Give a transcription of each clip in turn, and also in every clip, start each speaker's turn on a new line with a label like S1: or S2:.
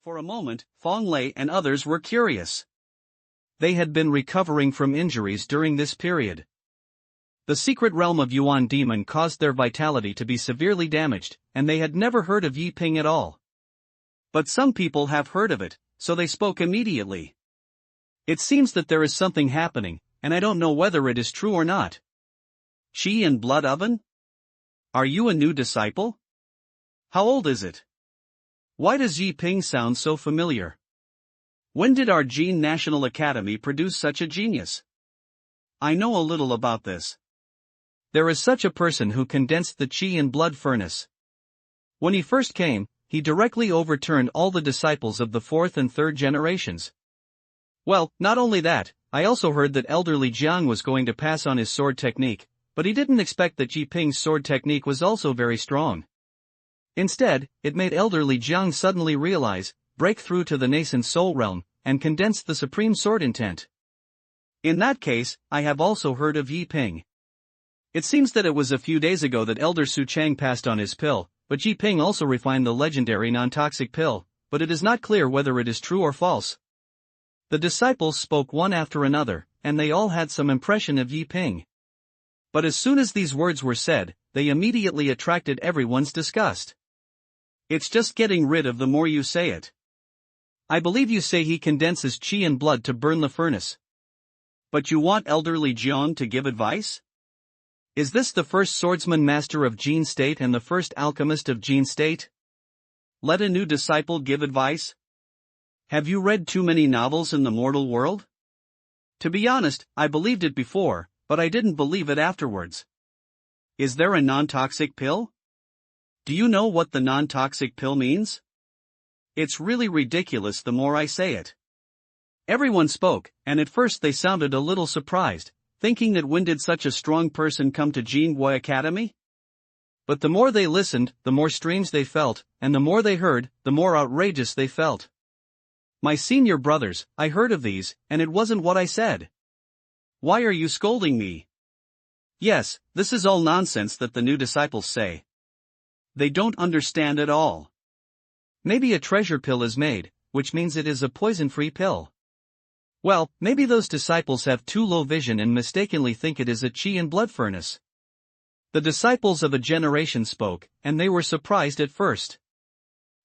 S1: For a moment, Fong Lei and others were curious. They had been recovering from injuries during this period. The secret realm of Yuan Demon caused their vitality to be severely damaged, and they had never heard of Yi Ping at all. But some people have heard of it, so they spoke immediately. It seems that there is something happening, and I don't know whether it is true or not. Qi and Blood Oven? Are you a new disciple? How old is it? Why does Yi Ping sound so familiar? When did our Jin National Academy produce such a genius? I know a little about this. There is such a person who condensed the Qi and Blood Furnace. When he first came, he directly overturned all the disciples of the 4th and 3rd generations. Well, not only that, I also heard that elderly Jiang was going to pass on his sword technique, but he didn't expect that Yi Ping's sword technique was also very strong. Instead, it made elderly Jiang suddenly realize, break through to the nascent soul realm, and condense the supreme sword intent. In that case, I have also heard of Yi Ping. It seems that it was a few days ago that Elder Su Chang passed on his pill, but Yi Ping also refined the legendary non-toxic pill, but it is not clear whether it is true or false. The disciples spoke one after another, and they all had some impression of Yi Ping. But as soon as these words were said, they immediately attracted everyone's disgust. It's just getting rid of the more you say it. I believe you say he condenses qi and blood to burn the furnace. But you want elderly Jiang to give advice? Is this the first swordsman master of Jin State and the first alchemist of Jin State? Let a new disciple give advice? Have you read too many novels in the mortal world? To be honest, I believed it before, but I didn't believe it afterwards. Is there a non-toxic pill? Do you know what the non-toxic pill means? It's really ridiculous the more I say it. Everyone spoke, and at first they sounded a little surprised, thinking that when did such a strong person come to Jinguo Academy? But the more they listened, the more strange they felt, and the more they heard, the more outrageous they felt. My senior brothers, I heard of these, and it wasn't what I said. Why are you scolding me? Yes, this is all nonsense that the new disciples say. They don't understand at all. Maybe a treasure pill is made, which means it is a poison-free pill. Well, maybe those disciples have too low vision and mistakenly think it is a qi and blood furnace. The disciples of a generation spoke, and they were surprised at first.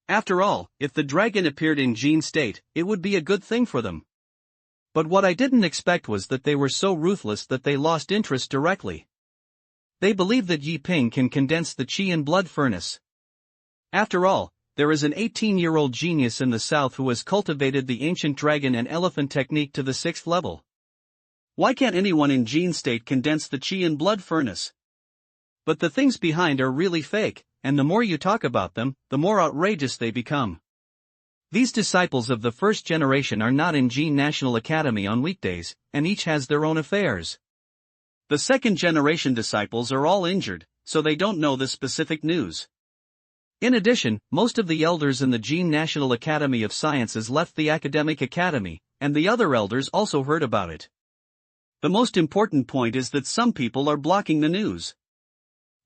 S1: After all, if the dragon appeared in Jin State, it would be a good thing for them. But what I didn't expect was that they were so ruthless that they lost interest directly. They believe that Yi Ping can condense the qi and blood furnace. After all, there is an 18-year-old genius in the south who has cultivated the ancient dragon and elephant technique to the 6th level. Why can't anyone in Jin State condense the qi and blood furnace? But the things behind are really fake, and the more you talk about them, the more outrageous they become. These disciples of the first generation are not in Jin National Academy on weekdays, and each has their own affairs. The second generation disciples are all injured, so they don't know the specific news. In addition, most of the elders in the Jin National Academy of Sciences left the academic academy, and the other elders also heard about it. The most important point is that some people are blocking the news.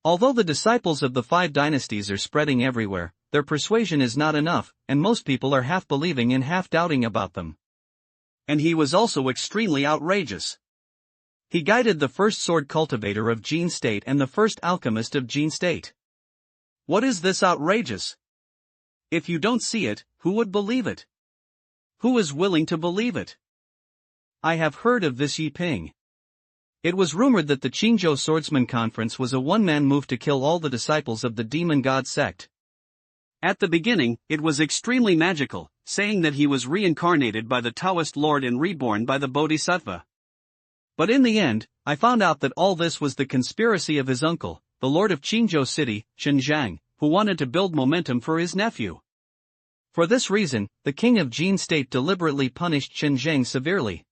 S1: Although the disciples of the 5 dynasties are spreading everywhere, their persuasion is not enough, and most people are half believing and half doubting about them. And he was also extremely outrageous. He guided the first sword cultivator of Jin State and the first alchemist of Jin State. What is this outrageous? If you don't see it, who would believe it? Who is willing to believe it? I have heard of this Yi Ping. It was rumored that the Qingyun Swordsman Conference was a one-man move to kill all the disciples of the Demon God Sect. At the beginning, it was extremely magical, saying that he was reincarnated by the Taoist Lord and reborn by the Bodhisattva. But in the end, I found out that all this was the conspiracy of his uncle, the Lord of Qingyun City, Xinjiang, who wanted to build momentum for his nephew. For this reason, the king of Jin State deliberately punished Xinjiang severely.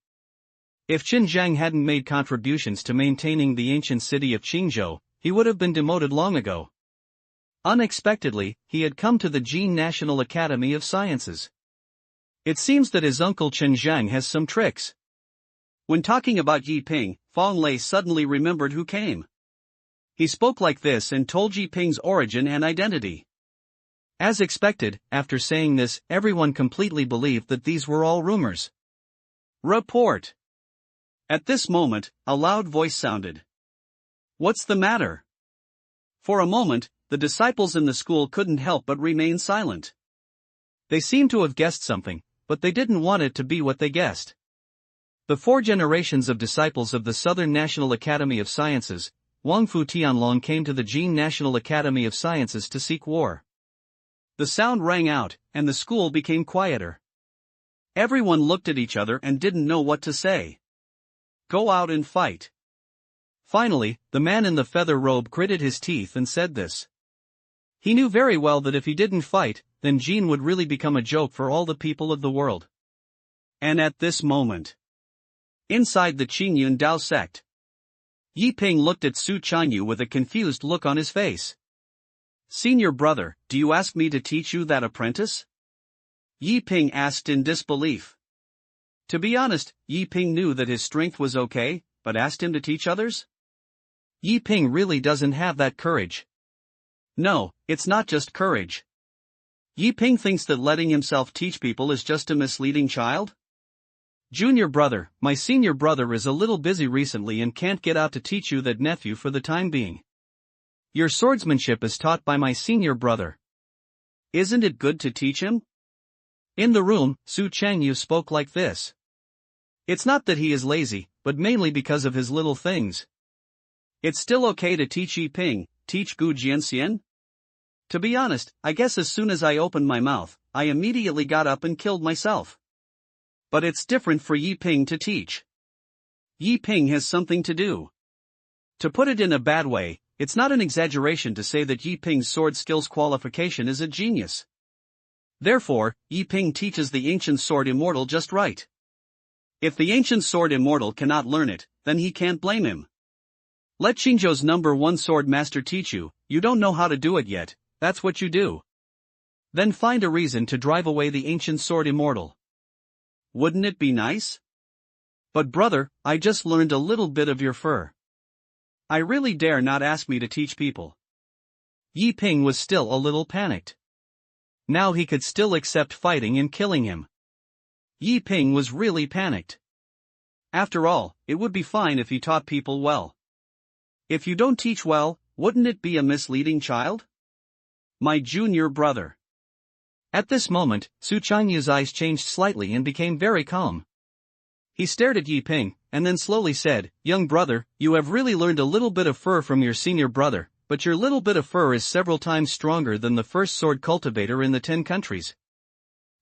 S1: If Xinjiang hadn't made contributions to maintaining the ancient city of Qingzhou, he would have been demoted long ago. Unexpectedly, he had come to the Jin National Academy of Sciences. It seems that his uncle Xinjiang has some tricks. When talking about Yi Ping, Fong Lei suddenly remembered who came. He spoke like this and told Yi Ping's origin and identity. As expected, after saying this, everyone completely believed that these were all rumors. Report. At this moment, a loud voice sounded. What's the matter? For a moment, the disciples in the school couldn't help but remain silent. They seemed to have guessed something, but they didn't want it to be what they guessed. The 4 generations of disciples of the Southern National Academy of Sciences, Wangfu Tianlong, came to the Jin National Academy of Sciences to seek war. The sound rang out, and the school became quieter. Everyone looked at each other and didn't know what to say. Go out and fight. Finally, the man in the feather robe gritted his teeth and said this. He knew very well that if he didn't fight, then Jin would really become a joke for all the people of the world. And at this moment, inside the Qingyun Sect, Yi Ping looked at Su Chanyu with a confused look on his face. Senior brother, do you ask me to teach you that apprentice? Yi Ping asked in disbelief. To be honest, Yi Ping knew that his strength was okay, but asked him to teach others? Yi Ping really doesn't have that courage. No, it's not just courage. Yi Ping thinks that letting himself teach people is just a misleading child? Junior brother, my senior brother is a little busy recently and can't get out to teach you that nephew for the time being. Your swordsmanship is taught by my senior brother. Isn't it good to teach him? In the room, Su Changyu spoke like this. It's not that he is lazy, but mainly because of his little things. It's still okay to teach Yi Ping, teach Gu Jianxian? To be honest, I guess as soon as I opened my mouth, I immediately got up and killed myself. But it's different for Yi Ping to teach. Yi Ping has something to do. To put it in a bad way, it's not an exaggeration to say that Yi Ping's sword skills qualification is a genius. Therefore, Yi Ping teaches the ancient sword immortal just right. If the ancient sword immortal cannot learn it, then he can't blame him. Let Xingzhou's #1 sword master teach you, you don't know how to do it yet, that's what you do. Then find a reason to drive away the ancient sword immortal. Wouldn't it be nice? But brother, I just learned a little bit of your fur. I really dare not ask me to teach people. Yi Ping was still a little panicked. Now he could still accept fighting and killing him. Yi Ping was really panicked. After all, it would be fine if he taught people well. If you don't teach well, wouldn't it be a misleading child? My junior brother. At this moment, Su Changyu's eyes changed slightly and became very calm. He stared at Yi Ping, and then slowly said, Young brother, you have really learned a little bit of fur from your senior brother, but your little bit of fur is several times stronger than the first sword cultivator in the 10 countries.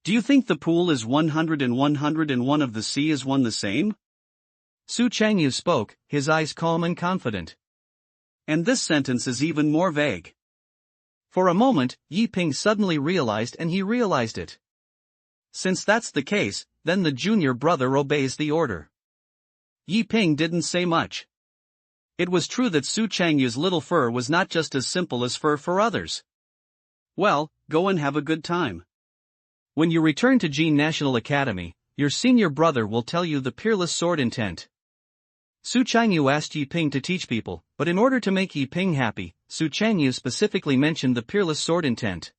S1: Do you think the pool is 100 and 101 of the sea is one the same? Su Changyu spoke, his eyes calm and confident. And this sentence is even more vague. For a moment, Yi Ping suddenly realized and he realized it. Since that's the case, then the junior brother obeys the order. Yi Ping didn't say much. It was true that Su Changyu's little fur was not just as simple as fur for others. Well, go and have a good time. When you return to Jin National Academy, your senior brother will tell you the peerless sword intent. Su Changyu asked Yi Ping to teach people, but in order to make Yi Ping happy, Su Changyu specifically mentioned the peerless sword intent.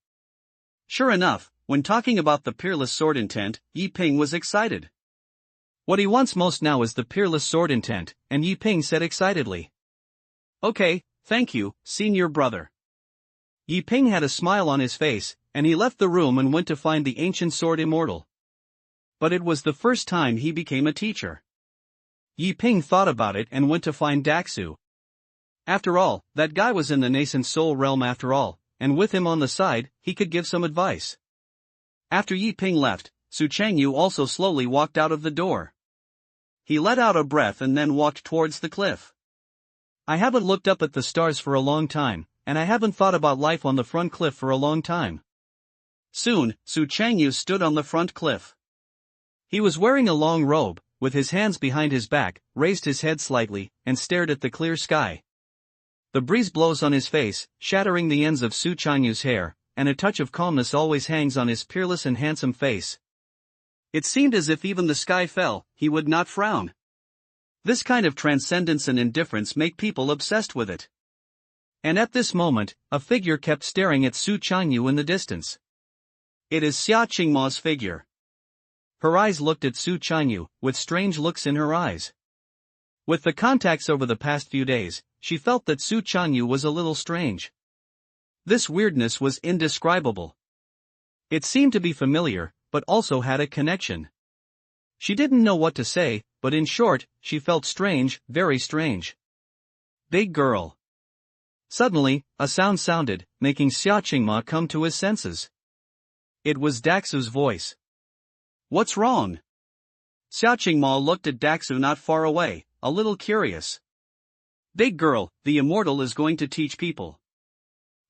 S1: Sure enough, when talking about the peerless sword intent, Yi Ping was excited. What he wants most now is the peerless sword intent, and Yi Ping said excitedly. Okay, thank you, senior brother. Yi Ping had a smile on his face, and he left the room and went to find the ancient sword immortal. But it was the first time he became a teacher. Yi Ping thought about it and went to find Daxu. After all, that guy was in the nascent soul realm after all, and with him on the side, he could give some advice. After Yi Ping left, Su Changyu also slowly walked out of the door. He let out a breath and then walked towards the cliff. I haven't looked up at the stars for a long time, and I haven't thought about life on the front cliff for a long time. Soon, Su Changyu stood on the front cliff. He was wearing a long robe, with his hands behind his back, raised his head slightly, and stared at the clear sky. The breeze blows on his face, shattering the ends of Su Changyu's hair, and a touch of calmness always hangs on his peerless and handsome face. It seemed as if even the sky fell, he would not frown. This kind of transcendence and indifference make people obsessed with it. And at this moment, a figure kept staring at Su Chanyu in the distance. It is Xia Qingma's figure. Her eyes looked at Su Chanyu, with strange looks in her eyes. With the contacts over the past few days, she felt that Su Chanyu was a little strange. This weirdness was indescribable. It seemed to be familiar, but also had a connection. She didn't know what to say, but in short, she felt strange, very strange. Big girl. Suddenly, a sound sounded, making Xia Qingma come to his senses. It was Daxu's voice. What's wrong? Xia Qingma looked at Daxu not far away, a little curious. Big girl, the immortal is going to teach people.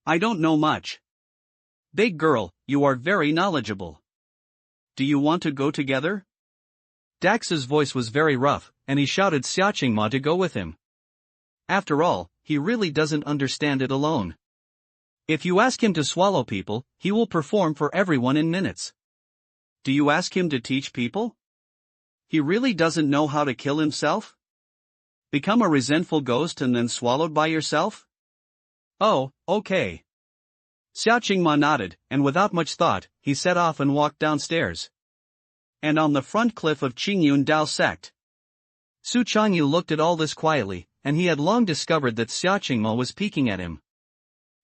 S1: I don't know much. Big girl, you are very knowledgeable. Do you want to go together? Daxu's voice was very rough, and he shouted Xia Qingma to go with him. After all, he really doesn't understand it alone. If you ask him to swallow people, he will perform for everyone in minutes. Do you ask him to teach people? He really doesn't know how to kill himself? Become a resentful ghost and then swallowed by yourself? Oh, okay. Xia Qingma nodded, and without much thought, he set off and walked downstairs. And on the front cliff of Qingyun Sect. Su Chanyu looked at all this quietly, and he had long discovered that Xia Qingma was peeking at him.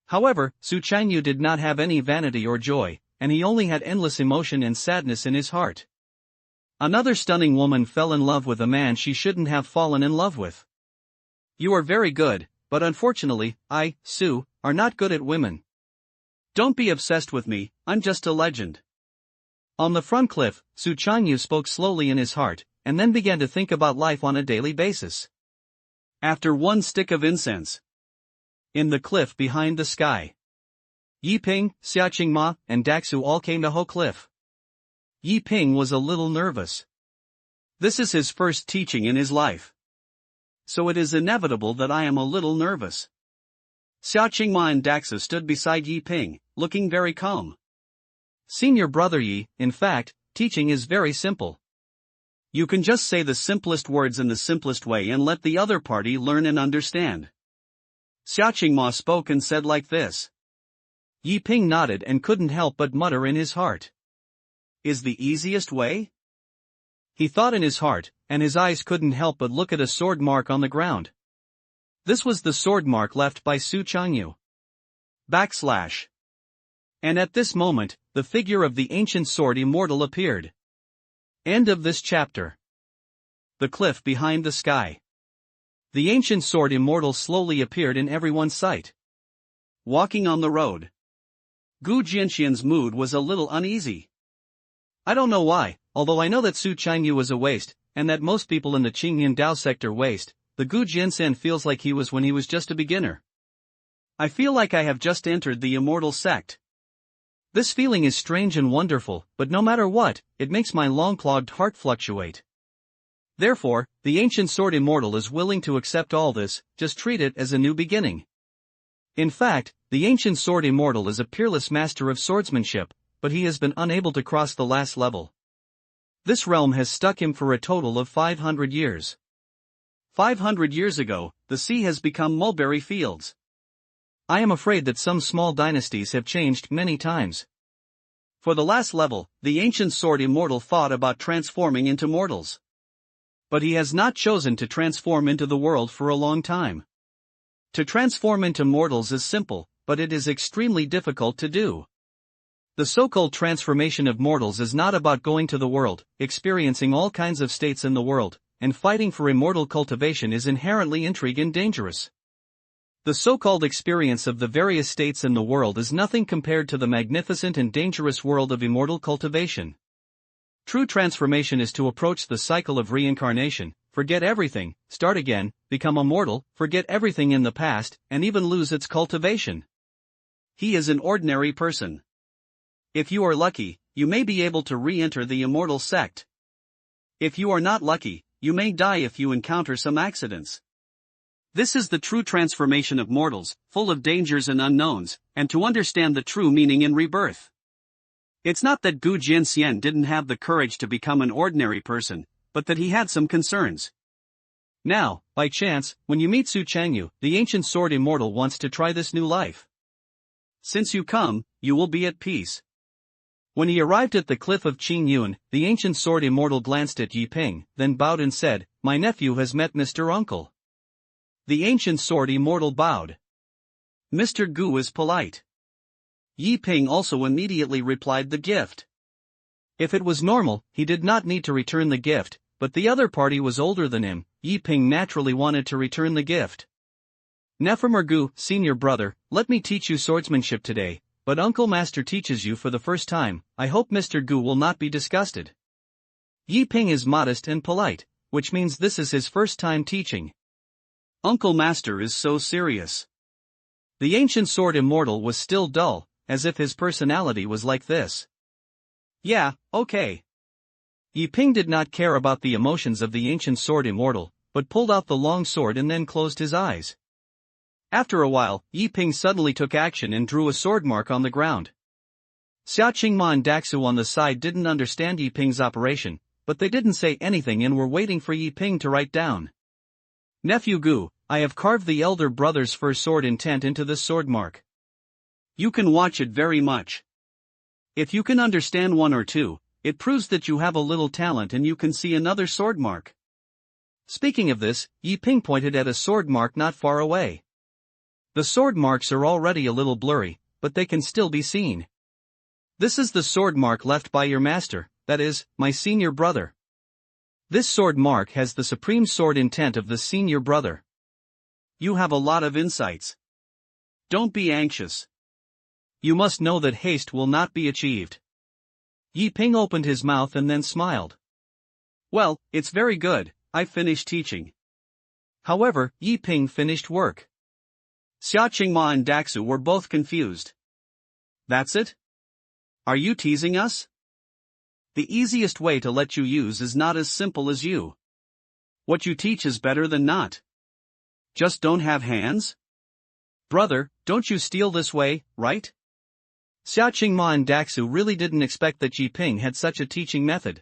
S1: However, Su Chanyu did not have any vanity or joy, and he only had endless emotion and sadness in his heart. Another stunning woman fell in love with a man she shouldn't have fallen in love with. You are very good, but unfortunately, Su, are not good at women. Don't be obsessed with me, I'm just a legend. On the front cliff, Su Chanyu spoke slowly in his heart, and then began to think about life on a daily basis. After one stick of incense. In the cliff behind the sky. Yiping, Xia Qingma, and Daxu all came to Ho Cliff. Yiping was a little nervous. This is his first teaching in his life. So it is inevitable that I am a little nervous. Xia Qingma and Daxu stood beside Yiping, looking very calm. Senior brother Yi, in fact, teaching is very simple. You can just say the simplest words in the simplest way and let the other party learn and understand. Xia Qingma spoke and said like this. Yiping nodded and couldn't help but mutter in his heart. Is the easiest way? He thought in his heart, and his eyes couldn't help but look at a sword mark on the ground. This was the sword mark left by Su Chanyu. // And at this moment, the figure of the ancient sword immortal appeared. End of this chapter. The cliff behind the sky. The ancient sword immortal slowly appeared in everyone's sight. Walking on the road. Gu Jianxian's mood was a little uneasy. I don't know why, although I know that Su Chanyu was a waste, and that most people in the Qingyun Dao sector waste, the Gu Jianxian feels like he was when he was just a beginner. I feel like I have just entered the Immortal Sect. This feeling is strange and wonderful, but no matter what, it makes my long-clogged heart fluctuate. Therefore, the ancient sword immortal is willing to accept all this, just treat it as a new beginning. In fact, the ancient sword immortal is a peerless master of swordsmanship, but he has been unable to cross the last level. This realm has stuck him for a total of 500 years. 500 years ago, the sea has become mulberry fields. I am afraid that some small dynasties have changed many times. For the last level, the ancient sword immortal thought about transforming into mortals. But he has not chosen to transform into the world for a long time. To transform into mortals is simple, but it is extremely difficult to do. The so-called transformation of mortals is not about going to the world, experiencing all kinds of states in the world, and fighting for immortal cultivation is inherently intriguing and dangerous. The so-called experience of the various states in the world is nothing compared to the magnificent and dangerous world of immortal cultivation. True transformation is to approach the cycle of reincarnation, forget everything, start again, become immortal, forget everything in the past, and even lose its cultivation. He is an ordinary person. If you are lucky, you may be able to re-enter the Immortal Sect. If you are not lucky, you may die if you encounter some accidents. This is the true transformation of mortals, full of dangers and unknowns, and to understand the true meaning in rebirth. It's not that Gu Jianxian didn't have the courage to become an ordinary person, but that he had some concerns. Now, by chance, when you meet Su Changyu, the ancient sword immortal wants to try this new life. Since you come, you will be at peace. When he arrived at the cliff of Qingyun, the ancient sword immortal glanced at Yi Ping, then bowed and said, "My nephew has met Mr. Uncle." The ancient sword immortal bowed. "Mr. Gu is polite." Yi Ping also immediately replied the gift. If it was normal, he did not need to return the gift, but the other party was older than him. Yi Ping naturally wanted to return the gift. "Nephew Gu, senior brother, let me teach you swordsmanship today, but Uncle Master teaches you for the first time. I hope Mr. Gu will not be disgusted." Yi Ping is modest and polite, which means this is his first time teaching. Uncle Master is so serious. The ancient sword immortal was still dull, as if his personality was like this. "Yeah, okay." Yi Ping did not care about the emotions of the ancient sword immortal, but pulled out the long sword and then closed his eyes. After a while, Yi Ping suddenly took action and drew a sword mark on the ground. Xia Qingma and Daxu on the side didn't understand Yi Ping's operation, but they didn't say anything and were waiting for Yi Ping to write down. "Nephew Gu, I have carved the elder brother's first sword intent into this sword mark. You can watch it very much. If you can understand one or two, it proves that you have a little talent and you can see another sword mark." Speaking of this, Yi Ping pointed at a sword mark not far away. The sword marks are already a little blurry, but they can still be seen. "This is the sword mark left by your master, that is, my senior brother. This sword mark has the supreme sword intent of the senior brother. You have a lot of insights. Don't be anxious. You must know that haste will not be achieved." Yi Ping opened his mouth and then smiled. "Well, it's very good, I finished teaching." However, Yi Ping finished work. Xia Qingma and Daxu were both confused. "That's it? Are you teasing us? The easiest way to let you use is not as simple as you. What you teach is better than not. Just don't have hands? Brother, don't you steal this way, right?" Xia Qingma and Daxu really didn't expect that Yi Ping had such a teaching method.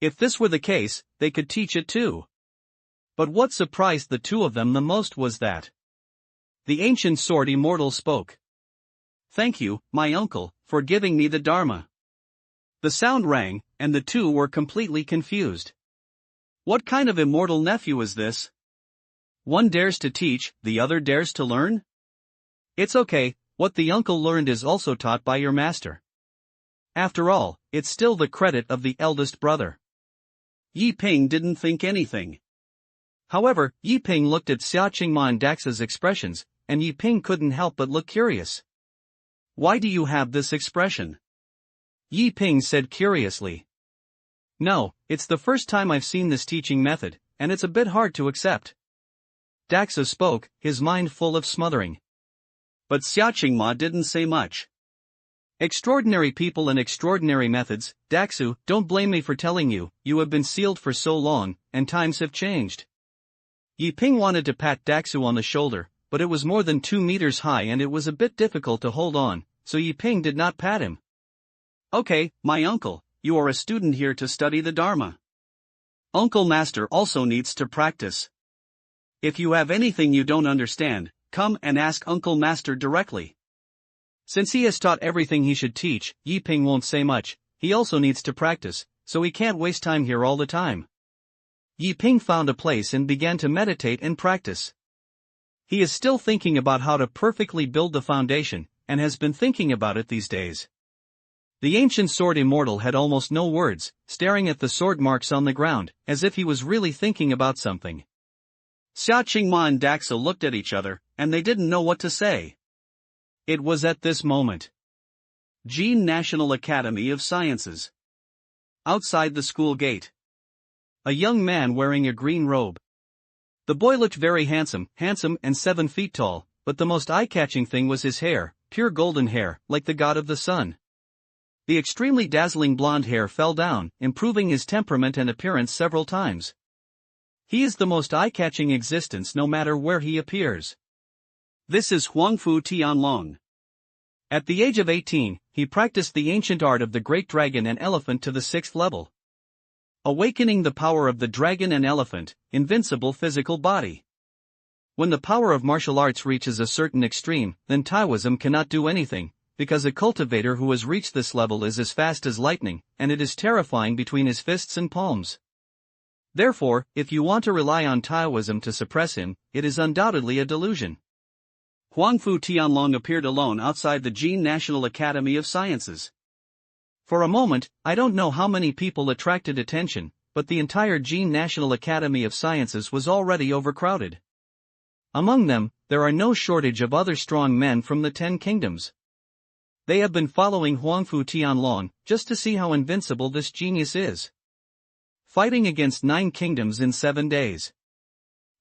S1: If this were the case, they could teach it too. But what surprised the two of them the most was that the ancient sword immortal spoke. "Thank you, my uncle, for giving me the Dharma." The sound rang, and the two were completely confused. What kind of immortal nephew is this? One dares to teach, the other dares to learn? It's okay, what the uncle learned is also taught by your master. After all, it's still the credit of the eldest brother. Yi Ping didn't think anything. However, Yi Ping looked at Xia Qingma and Daxu's expressions, and Yi Ping couldn't help but look curious. "Why do you have this expression?" Yi Ping said curiously. "No, it's the first time I've seen this teaching method, and it's a bit hard to accept." Daxu spoke, his mind full of smothering. But Xia Qingma didn't say much. "Extraordinary people and extraordinary methods, Daxu, don't blame me for telling you, you have been sealed for so long, and times have changed." Yi Ping wanted to pat Daxu on the shoulder, but it was more than 2 meters high and it was a bit difficult to hold on, so Yi Ping did not pat him. "Okay, my uncle, you are a student here to study the Dharma. Uncle Master also needs to practice. If you have anything you don't understand, come and ask Uncle Master directly." Since he has taught everything he should teach, Yi Ping won't say much. He also needs to practice, so he can't waste time here all the time. Yi Ping found a place and began to meditate and practice. He is still thinking about how to perfectly build the foundation, and has been thinking about it these days. The ancient sword immortal had almost no words, staring at the sword marks on the ground, as if he was really thinking about something. Xia Qingma and Daxu looked at each other, and they didn't know what to say. It was at this moment. Jin National Academy of Sciences. Outside the school gate. A young man wearing a green robe. The boy looked very handsome and 7 feet tall, but the most eye-catching thing was his hair, pure golden hair, like the god of the sun. The extremely dazzling blonde hair fell down, improving his temperament and appearance several times. He is the most eye-catching existence no matter where he appears. This is Huangfu Tianlong. At the age of 18, he practiced the ancient art of the great dragon and elephant to the 6th level. Awakening the power of the dragon and elephant, invincible physical body. When the power of martial arts reaches a certain extreme, then Taoism cannot do anything, because a cultivator who has reached this level is as fast as lightning, and it is terrifying between his fists and palms. Therefore, if you want to rely on Taoism to suppress him, it is undoubtedly a delusion. Huangfu Tianlong appeared alone outside the Jin National Academy of Sciences. For a moment, I don't know how many people attracted attention, but the entire Jin National Academy of Sciences was already overcrowded. Among them, there are no shortage of other strong men from the 10 kingdoms. They have been following Huangfu Tianlong, just to see how invincible this genius is. Fighting against 9 kingdoms in 7 days.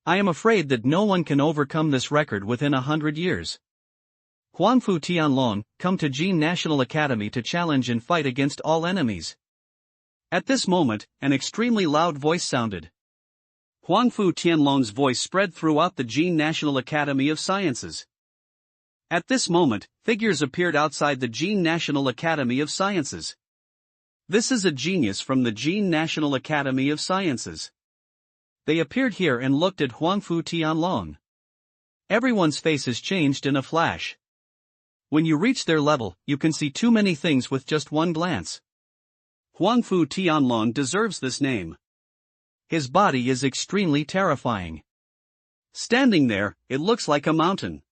S1: I am afraid that no one can overcome this record within 100 years. Huangfu Tianlong, come to Jin National Academy to challenge and fight against all enemies. At this moment, an extremely loud voice sounded. Huangfu Tianlong's voice spread throughout the Jin National Academy of Sciences. At this moment, figures appeared outside the Jin National Academy of Sciences. This is a genius from the Jin National Academy of Sciences. They appeared here and looked at Huangfu Tianlong. Everyone's faces changed in a flash. When you reach their level, you can see too many things with just one glance. Huangfu Tianlong deserves this name. His body is extremely terrifying. Standing there, it looks like a mountain.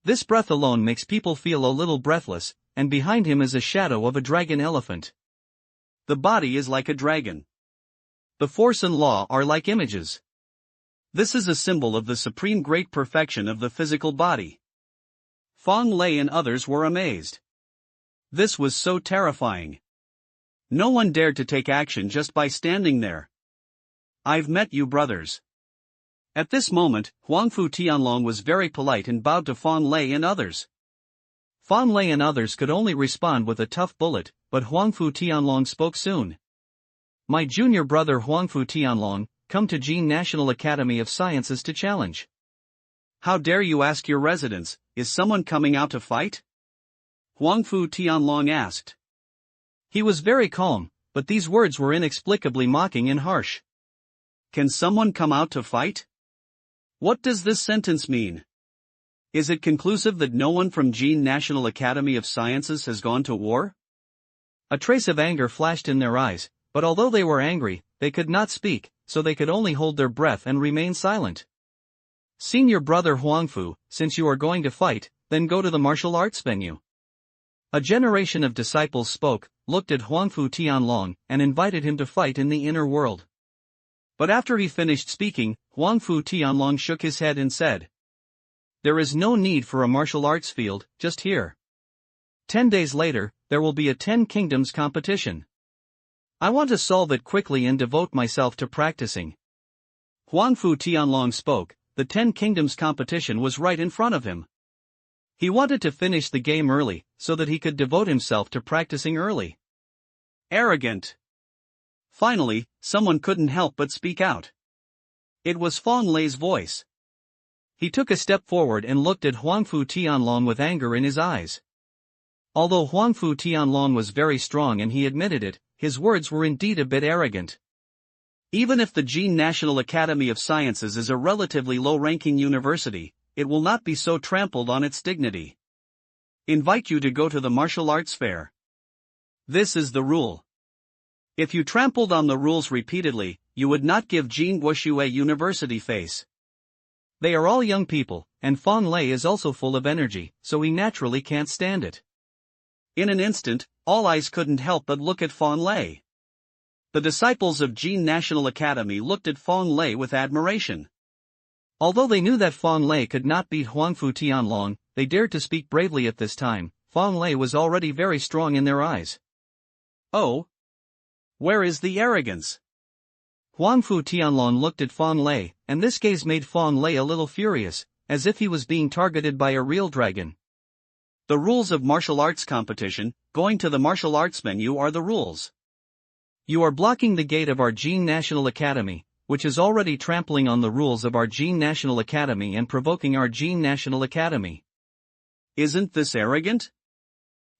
S1: This breath alone makes people feel a little breathless, and behind him is a shadow of a dragon elephant. The body is like a dragon. The force and law are like images. This is a symbol of the supreme great perfection of the physical body. Fang Lei and others were amazed. This was so terrifying. No one dared to take action just by standing there. I've met you brothers. At this moment, Huangfu Tianlong was very polite and bowed to Fang Lei and others. Fang Lei and others could only respond with a tough bullet, but Huangfu Tianlong spoke soon. My junior brother Huangfu Tianlong, come to Jin National Academy of Sciences to challenge. How dare you ask your residents, is someone coming out to fight? Huangfu Tianlong asked. He was very calm, but these words were inexplicably mocking and harsh. Can someone come out to fight? What does this sentence mean? Is it conclusive that no one from Jin National Academy of Sciences has gone to war? A trace of anger flashed in their eyes, but although they were angry, they could not speak, so they could only hold their breath and remain silent. Senior brother Huangfu, since you are going to fight, then go to the martial arts venue. A generation of disciples spoke, looked at Huangfu Tianlong, and invited him to fight in the inner world. But after he finished speaking, Huangfu Tianlong shook his head and said, there is no need for a martial arts field, just here. 10 days later, there will be a 10 kingdoms competition. I want to solve it quickly and devote myself to practicing. Huangfu Tianlong spoke. The 10 kingdoms competition was right in front of him. He wanted to finish the game early, so that he could devote himself to practicing early. Arrogant. Finally, someone couldn't help but speak out. It was Fang Lei's voice. He took a step forward and looked at Huangfu Tianlong with anger in his eyes. Although Huangfu Tianlong was very strong and he admitted it, his words were indeed a bit arrogant. Even if the Jin National Academy of Sciences is a relatively low-ranking university, it will not be so trampled on its dignity. Invite you to go to the martial arts fair. This is the rule. If you trampled on the rules repeatedly, you would not give Jin Guoxue a university face. They are all young people, and Fang Lei is also full of energy, so he naturally can't stand it. In an instant, all eyes couldn't help but look at Fang Lei. The disciples of Jin National Academy looked at Fang Lei with admiration. Although they knew that Fang Lei could not beat Huangfu Tianlong, they dared to speak bravely at this time. Fang Lei was already very strong in their eyes. Oh! Where is the arrogance? Huangfu Tianlong looked at Fang Lei, and this gaze made Fang Lei a little furious, as if he was being targeted by a real dragon. The rules of martial arts competition, going to the martial arts venue are the rules. You are blocking the gate of our Jin National Academy, which is already trampling on the rules of our Jin National Academy and provoking our Jin National Academy. Isn't this arrogant?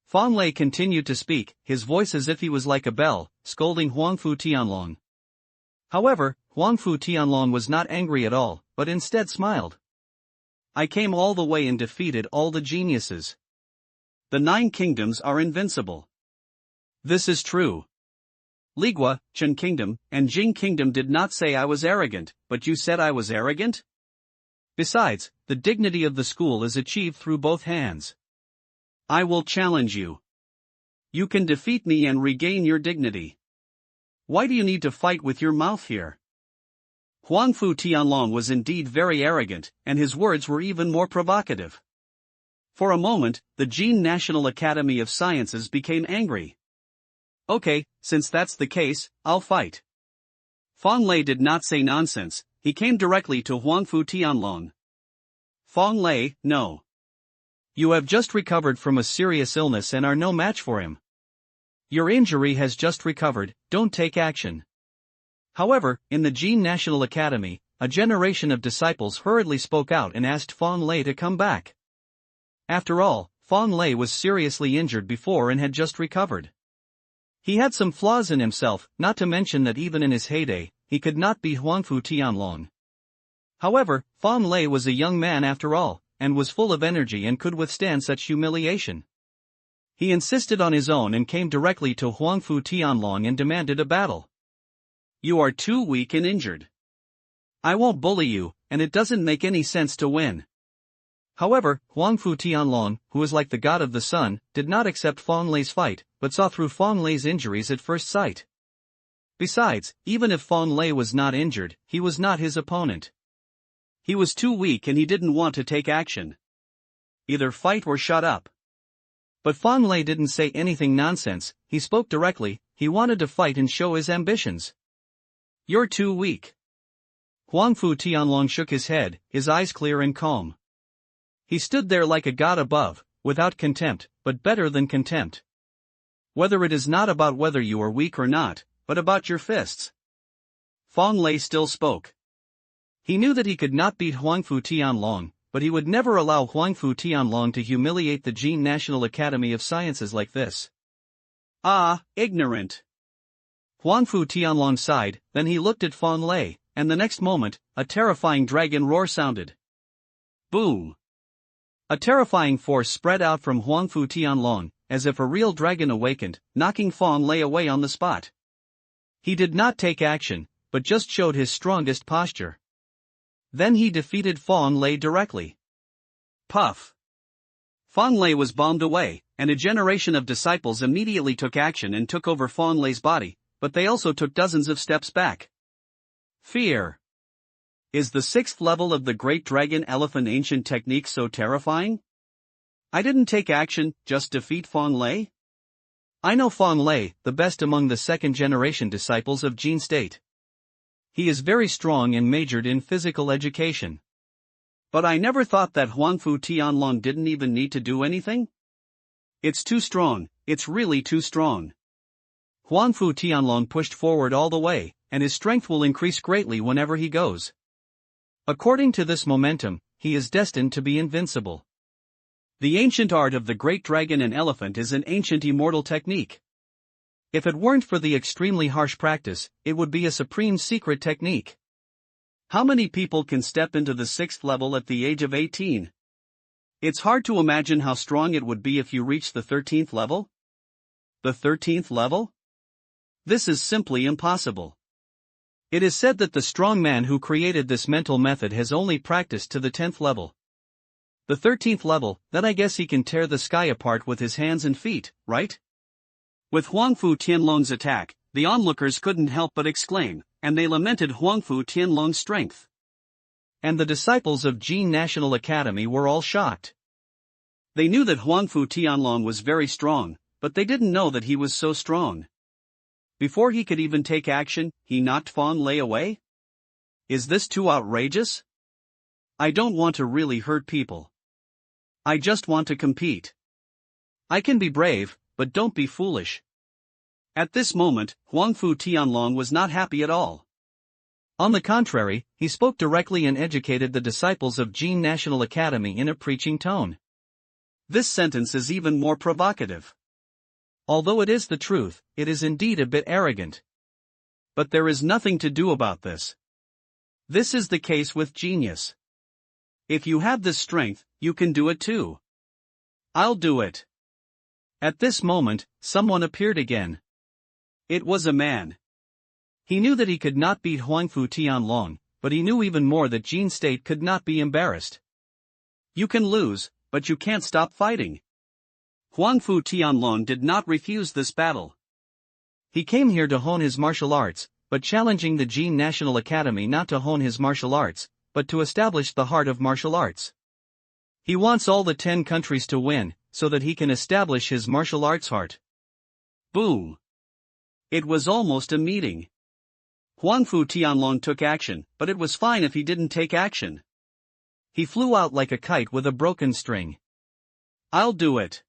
S1: Fang Lei continued to speak, his voice as if he was like a bell, scolding Huangfu Tianlong. However, Huangfu Tianlong was not angry at all, but instead smiled. I came all the way and defeated all the geniuses. The 9 kingdoms are invincible. This is true. Ligua, Chen Kingdom, and Jing Kingdom did not say I was arrogant, but you said I was arrogant? Besides, the dignity of the school is achieved through both hands. I will challenge you. You can defeat me and regain your dignity. Why do you need to fight with your mouth here? Huangfu Tianlong was indeed very arrogant, and his words were even more provocative. For a moment, the Jin National Academy of Sciences became angry. Okay, since that's the case, I'll fight. Fong Lei did not say nonsense, he came directly to Huangfu Tianlong. Fong Lei, no. You have just recovered from a serious illness and are no match for him. Your injury has just recovered, don't take action. However, in the Jin National Academy, a generation of disciples hurriedly spoke out and asked Fong Lei to come back. After all, Fong Lei was seriously injured before and had just recovered. He had some flaws in himself, not to mention that even in his heyday, he could not beat Huangfu Tianlong. However, Fong Lei was a young man after all, and was full of energy and could withstand such humiliation. He insisted on his own and came directly to Huangfu Tianlong and demanded a battle. You are too weak and injured. I won't bully you, and it doesn't make any sense to win. However, Huangfu Tianlong, who is like the god of the sun, did not accept Fong Lei's fight, but saw through Fong Lei's injuries at first sight. Besides, even if Fong Lei was not injured, he was not his opponent. He was too weak and he didn't want to take action. Either fight or shut up. But Fong Lei didn't say anything nonsense, he spoke directly, he wanted to fight and show his ambitions. You're too weak. Huangfu Tianlong shook his head, his eyes clear and calm. He stood there like a god above, without contempt, but better than contempt. Whether it is not about whether you are weak or not, but about your fists. Fong Lei still spoke. He knew that he could not beat Huangfu Tianlong, but he would never allow Huangfu Tianlong to humiliate the Jin National Academy of Sciences like this. Ah, ignorant. Huangfu Tianlong sighed, then he looked at Fong Lei, and the next moment, a terrifying dragon roar sounded. Boom! A terrifying force spread out from Huangfu Tianlong, as if a real dragon awakened, knocking Fong Lei away on the spot. He did not take action, but just showed his strongest posture. Then he defeated Fong Lei directly. Puff! Fong Lei was bombed away, and a generation of disciples immediately took action and took over Fong Lei's body, but they also took dozens of steps back. Fear. Is the 6th level of the Great Dragon Elephant ancient technique so terrifying? I didn't take action, just defeat Fong Lei? I know Fong Lei, the best among the 2nd generation disciples of Jin State. He is very strong and majored in physical education. But I never thought that Huangfu Tianlong didn't even need to do anything? It's too strong, it's really too strong. Huangfu Tianlong pushed forward all the way, and his strength will increase greatly whenever he goes. According to this momentum, he is destined to be invincible. The ancient art of the great dragon and elephant is an ancient immortal technique. If it weren't for the extremely harsh practice, it would be a supreme secret technique. How many people can step into the 6th level at the age of 18? It's hard to imagine how strong it would be if you reach the 13th level. The 13th level? This is simply impossible. It is said that the strong man who created this mental method has only practiced to the 10th level. The 13th level, then I guess he can tear the sky apart with his hands and feet, right? With Huangfu Tianlong's attack, the onlookers couldn't help but exclaim, and they lamented Huangfu Tianlong's strength. And the disciples of Jin National Academy were all shocked. They knew that Huangfu Tianlong was very strong, but they didn't know that he was so strong. Before he could even take action, he knocked Fong Lei away? Is this too outrageous? I don't want to really hurt people. I just want to compete. I can be brave, but don't be foolish. At this moment, Huangfu Tianlong was not happy at all. On the contrary, he spoke directly and educated the disciples of Jin National Academy in a preaching tone. This sentence is even more provocative. Although it is the truth, it is indeed a bit arrogant. But there is nothing to do about this. This is the case with genius. If you have this strength, you can do it too. I'll do it. At this moment, someone appeared again. It was a man. He knew that he could not beat Huangfu Tianlong, but he knew even more that Jin State could not be embarrassed. You can lose, but you can't stop fighting. Huangfu Tianlong did not refuse this battle. He came here to hone his martial arts, but challenging the Jin National Academy not to hone his martial arts, but to establish the heart of martial arts. He wants all the 10 countries to win, so that he can establish his martial arts heart. Boom! It was almost a meeting. Huangfu Tianlong took action, but it was fine if he didn't take action. He flew out like a kite with a broken string. I'll do it.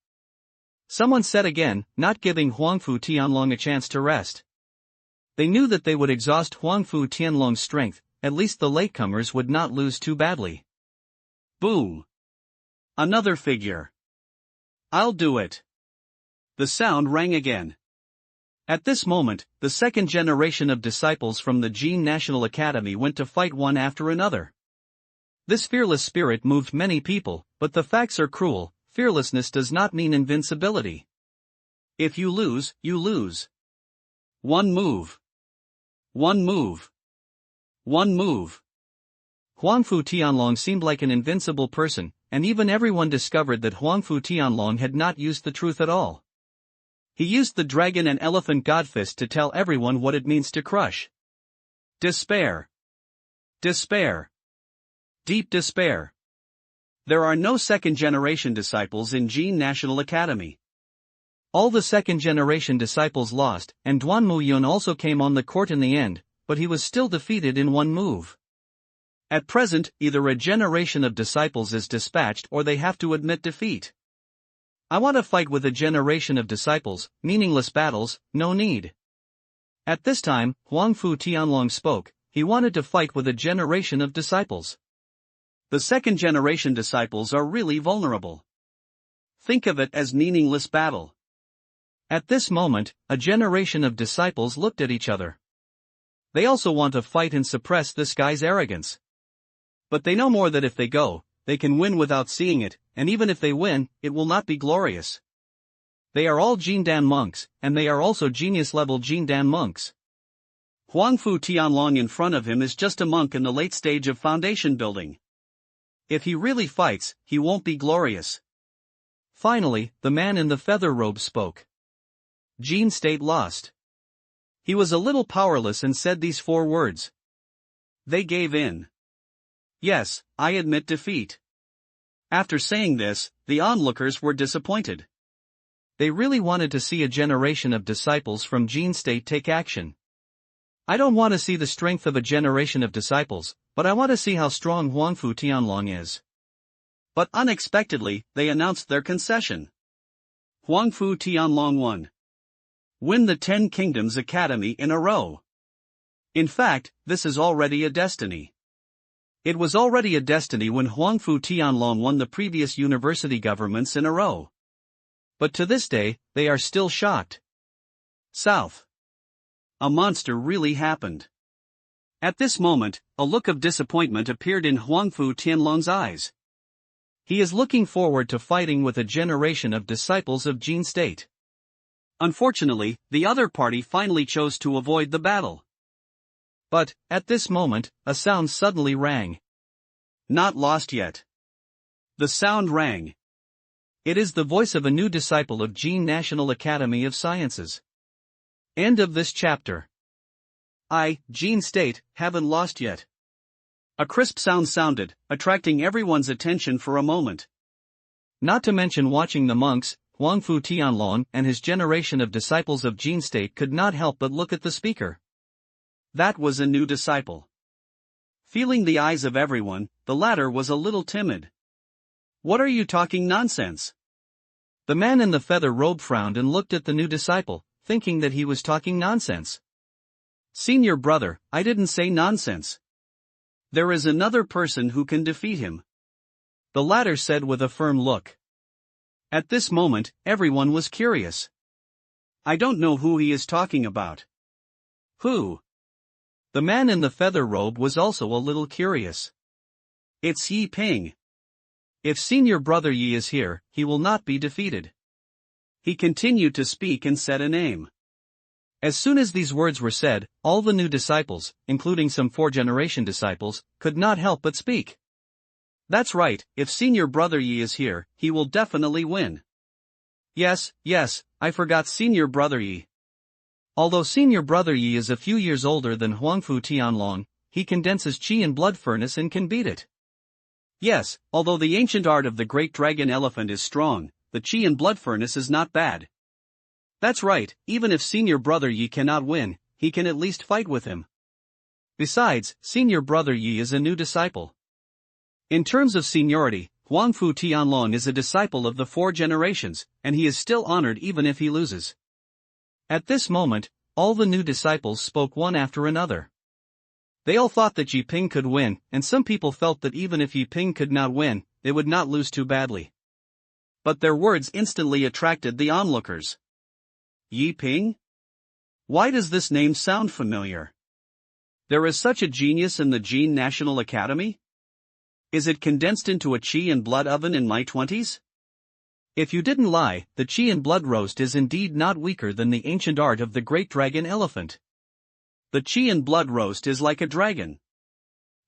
S1: Someone said again, not giving Huangfu Tianlong a chance to rest. They knew that they would exhaust Huangfu Tianlong's strength, at least the latecomers would not lose too badly. Boom! Another figure. I'll do it. The sound rang again. At this moment, the second generation of disciples from the Jin National Academy went to fight one after another. This fearless spirit moved many people, but the facts are cruel. Fearlessness does not mean invincibility. If you lose, you lose. One move. One move. One move. Huangfu Tianlong seemed like an invincible person, and even everyone discovered that Huangfu Tianlong had not used the truth at all. He used the dragon and elephant godfist to tell everyone what it means to crush. Despair. Despair. Deep despair. There are no second-generation disciples in Jin National Academy. All the second-generation disciples lost, and Duan Muyun also came on the court in the end, but he was still defeated in one move. At present, either a generation of disciples is dispatched or they have to admit defeat. I want to fight with a generation of disciples, meaningless battles, no need. At this time, Huangfu Tianlong spoke, he wanted to fight with a generation of disciples. The second-generation disciples are really vulnerable. Think of it as meaningless battle. At this moment, a generation of disciples looked at each other. They also want to fight and suppress this guy's arrogance. But they know more that if they go, they can win without seeing it, and even if they win, it will not be glorious. They are all Jindan monks, and they are also genius-level Jindan monks. Huangfu Tianlong in front of him is just a monk in the late stage of foundation building. If he really fights, he won't be glorious. Finally, the man in the feather robe spoke. Jin State lost. He was a little powerless and said these 4 words. They gave in. Yes, I admit defeat. After saying this, the onlookers were disappointed. They really wanted to see a generation of disciples from Jin State take action. I don't want to see the strength of a generation of disciples, but I want to see how strong Huangfu Tianlong is. But unexpectedly, they announced their concession. Huangfu Tianlong won. Win the 10 Kingdoms Academy in a row. In fact, this is already a destiny. It was already a destiny when Huangfu Tianlong won the previous university governments in a row. But to this day, they are still shocked. South. A monster really happened. At this moment, a look of disappointment appeared in Huangfu Tianlong's eyes. He is looking forward to fighting with a generation of disciples of Jin State. Unfortunately, the other party finally chose to avoid the battle. But, at this moment, a sound suddenly rang. Not lost yet. The sound rang. It is the voice of a new disciple of Jin National Academy of Sciences. End of this chapter. Jin State, haven't lost yet. A crisp sound sounded, attracting everyone's attention for a moment. Not to mention watching the monks, Huangfu Tianlong and his generation of disciples of Jin State could not help but look at the speaker. That was a new disciple. Feeling the eyes of everyone, the latter was a little timid. What are you talking nonsense? The man in the feather robe frowned and looked at the new disciple, thinking that he was talking nonsense. Senior brother, I didn't say nonsense. There is another person who can defeat him. The latter said with a firm look. At this moment, everyone was curious. I don't know who he is talking about. Who? The man in the feather robe was also a little curious. It's Yi Ping. If Senior Brother Yi is here, he will not be defeated. He continued to speak and said a name. As soon as these words were said, all the new disciples, including some four-generation disciples, could not help but speak. That's right, if Senior Brother Yi is here, he will definitely win. Yes, I forgot Senior Brother Yi. Although Senior Brother Yi is a few years older than Huangfu Tianlong, he condenses qi in blood furnace and can beat it. Yes, although the ancient art of the great dragon elephant is strong, the qi in blood furnace is not bad. That's right, even if Senior Brother Yi cannot win, he can at least fight with him. Besides, Senior Brother Yi is a new disciple. In terms of seniority, Huangfu Tianlong is a disciple of the four generations, and he is still honored even if he loses. At this moment, all the new disciples spoke one after another. They all thought that Yi Ping could win, and some people felt that even if Yi Ping could not win, they would not lose too badly. But their words instantly attracted the onlookers. Yi Ping? Why does this name sound familiar? There is such a genius in the Jin National Academy? Is it condensed into a qi and blood oven in my 20s? If you didn't lie, the qi and blood roast is indeed not weaker than the ancient art of the great dragon elephant. The qi and blood roast is like a dragon.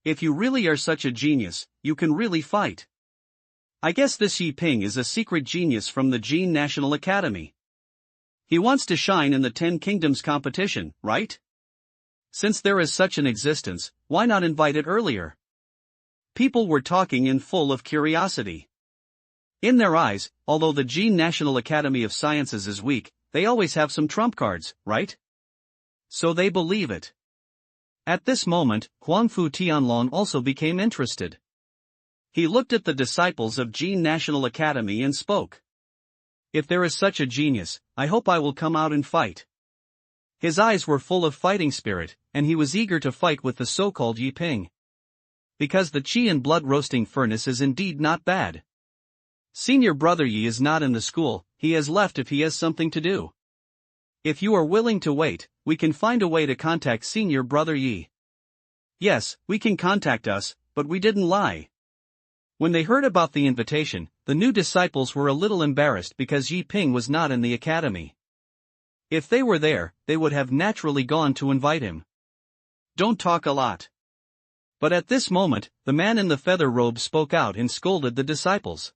S1: If you really are such a genius, you can really fight. I guess this Yi Ping is a secret genius from the Jin National Academy. He wants to shine in the 10 Kingdoms competition, right? Since there is such an existence, why not invite it earlier? People were talking in full of curiosity. In their eyes, although the Jin National Academy of Sciences is weak, they always have some trump cards, right? So they believe it. At this moment, Huangfu Tianlong also became interested. He looked at the disciples of Jin National Academy and spoke. If there is such a genius, I hope I will come out and fight. His eyes were full of fighting spirit, and he was eager to fight with the so-called Yi Ping. Because the qi and blood roasting furnace is indeed not bad. Senior Brother Yi is not in the school, he has left if he has something to do. If you are willing to wait, we can find a way to contact Senior Brother Yi. Yes, we can contact us, but we didn't lie. When they heard about the invitation, the new disciples were a little embarrassed because Yi Ping was not in the academy. If they were there, they would have naturally gone to invite him. Don't talk a lot. But at this moment, the man in the feather robe spoke out and scolded the disciples.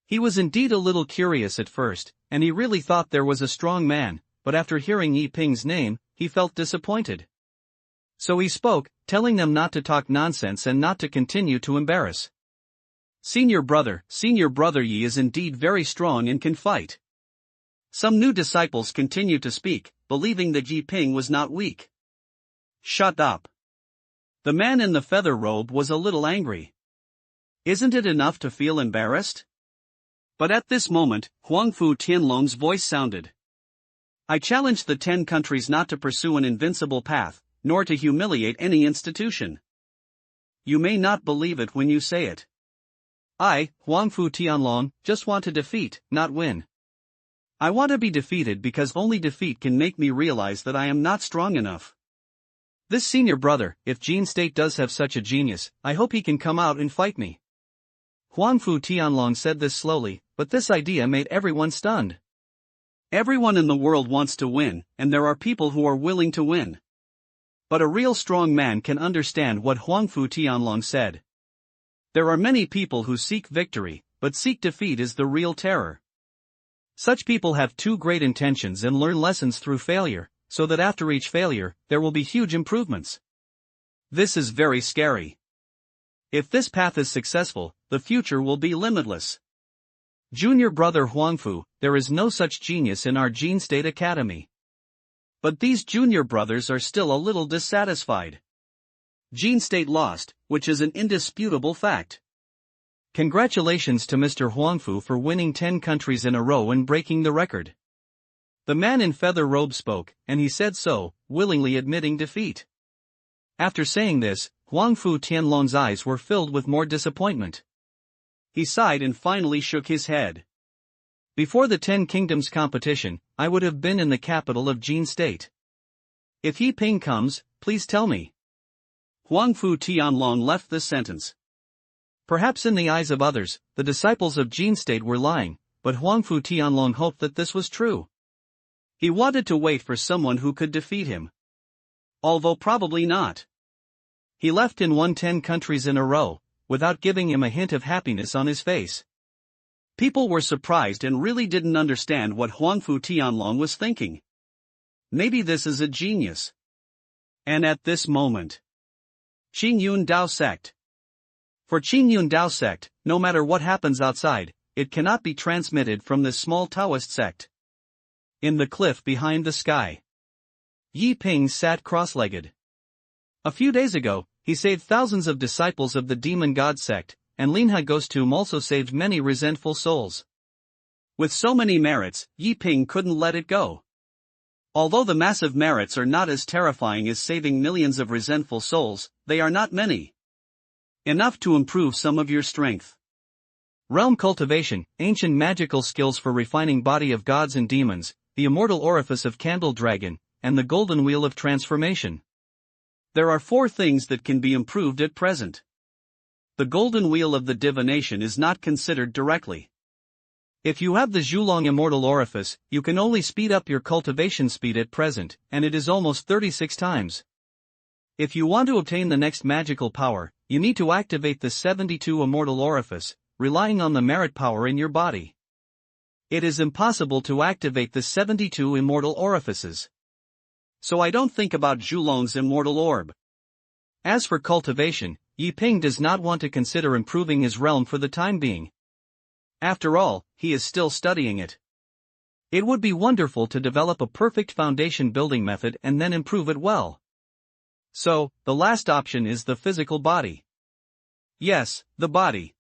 S1: He was indeed a little curious at first, and he really thought there was a strong man, but after hearing Yi Ping's name, he felt disappointed. So he spoke, telling them not to talk nonsense and not to continue to embarrass. Senior Brother Yi is indeed very strong and can fight. Some new disciples continued to speak, believing that Yi Ping was not weak. Shut up. The man in the feather robe was a little angry. Isn't it enough to feel embarrassed? But at this moment, Huangfu Tianlong's voice sounded. I challenge the 10 countries not to pursue an invincible path, nor to humiliate any institution. You may not believe it when you say it. I, Huangfu Tianlong, just want to defeat, not win. I want to be defeated because only defeat can make me realize that I am not strong enough. This senior brother, if Jin State does have such a genius, I hope he can come out and fight me. Huangfu Tianlong said this slowly, but this idea made everyone stunned. Everyone in the world wants to win, and there are people who are willing to win. But a real strong man can understand what Huangfu Tianlong said. There are many people who seek victory, but seek defeat is the real terror. Such people have too great intentions and learn lessons through failure, so that after each failure, there will be huge improvements. This is very scary. If this path is successful, the future will be limitless. Junior brother Huangfu, there is no such genius in our Jin State Academy. But these junior brothers are still a little dissatisfied. Jin State lost, which is an indisputable fact. Congratulations to Mr. Huangfu for winning 10 countries in a row and breaking the record. The man in feather robe spoke, and he said so, willingly admitting defeat. After saying this, Huangfu Tianlong's eyes were filled with more disappointment. He sighed and finally shook his head. Before the 10 Kingdoms competition, I would have been in the capital of Jin State. If Yi Ping comes, please tell me. Huangfu Tianlong left this sentence. Perhaps in the eyes of others, the disciples of Jin State were lying, but Huangfu Tianlong hoped that this was true. He wanted to wait for someone who could defeat him. Although probably not. He left and won 10 countries in a row, without giving him a hint of happiness on his face. People were surprised and really didn't understand what Huangfu Tianlong was thinking. Maybe this is a genius. And at this moment, Qingyun Sect. For Qingyun Sect, no matter what happens outside, it cannot be transmitted from this small Taoist sect. In the cliff behind the sky, Yi Ping sat cross-legged. A few days ago, he saved thousands of disciples of the demon god sect, and Linha Ghostum also saved many resentful souls. With so many merits, Yi Ping couldn't let it go. Although the massive merits are not as terrifying as saving millions of resentful souls, they are not many. Enough to improve some of your strength. Realm cultivation, ancient magical skills for refining body of gods and demons, the immortal orifice of Candle Dragon, and the golden wheel of transformation. There are 4 things that can be improved at present. The golden wheel of the divination is not considered directly. If you have the Zhulong immortal orifice, you can only speed up your cultivation speed at present, and it is almost 36 times. If you want to obtain the next magical power, you need to activate the 72 immortal orifice, relying on the merit power in your body. It is impossible to activate the 72 immortal orifices. So I don't think about Zhulong's immortal orb. As for cultivation, Yi Ping does not want to consider improving his realm for the time being. After all, he is still studying it. It would be wonderful to develop a perfect foundation building method and then improve it well. So, the last option is the physical body. Yes, the body.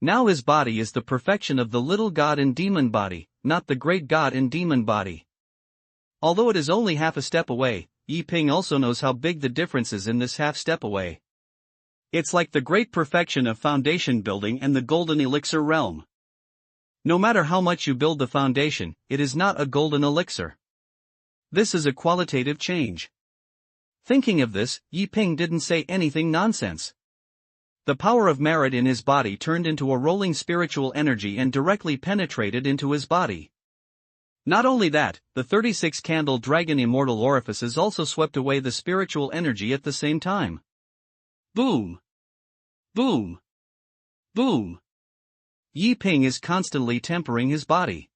S1: Now his body is the perfection of the little god and demon body, not the great god and demon body. Although it is only half a step away, Yi Ping also knows how big the difference is in this half step away. It's like the great perfection of foundation building and the golden elixir realm. No matter how much you build the foundation, it is not a golden elixir. This is a qualitative change. Thinking of this, Yi Ping didn't say anything nonsense. The power of merit in his body turned into a rolling spiritual energy and directly penetrated into his body. Not only that, the 36 candle dragon immortal orifices also swept away the spiritual energy at the same time. Boom! Boom! Boom! Yi Ping is constantly tempering his body.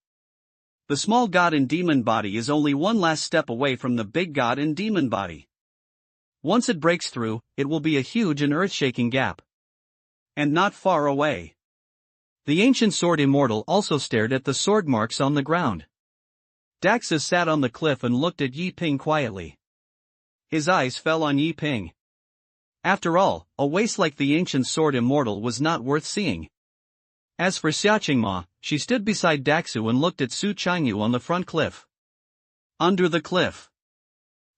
S1: The small god and demon body is only one last step away from the big god and demon body. Once it breaks through, it will be a huge and earth-shaking gap. And not far away. The ancient sword immortal also stared at the sword marks on the ground. Daxus sat on the cliff and looked at Yi Ping quietly. His eyes fell on Yi Ping. After all, a waste like the ancient sword immortal was not worth seeing. As for Xiaqingma, she stood beside Daxu and looked at Su Changyu on the front cliff. Under the cliff.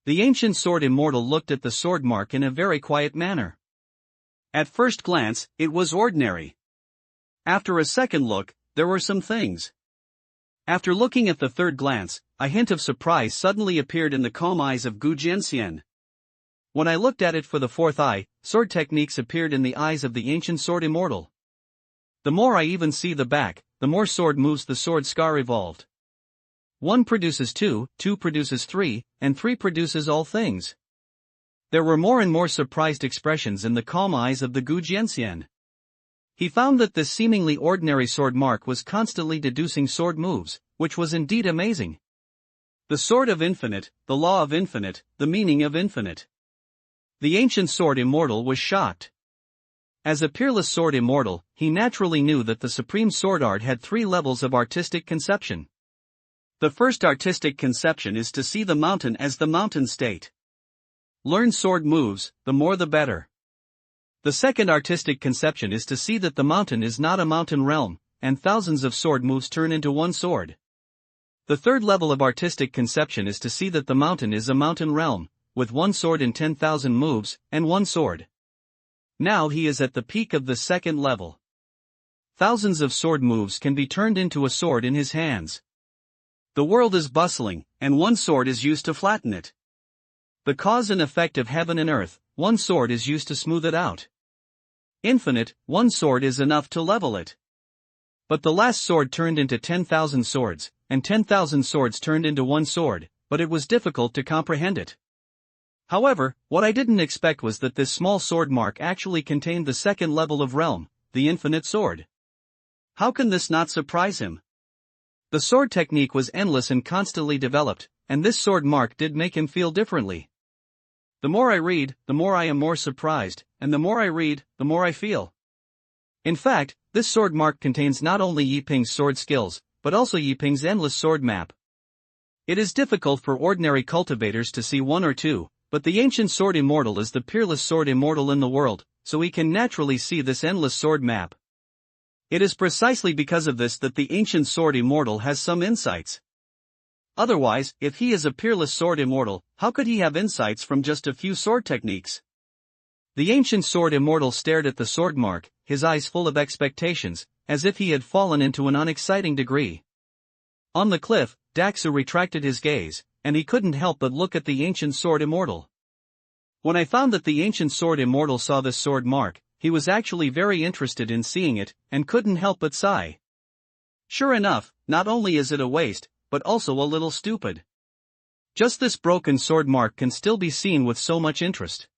S1: The ancient sword immortal looked at the sword mark in a very quiet manner. At first glance, it was ordinary. After a second look, there were some things. After looking at the third glance, a hint of surprise suddenly appeared in the calm eyes of Gu Jianxian. When I looked at it for the fourth eye, sword techniques appeared in the eyes of the ancient sword immortal. The more I even see the back, the more sword moves the sword scar evolved. 1 produces 2, 2 produces 3, and 3 produces all things. There were more and more surprised expressions in the calm eyes of the Gu Jianxian. He found that this seemingly ordinary sword mark was constantly deducing sword moves, which was indeed amazing. The sword of infinite, the law of infinite, the meaning of infinite. The ancient sword immortal was shocked. As a peerless sword immortal, he naturally knew that the supreme sword art had 3 levels of artistic conception. The first artistic conception is to see the mountain as the mountain state. Learn sword moves, the more the better. The second artistic conception is to see that the mountain is not a mountain realm, and thousands of sword moves turn into one sword. The third level of artistic conception is to see that the mountain is a mountain realm, with one sword and 10,000 moves, and one sword. Now he is at the peak of the second level. thousands of sword moves can be turned into a sword in his hands. The world is bustling, and one sword is used to flatten it. The cause and effect of heaven and earth, one sword is used to smooth it out. Infinite, one sword is enough to level it. But the last sword turned into 10,000 swords, and 10,000 swords turned into one sword, but it was difficult to comprehend it. However, what I didn't expect was that this small sword mark actually contained the second level of realm, the infinite sword. How can this not surprise him? The sword technique was endless and constantly developed, and this sword mark did make him feel differently. The more I read, the more I am more surprised, and the more I read, the more I feel. In fact, this sword mark contains not only Yi Ping's sword skills, but also Yi Ping's endless sword map. It is difficult for ordinary cultivators to see one or two, but the ancient sword immortal is the peerless sword immortal in the world, so he can naturally see this endless sword map. It is precisely because of this that the ancient sword immortal has some insights. Otherwise, if he is a peerless sword immortal, how could he have insights from just a few sword techniques? The ancient sword immortal stared at the sword mark, his eyes full of expectations, as if he had fallen into an unexciting degree. On the cliff, Daxu retracted his gaze, and he couldn't help but look at the ancient sword immortal. When I found that the ancient sword immortal saw this sword mark, he was actually very interested in seeing it, and couldn't help but sigh. Sure enough, not only is it a waste, but also a little stupid. Just this broken sword mark can still be seen with so much interest.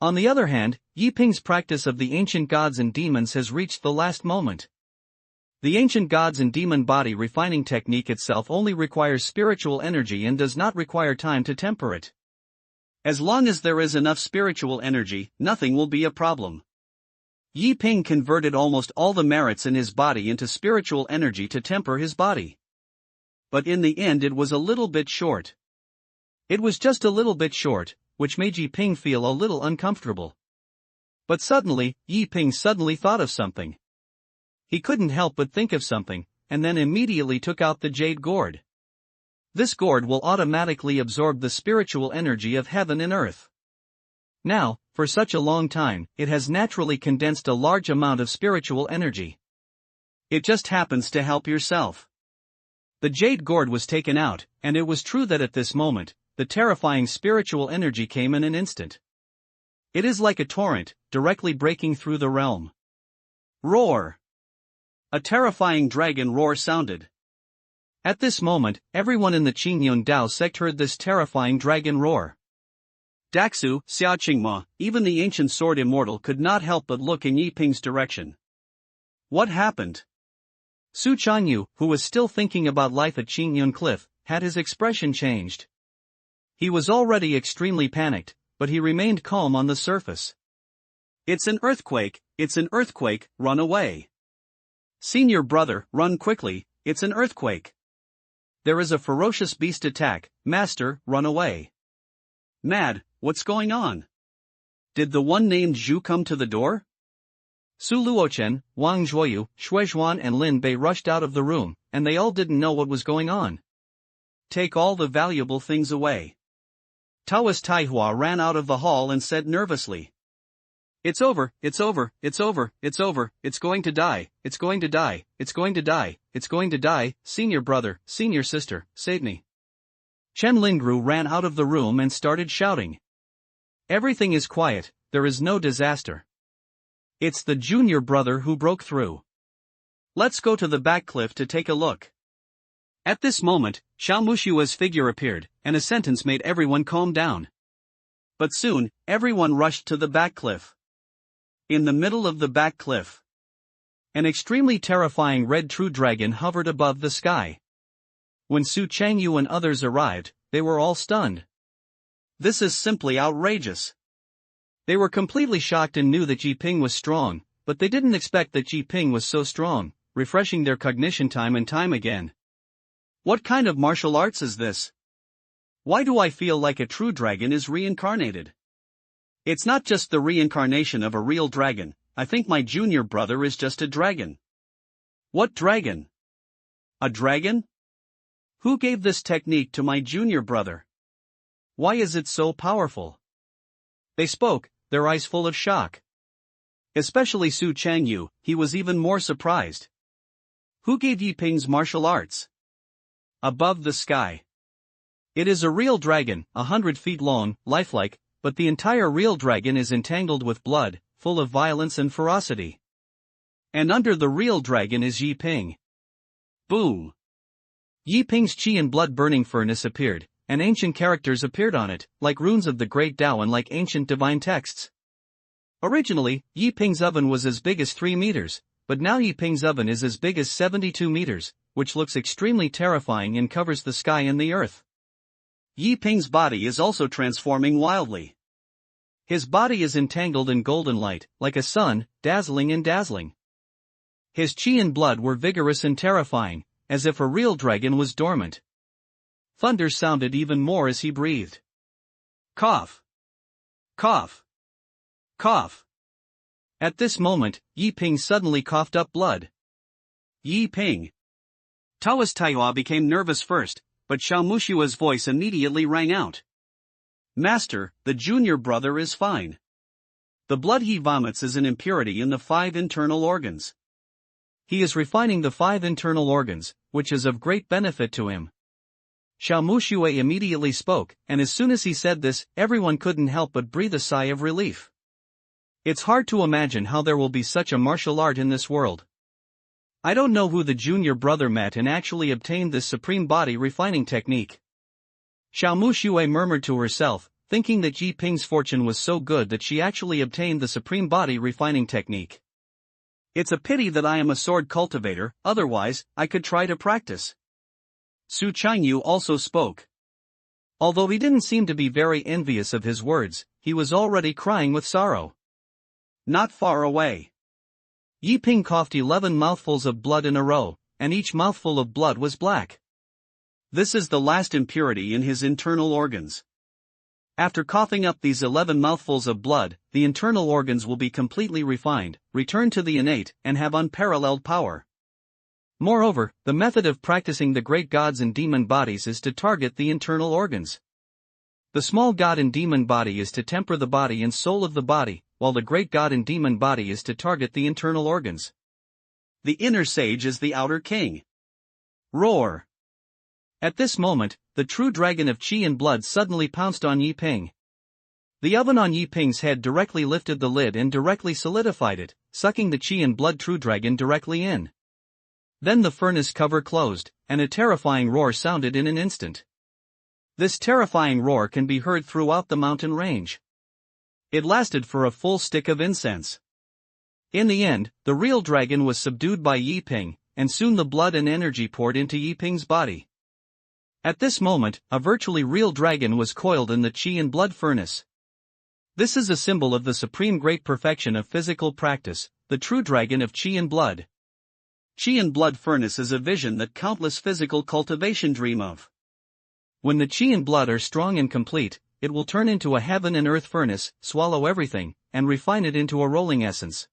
S1: On the other hand, Yi Ping's practice of the ancient gods and demons has reached the last moment. The ancient gods and demon body refining technique itself only requires spiritual energy and does not require time to temper it. As long as there is enough spiritual energy, nothing will be a problem. Yi Ping converted almost all the merits in his body into spiritual energy to temper his body. But in the end it was a little bit short. It was just a little bit short, which made Yi Ping feel a little uncomfortable. But suddenly, Yi Ping suddenly thought of something. He couldn't help but think of something, and then immediately took out the jade gourd. This gourd will automatically absorb the spiritual energy of heaven and earth. Now, for such a long time, it has naturally condensed a large amount of spiritual energy. It just happens to help yourself. The jade gourd was taken out, and it was true that at this moment, the terrifying spiritual energy came in an instant. It is like a torrent, directly breaking through the realm. Roar! A terrifying dragon roar sounded. At this moment, everyone in the Qingyun Sect heard this terrifying dragon roar. Daxu, Xiaoqingma, even the ancient sword immortal could not help but look in Yi Ping's direction. What happened? Su Chanyu, who was still thinking about life at Qingyun Cliff, had his expression changed. He was already extremely panicked, but he remained calm on the surface. It's an earthquake, run away. Senior brother, run quickly, it's an earthquake. There is a ferocious beast attack, master, run away. Mad, what's going on? Did the one named Zhu come to the door? Su Luochen, Wang Zhuoyu, Shuizhuan and Lin Bei rushed out of the room, and they all didn't know what was going on. Take all the valuable things away. Taoist Taihua ran out of the hall and said nervously. It's over, it's going to die, it's going to die, senior brother, senior sister, save me. Chen Lingru ran out of the room and started shouting. Everything is quiet, there is no disaster. It's the junior brother who broke through. Let's go to the back cliff to take a look. At this moment, Xiao Mushua's figure appeared, and a sentence made everyone calm down. But soon, everyone rushed to the back cliff. In the middle of the back cliff, an extremely terrifying red true dragon hovered above the sky. When Su Changyu and others arrived, they were all stunned. This is simply outrageous. They were completely shocked and knew that Yi Ping was strong, but they didn't expect that Yi Ping was so strong, refreshing their cognition time and time again. What kind of martial arts is this? Why do I feel like a true dragon is reincarnated? It's not just the reincarnation of a real dragon, I think my junior brother is just a dragon. What dragon? A dragon? Who gave this technique to my junior brother? Why is it so powerful? They spoke, their eyes full of shock. Especially Su Changyu, he was even more surprised. Who gave Yiping's martial arts? Above the sky. It is a real dragon, 100 feet long, lifelike, but the entire real dragon is entangled with blood, full of violence and ferocity. And under the real dragon is Yiping. Boom! Yiping's qi and blood-burning furnace appeared, and ancient characters appeared on it, like runes of the Great Tao and like ancient divine texts. Originally, Yiping's oven was as big as 3 meters, but now Yiping's oven is as big as 72 meters, which looks extremely terrifying and covers the sky and the earth. Yiping's body is also transforming wildly. His body is entangled in golden light, like a sun, dazzling and dazzling. His qi and blood were vigorous and terrifying, as if a real dragon was dormant. Thunder sounded even more as he breathed. Cough! Cough! Cough! At this moment, Yiping suddenly coughed up blood. Yiping! Taoist Taihua became nervous first, but Xiaomushua's voice immediately rang out. Master, the junior brother is fine. The blood he vomits is an impurity in the 5 internal organs. He is refining the 5 internal organs, which is of great benefit to him. Xiaomushue immediately spoke, and as soon as he said this, everyone couldn't help but breathe a sigh of relief. It's hard to imagine how there will be such a martial art in this world. I don't know who the junior brother met and actually obtained this supreme body refining technique. Xiaomushue murmured to herself, thinking that Yiping's fortune was so good that she actually obtained the supreme body refining technique. It's a pity that I am a sword cultivator, otherwise, I could try to practice. Su Changyu also spoke. Although he didn't seem to be very envious of his words, he was already crying with sorrow. Not far away. Yiping coughed 11 mouthfuls of blood in a row, and each mouthful of blood was black. This is the last impurity in his internal organs. After coughing up these 11 mouthfuls of blood, the internal organs will be completely refined, return to the innate, and have unparalleled power. Moreover, the method of practicing the great gods and demon bodies is to target the internal organs. The small god and demon body is to temper the body and soul of the body, while the great god and demon body is to target the internal organs. The inner sage is the outer king. Roar! At this moment, the true dragon of qi and blood suddenly pounced on Yiping. The oven on Yiping's head directly lifted the lid and directly solidified it, sucking the qi and blood true dragon directly in. Then the furnace cover closed, and a terrifying roar sounded in an instant. This terrifying roar can be heard throughout the mountain range. It lasted for a full stick of incense. In the end, the real dragon was subdued by Yiping, and soon the blood and energy poured into Yiping's body. At this moment, a virtually real dragon was coiled in the qi and blood furnace. This is a symbol of the supreme great perfection of physical practice, the true dragon of qi and blood. Qi and blood furnace is a vision that countless physical cultivation dream of. When the qi and blood are strong and complete, it will turn into a heaven and earth furnace, swallow everything, and refine it into a rolling essence.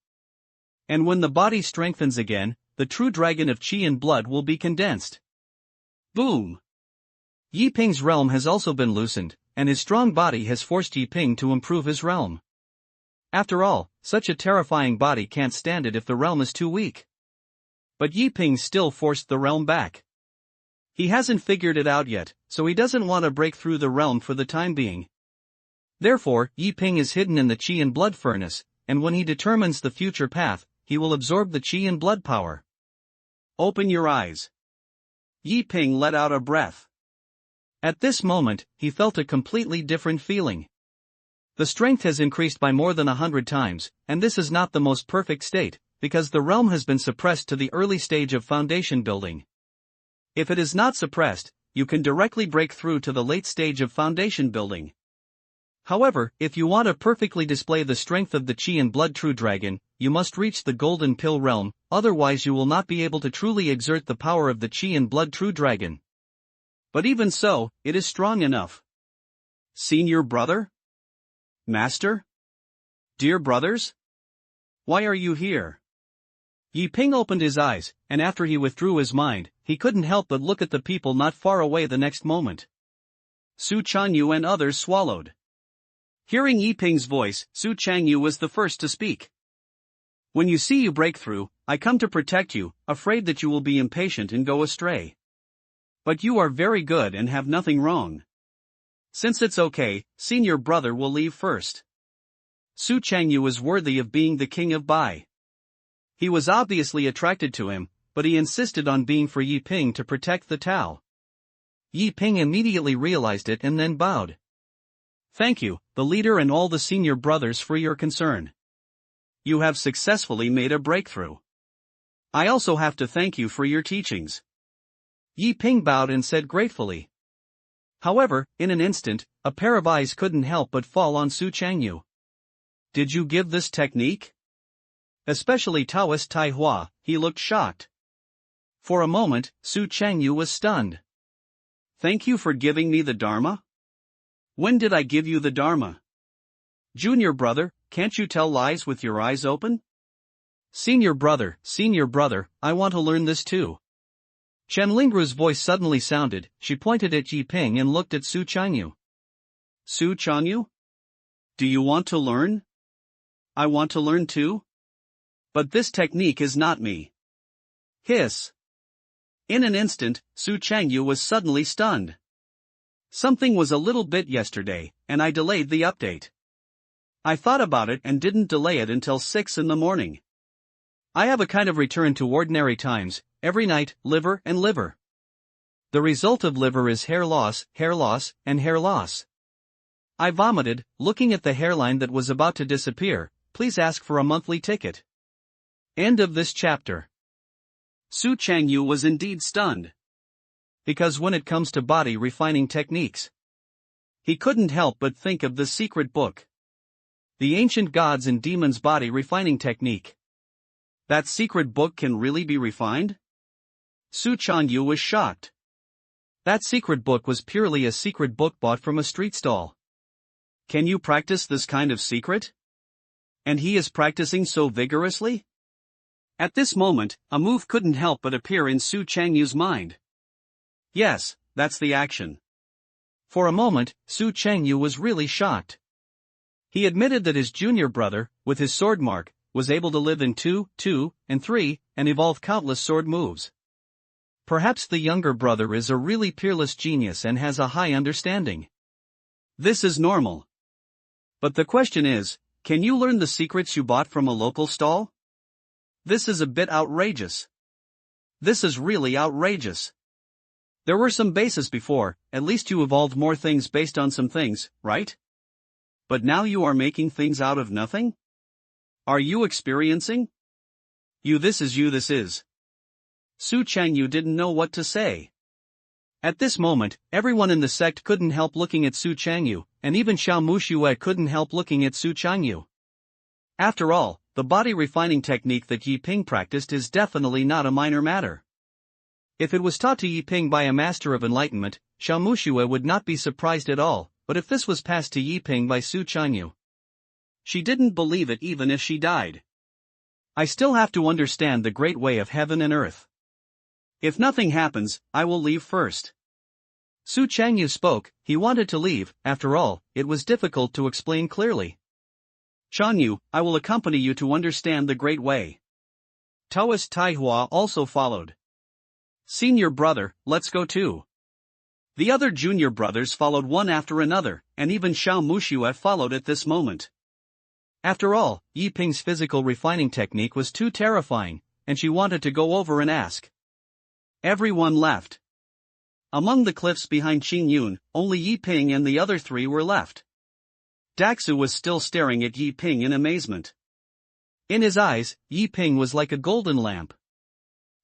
S1: And when the body strengthens again, the true dragon of qi and blood will be condensed. Boom! Yiping's realm has also been loosened, and his strong body has forced Yiping to improve his realm. After all, such a terrifying body can't stand it if the realm is too weak. But Yiping still forced the realm back. He hasn't figured it out yet, so he doesn't want to break through the realm for the time being. Therefore, Yiping is hidden in the qi and blood furnace, and when he determines the future path, he will absorb the qi and blood power. Open your eyes. Yiping let out a breath. At this moment, he felt a completely different feeling. The strength has increased by more than 100 times, and this is not the most perfect state, because the realm has been suppressed to the early stage of foundation building. If it is not suppressed, you can directly break through to the late stage of foundation building. However, if you want to perfectly display the strength of the qi and blood true dragon, you must reach the golden pill realm, otherwise you will not be able to truly exert the power of the qi and blood true dragon. But even so, it is strong enough. Senior brother? Master? Dear brothers? Why are you here? Yiping opened his eyes, and after he withdrew his mind, he couldn't help but look at the people not far away the next moment. Su Changyu and others swallowed. Hearing Yiping's voice, Su Changyu was the first to speak. When you see you break through, I come to protect you, afraid that you will be impatient and go astray. But you are very good and have nothing wrong. Since it's okay, senior brother will leave first. Su Changyu is worthy of being the king of Bai. He was obviously attracted to him, but he insisted on being for Yi Ping to protect the Tao. Yi Ping immediately realized it and then bowed. Thank you, the leader and all the senior brothers, for your concern. You have successfully made a breakthrough. I also have to thank you for your teachings. Yi Ping bowed and said gratefully. However, in an instant, a pair of eyes couldn't help but fall on Su Changyu. Did you give this technique? Especially Taoist Tai Hua, he looked shocked. For a moment, Su Changyu was stunned. Thank you for giving me the Dharma? When did I give you the Dharma? Junior brother, can't you tell lies with your eyes open? Senior brother, I want to learn this too. Chen Lingru's voice suddenly sounded. She pointed at Yi Ping and looked at Su Changyu. Su Changyu? Do you want to learn? I want to learn too. But this technique is not me. Hiss. In an instant, Su Changyu was suddenly stunned. Something was a little bit yesterday, and I delayed the update. I thought about it and didn't delay it until 6 in the morning. I have a kind of return to ordinary times, every night, liver and liver. The result of liver is hair loss, and hair loss. I vomited, looking at the hairline that was about to disappear. Please ask for a monthly ticket. End of this chapter. Su Changyu was indeed stunned. Because when it comes to body refining techniques, he couldn't help but think of the secret book. The Ancient Gods and Demons Body Refining Technique. That secret book can really be refined? Su Changyu was shocked. That secret book was purely a secret book bought from a street stall. Can you practice this kind of secret? And he is practicing so vigorously? At this moment, a move couldn't help but appear in Su Changyu's mind. Yes, that's the action. For a moment, Su Changyu was really shocked. He admitted that his junior brother, with his sword mark, was able to live in 2, 2, and 3, and evolve countless sword moves. Perhaps the younger brother is a really peerless genius and has a high understanding. This is normal. But the question is, can you learn the secrets you bought from a local stall? This is a bit outrageous. This is really outrageous. There were some bases before, at least you evolved more things based on some things, right? But now you are making things out of nothing? Are you experiencing? This is. Su Changyu didn't know what to say. At this moment, everyone in the sect couldn't help looking at Su Changyu, and even Xiao Muxue couldn't help looking at Su Changyu. After all, the body refining technique that Yi Ping practiced is definitely not a minor matter. If it was taught to Yi Ping by a master of enlightenment, Xiao Muxue would not be surprised at all, but if this was passed to Yi Ping by Su Changyu, she didn't believe it even if she died. I still have to understand the great way of heaven and earth. If nothing happens, I will leave first. Su Changyu spoke. He wanted to leave. After all, it was difficult to explain clearly. Changyu, I will accompany you to understand the great way. Taoist Tai Hua also followed. Senior brother, let's go too. The other junior brothers followed one after another, and even Xiao Muxue followed at this moment. After all, Yi Ping's physical refining technique was too terrifying, and she wanted to go over and ask. Everyone left. Among the cliffs behind Qingyun, only Yi Ping and the other 3 were left. Daxu was still staring at Yi Ping in amazement. In his eyes, Yi Ping was like a golden lamp.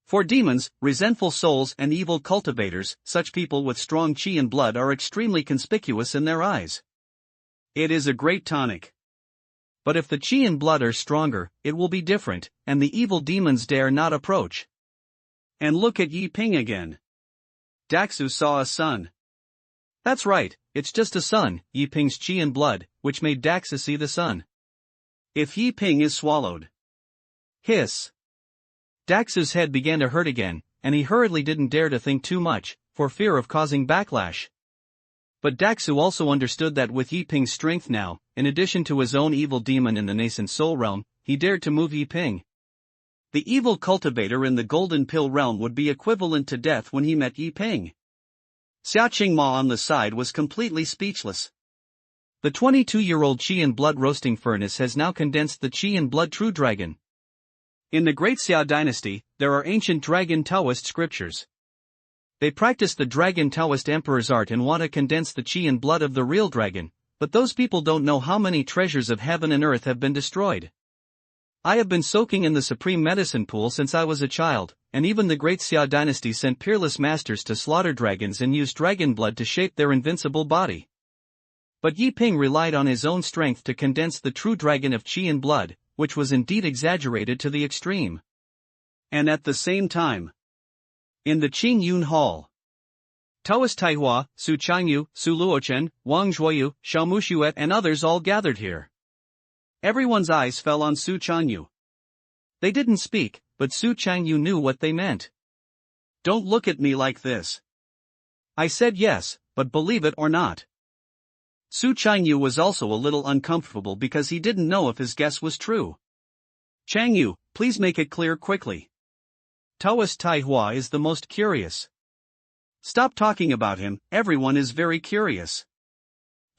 S1: For demons, resentful souls and evil cultivators, such people with strong qi and blood are extremely conspicuous in their eyes. It is a great tonic. But if the qi and blood are stronger, it will be different, and the evil demons dare not approach. And look at Yi Ping again. Daxu saw a sun. That's right, it's just a sun, Yi Ping's qi and blood, which made Daxu see the sun. If Yi Ping is swallowed. Hiss. Daxu's head began to hurt again, and he hurriedly didn't dare to think too much, for fear of causing backlash. But Daxu also understood that with Yi Ping's strength now, in addition to his own evil demon in the nascent soul realm, he dared to move Yiping. The evil cultivator in the Golden Pill realm would be equivalent to death when he met Yiping. Xia Qingma on the side was completely speechless. The 22-year-old Qi in blood roasting furnace has now condensed the Qi in blood true dragon. In the Great Xia dynasty, there are ancient dragon Taoist scriptures. They practice the dragon Taoist emperor's art and want to condense the Qi in blood of the real dragon, but those people don't know how many treasures of heaven and earth have been destroyed. I have been soaking in the supreme medicine pool since I was a child, and even the Great Xia dynasty sent peerless masters to slaughter dragons and use dragon blood to shape their invincible body. But Yiping relied on his own strength to condense the true dragon of Qi in blood, which was indeed exaggerated to the extreme. And at the same time, in the Qingyun Hall, Taoist Taihua, Su Changyu, Su Luochen, Wang Zhuoyu, Xiao Mushuet and others all gathered here. Everyone's eyes fell on Su Changyu. They didn't speak, but Su Changyu knew what they meant. Don't look at me like this. I said yes, but believe it or not. Su Changyu was also a little uncomfortable because he didn't know if his guess was true. Changyu, please make it clear quickly. Taoist Taihua is the most curious. Stop talking about him, everyone is very curious.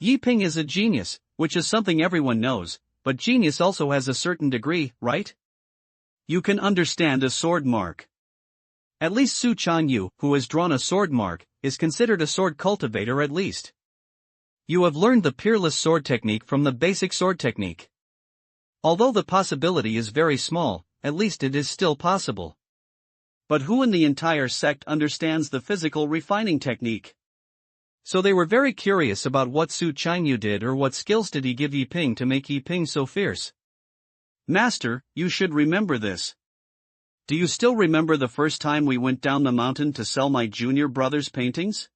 S1: Yiping is a genius, which is something everyone knows, but genius also has a certain degree, right? You can understand a sword mark. At least Su Changyu, who has drawn a sword mark, is considered a sword cultivator at least. You have learned the peerless sword technique from the basic sword technique. Although the possibility is very small, at least it is still possible. But who in the entire sect understands the physical refining technique? So they were very curious about what Su Changyu did or what skills did he give Yiping to make Yiping so fierce. Master, you should remember this. Do you still remember the first time we went down the mountain to sell my junior brother's paintings?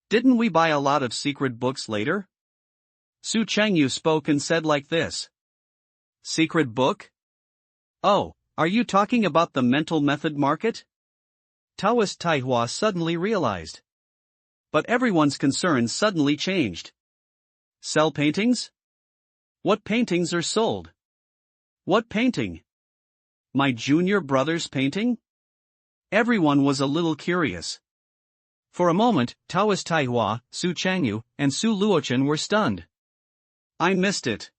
S1: Didn't we buy a lot of secret books later? Su Changyu spoke and said like this. Secret book? Oh, are you talking about the mental method market? Taoist Taihua suddenly realized. But everyone's concerns suddenly changed. Sell paintings? What paintings are sold? What painting? My junior brother's painting? Everyone was a little curious. For a moment, Taoist Taihua, Su Changyu, and Su Luochen were stunned. I missed it.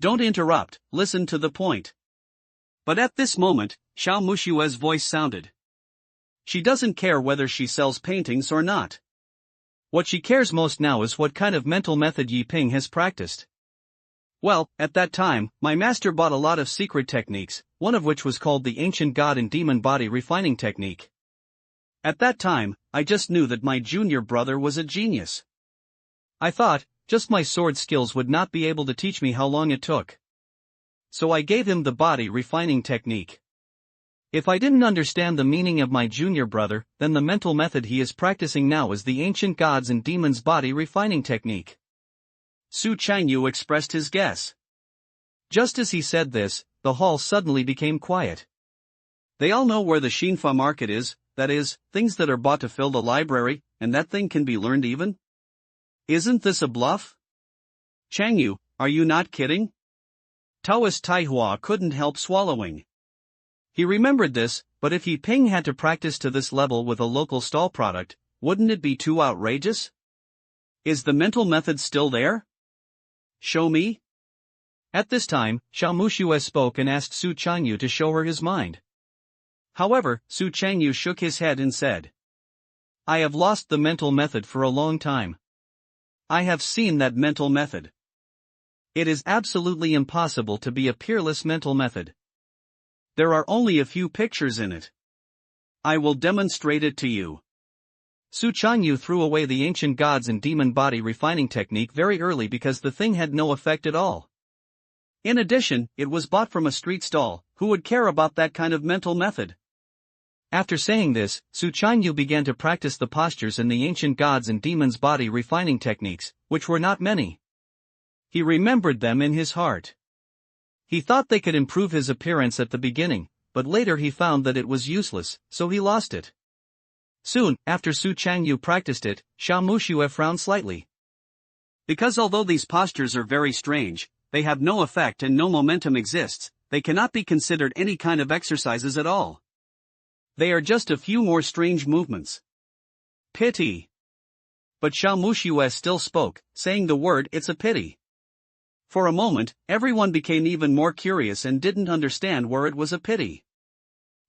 S1: Don't interrupt, listen to the point. But at this moment, Xiao Mushue's voice sounded. She doesn't care whether she sells paintings or not. What she cares most now is what kind of mental method Yiping has practiced. Well, at that time, my master bought a lot of secret techniques, one of which was called the ancient god and demon body refining technique. At that time, I just knew that my junior brother was a genius. I thought, just my sword skills would not be able to teach me how long it took. So I gave him the body refining technique. If I didn't understand the meaning of my junior brother, then the mental method he is practicing now is the ancient gods and demons body refining technique. Su Changyu expressed his guess. Just as he said this, the hall suddenly became quiet. They all know where the Xinfa market is, that is, things that are bought to fill the library, and that thing can be learned even? Isn't this a bluff? Changyu, are you not kidding? Taoist Taihua couldn't help swallowing. He remembered this, but if Yiping had to practice to this level with a local stall product, wouldn't it be too outrageous? Is the mental method still there? Show me? At this time, Xiao Mushue spoke and asked Su Changyu to show her his mind. However, Su Changyu shook his head and said, I have lost the mental method for a long time. I have seen that mental method. It is absolutely impossible to be a peerless mental method. There are only a few pictures in it. I will demonstrate it to you. Su Changyu threw away the ancient gods and demon body refining technique very early because the thing had no effect at all. In addition, it was bought from a street stall. Who would care about that kind of mental method? After saying this, Su Changyu began to practice the postures in the ancient gods and demons body refining techniques, which were not many. He remembered them in his heart. He thought they could improve his appearance at the beginning, but later he found that it was useless, so he lost it. Soon, after Su Changyu practiced it, Xiao Mushue frowned slightly. Because although these postures are very strange, they have no effect and no momentum exists, they cannot be considered any kind of exercises at all. They are just a few more strange movements. Pity. But Xiaomuxue still spoke, saying the word "it's a pity." For a moment, everyone became even more curious and didn't understand where it was a pity.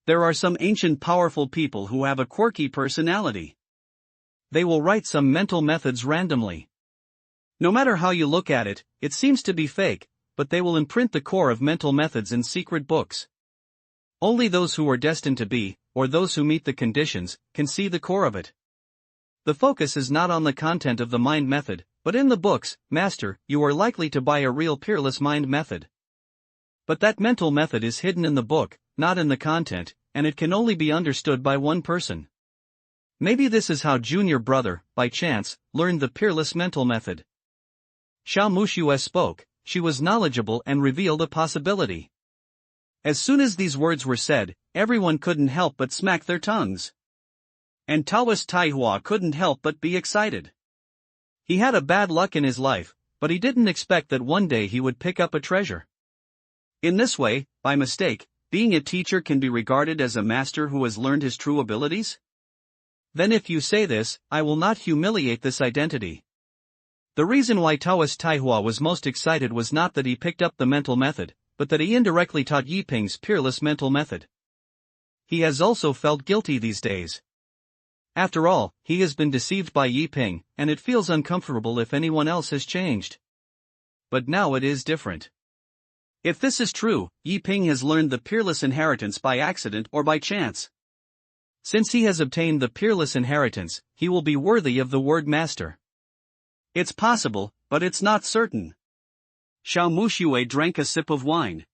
S1: There are some ancient powerful people who have a quirky personality. They will write some mental methods randomly. No matter how you look at it, it seems to be fake, but they will imprint the core of mental methods in secret books. Only those who are destined to be, or those who meet the conditions, can see the core of it. The focus is not on the content of the mind method, but in the books. Master, you are likely to buy a real peerless mind method. But that mental method is hidden in the book, not in the content, and it can only be understood by one person. Maybe this is how Junior Brother, by chance, learned the peerless mental method. Xiaomuxue spoke, she was knowledgeable and revealed a possibility. As soon as these words were said, everyone couldn't help but smack their tongues. And Taoist Taihua couldn't help but be excited. He had a bad luck in his life, but he didn't expect that one day he would pick up a treasure. In this way, by mistake, being a teacher can be regarded as a master who has learned his true abilities? Then if you say this, I will not humiliate this identity. The reason why Taoist Taihua was most excited was not that he picked up the mental method, but that he indirectly taught Yiping's peerless mental method. He has also felt guilty these days. After all, he has been deceived by Yiping, and it feels uncomfortable if anyone else has changed. But now it is different. If this is true, Yiping has learned the peerless inheritance by accident or by chance. Since he has obtained the peerless inheritance, he will be worthy of the word master. It's possible, but it's not certain. Xiaomuxue drank a sip of wine.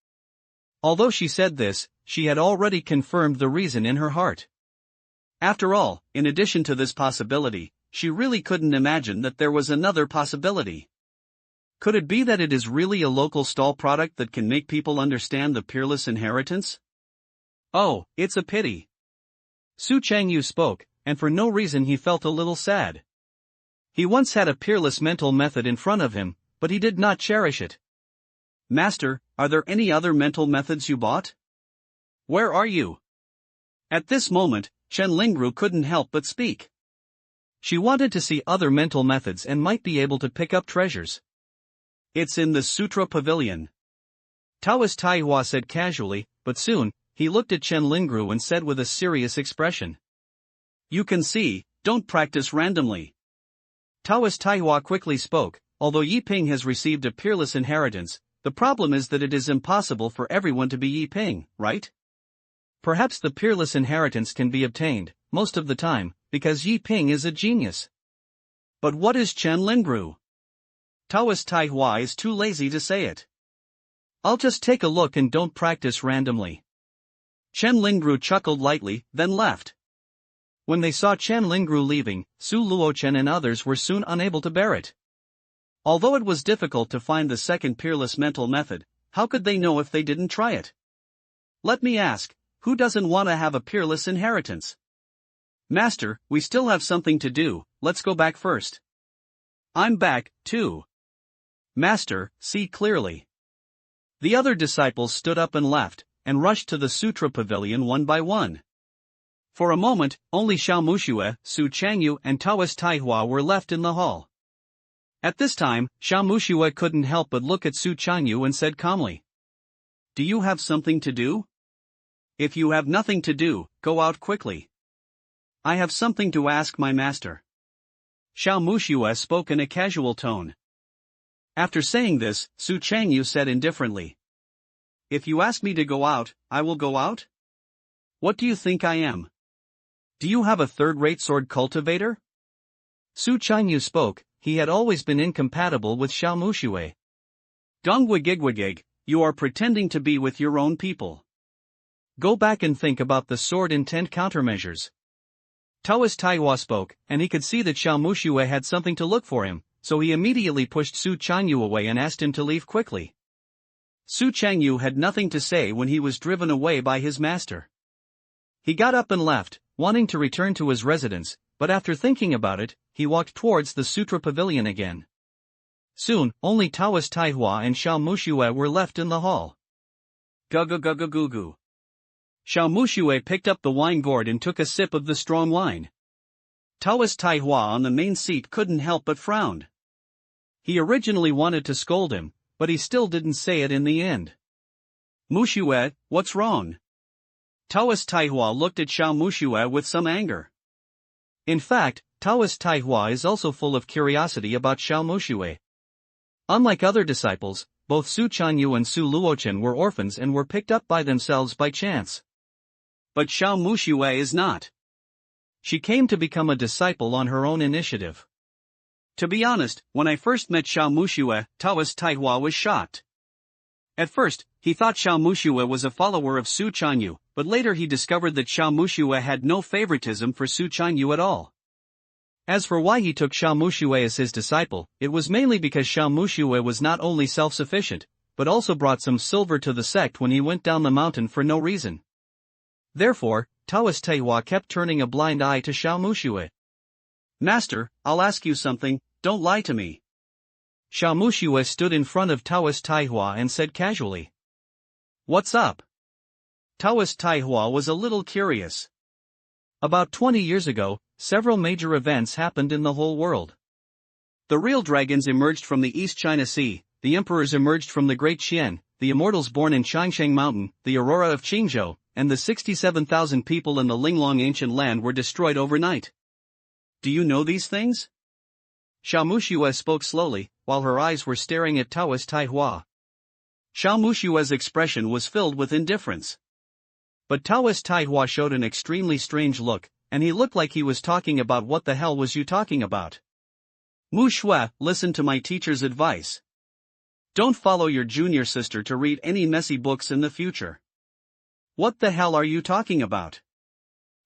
S1: Although she said this, she had already confirmed the reason in her heart. After all, in addition to this possibility, she really couldn't imagine that there was another possibility. Could it be that it is really a local stall product that can make people understand the peerless inheritance? Oh, it's a pity. Su Changyu spoke, and for no reason he felt a little sad. He once had a peerless mental method in front of him, but he did not cherish it. Master, are there any other mental methods you bought? Where are you? At this moment, Chen Lingru couldn't help but speak. She wanted to see other mental methods and might be able to pick up treasures. It's in the Sutra Pavilion. Taoist Taihua said casually, but soon, he looked at Chen Lingru and said with a serious expression. You can see, don't practice randomly. Taoist Taihua quickly spoke, although Yiping has received a peerless inheritance, the problem is that it is impossible for everyone to be Yiping, right? Perhaps the peerless inheritance can be obtained, most of the time, because Yiping is a genius. But what is Chen Lingru? Taoist Taihua is too lazy to say it. I'll just take a look and don't practice randomly. Chen Lingru chuckled lightly, then left. When they saw Chen Lingru leaving, Su Luochen and others were soon unable to bear it. Although it was difficult to find the second peerless mental method, how could they know if they didn't try it? Let me ask, who doesn't want to have a peerless inheritance? Master, we still have something to do, let's go back first. I'm back, too. Master, see clearly. The other disciples stood up and left, and rushed to the Sutra Pavilion one by one. For a moment, only Xiaomuxue, Su Changyu and Taoist Taihua were left in the hall. At this time, Xiaomuxue couldn't help but look at Su Changyu and said calmly. Do you have something to do? If you have nothing to do, go out quickly. I have something to ask my master. Xiaomuxue spoke in a casual tone. After saying this, Su Changyu said indifferently. If you ask me to go out, I will go out? What do you think I am? Do you have a third-rate sword cultivator? Su Changyu spoke, he had always been incompatible with Xiaomuxue. Dongwigigwigig, you are pretending to be with your own people. Go back and think about the sword intent countermeasures. Taoist Taihua spoke, and he could see that Xiaomuxue had something to look for him, so he immediately pushed Su Changyu away and asked him to leave quickly. Su Changyu had nothing to say when he was driven away by his master. He got up and left, wanting to return to his residence, but after thinking about it, he walked towards the Sutra Pavilion again. Soon, only Taoist Taihua and Xiao Muxue were left in the hall. Gu-gu-gu-gu-gu-gu. Xiao Muxue picked up the wine gourd and took a sip of the strong wine. Taoist Taihua on the main seat couldn't help but frowned. He originally wanted to scold him, but he still didn't say it in the end. Muxue, what's wrong? Taoist Taihua looked at Xiao Muxue with some anger. In fact, Taoist Taihua is also full of curiosity about Xiao Muxue. Unlike other disciples, both Su Chanyu and Su Luochen were orphans and were picked up by themselves by chance. But Xiao Muxue is not. She came to become a disciple on her own initiative. To be honest, when I first met Xiao Muxue, Taoist Taihua was shocked. At first, he thought Xiao Muxue was a follower of Su Chanyu, but later he discovered that Xiao Muxue had no favoritism for Su Chanyu at all. As for why he took Xiao Muxue as his disciple, it was mainly because Xiao Muxue was not only self-sufficient, but also brought some silver to the sect when he went down the mountain for no reason. Therefore, Taoist Taihua kept turning a blind eye to Xiao Muxue. Master, I'll ask you something, don't lie to me. Xiao Muxue stood in front of Taoist Taihua and said casually. What's up? Taoist Taihua was a little curious. About 20 years ago, several major events happened in the whole world. The real dragons emerged from the East China Sea, the emperors emerged from the Great Qian, the immortals born in Changsheng Mountain, the aurora of Qingzhou, and the 67,000 people in the Linglong ancient land were destroyed overnight. Do you know these things? Xiao Muxue spoke slowly, while her eyes were staring at Taoist Taihua. Xiao Muxue's expression was filled with indifference. But Taoist Taihua showed an extremely strange look, and he looked like he was talking about what the hell was you talking about? Muxue, listen to my teacher's advice. Don't follow your junior sister to read any messy books in the future. What the hell are you talking about?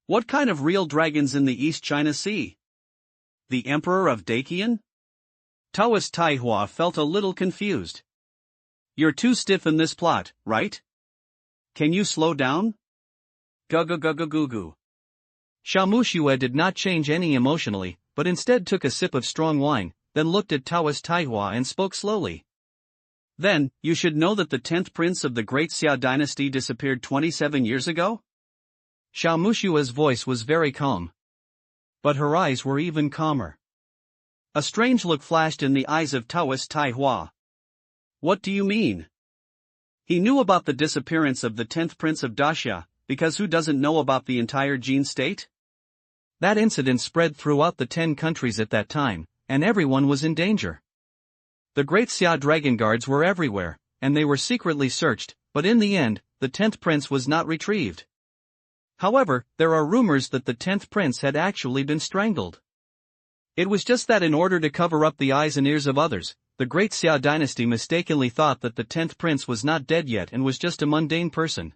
S1: What kind of real dragons in the East China Sea? The Emperor of Daqian? Taoist Taihua felt a little confused. You're too stiff in this plot, right? Can you slow down? Gu-gu-gu-gu-gu-gu. Xiao Muxue did not change any emotionally, but instead took a sip of strong wine, then looked at Taoist Taihua and spoke slowly. Then, you should know that the 10th prince of the Great Xia dynasty disappeared 27 years ago? Xiao Muxue's voice was very calm. But her eyes were even calmer. A strange look flashed in the eyes of Taoist Taihua. What do you mean? He knew about the disappearance of the 10th prince of Daxia, because who doesn't know about the entire Jin state? That incident spread throughout the 10 countries at that time, and everyone was in danger. The Great Xia Dragon Guards were everywhere, and they were secretly searched, but in the end, the 10th prince was not retrieved. However, there are rumors that the 10th prince had actually been strangled. It was just that in order to cover up the eyes and ears of others, the Great Xia dynasty mistakenly thought that the 10th prince was not dead yet and was just a mundane person.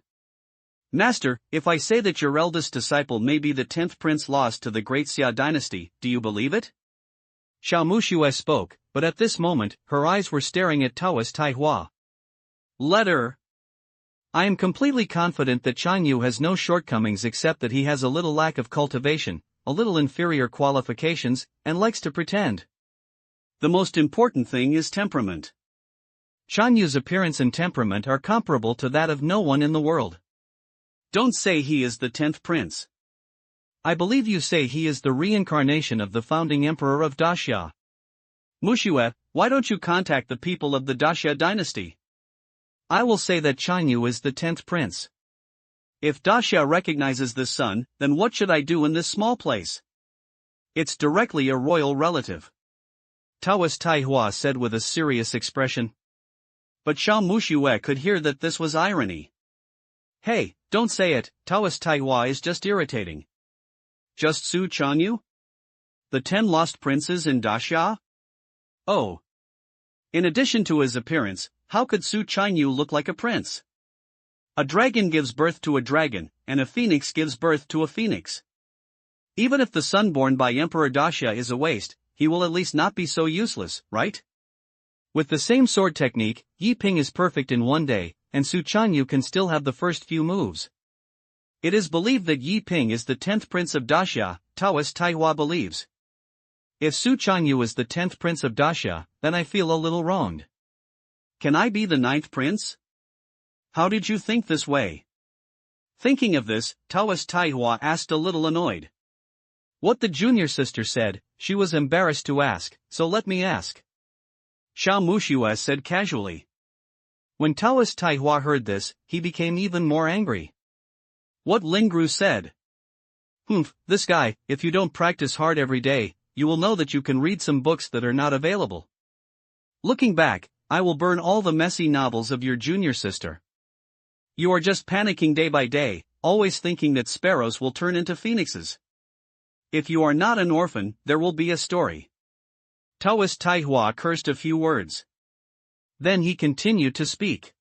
S1: Master, if I say that your eldest disciple may be the 10th prince lost to the Great Xia dynasty, do you believe it? Xiao Muxue spoke, but at this moment, her eyes were staring at Taoist Taihua. Let her. I am completely confident that Chanyu has no shortcomings except that he has a little lack of cultivation, a little inferior qualifications, and likes to pretend. The most important thing is temperament. Chanyu's appearance and temperament are comparable to that of no one in the world. Don't say he is the 10th prince. I believe you say he is the reincarnation of the founding emperor of Daxia. Muxue, why don't you contact the people of the Daxia dynasty? I will say that Chanyu is the 10th prince. If Daxia recognizes this son, then what should I do in this small place? It's directly a royal relative. Taoist Taihua said with a serious expression. But Xiao Muxue could hear that this was irony. Hey, don't say it, Taoist Taihua is just irritating. Just Su Chanyu? The 10 lost princes in Daxia? Oh. In addition to his appearance, how could Su Chanyu look like a prince? A dragon gives birth to a dragon, and a phoenix gives birth to a phoenix. Even if the son born by Emperor Daxia is a waste, he will at least not be so useless, right? With the same sword technique, Yi Ping is perfect in one day, and Su Chanyu can still have the first few moves. It is believed that Yi Ping is the 10th prince of Daxia, Taoist Taihua believes. If Su Chanyu is the 10th prince of Daxia, then I feel a little wronged. Can I be the 9th prince? How did you think this way? Thinking of this, Taoist Taihua asked a little annoyed. What the junior sister said, she was embarrassed to ask, so let me ask. Xiao Muxue said casually. When Taoist Taihua heard this, he became even more angry. What Lingru said. Humph, this guy, if you don't practice hard every day, you will know that you can read some books that are not available. Looking back, I will burn all the messy novels of your junior sister. You are just panicking day by day, always thinking that sparrows will turn into phoenixes. If you are not an orphan, there will be a story. Taoist Taihua cursed a few words. Then he continued to speak.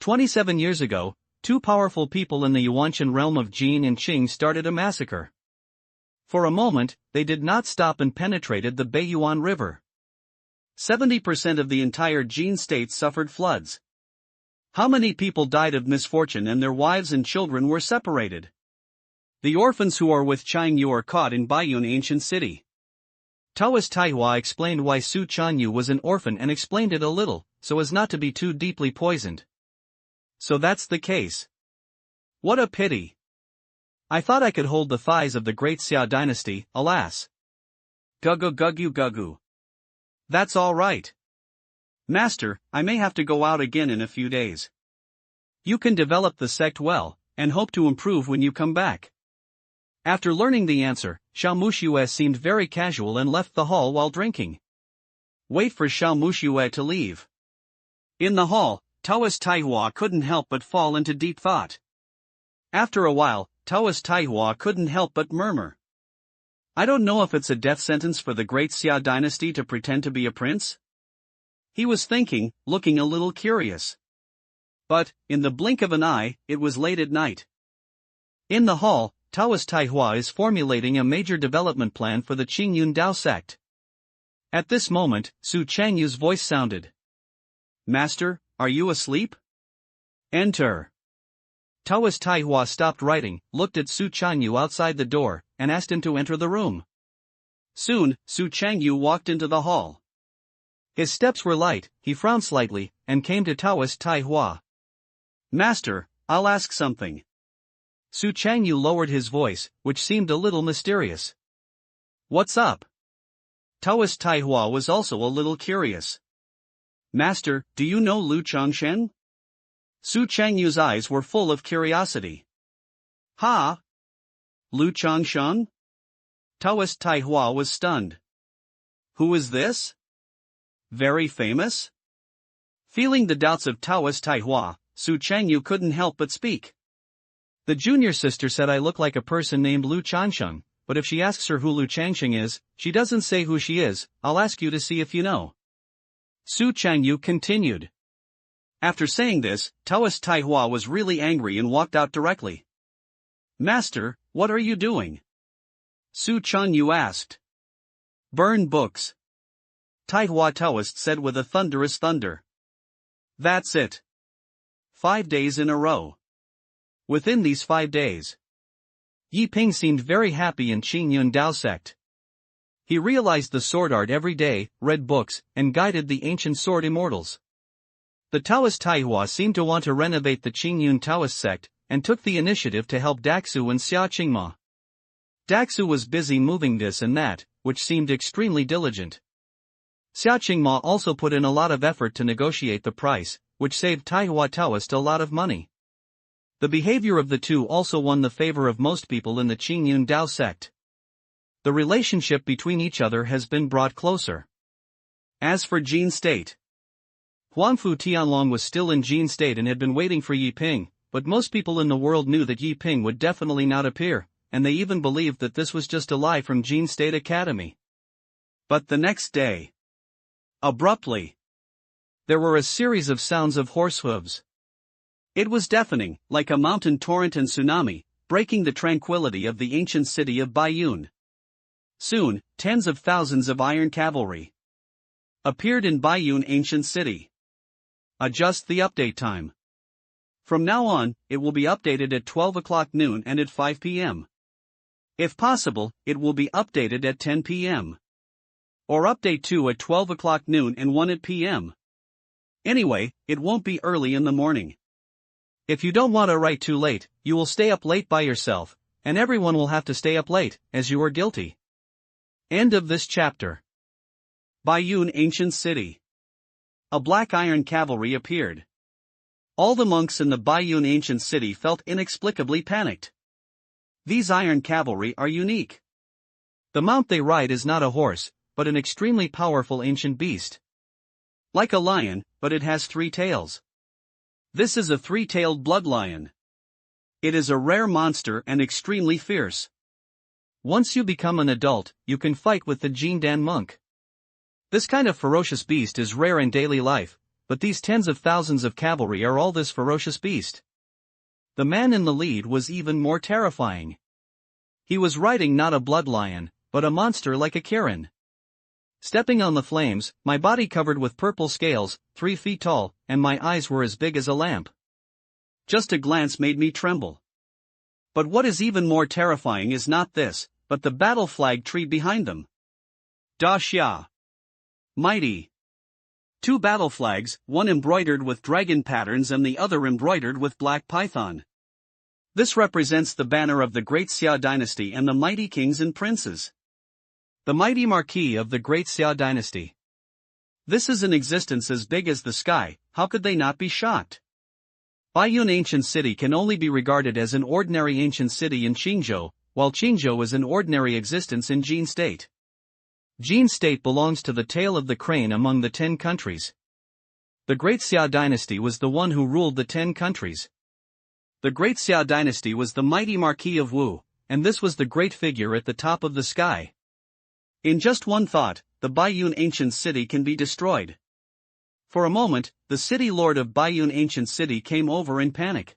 S1: 27 years ago, two powerful people in the Yuanshan realm of Jin and Qing started a massacre. For a moment, they did not stop and penetrated the Beiyuan River. 70% of the entire Jin state suffered floods. How many people died of misfortune and their wives and children were separated? The orphans who are with Qingyu are caught in Baiyun ancient city. Taoist Taihua explained why Su Chanyu was an orphan and explained it a little, so as not to be too deeply poisoned. So that's the case. What a pity. I thought I could hold the thighs of the great Xia dynasty, alas. Gugu. That's all right. Master, I may have to go out again in a few days. You can develop the sect well, and hope to improve when you come back. After learning the answer, Xiao Muxue seemed very casual and left the hall while drinking. Wait for Xiao Muxue to leave. In the hall, Taoist Taihua couldn't help but fall into deep thought. After a while, Taoist Taihua couldn't help but murmur. I don't know if it's a death sentence for the great Xia dynasty to pretend to be a prince. He was thinking, looking a little curious. But, in the blink of an eye, it was late at night. In the hall, Taoist Taihua is formulating a major development plan for the Qingyun Sect. At this moment, Su Changyu's voice sounded. Master, are you asleep? Enter. Taoist Taihua stopped writing, looked at Su Changyu outside the door, and asked him to enter the room. Soon, Su Changyu walked into the hall. His steps were light, he frowned slightly, and came to Taoist Taihua. Master, I'll ask something. Su Changyu lowered his voice, which seemed a little mysterious. What's up? Taoist Taihua was also a little curious. Master, do you know Lu Changshen? Su Changyu's eyes were full of curiosity. Ha! Lu Changshan? Taoist Taihua was stunned. Who is this? Very famous? Feeling the doubts of Taoist Taihua, Su Changyu couldn't help but speak. The junior sister said I look like a person named Lu Changsheng, but if she asks her who Lu Changsheng is, she doesn't say who she is. I'll ask you to see if you know. Su Changyu continued. After saying this, Taoist Taihua was really angry and walked out directly. Master, what are you doing? Su Changyu asked. Burn books. Taihua Taoist said with a thunderous thunder. That's it. 5 days in a row. Within these 5 days, Yi Ping seemed very happy in Qingyun Sect. He realized the sword art every day, read books, and guided the ancient sword immortals. The Taoist Taihua seemed to want to renovate the Qingyun Taoist sect, and took the initiative to help Daxu and Xia Qingma. Daxu was busy moving this and that, which seemed extremely diligent. Xia Qingma also put in a lot of effort to negotiate the price, which saved Taihua Taoist a lot of money. The behavior of the two also won the favor of most people in the Qingyun sect. The relationship between each other has been brought closer. As for Jin State, Huangfu Tianlong was still in Jin State and had been waiting for Yi Ping, but most people in the world knew that Yi Ping would definitely not appear, and they even believed that this was just a lie from Jin State Academy. But the next day, abruptly, there were a series of sounds of horse hooves. It was deafening, like a mountain torrent and tsunami, breaking the tranquility of the ancient city of Baiyun. Soon, tens of thousands of iron cavalry appeared in Baiyun ancient city. Adjust the update time. From now on, it will be updated at 12 o'clock noon and at 5 p.m. If possible, it will be updated at 10 p.m. Or update 2 at 12 o'clock noon and 1 at p.m. Anyway, it won't be early in the morning. If you don't want to write too late, you will stay up late by yourself, and everyone will have to stay up late, as you are guilty. End of this chapter. Qingyun Ancient City. A black iron cavalry appeared. All the monks in the Qingyun Ancient City felt inexplicably panicked. These iron cavalry are unique. The mount they ride is not a horse, but an extremely powerful ancient beast. Like a lion, but it has 3 tails. This is a 3-tailed blood lion. It is a rare monster and extremely fierce. Once you become an adult, you can fight with the Qingyun monk. This kind of ferocious beast is rare in daily life, but these tens of thousands of cavalry are all this ferocious beast. The man in the lead was even more terrifying. He was riding not a blood lion, but a monster like a Kirin. Stepping on the flames, my body covered with purple scales, 3 feet tall, and my eyes were as big as a lamp. Just a glance made me tremble. But what is even more terrifying is not this, but the battle flag tree behind them. Da Xia. Mighty. 2 battle flags, one embroidered with dragon patterns and the other embroidered with black python. This represents the banner of the Great Xia dynasty and the mighty kings and princes. The mighty marquis of the Great Xia dynasty. This is an existence as big as the sky, how could they not be shocked? Qingyun Ancient City can only be regarded as an ordinary ancient city in Qingzhou, while Qingzhou is an ordinary existence in Jin State. Jin State belongs to the tail of the crane among the 10 countries. The Great Xia dynasty was the one who ruled the 10 countries. The Great Xia dynasty was the mighty Marquis of Wu, and this was the great figure at the top of the sky. In just one thought, the Qingyun Ancient City can be destroyed. For a moment, the city lord of Qingyun Ancient City came over in panic.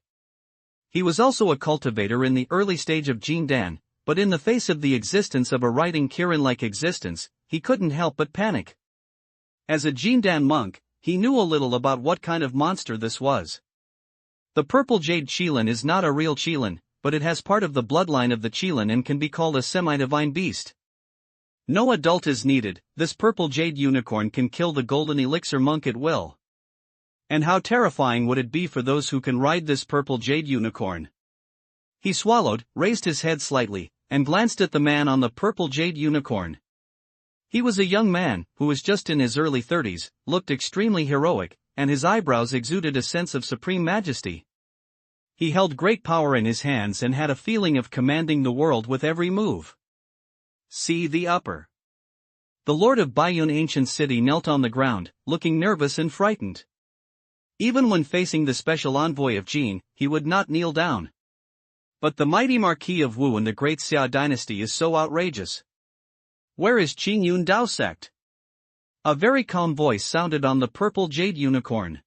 S1: He was also a cultivator in the early stage of Qingyun, but in the face of the existence of a riding Kirin-like existence, he couldn't help but panic. As a Qingyun monk, he knew a little about what kind of monster this was. The purple jade Qilin is not a real Qilin, but it has part of the bloodline of the Qilin and can be called a semi-divine beast. No adult is needed, this purple jade unicorn can kill the golden elixir monk at will. And how terrifying would it be for those who can ride this purple jade unicorn? He swallowed, raised his head slightly, and glanced at the man on the purple jade unicorn. He was a young man, who was just in his early 30s, looked extremely heroic, and his eyebrows exuded a sense of supreme majesty. He held great power in his hands and had a feeling of commanding the world with every move. See the upper. The lord of Qingyun Ancient City knelt on the ground, looking nervous and frightened. Even when facing the special envoy of Jin, he would not kneel down. But the mighty Marquis of Wu in the Great Xia dynasty is so outrageous. Where is Qingyun Sect? A very calm voice sounded on the purple jade unicorn.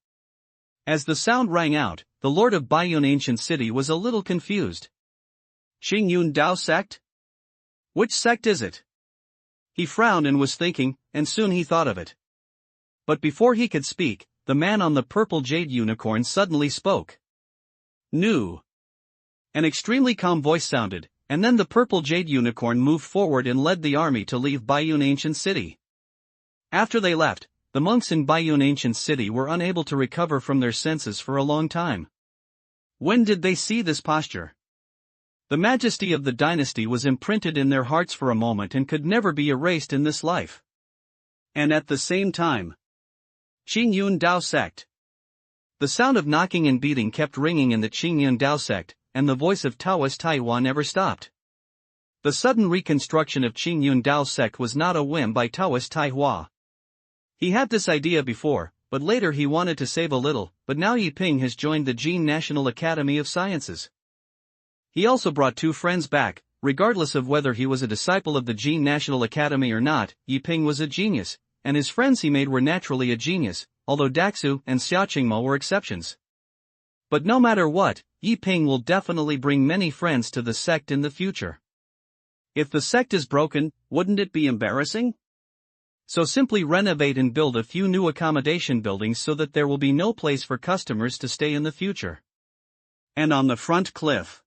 S1: As the sound rang out, the lord of Qingyun Ancient City was a little confused. Qingyun Sect? Which sect is it? He frowned and was thinking, and soon he thought of it. But before he could speak, the man on the purple jade unicorn suddenly spoke. Nu. An extremely calm voice sounded, and then the purple jade unicorn moved forward and led the army to leave Qingyun Ancient City. After they left, the monks in Qingyun Ancient City were unable to recover from their senses for a long time. When did they see this posture? The majesty of the dynasty was imprinted in their hearts for a moment and could never be erased in this life. And at the same time, Qingyun Sect. The sound of knocking and beating kept ringing in the Qingyun Sect, and the voice of Taoist Taihua never stopped. The sudden reconstruction of Qingyun Sect was not a whim by Taoist Taihua. He had this idea before, but later he wanted to save a little, but now Yiping has joined the Jin National Academy of Sciences. He also brought 2 friends back, regardless of whether he was a disciple of the Jin National Academy or not. Yiping was a genius, and his friends he made were naturally a genius, although Daxu and Xiaoqingmo were exceptions. But no matter what, Yiping will definitely bring many friends to the sect in the future. If the sect is broken, wouldn't it be embarrassing? So simply renovate and build a few new accommodation buildings so that there will be no place for customers to stay in the future. And on the front cliff,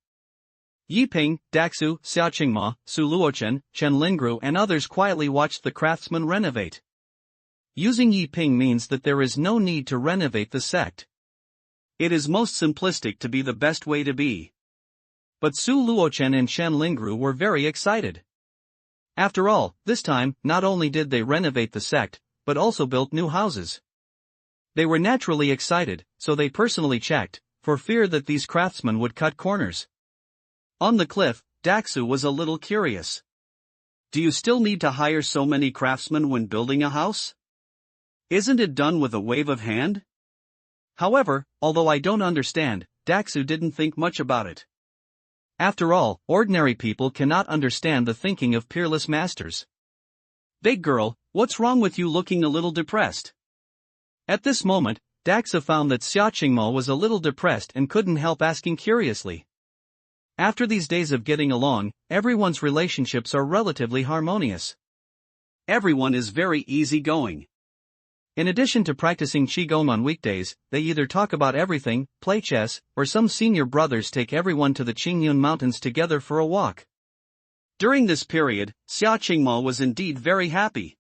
S1: Yiping, Daxu, Xiaoqingma, Su Luochen, Chen Lingru and others quietly watched the craftsmen renovate. Using Yiping means that there is no need to renovate the sect. It is most simplistic to be the best way to be. But Su Luochen and Chen Lingru were very excited. After all, this time, not only did they renovate the sect, but also built new houses. They were naturally excited, so they personally checked, for fear that these craftsmen would cut corners. On the cliff, Daxu was a little curious. Do you still need to hire so many craftsmen when building a house? Isn't it done with a wave of hand? However, although I don't understand, Daxu didn't think much about it. After all, ordinary people cannot understand the thinking of peerless masters. Big girl, what's wrong with you looking a little depressed? At this moment, Daxu found that Xiaoqingma was a little depressed and couldn't help asking curiously. After these days of getting along, everyone's relationships are relatively harmonious. Everyone is very easygoing. In addition to practicing Qigong on weekdays, they either talk about everything, play chess, or some senior brothers take everyone to the Qingyun Mountains together for a walk. During this period, Xiaoqingma was indeed very happy.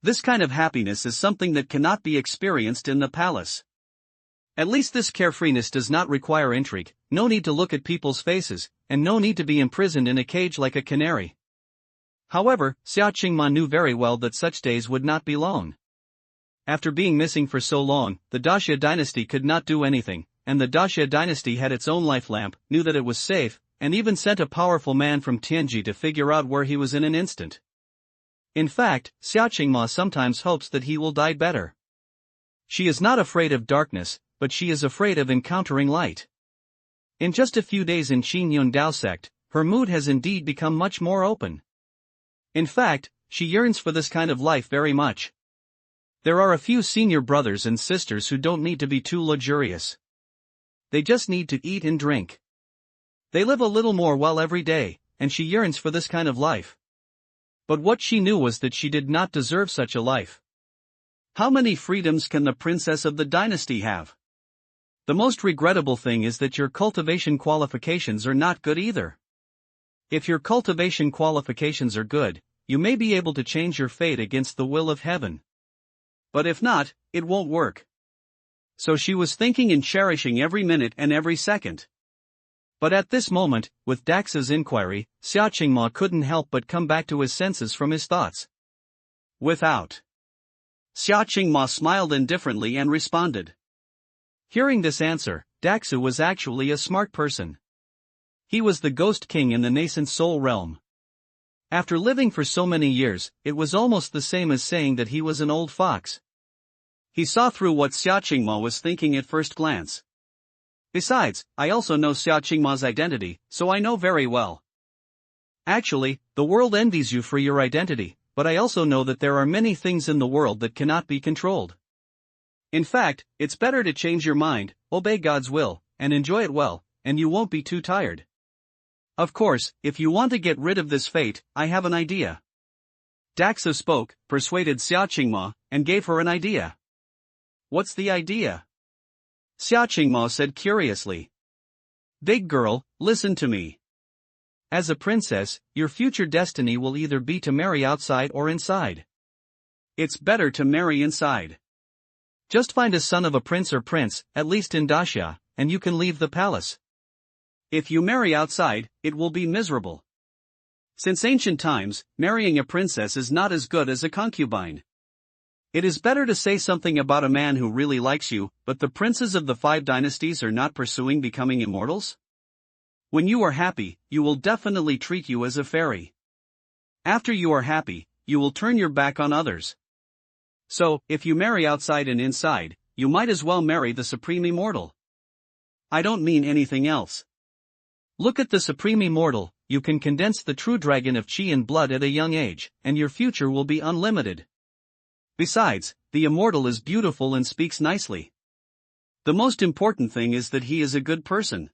S1: This kind of happiness is something that cannot be experienced in the palace. At least this carefreeness does not require intrigue, no need to look at people's faces, and no need to be imprisoned in a cage like a canary. However, Xiaoqingma knew very well that such days would not be long. After being missing for so long, the Daxia dynasty could not do anything, and the Daxia dynasty had its own life lamp, knew that it was safe, and even sent a powerful man from Tianji to figure out where he was in an instant. In fact, Xiaoqingma sometimes hopes that he will die better. She is not afraid of darkness, but she is afraid of encountering light. In just a few days in Qingyun Sect, her mood has indeed become much more open. In fact, she yearns for this kind of life very much. There are a few senior brothers and sisters who don't need to be too luxurious. They just need to eat and drink. They live a little more well every day, and she yearns for this kind of life. But what she knew was that she did not deserve such a life. How many freedoms can the princess of the dynasty have? The most regrettable thing is that your cultivation qualifications are not good either. If your cultivation qualifications are good, you may be able to change your fate against the will of heaven. But if not, it won't work. So she was thinking and cherishing every minute and every second. But at this moment, with Daxu's inquiry, Xiaoqingma couldn't help but come back to his senses from his thoughts. Without. Xiaoqingma smiled indifferently and responded. Hearing this answer, Daxu was actually a smart person. He was the ghost king in the nascent soul realm. After living for so many years, it was almost the same as saying that he was an old fox. He saw through what Xiaoqingma was thinking at first glance. Besides, I also know Xiaoqingma's identity, so I know very well. Actually, the world envies you for your identity, but I also know that there are many things in the world that cannot be controlled. In fact, it's better to change your mind, obey God's will, and enjoy it well, and you won't be too tired. Of course, if you want to get rid of this fate, I have an idea. Daxu spoke, persuaded Xiaoqingma, and gave her an idea. What's the idea? Xiaoqingma said curiously. Big girl, listen to me. As a princess, your future destiny will either be to marry outside or inside. It's better to marry inside. Just find a son of a prince or prince, at least in Daxia, and you can leave the palace. If you marry outside, it will be miserable. Since ancient times, marrying a princess is not as good as a concubine. It is better to say something about a man who really likes you, but the princes of the 5 dynasties are not pursuing becoming immortals? When you are happy, you will definitely treat you as a fairy. After you are happy, you will turn your back on others. So, if you marry outside and inside, you might as well marry the Supreme Immortal. I don't mean anything else. Look at the Supreme Immortal, you can condense the true dragon of Qi and blood at a young age, and your future will be unlimited. Besides, the Immortal is beautiful and speaks nicely. The most important thing is that he is a good person.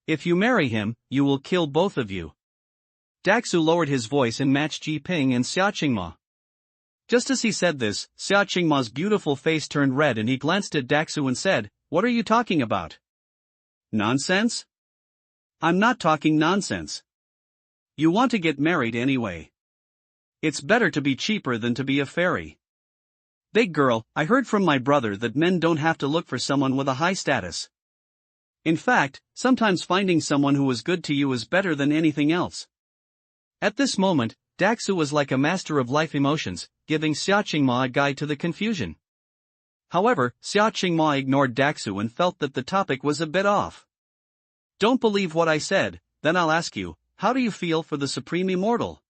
S1: If you marry him, you will kill both of you. Daxu lowered his voice and matched Yiping and Xiaoqingma. Just as he said this, Xiaoqingma's beautiful face turned red and he glanced at Daxu and said, "What are you talking about? Nonsense? I'm not talking nonsense. You want to get married anyway. It's better to be cheaper than to be a fairy. Big girl, I heard from my brother that men don't have to look for someone with a high status. In fact, sometimes finding someone who is good to you is better than anything else. At this moment, Daxu was like a master of life emotions, giving Xia Qingma a guide to the confusion. However, Xia Qingma ignored Daxu and felt that the topic was a bit off. Don't believe what I said, then I'll ask you, how do you feel for the Supreme Immortal?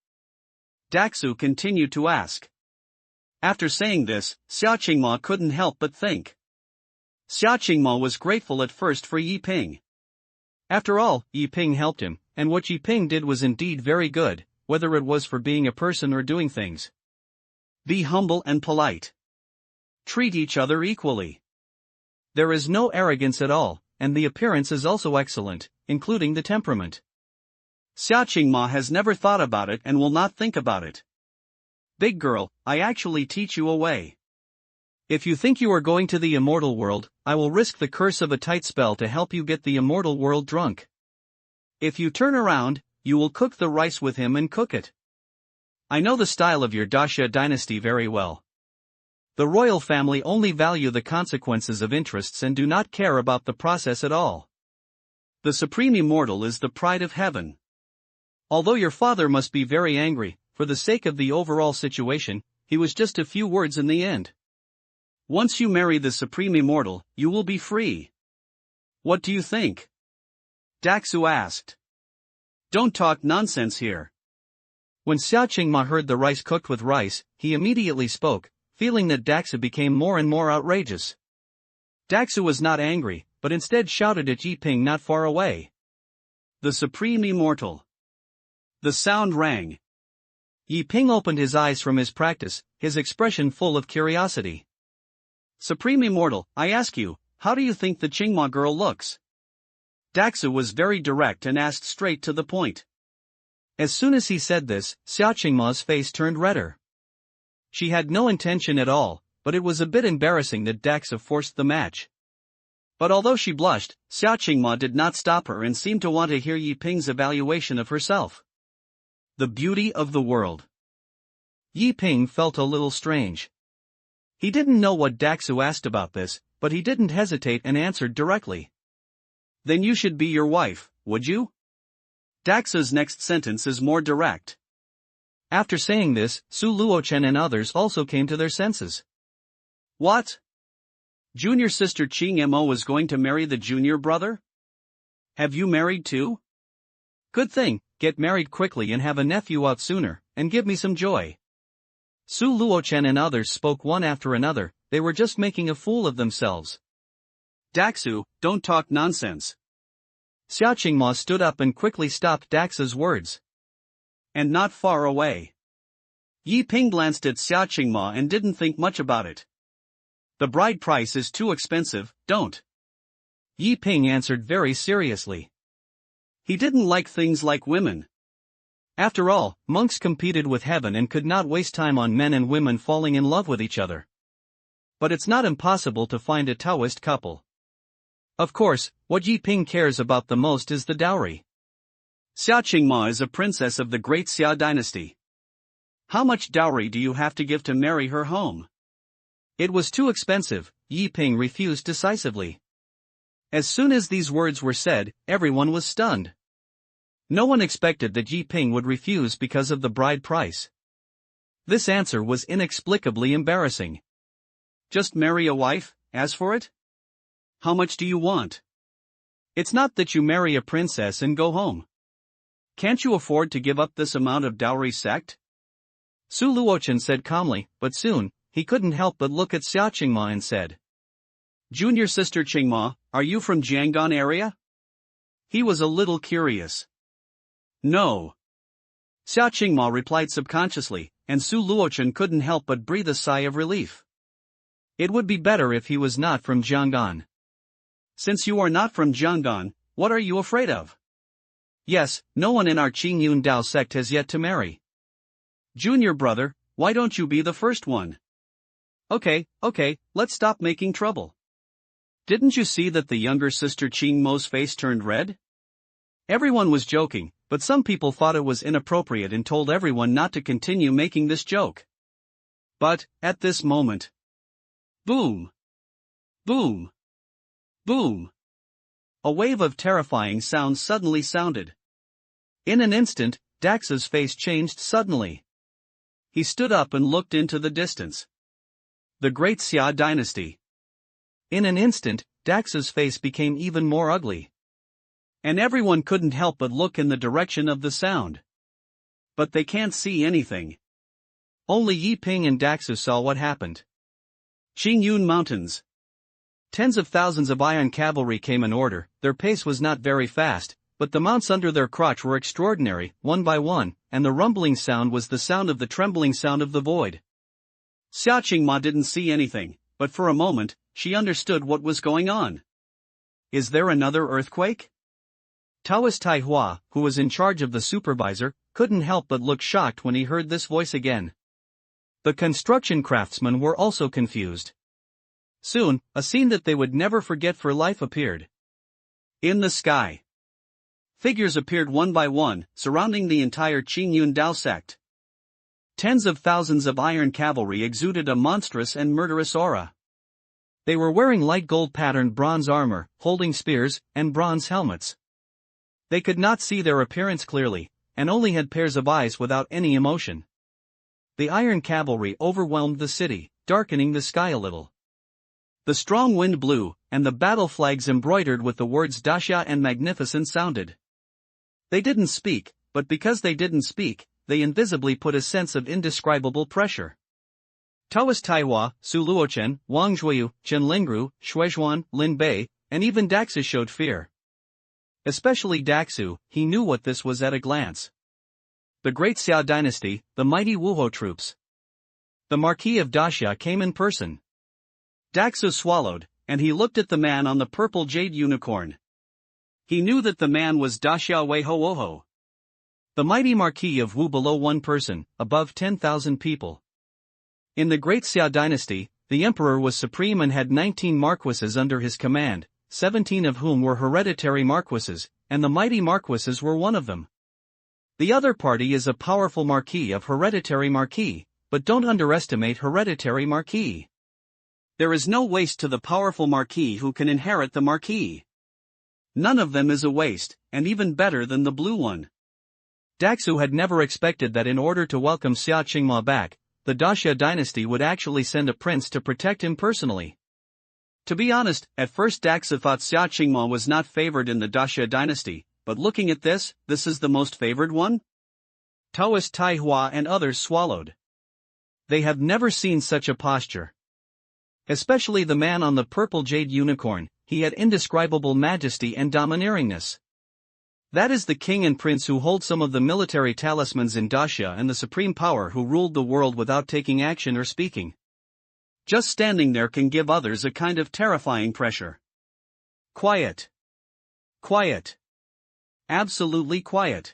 S1: Daxu continued to ask. After saying this, Xia Qingma couldn't help but think. Xia Qingma was grateful at first for Yi Ping. After all, Yi Ping helped him, and what Yi Ping did was indeed very good, whether it was for being a person or doing things. Be humble and polite. Treat each other equally. There is no arrogance at all, and the appearance is also excellent, including the temperament. Xia Qingma has never thought about it and will not think about it. Big girl, I actually teach you a way. If you think you are going to the immortal world, I will risk the curse of a tight spell to help you get the immortal world drunk. If you turn around, you will cook the rice with him and cook it. I know the style of your Daxia dynasty very well. The royal family only value the consequences of interests and do not care about the process at all. The Supreme Immortal is the pride of heaven. Although your father must be very angry, for the sake of the overall situation, he was just a few words in the end. Once you marry the Supreme Immortal, you will be free. What do you think? Daxu asked. Don't talk nonsense here. When Xia Qingma heard the rice cooked with rice, he immediately spoke, feeling that Daxu became more and more outrageous. Daxu was not angry, but instead shouted at Yi Ping not far away. The Supreme Immortal. The sound rang. Yi Ping opened his eyes from his practice, his expression full of curiosity. Supreme Immortal, I ask you, how do you think the Qingma girl looks? Daxu was very direct and asked straight to the point. As soon as he said this, Xia Qingma's face turned redder. She had no intention at all, but it was a bit embarrassing that Daxu forced the match. But although she blushed, Xia Qingma did not stop her and seemed to want to hear Yi Ping's evaluation of herself. The beauty of the world. Yi Ping felt a little strange. He didn't know what Daxu asked about this, but he didn't hesitate and answered directly. Then you should be your wife, would you? Daxu's next sentence is more direct. After saying this, Su Luochen and others also came to their senses. What? Junior sister Qing Mo was going to marry the junior brother? Have you married too? Good thing, get married quickly and have a nephew out sooner, and give me some joy. Su Luochen and others spoke one after another, they were just making a fool of themselves. Daxu, don't talk nonsense. Xia Qingma stood up and quickly stopped Daxu's words. And not far away. Yi Ping glanced at Xia Qingma and didn't think much about it. The bride price is too expensive, don't. Yi Ping answered very seriously. He didn't like things like women. After all, monks competed with heaven and could not waste time on men and women falling in love with each other. But it's not impossible to find a Taoist couple. Of course, what Yi Ping cares about the most is the dowry. Xia Qingma is a princess of the great Xia dynasty. How much dowry do you have to give to marry her home? It was too expensive, Yi Ping refused decisively. As soon as these words were said, everyone was stunned. No one expected that Yi Ping would refuse because of the bride price. This answer was inexplicably embarrassing. Just marry a wife, as for it? How much do you want? It's not that you marry a princess and go home. Can't you afford to give up this amount of dowry sect? Su Luochen said calmly, but soon, he couldn't help but look at Xia Qingma and said. Junior sister Qingma, are you from Jianggan area? He was a little curious. No. Xia Qingma replied subconsciously, and Su Luochen couldn't help but breathe a sigh of relief. It would be better if he was not from Jianggan. Since you are not from Jianggan, what are you afraid of? Yes, no one in our Qingyun Dao sect has yet to marry. Junior brother, why don't you be the first one? Okay, let's stop making trouble. Didn't you see that the younger sister Qing Mo's face turned red? Everyone was joking, but some people thought it was inappropriate and told everyone not to continue making this joke. But, at this moment, boom! Boom! Boom! A wave of terrifying sounds suddenly sounded. In an instant, Dax's face changed suddenly. He stood up and looked into the distance. The Great Xia Dynasty. In an instant, Dax's face became even more ugly. And everyone couldn't help but look in the direction of the sound. But they can't see anything. Only Yi Ping and Daxu saw what happened. Qingyun Mountains. Tens of thousands of iron cavalry came in order. Their pace was not very fast, but the mounts under their crotch were extraordinary, one by one, and the rumbling sound was the sound of the trembling sound of the void. Xia Qingma didn't see anything, but for a moment, she understood what was going on. Is there another earthquake? Taoist Tai Hua, who was in charge of the supervisor, couldn't help but look shocked when he heard this voice again. The construction craftsmen were also confused. Soon, a scene that they would never forget for life appeared. In the sky, figures appeared one by one, surrounding the entire Qingyun Sect. Tens of thousands of iron cavalry exuded a monstrous and murderous aura. They were wearing light gold-patterned bronze armor, holding spears, and bronze helmets. They could not see their appearance clearly, and only had pairs of eyes without any emotion. The iron cavalry overwhelmed the city, darkening the sky a little. The strong wind blew, and the battle flags embroidered with the words Daxia and Magnificent sounded. They didn't speak, but because they didn't speak, they invisibly put a sense of indescribable pressure. Taoist Taihua, Su Luochen, Wang Zhuoyu, Chen Lingru, Shuizhuan, Lin Bei, and even Daxu showed fear. Especially Daxu, he knew what this was at a glance. The Great Xia Dynasty, the mighty Wuhuo troops. The Marquis of Daxia came in person. Daxu swallowed, and he looked at the man on the purple jade unicorn. He knew that the man was Daxia Weiho. The mighty Marquis of Wu below one person, above 10,000 people. In the Great Xia Dynasty, the emperor was supreme and had 19 marquises under his command, 17 of whom were hereditary marquises, and the mighty marquises were one of them. The other party is a powerful marquis of hereditary marquis, but don't underestimate hereditary marquis. There is no waste to the powerful marquis who can inherit the marquis. None of them is a waste, and even better than the blue one. Daxu had never expected that in order to welcome Xia Qingma back, the Daxia dynasty would actually send a prince to protect him personally. To be honest, at first Daxu thought Xia Qingma was not favored in the Daxia dynasty, but looking at this is the most favored one? Taoist Taihua and others swallowed. They have never seen such a posture. Especially the man on the purple jade unicorn, he had indescribable majesty and domineeringness. That is the king and prince who hold some of the military talismans in Daxia and the supreme power who ruled the world without taking action or speaking. Just standing there can give others a kind of terrifying pressure. Quiet. Quiet. Absolutely quiet.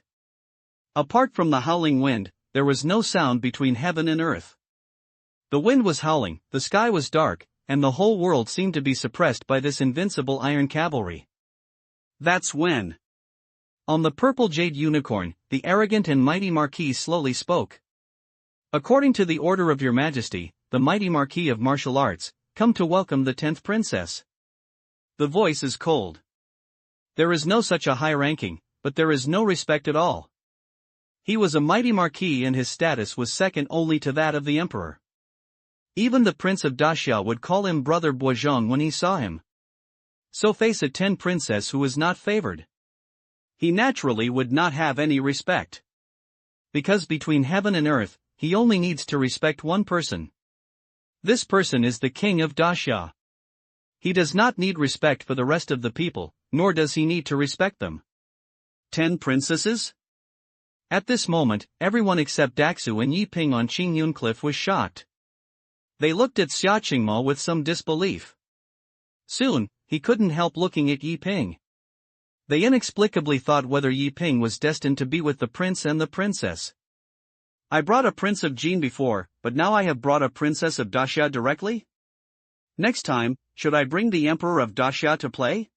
S1: Apart from the howling wind, there was no sound between heaven and earth. The wind was howling, the sky was dark, and the whole world seemed to be suppressed by this invincible iron cavalry. That's when, on the purple jade unicorn, the arrogant and mighty Marquis slowly spoke. According to the order of your majesty, the mighty Marquis of Martial Arts, come to welcome the 10th princess. The voice is cold. There is no such a high ranking, but there is no respect at all. He was a mighty Marquis and his status was second only to that of the emperor. Even the Prince of Daxia would call him Brother Boizhong when he saw him. So face a 10 princess who is not favored. He naturally would not have any respect. Because between heaven and earth, he only needs to respect one person. This person is the king of Daxia. He does not need respect for the rest of the people, nor does he need to respect them. 10 princesses? At this moment, everyone except Daxu and Yi Ping on Qingyun Cliff was shocked. They looked at Xia Qingma with some disbelief. Soon, he couldn't help looking at Yi Ping. They inexplicably thought whether Yi Ping was destined to be with the prince and the princess. I brought a prince of Jin before, but now I have brought a princess of Daxia directly? Next time, should I bring the emperor of Daxia to play?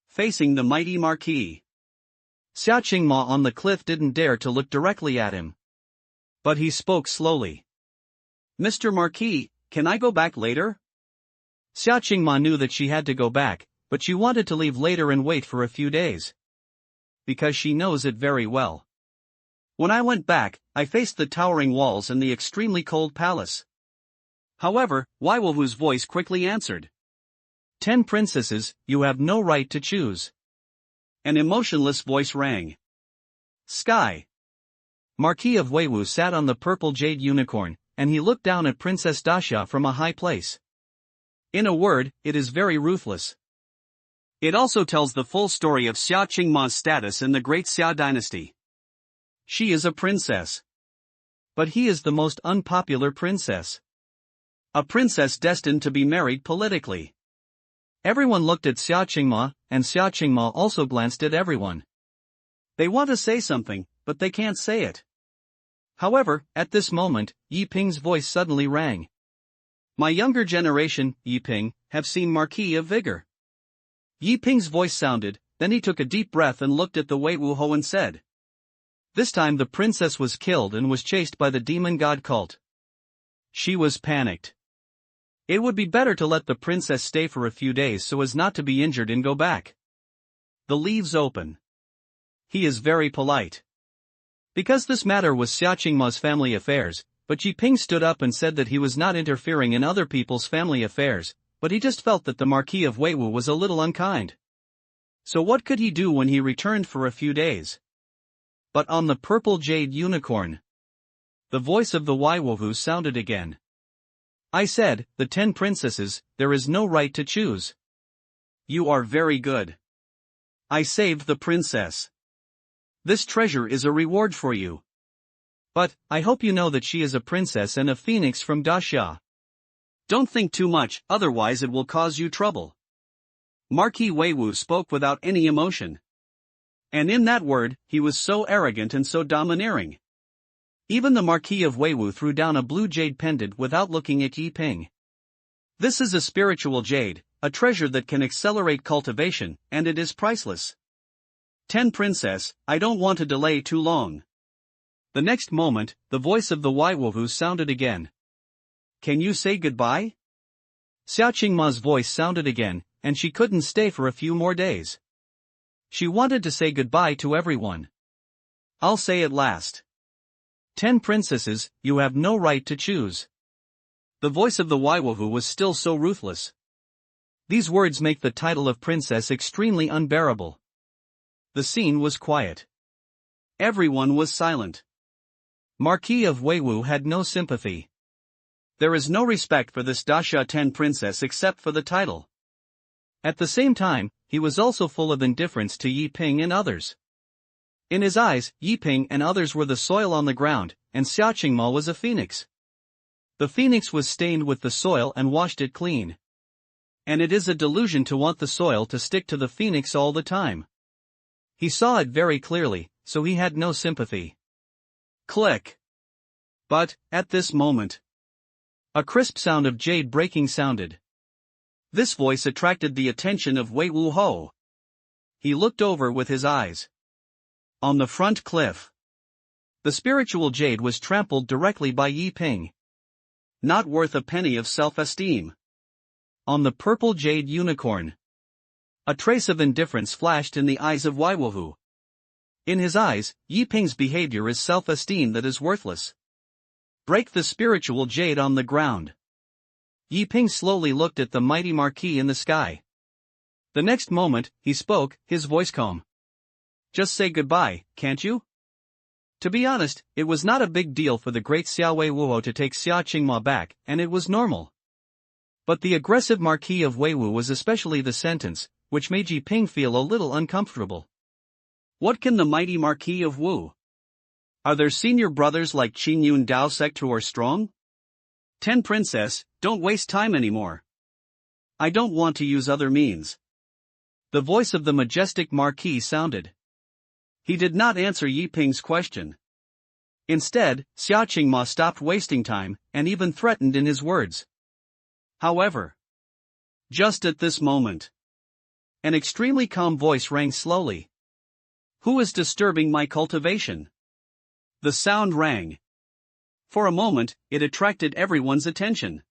S1: Facing the mighty Marquis. Xia Qingma on the cliff didn't dare to look directly at him. But he spoke slowly. Mr. Marquis, can I go back later? Xia Qingma knew that she had to go back, but she wanted to leave later and wait for a few days. Because she knows it very well. When I went back, I faced the towering walls and the extremely cold palace. However, Waiwu's voice quickly answered. 10 princesses, you have no right to choose. An emotionless voice rang. Sky. Marquis of Weiwu sat on the purple jade unicorn, and he looked down at Princess Daxia from a high place. In a word, it is very ruthless. It also tells the full story of Xia Qingma's status in the Great Xia dynasty. She is a princess. But he is the most unpopular princess. A princess destined to be married politically. Everyone looked at Xia Qingma, and Xia Qingma also glanced at everyone. They want to say something, but they can't say it. However, at this moment, Yi Ping's voice suddenly rang. My younger generation, Yi Ping, have seen Marquis of Vigor. Yi Ping's voice sounded, then he took a deep breath and looked at the Weiwu Ho and said. This time the princess was killed and was chased by the demon god cult. She was panicked. It would be better to let the princess stay for a few days so as not to be injured and go back. The leaves open. He is very polite. Because this matter was Xia Qingma's family affairs, but Yi Ping stood up and said that he was not interfering in other people's family affairs, but he just felt that the Marquis of Weiwu was a little unkind. So what could he do when he returned for a few days? But on the purple jade unicorn, the voice of the Waiwu sounded again. I said, the 10 princesses, there is no right to choose. You are very good. I saved the princess. This treasure is a reward for you. But, I hope you know that she is a princess and a phoenix from Daxia. Don't think too much, otherwise it will cause you trouble. Marquis Weiwu spoke without any emotion. And in that word, he was so arrogant and so domineering. Even the Marquis of Weiwu threw down a blue jade pendant without looking at Yi Ping. This is a spiritual jade, a treasure that can accelerate cultivation, and it is priceless. 10 princess, I don't want to delay too long. The next moment, the voice of the Waiwu sounded again. Can you say goodbye? Xia Qingma's voice sounded again, and she couldn't stay for a few more days. She wanted to say goodbye to everyone. I'll say it last. 10 princesses, you have no right to choose. The voice of the Waiwu was still so ruthless. These words make the title of princess extremely unbearable. The scene was quiet. Everyone was silent. Marquis of Weiwu had no sympathy. There is no respect for this Daxia 10 princess except for the title. At the same time, he was also full of indifference to Yi Ping and others. In his eyes, Yi Ping and others were the soil on the ground, and Xia Qingma was a phoenix. The phoenix was stained with the soil and washed it clean. And it is a delusion to want the soil to stick to the phoenix all the time. He saw it very clearly, so he had no sympathy. Click. But, at this moment, a crisp sound of jade breaking sounded. This voice attracted the attention of Weiwu Ho. He looked over with his eyes. On the front cliff, the spiritual jade was trampled directly by Yi Ping. Not worth a penny of self-esteem. On the purple jade unicorn, a trace of indifference flashed in the eyes of Waiwu. In his eyes, Yi Ping's behavior is self-esteem that is worthless. Break the spiritual jade on the ground. Yi Ping slowly looked at the mighty marquis in the sky. The next moment, he spoke, his voice calm. Just say goodbye, can't you? To be honest, it was not a big deal for the great Xia Weiwu to take Xia Qingma back, and it was normal. But the aggressive Marquis of Weiwu was especially the sentence, which made Yi Ping feel a little uncomfortable. What can the mighty Marquis of Wu? Are there senior brothers like Qingyun Sect who are strong? 10 princess, don't waste time anymore. I don't want to use other means. The voice of the majestic Marquis sounded. He did not answer Yi Ping's question. Instead, Xia Qingma stopped wasting time, and even threatened in his words. However, just at this moment, an extremely calm voice rang slowly. Who is disturbing my cultivation? The sound rang. For a moment, it attracted everyone's attention.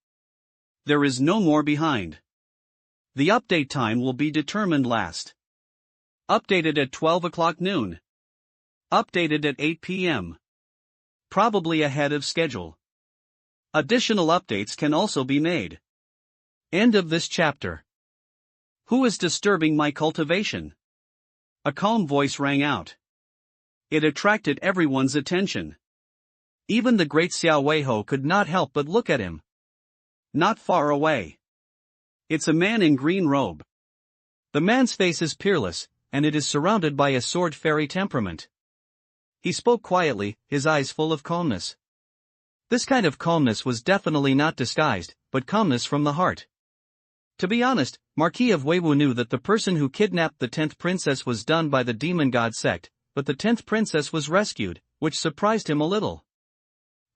S1: There is no more behind. The update time will be determined last. Updated at 12 o'clock noon. Updated at 8 p.m. Probably ahead of schedule. Additional updates can also be made. End of this chapter. Who is disturbing my cultivation? A calm voice rang out. It attracted everyone's attention. Even the great Xiao Weiho could not help but look at him. Not far away. It's a man in green robe. The man's face is peerless, and it is surrounded by a sword fairy temperament. He spoke quietly, his eyes full of calmness. This kind of calmness was definitely not disguised, but calmness from the heart. To be honest, Marquis of Weiwu knew that the person who kidnapped the 10th princess was done by the demon god sect, but the 10th princess was rescued, which surprised him a little.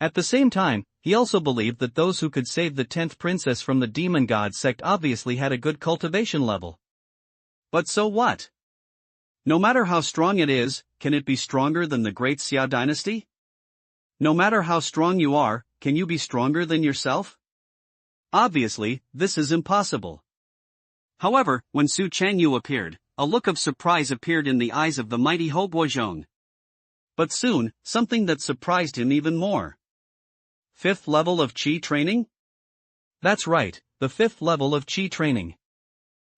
S1: At the same time, he also believed that those who could save the 10th princess from the demon god sect obviously had a good cultivation level. But so what? No matter how strong it is, can it be stronger than the great Xia dynasty? No matter how strong you are, can you be stronger than yourself? Obviously, this is impossible. However, when Su Changyu appeared, a look of surprise appeared in the eyes of the mighty Ho Boizhong. But soon, something that surprised him even more. 5th level of Qi training? That's right, the 5th level of Qi training.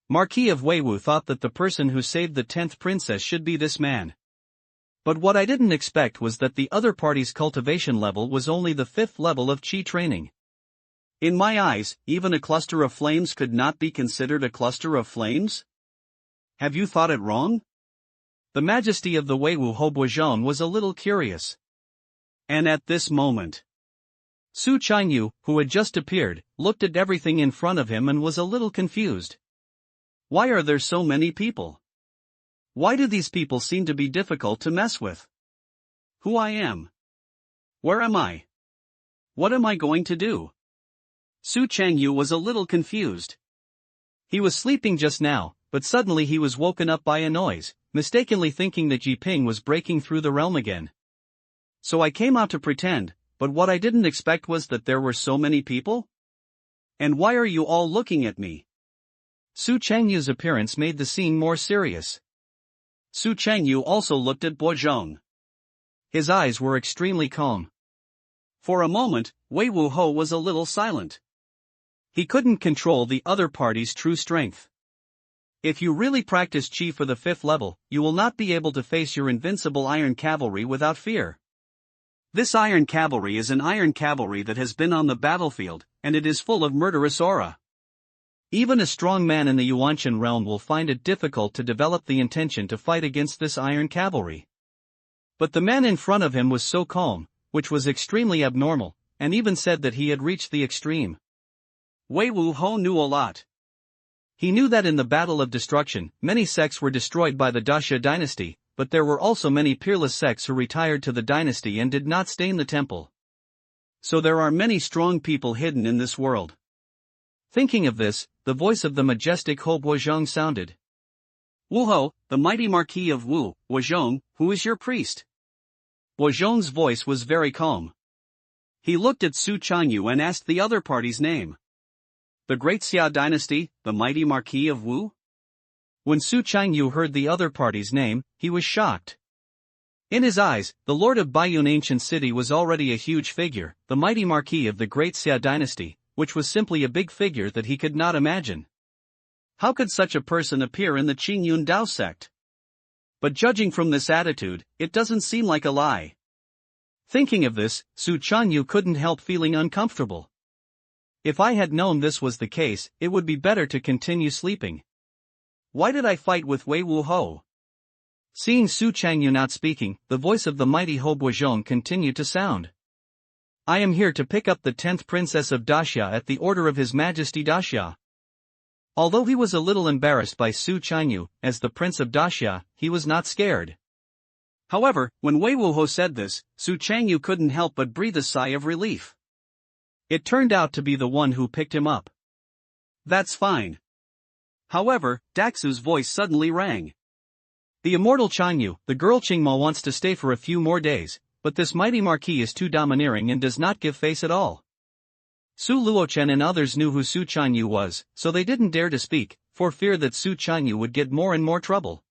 S1: Marquis of Weiwu thought that the person who saved the 10th princess should be this man. But what I didn't expect was that the other party's cultivation level was only the 5th level of Qi training. In my eyes, even a cluster of flames could not be considered a cluster of flames? Have you thought it wrong? The majesty of the Weiwu Ho Boizhong was a little curious. And at this moment, Su Changyu, who had just appeared, looked at everything in front of him and was a little confused. Why are there so many people? Why do these people seem to be difficult to mess with? Who I am? Where am I? What am I going to do? Su Changyu was a little confused. He was sleeping just now, but suddenly he was woken up by a noise, mistakenly thinking that Yiping was breaking through the realm again. So I came out to pretend, but what I didn't expect was that there were so many people? And why are you all looking at me? Su Changyu's appearance made the scene more serious. Su Changyu also looked at Boizhong. His eyes were extremely calm. For a moment, Wei Wuho was a little silent. He couldn't control the other party's true strength. If you really practice Qi for the 5th level, you will not be able to face your invincible iron cavalry without fear. This iron cavalry is an iron cavalry that has been on the battlefield, and it is full of murderous aura. Even a strong man in the Yuanshan realm will find it difficult to develop the intention to fight against this iron cavalry. But the man in front of him was so calm, which was extremely abnormal, and even said that he had reached the extreme. Wei Wuho knew a lot. He knew that in the Battle of Destruction, many sects were destroyed by the Daxia dynasty, but there were also many peerless sects who retired to the dynasty and did not stain the temple. So there are many strong people hidden in this world. Thinking of this, the voice of the majestic Ho Boizhong sounded. Wuho, the mighty Marquis of Wu, Boizhong, who is your priest? Boizhong's voice was very calm. He looked at Su Changyu and asked the other party's name. The great Xia dynasty, the mighty Marquis of Wu? When Su Changyu heard the other party's name, he was shocked. In his eyes, the lord of Baiyun ancient city was already a huge figure, the mighty Marquis of the great Xia dynasty, which was simply a big figure that he could not imagine. How could such a person appear in the Qingyun Dao sect? But judging from this attitude, it doesn't seem like a lie. Thinking of this, Su Changyu couldn't help feeling uncomfortable. If I had known this was the case, it would be better to continue sleeping. Why did I fight with Wei Wuho? Seeing Su Changyu not speaking, the voice of the mighty Ho Boizhong continued to sound. I am here to pick up the 10th princess of Daxia at the order of His Majesty Daxia. Although he was a little embarrassed by Su Changyu, as the prince of Daxia, he was not scared. However, when Wei Wuho said this, Su Changyu couldn't help but breathe a sigh of relief. It turned out to be the one who picked him up. That's fine. However, Daxu's voice suddenly rang. The immortal Qingyun, the girl Qingma wants to stay for a few more days, but this mighty marquis is too domineering and does not give face at all. Su Luochen and others knew who Su Qingyun was, so they didn't dare to speak, for fear that Su Qingyun would get more and more trouble.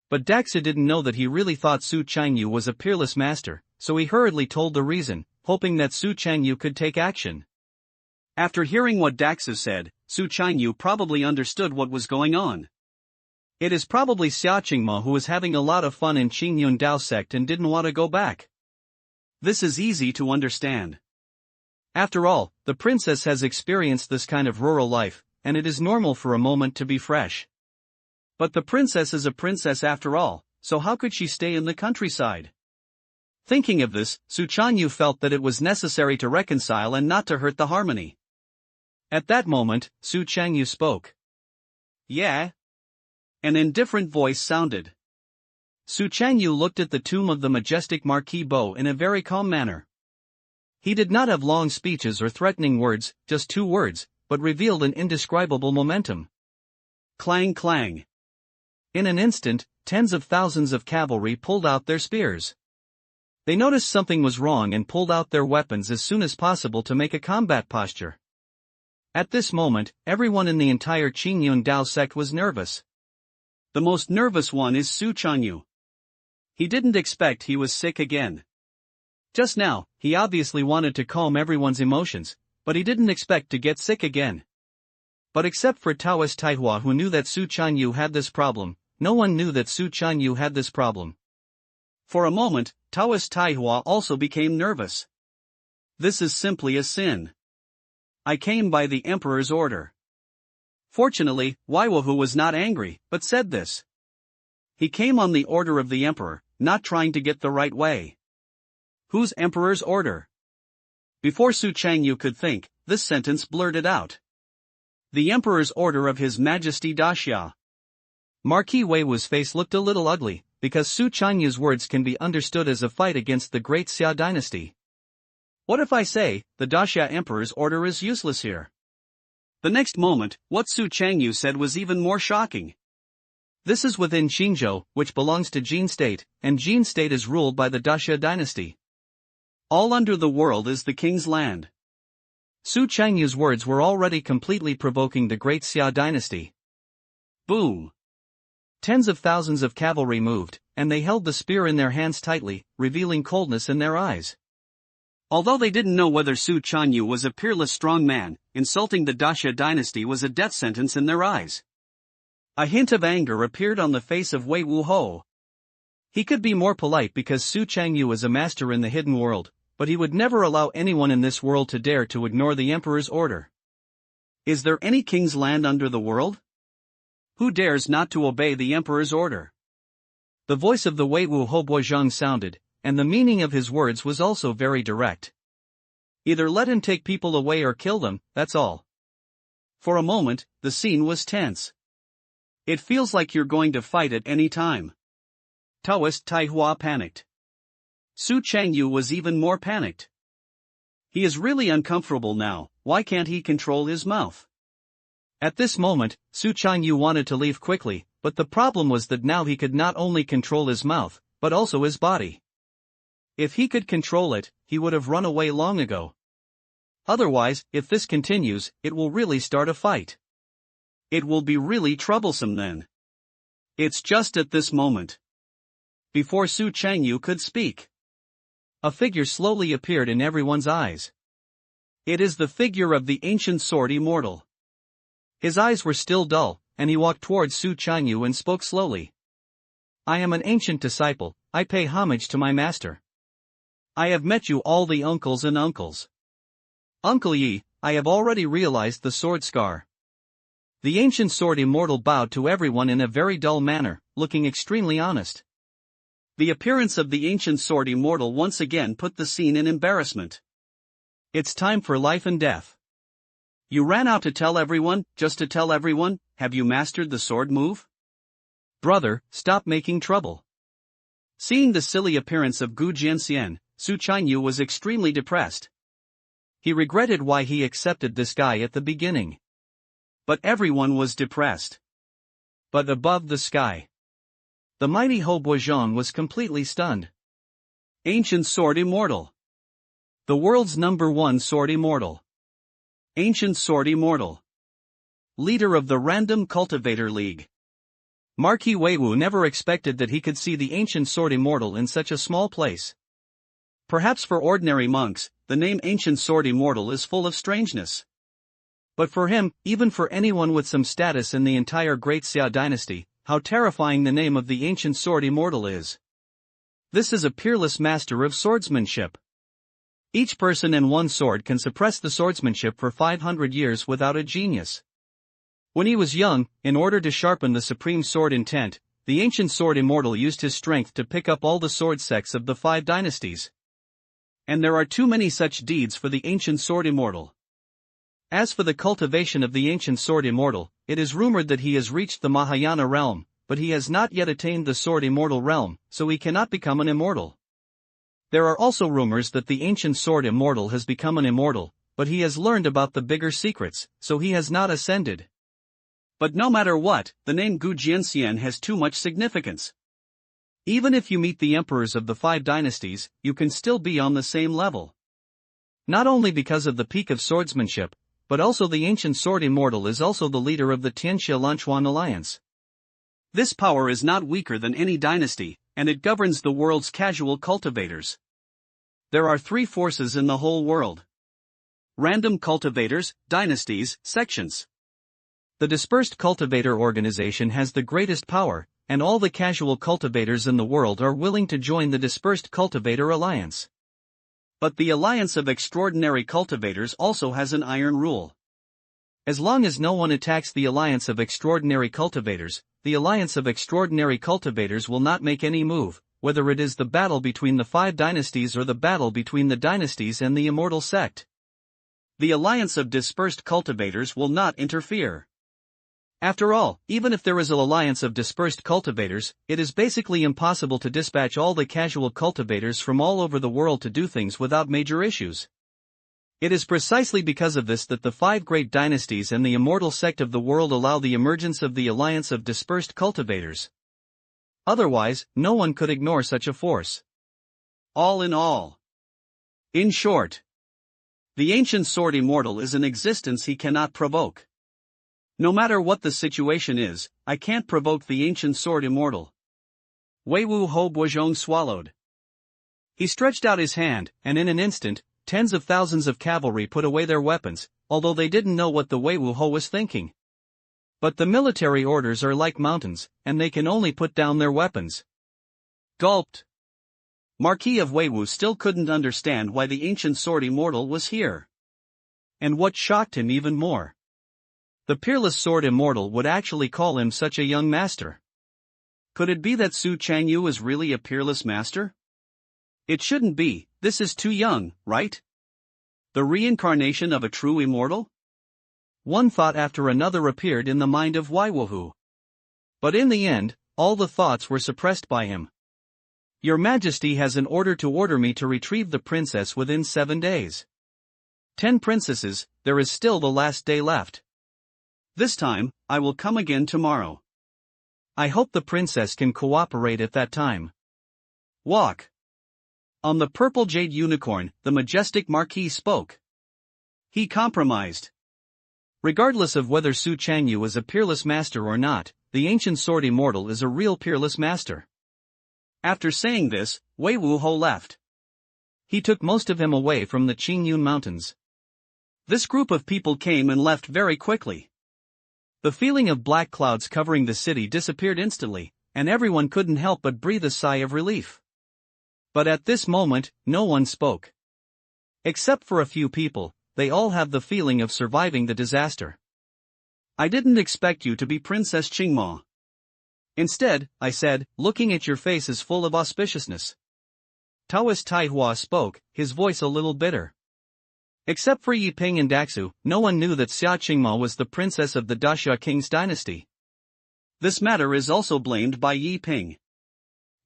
S1: But Daxa didn't know that he really thought Su Qingyun was a peerless master, so he hurriedly told the reason, hoping that Su Qingyun could take action. After hearing what Daxa said, Su Qingyun probably understood what was going on. It is probably Xia Qingma who was having a lot of fun in Qingyun Sect and didn't want to go back. This is easy to understand. After all, the princess has experienced this kind of rural life, and it is normal for a moment to be fresh. But the princess is a princess after all, so how could she stay in the countryside? Thinking of this, Su Qingyun felt that it was necessary to reconcile and not to hurt the harmony. At that moment, Su Qingyun spoke. Yeah? An indifferent voice sounded. Su Qingyun looked at the tomb of the majestic Marquis Bo in a very calm manner. He did not have long speeches or threatening words, just 2 words, but revealed an indescribable momentum. Clang clang. In an instant, tens of thousands of cavalry pulled out their spears. They noticed something was wrong and pulled out their weapons as soon as possible to make a combat posture. At this moment, everyone in the entire Qingyun Sect was nervous. The most nervous one is Su Qingyun. He didn't expect he was sick again. Just now, he obviously wanted to calm everyone's emotions, but he didn't expect to get sick again. But except for Taoist Taihua who knew that Su Qingyun had this problem, no one knew that Su Qingyun had this problem. For a moment, Taoist Taihua also became nervous. This is simply a sin. I came by the emperor's order. Fortunately, Waiwahu was not angry, but said this. He came on the order of the emperor, not trying to get the right way. Whose emperor's order? Before Su Qingyun could think, this sentence blurted out. The emperor's order of His Majesty Daxia. Marquis Weiwu's face looked a little ugly, because Su Qingyun's words can be understood as a fight against the great Xia dynasty. What if I say, the Daxia emperor's order is useless here? The next moment, what Su Qingyun said was even more shocking. This is within Qinzhou, which belongs to Jin State, and Jin State is ruled by the Daxia dynasty. All under the world is the king's land. Su Qingyun's words were already completely provoking the great Xia dynasty. Boom! Tens of thousands of cavalry moved, and they held the spear in their hands tightly, revealing coldness in their eyes. Although they didn't know whether Su Qingyun was a peerless strong man, insulting the Daxia dynasty was a death sentence in their eyes. A hint of anger appeared on the face of Wei Wuho. He could be more polite because Su Qingyun is a master in the hidden world, but he would never allow anyone in this world to dare to ignore the emperor's order. Is there any king's land under the world? Who dares not to obey the emperor's order? The voice of the Wei Wuho Boizhong sounded, and the meaning of his words was also very direct. Either let him take people away or kill them, that's all. For a moment, the scene was tense. It feels like you're going to fight at any time. Taoist Taihua panicked. Su Qingyun was even more panicked. He is really uncomfortable now, why can't he control his mouth? At this moment, Su Qingyun wanted to leave quickly, but the problem was that now he could not only control his mouth, but also his body. If he could control it, he would have run away long ago. Otherwise, if this continues, it will really start a fight. It will be really troublesome then. It's just at this moment. Before Su Qingyun could speak, a figure slowly appeared in everyone's eyes. It is the figure of the ancient sword immortal. His eyes were still dull, and he walked towards Su Qingyun and spoke slowly. I am an ancient disciple, I pay homage to my master. I have met you all the uncles and uncles. Uncle Yi, I have already realized the sword scar. The ancient sword immortal bowed to everyone in a very dull manner, looking extremely honest. The appearance of the ancient sword immortal once again put the scene in embarrassment. It's time for life and death. You ran out to tell everyone, just to tell everyone, have you mastered the sword move? Brother, stop making trouble. Seeing the silly appearance of Gu Jianxian, Su Qingyun was extremely depressed. He regretted why he accepted this guy at the beginning. But everyone was depressed. But above the sky, The mighty Hou Buozhong was completely stunned. Ancient Sword Immortal. The world's #1 sword immortal. Ancient Sword Immortal. Leader of the Random Cultivator League. Marquis Weiwu never expected that he could see the Ancient Sword Immortal in such a small place. Perhaps for ordinary monks, the name Ancient Sword Immortal is full of strangeness. But for him, even for anyone with some status in the entire Great Xia dynasty, how terrifying the name of the Ancient Sword Immortal is. This is a peerless master of swordsmanship. Each person and one sword can suppress the swordsmanship for 500 years without a genius. When he was young, in order to sharpen the supreme sword intent, the Ancient Sword Immortal used his strength to pick up all the sword sects of the 5 dynasties. And there are too many such deeds for the Ancient Sword Immortal. As for the cultivation of the Ancient Sword Immortal, it is rumored that he has reached the Mahayana realm, but he has not yet attained the Sword Immortal realm, so he cannot become an immortal. There are also rumors that the Ancient Sword Immortal has become an immortal, but he has learned about the bigger secrets, so he has not ascended. But no matter what, the name Gu Jianxian has too much significance. Even if you meet the emperors of the 5 dynasties, you can still be on the same level. Not only because of the peak of swordsmanship, but also the Ancient Sword Immortal is also the leader of the Tianxia Lanchuan Alliance. This power is not weaker than any dynasty, and it governs the world's casual cultivators. There are 3 forces in the whole world. Random cultivators, dynasties, sections. The dispersed cultivator organization has the greatest power, and all the casual cultivators in the world are willing to join the dispersed cultivator alliance. But the alliance of extraordinary cultivators also has an iron rule. As long as no one attacks the alliance of extraordinary cultivators, the alliance of extraordinary cultivators will not make any move, whether it is the battle between the 5 dynasties or the battle between the dynasties and the Immortal Sect. The alliance of dispersed cultivators will not interfere. After all, even if there is an alliance of dispersed cultivators, it is basically impossible to dispatch all the casual cultivators from all over the world to do things without major issues. It is precisely because of this that the 5 great dynasties and the Immortal Sect of the world allow the emergence of the alliance of dispersed cultivators. Otherwise, no one could ignore such a force. All in all. In short, the Ancient Sword Immortal is an existence he cannot provoke. No matter what the situation is, I can't provoke the Ancient Sword Immortal. Weiwu Hou Buozhong swallowed. He stretched out his hand, and in an instant, tens of thousands of cavalry put away their weapons, although they didn't know what the Weiwu Hou was thinking. But the military orders are like mountains, and they can only put down their weapons. Gulped. Marquis of Weiwu still couldn't understand why the Ancient Sword Immortal was here. And what shocked him even more. The peerless Sword Immortal would actually call him such a young master. Could it be that Su Changyu is really a peerless master? It shouldn't be, this is too young, right? The reincarnation of a true immortal? One thought after another appeared in the mind of Weiwu. But in the end, all the thoughts were suppressed by him. Your Majesty has an order to order me to retrieve the princess within 7 days. 10 princesses, there is still the last day left. This time, I will come again tomorrow. I hope the princess can cooperate at that time. Walk. On the purple jade unicorn, the majestic marquis spoke. He compromised. Regardless of whether Su Changyu is a peerless master or not, the Ancient Sword Immortal is a real peerless master. After saying this, Weiwu Hou left. He took most of him away from the Qingyun Mountains. This group of people came and left very quickly. The feeling of black clouds covering the city disappeared instantly, and everyone couldn't help but breathe a sigh of relief. But at this moment, no one spoke. Except for a few people, they all have the feeling of surviving the disaster. I didn't expect you to be Princess Qingma. Instead, I said, looking at your face is full of auspiciousness. Taoist Taihua spoke, his voice a little bitter. Except for Yi Ping and Daxu, no one knew that Xia Qingma was the princess of the Daxia King's dynasty. This matter is also blamed by Yi Ping.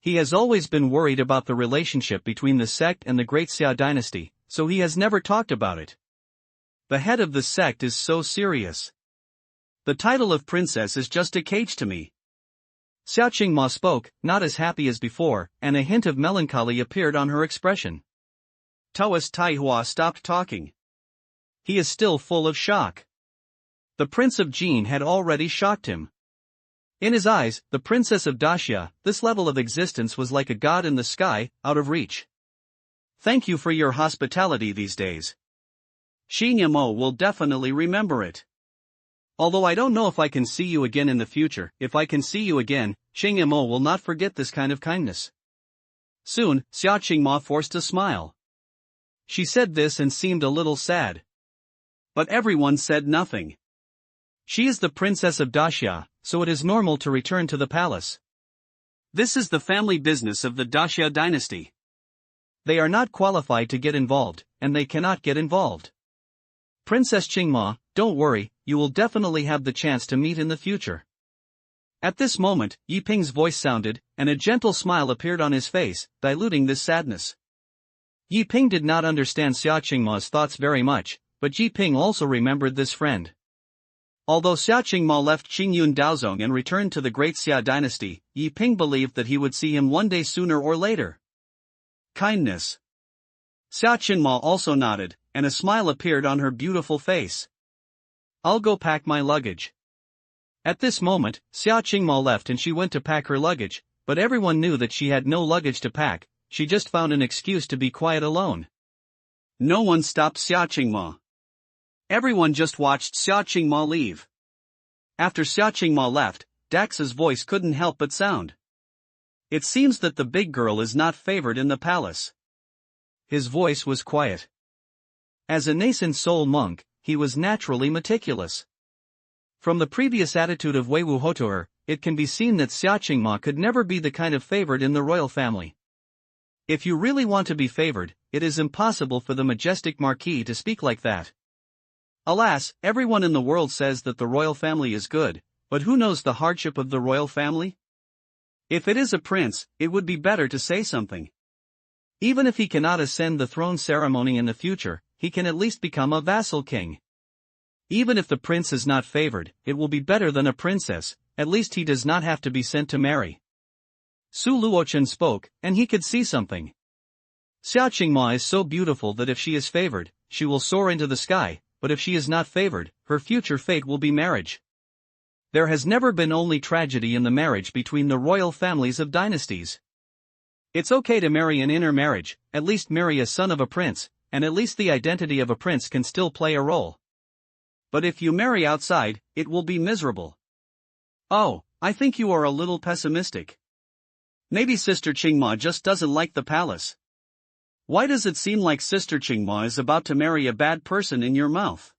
S1: He has always been worried about the relationship between the sect and the Great Xia dynasty, so he has never talked about it. The head of the sect is so serious. The title of princess is just a cage to me. Xiao Qingma spoke, not as happy as before, and a hint of melancholy appeared on her expression. Taoist Taihua stopped talking. He is still full of shock. The Prince of Jin had already shocked him. In his eyes, the Princess of Daxia, this level of existence was like a god in the sky, out of reach. Thank you for your hospitality these days. Xingyamo will definitely remember it. Although I don't know if I can see you again in the future, if I can see you again, Xingyamo will not forget this kind of kindness. Soon, Xiao Qingma forced a smile. She said this and seemed a little sad. But everyone said nothing. She is the Princess of Daxia, so it is normal to return to the palace. This is the family business of the Daxia dynasty. They are not qualified to get involved, and they cannot get involved. Princess Qingma, don't worry, you will definitely have the chance to meet in the future. At this moment, Yi Ping's voice sounded, and a gentle smile appeared on his face, diluting this sadness. Yi Ping did not understand Xiao Qingma's thoughts very much, but Yi Ping also remembered this friend. Although Xiao Qingma left Qingyun Daozong and returned to the Great Xia dynasty, Yi Ping believed that he would see him one day sooner or later. Kindness. Xiao Qingma also nodded, and a smile appeared on her beautiful face. I'll go pack my luggage. At this moment, Xiao Qingma left and she went to pack her luggage, but everyone knew that she had no luggage to pack, she just found an excuse to be quiet alone. No one stopped Xiao Qingma. Everyone just watched Xiao Qingma leave. After Xiao Qingma left, Dax's voice couldn't help but sound. It seems that the big girl is not favored in the palace. His voice was quiet. As a nascent soul monk, he was naturally meticulous. From the previous attitude of Wei Wu Hotuer, it can be seen that Xiao Qingma could never be the kind of favored in the royal family. If you really want to be favored, it is impossible for the majestic marquis to speak like that. Alas, everyone in the world says that the royal family is good, but who knows the hardship of the royal family? If it is a prince, it would be better to say something. Even if he cannot ascend the throne ceremony in the future, he can at least become a vassal king. Even if the prince is not favored, it will be better than a princess, at least he does not have to be sent to marry. Su Luochen spoke, and he could see something. Xiao Qingma is so beautiful that if she is favored, she will soar into the sky, but if she is not favored, her future fate will be marriage. There has never been only tragedy in the marriage between the royal families of dynasties. It's okay to marry an intermarriage, at least marry a son of a prince, and at least the identity of a prince can still play a role. But if you marry outside, it will be miserable. Oh, I think you are a little pessimistic. Maybe Sister Qingma just doesn't like the palace. Why does it seem like Sister Qingma is about to marry a bad person in your mouth?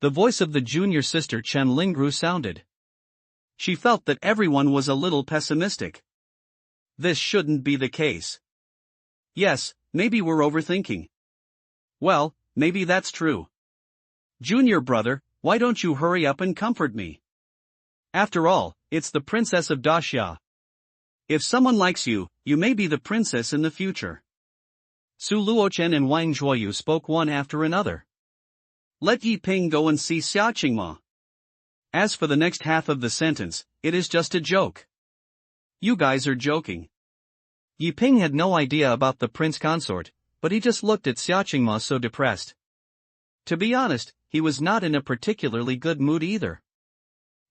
S1: The voice of the junior sister Chen Lingru sounded. She felt that everyone was a little pessimistic. This shouldn't be the case. Yes, maybe we're overthinking. Well, maybe that's true. Junior brother, why don't you hurry up and comfort me? After all, it's the Princess of Daxia. If someone likes you, you may be the princess in the future. Su Luochen and Wang Zhuoyu spoke one after another. Let Yi Ping go and see Xiao Qingma. As for the next half of the sentence, it is just a joke. You guys are joking. Yi Ping had no idea about the prince consort, but he just looked at Xiao Qingma so depressed. To be honest, he was not in a particularly good mood either.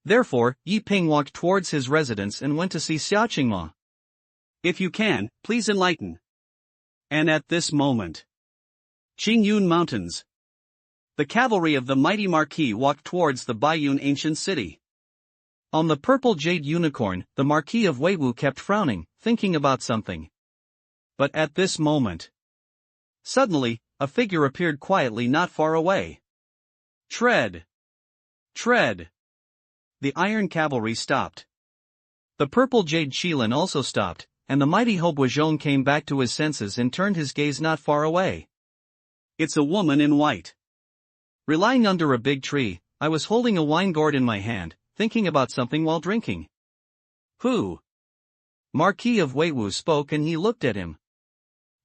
S1: Therefore, Yi Ping walked towards his residence and went to see Xiao Qingma. If you can, please enlighten. And at this moment, Qingyun Mountains. The cavalry of the mighty Marquis walked towards the Baiyun ancient city. On the purple jade unicorn, the Marquis of Weiwu kept frowning, thinking about something. But at this moment, suddenly, a figure appeared quietly not far away. Tread! Tread! The iron cavalry stopped. The purple jade Qilin also stopped, and the mighty Hobuozhong came back to his senses and turned his gaze not far away. It's a woman in white. Relying under a big tree, I was holding a wine gourd in my hand, thinking about something while drinking. Who? Marquis of Weiwu spoke and he looked at him.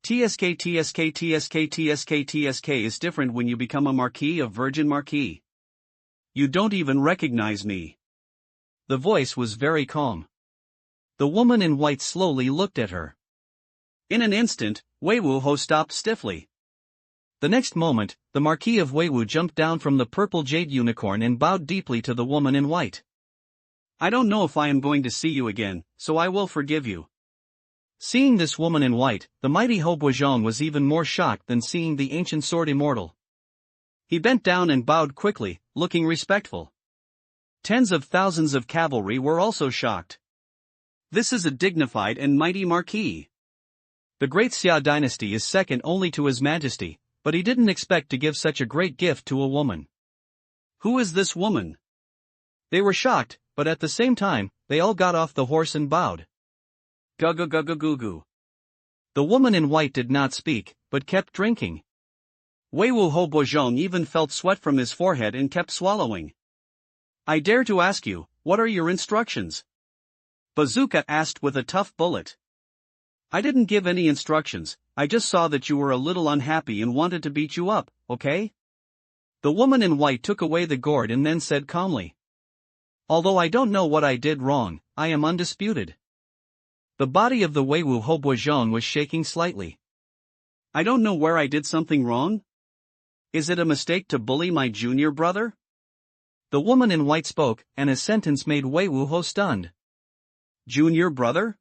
S1: TSK is different when you become a Marquis of Virgin Marquis. You don't even recognize me. The voice was very calm. The woman in white slowly looked at her. In an instant, Wei Wuho stopped stiffly. The next moment, the Marquis of Weiwu jumped down from the purple jade unicorn and bowed deeply to the woman in white. I don't know if I am going to see you again, so I will forgive you. Seeing this woman in white, the mighty Hou Buozhong was even more shocked than seeing the ancient sword immortal. He bent down and bowed quickly, looking respectful. Tens of thousands of cavalry were also shocked. This is a dignified and mighty marquis. The great Xia dynasty is second only to His Majesty, but he didn't expect to give such a great gift to a woman. Who is this woman? They were shocked, but at the same time, they all got off the horse and bowed. Gu-gu-gu-gu-gu-gu. The woman in white did not speak, but kept drinking. Wei Wuho Buozhong even felt sweat from his forehead and kept swallowing. I dare to ask you, what are your instructions? Bazooka asked with a tough bullet. I didn't give any instructions, I just saw that you were a little unhappy and wanted to beat you up, okay? The woman in white took away the gourd and then said calmly. Although I don't know what I did wrong, I am undisputed. The body of the Wei Wuho Buozhong was shaking slightly. I don't know where I did something wrong? Is it a mistake to bully my junior brother? The woman in white spoke, and a sentence made Wei Wuho stunned. Junior brother?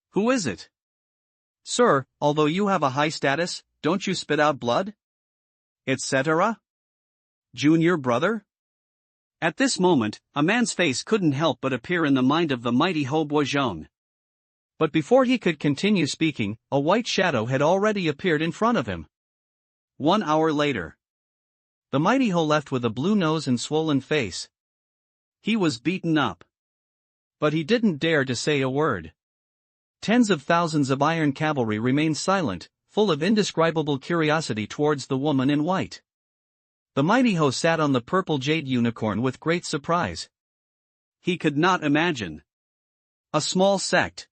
S1: Who is it? Sir, although you have a high status, don't you spit out blood? Etc. Junior brother? At this moment, a man's face couldn't help but appear in the mind of the mighty Hou Buozhong. But before he could continue speaking, a white shadow had already appeared in front of him. 1 hour later. The mighty Hou left with a blue nose and swollen face. He was beaten up. But he didn't dare to say a word. Tens of thousands of iron cavalry remained silent, full of indescribable curiosity towards the woman in white. The mighty Hou sat on the purple jade unicorn with great surprise. He could not imagine. A small sect.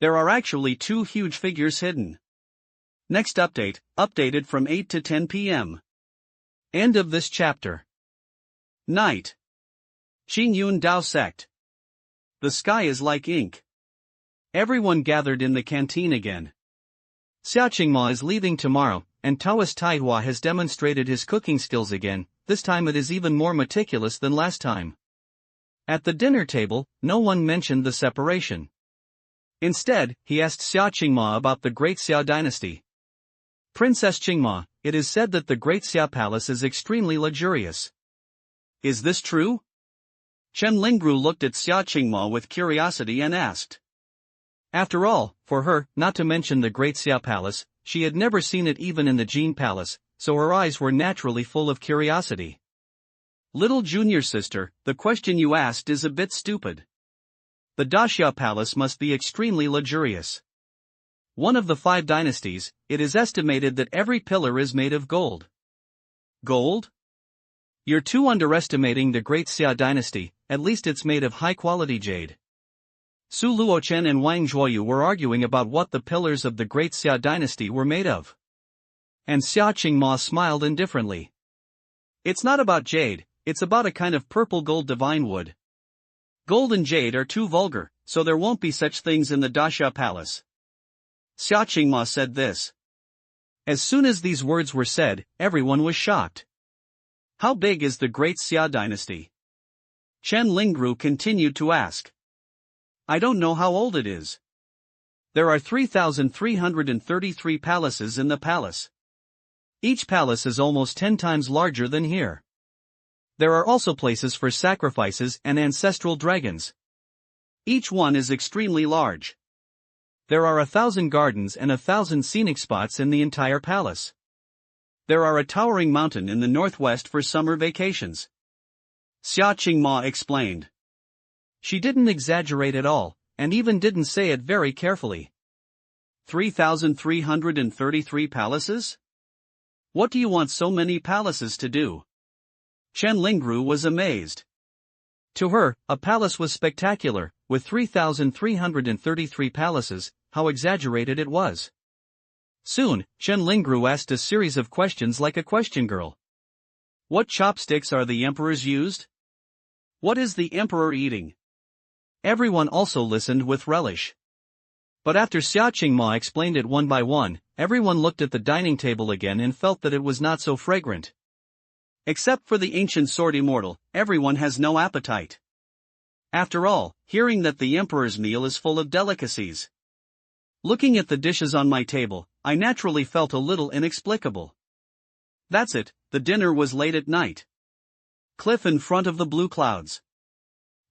S1: There are actually 2 huge figures hidden. Next update, updated from 8 to 10 p.m. End of this chapter. Night. Qingyun Sect. The sky is like ink. Everyone gathered in the canteen again. Xia Qingma is leaving tomorrow, and Taoist Taihua has demonstrated his cooking skills again, this time it is even more meticulous than last time. At the dinner table, no one mentioned the separation. Instead, he asked Xia Qingma about the Great Xia dynasty. Princess Qingma, it is said that the Great Xia palace is extremely luxurious. Is this true? Chen Lingru looked at Xia Qingma with curiosity and asked. After all, for her, not to mention the Great Xia Palace, she had never seen it even in the Jin Palace, so her eyes were naturally full of curiosity. Little junior sister, the question you asked is a bit stupid. The Daxia Palace must be extremely luxurious. One of the 5 dynasties, it is estimated that every pillar is made of gold. Gold? You're too underestimating the Great Xia dynasty, at least it's made of high-quality jade. Su Luochen and Wang Zhuoyu were arguing about what the pillars of the Great Xia dynasty were made of. And Xia Qingma smiled indifferently. It's not about jade, it's about a kind of purple gold divine wood. Gold and jade are too vulgar, so there won't be such things in the Daxia Palace. Xia Qingma said this. As soon as these words were said, everyone was shocked. How big is the Great Xia dynasty? Chen Lingru continued to ask. I don't know how old it is. There are 3,333 palaces in the palace. Each palace is almost 10 times larger than here. There are also places for sacrifices and ancestral dragons. Each one is extremely large. There are 1,000 gardens and 1,000 scenic spots in the entire palace. There are a towering mountain in the northwest for summer vacations. Xia Qingma explained. She didn't exaggerate at all, and even didn't say it very carefully. 3,333 palaces? What do you want so many palaces to do? Chen Lingru was amazed. To her, a palace was spectacular, with 3,333 palaces, how exaggerated it was. Soon, Chen Lingru asked a series of questions like a question girl. What chopsticks are the emperors used? What is the emperor eating? Everyone also listened with relish. But after Xia Qingma explained it one by one, everyone looked at the dining table again and felt that it was not so fragrant. Except for the ancient sword immortal, everyone has no appetite. After all, hearing that the emperor's meal is full of delicacies. Looking at the dishes on my table, I naturally felt a little inexplicable. That's it, the dinner was late at night. Cliff in front of the blue clouds.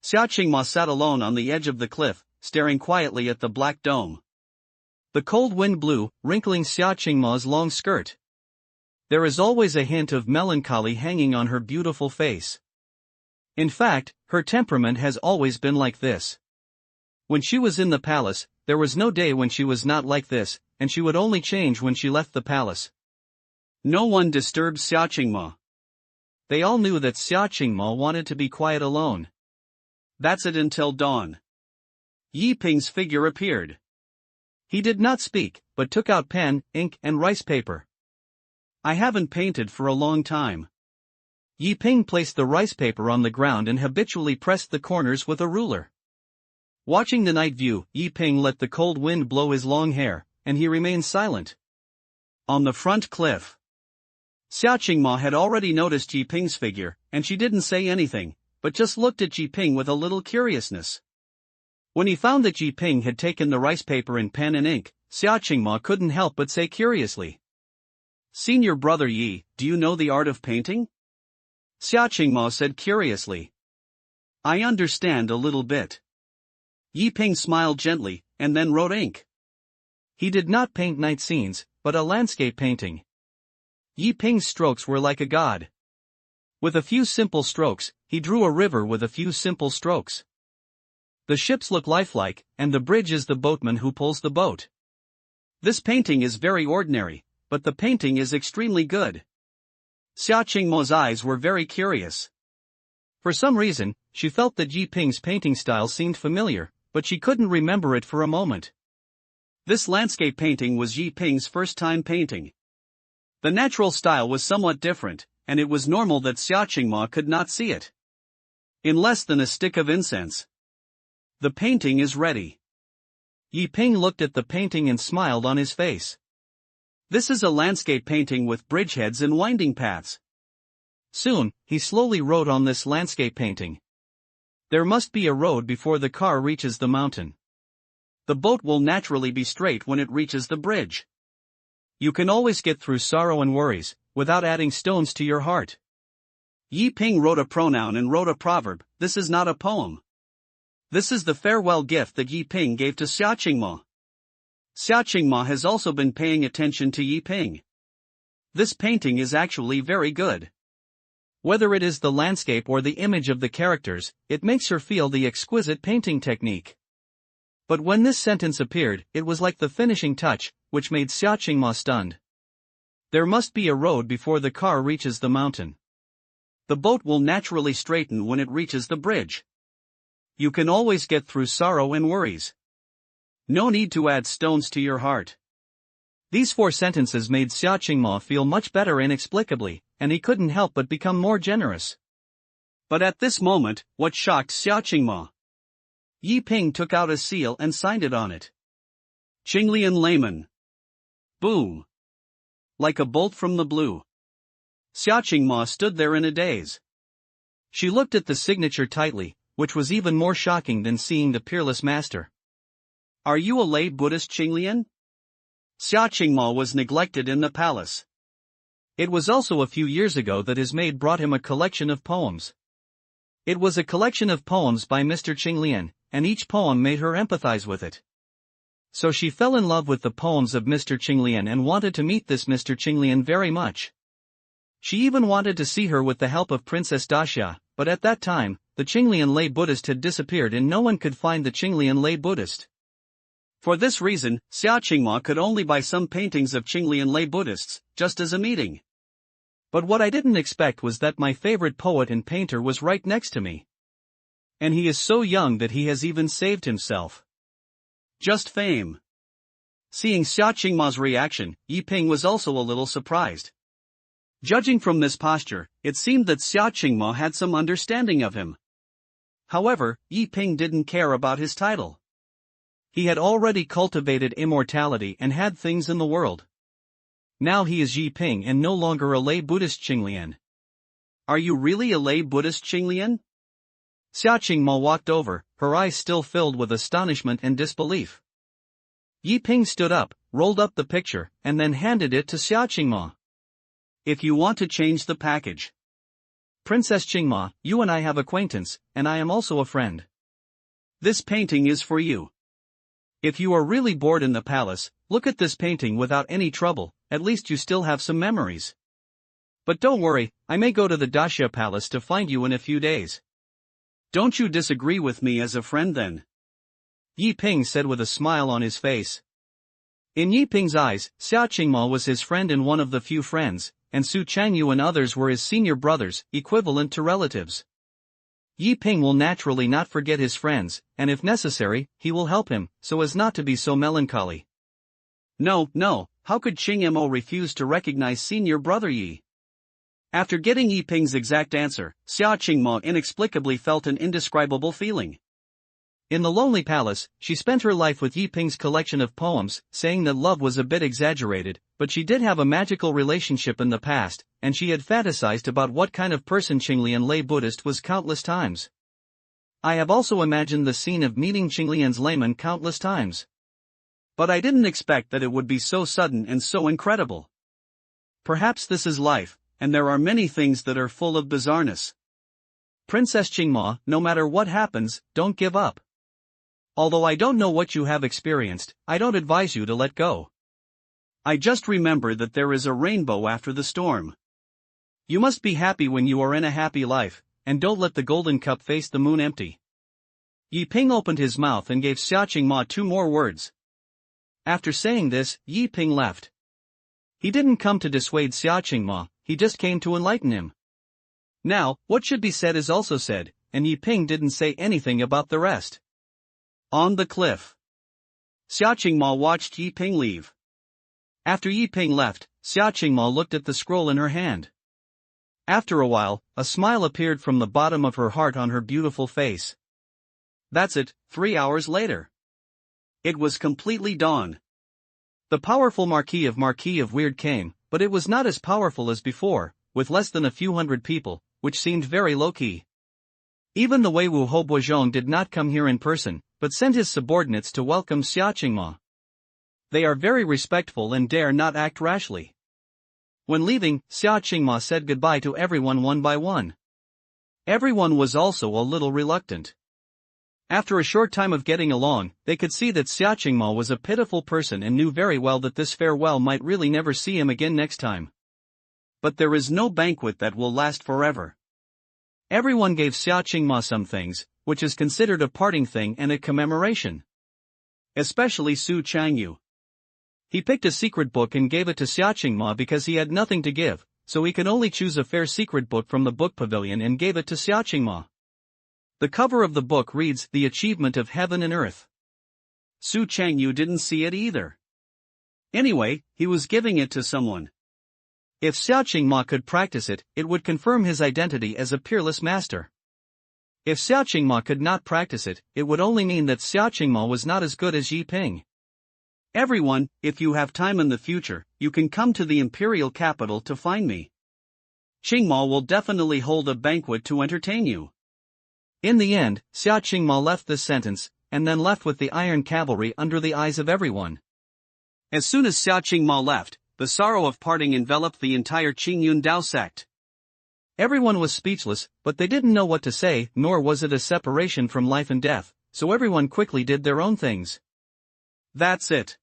S1: Xia Qingma sat alone on the edge of the cliff, staring quietly at the black dome. The cold wind blew, wrinkling Xia Qingma's long skirt. There is always a hint of melancholy hanging on her beautiful face. In fact, her temperament has always been like this. When she was in the palace, there was no day when she was not like this, and she would only change when she left the palace. No one disturbed Xia Qingma. They all knew that Xia Qingma wanted to be quiet alone. That's it until dawn. Yi Ping's figure appeared. He did not speak, but took out pen, ink, and rice paper. I haven't painted for a long time. Yi Ping placed the rice paper on the ground and habitually pressed the corners with a ruler. Watching the night view, Yi Ping let the cold wind blow his long hair, and he remained silent. On the front cliff. Xia Qingma had already noticed Yi Ping's figure, and she didn't say anything, but just looked at Yi Ping with a little curiousness. When he found that Yi Ping had taken the rice paper and pen and ink, Xia Qingma couldn't help but say curiously, "Senior brother Yi, do you know the art of painting?" Xia Qingma said curiously, "I understand a little bit." Yi Ping smiled gently, and then wrote ink. He did not paint night scenes, but a landscape painting. Yi Ping's strokes were like a god. With a few simple strokes, he drew a river with a few simple strokes. The ships look lifelike, and the bridge is the boatman who pulls the boat. This painting is very ordinary, but the painting is extremely good. Xia Qingma's eyes were very curious. For some reason, she felt that Yi Ping's painting style seemed familiar, but she couldn't remember it for a moment. This landscape painting was Yi Ping's first time painting. The natural style was somewhat different, and it was normal that Xia Qingma could not see it. In less than a stick of incense. The painting is ready. Yi Ping looked at the painting and smiled on his face. This is a landscape painting with bridgeheads and winding paths. Soon, he slowly wrote on this landscape painting. There must be a road before the car reaches the mountain. The boat will naturally be straight when it reaches the bridge. You can always get through sorrow and worries, without adding stones to your heart. Yi Ping wrote a pronoun and wrote a proverb. This is not a poem. This is the farewell gift that Yi Ping gave to Xia Qingma. Xia Qingma has also been paying attention to Yi Ping. This painting is actually very good. Whether it is the landscape or the image of the characters, it makes her feel the exquisite painting technique. But when this sentence appeared, it was like the finishing touch, which made Xia Qingma stunned. There must be a road before the car reaches the mountain. The boat will naturally straighten when it reaches the bridge. You can always get through sorrow and worries. No need to add stones to your heart. These 4 sentences made Xia Qingma feel much better inexplicably, and he couldn't help but become more generous. But at this moment, what shocked Xia Qingma? Yi Ping took out a seal and signed it on it. Qingyun layman. Boom. Like a bolt from the blue. Xia Qingma stood there in a daze. She looked at the signature tightly, which was even more shocking than seeing the peerless master. Are you a lay Buddhist, Qingyun? Xia Qingma was neglected in the palace. It was also a few years ago that his maid brought him a collection of poems. It was a collection of poems by Mr. Qingyun, and each poem made her empathize with it. So she fell in love with the poems of Mr. Qingyun and wanted to meet this Mr. Qingyun very much. She even wanted to see her with the help of Princess Daxia, but at that time, the Qingyun lay Buddhist had disappeared and no one could find the Qingyun lay Buddhist. For this reason, Xia Qingma could only buy some paintings of Qingyun lay Buddhists, just as a meeting. But what I didn't expect was that my favorite poet and painter was right next to me. And he is so young that he has even saved himself. Just fame. Seeing Xia Qingma's reaction, Yi Ping was also a little surprised. Judging from this posture, it seemed that Xia Qingma had some understanding of him. However, Yi Ping didn't care about his title. He had already cultivated immortality and had things in the world. Now he is Yi Ping and no longer a lay Buddhist Qinglian. Are you really a lay Buddhist Qinglian? Xia Qingma walked over, her eyes still filled with astonishment and disbelief. Yi Ping stood up, rolled up the picture, and then handed it to Xia Qingma. If you want to change the package. Princess Qingma, you and I have acquaintance, and I am also a friend. This painting is for you. If you are really bored in the palace, look at this painting without any trouble, at least you still have some memories. But don't worry, I may go to the Daxia Palace to find you in a few days. Don't you disagree with me as a friend then? Yi Ping said with a smile on his face. In Yi Ping's eyes, Xia Qingma was his friend and one of the few friends, and Su Changyu and others were his senior brothers, equivalent to relatives. Yi Ping will naturally not forget his friends, and if necessary, he will help him, so as not to be so melancholy. No, how could Qingmo refuse to recognize senior brother Yi? After getting Yi Ping's exact answer, Xia Qingma inexplicably felt an indescribable feeling. In the lonely palace, she spent her life with Yi Ping's collection of poems, saying that love was a bit exaggerated, but she did have a magical relationship in the past, and she had fantasized about what kind of person Qinglian lay Buddhist was countless times. I have also imagined the scene of meeting Qinglian's layman countless times. But I didn't expect that it would be so sudden and so incredible. Perhaps this is life, and there are many things that are full of bizarreness. Princess Qingma, no matter what happens, don't give up. Although I don't know what you have experienced, I don't advise you to let go. I just remember that there is a rainbow after the storm. You must be happy when you are in a happy life, and don't let the golden cup face the moon empty. Yi Ping opened his mouth and gave Xia Qingma 2 more words. After saying this, Yi Ping left. He didn't come to dissuade Xia Qingma, he just came to enlighten him. Now, what should be said is also said, and Yi Ping didn't say anything about the rest. On the cliff. Xia Qingma watched Yi Ping leave. After Yi Ping left, Xia Qingma looked at the scroll in her hand. After a while, a smile appeared from the bottom of her heart on her beautiful face. That's it, 3 hours later. It was completely dawn. The powerful Marquis of Weird came, but it was not as powerful as before, with less than a few hundred people, which seemed very low-key. Even the Wei Wu Ho Boizhong did not come here in person, but sent his subordinates to welcome Xia Qingma. They are very respectful and dare not act rashly. When leaving, Xia Qingma said goodbye to everyone one by one. Everyone was also a little reluctant. After a short time of getting along, they could see that Xia Qingma was a pitiful person and knew very well that this farewell might really never see him again next time. But there is no banquet that will last forever. Everyone gave Xia Qingma some things, which is considered a parting thing and a commemoration. Especially Su Changyu. He picked a secret book and gave it to Xia Qingma because he had nothing to give, so he could only choose a fair secret book from the book pavilion and gave it to Xia Qingma. The cover of the book reads, The Achievement of Heaven and Earth. Su Changyu didn't see it either. Anyway, he was giving it to someone. If Xia Qingma could practice it, it would confirm his identity as a peerless master. If Xia Qingma could not practice it, it would only mean that Xia Qingma was not as good as Yi Ping. Everyone, if you have time in the future, you can come to the imperial capital to find me. Qingma will definitely hold a banquet to entertain you. In the end, Xia Qingma left this sentence, and then left with the iron cavalry under the eyes of everyone. As soon as Xia Qingma left, the sorrow of parting enveloped the entire Qingyun Sect. Everyone was speechless, but they didn't know what to say, nor was it a separation from life and death, so everyone quickly did their own things. That's it.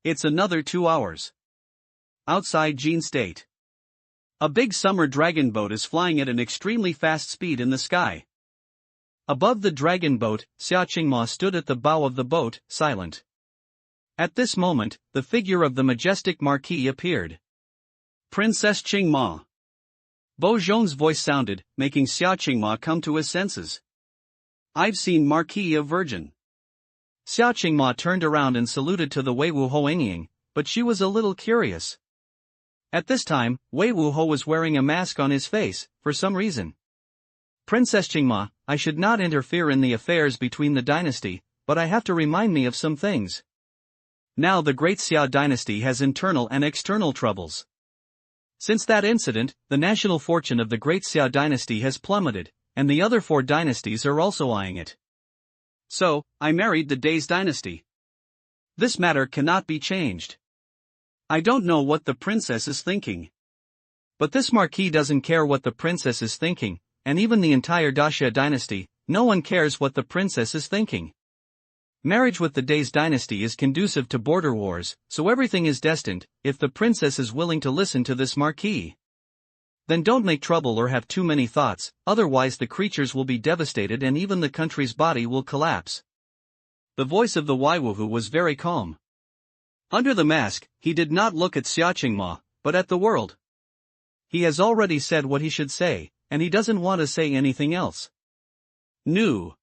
S1: It's another 2 hours. Outside Jin State. A big summer dragon boat is flying at an extremely fast speed in the sky. Above the dragon boat, Xia Qingma stood at the bow of the boat, silent. At this moment, the figure of the majestic marquis appeared. Princess Qingma. Boizhong's voice sounded, making Xia Qingma come to his senses. I've seen Marquis of Virgin. Xia Qingma turned around and saluted to the Wei Wu Ho Engying, but she was a little curious. At this time, Wei Wu Ho was wearing a mask on his face, for some reason. Princess Qingma, I should not interfere in the affairs between the dynasty, but I have to remind me of some things. Now the Great Xia dynasty has internal and external troubles. Since that incident, the national fortune of the Great Xia dynasty has plummeted, and the other 4 dynasties are also eyeing it. So, I married the Day's dynasty. This matter cannot be changed. I don't know what the princess is thinking. But this marquis doesn't care what the princess is thinking, and even the entire Daxia dynasty, no one cares what the princess is thinking. Marriage with the Day's dynasty is conducive to border wars, so everything is destined, if the princess is willing to listen to this marquis. Then don't make trouble or have too many thoughts, otherwise the creatures will be devastated and even the country's body will collapse. The voice of the Waiwuhu was very calm. Under the mask, he did not look at Xia Qingma, but at the world. He has already said what he should say, and he doesn't want to say anything else. Nu.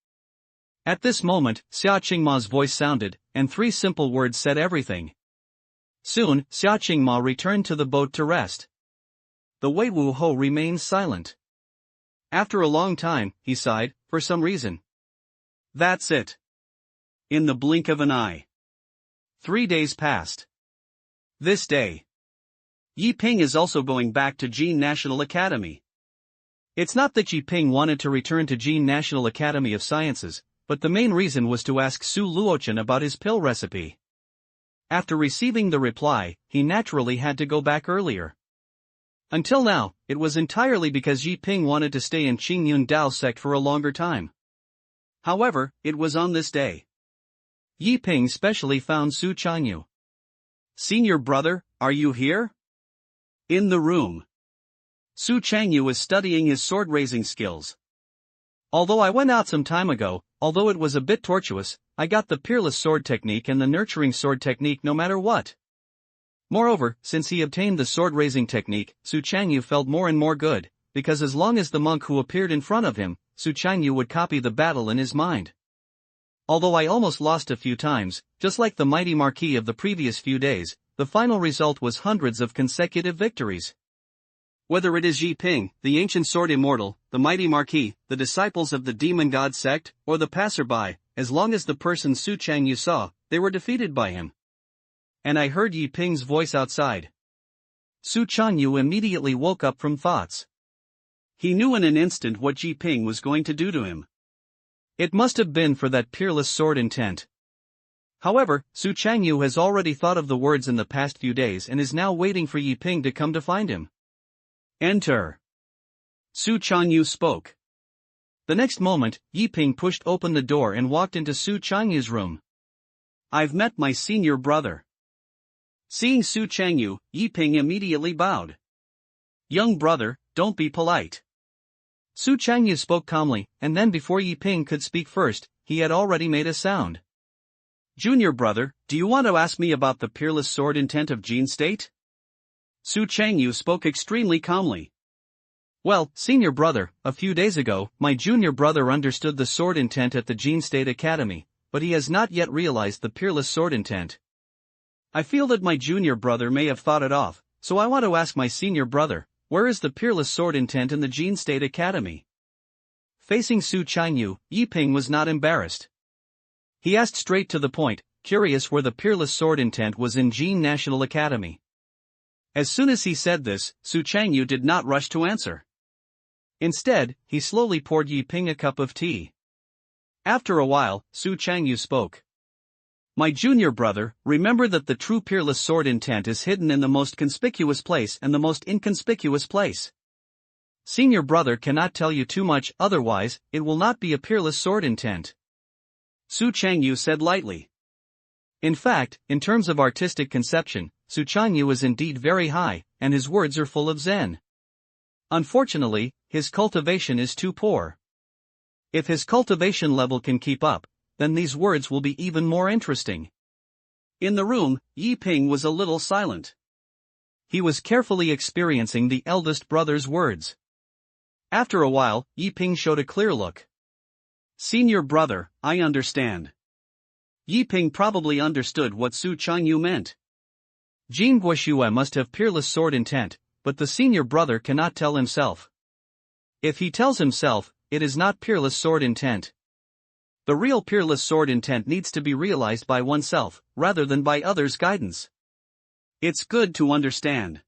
S1: At this moment, Xia Qingma's voice sounded, and 3 simple words said everything. Soon, Xia Qingma returned to the boat to rest. The Wei Wu Ho remained silent. After a long time, he sighed, for some reason. That's it. In the blink of an eye. 3 days passed. This day. Yi Ping is also going back to Jin National Academy. It's not that Yi Ping wanted to return to Jin National Academy of Sciences, but the main reason was to ask Su Luochen about his pill recipe. After receiving the reply, he naturally had to go back earlier. Until now, it was entirely because Yi Ping wanted to stay in Qingyun Sect for a longer time. However, it was on this day. Yi Ping specially found Su Chanyu. Senior brother, are you here? In the room. Su Changyu is studying his sword-raising skills. Although I went out some time ago, although it was a bit tortuous, I got the peerless sword technique and the nurturing sword technique no matter what. Moreover, since he obtained the sword-raising technique, Su Changyu felt more and more good, because as long as the monk who appeared in front of him, Su Changyu would copy the battle in his mind. Although I almost lost a few times, just like the mighty marquis of the previous few days, the final result was hundreds of consecutive victories. Whether it is Yi Ping, the ancient sword immortal, the mighty marquis, the disciples of the demon god sect, or the passerby, as long as the person Su Changyu saw, they were defeated by him. And I heard Yi Ping's voice outside. Su Changyu immediately woke up from thoughts. He knew in an instant what Yi Ping was going to do to him. It must have been for that peerless sword intent. However, Su Changyu has already thought of the words in the past few days and is now waiting for Yi Ping to come to find him. Enter. Su Changyu spoke. The next moment, Yi Ping pushed open the door and walked into Su Changyu's room. I've met my senior brother. Seeing Su Changyu, Yi Ping immediately bowed. Young brother, don't be polite. Su Changyu spoke calmly, and then before Yi Ping could speak first, he had already made a sound. Junior brother, do you want to ask me about the peerless sword intent of Jin State? Su Changyu spoke extremely calmly. Well, senior brother, a few days ago, my junior brother understood the sword intent at the Jin State Academy, but he has not yet realized the peerless sword intent. I feel that my junior brother may have thought it off, so I want to ask my senior brother, where is the peerless sword intent in the Jin State Academy? Facing Su Changyu, Yi Ping was not embarrassed. He asked straight to the point, curious where the peerless sword intent was in Jin National Academy. As soon as he said this, Su Changyu did not rush to answer. Instead, he slowly poured Yi Ping a cup of tea. After a while, Su Changyu spoke. My junior brother, remember that the true peerless sword intent is hidden in the most conspicuous place and the most inconspicuous place. Senior brother cannot tell you too much, otherwise, it will not be a peerless sword intent. Su Changyu said lightly. In fact, in terms of artistic conception, Su Changyu is indeed very high, and his words are full of zen. Unfortunately, his cultivation is too poor. If his cultivation level can keep up, then these words will be even more interesting. In the room, Yi Ping was a little silent. He was carefully experiencing the eldest brother's words. After a while, Yi Ping showed a clear look. Senior brother, I understand. Yi Ping probably understood what Su Changyu meant. Jin Guoxue must have peerless sword intent, but the senior brother cannot tell himself. If he tells himself, it is not peerless sword intent. The real peerless sword intent needs to be realized by oneself, rather than by others' guidance. It's good to understand.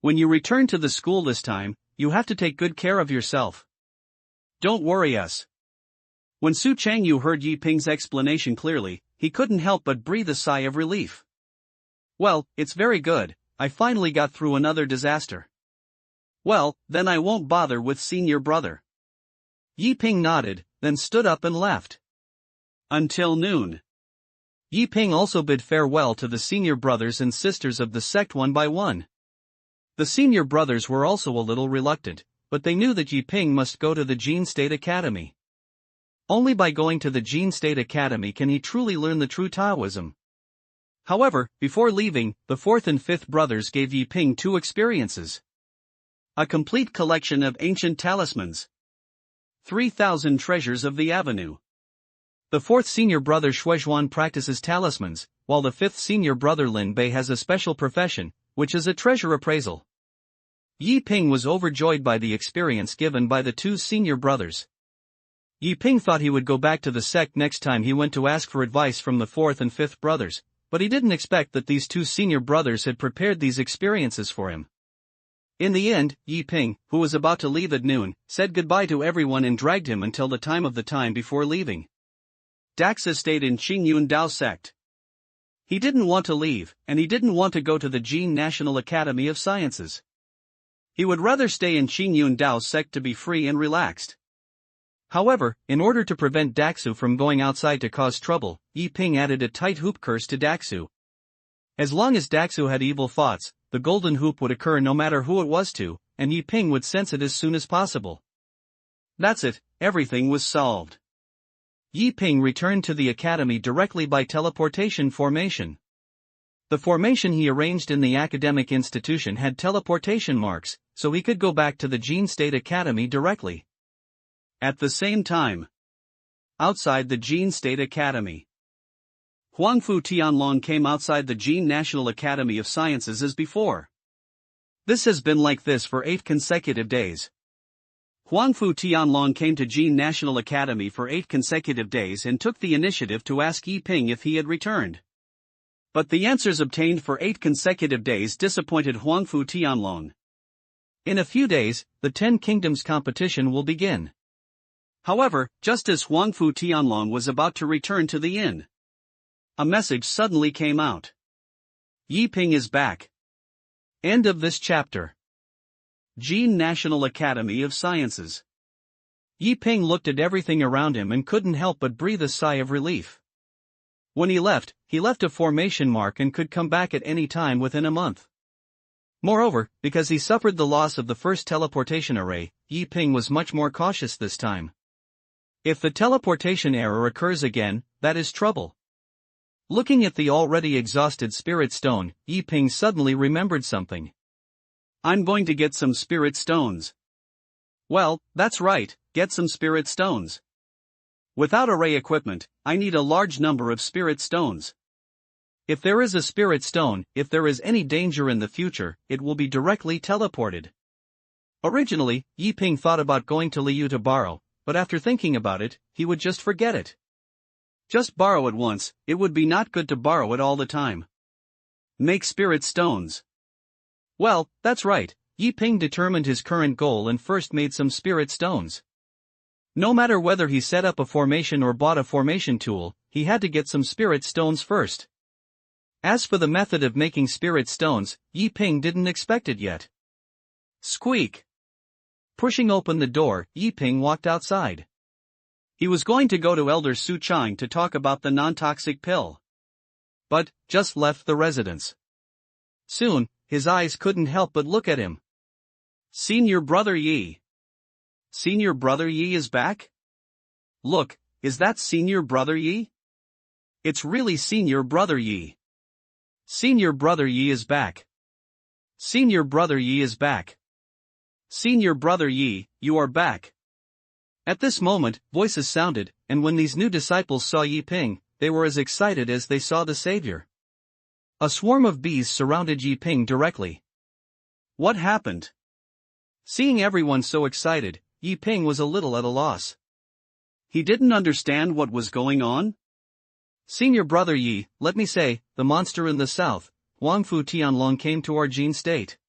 S1: When you return to the school this time, you have to take good care of yourself. Don't worry us. When Su Changyu heard Yi Ping's explanation clearly, he couldn't help but breathe a sigh of relief. Well, it's very good, I finally got through another disaster. Well, then I won't bother with senior brother. Yi Ping nodded, then stood up and left. Until noon. Yi Ping also bid farewell to the senior brothers and sisters of the sect one by one. The senior brothers were also a little reluctant, but they knew that Yi Ping must go to the Jin State Academy. Only by going to the Jin State Academy can he truly learn the true Taoism. However, before leaving, the fourth and fifth brothers gave Yi Ping 2 experiences. A complete collection of ancient talismans. 3,000 treasures of the avenue. The fourth senior brother Shuizhuan practices talismans, while the fifth senior brother Lin Bei has a special profession, which is a treasure appraisal. Yi Ping was overjoyed by the experience given by the 2 senior brothers. Yi Ping thought he would go back to the sect next time he went to ask for advice from the fourth and fifth brothers, but he didn't expect that these 2 senior brothers had prepared these experiences for him. In the end, Yi Ping, who was about to leave at noon, said goodbye to everyone and dragged him until the time before leaving. Daxa stayed in Qingyun Dao Sect. He didn't want to leave, and he didn't want to go to the Jin National Academy of Sciences. He would rather stay in Qingyun Dao Sect to be free and relaxed. However, in order to prevent Daxu from going outside to cause trouble, Yi Ping added a tight hoop curse to Daxu. As long as Daxu had evil thoughts, the golden hoop would occur no matter who it was to, and Yi Ping would sense it as soon as possible. That's it, everything was solved. Yi Ping returned to the academy directly by teleportation formation. The formation he arranged in the academic institution had teleportation marks, so he could go back to the Jin State Academy directly. At the same time, outside the Jin State Academy, Huangfu Tianlong came outside the Jin National Academy of Sciences as before. This has been like this for 8 consecutive days. Huangfu Tianlong came to Jin National Academy for 8 consecutive days and took the initiative to ask Yi Ping if he had returned. But the answers obtained for 8 consecutive days disappointed Huangfu Tianlong. In a few days, the 10 Kingdoms competition will begin. However, just as Huangfu Tianlong was about to return to the inn, a message suddenly came out. Yi Ping is back. End of this chapter. Jin National Academy of Sciences. Yi Ping looked at everything around him and couldn't help but breathe a sigh of relief. When he left a formation mark and could come back at any time within a month. Moreover, because he suffered the loss of the first teleportation array, Yi Ping was much more cautious this time. If the teleportation error occurs again, that is trouble. Looking at the already exhausted spirit stone, Yi Ping suddenly remembered something. I'm going to get some spirit stones. Well, that's right, get some spirit stones. Without array equipment, I need a large number of spirit stones. If there is a spirit stone, if there is any danger in the future, it will be directly teleported. Originally, Yi Ping thought about going to Liu to borrow, but after thinking about it, he would just forget it. Just borrow it once, it would be not good to borrow it all the time. Make spirit stones. Well, that's right, Yi Ping determined his current goal and first made some spirit stones. No matter whether he set up a formation or bought a formation tool, he had to get some spirit stones first. As for the method of making spirit stones, Yi Ping didn't expect it yet. Squeak! Pushing open the door, Yi Ping walked outside. He was going to go to Elder Su Chang to talk about the non-toxic pill. But, just left the residence. Soon, his eyes couldn't help but look at him. Senior Brother Yi. Senior Brother Yi is back? Look, is that Senior Brother Yi? It's really Senior Brother Yi. Senior Brother Yi is back. Senior Brother Yi is back. Senior Brother Yi, you are back. At this moment, voices sounded, and when these new disciples saw Yi Ping, they were as excited as they saw the Savior. A swarm of bees surrounded Yi Ping directly. What happened? Seeing everyone so excited, Yi Ping was a little at a loss. He didn't understand what was going on. Senior brother Yi, let me say, the monster in the south, Huangfu Tianlong came to our Jin State.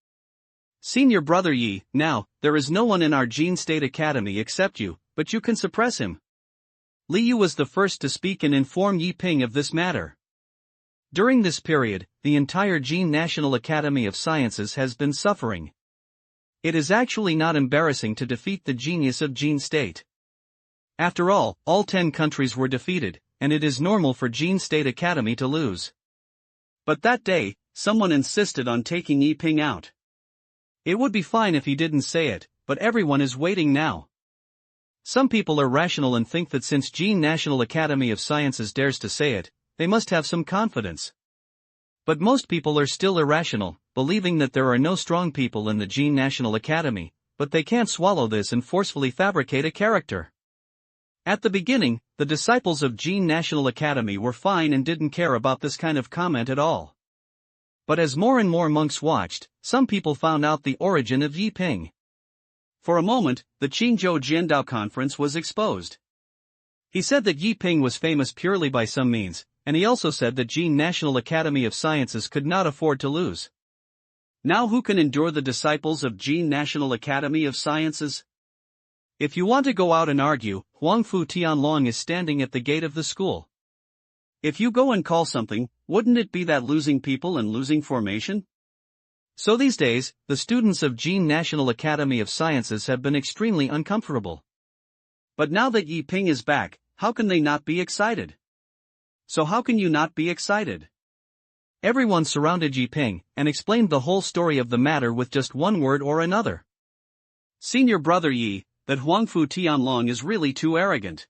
S1: Senior brother Yi, now, there is no one in our Jin State Academy except you, but you can suppress him. Li Yu was the first to speak and inform Yi Ping of this matter. During this period, the entire Jin National Academy of Sciences has been suffering. It is actually not embarrassing to defeat the genius of Jin State. After all 10 countries were defeated, and it is normal for Jin State Academy to lose. But that day, someone insisted on taking Yi Ping out. It would be fine if he didn't say it, but everyone is waiting now. Some people are rational and think that since Jin National Academy of Sciences dares to say it, they must have some confidence. But most people are still irrational, believing that there are no strong people in the Jin National Academy, but they can't swallow this and forcefully fabricate a character. At the beginning, the disciples of Jin National Academy were fine and didn't care about this kind of comment at all. But as more and more monks watched, some people found out the origin of Yi Ping. For a moment, the Qingyun Jiandao conference was exposed. He said that Yi Ping was famous purely by some means, and he also said that Jin National Academy of Sciences could not afford to lose. Now who can endure the disciples of Jin National Academy of Sciences? If you want to go out and argue, Huangfu Tianlong is standing at the gate of the school. If you go and call something, wouldn't it be that losing people and losing formation? So these days, the students of Jin National Academy of Sciences have been extremely uncomfortable. But now that Yi Ping is back, how can they not be excited? So how can you not be excited? Everyone surrounded Yi Ping and explained the whole story of the matter with just one word or another. Senior brother Yi, that Huangfu Tianlong is really too arrogant.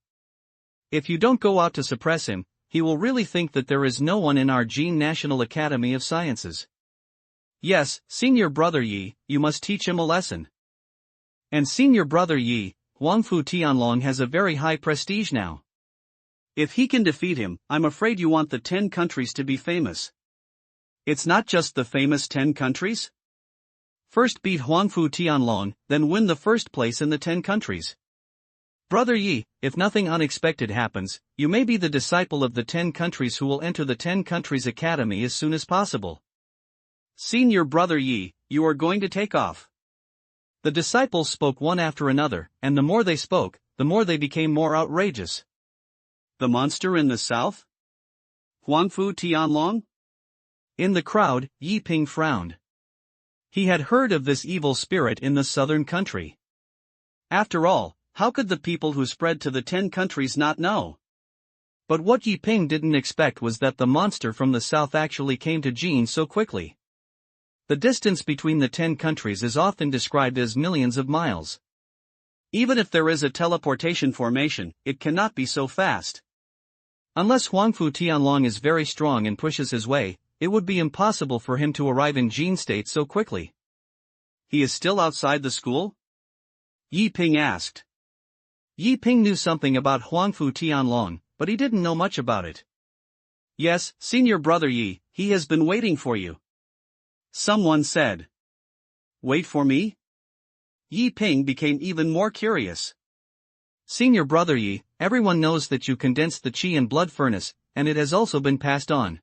S1: If you don't go out to suppress him, he will really think that there is no one in our Jin National Academy of Sciences. Yes, senior brother Yi, you must teach him a lesson. And senior brother Yi, Huangfu Tianlong has a very high prestige now. If he can defeat him, I'm afraid you want the 10 countries to be famous. It's not just the famous 10 countries? First beat Huangfu Tianlong, then win the first place in the 10 countries. Brother Yi, if nothing unexpected happens, you may be the disciple of the 10 countries who will enter the 10 countries academy as soon as possible. Senior brother Yi, you are going to take off. The disciples spoke one after another, and the more they spoke, the more they became more outrageous. The monster in the south? Huangfu Tianlong? In the crowd, Yi Ping frowned. He had heard of this evil spirit in the southern country. After all, how could the people who spread to the 10 countries not know? But what Yi Ping didn't expect was that the monster from the south actually came to Jin so quickly. The distance between the 10 countries is often described as millions of miles. Even if there is a teleportation formation, it cannot be so fast. Unless Huangfu Tianlong is very strong and pushes his way, it would be impossible for him to arrive in Jin State so quickly. He is still outside the school? Yi Ping asked. Yi Ping knew something about Huangfu Tianlong, but he didn't know much about it. Yes, senior brother Yi, he has been waiting for you. Someone said. Wait for me? Yi Ping became even more curious. Senior brother Yi, everyone knows that you condensed the qi and blood furnace, and it has also been passed on.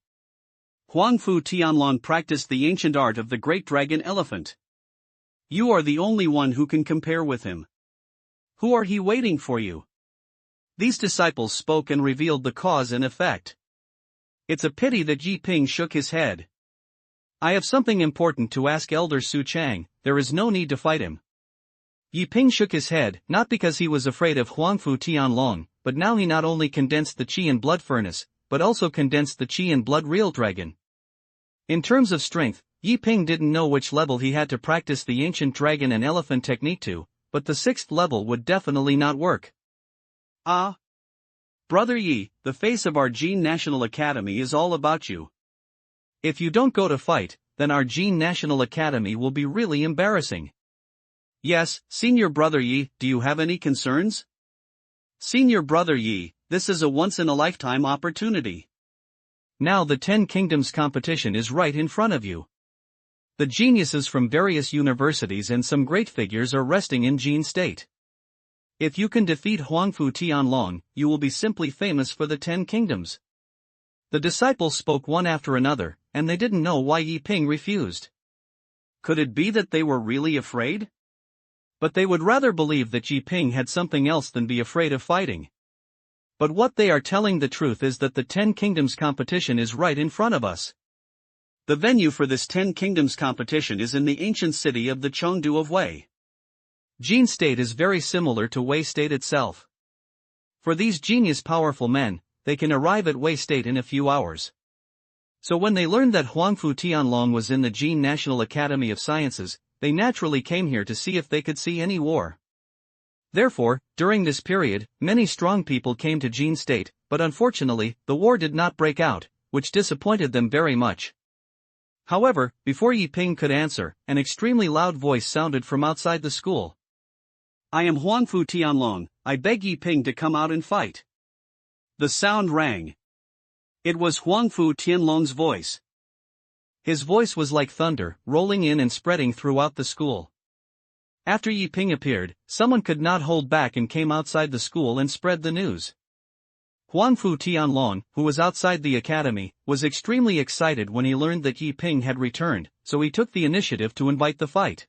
S1: Huangfu Tianlong practiced the ancient art of the great dragon elephant. You are the only one who can compare with him. Who are he waiting for you? These disciples spoke and revealed the cause and effect. It's a pity that Yi Ping shook his head. I have something important to ask Elder Su Chang, there is no need to fight him. Yi Ping shook his head, not because he was afraid of Huangfu Tianlong, but now he not only condensed the qi and blood furnace, but also condensed the qi and blood real dragon. In terms of strength, Yi Ping didn't know which level he had to practice the ancient dragon and elephant technique to, but the 6th level would definitely not work. Ah! Brother Yi, the face of our Jin National Academy is all about you. If you don't go to fight, then our Jin National Academy will be really embarrassing. Yes, senior brother Yi, do you have any concerns? Senior brother Yi, this is a once-in-a-lifetime opportunity. Now the 10 Kingdoms competition is right in front of you. The geniuses from various universities and some great figures are resting in Jin State. If you can defeat Huangfu Tianlong, you will be simply famous for the 10 kingdoms. The disciples spoke one after another, and they didn't know why Yi Ping refused. Could it be that they were really afraid? But they would rather believe that Yi Ping had something else than be afraid of fighting. But what they are telling the truth is that the 10 kingdoms competition is right in front of us. The venue for this 10 kingdoms competition is in the ancient city of the Chengdu of Wei. Jin State is very similar to Wei State itself. For these genius powerful men, they can arrive at Wei State in a few hours. So when they learned that Huangfu Tianlong was in the Jin National Academy of Sciences, they naturally came here to see if they could see any war. Therefore, during this period, many strong people came to Jin State, but unfortunately, the war did not break out, which disappointed them very much. However, before Yi Ping could answer, an extremely loud voice sounded from outside the school. "I am Huangfu Tianlong, I beg Yi Ping to come out and fight." The sound rang. It was Huangfu Tianlong's voice. His voice was like thunder, rolling in and spreading throughout the school. After Yi Ping appeared, someone could not hold back and came outside the school and spread the news. Huangfu Tianlong, who was outside the academy, was extremely excited when he learned that Yi Ping had returned, so he took the initiative to invite the fight.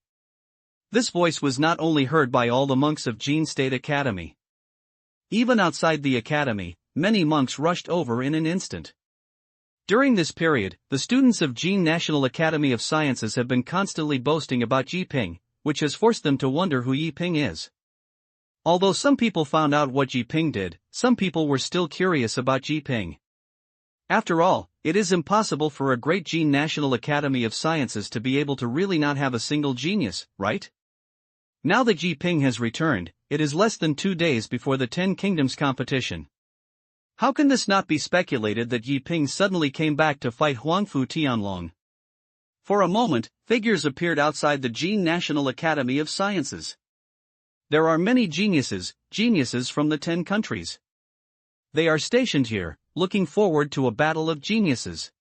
S1: This voice was not only heard by all the monks of Jin State Academy. Even outside the academy, many monks rushed over in an instant. During this period, the students of Jin National Academy of Sciences have been constantly boasting about Yi Ping, which has forced them to wonder who Yi Ping is. Although some people found out what Yi Ping did, some people were still curious about Yi Ping. After all, it is impossible for a great Jin National Academy of Sciences to be able to really not have a single genius, right? Now that Yi Ping has returned, it is less than 2 days before the 10 Kingdoms competition. How can this not be speculated that Yi Ping suddenly came back to fight Huangfu Tianlong? For a moment, figures appeared outside the Jin National Academy of Sciences. There are many geniuses from the 10 countries. They are stationed here, looking forward to a battle of geniuses.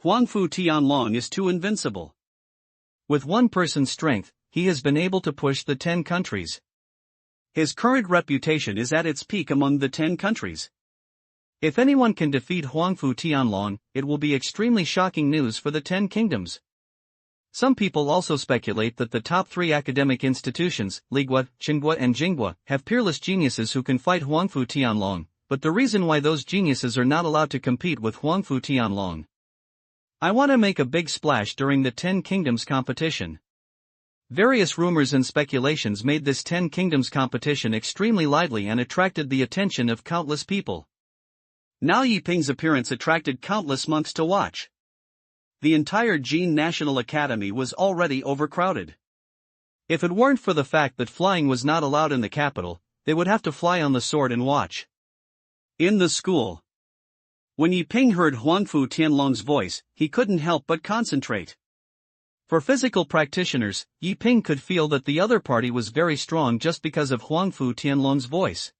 S1: Huangfu Tianlong is too invincible. With one person's strength, he has been able to push the 10 countries. His current reputation is at its peak among the 10 countries. If anyone can defeat Huangfu Tianlong, it will be extremely shocking news for the 10 kingdoms. Some people also speculate that the top 3 academic institutions, Ligua, Tsinghua and Jinghua, have peerless geniuses who can fight Huangfu Tianlong, but the reason why those geniuses are not allowed to compete with Huangfu Tianlong. I want to make a big splash during the 10 kingdoms competition. Various rumors and speculations made this 10 kingdoms competition extremely lively and attracted the attention of countless people. Now Yi Ping's appearance attracted countless monks to watch. The entire Jin National Academy was already overcrowded. If it weren't for the fact that flying was not allowed in the capital, they would have to fly on the sword and watch. In the school. When Yi Ping heard Huangfu Tianlong's voice, he couldn't help but concentrate. For physical practitioners, Yi Ping could feel that the other party was very strong just because of Huangfu Tianlong's voice.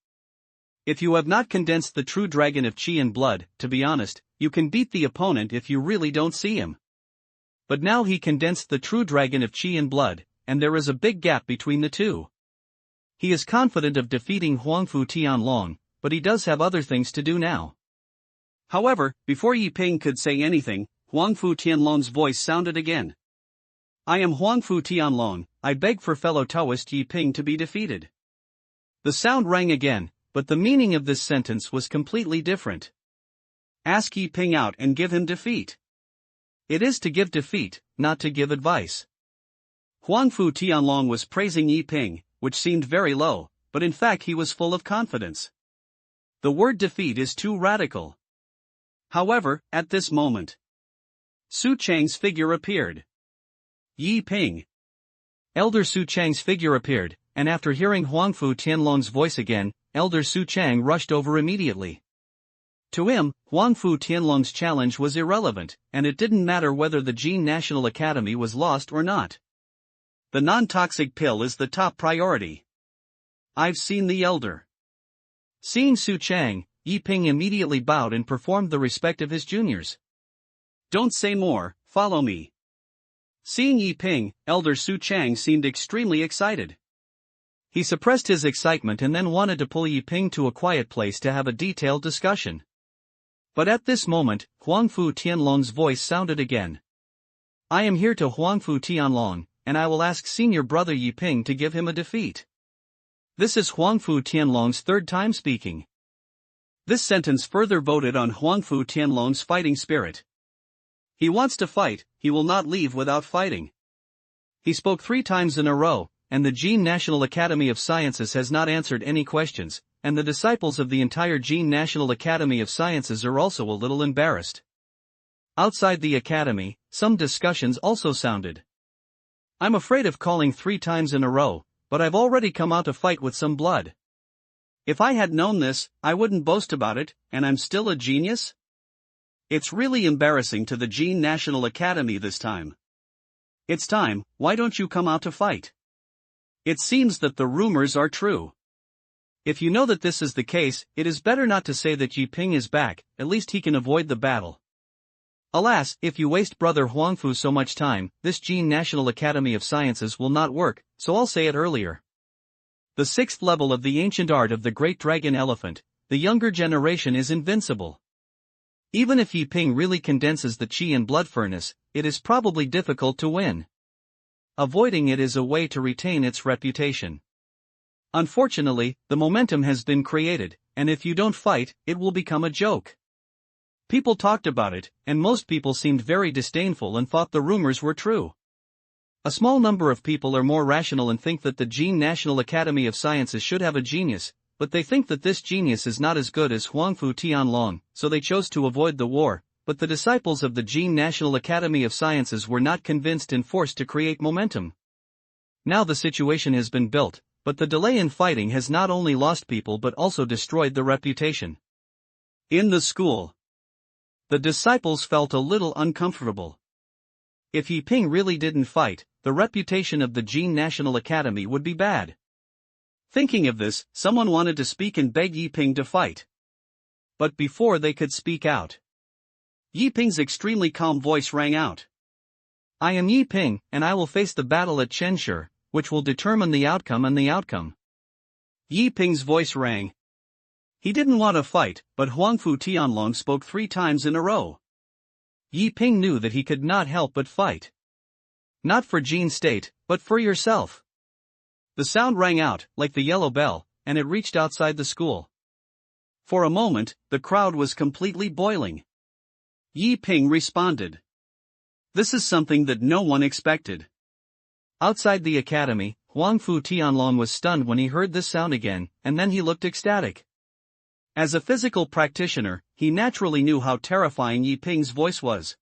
S1: If you have not condensed the true dragon of qi and blood, to be honest, you can beat the opponent if you really don't see him. But now he condensed the true dragon of qi and blood, and there is a big gap between the two. He is confident of defeating Huangfu Tianlong, but he does have other things to do now. However, before Yi Ping could say anything, Huangfu Tianlong's voice sounded again. "I am Huangfu Tianlong, I beg for fellow Taoist Yi Ping to be defeated." The sound rang again, but the meaning of this sentence was completely different. Ask Yi Ping out and give him defeat. It is to give defeat, not to give advice. Huangfu Tianlong was praising Yi Ping, which seemed very low, but in fact he was full of confidence. The word defeat is too radical. However, at this moment, Su Chang's figure appeared. Yi Ping. Elder Su Chang's figure appeared, and after hearing Huangfu Tianlong's voice again, Elder Su Chang rushed over immediately. To him, Huangfu Tianlong's challenge was irrelevant, and it didn't matter whether the Jin National Academy was lost or not. The non-toxic pill is the top priority. I've seen the elder. Seeing Su Chang, Yi Ping immediately bowed and performed the respect of his juniors. Don't say more, follow me. Seeing Yi Ping, Elder Su Chang seemed extremely excited. He suppressed his excitement and then wanted to pull Yiping to a quiet place to have a detailed discussion. But at this moment, Huangfu Tianlong's voice sounded again. I am here to Huangfu Tianlong, and I will ask senior brother Yiping to give him a defeat. This is Huangfu Tianlong's third time speaking. This sentence further voted on Huangfu Tianlong's fighting spirit. He wants to fight, he will not leave without fighting. He spoke 3 times in a row, and the Jin National Academy of Sciences has not answered any questions, and the disciples of the entire Jin National Academy of Sciences are also a little embarrassed. Outside the academy, some discussions also sounded. I'm afraid of calling 3 times in a row, but I've already come out to fight with some blood. If I had known this, I wouldn't boast about it, and I'm still a genius? It's really embarrassing to the Jin National Academy this time. It's time, why don't you come out to fight? It seems that the rumors are true. If you know that this is the case, it is better not to say that Yiping is back, at least he can avoid the battle. Alas, if you waste brother Huangfu so much time, this Jin National Academy of Sciences will not work, so I'll say it earlier. The 6th level of the ancient art of the Great Dragon Elephant, the younger generation is invincible. Even if Yiping really condenses the Qi and blood furnace, it is probably difficult to win. Avoiding it is a way to retain its reputation. Unfortunately, the momentum has been created, and if you don't fight, it will become a joke. People talked about it, and most people seemed very disdainful and thought the rumors were true. A small number of people are more rational and think that the Jin National Academy of Sciences should have a genius, but they think that this genius is not as good as Huangfu Tianlong, so they chose to avoid the war. But the disciples of the Jin National Academy of Sciences were not convinced and forced to create momentum. Now the situation has been built, but the delay in fighting has not only lost people but also destroyed the reputation. In the school, the disciples felt a little uncomfortable. If Yiping really didn't fight, the reputation of the Jin National Academy would be bad. Thinking of this, someone wanted to speak and beg Yiping to fight. But before they could speak out, Yiping's extremely calm voice rang out. I am Yiping, and I will face the battle at Chenshi, which will determine the outcome and the outcome. Yiping's voice rang. He didn't want to fight, but Huangfu Tianlong spoke 3 times in a row. Yiping knew that he could not help but fight. Not for Jin State, but for yourself. The sound rang out, like the yellow bell, and it reached outside the school. For a moment, the crowd was completely boiling. Yiping responded. This is something that no one expected. Outside the academy, Huangfu Tianlong was stunned when he heard this sound again, and then he looked ecstatic. As a physical practitioner, he naturally knew how terrifying Yiping's voice was.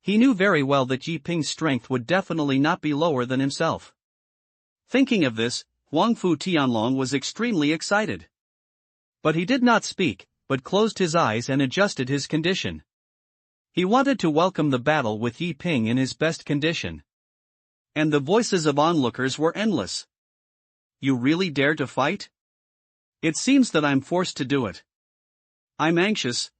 S1: He knew very well that Yiping's strength would definitely not be lower than himself. Thinking of this, Huangfu Tianlong was extremely excited. But he did not speak, but closed his eyes and adjusted his condition. He wanted to welcome the battle with Yiping in his best condition. And the voices of onlookers were endless. You really dare to fight? It seems that I'm forced to do it. I'm anxious.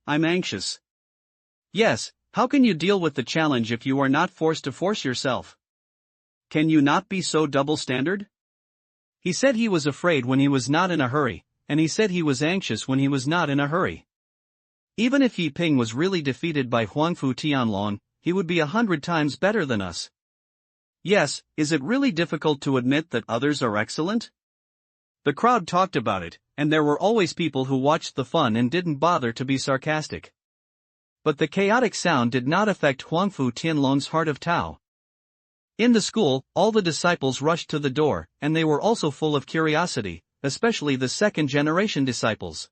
S1: Yes, how can you deal with the challenge if you are not forced to force yourself? Can you not be so double-standard? He said he was afraid when he was not in a hurry, and he said he was anxious when he was not in a hurry. Even if Yiping was really defeated by Huangfu Tianlong, he would be 100 times better than us. Yes, is it really difficult to admit that others are excellent? The crowd talked about it, and there were always people who watched the fun and didn't bother to be sarcastic. But the chaotic sound did not affect Huangfu Tianlong's heart of Tao. In the school, all the disciples rushed to the door, and they were also full of curiosity, especially the second-generation disciples.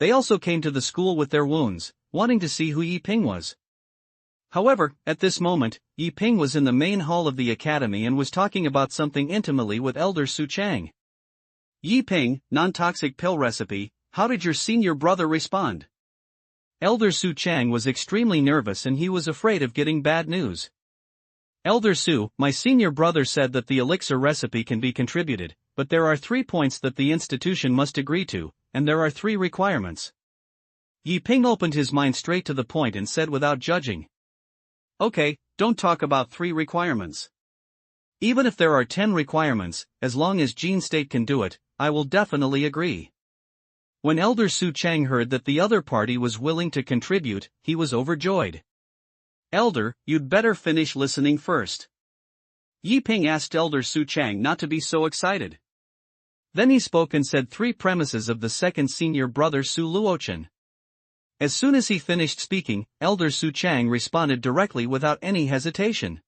S1: They also came to the school with their wounds, wanting to see who Yiping was. However, at this moment, Yiping was in the main hall of the academy and was talking about something intimately with Elder Su Chang. Yiping, non-toxic pill recipe, how did your senior brother respond? Elder Su Chang was extremely nervous and he was afraid of getting bad news. Elder Su, my senior brother said that the elixir recipe can be contributed, but there are 3 points that the institution must agree to, and there are 3 requirements. Yiping opened his mind straight to the point and said without judging. Okay, don't talk about 3 requirements. Even if there are 10 requirements, as long as Jin State can do it, I will definitely agree. When Elder Su Chang heard that the other party was willing to contribute, he was overjoyed. Elder, you'd better finish listening first. Yi Ping asked Elder Su Chang not to be so excited. Then he spoke and said 3 premises of the second senior brother Su Luochen. As soon as he finished speaking, Elder Su Chang responded directly without any hesitation.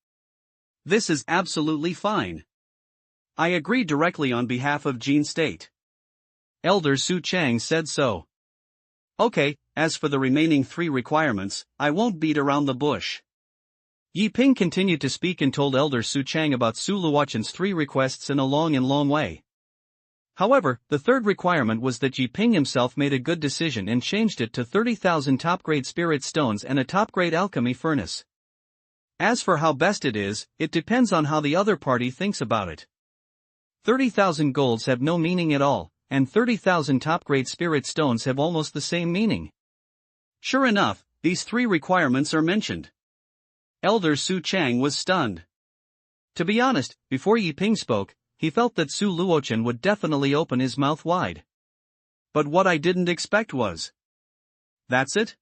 S1: This is absolutely fine. I agree directly on behalf of Jin State. Elder Su Chang said so. Okay, as for the remaining 3 requirements, I won't beat around the bush. Yi Ping continued to speak and told Elder Su Chang about Su Luochen's 3 requests in a long way. However, the third requirement was that Yi Ping himself made a good decision and changed it to 30,000 top-grade spirit stones and a top-grade alchemy furnace. As for how best it is, it depends on how the other party thinks about it. 30,000 golds have no meaning at all, and 30,000 top-grade spirit stones have almost the same meaning. Sure enough, these 3 requirements are mentioned. Elder Su Chang was stunned. To be honest, before Yi Ping spoke, he felt that Su Luochen would definitely open his mouth wide. But what I didn't expect was... That's it?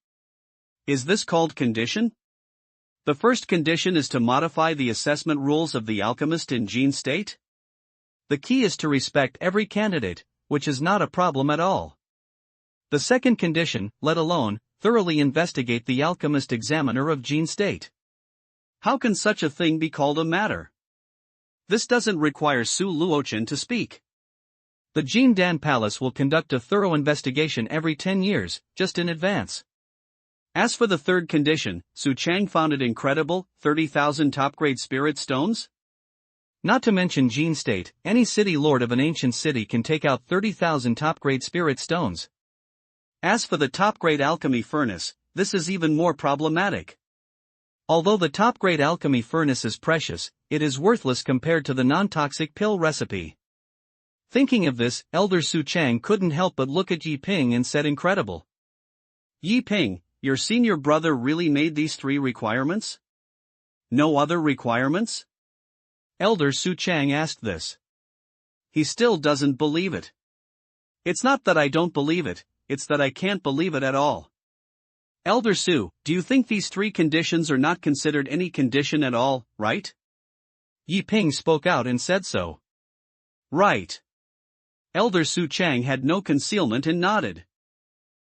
S1: Is this called condition? The first condition is to modify the assessment rules of the alchemist in Jin State? The key is to respect every candidate, which is not a problem at all. The second condition, let alone, thoroughly investigate the alchemist examiner of Jin State. How can such a thing be called a matter? This doesn't require Su Luochen to speak. The Jin Dan Palace will conduct a thorough investigation every 10 years, just in advance. As for the third condition, Su Chang found it incredible, 30,000 top-grade spirit stones? Not to mention Jin State, any city lord of an ancient city can take out 30,000 top-grade spirit stones. As for the top-grade alchemy furnace, this is even more problematic. Although the top-grade alchemy furnace is precious, it is worthless compared to the non-toxic pill recipe. Thinking of this, Elder Su Chang couldn't help but look at Yi Ping and said incredible. Yi Ping, your senior brother really made these 3 requirements? No other requirements? Elder Su Chang asked this. He still doesn't believe it. It's not that I don't believe it, it's that I can't believe it at all. Elder Su, do you think these 3 conditions are not considered any condition at all, right? Yi Ping spoke out and said so. Right. Elder Su Chang had no concealment and nodded.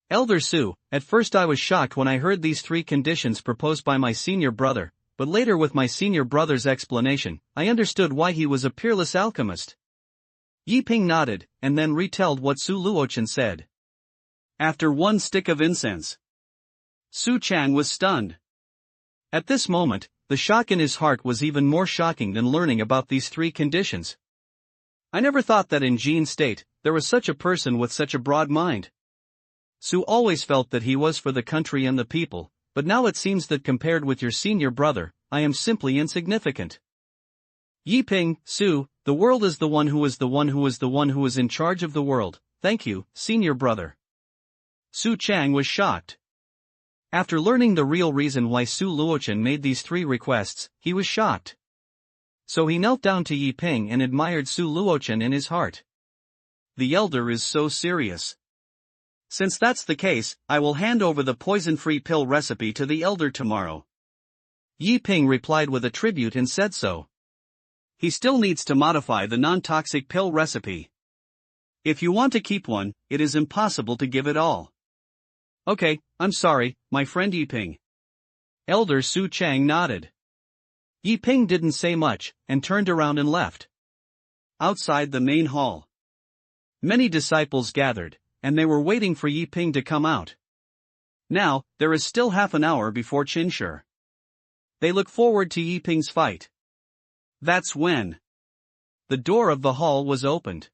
S1: Elder Su, at first I was shocked when I heard these 3 conditions proposed by my senior brother, but later with my senior brother's explanation, I understood why he was a peerless alchemist. Yi Ping nodded, and then retold what Su Luochen said. After 1 stick of incense. Su Chang was stunned. At this moment, the shock in his heart was even more shocking than learning about these 3 conditions. I never thought that in Jin State, there was such a person with such a broad mind. Su always felt that he was for the country and the people, but now it seems that compared with your senior brother, I am simply insignificant. Yi Ping, Su, the world is the one who is the one who is the one who is in charge of the world, thank you, senior brother. Su Chang was shocked. After learning the real reason why Su Luochen made these 3 requests, he was shocked. So he knelt down to Yi Ping and admired Su Luochen in his heart. The elder is so serious. Since that's the case, I will hand over the poison-free pill recipe to the elder tomorrow. Yi Ping replied with a tribute and said so. He still needs to modify the non-toxic pill recipe. If you want to keep one, it is impossible to give it all. Okay, I'm sorry, my friend Yi Ping. Elder Su Chang nodded. Yi Ping didn't say much, and turned around and left. Outside the main hall, many disciples gathered, and they were waiting for Yi Ping to come out. Now, there is still half an hour before Qinshi. They look forward to Yi Ping's fight. That's when the door of the hall was opened.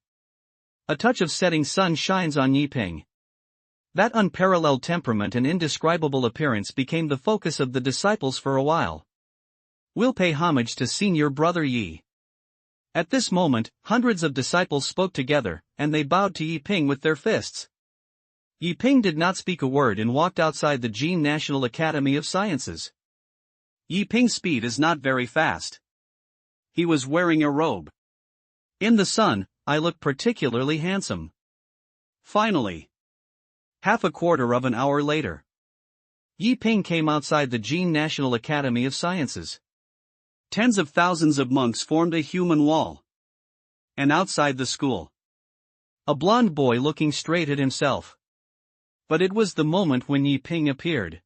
S1: A touch of setting sun shines on Yi Ping. That unparalleled temperament and indescribable appearance became the focus of the disciples for a while. We'll pay homage to senior brother Yi. At this moment, hundreds of disciples spoke together, and they bowed to Yi Ping with their fists. Yi Ping did not speak a word and walked outside the Jin National Academy of Sciences. Yi Ping's speed is not very fast. He was wearing a robe. In the sun, I looked particularly handsome. Finally. Half a quarter of an hour later. Yi Ping came outside the Jin National Academy of Sciences. Tens of thousands of monks formed a human wall. And outside the school, a blond boy looking straight at himself. But it was the moment when Yi Ping appeared.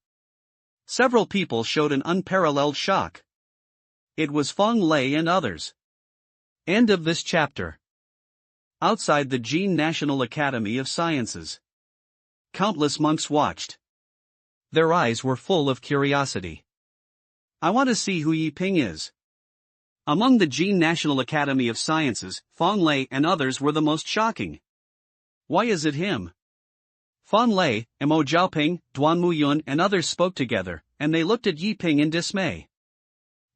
S1: Several people showed an unparalleled shock. It was Feng Lei and others. End of this chapter. Outside the Jin National Academy of Sciences, countless monks watched. Their eyes were full of curiosity. I want to see who Yi Ping is. Among the Jin National Academy of Sciences, Feng Lei and others were the most shocking. Why is it him? Feng Lei, Mo Zhaoping, Duan Muyun and others spoke together, and they looked at Yi Ping in dismay.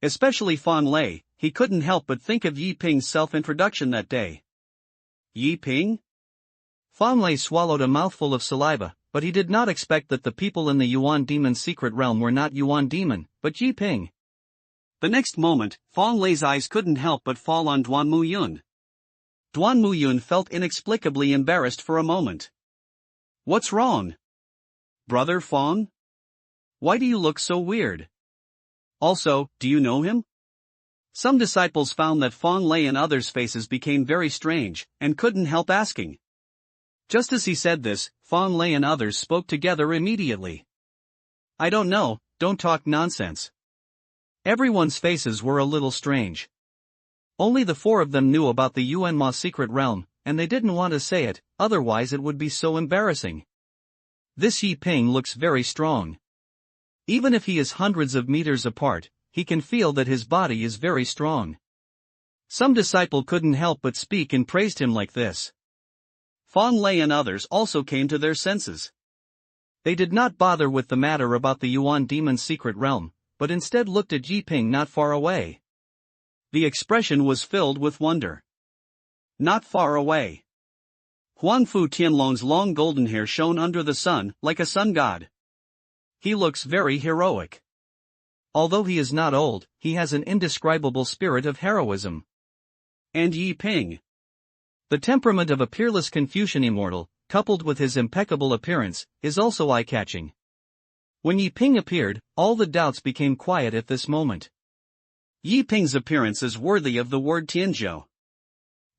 S1: Especially Feng Lei, he couldn't help but think of Yi Ping's self-introduction that day. Yi Ping? Feng Lei swallowed a mouthful of saliva, but he did not expect that the people in the Yuan Demon's secret realm were not Yuan Demon, but Yi Ping. The next moment, Feng Lei's eyes couldn't help but fall on Duan Muyun. Duan Muyun felt inexplicably embarrassed for a moment. What's wrong? Brother Feng? Why do you look so weird? Also, do you know him? Some disciples found that Feng Lei and others' faces became very strange, and couldn't help asking. Just as he said this, Feng Lei and others spoke together immediately. I don't know, don't talk nonsense. Everyone's faces were a little strange. Only the four of them knew about the Yuanma secret realm, and they didn't want to say it, otherwise it would be so embarrassing. This Yi Ping looks very strong. Even if he is hundreds of meters apart, he can feel that his body is very strong. Some disciple couldn't help but speak and praised him like this. Feng Lei and others also came to their senses. They did not bother with the matter about the Yuan Demon's secret realm, but instead looked at Yi Ping not far away. The expression was filled with wonder. Not far away. Huangfu Tianlong's long golden hair shone under the sun like a sun god. He looks very heroic. Although he is not old, he has an indescribable spirit of heroism. And Yi Ping. The temperament of a peerless Confucian immortal, coupled with his impeccable appearance, is also eye-catching. When Yi Ping appeared, all the doubts became quiet at this moment. Yi Ping's appearance is worthy of the word Tianzhou.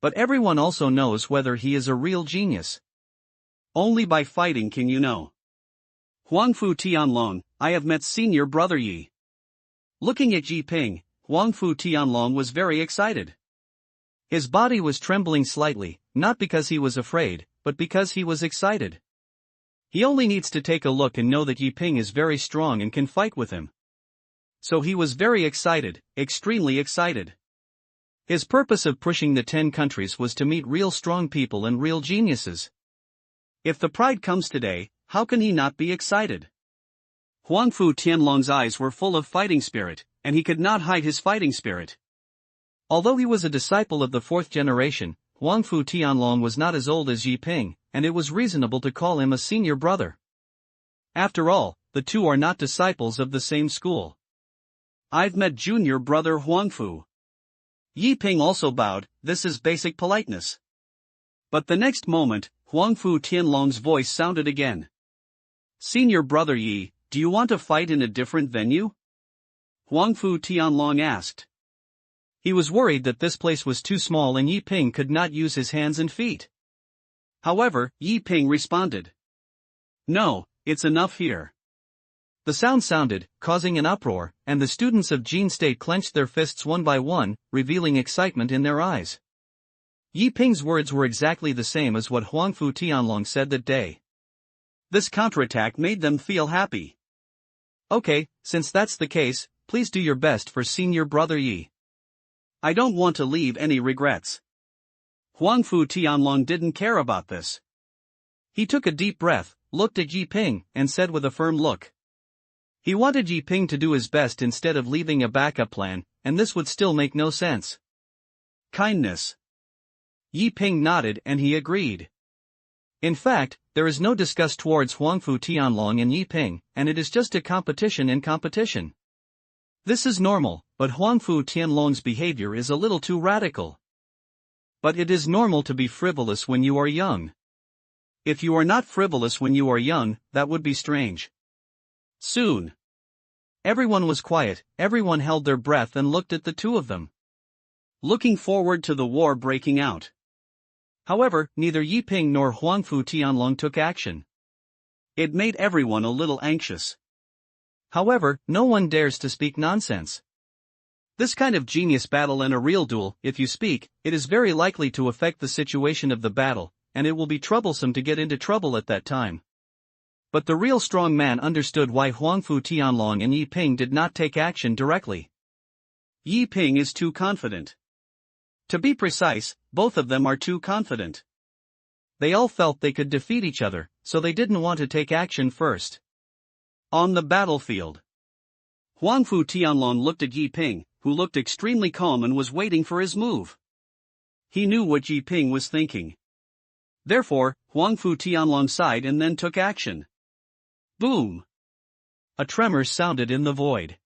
S1: But everyone also knows whether he is a real genius. Only by fighting can you know. Huangfu Tianlong, I have met senior brother Yi. Looking at Yi Ping, Huangfu Tianlong was very excited. His body was trembling slightly, not because he was afraid, but because he was excited. He only needs to take a look and know that Yi Ping is very strong and can fight with him. So he was very excited, extremely excited. His purpose of pushing the 10 countries was to meet real strong people and real geniuses. If the pride comes today, how can he not be excited? Huangfu Tianlong's eyes were full of fighting spirit, and he could not hide his fighting spirit. Although he was a disciple of the 4th generation, Huangfu Tianlong was not as old as Yi Ping, and it was reasonable to call him a senior brother. After all, the two are not disciples of the same school. I've met junior brother Huangfu. Yi Ping also bowed, this is basic politeness. But the next moment, Huangfu Tianlong's voice sounded again. Senior brother Yi, do you want to fight in a different venue? Huangfu Tianlong asked. He was worried that this place was too small and Yi Ping could not use his hands and feet. However, Yi Ping responded. No, it's enough here. The sound sounded, causing an uproar, and the students of Jin State clenched their fists one by one, revealing excitement in their eyes. Yi Ping's words were exactly the same as what Huangfu Tianlong said that day. This counterattack made them feel happy. Okay, since that's the case, please do your best for senior brother Yi. I don't want to leave any regrets. Huangfu Tianlong didn't care about this. He took a deep breath, looked at Yi Ping, and said with a firm look. He wanted Yi Ping to do his best instead of leaving a backup plan, and this would still make no sense. Kindness. Yi Ping nodded and he agreed. In fact, there is no disgust towards Huangfu Tianlong and Yi Ping, and it is just a competition in competition. This is normal, but Huangfu Tianlong's behavior is a little too radical. But it is normal to be frivolous when you are young. If you are not frivolous when you are young, that would be strange. Soon. Everyone was quiet, everyone held their breath and looked at the two of them, looking forward to the war breaking out. However, neither Yi Ping nor Huangfu Tianlong took action. It made everyone a little anxious. However, no one dares to speak nonsense. This kind of genius battle and a real duel, if you speak, it is very likely to affect the situation of the battle, and it will be troublesome to get into trouble at that time. But the real strong man understood why Huangfu Tianlong and Yi Ping did not take action directly. Yi Ping is too confident. To be precise, both of them are too confident. They all felt they could defeat each other, so they didn't want to take action first. On the battlefield, Huangfu Tianlong looked at Yi Ping, who looked extremely calm and was waiting for his move. He knew what Yi Ping was thinking. Therefore, Huangfu Tianlong sighed and then took action. Boom! A tremor sounded in the void.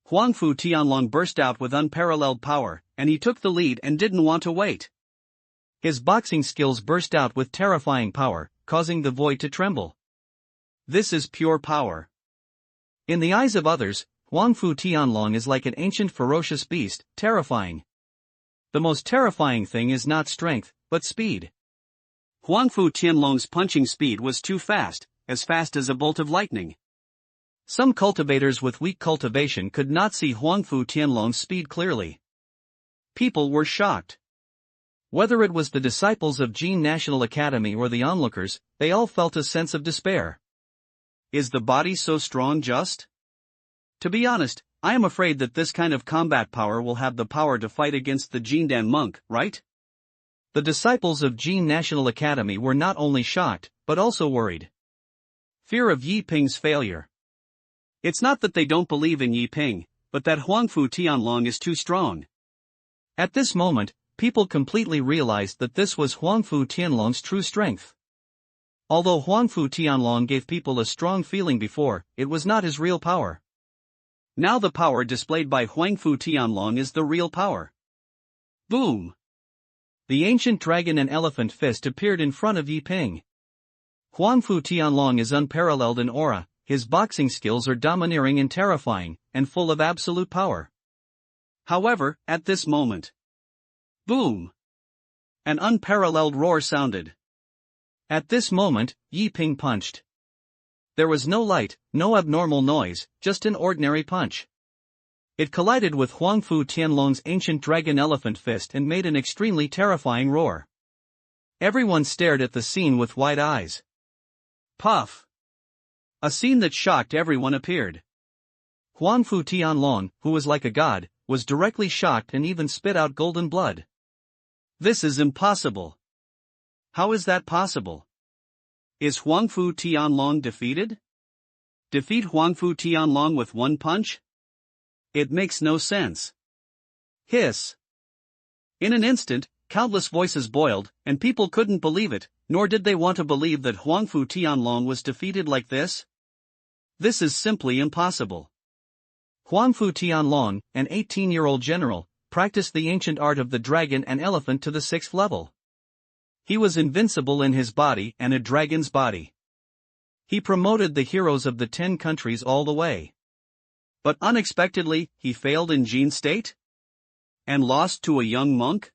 S1: Huangfu Tianlong burst out with unparalleled power, and he took the lead and didn't want to wait. His boxing skills burst out with terrifying power, causing the void to tremble. This is pure power. In the eyes of others, Huangfu Tianlong is like an ancient ferocious beast, terrifying. The most terrifying thing is not strength, but speed. Huangfu Tianlong's punching speed was too fast as a bolt of lightning. Some cultivators with weak cultivation could not see Huangfu Tianlong's speed clearly. People were shocked. Whether it was the disciples of Jin National Academy or the onlookers, they all felt a sense of despair. Is the body so strong just? To be honest, I am afraid that this kind of combat power will have the power to fight against the Jindan monk, right? The disciples of Jin National Academy were not only shocked, but also worried. Fear of Yi Ping's failure. It's not that they don't believe in Yi Ping, but that Huangfu Tianlong is too strong. At this moment, people completely realized that this was Huangfu Tianlong's true strength. Although Huangfu Tianlong gave people a strong feeling before, it was not his real power. Now the power displayed by Huangfu Tianlong is the real power. Boom! The ancient dragon and elephant fist appeared in front of Yi Ping. Huangfu Tianlong is unparalleled in aura, his boxing skills are domineering and terrifying, and full of absolute power. However, at this moment, boom! An unparalleled roar sounded. At this moment, Yi Ping punched. There was no light, no abnormal noise, just an ordinary punch. It collided with Huangfu Tianlong's ancient dragon elephant fist and made an extremely terrifying roar. Everyone stared at the scene with wide eyes. Puff! A scene that shocked everyone appeared. Huangfu Tianlong, who was like a god, was directly shocked and even spit out golden blood. This is impossible. How is that possible? Is Huangfu Tianlong defeated? Defeat Huangfu Tianlong with one punch? It makes no sense. Hiss. In an instant, countless voices boiled, and people couldn't believe it, nor did they want to believe that Huangfu Tianlong was defeated like this. This is simply impossible. Huangfu Tianlong, an 18-year-old general, practiced the ancient art of the dragon and elephant to the 6th level. He was invincible in his body and a dragon's body. He promoted the heroes of the 10 countries all the way. But unexpectedly, he failed in Jin State? And lost to a young monk?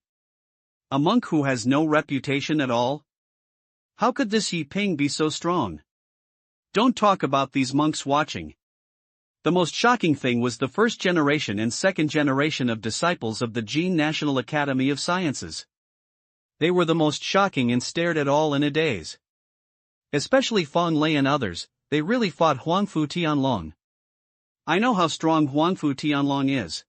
S1: A monk who has no reputation at all? How could this Yi Ping be so strong? Don't talk about these monks watching. The most shocking thing was the first generation and second generation of disciples of the Jin National Academy of Sciences. They were the most shocking and stared at all in a daze. Especially Fang Lei and others, they really fought Huangfu Tianlong. I know how strong Huangfu Tianlong is.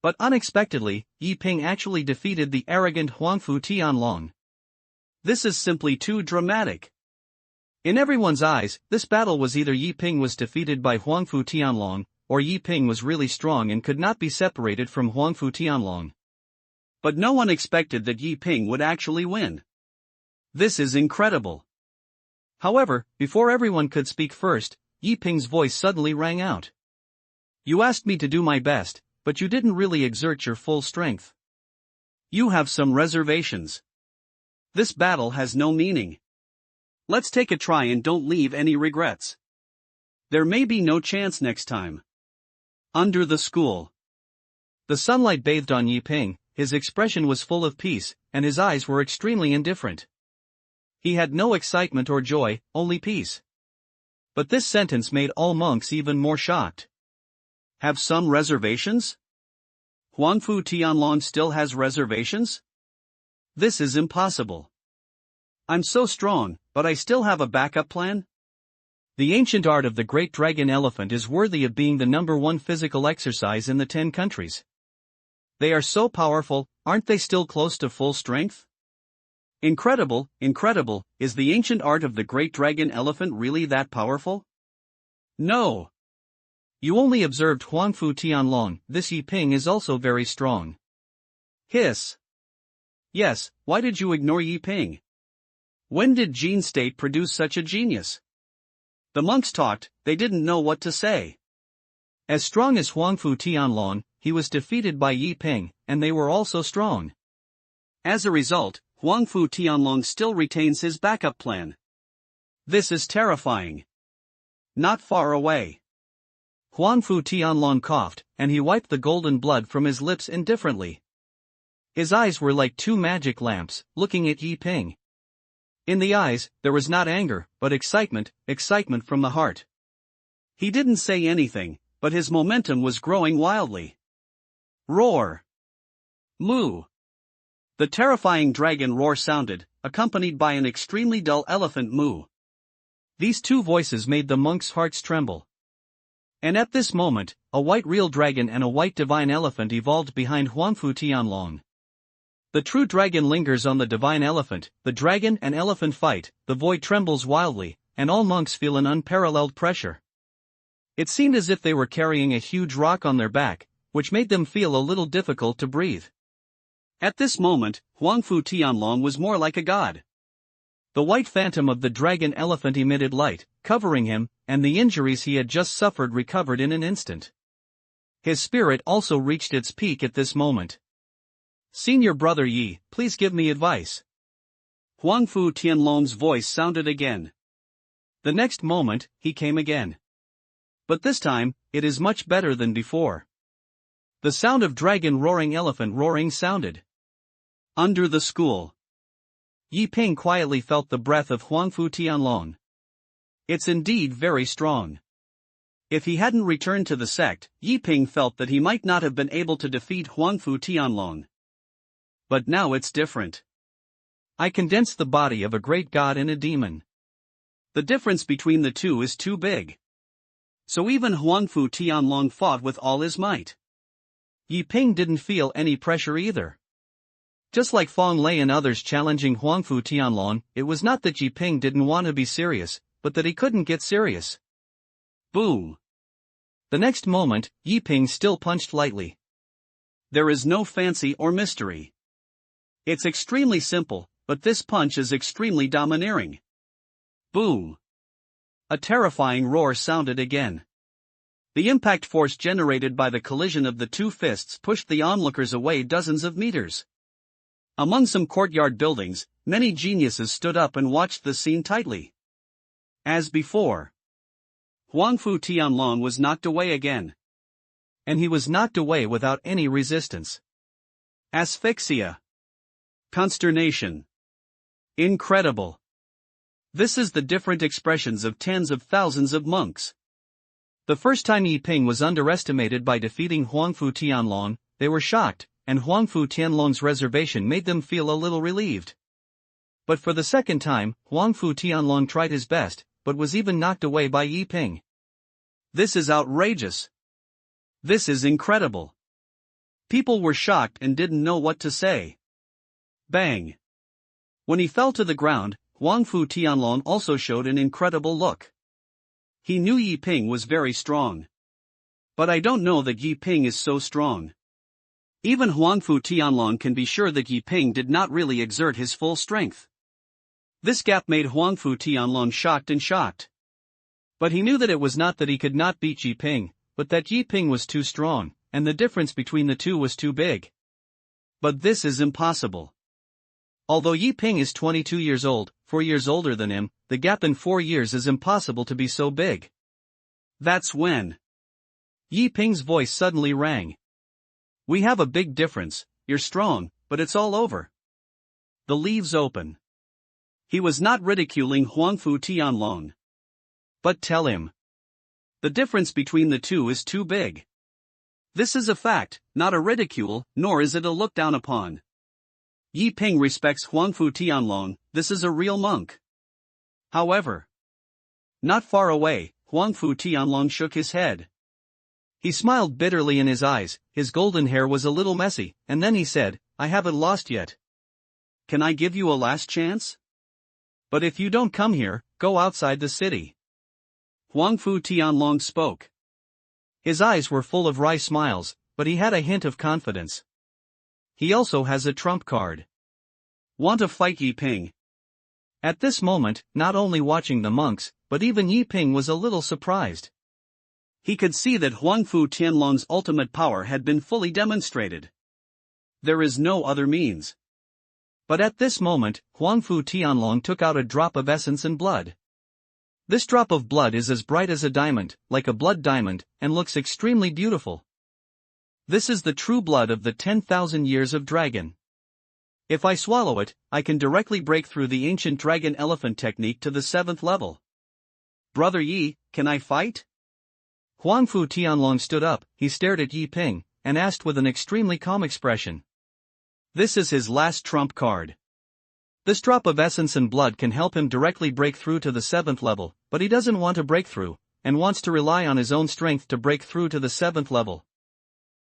S1: But unexpectedly, Yi Ping actually defeated the arrogant Huangfu Tianlong. This is simply too dramatic. In everyone's eyes, this battle was either Yi Ping was defeated by Huangfu Tianlong, or Yi Ping was really strong and could not be separated from Huangfu Tianlong. But no one expected that Yi Ping would actually win. This is incredible. However, before everyone could speak first, Yi Ping's voice suddenly rang out. You asked me to do my best, but you didn't really exert your full strength. You have some reservations. This battle has no meaning. Let's take a try and don't leave any regrets. There may be no chance next time. Under the school. The sunlight bathed on Yi Ping, his expression was full of peace, and his eyes were extremely indifferent. He had no excitement or joy, only peace. But this sentence made all monks even more shocked. Have some reservations? Huangfu Tianlong still has reservations? This is impossible. I'm so strong, but I still have a backup plan? The ancient art of the great dragon elephant is worthy of being the #1 physical exercise in the 10 countries. They are so powerful, aren't they still close to full strength? Incredible, incredible, is the ancient art of the great dragon elephant really that powerful? No. You only observed Huangfu Tianlong, this Yi Ping is also very strong. Hiss. Yes, why did you ignore Yi Ping? When did Jin State produce such a genius? The monks talked, they didn't know what to say. As strong as Huangfu Tianlong, he was defeated by Yi Ping, and they were also strong. As a result, Huangfu Tianlong still retains his backup plan. This is terrifying. Not far away. Huangfu Tianlong coughed, and he wiped the golden blood from his lips indifferently. His eyes were like two magic lamps, looking at Yi Ping. In the eyes, there was not anger, but excitement, excitement from the heart. He didn't say anything, but his momentum was growing wildly. Roar! Moo! The terrifying dragon roar sounded, accompanied by an extremely dull elephant moo. These two voices made the monks' hearts tremble. And at this moment, a white real dragon and a white divine elephant evolved behind Huangfu Tianlong. The true dragon lingers on the divine elephant, the dragon and elephant fight, the void trembles wildly, and all monks feel an unparalleled pressure. It seemed as if they were carrying a huge rock on their back, which made them feel a little difficult to breathe. At this moment, Huangfu Tianlong was more like a god. The white phantom of the dragon elephant emitted light, covering him, and the injuries he had just suffered recovered in an instant. His spirit also reached its peak at this moment. Senior brother Yi, please give me advice. Huangfu Tianlong's voice sounded again. The next moment, he came again. But this time, it is much better than before. The sound of dragon roaring elephant roaring sounded. Under the school. Yi Ping quietly felt the breath of Huangfu Tianlong. It's indeed very strong. If he hadn't returned to the sect, Yi Ping felt that he might not have been able to defeat Huangfu Tianlong. But now it's different. I condensed the body of a great god and a demon. The difference between the two is too big. So even Huangfu Tianlong fought with all his might. Yi Ping didn't feel any pressure either. Just like Fong Lei and others challenging Huangfu Tianlong, it was not that Yi Ping didn't want to be serious, but that he couldn't get serious. Boom! The next moment, Yi Ping still punched lightly. There is no fancy or mystery. It's extremely simple, but this punch is extremely domineering. Boom! A terrifying roar sounded again. The impact force generated by the collision of the two fists pushed the onlookers away dozens of meters. Among some courtyard buildings, many geniuses stood up and watched the scene tightly. As before, Huangfu Tianlong was knocked away again. And he was knocked away without any resistance. Asphyxia. Consternation. Incredible. This is the different expressions of tens of thousands of monks. The first time Yi Ping was underestimated by defeating Huangfu Tianlong, they were shocked, and Huangfu Tianlong's reservation made them feel a little relieved. But for the second time, Huangfu Tianlong tried his best, but was even knocked away by Yi Ping. This is outrageous. This is incredible. People were shocked and didn't know what to say. Bang! When he fell to the ground, Huangfu Tianlong also showed an incredible look. He knew Yi Ping was very strong. But I don't know that Yi Ping is so strong. Even Huangfu Tianlong can be sure that Yi Ping did not really exert his full strength. This gap made Huangfu Tianlong shocked and shocked. But he knew that it was not that he could not beat Yi Ping, but that Yi Ping was too strong, and the difference between the two was too big. But this is impossible. Although Yi Ping is 22 years old, 4 years older than him, the gap in 4 years is impossible to be so big. That's when Yi Ping's voice suddenly rang. We have a big difference, you're strong, but it's all over. The leaves open. He was not ridiculing Huangfu Tianlong. But tell him. The difference between the two is too big. This is a fact, not a ridicule, nor is it a look down upon. Yi Ping respects Huangfu Tianlong, this is a real monk. However, not far away, Huangfu Tianlong shook his head. He smiled bitterly in his eyes, his golden hair was a little messy, and then he said, I haven't lost yet. Can I give you a last chance? But if you don't come here, go outside the city. Huangfu Tianlong spoke. His eyes were full of wry smiles, but he had a hint of confidence. He also has a trump card. Want to fight Yi Ping? At this moment, not only watching the monks, but even Yi Ping was a little surprised. He could see that Huangfu Tianlong's ultimate power had been fully demonstrated. There is no other means. But at this moment, Huangfu Tianlong took out a drop of essence and blood. This drop of blood is as bright as a diamond, like a blood diamond, and looks extremely beautiful. This is the true blood of the 10,000 years of dragon. If I swallow it, I can directly break through the ancient dragon elephant technique to the 7th level. Brother Yi, can I fight? Huangfu Tianlong stood up, he stared at Yi Ping, and asked with an extremely calm expression. This is his last trump card. This drop of essence and blood can help him directly break through to the 7th level, but he doesn't want to break through, and wants to rely on his own strength to break through to the 7th level.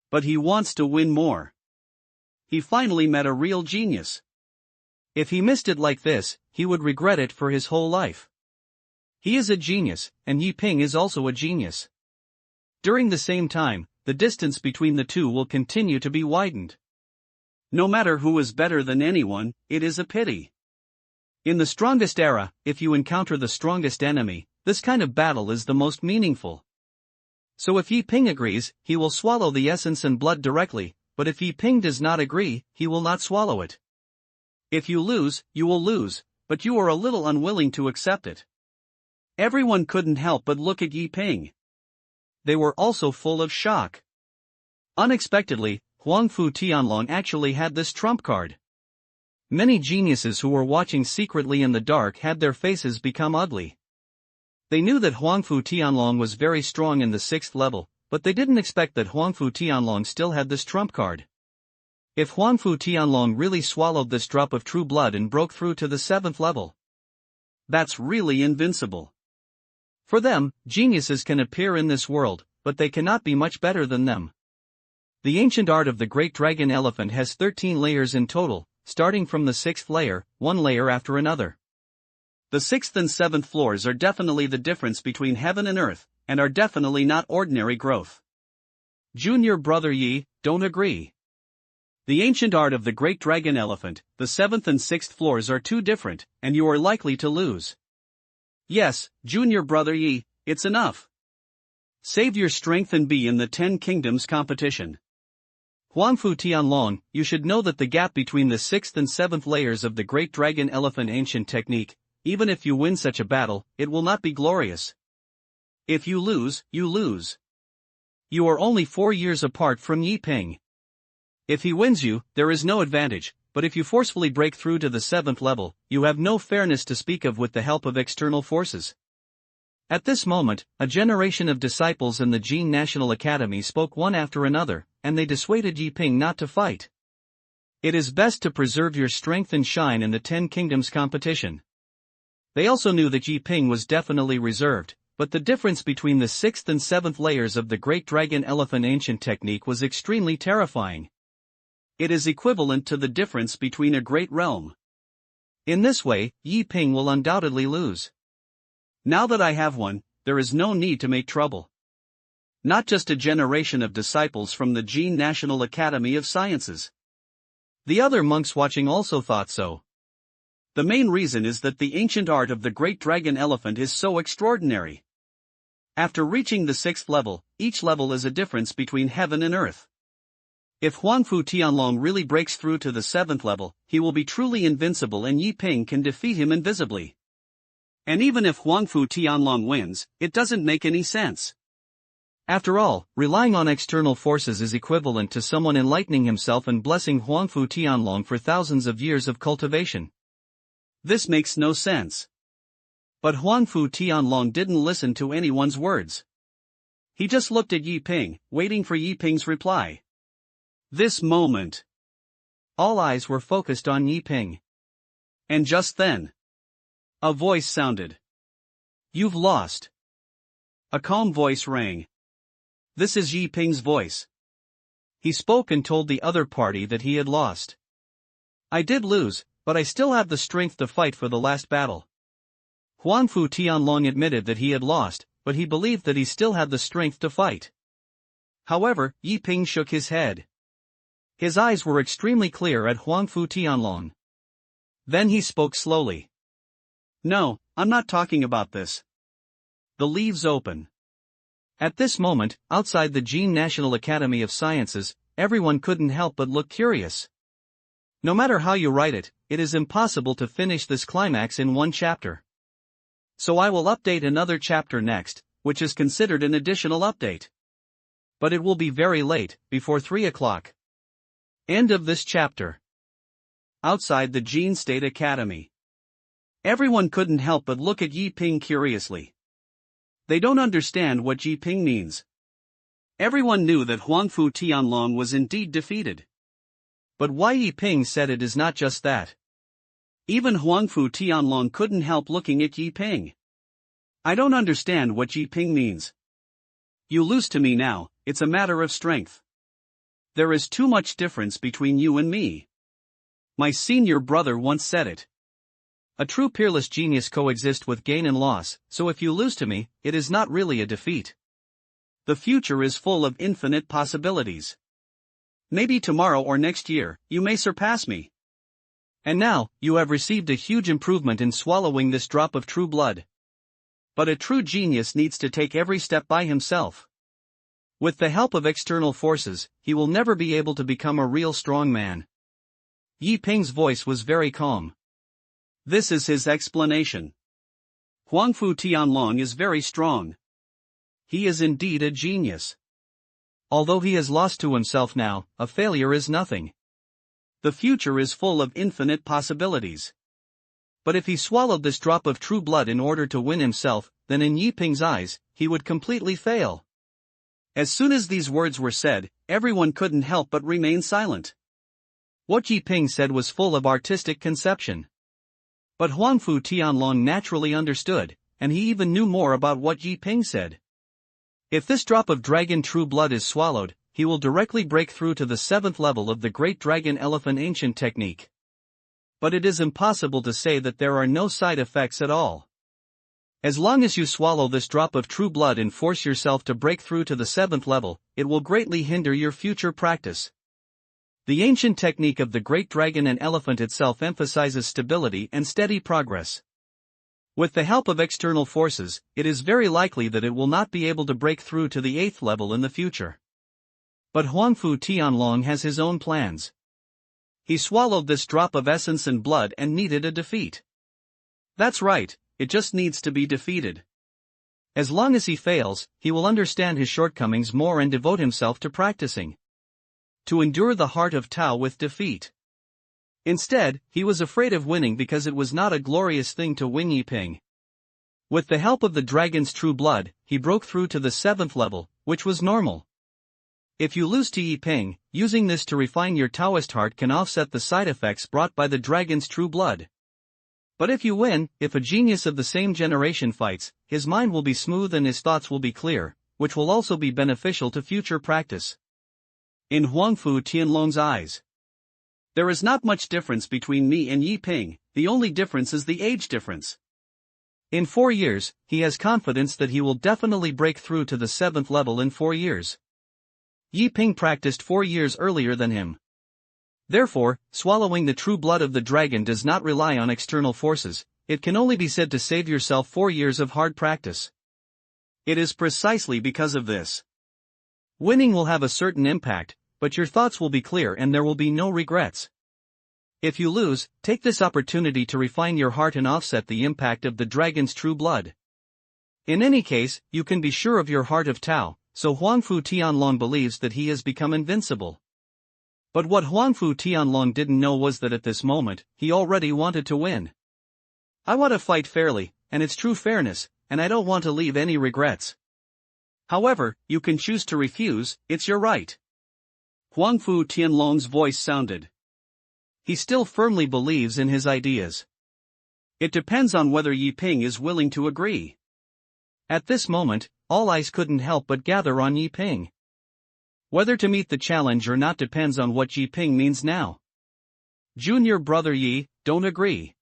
S1: But he wants to win more. He finally met a real genius. If he missed it like this, he would regret it for his whole life. He is a genius, and Yi Ping is also a genius. During the same time, the distance between the two will continue to be widened. No matter who is better than anyone, it is a pity. In the strongest era, if you encounter the strongest enemy, this kind of battle is the most meaningful. So if Yi Ping agrees, he will swallow the essence and blood directly, but if Yi Ping does not agree, he will not swallow it. If you lose, you will lose, but you are a little unwilling to accept it. Everyone couldn't help but look at Yi Ping. They were also full of shock. Unexpectedly, Huangfu Tianlong actually had this trump card. Many geniuses who were watching secretly in the dark had their faces become ugly. They knew that Huangfu Tianlong was very strong in the 6th level, but they didn't expect that Huangfu Tianlong still had this trump card. If Huangfu Tianlong really swallowed this drop of true blood and broke through to the 7th level, that's really invincible. For them, geniuses can appear in this world, but they cannot be much better than them. The ancient art of the great dragon elephant has 13 layers in total, starting from the 6th layer, one layer after another. The 6th and 7th floors are definitely the difference between heaven and earth, and are definitely not ordinary growth. Junior brother Yi, don't agree. The ancient art of the great dragon elephant, the 7th and 6th floors are too different, and you are likely to lose. Yes, junior brother Yi, it's enough. Save your strength and be in the 10 kingdoms competition. Huangfu Tianlong, you should know that the gap between the 6th and 7th layers of the great dragon elephant ancient technique, even if you win such a battle, it will not be glorious. If you lose, you lose. You are only 4 years apart from Yi Ping. If he wins you, there is no advantage, but if you forcefully break through to the 7th level, you have no fairness to speak of with the help of external forces. At this moment, a generation of disciples in the Jin National Academy spoke one after another, and they dissuaded Yi Ping not to fight. It is best to preserve your strength and shine in the 10 kingdoms competition. They also knew that Yi Ping was definitely reserved, but the difference between the 6th and 7th layers of the great dragon elephant ancient technique was extremely terrifying. It is equivalent to the difference between a great realm. In this way, Yi Ping will undoubtedly lose. Now that I have one, there is no need to make trouble. Not just a generation of disciples from the Jin National Academy of Sciences. The other monks watching also thought so. The main reason is that the ancient art of the great dragon elephant is so extraordinary. After reaching the 6th level, each level is a difference between heaven and earth. If Huangfu Tianlong really breaks through to the 7th level, he will be truly invincible and Yi Ping can defeat him invisibly. And even if Huangfu Tianlong wins, it doesn't make any sense. After all, relying on external forces is equivalent to someone enlightening himself and blessing Huangfu Tianlong for thousands of years of cultivation. This makes no sense. But Huangfu Tianlong didn't listen to anyone's words. He just looked at Yi Ping, waiting for Yi Ping's reply. This moment, all eyes were focused on Yi Ping. And just then, a voice sounded. "You've lost." A calm voice rang. This is Yi Ping's voice. He spoke and told the other party that he had lost. "I did lose, but I still have the strength to fight for the last battle." Huangfu Tianlong admitted that he had lost, but he believed that he still had the strength to fight. However, Yi Ping shook his head. His eyes were extremely clear at Huangfu Tianlong. Then he spoke slowly. "No, I'm not talking about this." The leaves open. At this moment, outside the Jin National Academy of Sciences, everyone couldn't help but look curious. No matter how you write it, it is impossible to finish this climax in one chapter. So I will update another chapter next, which is considered an additional update. But it will be very late, before 3 o'clock. End of this chapter. Outside the Jin State Academy. Everyone couldn't help but look at Yi Ping curiously. They don't understand what Yi Ping means. Everyone knew that Huangfu Tianlong was indeed defeated. But why Yi Ping said it is not just that. Even Huangfu Tianlong couldn't help looking at Yi Ping. "I don't understand what Yi Ping means. You lose to me now, it's a matter of strength. There is too much difference between you and me. My senior brother once said it. A true peerless genius coexists with gain and loss, so if you lose to me, it is not really a defeat. The future is full of infinite possibilities. Maybe tomorrow or next year, you may surpass me. And now, you have received a huge improvement in swallowing this drop of true blood. But a true genius needs to take every step by himself. With the help of external forces, he will never be able to become a real strong man." Yi Ping's voice was very calm. This is his explanation. Huangfu Tianlong is very strong. He is indeed a genius. Although he has lost to himself now, a failure is nothing. The future is full of infinite possibilities. But if he swallowed this drop of true blood in order to win himself, then in Yi Ping's eyes, he would completely fail. As soon as these words were said, everyone couldn't help but remain silent. What Yi Ping said was full of artistic conception. But Huangfu Tianlong naturally understood, and he even knew more about what Yi Ping said. If this drop of dragon true blood is swallowed, he will directly break through to the 7th level of the Great Dragon Elephant Ancient Technique. But it is impossible to say that there are no side effects at all. As long as you swallow this drop of true blood and force yourself to break through to the 7th level, it will greatly hinder your future practice. The ancient technique of the Great Dragon and Elephant itself emphasizes stability and steady progress. With the help of external forces, it is very likely that it will not be able to break through to the 8th level in the future. But Huangfu Tianlong has his own plans. He swallowed this drop of essence and blood and needed a defeat. That's right. It just needs to be defeated. As long as he fails, he will understand his shortcomings more and devote himself to practicing. To endure the heart of Tao with defeat. Instead, he was afraid of winning because it was not a glorious thing to win Yi Ping. With the help of the dragon's true blood, he broke through to the 7th level, which was normal. If you lose to Yi Ping, using this to refine your Taoist heart can offset the side effects brought by the dragon's true blood. But if you win, if a genius of the same generation fights, his mind will be smooth and his thoughts will be clear, which will also be beneficial to future practice. In Huangfu Tianlong's eyes, there is not much difference between me and Yi Ping, the only difference is the age difference. In 4 years, he has confidence that he will definitely break through to the 7th level in 4 years. Yi Ping practiced 4 years earlier than him. Therefore, swallowing the true blood of the dragon does not rely on external forces, it can only be said to save yourself 4 years of hard practice. It is precisely because of this. Winning will have a certain impact, but your thoughts will be clear and there will be no regrets. If you lose, take this opportunity to refine your heart and offset the impact of the dragon's true blood. In any case, you can be sure of your heart of Tao, so Huangfu Tianlong believes that he has become invincible. But what Huangfu Tianlong didn't know was that at this moment, he already wanted to win. I want to fight fairly, and it's true fairness, and I don't want to leave any regrets. However, you can choose to refuse, it's your right. Huangfu Tianlong's voice sounded. He still firmly believes in his ideas. It depends on whether Yi Ping is willing to agree. At this moment, all eyes couldn't help but gather on Yi Ping. Whether to meet the challenge or not depends on what Yi Ping means now. Junior brother Yi, don't agree.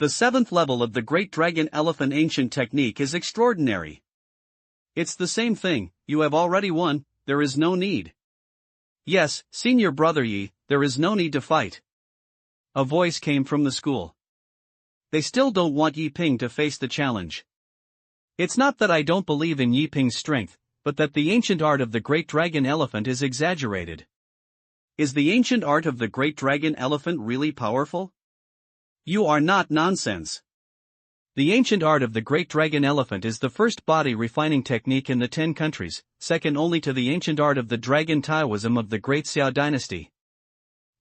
S1: The 7th level of the Great Dragon Elephant Ancient Technique is extraordinary. It's the same thing, you have already won, there is no need. Yes, senior brother Yi, there is no need to fight. A voice came from the school. They still don't want Yi Ping to face the challenge. It's not that I don't believe in Yi Ping's strength, but that the ancient art of the Great Dragon Elephant is exaggerated. Is the ancient art of the Great Dragon Elephant really powerful? You are not nonsense. The ancient art of the Great Dragon Elephant is the first body refining technique in the 10 countries, second only to the ancient art of the Dragon Taoism of the Great Xiao dynasty.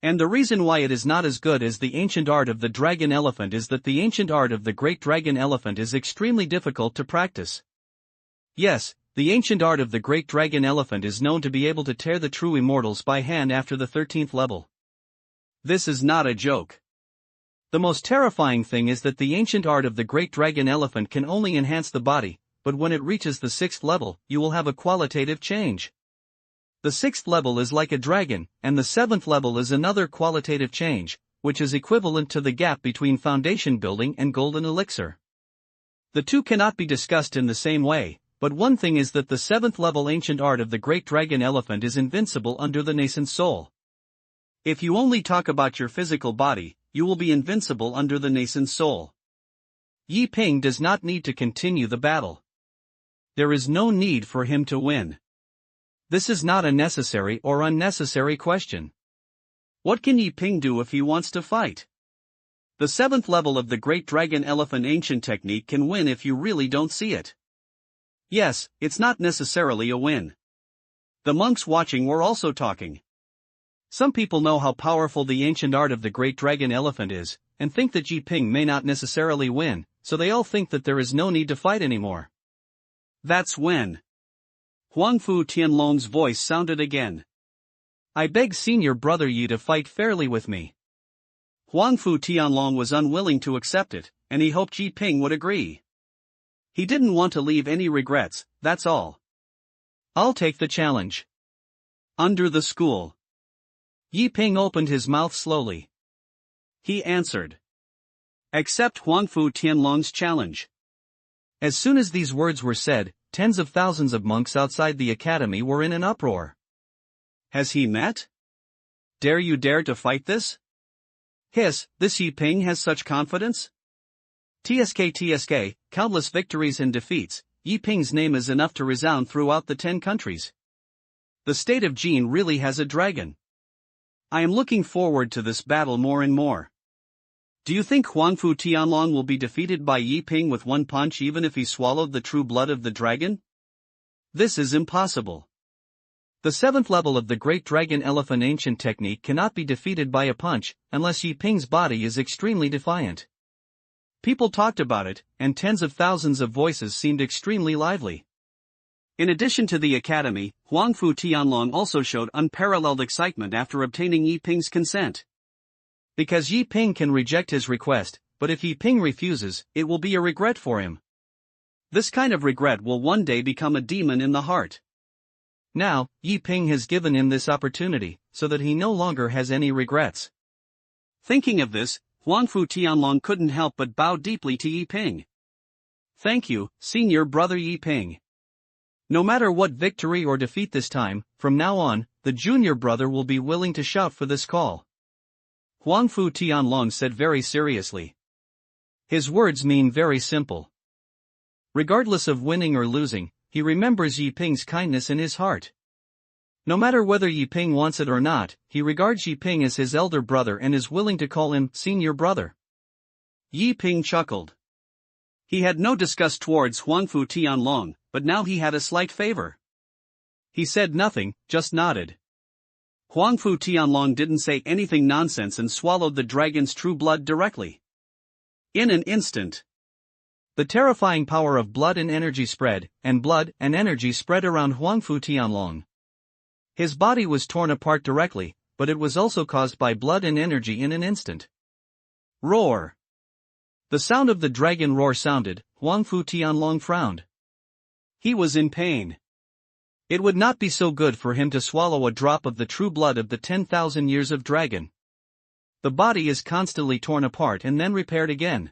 S1: And the reason why it is not as good as the ancient art of the Dragon Elephant is that the ancient art of the Great Dragon Elephant is extremely difficult to practice. Yes, the ancient art of the Great Dragon Elephant is known to be able to tear the true immortals by hand after the 13th level. This is not a joke. The most terrifying thing is that the ancient art of the Great Dragon Elephant can only enhance the body, but when it reaches the 6th level, you will have a qualitative change. The 6th level is like a dragon, and the 7th level is another qualitative change, which is equivalent to the gap between foundation building and golden elixir. The two cannot be discussed in the same way, but one thing is that the 7th level ancient art of the Great Dragon Elephant is invincible under the nascent soul. If you only talk about your physical body, you will be invincible under the nascent soul. Yi Ping does not need to continue the battle. There is no need for him to win. This is not a necessary or unnecessary question. What can Yi Ping do if he wants to fight? The 7th level of the Great Dragon Elephant Ancient Technique can win if you really don't see it. Yes, it's not necessarily a win. The monks watching were also talking. Some people know how powerful the ancient art of the Great Dragon Elephant is, and think that Yi Ping may not necessarily win, so they all think that there is no need to fight anymore. That's when Huangfu Tianlong's voice sounded again. I beg senior brother Yi to fight fairly with me. Huangfu Tianlong was unwilling to accept it, and he hoped Yi Ping would agree. He didn't want to leave any regrets, that's all. I'll take the challenge. Under the school. Yi Ping opened his mouth slowly. He answered. Accept Huangfu Tianlong's challenge. As soon as these words were said, tens of thousands of monks outside the academy were in an uproar. Has he met? Dare you dare to fight this? Hiss, this Yi Ping has such confidence? TSK, countless victories and defeats, Yi Ping's name is enough to resound throughout the 10 countries. The state of Jin really has a dragon. I am looking forward to this battle more and more. Do you think Huangfu Tianlong will be defeated by Yi Ping with one punch even if he swallowed the true blood of the dragon? This is impossible. The 7th level of the Great Dragon Elephant Ancient Technique cannot be defeated by a punch, unless Yi Ping's body is extremely defiant. People talked about it, and tens of thousands of voices seemed extremely lively. In addition to the academy, Huangfu Tianlong also showed unparalleled excitement after obtaining Yi Ping's consent. Because Yi Ping can reject his request, but if Yi Ping refuses, it will be a regret for him. This kind of regret will one day become a demon in the heart. Now, Yi Ping has given him this opportunity, so that he no longer has any regrets. Thinking of this, Huangfu Tianlong couldn't help but bow deeply to Yi Ping. Thank you, senior brother Yi Ping. No matter what victory or defeat this time, from now on, the junior brother will be willing to shout for this call. Huangfu Tianlong said very seriously. His words mean very simple. Regardless of winning or losing, he remembers Yi Ping's kindness in his heart. No matter whether Yi Ping wants it or not, he regards Yi Ping as his elder brother and is willing to call him senior brother. Yi Ping chuckled. He had no disgust towards Huangfu Tianlong, but now he had a slight favor. He said nothing, just nodded. Huangfu Tianlong didn't say anything nonsense and swallowed the dragon's true blood directly. In an instant, the terrifying power of blood and energy spread, and blood and energy spread around Huangfu Tianlong. His body was torn apart directly, but it was also caused by blood and energy in an instant. Roar! The sound of the dragon roar sounded. Huangfu Tianlong frowned. He was in pain. It would not be so good for him to swallow a drop of the true blood of the 10,000 years of dragon. The body is constantly torn apart and then repaired again.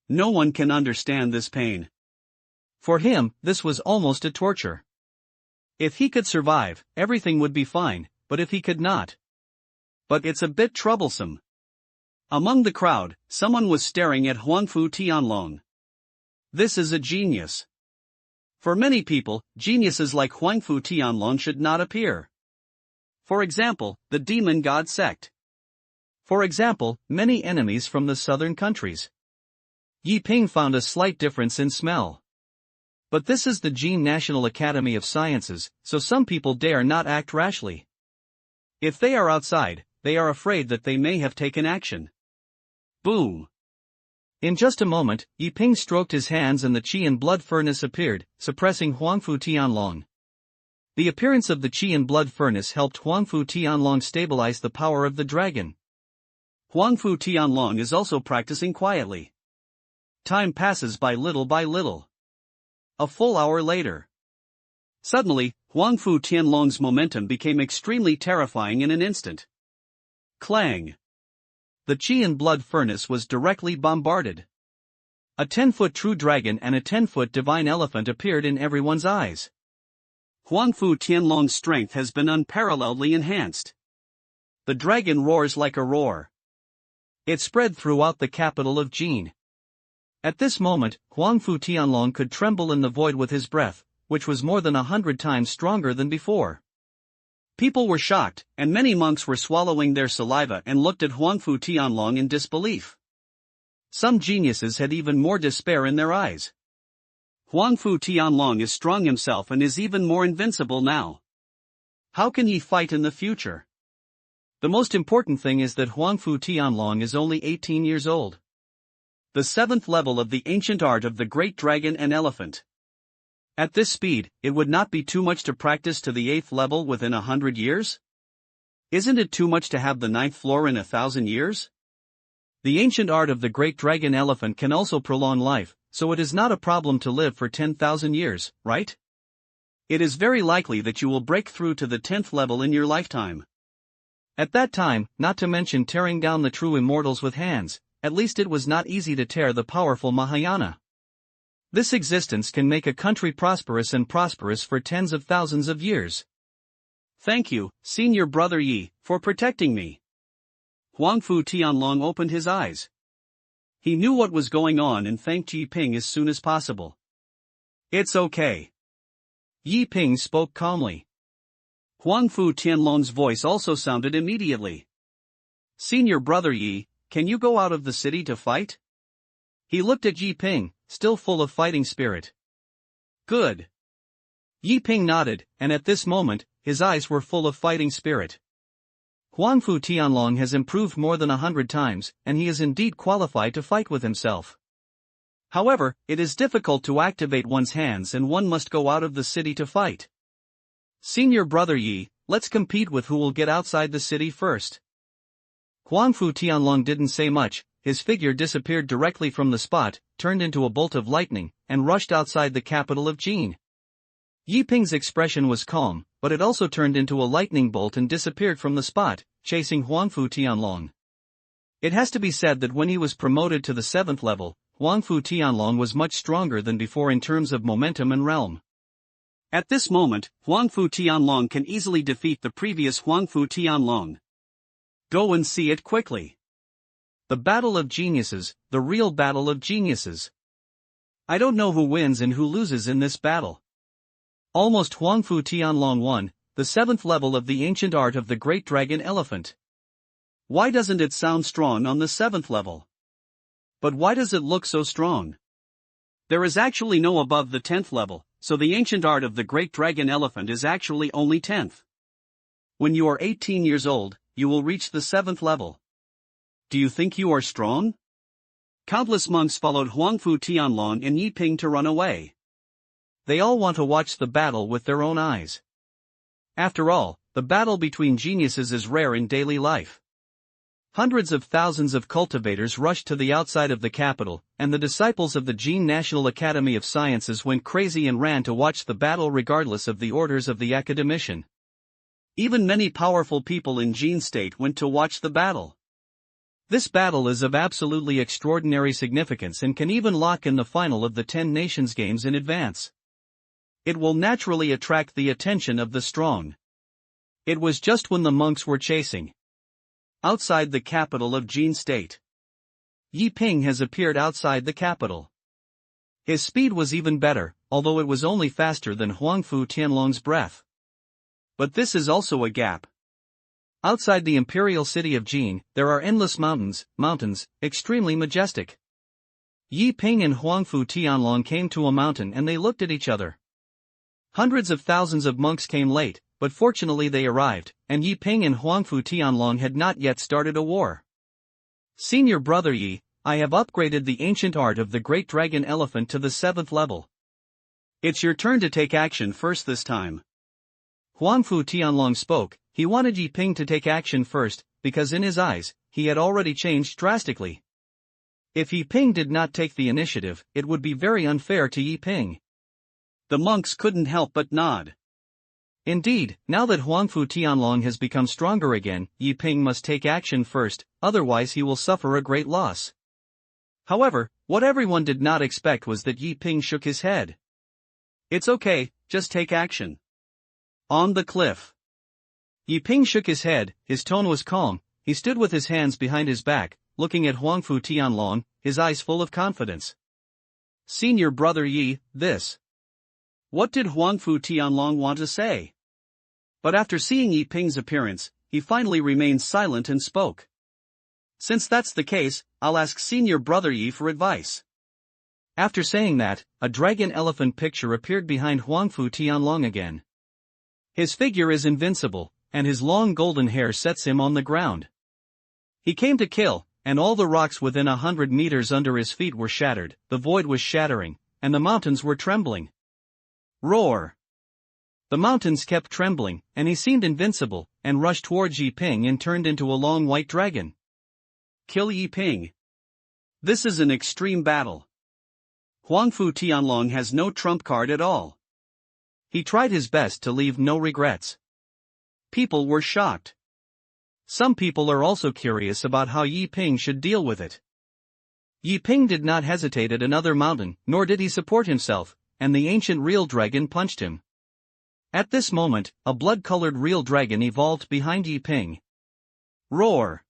S1: No one can understand this pain. For him, this was almost a torture. If he could survive, everything would be fine, but if he could not. But it's a bit troublesome. Among the crowd, someone was staring at Huangfu Tianlong. This is a genius. For many people, geniuses like Huangfu Tianlong should not appear. For example, the demon god sect. For example, many enemies from the southern countries. Yi Ping found a slight difference in smell. But this is the Jin National Academy of Sciences, so some people dare not act rashly. If they are outside, they are afraid that they may have taken action. Boom! In just a moment, Yi Ping stroked his hands and the qi and blood furnace appeared, suppressing Huangfu Tianlong. The appearance of the qi and blood furnace helped Huangfu Tianlong stabilize the power of the dragon. Huangfu Tianlong is also practicing quietly. Time passes by little. A full hour later. Suddenly, Huangfu Tianlong's momentum became extremely terrifying in an instant. Clang! The qi and blood furnace was directly bombarded. A 10-foot true dragon and a 10-foot divine elephant appeared in everyone's eyes. Huangfu Tianlong's strength has been unparalleledly enhanced. The dragon roars like a roar. It spread throughout the capital of Jin. At this moment, Huangfu Tianlong could tremble in the void with his breath, which was more than 100 times stronger than before. People were shocked, and many monks were swallowing their saliva and looked at Huangfu Tianlong in disbelief. Some geniuses had even more despair in their eyes. Huangfu Tianlong is strong himself and is even more invincible now. How can he fight in the future? The most important thing is that Huangfu Tianlong is only 18 years old. The 7th level of the ancient art of the great dragon and elephant. At this speed, it would not be too much to practice to the 8th level within 100 years? Isn't it too much to have the 9th floor in 1,000 years? The ancient art of the great dragon elephant can also prolong life, so it is not a problem to live for 10,000 years, right? It is very likely that you will break through to the 10th level in your lifetime. At that time, not to mention tearing down the true immortals with hands, at least it was not easy to tear the powerful Mahayana. This existence can make a country prosperous and prosperous for tens of thousands of years. Thank you, Senior Brother Yi, for protecting me. Huangfu Tianlong opened his eyes. He knew what was going on and thanked Yi Ping as soon as possible. It's okay. Yi Ping spoke calmly. Huangfu Tianlong's voice also sounded immediately. Senior Brother Yi, can you go out of the city to fight? He looked at Yi Ping, still full of fighting spirit. Good. Yi Ping nodded, and at this moment, his eyes were full of fighting spirit. Huangfu Tianlong has improved more than 100 times, and he is indeed qualified to fight with himself. However, it is difficult to activate one's hands and one must go out of the city to fight. Senior Brother Yi, let's compete with who will get outside the city first. Huangfu Tianlong didn't say much. His figure disappeared directly from the spot, turned into a bolt of lightning, and rushed outside the capital of Jin. Yi Ping's expression was calm, but it also turned into a lightning bolt and disappeared from the spot, chasing Huangfu Tianlong. It has to be said that when he was promoted to the 7th level, Huangfu Tianlong was much stronger than before in terms of momentum and realm. At this moment, Huangfu Tianlong can easily defeat the previous Huangfu Tianlong. Go and see it quickly. The Battle of Geniuses, the real battle of geniuses. I don't know who wins and who loses in this battle. Almost Huangfu Tianlong won, the 7th level of the ancient art of the Great Dragon Elephant. Why doesn't it sound strong on the 7th level? But why does it look so strong? There is actually no above the 10th level, so the ancient art of the Great Dragon Elephant is actually only 10th. When you are 18 years old, you will reach the 7th level. Do you think you are strong? Countless monks followed Huangfu Tianlong and Yiping to run away. They all want to watch the battle with their own eyes. After all, the battle between geniuses is rare in daily life. Hundreds of thousands of cultivators rushed to the outside of the capital, and the disciples of the Jin National Academy of Sciences went crazy and ran to watch the battle regardless of the orders of the academician. Even many powerful people in Jin State went to watch the battle. This battle is of absolutely extraordinary significance and can even lock in the final of the 10 Nations Games in advance. It will naturally attract the attention of the strong. It was just when the monks were chasing outside the capital of Jin State. Yiping has appeared outside the capital. His speed was even better, although it was only faster than Huangfu Tianlong's breath. But this is also a gap. Outside the imperial city of Jin, there are endless mountains, extremely majestic. Yiping and Huangfu Tianlong came to a mountain and they looked at each other. Hundreds of thousands of monks came late, but fortunately they arrived, and Yiping and Huangfu Tianlong had not yet started a war. Senior brother Yi, I have upgraded the ancient art of the Great Dragon Elephant to the 7th level. It's your turn to take action first this time. Huangfu Tianlong spoke. He wanted Yiping to take action first, because in his eyes, he had already changed drastically. If Yiping did not take the initiative, it would be very unfair to Yiping. The monks couldn't help but nod. Indeed, now that Huangfu Tianlong has become stronger again, Yiping must take action first, otherwise he will suffer a great loss. However, what everyone did not expect was that Yiping shook his head. It's okay, just take action. On the cliff. Yiping shook his head, his tone was calm, he stood with his hands behind his back, looking at Huangfu Tianlong, his eyes full of confidence. Senior brother Yi, this. What did Huangfu Tianlong want to say? But after seeing Yiping's appearance, he finally remained silent and spoke. Since that's the case, I'll ask senior brother Yi for advice. After saying that, a dragon elephant picture appeared behind Huangfu Tianlong again. His figure is invincible, and his long golden hair sets him on the ground. He came to kill, and all the rocks within 100 meters under his feet were shattered, the void was shattering, and the mountains were trembling. Roar! The mountains kept trembling, and he seemed invincible, and rushed towards Yiping and turned into a long white dragon. Kill Yiping. This is an extreme battle. Huangfu Tianlong has no trump card at all. He tried his best to leave no regrets. People were shocked. Some people are also curious about how Yiping should deal with it. Yiping did not hesitate at another mountain, nor did he support himself, and the ancient real dragon punched him. At this moment, a blood-colored real dragon evolved behind Yiping. Roar!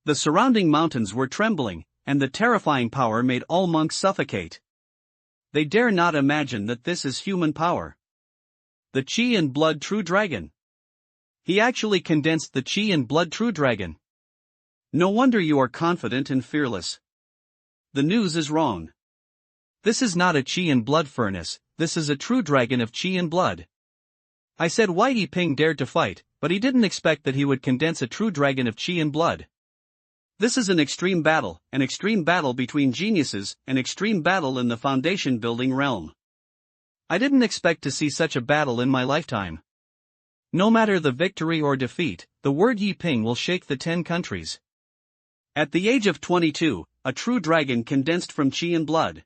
S1: The surrounding mountains were trembling, and the terrifying power made all monks suffocate. They dare not imagine that this is human power. The Qi and Blood True Dragon. He actually condensed the Qi and Blood True Dragon. No wonder you are confident and fearless. The news is wrong. This is not a Qi and Blood furnace, this is a true dragon of Qi and Blood. I said why Yiping dared to fight, but he didn't expect that he would condense a true dragon of Qi and Blood. This is an extreme battle between geniuses, an extreme battle in the foundation building realm. I didn't expect to see such a battle in my lifetime. No matter the victory or defeat, the word Yiping will shake the 10 countries. At the age of 22, a true dragon condensed from Qi and Blood.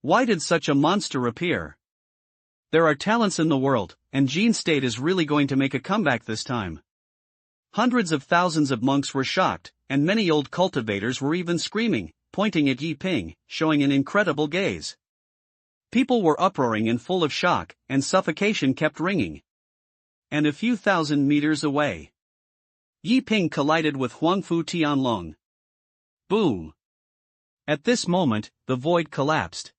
S1: Why did such a monster appear? There are talents in the world, and Jin State is really going to make a comeback this time. Hundreds of thousands of monks were shocked, and many old cultivators were even screaming, pointing at Yiping, showing an incredible gaze. People were uproaring and full of shock, and suffocation kept ringing. And a few thousand meters away, Yiping collided with Huangfu Tianlong. Boom! At this moment, the void collapsed.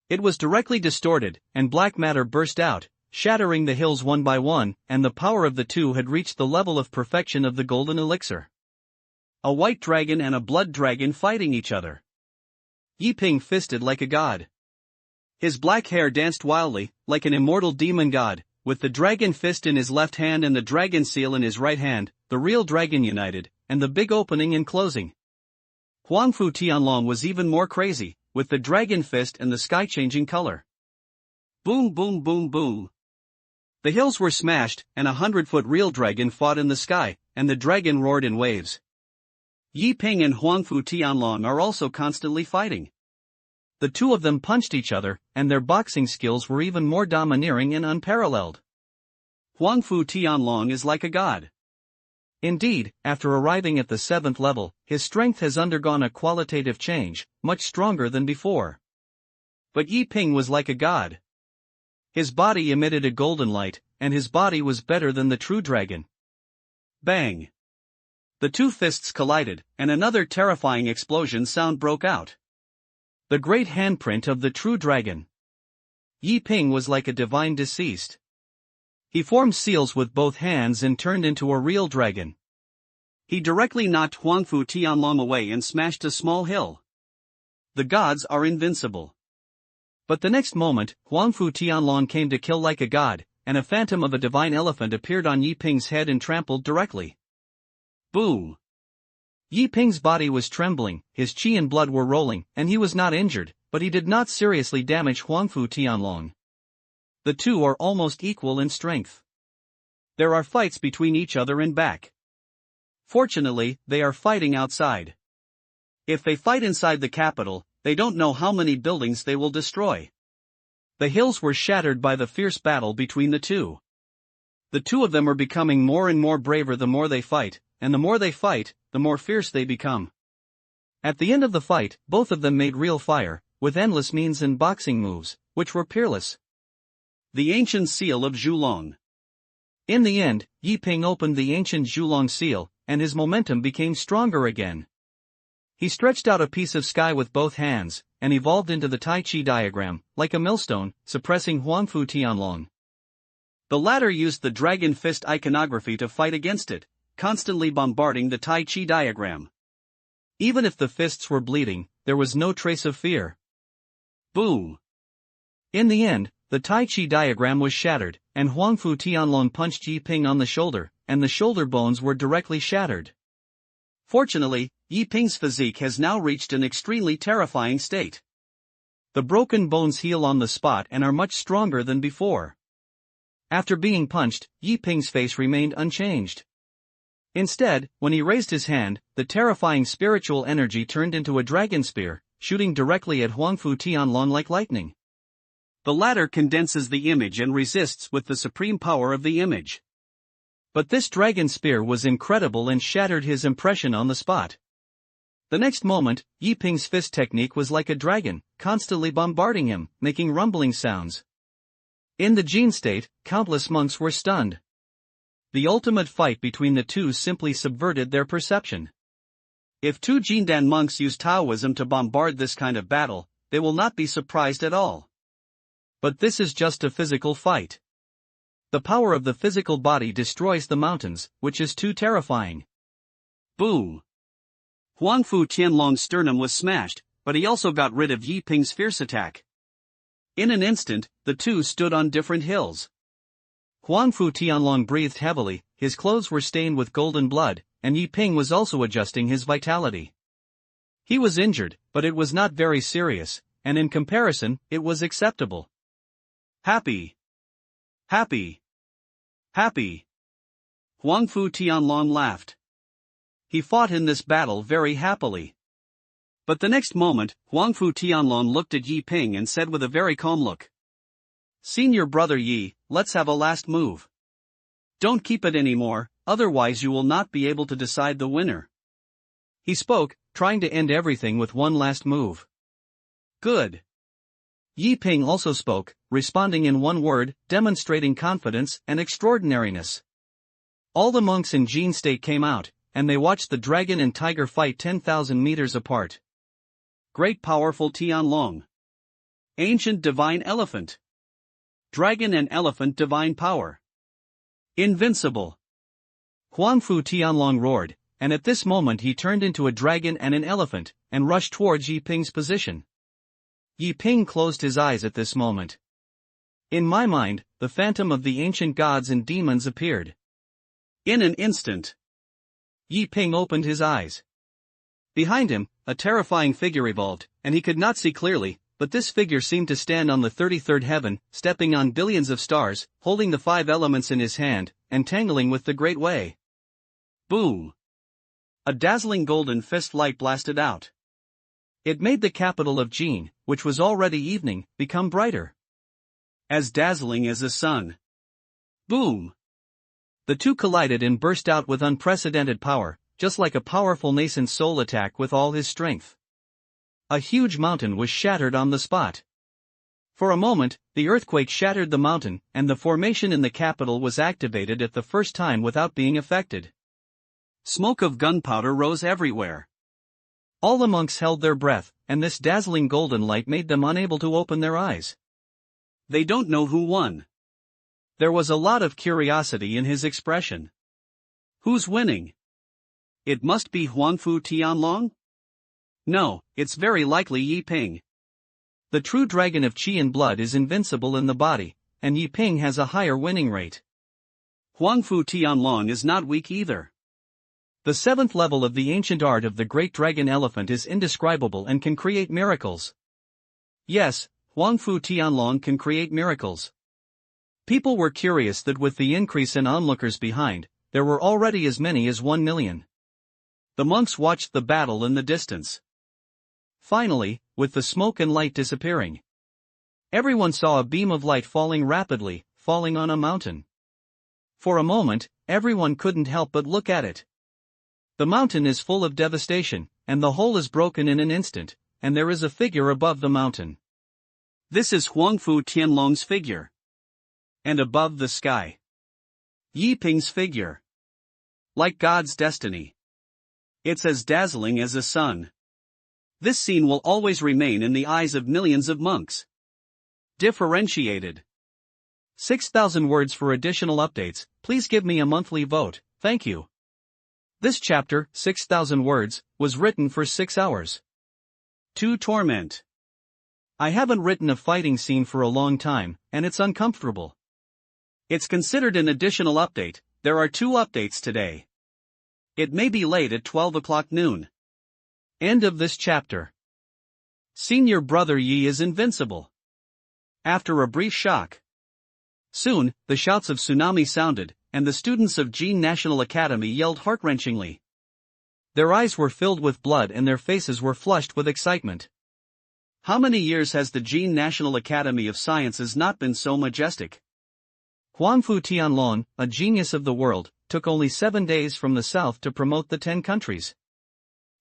S1: It was directly distorted, and black matter burst out, shattering the hills one by one, and the power of the two had reached the level of perfection of the golden elixir. A white dragon and a blood dragon fighting each other. Yi Ping fisted like a god. His black hair danced wildly, like an immortal demon god, with the dragon fist in his left hand and the dragon seal in his right hand, the real dragon united, and the big opening and closing. Huangfu Tianlong was even more crazy, with the dragon fist and the sky changing color. Boom boom boom boom. The hills were smashed, and 100-foot real dragon fought in the sky, and the dragon roared in waves. Yi Ping and Huangfu Tianlong are also constantly fighting. The two of them punched each other, and their boxing skills were even more domineering and unparalleled. Huangfu Tianlong is like a god. Indeed, after arriving at the 7th level, his strength has undergone a qualitative change, much stronger than before. But Yi Ping was like a god. His body emitted a golden light, and his body was better than the true dragon. Bang! The two fists collided, and another terrifying explosion sound broke out. The great handprint of the true dragon. Yi Ping was like a divine deceased. He formed seals with both hands and turned into a real dragon. He directly knocked Huangfu Tianlong away and smashed a small hill. The gods are invincible. But the next moment, Huangfu Tianlong came to kill like a god, and a phantom of a divine elephant appeared on Yi Ping's head and trampled directly. Boom! Yi Ping's body was trembling, his qi and blood were rolling, and he was not injured, but he did not seriously damage Huangfu Tianlong. The two are almost equal in strength. There are fights between each other and back. Fortunately, they are fighting outside. If they fight inside the capital, they don't know how many buildings they will destroy. The hills were shattered by the fierce battle between the two. The two of them are becoming more and more braver the more they fight, and the more they fight, the more fierce they become. At the end of the fight, both of them made real fire, with endless means and boxing moves, which were peerless. The ancient seal of Zhulong. In the end, Yi Ping opened the ancient Zhulong seal, and his momentum became stronger again. He stretched out a piece of sky with both hands, and evolved into the Tai Chi diagram, like a millstone, suppressing Huangfu Tianlong. The latter used the dragon fist iconography to fight against it, constantly bombarding the Tai Chi diagram. Even if the fists were bleeding, there was no trace of fear. Boom! In the end, the Tai Chi diagram was shattered, and Huangfu Tianlong punched Yi Ping on the shoulder, and the shoulder bones were directly shattered. Fortunately, Yi Ping's physique has now reached an extremely terrifying state. The broken bones heal on the spot and are much stronger than before. After being punched, Yi Ping's face remained unchanged. Instead, when he raised his hand, the terrifying spiritual energy turned into a dragon spear, shooting directly at Huangfu Tianlong like lightning. The latter condenses the image and resists with the supreme power of the image. But this dragon spear was incredible and shattered his impression on the spot. The next moment, Yi Ping's fist technique was like a dragon, constantly bombarding him, making rumbling sounds. In the Jin state, countless monks were stunned. The ultimate fight between the two simply subverted their perception. If two Jindan monks use Taoism to bombard this kind of battle, they will not be surprised at all. But this is just a physical fight. The power of the physical body destroys the mountains, which is too terrifying. Boom! Huangfu Tianlong's sternum was smashed, but he also got rid of Yi Ping's fierce attack. In an instant, the two stood on different hills. Huangfu Tianlong breathed heavily, his clothes were stained with golden blood, and Yi Ping was also adjusting his vitality. He was injured, but it was not very serious, and in comparison, it was acceptable. Happy. Happy. Happy. Huangfu Tianlong laughed. He fought in this battle very happily. But the next moment, Huangfu Tianlong looked at Yi Ping and said with a very calm look, "Senior brother Yi, let's have a last move. Don't keep it anymore, otherwise you will not be able to decide the winner." He spoke, trying to end everything with one last move. Good. Yi Ping also spoke, responding in one word, demonstrating confidence and extraordinariness. All the monks in Jin state came out, and they watched the dragon and tiger fight 10,000 meters apart. Great powerful Tianlong. Ancient divine elephant. Dragon and elephant divine power. Invincible. Huangfu Tianlong roared, and at this moment he turned into a dragon and an elephant, and rushed towards Yi Ping's position. Yi Ping closed his eyes at this moment. In my mind, the phantom of the ancient gods and demons appeared. In an instant, Yi Ping opened his eyes. Behind him, a terrifying figure evolved, and he could not see clearly, but this figure seemed to stand on the 33rd heaven, stepping on billions of stars, holding the 5 elements in his hand, and tangling with the great way. Boom! A dazzling golden fist light blasted out. It made the capital of Jin, which was already evening, become brighter. As dazzling as the sun. Boom! The two collided and burst out with unprecedented power, just like a powerful nascent soul attack with all his strength. A huge mountain was shattered on the spot. For a moment, the earthquake shattered the mountain, and the formation in the capital was activated at the first time without being affected. Smoke of gunpowder rose everywhere. All the monks held their breath, and this dazzling golden light made them unable to open their eyes. They don't know who won. There was a lot of curiosity in his expression. Who's winning? It must be Huangfu Tianlong? No, it's very likely Yi Ping. The true dragon of qi and blood is invincible in the body, and Yi Ping has a higher winning rate. Huangfu Tianlong is not weak either. The 7th level of the ancient art of the great dragon elephant is indescribable and can create miracles. Yes, Huangfu Tianlong can create miracles. People were curious that with the increase in onlookers behind, there were already as many as 1 million. The monks watched the battle in the distance. Finally, with the smoke and light disappearing, everyone saw a beam of light falling rapidly, falling on a mountain. For a moment, everyone couldn't help but look at it. The mountain is full of devastation, and the whole is broken in an instant, and there is a figure above the mountain. This is Huangfu Tianlong's figure. And above the sky, Yi Ping's figure. Like God's destiny. It's as dazzling as the sun. This scene will always remain in the eyes of millions of monks. Differentiated. 6,000 words for additional updates. Please give me a monthly vote, thank you. This chapter, 6,000 words, was written for 6 hours. 2 torment. I haven't written a fighting scene for a long time, and it's uncomfortable. It's considered an additional update. There are 2 updates today. It may be late at 12 o'clock noon. End of this chapter. Senior brother Yi is invincible. After a brief shock. Soon, the shouts of tsunami sounded, and the students of Jin National Academy yelled heart-wrenchingly. Their eyes were filled with blood and their faces were flushed with excitement. How many years has the Jin National Academy of Sciences not been so majestic? Huangfu Tianlong, a genius of the world, took only 7 days from the south to promote the 10 countries.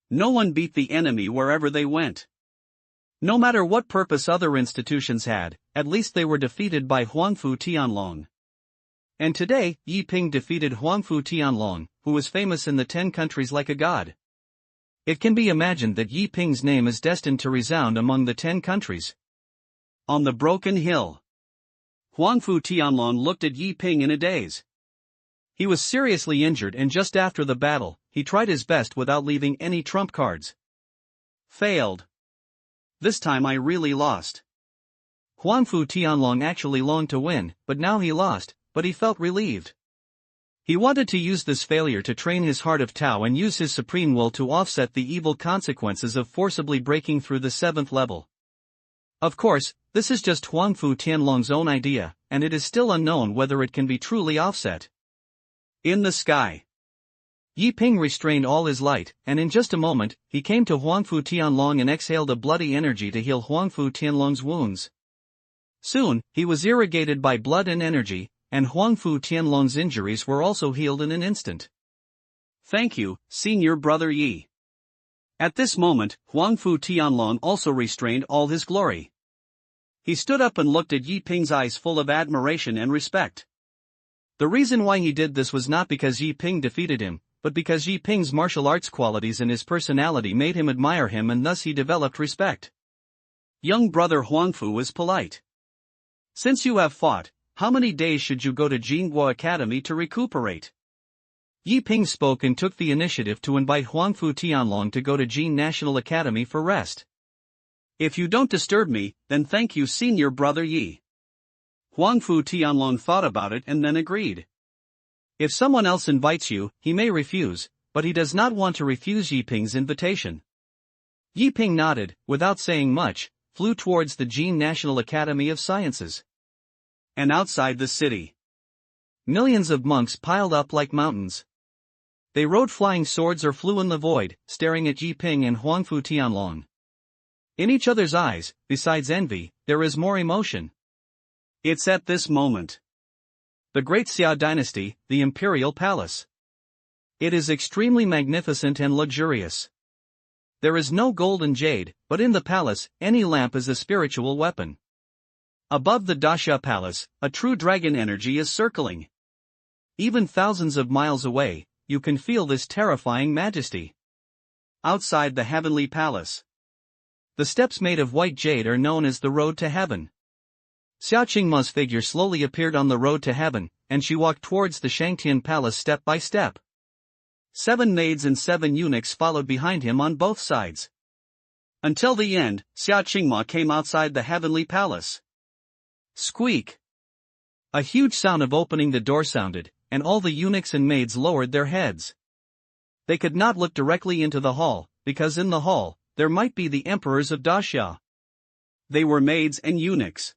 S1: No one beat the enemy wherever they went. No matter what purpose other institutions had, at least they were defeated by Huangfu Tianlong. And today, Yi Ping defeated Huangfu Tianlong, who was famous in the 10 countries like a god. It can be imagined that Yi Ping's name is destined to resound among the 10 countries. On the broken hill, Huangfu Tianlong looked at Yi Ping in a daze. He was seriously injured, and just after the battle, he tried his best without leaving any trump cards. Failed. This time I really lost. Huangfu Tianlong actually longed to win, but now he lost, but he felt relieved. He wanted to use this failure to train his heart of Tao and use his supreme will to offset the evil consequences of forcibly breaking through the 7th level. Of course, this is just Huangfu Tianlong's own idea, and it is still unknown whether it can be truly offset. In the sky, Yi Ping restrained all his light, and in just a moment, he came to Huangfu Tianlong and exhaled a bloody energy to heal Huangfu Tianlong's wounds. Soon, he was irrigated by blood and energy, and Huangfu Tianlong's injuries were also healed in an instant. Thank you, senior brother Yi. At this moment, Huangfu Tianlong also restrained all his glory. He stood up and looked at Yi Ping's eyes full of admiration and respect. The reason why he did this was not because Yi Ping defeated him, but because Yi Ping's martial arts qualities and his personality made him admire him, and thus he developed respect. Young brother Huangfu was polite. Since you have fought, how many days should you go to Jingguo Academy to recuperate? Yi Ping spoke and took the initiative to invite Huangfu Tianlong to go to Jin National Academy for rest. If you don't disturb me, then thank you, senior brother Yi. Huangfu Tianlong thought about it and then agreed. If someone else invites you, he may refuse, but he does not want to refuse Yi Ping's invitation. Yi Ping nodded, without saying much, flew towards the Jin National Academy of Sciences. And outside the city, millions of monks piled up like mountains. They rode flying swords or flew in the void, staring at Yi Ping and Huangfu Tianlong. In each other's eyes, besides envy, there is more emotion. It's at this moment. The Great Xia Dynasty, the Imperial Palace. It is extremely magnificent and luxurious. There is no gold and jade, but in the palace, any lamp is a spiritual weapon. Above the Daxia Palace, a true dragon energy is circling. Even thousands of miles away, you can feel this terrifying majesty. Outside the Heavenly Palace, the steps made of white jade are known as the Road to Heaven. Xia Qingma's figure slowly appeared on the road to heaven, and she walked towards the Shangtian Palace step by step. 7 maids and 7 eunuchs followed behind him on both sides. Until the end, Xia Qingma came outside the Heavenly Palace. Squeak! A huge sound of opening the door sounded, and all the eunuchs and maids lowered their heads. They could not look directly into the hall, because in the hall, there might be the emperors of Daxia. They were maids and eunuchs.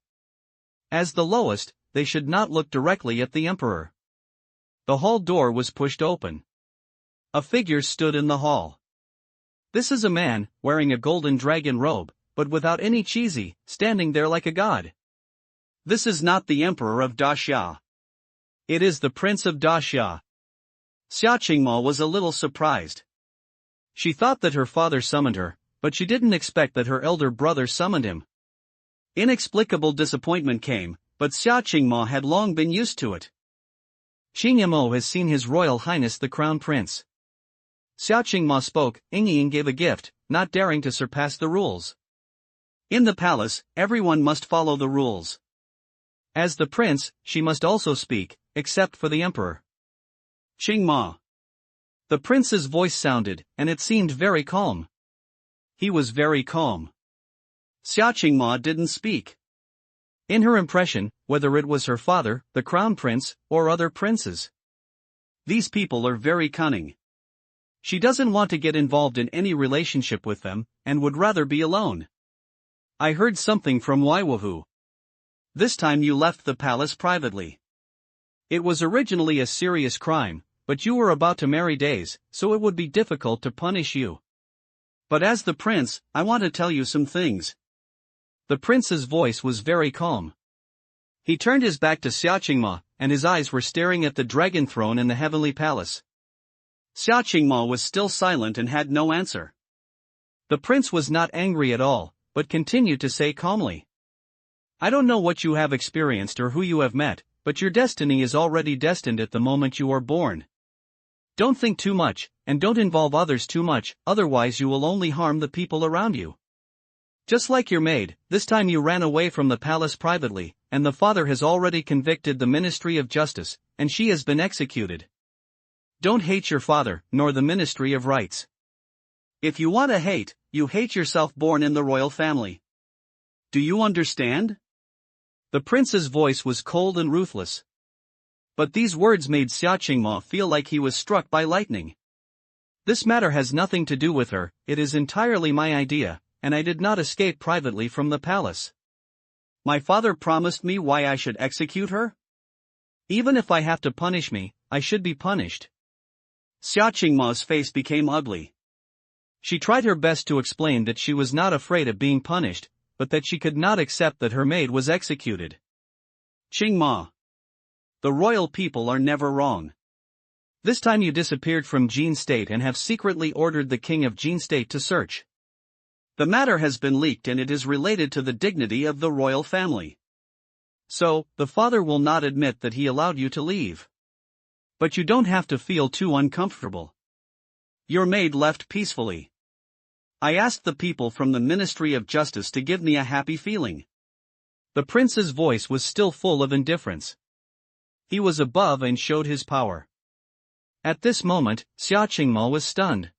S1: As the lowest, they should not look directly at the emperor. The hall door was pushed open. A figure stood in the hall. This is a man, wearing a golden dragon robe, but without any cheesy, standing there like a god. This is not the emperor of Daxia. It is the prince of Daxia. Xia Qingma was a little surprised. She thought that her father summoned her, but she didn't expect that her elder brother summoned him. Inexplicable disappointment came, but Xia Qingma had long been used to it. Qingmo has seen His Royal Highness the Crown Prince. Xia Qingma spoke, Ying gave a gift, not daring to surpass the rules. In the palace, everyone must follow the rules. As the prince, she must also speak, except for the emperor. Qingma. The prince's voice sounded, and it seemed very calm. He was very calm. Xia Qingma didn't speak. In her impression, whether it was her father, the crown prince, or other princes, these people are very cunning. She doesn't want to get involved in any relationship with them, and would rather be alone. I heard something from Waiwahu. This time you left the palace privately. It was originally a serious crime, but you were about to marry Days, so it would be difficult to punish you. But as the prince, I want to tell you some things. The prince's voice was very calm. He turned his back to Xia Qingma, and his eyes were staring at the dragon throne in the heavenly palace. Xia Qingma was still silent and had no answer. The prince was not angry at all, but continued to say calmly, I don't know what you have experienced or who you have met, but your destiny is already destined at the moment you are born. Don't think too much, and don't involve others too much, otherwise you will only harm the people around you. Just like your maid, this time you ran away from the palace privately, and the father has already convicted the Ministry of Justice, and she has been executed. Don't hate your father, nor the Ministry of Rights. If you want to hate, you hate yourself born in the royal family. Do you understand? The prince's voice was cold and ruthless. But these words made Xia Qingma feel like he was struck by lightning. This matter has nothing to do with her, it is entirely my idea, and I did not escape privately from the palace. My father promised me why I should execute her? Even if I have to punish me, I should be punished. Xia Qingma's face became ugly. She tried her best to explain that she was not afraid of being punished, but that she could not accept that her maid was executed. Qingma. The royal people are never wrong. This time you disappeared from Jin State and have secretly ordered the king of Jin State to search. The matter has been leaked and it is related to the dignity of the royal family. So, the father will not admit that he allowed you to leave. But you don't have to feel too uncomfortable. Your maid left peacefully. I asked the people from the Ministry of Justice to give me a happy feeling. The prince's voice was still full of indifference. He was above and showed his power. At this moment, Xia Qingma was stunned.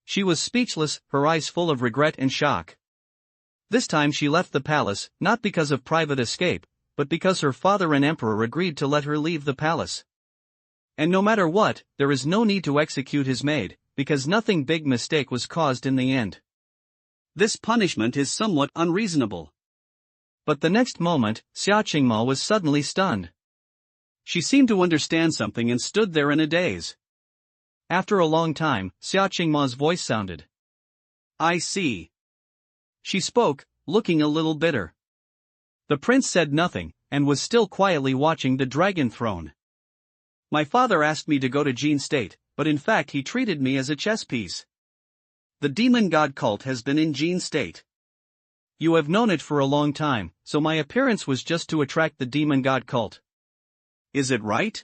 S1: She was speechless, her eyes full of regret and shock. This time she left the palace, not because of private escape, but because her father and emperor agreed to let her leave the palace. And no matter what, there is no need to execute his maid, because nothing big mistake was caused in the end. This punishment is somewhat unreasonable. But the next moment, Xia Qingma was suddenly stunned. She seemed to understand something and stood there in a daze. After a long time, Xia Qingma's voice sounded. I see. She spoke, looking a little bitter. The prince said nothing, and was still quietly watching the dragon throne. My father asked me to go to Qingyun State, but in fact he treated me as a chess piece. The demon god cult has been in Qingyun State. You have known it for a long time, so my appearance was just to attract the demon god cult. Is it right?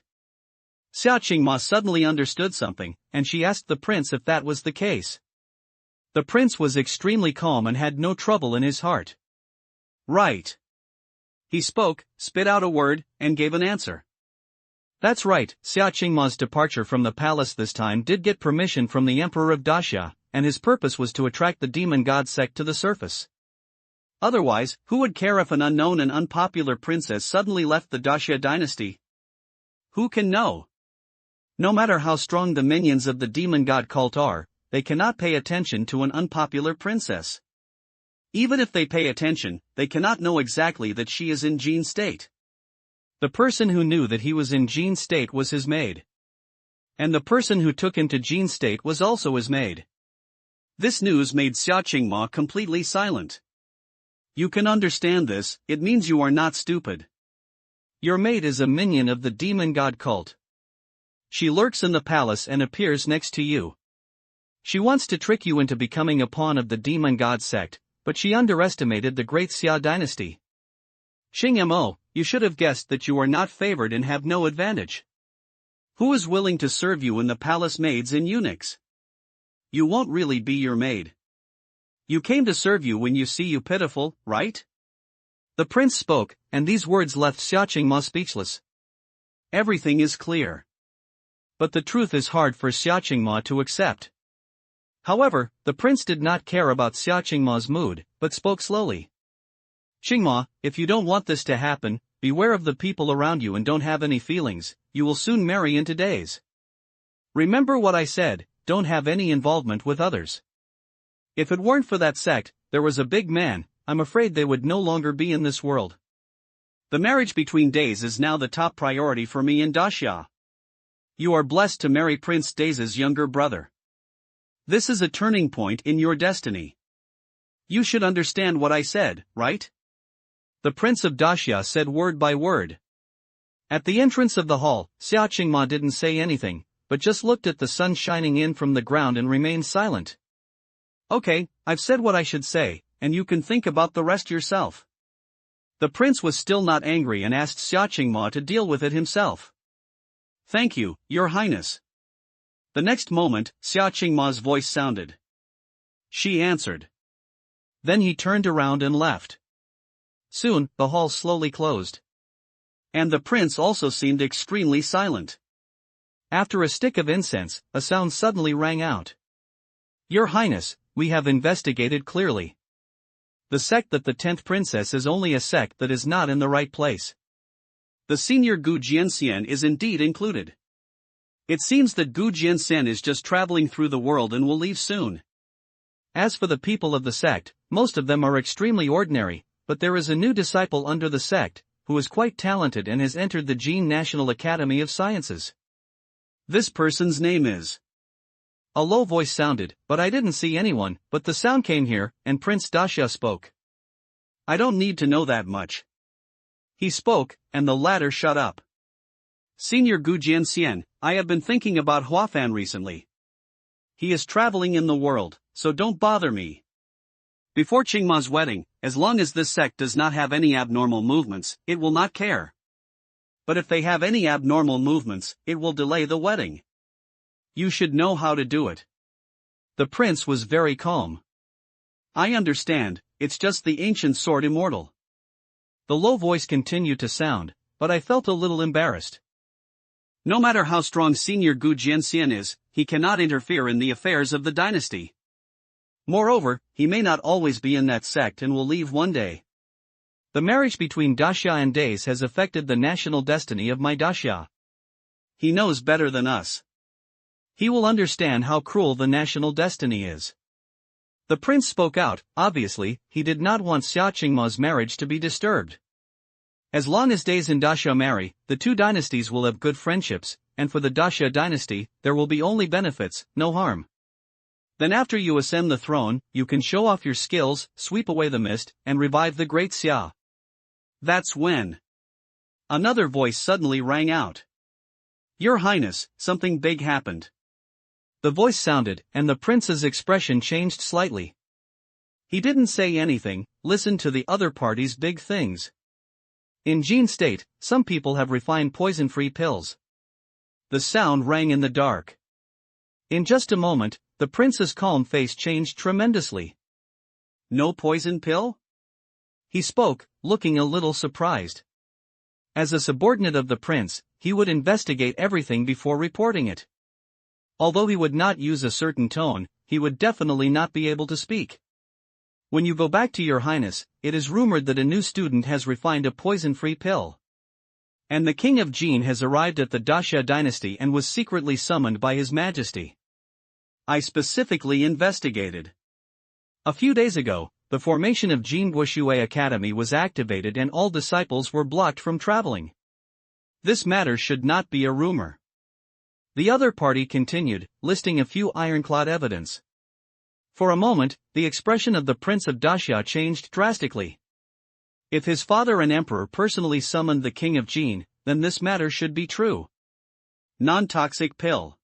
S1: Xia Qingma suddenly understood something, and she asked the prince if that was the case. The prince was extremely calm and had no trouble in his heart. Right. He spoke, spit out a word, and gave an answer. That's right, Xia Qingma's departure from the palace this time did get permission from the emperor of Daxia, and his purpose was to attract the demon god sect to the surface. Otherwise, who would care if an unknown and unpopular princess suddenly left the Daxia dynasty? Who can know? No matter how strong the minions of the demon god cult are, they cannot pay attention to an unpopular princess. Even if they pay attention, they cannot know exactly that she is in Qingyun State. The person who knew that he was in Qingyun State was his maid. And the person who took him to Qingyun State was also his maid. This news made Xia Qingma completely silent. You can understand this, it means you are not stupid. Your maid is a minion of the demon god cult. She lurks in the palace and appears next to you. She wants to trick you into becoming a pawn of the demon god sect, but she underestimated the great Xia dynasty. Xingmo, you should have guessed that you are not favored and have no advantage. Who is willing to serve you in the palace maids and eunuchs? You won't really be your maid. You came to serve you when you see you pitiful, right? The prince spoke, and these words left Xia Qingma speechless. Everything is clear. But the truth is hard for Xia Qingma to accept. However, the prince did not care about Xia Qingma's mood, but spoke slowly. Qingma, if you don't want this to happen, beware of the people around you and don't have any feelings, you will soon marry into days. Remember what I said, don't have any involvement with others. If it weren't for that sect, there was a big man, I'm afraid they would no longer be in this world. The marriage between Days is now the top priority for me in Daxia. You are blessed to marry Prince Days' younger brother. This is a turning point in your destiny. You should understand what I said, right? The Prince of Daxia said word by word. At the entrance of the hall, Xia Qingma didn't say anything, but just looked at the sun shining in from the ground and remained silent. Okay, I've said what I should say, and you can think about the rest yourself. The prince was still not angry and asked Xia Qingma to deal with it himself. Thank you, Your Highness. The next moment, Xia Qingma's voice sounded. She answered. Then he turned around and left. Soon, the hall slowly closed. And the prince also seemed extremely silent. After a stick of incense, a sound suddenly rang out. Your Highness, we have investigated clearly. The sect that the 10th princess is only a sect that is not in the right place. The senior Gu Jianxian is indeed included. It seems that Gu Jianxian is just traveling through the world and will leave soon. As for the people of the sect, most of them are extremely ordinary, but there is a new disciple under the sect, who is quite talented and has entered the Qin National Academy of Sciences. This person's name is... A low voice sounded, but I didn't see anyone, but the sound came here, and Prince Daxia spoke. I don't need to know that much. He spoke, and the latter shut up. Senior Gu Jianxian, I have been thinking about Huafan recently. He is traveling in the world, so don't bother me. Before Qingma's wedding, as long as this sect does not have any abnormal movements, it will not care. But if they have any abnormal movements, it will delay the wedding. You should know how to do it. The prince was very calm. I understand, it's just the ancient sword immortal. The low voice continued to sound, but I felt a little embarrassed. No matter how strong Senior Gu Jianxian is, he cannot interfere in the affairs of the dynasty. Moreover, he may not always be in that sect and will leave one day. The marriage between Daxia and Days has affected the national destiny of my Daxia. He knows better than us. He will understand how cruel the national destiny is. The prince spoke out. Obviously, he did not want Xia Qingma's marriage to be disturbed. As long as Days and Daxia marry, the two dynasties will have good friendships, and for the Daxia dynasty, there will be only benefits, no harm. Then after you ascend the throne, you can show off your skills, sweep away the mist, and revive the great Xia. That's when. Another voice suddenly rang out. Your Highness, something big happened. The voice sounded, and the prince's expression changed slightly. He didn't say anything, listened to the other party's big things. In Jin State, some people have refined poison-free pills. The sound rang in the dark. In just a moment, the prince's calm face changed tremendously. No poison pill? He spoke, looking a little surprised. As a subordinate of the prince, he would investigate everything before reporting it. Although he would not use a certain tone, he would definitely not be able to speak. When you go back to your highness, it is rumored that a new student has refined a poison-free pill. And the king of Jin has arrived at the Daxia dynasty and was secretly summoned by his majesty. I specifically investigated. A few days ago, the formation of Jin Guoshui Academy was activated and all disciples were blocked from traveling. This matter should not be a rumor. The other party continued, listing a few ironclad evidence. For a moment, the expression of the Prince of Daxia changed drastically. If his father and emperor personally summoned the king of Jin, then this matter should be true. Non-toxic pill.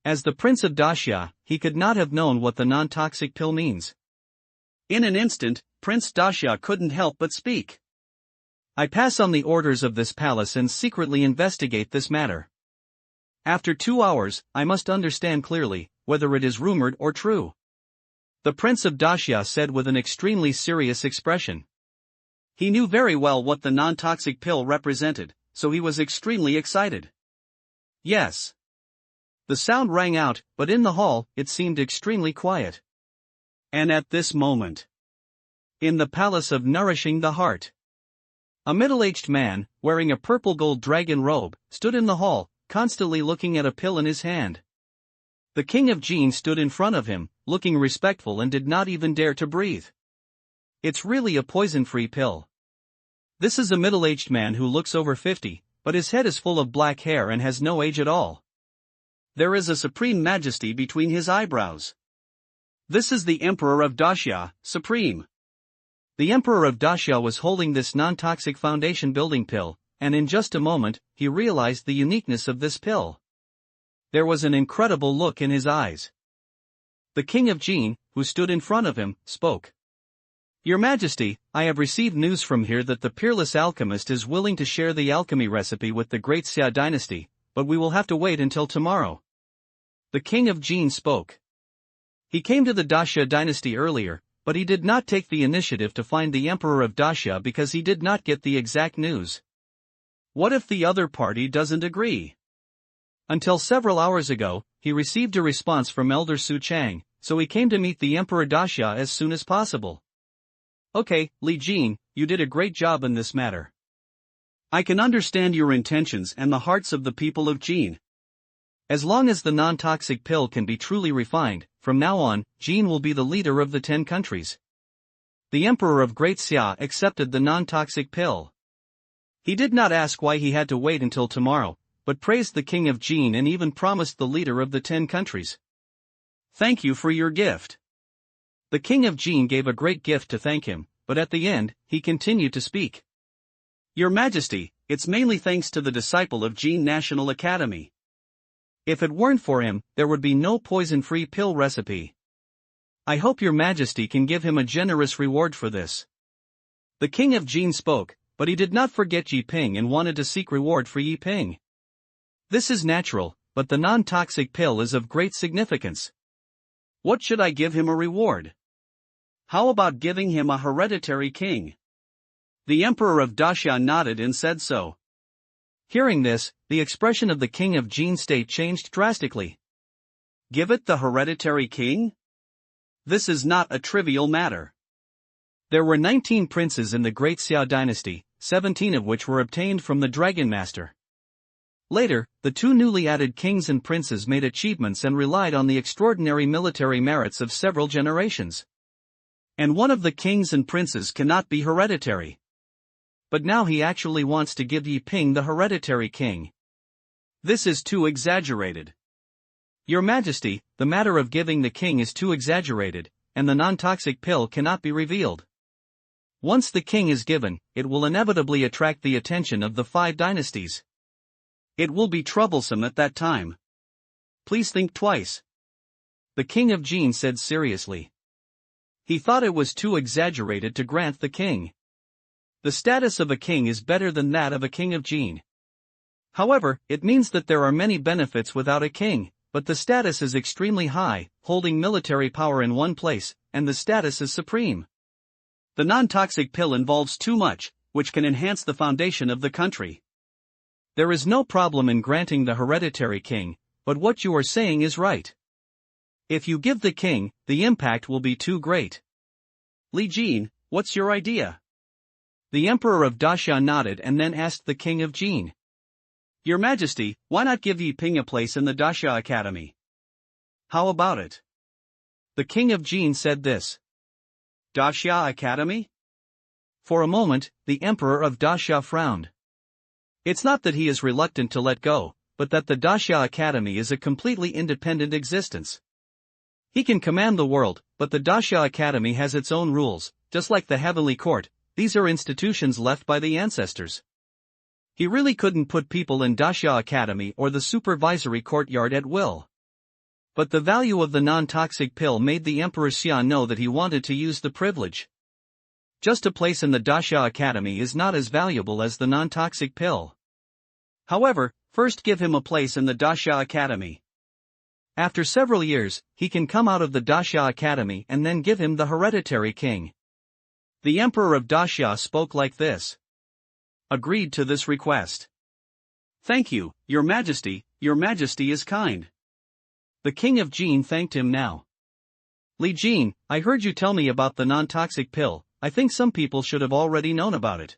S1: As the Prince of Daxia, he could not have known what the non-toxic pill means. In an instant, Prince Daxia couldn't help but speak. I pass on the orders of this palace and secretly investigate this matter. After 2 hours, I must understand clearly, whether it is rumored or true. The Prince of Daxia said with an extremely serious expression. He knew very well what the non-toxic pill represented, so he was extremely excited. Yes. The sound rang out, but in the hall, it seemed extremely quiet. And at this moment, in the Palace of Nourishing the Heart, a middle-aged man, wearing a purple gold dragon robe, stood in the hall, constantly looking at a pill in his hand. The king of Jin stood in front of him, looking respectful and did not even dare to breathe. It's really a poison-free pill. This is a middle-aged man who looks over 50, but his head is full of black hair and has no age at all. There is a supreme majesty between his eyebrows. This is the Emperor of Daxia, Supreme. The Emperor of Daxia was holding this non-toxic foundation building pill, and in just a moment, he realized the uniqueness of this pill. There was an incredible look in his eyes. The king of Jin, who stood in front of him, spoke. Your Majesty, I have received news from here that the peerless alchemist is willing to share the alchemy recipe with the great Xia dynasty, but we will have to wait until tomorrow. The king of Jin spoke. He came to the Daxia dynasty earlier, but he did not take the initiative to find the Emperor of Daxia because he did not get the exact news. What if the other party doesn't agree? Until several hours ago, he received a response from Elder Su Chang, so he came to meet the Emperor Daxia as soon as possible. Okay, Li Jin, you did a great job in this matter. I can understand your intentions and the hearts of the people of Jin. As long as the non-toxic pill can be truly refined, from now on, Jin will be the leader of the 10 countries. The Emperor of Great Xia accepted the non-toxic pill. He did not ask why he had to wait until tomorrow, but praised the king of Jin and even promised the leader of the 10 countries. Thank you for your gift. The king of Jin gave a great gift to thank him, but at the end, he continued to speak. Your Majesty, it's mainly thanks to the disciple of Jin National Academy. If it weren't for him, there would be no poison-free pill recipe. I hope your Majesty can give him a generous reward for this. The king of Jin spoke, but he did not forget Yi Ping and wanted to seek reward for Yi Ping. This is natural, but the non-toxic pill is of great significance. What should I give him a reward? How about giving him a hereditary king? The emperor of Daxia nodded and said so. Hearing this, the expression of the king of Qin state changed drastically. Give it the hereditary king? This is not a trivial matter. There were 19 princes in the Great Xia dynasty, 17 of which were obtained from the Dragon Master. Later, the two newly added kings and princes made achievements and relied on the extraordinary military merits of several generations. And one of the kings and princes cannot be hereditary. But now he actually wants to give Yi Ping the hereditary king. This is too exaggerated. Your Majesty, the matter of giving the king is too exaggerated, and the non-toxic pill cannot be revealed. Once the king is given, it will inevitably attract the attention of the 5 dynasties. It will be troublesome at that time. Please think twice. The king of Qin said seriously. He thought it was too exaggerated to grant the king. The status of a king is better than that of a king of Qin. However, it means that there are many benefits without a king, but the status is extremely high, holding military power in one place, and the status is supreme. The non-toxic pill involves too much, which can enhance the foundation of the country. There is no problem in granting the hereditary king, but what you are saying is right. If you give the king, the impact will be too great. Li Jin, what's your idea? The emperor of Daxia nodded and then asked the king of Qin. Your Majesty, why not give Yi Ping a place in the Daxia Academy? How about it? The king of Qin said this. Daxia Academy? For a moment, the emperor of Daxia frowned. It's not that he is reluctant to let go, but that the Daxia Academy is a completely independent existence. He can command the world, but the Daxia Academy has its own rules, just like the Heavenly Court. These are institutions left by the ancestors. He really couldn't put people in Daxia Academy or the supervisory courtyard at will. But the value of the non-toxic pill made the Emperor Xia know that he wanted to use the privilege. Just a place in the Daxia Academy is not as valuable as the non-toxic pill. However, first give him a place in the Daxia Academy. After several years, he can come out of the Daxia Academy and then give him the hereditary king. The Emperor of Daxia spoke like this. Agreed to this request. Thank you, Your Majesty is kind. The king of Qin thanked him now. Li Jin, I heard you tell me about the non-toxic pill. I think some people should have already known about it.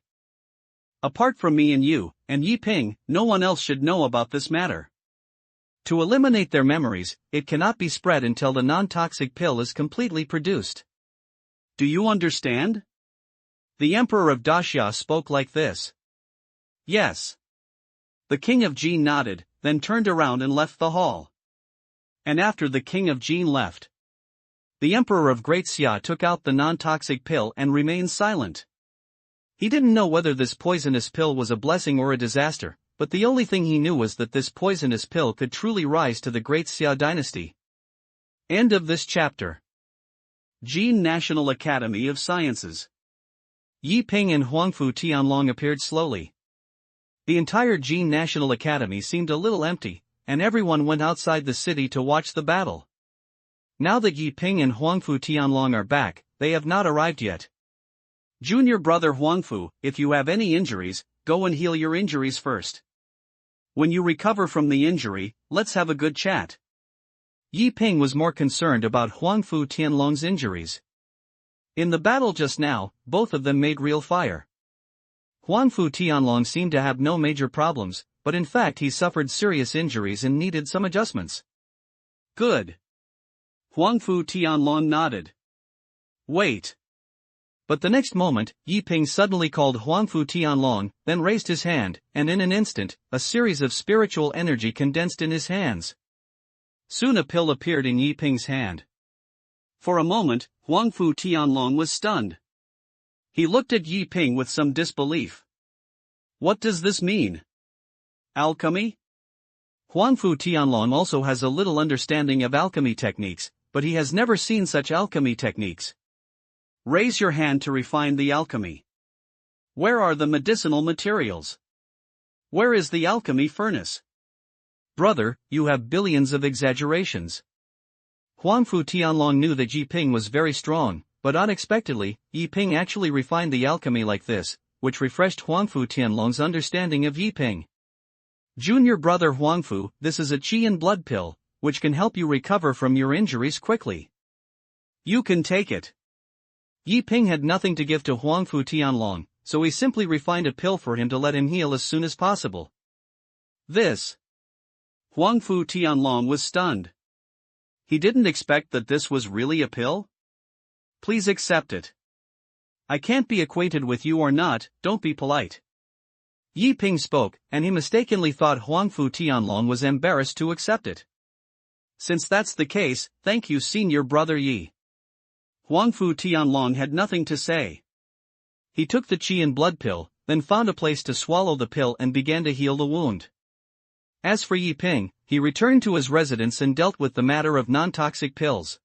S1: Apart from me and you, and Yi Ping, no one else should know about this matter. To eliminate their memories, it cannot be spread until the non-toxic pill is completely produced. Do you understand? The Emperor of Daxia spoke like this. Yes. The king of Qin nodded, then turned around and left the hall. And after the king of Qin left, the Emperor of Great Xia took out the non-toxic pill and remained silent. He didn't know whether this poisonous pill was a blessing or a disaster, but the only thing he knew was that this poisonous pill could truly rise to the Great Xia dynasty. End of this chapter. Qin National Academy of Sciences. Yi Ping and Huangfu Tianlong appeared slowly. The entire Qin National Academy seemed a little empty, and everyone went outside the city to watch the battle. Now that Yi Ping and Huangfu Tianlong are back, they have not arrived yet. Junior brother Huangfu, if you have any injuries, go and heal your injuries first. When you recover from the injury, let's have a good chat. Yi Ping was more concerned about Huangfu Tianlong's injuries. In the battle just now, both of them made real fire. Huangfu Tianlong seemed to have no major problems, but in fact he suffered serious injuries and needed some adjustments. Good. Huangfu Tianlong nodded. Wait. But the next moment, Yi Ping suddenly called Huangfu Tianlong, then raised his hand, and in an instant, a series of spiritual energy condensed in his hands. Soon a pill appeared in Yi Ping's hand. For a moment, Huangfu Tianlong was stunned. He looked at Yi Ping with some disbelief. What does this mean? Alchemy? Huangfu Tianlong also has a little understanding of alchemy techniques, but he has never seen such alchemy techniques. Raise your hand to refine the alchemy. Where are the medicinal materials? Where is the alchemy furnace? Brother, you have billions of exaggerations. Huangfu Tianlong knew that Yi Ping was very strong, but unexpectedly, Yi Ping actually refined the alchemy like this, which refreshed Huangfu Tianlong's understanding of Yi Ping. Junior brother Huangfu, this is a qi and blood pill, which can help you recover from your injuries quickly. You can take it. Yi Ping had nothing to give to Huangfu Tianlong, so he simply refined a pill for him to let him heal as soon as possible. This. Huangfu Tianlong was stunned. He didn't expect that this was really a pill? Please accept it. I can't be acquainted with you or not, don't be polite. Yi Ping spoke, and he mistakenly thought Huangfu Tianlong was embarrassed to accept it. Since that's the case, thank you senior brother Yi. Huangfu Tianlong had nothing to say. He took the qi and blood pill, then found a place to swallow the pill and began to heal the wound. As for Yi Ping, he returned to his residence and dealt with the matter of non-toxic pills.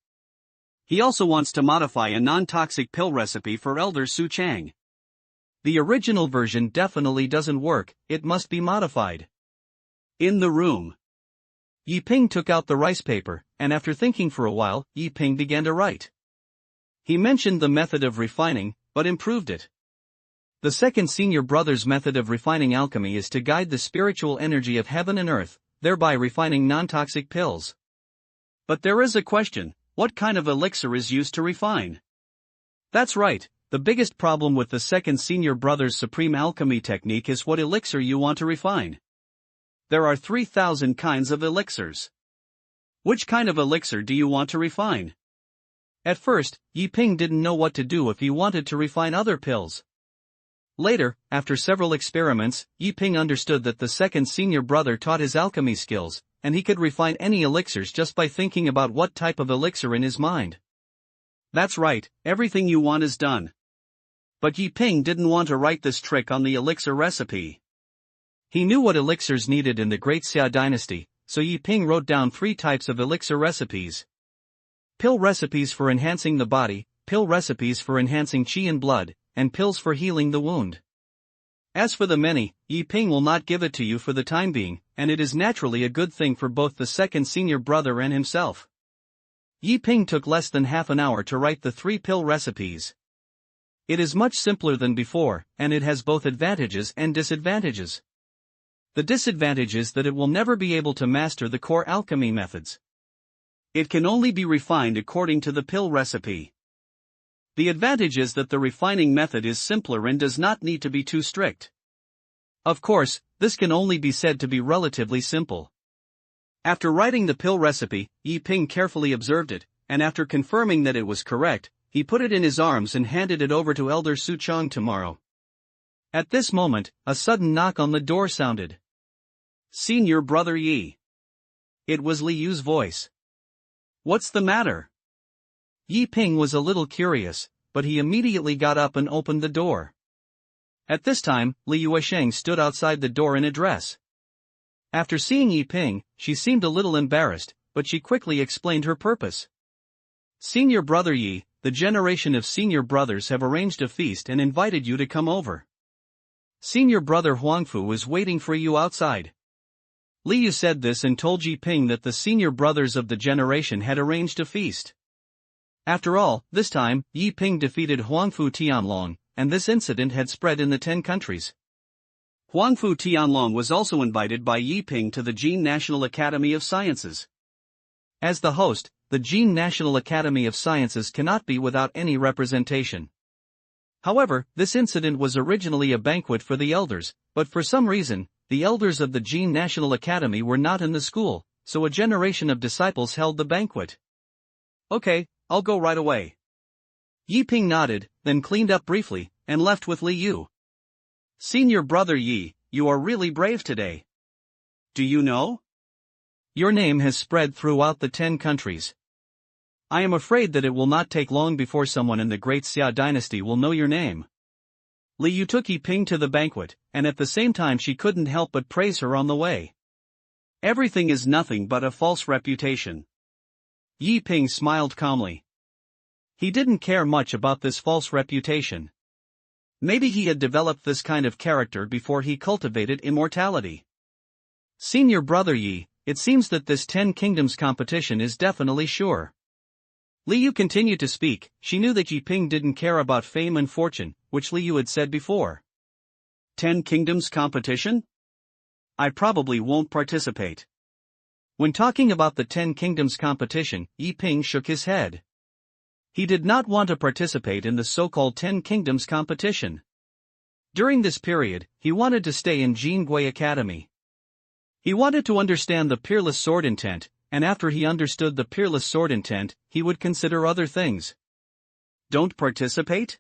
S1: He also wants to modify a non-toxic pill recipe for Elder Su Chang. The original version definitely doesn't work, it must be modified. In the room, Yi Ping took out the rice paper, and after thinking for a while, Yi Ping began to write. He mentioned the method of refining, but improved it. The second senior brother's method of refining alchemy is to guide the spiritual energy of heaven and earth, thereby refining non-toxic pills. But there is a question, what kind of elixir is used to refine? That's right, the biggest problem with the second senior brother's supreme alchemy technique is what elixir you want to refine. There are 3,000 kinds of elixirs. Which kind of elixir do you want to refine? At first, Yi Ping didn't know what to do if he wanted to refine other pills. Later, after several experiments, Yi Ping understood that the second senior brother taught his alchemy skills, and he could refine any elixirs just by thinking about what type of elixir in his mind. That's right, everything you want is done. But Yi Ping didn't want to write this trick on the elixir recipe. He knew what elixirs needed in the Great Xia dynasty, so Yi Ping wrote down 3 types of elixir recipes. Pill recipes for enhancing the body, pill recipes for enhancing qi and blood, and pills for healing the wound. As for the many, Yi Ping will not give it to you for the time being, and it is naturally a good thing for both the second senior brother and himself. Yi Ping took less than half an hour to write the 3 pill recipes. It is much simpler than before, and it has both advantages and disadvantages. The disadvantage is that it will never be able to master the core alchemy methods. It can only be refined according to the pill recipe. The advantage is that the refining method is simpler and does not need to be too strict. Of course, this can only be said to be relatively simple. After writing the pill recipe, Yi Ping carefully observed it, and after confirming that it was correct, he put it in his arms and handed it over to Elder Su Chang tomorrow. At this moment, a sudden knock on the door sounded. Senior brother Yi. It was Li Yu's voice. What's the matter? Yi Ping was a little curious, but he immediately got up and opened the door. At this time, Li Yuesheng stood outside the door in a dress. After seeing Yi Ping, she seemed a little embarrassed, but she quickly explained her purpose. Senior brother Yi, the generation of senior brothers have arranged a feast and invited you to come over. Senior brother Huangfu is waiting for you outside. Li Yu said this and told Yi Ping that the senior brothers of the generation had arranged a feast. After all, this time, Yi Ping defeated Huangfu Tianlong, and this incident had spread in the 10 countries. Huangfu Tianlong was also invited by Yi Ping to the Jin National Academy of Sciences. As the host, the Jin National Academy of Sciences cannot be without any representation. However, this incident was originally a banquet for the elders, but for some reason, the elders of the Jin National Academy were not in the school, so a generation of disciples held the banquet. Okay, I'll go right away. Yi Ping nodded, then cleaned up briefly, and left with Li Yu. Senior brother Yi, you are really brave today. Do you know? Your name has spread throughout the 10 countries. I am afraid that it will not take long before someone in the Great Xia dynasty will know your name. Li Yu took Yi Ping to the banquet, and at the same time she couldn't help but praise her on the way. Everything is nothing but a false reputation. Yi Ping smiled calmly. He didn't care much about this false reputation. Maybe he had developed this kind of character before he cultivated immortality. Senior brother Yi, it seems that this 10 kingdoms competition is definitely sure. Li Yu continued to speak. She knew that Yi Ping didn't care about fame and fortune, which Li Yu had said before. 10 Kingdoms competition? I probably won't participate. When talking about the 10 Kingdoms competition, Yi Ping shook his head. He did not want to participate in the so-called 10 Kingdoms competition. During this period, he wanted to stay in Jingui Academy. He wanted to understand the peerless sword intent, and after he understood the peerless sword intent, he would consider other things. Don't participate?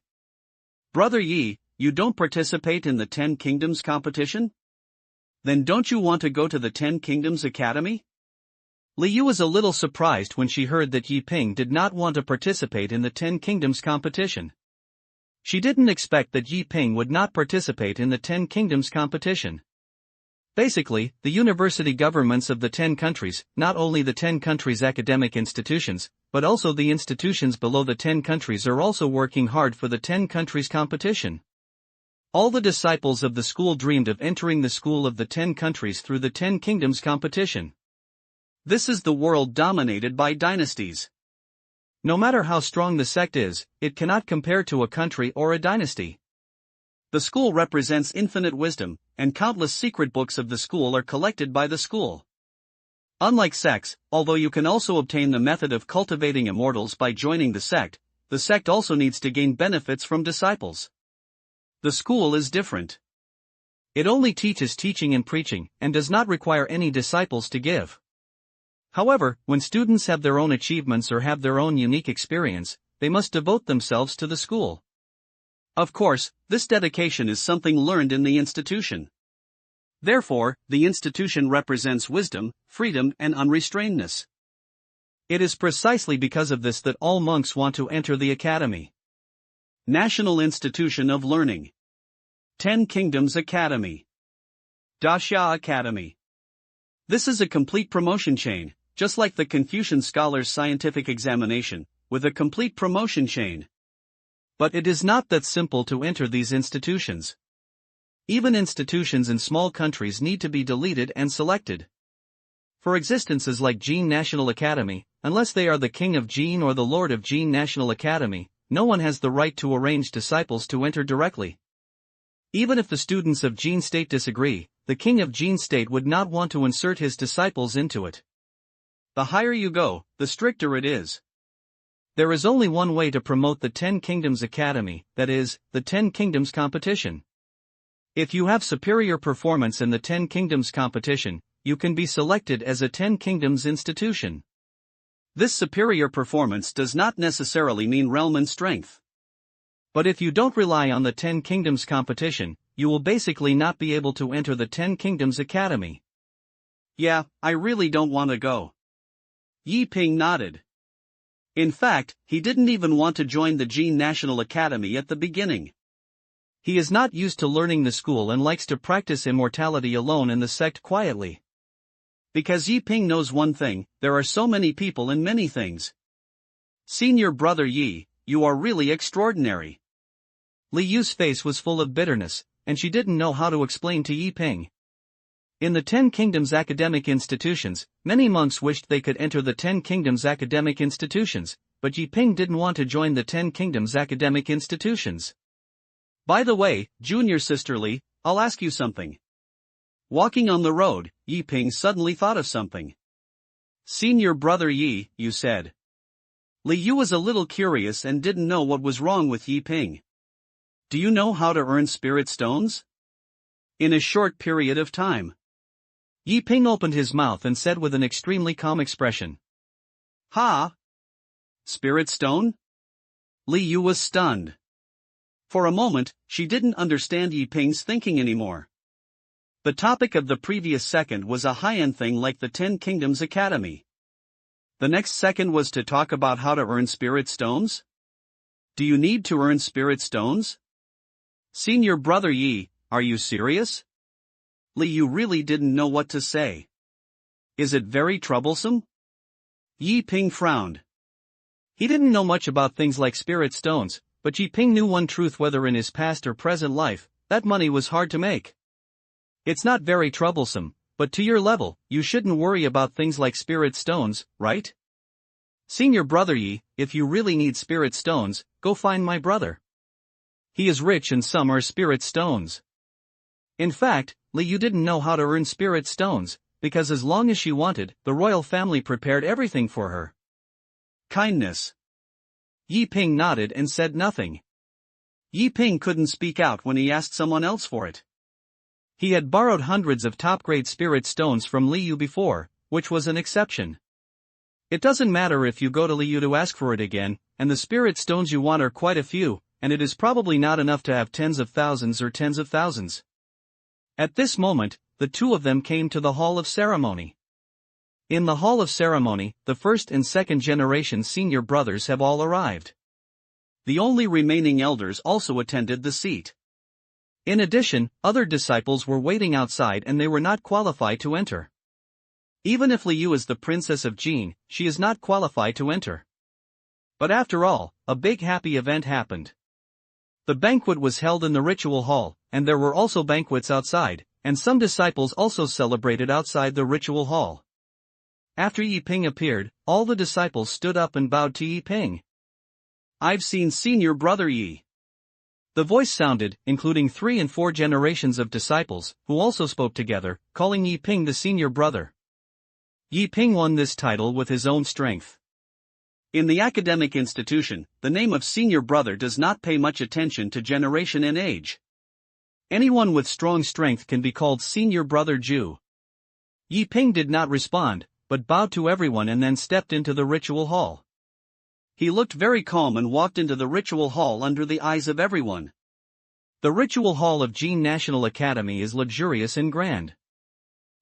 S1: Brother Yi, you don't participate in the 10 Kingdoms competition? Then don't you want to go to the 10 Kingdoms Academy? Li Yu was a little surprised when she heard that Yi Ping did not want to participate in the 10 Kingdoms competition. She didn't expect that Yi Ping would not participate in the 10 Kingdoms competition. Basically, the university governments of the 10 countries, not only the 10 countries' academic institutions, but also the institutions below the 10 countries are also working hard for the 10 countries competition. All the disciples of the school dreamed of entering the school of the 10 countries through the 10 Kingdoms competition. This is the world dominated by dynasties. No matter how strong the sect is, it cannot compare to a country or a dynasty. The school represents infinite wisdom, and countless secret books of the school are collected by the school. Unlike sects, although you can also obtain the method of cultivating immortals by joining the sect also needs to gain benefits from disciples. The school is different. It only teaches teaching and preaching, and does not require any disciples to give. However, when students have their own achievements or have their own unique experience, they must devote themselves to the school. Of course, this dedication is something learned in the institution. Therefore, the institution represents wisdom, freedom, and unrestrainedness. It is precisely because of this that all monks want to enter the academy. National Institution of Learning. 10 Kingdoms Academy. Daxia Academy. This is a complete promotion chain, just like the Confucian Scholars' Scientific Examination, with a complete promotion chain. But it is not that simple to enter these institutions. Even institutions in small countries need to be deleted and selected. For existences like Jin National Academy, unless they are the King of Jin or the Lord of Jin National Academy, no one has the right to arrange disciples to enter directly. Even if the students of Jin State disagree, the King of Jin State would not want to insert his disciples into it. The higher you go, the stricter it is. There is only one way to promote the 10 Kingdoms Academy, that is, the 10 Kingdoms competition. If you have superior performance in the 10 Kingdoms competition, you can be selected as a 10 Kingdoms institution. This superior performance does not necessarily mean realm and strength. But if you don't rely on the 10 Kingdoms competition, you will basically not be able to enter the 10 Kingdoms Academy. Yeah, I really don't want to go. Yi Ping nodded. In fact, he didn't even want to join the Jin National Academy at the beginning. He is not used to learning the school and likes to practice immortality alone in the sect quietly. Because Yi Ping knows one thing, there are so many people in many things. Senior brother Yi, you are really extraordinary. Li Yu's face was full of bitterness, and she didn't know how to explain to Yi Ping. In the 10 Kingdoms academic institutions, many monks wished they could enter the 10 Kingdoms academic institutions, but Yi Ping didn't want to join the 10 Kingdoms academic institutions. By the way, junior sister Li, I'll ask you something. Walking on the road, Yi Ping suddenly thought of something. Senior brother Yi, you said. Li Yu was a little curious and didn't know what was wrong with Yi Ping. Do you know how to earn spirit stones? In a short period of time. Yi Ping opened his mouth and said with an extremely calm expression. Ha! Spirit stone? Li Yu was stunned. For a moment, she didn't understand Yi Ping's thinking anymore. The topic of the previous second was a high-end thing like the 10 Kingdoms Academy. The next second was to talk about how to earn spirit stones? Do you need to earn spirit stones? Senior brother Yi, are you serious? Li Yu really didn't know what to say. Is it very troublesome? Yi Ping frowned. He didn't know much about things like spirit stones, but Yi Ping knew one truth: whether in his past or present life, that money was hard to make. It's not very troublesome, but to your level, you shouldn't worry about things like spirit stones, right? Senior brother Yi, if you really need spirit stones, go find my brother. He is rich and some are spirit stones. In fact, Li Yu didn't know how to earn spirit stones, because as long as she wanted, the royal family prepared everything for her. Kindness. Yi Ping nodded and said nothing. Yi Ping couldn't speak out when he asked someone else for it. He had borrowed hundreds of top-grade spirit stones from Li Yu before, which was an exception. It doesn't matter if you go to Li Yu to ask for it again, and the spirit stones you want are quite a few, and it is probably not enough to have tens of thousands or tens of thousands. At this moment, the two of them came to the Hall of Ceremony. In the Hall of Ceremony, the first and second generation senior brothers have all arrived. The only remaining elders also attended the seat. In addition, other disciples were waiting outside and they were not qualified to enter. Even if Li Yu is the Princess of Jin, she is not qualified to enter. But after all, a big happy event happened. The banquet was held in the ritual hall, and there were also banquets outside, and some disciples also celebrated outside the ritual hall. After Yi Ping appeared, all the disciples stood up and bowed to Yi Ping. I've seen senior brother Yi. The voice sounded, including 3 and 4 generations of disciples, who also spoke together, calling Yi Ping the senior brother. Yi Ping won this title with his own strength. In the academic institution, the name of senior brother does not pay much attention to generation and age. Anyone with strong strength can be called senior brother Ju. Yi Ping did not respond, but bowed to everyone and then stepped into the ritual hall. He looked very calm and walked into the ritual hall under the eyes of everyone. The ritual hall of Jin National Academy is luxurious and grand.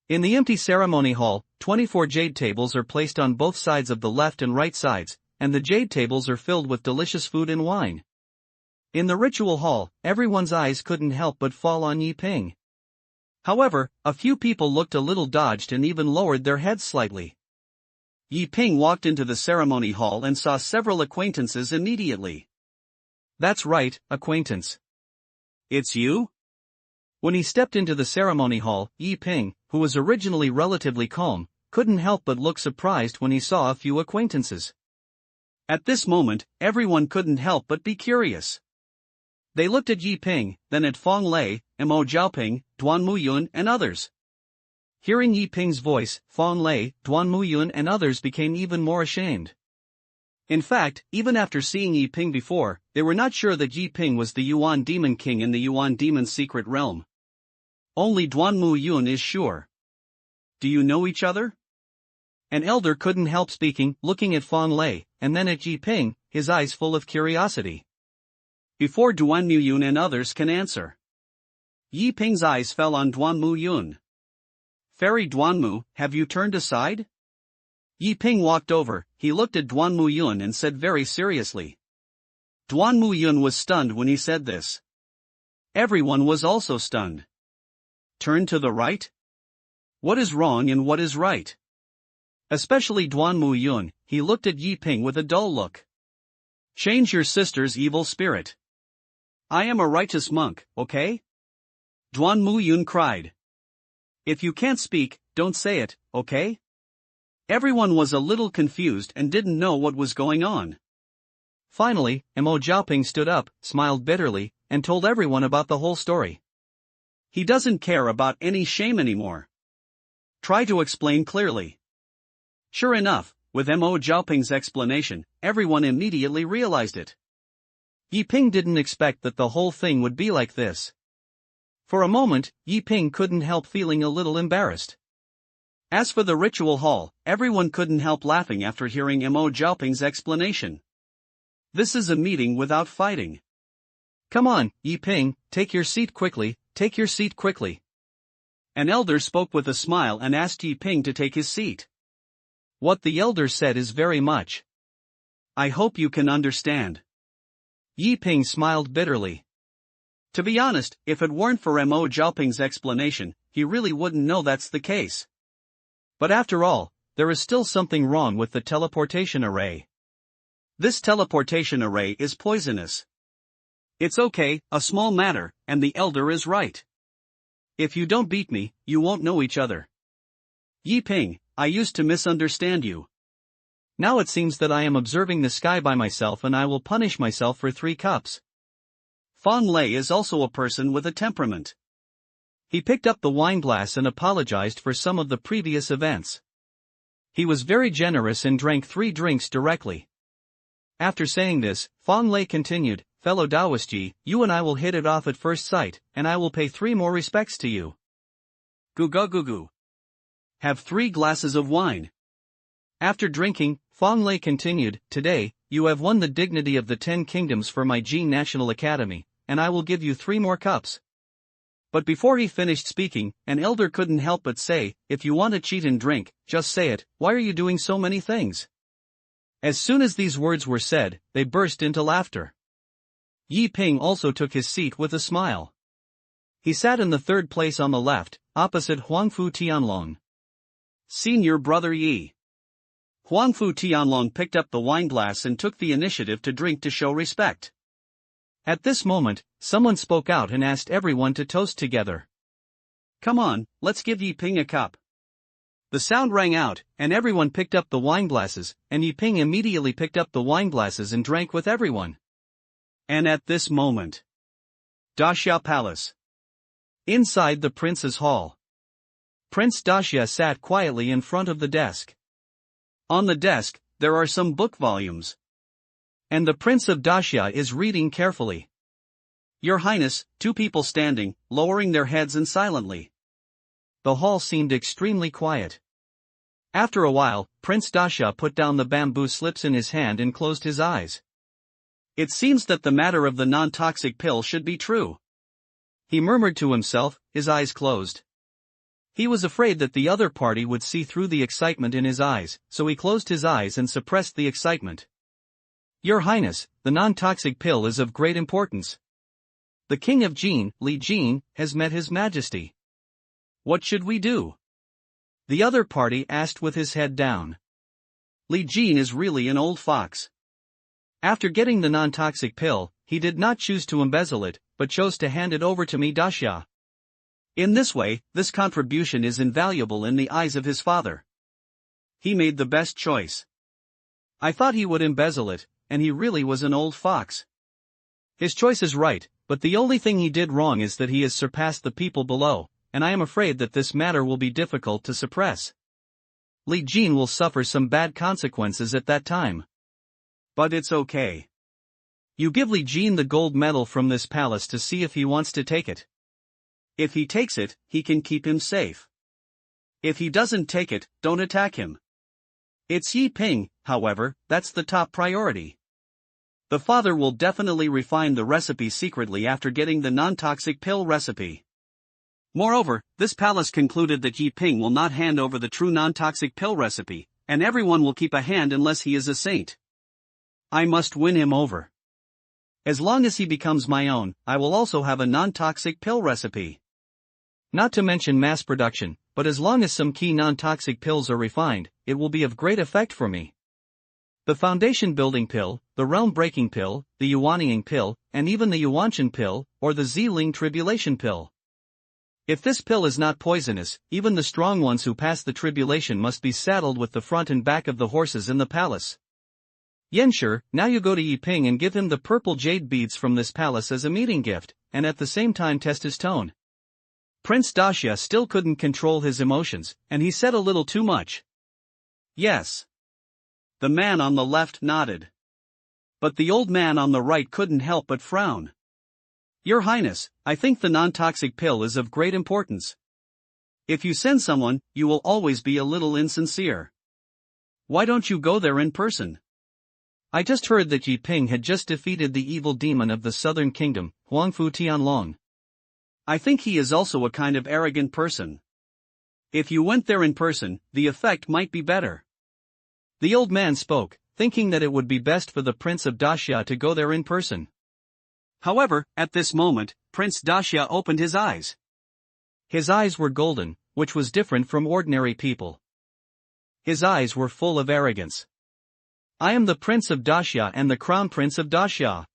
S1: In the empty ceremony hall, 24 jade tables are placed on both sides of the left and right sides, and the jade tables are filled with delicious food and wine. In the ritual hall, everyone's eyes couldn't help but fall on Yi Ping. However, a few people looked a little dodged and even lowered their heads slightly. Yi Ping walked into the ceremony hall and saw several acquaintances immediately. That's right, acquaintance. It's you? When he stepped into the ceremony hall, Yi Ping, who was originally relatively calm, couldn't help but look surprised when he saw a few acquaintances. At this moment, everyone couldn't help but be curious. They looked at Yi Ping, then at Fong Lei, Mo Zhaoping, Duan Muyun and others. Hearing Yi Ping's voice, Fong Lei, Duan Muyun and others became even more ashamed. In fact, even after seeing Yi Ping before, they were not sure that Yi Ping was the Yuan Demon King in the Yuan Demon's secret realm. Only Duan Muyun is sure. Do you know each other? An elder couldn't help speaking, looking at Fong Lei, and then at Yi Ping, his eyes full of curiosity. Before Duan Muyun and others can answer, Yi Ping's eyes fell on Duan Muyun. Fairy Duanmu, have you turned aside? Yi Ping walked over, he looked at Duan Muyun and said very seriously. Duan Muyun was stunned when he said this. Everyone was also stunned. Turn to the right? What is wrong and what is right? Especially Duan Muyun, he looked at Yi Ping with a dull look. Change your sister's evil spirit. I am a righteous monk, okay? Duan Muyun cried. If you can't speak, don't say it, okay? Everyone was a little confused and didn't know what was going on. Finally, Mo Zhaoping stood up, smiled bitterly, and told everyone about the whole story. He doesn't care about any shame anymore. Try to explain clearly. Sure enough, with Mo Zhaoping's explanation, everyone immediately realized it. Yi Ping didn't expect that the whole thing would be like this. For a moment, Yi Ping couldn't help feeling a little embarrassed. As for the ritual hall, everyone couldn't help laughing after hearing Mo Zhaoping's explanation. This is a meeting without fighting. Come on, Yi Ping, take your seat quickly, take your seat quickly. An elder spoke with a smile and asked Yi Ping to take his seat. What the elder said is very much. I hope you can understand. Yi Ping smiled bitterly. To be honest, if it weren't for Mo Zhaoping's explanation, he really wouldn't know that's the case. But after all, there is still something wrong with the teleportation array. This teleportation array is poisonous. It's okay, a small matter, and the elder is right. If you don't beat me, you won't know each other. Yi Ping, I used to misunderstand you. Now it seems that I am observing the sky by myself and I will punish myself for 3 cups. Fan Lei is also a person with a temperament. He picked up the wineglass and apologized for some of the previous events. He was very generous and drank 3 drinks directly. After saying this, Fan Lei continued, "Fellow Taoist Ji, you and I will hit it off at first sight, and I will pay 3 more respects to you. Gugu. Have 3 glasses of wine." After drinking, Fan Lei continued, "Today, you have won the dignity of the 10 kingdoms for my Jin National Academy, and I will give you 3 more cups." But before he finished speaking, an elder couldn't help but say, "If you want to cheat and drink, just say it, why are you doing so many things?" As soon as these words were said, they burst into laughter. Yi Ping also took his seat with a smile. He sat in the 3rd place on the left, opposite Huangfu Tianlong. Senior brother Yi. Huangfu Tianlong picked up the wineglass and took the initiative to drink to show respect. At this moment, someone spoke out and asked everyone to toast together. "Come on, let's give Yi Ping a cup." The sound rang out, and everyone picked up the wineglasses, and Yi Ping immediately picked up the wineglasses and drank with everyone. And at this moment, Daxia Palace. Inside the prince's hall. Prince Daxia sat quietly in front of the desk. On the desk, there are some book volumes. And the Prince of Daxia is reading carefully. "Your Highness," 2 people standing, lowering their heads and silently. The hall seemed extremely quiet. After a while, Prince Daxia put down the bamboo slips in his hand and closed his eyes. It seems that the matter of the non-toxic pill should be true. He murmured to himself, his eyes closed. He was afraid that the other party would see through the excitement in his eyes, so he closed his eyes and suppressed the excitement. "Your Highness, the non-toxic pill is of great importance. The King of Jin, Li Jin, has met His Majesty. What should we do?" The other party asked with his head down. Li Jin is really an old fox. After getting the non-toxic pill, he did not choose to embezzle it, but chose to hand it over to me Daxia. In this way, this contribution is invaluable in the eyes of his father. He made the best choice. I thought he would embezzle it, and he really was an old fox. His choice is right, but the only thing he did wrong is that he has surpassed the people below, and I am afraid that this matter will be difficult to suppress. Li Jin will suffer some bad consequences at that time. But it's okay. You give Li Jin the gold medal from this palace to see if he wants to take it. If he takes it, he can keep him safe. If he doesn't take it, don't attack him. It's Yi Ping, however, that's the top priority. The father will definitely refine the recipe secretly after getting the non-toxic pill recipe. Moreover, this palace concluded that Yi Ping will not hand over the true non-toxic pill recipe, and everyone will keep a hand unless he is a saint. I must win him over. As long as he becomes my own, I will also have a non-toxic pill recipe. Not to mention mass production, but as long as some key non-toxic pills are refined, it will be of great effect for me. The foundation building pill, the realm breaking pill, the Yuanying pill, and even the Yuanshan pill, or the Ziling tribulation pill. If this pill is not poisonous, even the strong ones who pass the tribulation must be saddled with the front and back of the horses in the palace. Yanshi, now you go to Yi Ping and give him the purple jade beads from this palace as a meeting gift, and at the same time test his tone. Prince Daxia still couldn't control his emotions, and he said a little too much. Yes. The man on the left nodded. But the old man on the right couldn't help but frown. Your Highness, I think the non-toxic pill is of great importance. If you send someone, you will always be a little insincere. Why don't you go there in person? I just heard that Yi Ping had just defeated the evil demon of the southern kingdom, Huangfu Tianlong. I think he is also a kind of arrogant person. If you went there in person, the effect might be better. The old man spoke, thinking that it would be best for the Prince of Daxia to go there in person. However, at this moment, Prince Daxia opened his eyes. His eyes were golden, which was different from ordinary people. His eyes were full of arrogance. I am the Prince of Daxia and the Crown Prince of Daxia.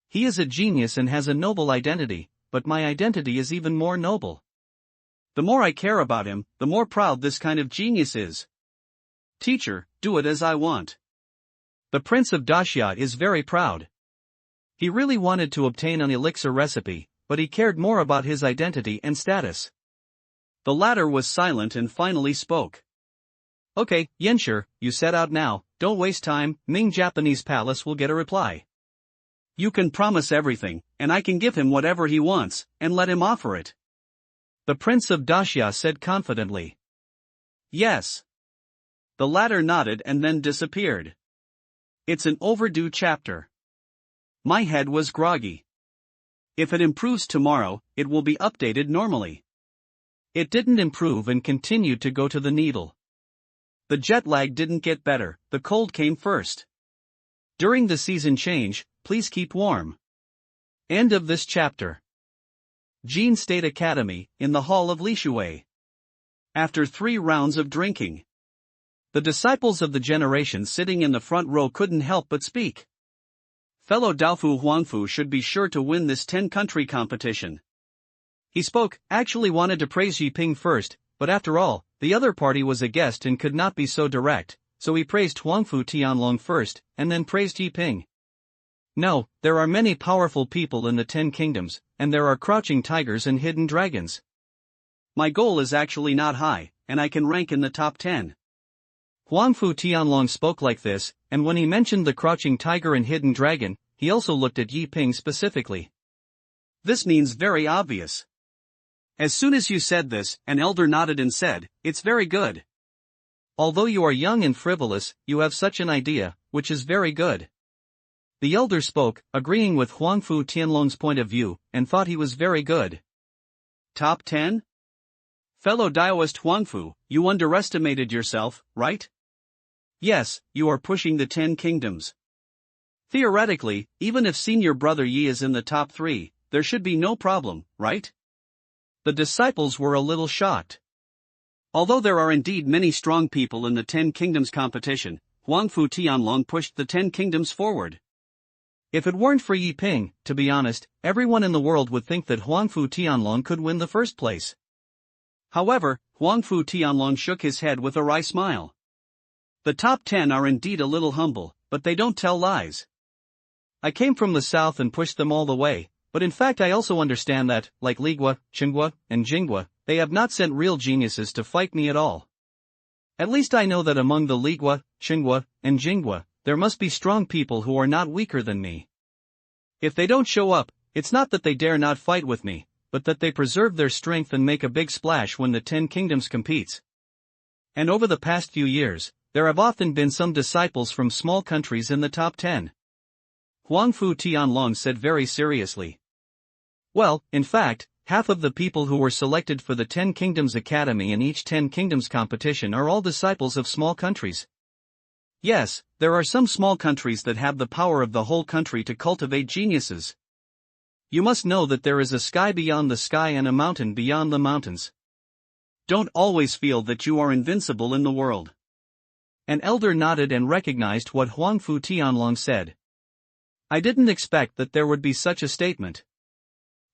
S1: He is a genius and has a noble identity, but my identity is even more noble. The more I care about him, the more proud this kind of genius is. Teacher, do it as I want. The Prince of Daxia is very proud. He really wanted to obtain an elixir recipe, but he cared more about his identity and status. The latter was silent and finally spoke. Okay, Yenshir, you set out now, don't waste time, Ming Japanese Palace will get a reply. You can promise everything, and I can give him whatever he wants, and let him offer it. The Prince of Daxia said confidently. Yes. The latter nodded and then disappeared. It's an overdue chapter. My head was groggy. If it improves tomorrow, it will be updated normally. It didn't improve and continued to go to the needle. The jet lag didn't get better, the cold came first. During the season change, please keep warm. End of this chapter. Jin State Academy, in the hall of Lishui. After 3 rounds of drinking, the disciples of the generation sitting in the front row couldn't help but speak. Fellow Daofu Huangfu should be sure to win this 10-country competition. He spoke, actually wanted to praise Yiping first, but after all, the other party was a guest and could not be so direct, so he praised Huangfu Tianlong first, and then praised Yiping. No, there are many powerful people in the 10 kingdoms, and there are crouching tigers and hidden dragons. My goal is actually not high, and I can rank in the top 10. Huangfu Tianlong spoke like this, and when he mentioned the crouching tiger and hidden dragon, he also looked at Yiping specifically. This means very obvious. As soon as you said this, an elder nodded and said, it's very good. Although you are young and frivolous, you have such an idea, which is very good. The elder spoke, agreeing with Huangfu Tianlong's point of view, and thought he was very good. Top 10? Fellow Daoist Huangfu, you underestimated yourself, right? Yes, you are pushing the 10 kingdoms. Theoretically, even if senior brother Yi is in the top 3, there should be no problem, right? The disciples were a little shocked. Although there are indeed many strong people in the 10 kingdoms competition, Huangfu Tianlong pushed the 10 kingdoms forward. If it weren't for Yiping, to be honest, everyone in the world would think that Huangfu Tianlong could win the first place. However, Huangfu Tianlong shook his head with a wry smile. The top 10 are indeed a little humble, but they don't tell lies. I came from the south and pushed them all the way, but in fact I also understand that, like Ligua, Qinghua, and Jinghua, they have not sent real geniuses to fight me at all. At least I know that among the Ligua, Qinghua, and Jinghua, there must be strong people who are not weaker than me. If they don't show up, it's not that they dare not fight with me, but that they preserve their strength and make a big splash when the 10 kingdoms competes. And over the past few years, there have often been some disciples from small countries in the top 10. Huangfu Tianlong said very seriously. Well, in fact, half of the people who were selected for the 10 Kingdoms Academy in each 10 Kingdoms competition are all disciples of small countries. Yes, there are some small countries that have the power of the whole country to cultivate geniuses. You must know that there is a sky beyond the sky and a mountain beyond the mountains. Don't always feel that you are invincible in the world. An elder nodded and recognized what Huangfu Tianlong said. I didn't expect that there would be such a statement.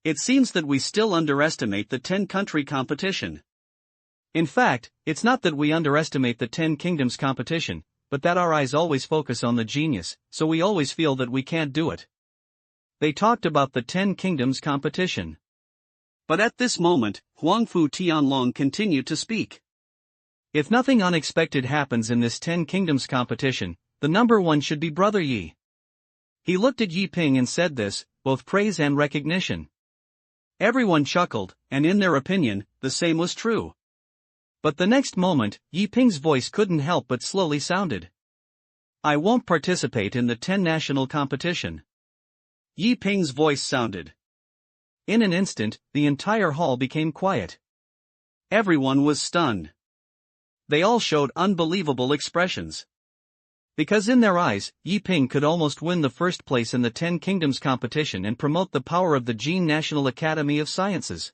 S1: It seems that we still underestimate the 10-country competition. In fact, it's not that we underestimate the 10 kingdoms competition, but that our eyes always focus on the genius, so we always feel that we can't do it. They talked about the 10 kingdoms competition. But at this moment, Huangfu Tianlong continued to speak. If nothing unexpected happens in this 10 kingdoms competition, the number 1 should be Brother Yi. He looked at Yiping and said this, both praise and recognition. Everyone chuckled, and in their opinion, the same was true. But the next moment, Yiping's voice couldn't help but slowly sounded. I won't participate in the 10 national competition. Yiping's voice sounded. In an instant, the entire hall became quiet. Everyone was stunned. They all showed unbelievable expressions. Because in their eyes, Yiping could almost win the first place in the 10 Kingdoms competition and promote the power of the Jin National Academy of Sciences.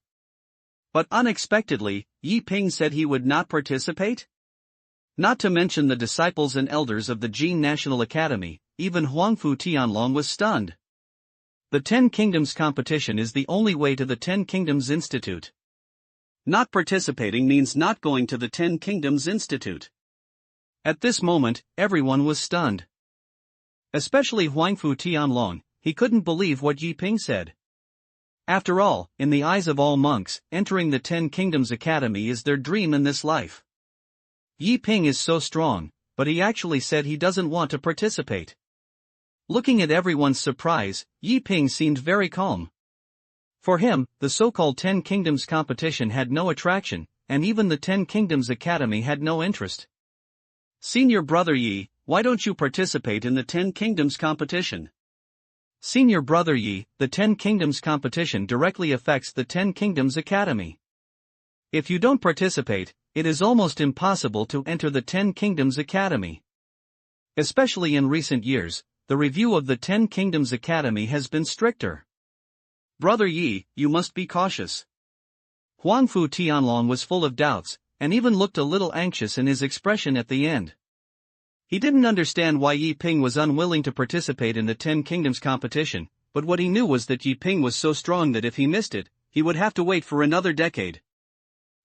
S1: But unexpectedly, Yiping said he would not participate? Not to mention the disciples and elders of the Jin National Academy, even Huangfu Tianlong was stunned. The 10 Kingdoms competition is the only way to the 10 Kingdoms Institute. Not participating means not going to the 10 Kingdoms Institute. At this moment, everyone was stunned. Especially Huangfu Tianlong, he couldn't believe what Yi Ping said. After all, in the eyes of all monks, entering the Ten Kingdoms Academy is their dream in this life. Yi Ping is so strong, but he actually said he doesn't want to participate. Looking at everyone's surprise, Yi Ping seemed very calm. For him, the so-called Ten Kingdoms competition had no attraction, and even the Ten Kingdoms Academy had no interest. Senior brother Yi, why don't you participate in the Ten Kingdoms competition? Senior brother Yi, the Ten Kingdoms competition directly affects the Ten Kingdoms Academy. If you don't participate, it is almost impossible to enter the Ten Kingdoms Academy. Especially in recent years, the review of the Ten Kingdoms Academy has been stricter. Brother Yi, you must be cautious. Huangfu Tianlong was full of doubts, and even looked a little anxious in his expression at the end. He didn't understand why Yi Ping was unwilling to participate in the Ten Kingdoms competition, but what he knew was that Yi Ping was so strong that if he missed it, he would have to wait for another decade.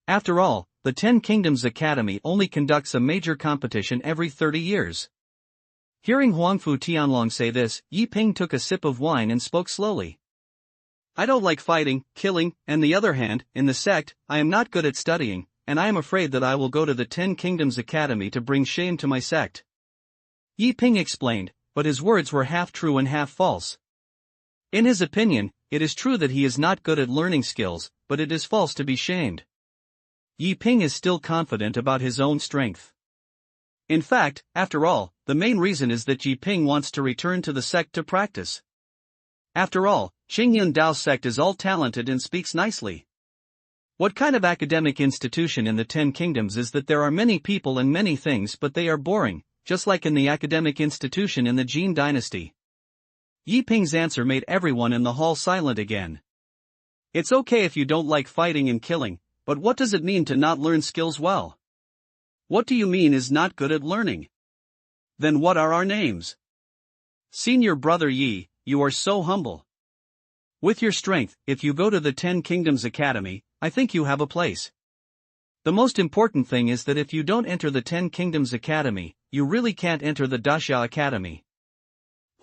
S1: After all, the Ten Kingdoms Academy only conducts a major competition every 30 years. Hearing Huangfu Tianlong say this, Yi Ping took a sip of wine and spoke slowly. I don't like fighting, killing, and on the other hand, in the sect, I am not good at studying, and I am afraid that I will go to the Ten Kingdoms Academy to bring shame to my sect. Yi Ping explained, but his words were half true and half false. In his opinion, it is true that he is not good at learning skills, but it is false to be shamed. Yi Ping is still confident about his own strength. In fact, after all, the main reason is that Yi Ping wants to return to the sect to practice. After all, Qingyun Sect is all talented and speaks nicely. What kind of academic institution in the Ten Kingdoms is that there are many people and many things but they are boring, just like in the academic institution in the Jin dynasty? Yi Ping's answer made everyone in the hall silent again. It's okay if you don't like fighting and killing, but what does it mean to not learn skills well? What do you mean is not good at learning? Then what are our names? Senior brother Yi, you are so humble. With your strength, if you go to the Ten Kingdoms Academy, I think you have a place. The most important thing is that if you don't enter the Ten Kingdoms Academy, you really can't enter the Daxia Academy.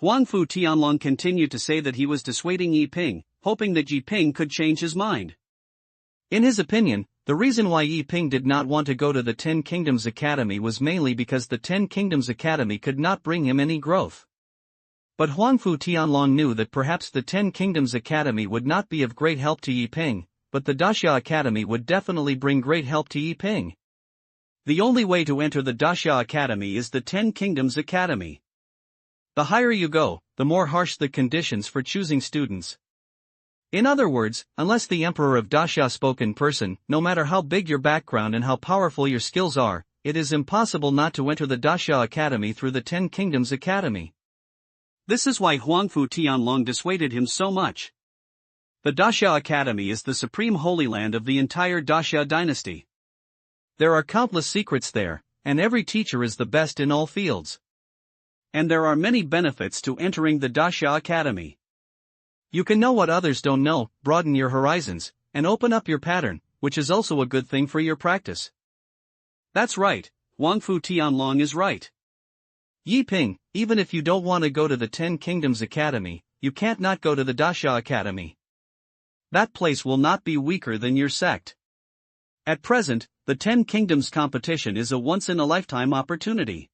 S1: Huangfu Tianlong continued to say that he was dissuading Yi Ping, hoping that Yi Ping could change his mind. In his opinion, the reason why Yi Ping did not want to go to the Ten Kingdoms Academy was mainly because the Ten Kingdoms Academy could not bring him any growth. But Huangfu Tianlong knew that perhaps the Ten Kingdoms Academy would not be of great help to Yi Ping, but the Daxia Academy would definitely bring great help to Yi Ping. The only way to enter the Daxia Academy is the Ten Kingdoms Academy. The higher you go, the more harsh the conditions for choosing students. In other words, unless the Emperor of Daxia spoke in person, no matter how big your background and how powerful your skills are, it is impossible not to enter the Daxia Academy through the Ten Kingdoms Academy. This is why Huangfu Tianlong dissuaded him so much. The Daxia Academy is the supreme holy land of the entire Daxia dynasty. There are countless secrets there, and every teacher is the best in all fields. And there are many benefits to entering the Daxia Academy. You can know what others don't know, broaden your horizons, and open up your pattern, which is also a good thing for your practice. That's right, Huangfu Tianlong is right. Yi Ping, even if you don't want to go to the Ten Kingdoms Academy, you can't not go to the Daxia Academy. That place will not be weaker than your sect. At present, the Ten Kingdoms competition is a once-in-a-lifetime opportunity.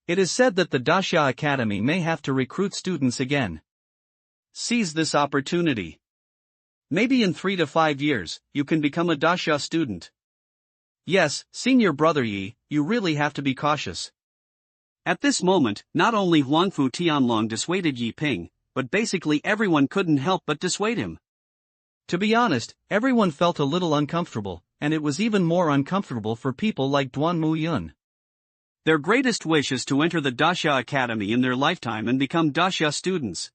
S1: It is said that the Daxia Academy may have to recruit students again. Seize this opportunity. Maybe in 3 to 5 years, you can become a Daxia student. Yes, senior brother Yi, you really have to be cautious. At this moment, not only Huangfu Tianlong dissuaded Yi Ping, but basically everyone couldn't help but dissuade him. To be honest, everyone felt a little uncomfortable, and it was even more uncomfortable for people like Duan Muyun. Their greatest wish is to enter the Daxia Academy in their lifetime and become Daxia students.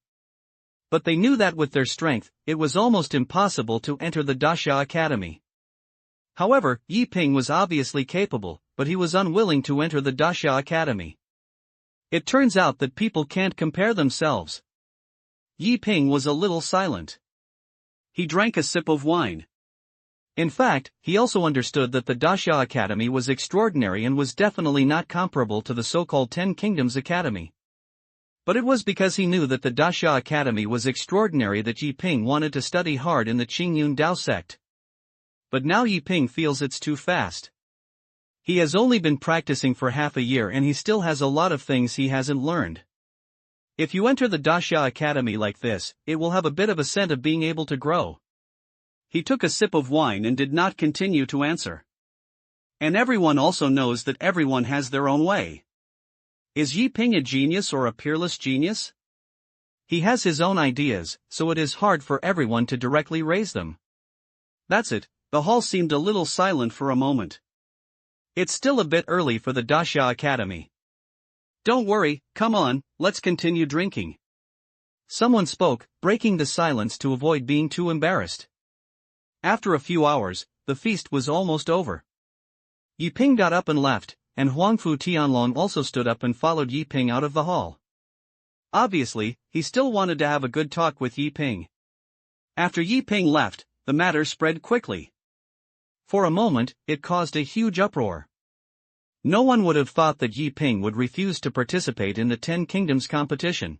S1: But they knew that with their strength, it was almost impossible to enter the Daxia Academy. However, Yi Ping was obviously capable, but he was unwilling to enter the Daxia Academy. It turns out that people can't compare themselves. Yi Ping was a little silent. He drank a sip of wine. In fact, he also understood that the Daxia Academy was extraordinary and was definitely not comparable to the so-called Ten Kingdoms Academy. But it was because he knew that the Daxia Academy was extraordinary that Yi Ping wanted to study hard in the Qingyun Sect. But now Yi Ping feels it's too fast. He has only been practicing for half a year and he still has a lot of things he hasn't learned. If you enter the Daxia Academy like this, it will have a bit of a scent of being able to grow. He took a sip of wine and did not continue to answer. And everyone also knows that everyone has their own way. Is Yi Ping a genius or a peerless genius? He has his own ideas, so it is hard for everyone to directly raise them. That's it. The hall seemed a little silent for a moment. It's still a bit early for the Daxia Academy. Don't worry, come on, let's continue drinking. Someone spoke, breaking the silence to avoid being too embarrassed. After a few hours, the feast was almost over. Yi Ping got up and left, and Huangfu Tianlong also stood up and followed Yi Ping out of the hall. Obviously, he still wanted to have a good talk with Yi Ping. After Yi Ping left, the matter spread quickly. For a moment, it caused a huge uproar. No one would have thought that Yi Ping would refuse to participate in the Ten Kingdoms competition.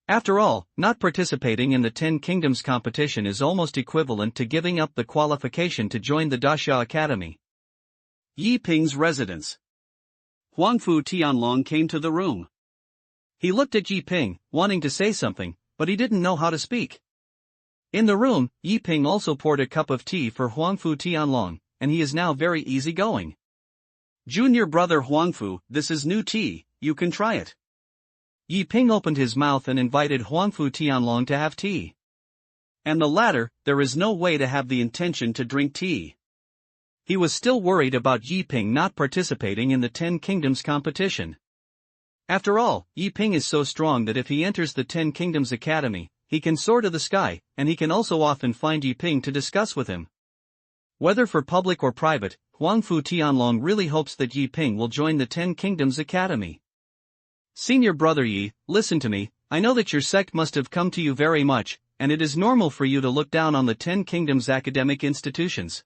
S1: After all, not participating in the Ten Kingdoms competition is almost equivalent to giving up the qualification to join the Daxia Academy. Yi Ping's residence. Huangfu Tianlong came to the room. He looked at Yi Ping, wanting to say something, but he didn't know how to speak. In the room, Yi Ping also poured a cup of tea for Huangfu Tianlong, and he is now very easygoing. Junior brother Huangfu, this is new tea, you can try it. Yi Ping opened his mouth and invited Huangfu Tianlong to have tea. And the latter, there is no way to have the intention to drink tea. He was still worried about Yi Ping not participating in the Ten Kingdoms competition. After all, Yi Ping is so strong that if he enters the Ten Kingdoms Academy, he can soar to the sky, and he can also often find Yi Ping to discuss with him. Whether for public or private, Huangfu Tianlong really hopes that Yi Ping will join the Ten Kingdoms Academy. Senior brother Yi, listen to me, I know that your sect must have come to you very much, and it is normal for you to look down on the Ten Kingdoms academic institutions.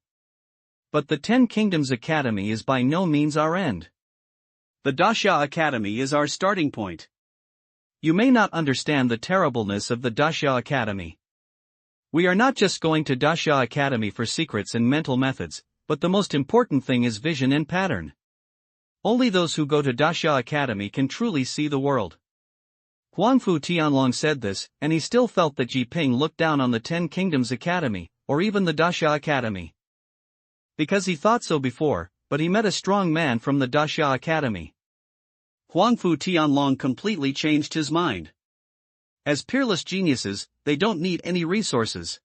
S1: But the Ten Kingdoms Academy is by no means our end. The Daxia Academy is our starting point. You may not understand the terribleness of the Daxia Academy. We are not just going to Daxia Academy for secrets and mental methods, but the most important thing is vision and pattern. Only those who go to Daxia Academy can truly see the world. Huangfu Tianlong said this, and he still felt that Yi Ping looked down on the Ten Kingdoms Academy, or even the Daxia Academy. Because he thought so before, but he met a strong man from the Daxia Academy. Huangfu Tianlong completely changed his mind. As peerless geniuses, they don't need any resources.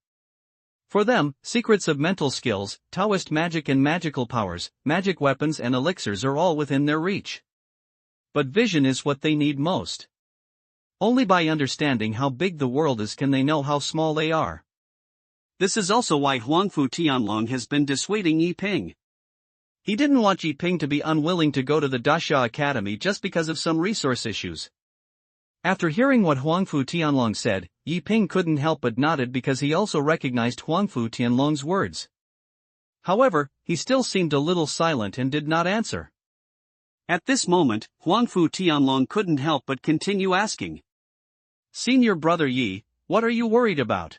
S1: For them, secrets of mental skills, Taoist magic and magical powers, magic weapons and elixirs are all within their reach. But vision is what they need most. Only by understanding how big the world is can they know how small they are. This is also why Huangfu Tianlong has been dissuading Yi Ping. He didn't want Yi Ping to be unwilling to go to the Daxia Academy just because of some resource issues. After hearing what Huangfu Tianlong said, Yi Ping couldn't help but nodded because he also recognized Huangfu Tianlong's words. However, he still seemed a little silent and did not answer. At this moment, Huangfu Tianlong couldn't help but continue asking. Senior brother Yi, what are you worried about?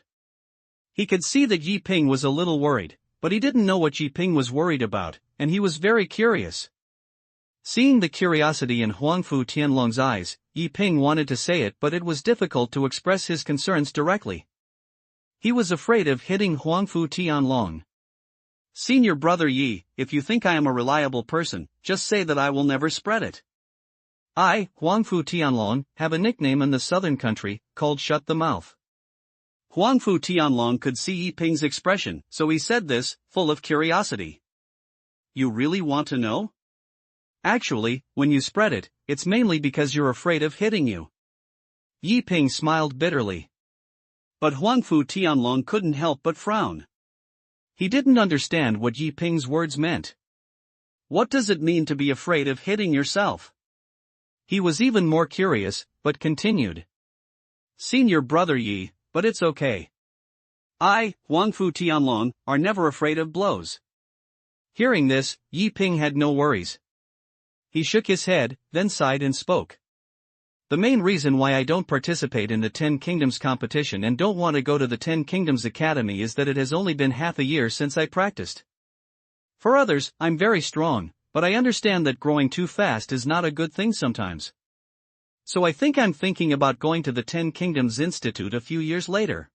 S1: He could see that Yi Ping was a little worried, but he didn't know what Yi Ping was worried about, and he was very curious. Seeing the curiosity in Huangfu Tianlong's eyes, Yi Ping wanted to say it, but it was difficult to express his concerns directly. He was afraid of hitting Huangfu Tianlong. Senior brother Yi, if you think I am a reliable person, just say that I will never spread it. I, Huangfu Tianlong, have a nickname in the southern country, called Shut the Mouth. Huangfu Tianlong could see Yi Ping's expression, so he said this, full of curiosity. You really want to know? Actually, when you spread it, it's mainly because you're afraid of hitting you. Yi Ping smiled bitterly. But Huangfu Tianlong couldn't help but frown. He didn't understand what Yi Ping's words meant. What does it mean to be afraid of hitting yourself? He was even more curious, but continued. Senior brother Yi, but it's okay. Huangfu Tianlong, are never afraid of blows. Hearing this, Yi Ping had no worries. He shook his head, then sighed and spoke. The main reason why I don't participate in the 10 Kingdoms competition and don't want to go to the 10 Kingdoms Academy is that it has only been half a year since I practiced. For others, I'm very strong, but I understand that growing too fast is not a good thing sometimes. So I think I'm thinking about going to the 10 Kingdoms Institute a few years later.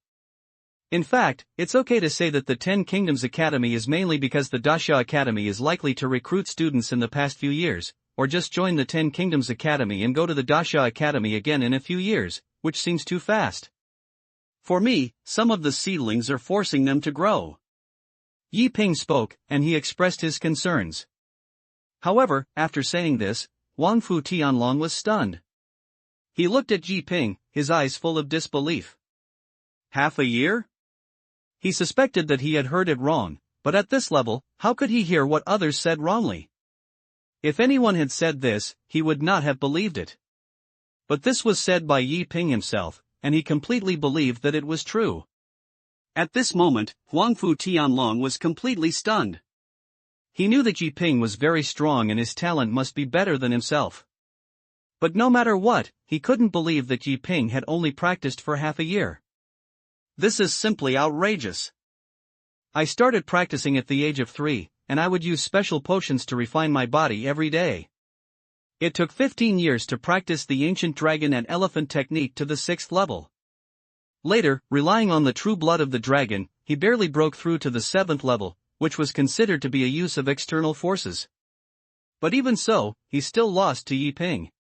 S1: In fact, it's okay to say that the 10 Kingdoms Academy is mainly because the Dasha Academy is likely to recruit students in the past few years, or just join the 10 Kingdoms Academy and go to the Dasha Academy again in a few years, which seems too fast. For me, some of the seedlings are forcing them to grow. Yi Ping spoke, and he expressed his concerns. However, after saying this, Huangfu Tianlong was stunned. He looked at Yi Ping, his eyes full of disbelief. Half a year? He suspected that he had heard it wrong, but at this level, how could he hear what others said wrongly? If anyone had said this, he would not have believed it. But this was said by Yi Ping himself, and he completely believed that it was true. At this moment, Huangfu Tianlong was completely stunned. He knew that Yi Ping was very strong and his talent must be better than himself. But no matter what, he couldn't believe that Yi Ping had only practiced for half a year. This is simply outrageous. I started practicing at the age of 3, and I would use special potions to refine my body every day. It took 15 years to practice the ancient dragon and elephant technique to the 6th level. Later, relying on the true blood of the dragon, he barely broke through to the 7th level, which was considered to be a use of external forces. But even so, he still lost to Yi Ping.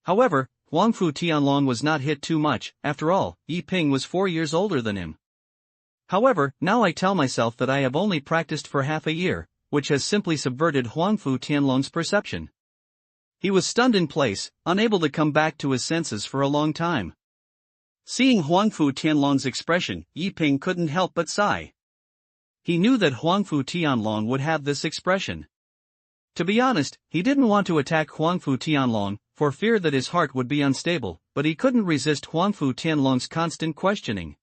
S1: However, Huangfu Tianlong was not hit too much. After all, Yi Ping was 4 years older than him. However, now I tell myself that I have only practiced for half a year, which has simply subverted Huangfu Tianlong's perception. He was stunned in place, unable to come back to his senses for a long time. Seeing Huangfu Tianlong's expression, Yi Ping couldn't help but sigh. He knew that Huangfu Tianlong would have this expression. To be honest, he didn't want to attack Huangfu Tianlong, for fear that his heart would be unstable, but he couldn't resist Huangfu Tianlong's constant questioning.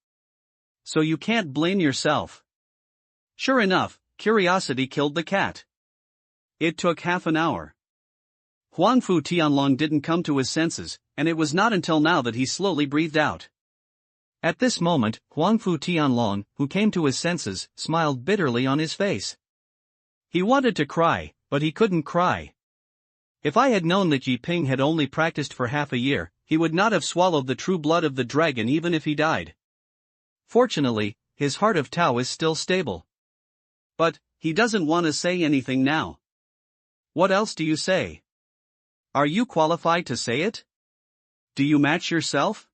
S1: So you can't blame yourself. Sure enough, curiosity killed the cat. It took half an hour. Huangfu Tianlong didn't come to his senses, and it was not until now that he slowly breathed out. At this moment, Huangfu Tianlong, who came to his senses, smiled bitterly on his face. He wanted to cry, but he couldn't cry. If I had known that Yi Ping had only practiced for half a year, he would not have swallowed the true blood of the dragon even if he died. Fortunately, his heart of Tao is still stable. But, he doesn't want to say anything now. What else do you say? Are you qualified to say it? Do you match yourself?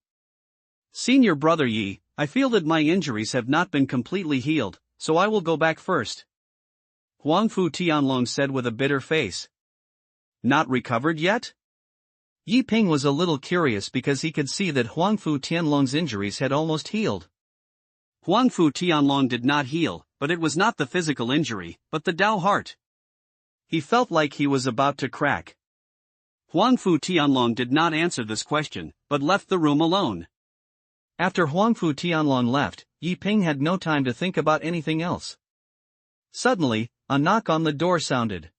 S1: Senior brother Yi, I feel that my injuries have not been completely healed, so I will go back first. Huangfu Tianlong said with a bitter face. Not recovered yet? Yi Ping was a little curious because he could see that Huangfu Tianlong's injuries had almost healed. Huangfu Tianlong did not heal, but it was not the physical injury, but the Dao heart. He felt like he was about to crack. Huangfu Tianlong did not answer this question, but left the room alone. After Huangfu Tianlong left, Yi Ping had no time to think about anything else. Suddenly, a knock on the door sounded.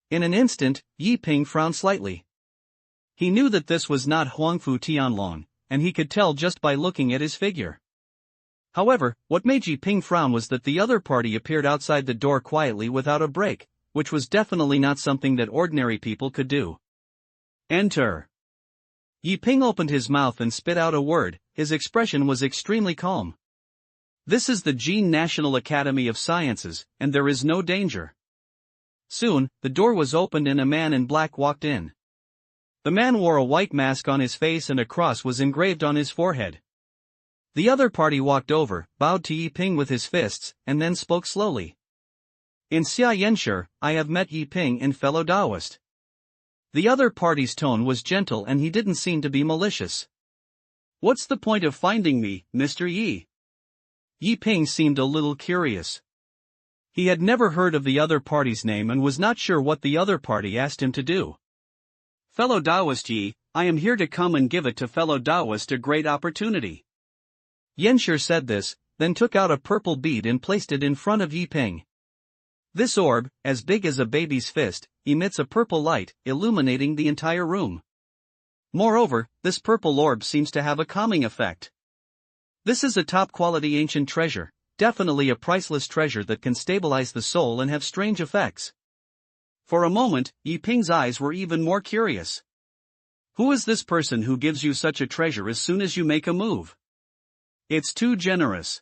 S1: In an instant, Yi Ping frowned slightly. He knew that this was not Huangfu Tianlong, and he could tell just by looking at his figure. However, what made Yi Ping frown was that the other party appeared outside the door quietly without a break, which was definitely not something that ordinary people could do. Enter. Yi Ping opened his mouth and spit out a word. His expression was extremely calm. This is the Jin National Academy of Sciences, and there is no danger. Soon, the door was opened and a man in black walked in. The man wore a white mask on his face and a cross was engraved on his forehead. The other party walked over, bowed to Yi Ping with his fists, and then spoke slowly. In Xia Yanshi, I have met Yi Ping and fellow Taoist. The other party's tone was gentle and he didn't seem to be malicious. What's the point of finding me, Mr. Yi? Yi Ping seemed a little curious. He had never heard of the other party's name and was not sure what the other party asked him to do. Fellow Taoist Yi, I am here to come and give it to fellow Taoist a great opportunity. Yanshi said this, then took out a purple bead and placed it in front of Yi Ping. This orb, as big as a baby's fist, emits a purple light, illuminating the entire room. Moreover, this purple orb seems to have a calming effect. This is a top-quality ancient treasure, definitely a priceless treasure that can stabilize the soul and have strange effects. For a moment, Yi Ping's eyes were even more curious. Who is this person who gives you such a treasure as soon as you make a move? It's too generous.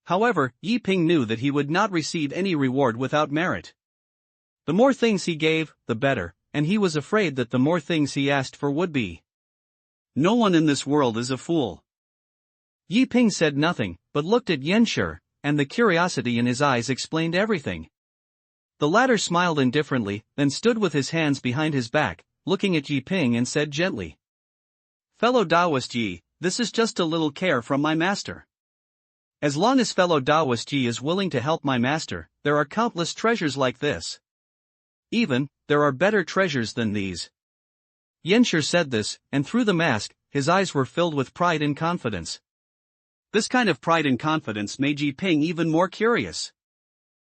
S1: However, Yi Ping knew that he would not receive any reward without merit. The more things he gave, the better, and he was afraid that the more things he asked for would be. No one in this world is a fool. Yi Ping said nothing, but looked at Yenshi, and the curiosity in his eyes explained everything. The latter smiled indifferently, then stood with his hands behind his back, looking at Yi Ping and said gently, "Fellow Taoist Yi, this is just a little care from my master. As long as fellow Taoist Yi is willing to help my master, there are countless treasures like this. Even, there are better treasures than these." Yenshi said this, and through the mask, his eyes were filled with pride and confidence. This kind of pride and confidence made Yi Ping even more curious.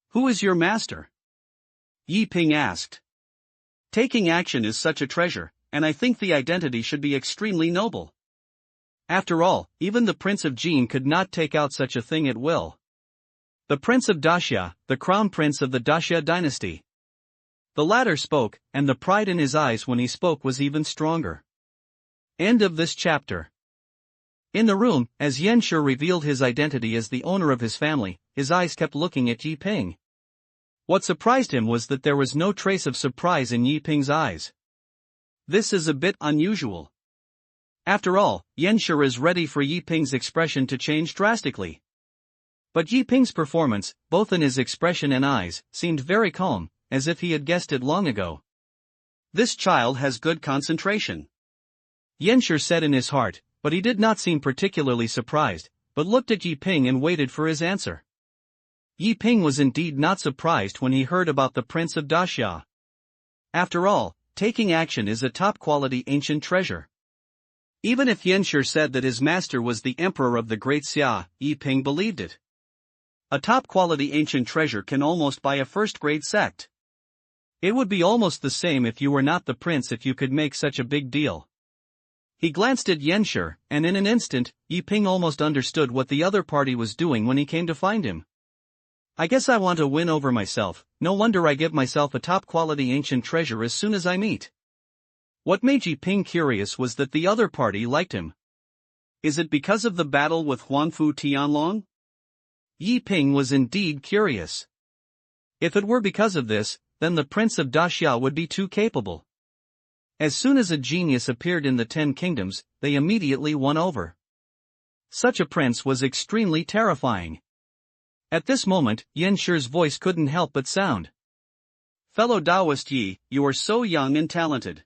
S1: "Who is your master?" Yi Ping asked. "Taking action is such a treasure, and I think the identity should be extremely noble. After all, even the Prince of Jin could not take out such a thing at will. The Prince of Daxia, the Crown Prince of the Daxia dynasty." The latter spoke, and the pride in his eyes when he spoke was even stronger. End of this chapter. In the room, as Yenshi revealed his identity as the owner of his family, his eyes kept looking at Yi Ping. What surprised him was that there was no trace of surprise in Yi Ping's eyes. This is a bit unusual. After all, Yenshi is ready for Yi Ping's expression to change drastically. But Yi Ping's performance, both in his expression and eyes, seemed very calm, as if he had guessed it long ago. This child has good concentration, Yenshi said in his heart, but he did not seem particularly surprised, but looked at Yi Ping and waited for his answer. Yi Ping was indeed not surprised when he heard about the Prince of Daxia. After all, taking action is a top-quality ancient treasure. Even if Yenshi said that his master was the emperor of the Great Xia, Yi Ping believed it. A top-quality ancient treasure can almost buy a first-grade sect. It would be almost the same if you were not the prince if you could make such a big deal. He glanced at Yenshi, and in an instant, Yi Ping almost understood what the other party was doing when he came to find him. "I guess I want to win over myself, no wonder I give myself a top-quality ancient treasure as soon as I meet." What made Yi Ping curious was that the other party liked him. Is it because of the battle with Huangfu Tianlong? Yi Ping was indeed curious. If it were because of this, then the Prince of Daxia would be too capable. As soon as a genius appeared in the 10 kingdoms, they immediately won over. Such a prince was extremely terrifying. At this moment, Yenshi's voice couldn't help but sound. "Fellow Taoist Yi, you are so young and talented.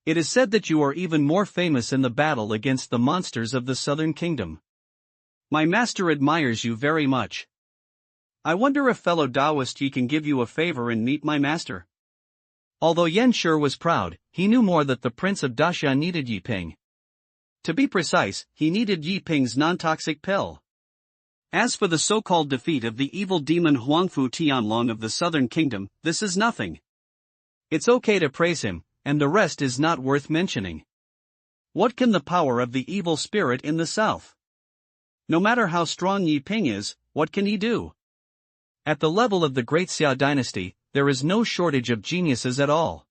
S1: It is said that you are even more famous in the battle against the monsters of the Southern Kingdom. My master admires you very much. I wonder if fellow Taoist Yi can give you a favor and meet my master." Although Yenshi was proud, he knew more that the Prince of Daxia needed Yi Ping. To be precise, he needed Yi Ping's non-toxic pill. As for the so-called defeat of the evil demon Huangfu Tianlong of the Southern Kingdom, this is nothing. It's okay to praise him, and the rest is not worth mentioning. What can the power of the evil spirit in the south? No matter how strong Yi Ping is, what can he do? At the level of the Great Xia dynasty, there is no shortage of geniuses at all.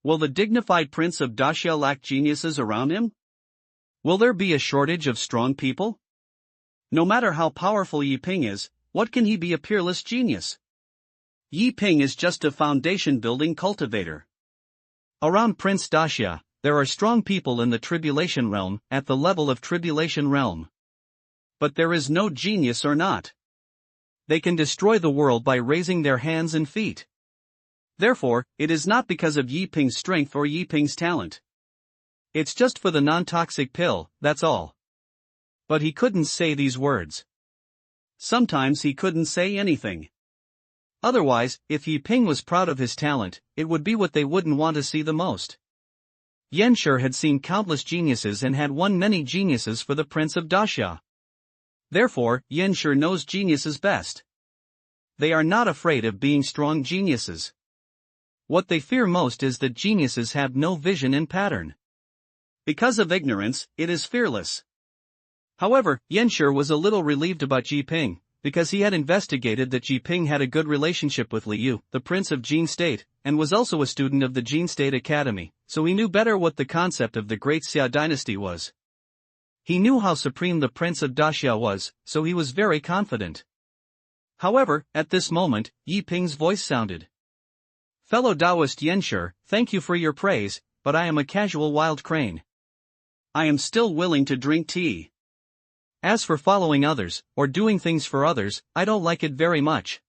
S1: Will the dignified Prince of Daxia lack geniuses around him? Will there be a shortage of strong people? No matter how powerful Yi Ping is, what can he be a peerless genius? Yi Ping is just a foundation-building cultivator. Around Prince Daxia, there are strong people in the Tribulation Realm, at the level of Tribulation Realm. But there is no genius or not. They can destroy the world by raising their hands and feet. Therefore, it is not because of Yi Ping's strength or Yi Ping's talent. It's just for the non-toxic pill, that's all. But he couldn't say these words. Sometimes he couldn't say anything. Otherwise, if Yi Ping was proud of his talent, it would be what they wouldn't want to see the most. Yenshi had seen countless geniuses and had won many geniuses for the Prince of Daxia. Therefore, Yenshi knows geniuses best. They are not afraid of being strong geniuses. What they fear most is that geniuses have no vision and pattern. Because of ignorance, it is fearless. However, Yenshi was a little relieved about Ji Ping, because he had investigated that Ji Ping had a good relationship with Li Yu, the prince of Jin State, and was also a student of the Jin State Academy, so he knew better what the concept of the Great Xia dynasty was. He knew how supreme the prince of Daxia was, so he was very confident. However, at this moment, Yi Ping's voice sounded. Fellow Taoist Yenshi, thank you for your praise, but I am a casual wild crane. I am still willing to drink tea. As for following others, or doing things for others, I don't like it very much.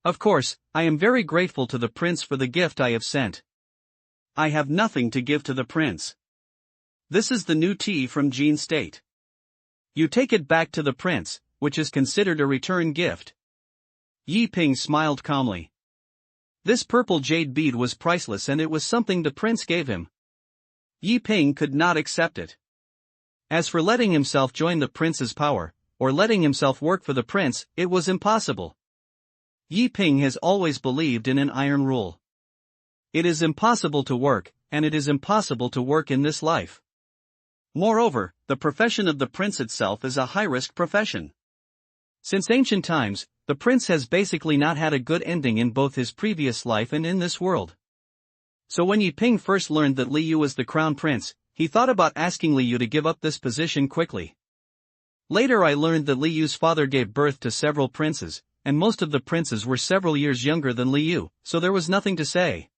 S1: Of course, I am very grateful to the prince for the gift I have sent. I have nothing to give to the prince. This is the new tea from Jin State. You take it back to the prince, which is considered a return gift. Yi Ping smiled calmly. This purple jade bead was priceless and it was something the prince gave him. Yi Ping could not accept it. As for letting himself join the prince's power, or letting himself work for the prince, it was impossible. Yi Ping has always believed in an iron rule. It is impossible to work, and it is impossible to work in this life. Moreover, the profession of the prince itself is a high-risk profession. Since ancient times, the prince has basically not had a good ending in both his previous life and in this world. So when Yi Ping first learned that Li Yu was the crown prince, he thought about asking Li Yu to give up this position quickly. Later I learned that Li Yu's father gave birth to several princes, and most of the princes were several years younger than Li Yu, so there was nothing to say.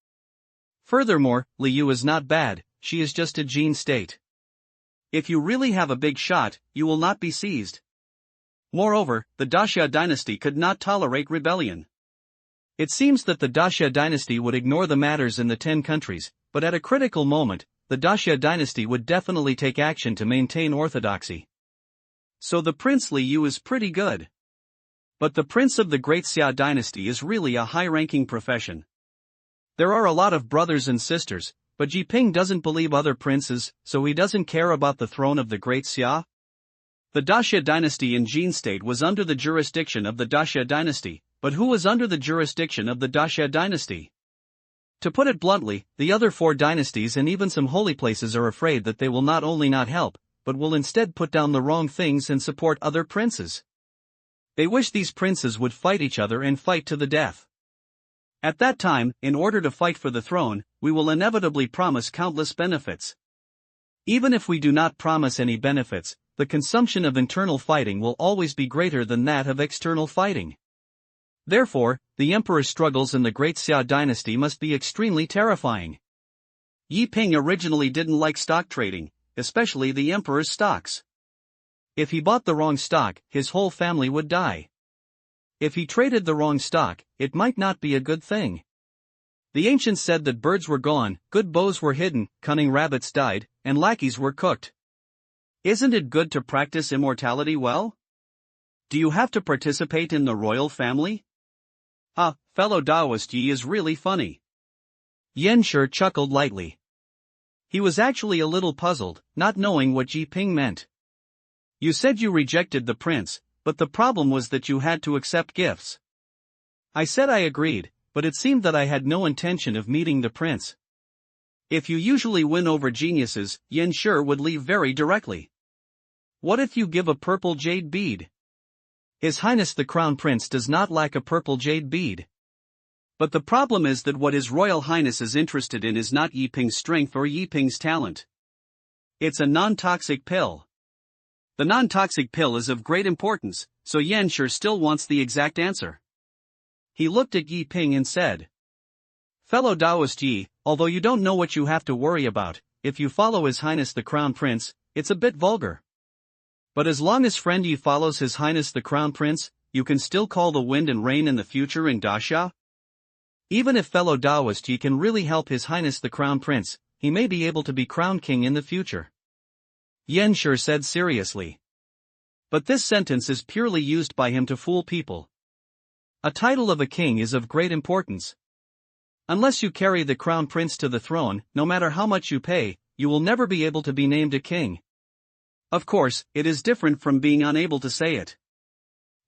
S1: Furthermore, Li Yu is not bad, she is just a Jin State. If you really have a big shot, you will not be seized. Moreover, the Daxia dynasty could not tolerate rebellion. It seems that the Daxia dynasty would ignore the matters in the 10 countries, but at a critical moment, the Daxia dynasty would definitely take action to maintain orthodoxy. So the Prince Li Yu is pretty good. But the Prince of the Great Xia dynasty is really a high-ranking profession. There are a lot of brothers and sisters, but Ji Ping doesn't believe other princes, so he doesn't care about the throne of the Great Xia. The Daxia dynasty in Jin State was under the jurisdiction of the Daxia dynasty, but who was under the jurisdiction of the Daxia dynasty? To put it bluntly, the other 4 dynasties and even some holy places are afraid that they will not only not help, but will instead put down the wrong things and support other princes. They wish these princes would fight each other and fight to the death. At that time, in order to fight for the throne, we will inevitably promise countless benefits. Even if we do not promise any benefits, the consumption of internal fighting will always be greater than that of external fighting. Therefore, the emperor's struggles in the Great Xia dynasty must be extremely terrifying. Yi Ping originally didn't like stock trading, especially the emperor's stocks. If he bought the wrong stock, his whole family would die. If he traded the wrong stock, it might not be a good thing. The ancients said that birds were gone, good bows were hidden, cunning rabbits died, and lackeys were cooked. Isn't it good to practice immortality well? Do you have to participate in the royal family? Ah, fellow Taoist Yi is really funny. Yenshi chuckled lightly. He was actually a little puzzled, not knowing what Ji Ping meant. You said you rejected the prince, but the problem was that you had to accept gifts. I said I agreed, but it seemed that I had no intention of meeting the prince. If you usually win over geniuses, Yenshi would leave very directly. What if you give a purple jade bead? His Highness the Crown Prince does not lack a purple jade bead. But the problem is that what His Royal Highness is interested in is not Yi Ping's strength or Yi Ping's talent. It's a non-toxic pill. The non-toxic pill is of great importance, so Yenshi still wants the exact answer. He looked at Yi Ping and said, Fellow Taoist Yi, although you don't know what you have to worry about, if you follow His Highness the Crown Prince, it's a bit vulgar. But as long as friend Yi follows His Highness the Crown Prince, you can still call the wind and rain in the future in Daxia? Even if fellow Taoist Yi can really help His Highness the Crown Prince, he may be able to be crowned king in the future. Yenshi said seriously. But this sentence is purely used by him to fool people. A title of a king is of great importance. Unless you carry the crown prince to the throne, no matter how much you pay, you will never be able to be named a king. Of course, it is different from being unable to say it.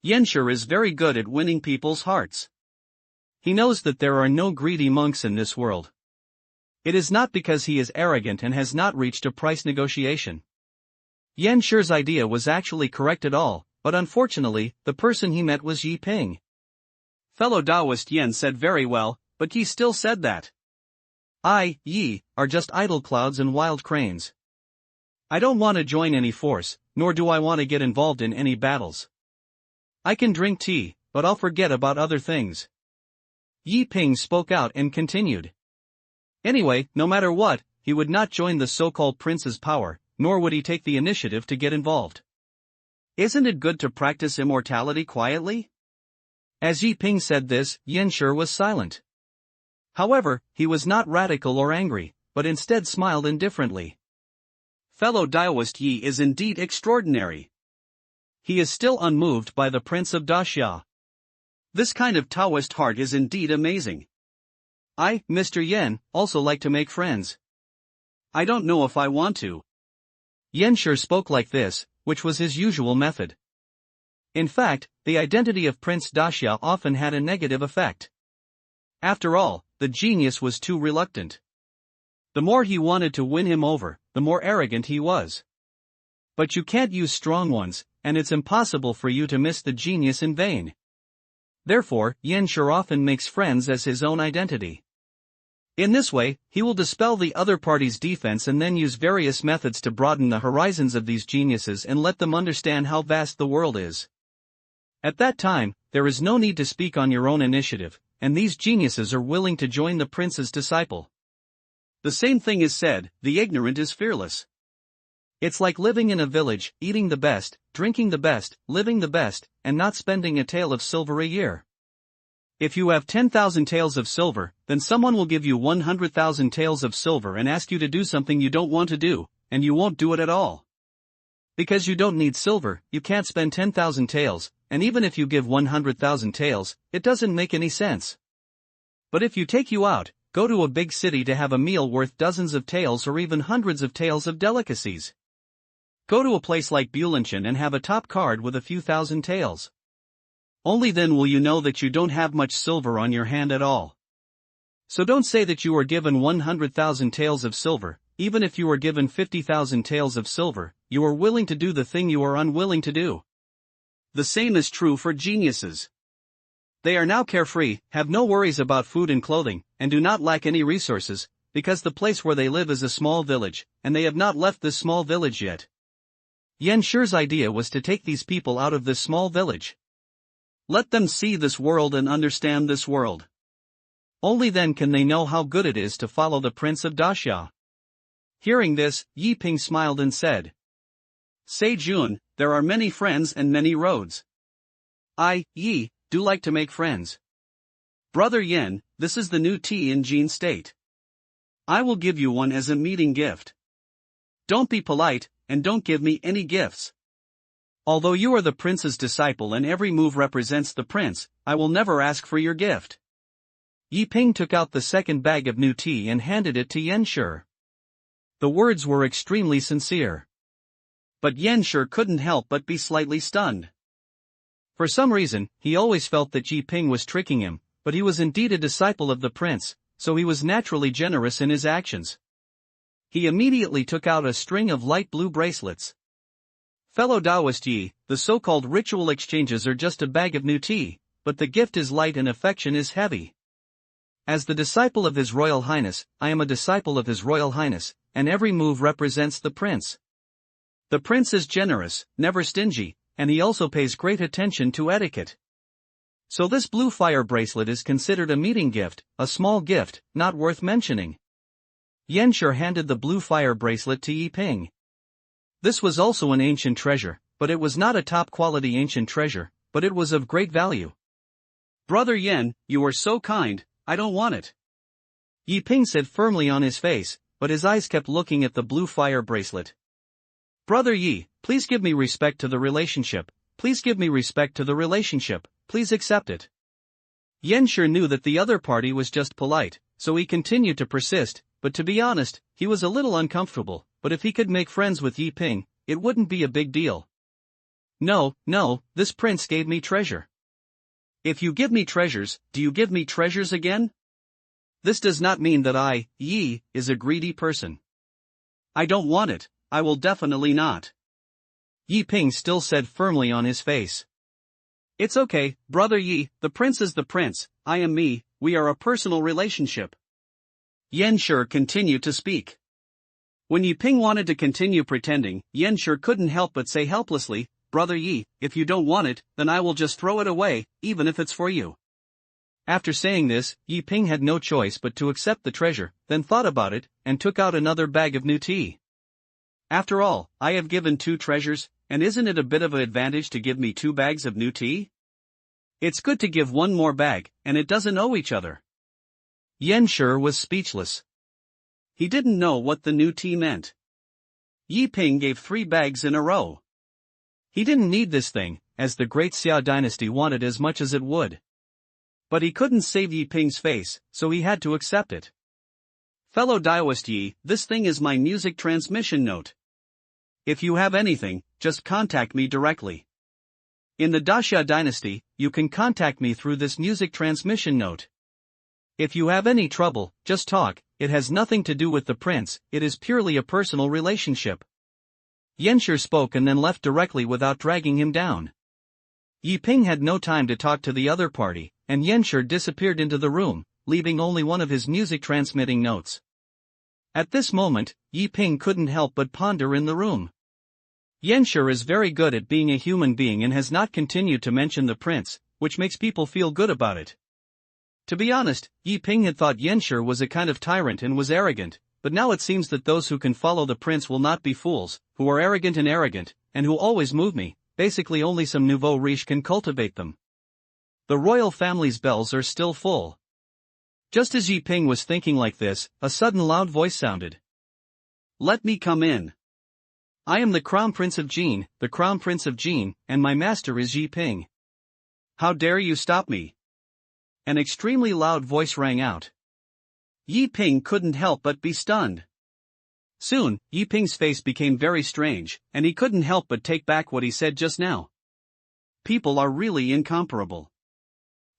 S1: Yenshur is very good at winning people's hearts. He knows that there are no greedy monks in this world. It is not because he is arrogant and has not reached a price negotiation. Yenshur's idea was actually correct at all, but unfortunately, the person he met was Yi Ping. Fellow Taoist Yen said very well, but Yi still said that Yi, are just idle clouds and wild cranes. I don't want to join any force, nor do I want to get involved in any battles. I can drink tea, but I'll forget about other things. Yi Ping spoke out and continued. Anyway, no matter what, he would not join the so-called prince's power, nor would he take the initiative to get involved. Isn't it good to practice immortality quietly? As Yi Ping said this, Yenshur was silent. However, he was not radical or angry, but instead smiled indifferently. Fellow Taoist Yi is indeed extraordinary. He is still unmoved by the Prince of Daxia. This kind of Taoist heart is indeed amazing. I, Mr. Yen, also like to make friends. I don't know if I want to. Yenshur spoke like this, which was his usual method. In fact, the identity of Prince Daxia often had a negative effect. After all, the genius was too reluctant. The more he wanted to win him over, the more arrogant he was. But you can't use strong ones, and it's impossible for you to miss the genius in vain. Therefore, Yenshur often makes friends as his own identity. In this way, he will dispel the other party's defense and then use various methods to broaden the horizons of these geniuses and let them understand how vast the world is. At that time, there is no need to speak on your own initiative, and these geniuses are willing to join the prince's disciple. The same thing is said, the ignorant is fearless. It's like living in a village, eating the best, drinking the best, living the best, and not spending a tael of silver a year. If you have 10,000 taels of silver, then someone will give you 100,000 taels of silver and ask you to do something you don't want to do, and you won't do it at all. Because you don't need silver, you can't spend 10,000 taels, and even if you give 100,000 taels, it doesn't make any sense. But if you take you out, go to a big city to have a meal worth dozens of taels or even hundreds of taels of delicacies. Go to a place like Bulinchin and have a top card with a few thousand taels. Only then will you know that you don't have much silver on your hand at all. So don't say that you were given 100,000 taels of silver. Even if you were given 50,000 taels of silver, you are willing to do the thing you are unwilling to do. The same is true for geniuses. They are now carefree, have no worries about food and clothing, and do not lack any resources, because the place where they live is a small village, and they have not left this small village yet. Yenshur's idea was to take these people out of this small village. Let them see this world and understand this world. Only then can they know how good it is to follow the Prince of Daxia. Hearing this, Yi Ping smiled and said, Say Jun, there are many friends and many roads. I, Yi, do like to make friends. Brother Yen, this is the new tea in Qingyun State. I will give you one as a meeting gift. Don't be polite, and don't give me any gifts. Although you are the prince's disciple and every move represents the prince, I will never ask for your gift. Yi Ping took out the second bag of new tea and handed it to Yenshur. The words were extremely sincere. But Yenshur couldn't help but be slightly stunned. For some reason, he always felt that Yi Ping was tricking him, but he was indeed a disciple of the prince, so he was naturally generous in his actions. He immediately took out a string of light blue bracelets. Fellow Taoist Yi, the so-called ritual exchanges are just a bag of new tea, but the gift is light and affection is heavy. As the disciple of His Royal Highness, I am a disciple of His Royal Highness, and every move represents the prince. The prince is generous, never stingy, and he also pays great attention to etiquette. So this blue fire bracelet is considered a meeting gift, a small gift, not worth mentioning. Yenshur handed the blue fire bracelet to Yi Ping. This was also an ancient treasure, but it was not a top-quality ancient treasure, but it was of great value. Brother Yen, you are so kind, I don't want it. Yi Ping said firmly on his face, but his eyes kept looking at the blue fire bracelet. Brother Yi, please give me respect to the relationship, please give me respect to the relationship, please accept it. Yenshur knew that the other party was just polite, so he continued to persist, but to be honest, he was a little uncomfortable, but if he could make friends with Yi Ping, it wouldn't be a big deal. No, this prince gave me treasure. If you give me treasures, do you give me treasures again? This does not mean that Yi, is a greedy person. I don't want it, I will definitely not. Yi Ping still said firmly on his face. It's okay, brother Yi, the prince is the prince, I am me, we are a personal relationship. Yanshi continued to speak. When Yi Ping wanted to continue pretending, Yanshi couldn't help but say helplessly, Brother Yi, if you don't want it, then I will just throw it away, even if it's for you. After saying this, Yi Ping had no choice but to accept the treasure, then thought about it, and took out another bag of new tea. After all, I have given 2 treasures, and isn't it a bit of an advantage to give me 2 bags of new tea? It's good to give 1 more bag, and it doesn't owe each other. Yanshi was speechless. He didn't know what the new tea meant. Yi Ping gave 3 bags in a row. He didn't need this thing, as the great Xia dynasty wanted as much as it would. But he couldn't save Yi Ping's face, so he had to accept it. Fellow Daoist Yi, this thing is my music transmission note. If you have anything, just contact me directly. In the Daxia dynasty, you can contact me through this music transmission note. If you have any trouble, just talk, it has nothing to do with the prince, it is purely a personal relationship. Yanshi spoke and then left directly without dragging him down. Yi Ping had no time to talk to the other party, and Yanshi disappeared into the room, leaving only one of his music transmitting notes. At this moment, Yi Ping couldn't help but ponder in the room. Yanshi is very good at being a human being and has not continued to mention the prince, which makes people feel good about it. To be honest, Yi Ping had thought Yanshi was a kind of tyrant and was arrogant, but now it seems that those who can follow the prince will not be fools, who are arrogant, and who always move me, basically only some nouveau riche can cultivate them. The royal family's bells are still full. Just as Yi Ping was thinking like this, a sudden loud voice sounded. Let me come in. I am the Crown Prince of Jin, and my master is Yi Ping. How dare you stop me? An extremely loud voice rang out. Yi Ping couldn't help but be stunned. Soon, Yi Ping's face became very strange, and he couldn't help but take back what he said just now. People are really incomparable.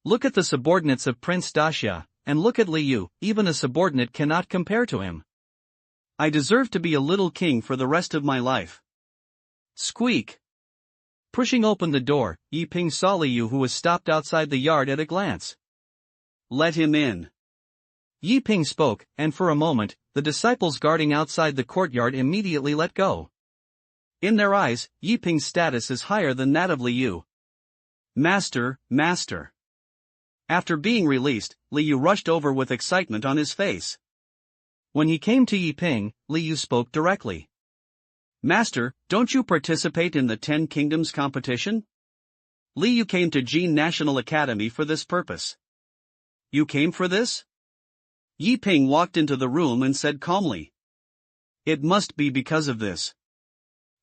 S1: Look at the subordinates of Prince Daxia, and look at Liu, even a subordinate cannot compare to him. I deserve to be a little king for the rest of my life. Squeak! Pushing open the door, Yi Ping saw Liu, who was stopped outside the yard, at a glance. Let him in. Yi Ping spoke, and for a moment, the disciples guarding outside the courtyard immediately let go. In their eyes, Yi Ping's status is higher than that of Liu. Master, master. After being released, Liu rushed over with excitement on his face. When he came to Yi Ping, Liu spoke directly. Master, don't you participate in the 10 Kingdoms competition? Liu came to Jin National Academy for this purpose. You came for this? Yi Ping walked into the room and said calmly. It must be because of this.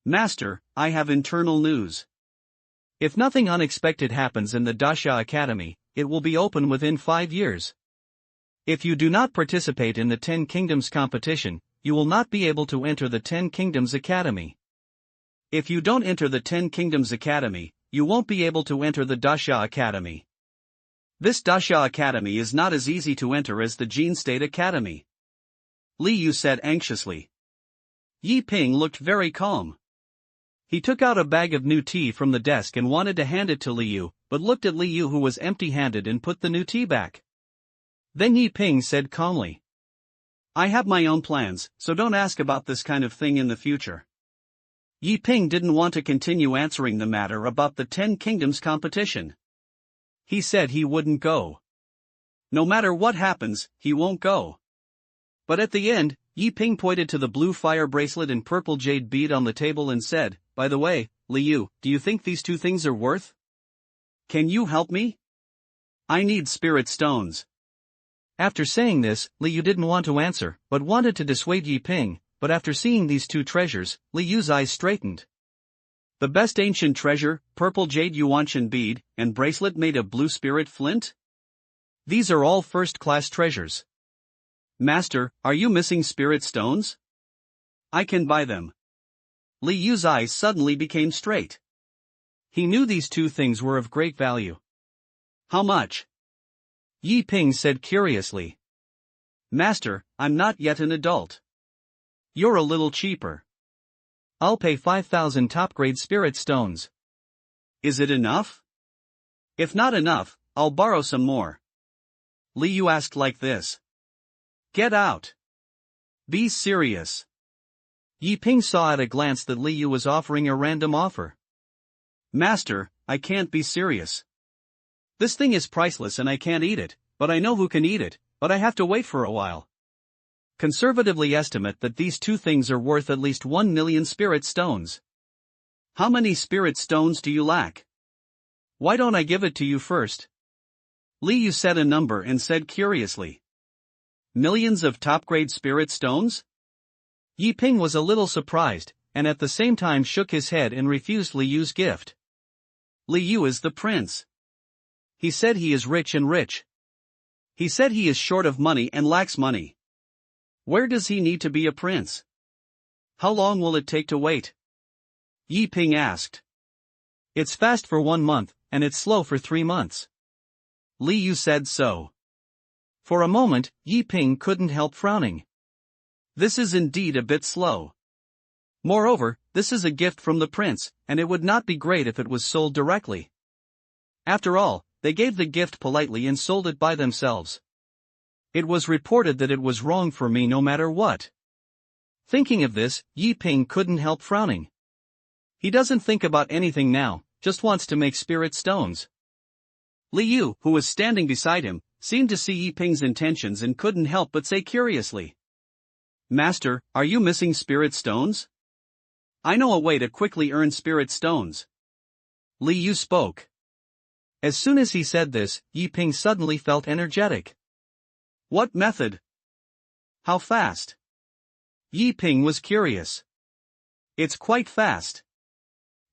S1: Master, I have internal news. If nothing unexpected happens in the Daxia Academy, it will be open within 5 years. If you do not participate in the 10 Kingdoms competition, you will not be able to enter the 10 Kingdoms Academy. If you don't enter the 10 Kingdoms Academy, you won't be able to enter the Daxia Academy. This Daxia Academy is not as easy to enter as the Jin State Academy. Liu said anxiously. Yi Ping looked very calm. He took out a bag of new tea from the desk and wanted to hand it to Liu, but looked at Liu, who was empty-handed, and put the new tea back. Then Yi Ping said calmly. I have my own plans, so don't ask about this kind of thing in the future. Yi Ping didn't want to continue answering the matter about the 10 Kingdoms competition. He said he wouldn't go. No matter what happens, he won't go. But at the end, Yi Ping pointed to the blue fire bracelet and purple jade bead on the table and said, By the way, Liu, do you think these 2 things are worth? Can you help me? I need spirit stones. After saying this, Liu didn't want to answer, but wanted to dissuade Yi Ping, but after seeing these 2 treasures, Liu's eyes straightened. The best ancient treasure, purple jade yuanshan bead, and bracelet made of blue spirit flint? These are all first-class treasures. Master, are you missing spirit stones? I can buy them. Li Yu's eyes suddenly became straight. He knew these two things were of great value. How much? Yi Ping said curiously. Master, I'm not yet an adult. You're a little cheaper. I'll pay 5,000 top-grade spirit stones. Is it enough? If not enough, I'll borrow some more. Li Yu asked like this. Get out. Be serious. Yi Ping saw at a glance that Li Yu was offering a random offer. Master, I can't be serious. This thing is priceless and I can't eat it, but I know who can eat it, but I have to wait for a while. Conservatively estimate that these two things are worth at least 1 million spirit stones. How many spirit stones do you lack? Why don't I give it to you first? Li Yu said a number and said curiously. Millions of top-grade spirit stones? Yi Ping was a little surprised, and at the same time shook his head and refused Li Yu's gift. Li Yu is the prince. He said he is rich and rich. He said he is short of money and lacks money. Where does he need to be a prince? How long will it take to wait? Yi Ping asked. It's fast for 1 month, and it's slow for 3 months. Li Yu said so. For a moment, Yi Ping couldn't help frowning. This is indeed a bit slow. Moreover, this is a gift from the prince, and it would not be great if it was sold directly. After all, they gave the gift politely and sold it by themselves. It was reported that it was wrong for me no matter what. Thinking of this, Yi Ping couldn't help frowning. He doesn't think about anything now, just wants to make spirit stones. Li Yu, who was standing beside him, seemed to see Yi Ping's intentions and couldn't help but say curiously. Master, are you missing spirit stones? I know a way to quickly earn spirit stones. Li Yu spoke. As soon as he said this, Yi Ping suddenly felt energetic. What method? How fast? Yi Ping was curious. It's quite fast.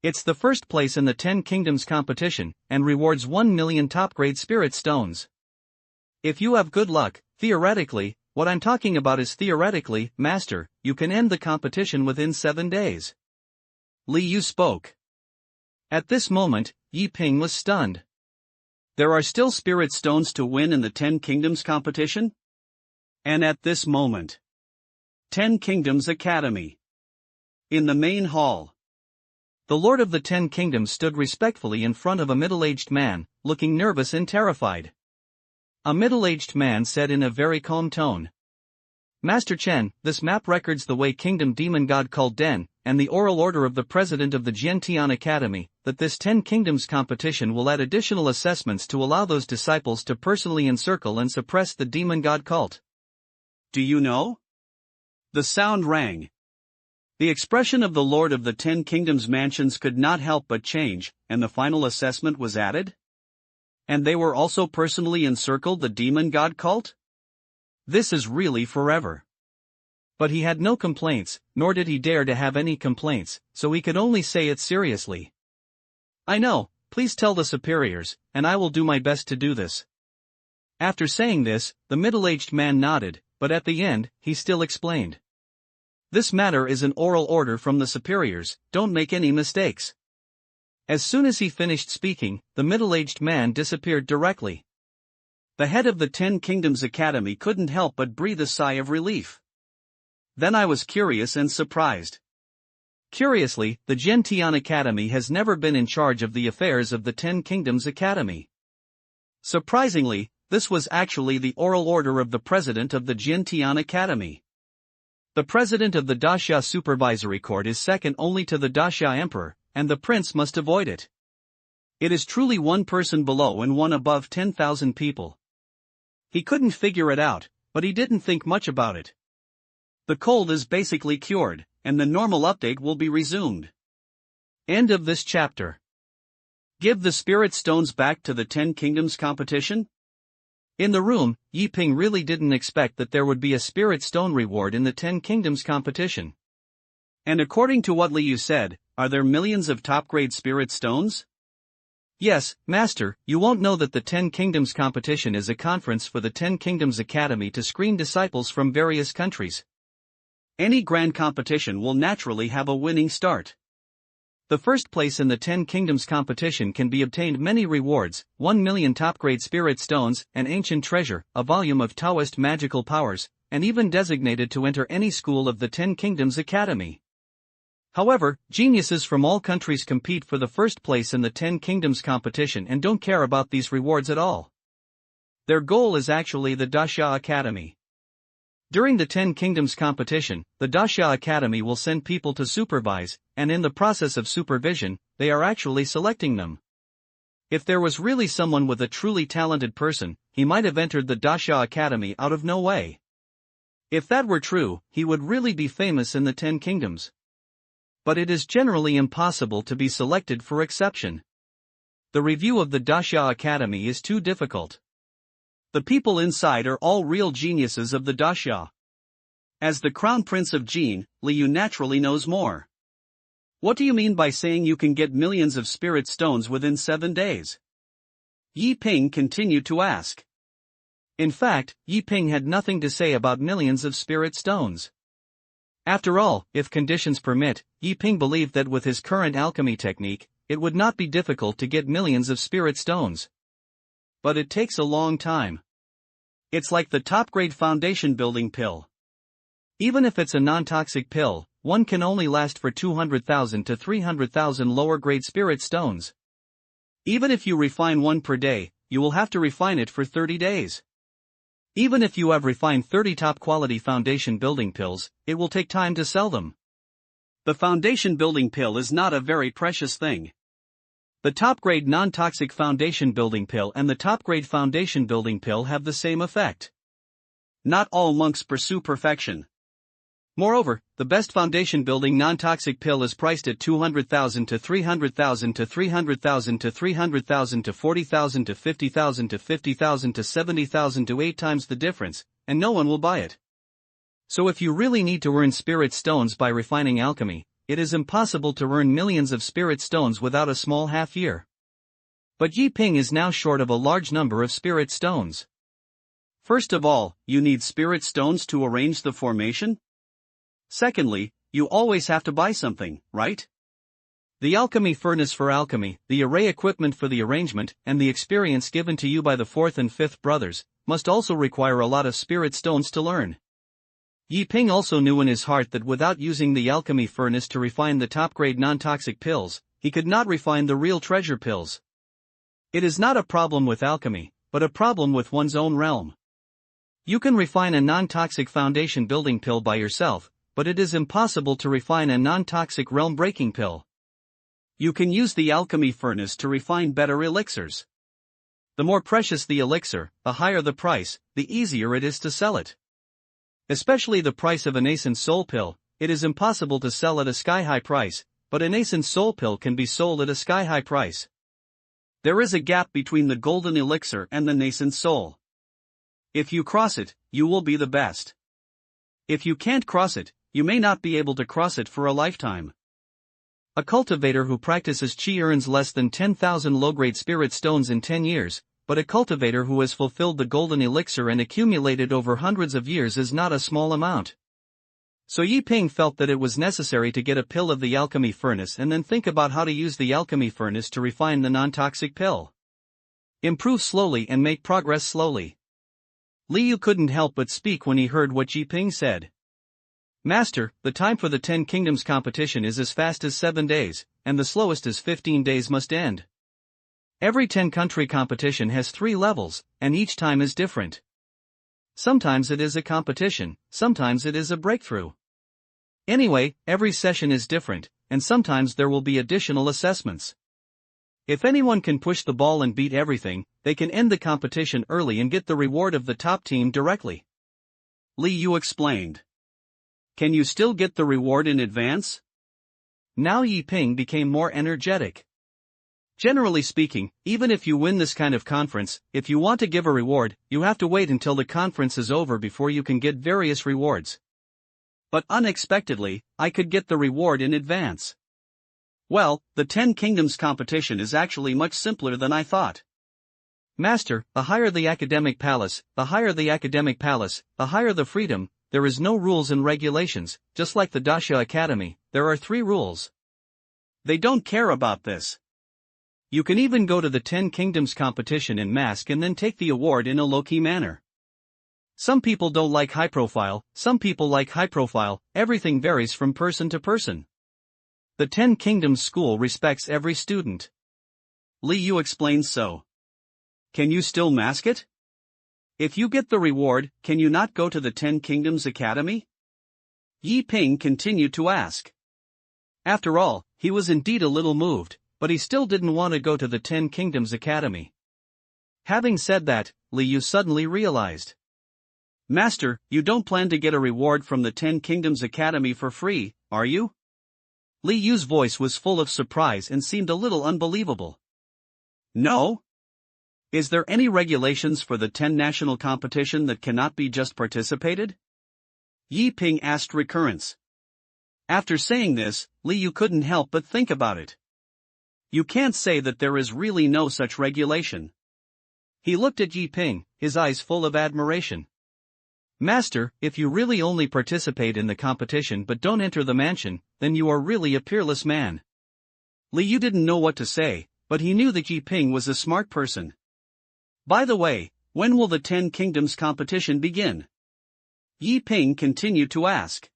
S1: It's the first place in the 10 Kingdoms competition, and rewards 1 million top-grade spirit stones. If you have good luck, theoretically, what I'm talking about is theoretically, Master, you can end the competition within 7 days. Li Yu spoke. At this moment, Yi Ping was stunned. There are still spirit stones to win in the 10 Kingdoms competition? And at this moment. 10 Kingdoms Academy. In the main hall. The Lord of the 10 Kingdoms stood respectfully in front of a middle-aged man, looking nervous and terrified. A middle-aged man said in a very calm tone. Master Chen, this map records the Wei Kingdom demon god called Den, and the oral order of the president of the Jiantian Academy, that this 10 Kingdoms competition will add additional assessments to allow those disciples to personally encircle and suppress the demon god cult. Do you know? The sound rang. The expression of the Lord of the 10 Kingdoms mansions could not help but change, and the final assessment was added? And they were also personally encircled the demon god cult? This is really forever. But he had no complaints, nor did he dare to have any complaints, so he could only say it seriously. I know, please tell the superiors, and I will do my best to do this. After saying this, the middle-aged man nodded, but at the end, he still explained. This matter is an oral order from the superiors, don't make any mistakes. As soon as he finished speaking, the middle-aged man disappeared directly. The head of the 10 Kingdoms Academy couldn't help but breathe a sigh of relief. Then I was curious and surprised. Curiously, the Jiantian Academy has never been in charge of the affairs of the 10 Kingdoms Academy. Surprisingly, this was actually the oral order of the president of the Jiantian Academy. The president of the Daxia Supervisory Court is second only to the Daxia Emperor, and the prince must avoid it. It is truly one person below and one above 10,000 people. He couldn't figure it out, but he didn't think much about it. The cold is basically cured, and the normal update will be resumed. End of this chapter. Give the spirit stones back to the 10 Kingdoms competition? In the room, Yi Ping really didn't expect that there would be a spirit stone reward in the 10 Kingdoms competition. And according to what Li Yu said, are there millions of top-grade spirit stones? Yes, Master, you won't know that the 10 Kingdoms competition is a conference for the 10 Kingdoms Academy to screen disciples from various countries. Any grand competition will naturally have a winning start. The first place in the 10 Kingdoms competition can be obtained many rewards, 1 million top-grade spirit stones, an ancient treasure, a volume of Taoist magical powers, and even designated to enter any school of the 10 Kingdoms Academy. However, geniuses from all countries compete for the first place in the 10 Kingdoms competition and don't care about these rewards at all. Their goal is actually the Dasha Academy. During the 10 Kingdoms competition, the Dasha Academy will send people to supervise, and in the process of supervision, they are actually selecting them. If there was really someone with a truly talented person, he might have entered the Dasha Academy out of no way. If that were true, he would really be famous in the 10 Kingdoms. But it is generally impossible to be selected for exception. The review of the Dasha Academy is too difficult. The people inside are all real geniuses of the Dasha. As the Crown Prince of Jin, Liu naturally knows more. What do you mean by saying you can get millions of spirit stones within 7 days? Yi Ping continued to ask. In fact, Yi Ping had nothing to say about millions of spirit stones. After all, if conditions permit, Yi Ping believed that with his current alchemy technique, it would not be difficult to get millions of spirit stones. But it takes a long time. It's like the top-grade foundation building pill. Even if it's a non-toxic pill, one can only last for 200,000 to 300,000 lower-grade spirit stones. Even if you refine one per day, you will have to refine it for 30 days. Even if you have refined 30 top-quality foundation building pills, it will take time to sell them. The foundation building pill is not a very precious thing. The top-grade non-toxic foundation building pill and the top-grade foundation building pill have the same effect. Not all monks pursue perfection. Moreover, the best foundation building non-toxic pill is priced at 200,000 to 300,000 to 300,000 to 300,000 to 40,000 to 50,000 to 50,000 to 70,000 to 8 times the difference, and no one will buy it. So if you really need to earn spirit stones by refining alchemy, it is impossible to earn millions of spirit stones without a small half-year. But Yi Ping is now short of a large number of spirit stones. First of all, you need spirit stones to arrange the formation? Secondly, you always have to buy something, right? The alchemy furnace for alchemy, the array equipment for the arrangement, and the experience given to you by the 4th and 5th brothers, must also require a lot of spirit stones to learn. Yi Ping also knew in his heart that without using the alchemy furnace to refine the top-grade non-toxic pills, he could not refine the real treasure pills. It is not a problem with alchemy, but a problem with one's own realm. You can refine a non-toxic foundation building pill by yourself, but it is impossible to refine a non-toxic realm-breaking pill. You can use the alchemy furnace to refine better elixirs. The more precious the elixir, the higher the price, the easier it is to sell it. Especially the price of a nascent soul pill, it is impossible to sell at a sky-high price, but a nascent soul pill can be sold at a sky-high price. There is a gap between the golden elixir and the nascent soul. If you cross it, you will be the best. If you can't cross it, you may not be able to cross it for a lifetime. A cultivator who practices Qi earns less than 10,000 low-grade spirit stones in 10 years, but a cultivator who has fulfilled the golden elixir and accumulated over hundreds of years is not a small amount. So Yi Ping felt that it was necessary to get a pill of the alchemy furnace and then think about how to use the alchemy furnace to refine the non-toxic pill. Improve slowly and make progress slowly. Liu couldn't help but speak when he heard what Yi Ping said. Master, the time for the 10 Kingdoms competition is as fast as 7 days, and the slowest as 15 days must end. Every 10-country competition has 3 levels, and each time is different. Sometimes it is a competition, sometimes it is a breakthrough. Anyway, every session is different, and sometimes there will be additional assessments. If anyone can push the ball and beat everything, they can end the competition early and get the reward of the top team directly. Liu explained. Can you still get the reward in advance? Now Yi Ping became more energetic. Generally speaking, even if you win this kind of conference, if you want to give a reward, you have to wait until the conference is over before you can get various rewards. But unexpectedly, I could get the reward in advance. Well, the 10 Kingdoms competition is actually much simpler than I thought. Master, the higher the academic palace, the higher the academic palace, the higher the freedom, there is no rules and regulations, just like the Daxia Academy, there are 3 rules. They don't care about this. You can even go to the 10 Kingdoms competition in mask and then take the award in a low-key manner. Some people don't like high profile, some people like high profile, everything varies from person to person. The 10 Kingdoms school respects every student. Li Yu explains so. Can you still mask it? If you get the reward, can you not go to the 10 Kingdoms Academy? Yi Ping continued to ask. After all, he was indeed a little moved, but he still didn't want to go to the 10 Kingdoms Academy. Having said that, Li Yu suddenly realized. Master, you don't plan to get a reward from the 10 Kingdoms Academy for free, are you? Li Yu's voice was full of surprise and seemed a little unbelievable. No? Is there any regulations for the 10 national competition that cannot be just participated? Yi Ping asked recurrence. After saying this, Li Yu couldn't help but think about it. You can't say that there is really no such regulation. He looked at Yi Ping, his eyes full of admiration. Master, if you really only participate in the competition but don't enter the mansion, then you are really a peerless man. Li Yu didn't know what to say, but he knew that Yi Ping was a smart person. By the way, when will the 10 Kingdoms competition begin? Yi Ping continued to ask.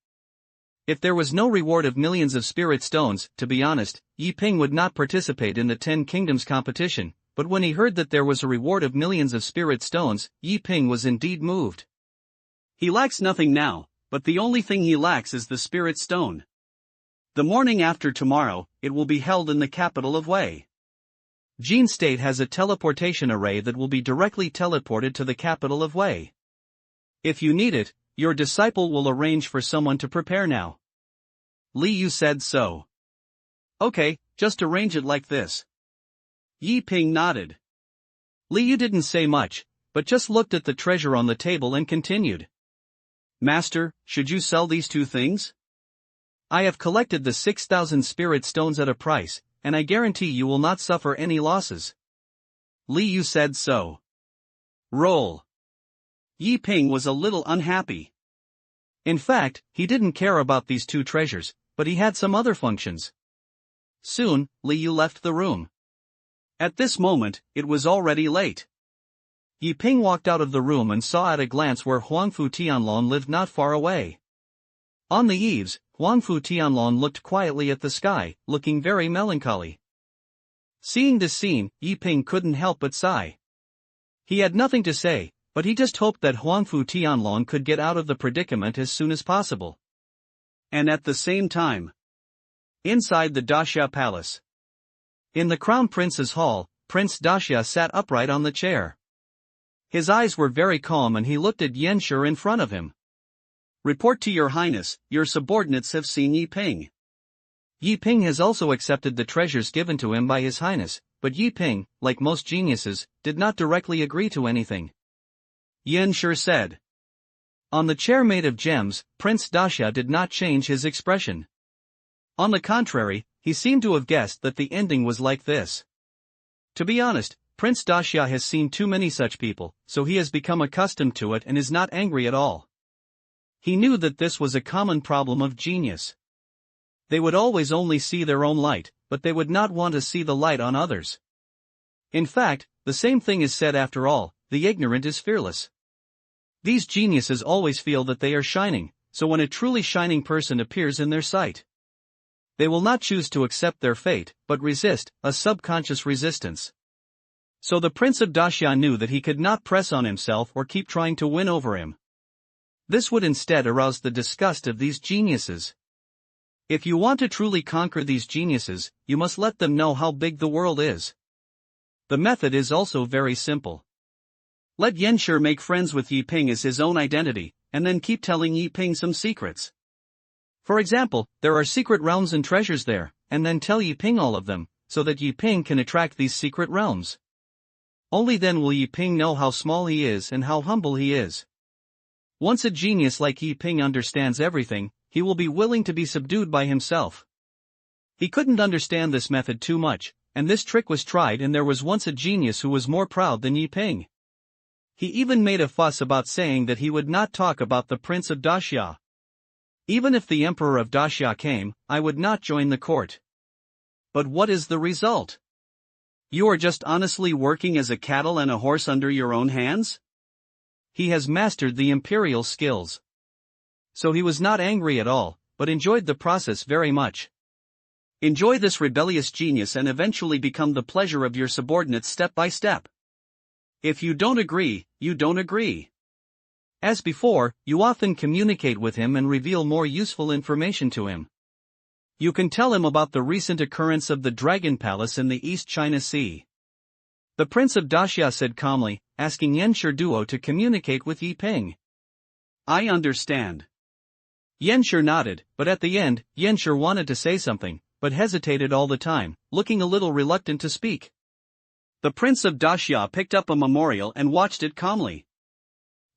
S1: If there was no reward of millions of spirit stones, to be honest, Yi Ping would not participate in the 10 Kingdoms competition, but when he heard that there was a reward of millions of spirit stones, Yi Ping was indeed moved. He lacks nothing now, but the only thing he lacks is the spirit stone. The morning after tomorrow, it will be held in the capital of Wei. Jin State has a teleportation array that will be directly teleported to the capital of Wei. If you need it, your disciple will arrange for someone to prepare now. Li Yu said so. Okay, just arrange it like this. Yi Ping nodded. Li Yu didn't say much, but just looked at the treasure on the table and continued. Master, should you sell these 2 things? I have collected the 6,000 spirit stones at a price, and I guarantee you will not suffer any losses. Li Yu said so. Roll. Yi Ping was a little unhappy. In fact, he didn't care about these 2 treasures, but he had some other functions. Soon, Li Yu left the room. At this moment, it was already late. Yi Ping walked out of the room and saw at a glance where Huangfu Tianlong lived not far away. On the eaves, Huangfu Tianlong looked quietly at the sky, looking very melancholy. Seeing this scene, Yi Ping couldn't help but sigh. He had nothing to say, but he just hoped that Huangfu Tianlong could get out of the predicament as soon as possible. And at the same time, inside the Daxia Palace. In the Crown Prince's hall, Prince Daxia sat upright on the chair. His eyes were very calm and he looked at Yanshi in front of him. Report to your highness, your subordinates have seen Yi Ping. Yi Ping has also accepted the treasures given to him by his highness, but Yi Ping, like most geniuses, did not directly agree to anything. Yanshi said. On the chair made of gems, Prince Daxia did not change his expression. On the contrary, he seemed to have guessed that the ending was like this. To be honest, Prince Daxia has seen too many such people, so he has become accustomed to it and is not angry at all. He knew that this was a common problem of genius. They would always only see their own light, but they would not want to see the light on others. In fact, the same thing is said after all, the ignorant is fearless. These geniuses always feel that they are shining, so when a truly shining person appears in their sight, they will not choose to accept their fate, but resist, a subconscious resistance. So the Prince of Daxia knew that he could not press on himself or keep trying to win over him. This would instead arouse the disgust of these geniuses. If you want to truly conquer these geniuses, you must let them know how big the world is. The method is also very simple. Let Yanshi make friends with Yi Ping as his own identity, and then keep telling Yi Ping some secrets. For example, there are secret realms and treasures there, and then tell Yi Ping all of them, so that Yi Ping can attract these secret realms. Only then will Yi Ping know how small he is and how humble he is. Once a genius like Yi Ping understands everything, he will be willing to be subdued by himself. He couldn't understand this method too much, and this trick was tried and there was once a genius who was more proud than Yi Ping. He even made a fuss about saying that he would not talk about the Prince of Daxia. Even if the Emperor of Daxia came, I would not join the court. But what is the result? You are just honestly working as a cattle and a horse under your own hands? He has mastered the imperial skills. So he was not angry at all, but enjoyed the process very much. Enjoy this rebellious genius and eventually become the pleasure of your subordinates step by step. If you don't agree, you don't agree. As before, you often communicate with him and reveal more useful information to him. You can tell him about the recent occurrence of the Dragon Palace in the East China Sea. The Prince of Daxia said calmly, asking Yanshi Duo to communicate with Yi Ping. I understand. Yanshi nodded, but at the end, Yanshi wanted to say something, but hesitated all the time, looking a little reluctant to speak. The Prince of Daxia picked up a memorial and watched it calmly.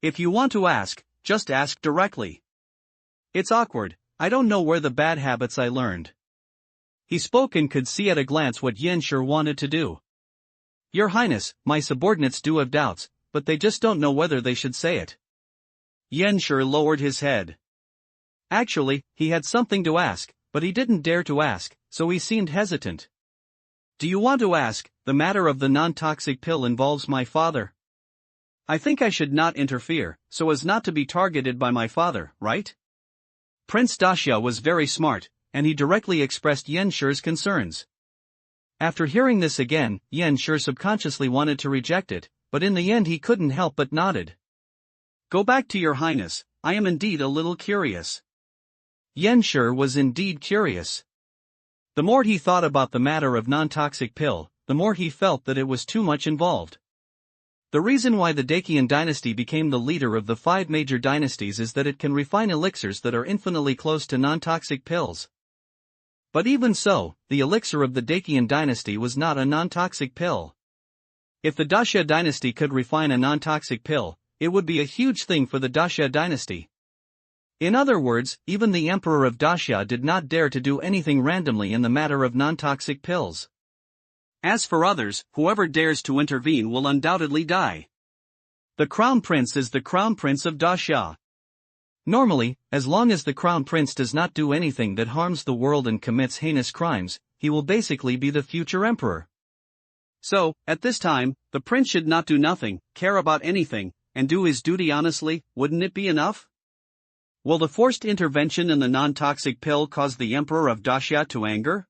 S1: If you want to ask, just ask directly. It's awkward, I don't know where the bad habits I learned. He spoke and could see at a glance what Yanshi wanted to do. Your Highness, my subordinates do have doubts, but they just don't know whether they should say it. Yanshi lowered his head. Actually, he had something to ask, but he didn't dare to ask, so he seemed hesitant. Do you want to ask, the matter of the non-toxic pill involves my father? I think I should not interfere, so as not to be targeted by my father, right? Prince Daxia was very smart, and he directly expressed Yanshi's concerns. After hearing this again, Yanshi subconsciously wanted to reject it, but in the end he couldn't help but nodded. Go back to your Highness, I am indeed a little curious. Yanshi was indeed curious. The more he thought about the matter of non-toxic pill, the more he felt that it was too much involved. The reason why the Dacian dynasty became the leader of the 5 major dynasties is that it can refine elixirs that are infinitely close to non-toxic pills. But even so, the elixir of the Dacian dynasty was not a non-toxic pill. If the Daxia dynasty could refine a non-toxic pill, it would be a huge thing for the Daxia dynasty. In other words, even the Emperor of Daxia did not dare to do anything randomly in the matter of non-toxic pills. As for others, whoever dares to intervene will undoubtedly die. The Crown Prince is the Crown Prince of Daxia. Normally, as long as the Crown Prince does not do anything that harms the world and commits heinous crimes, he will basically be the future emperor. So, at this time, the prince should not do nothing, care about anything, and do his duty honestly. Wouldn't it be enough? Will the forced intervention in the non-toxic pill cause the Emperor of Daxia to anger?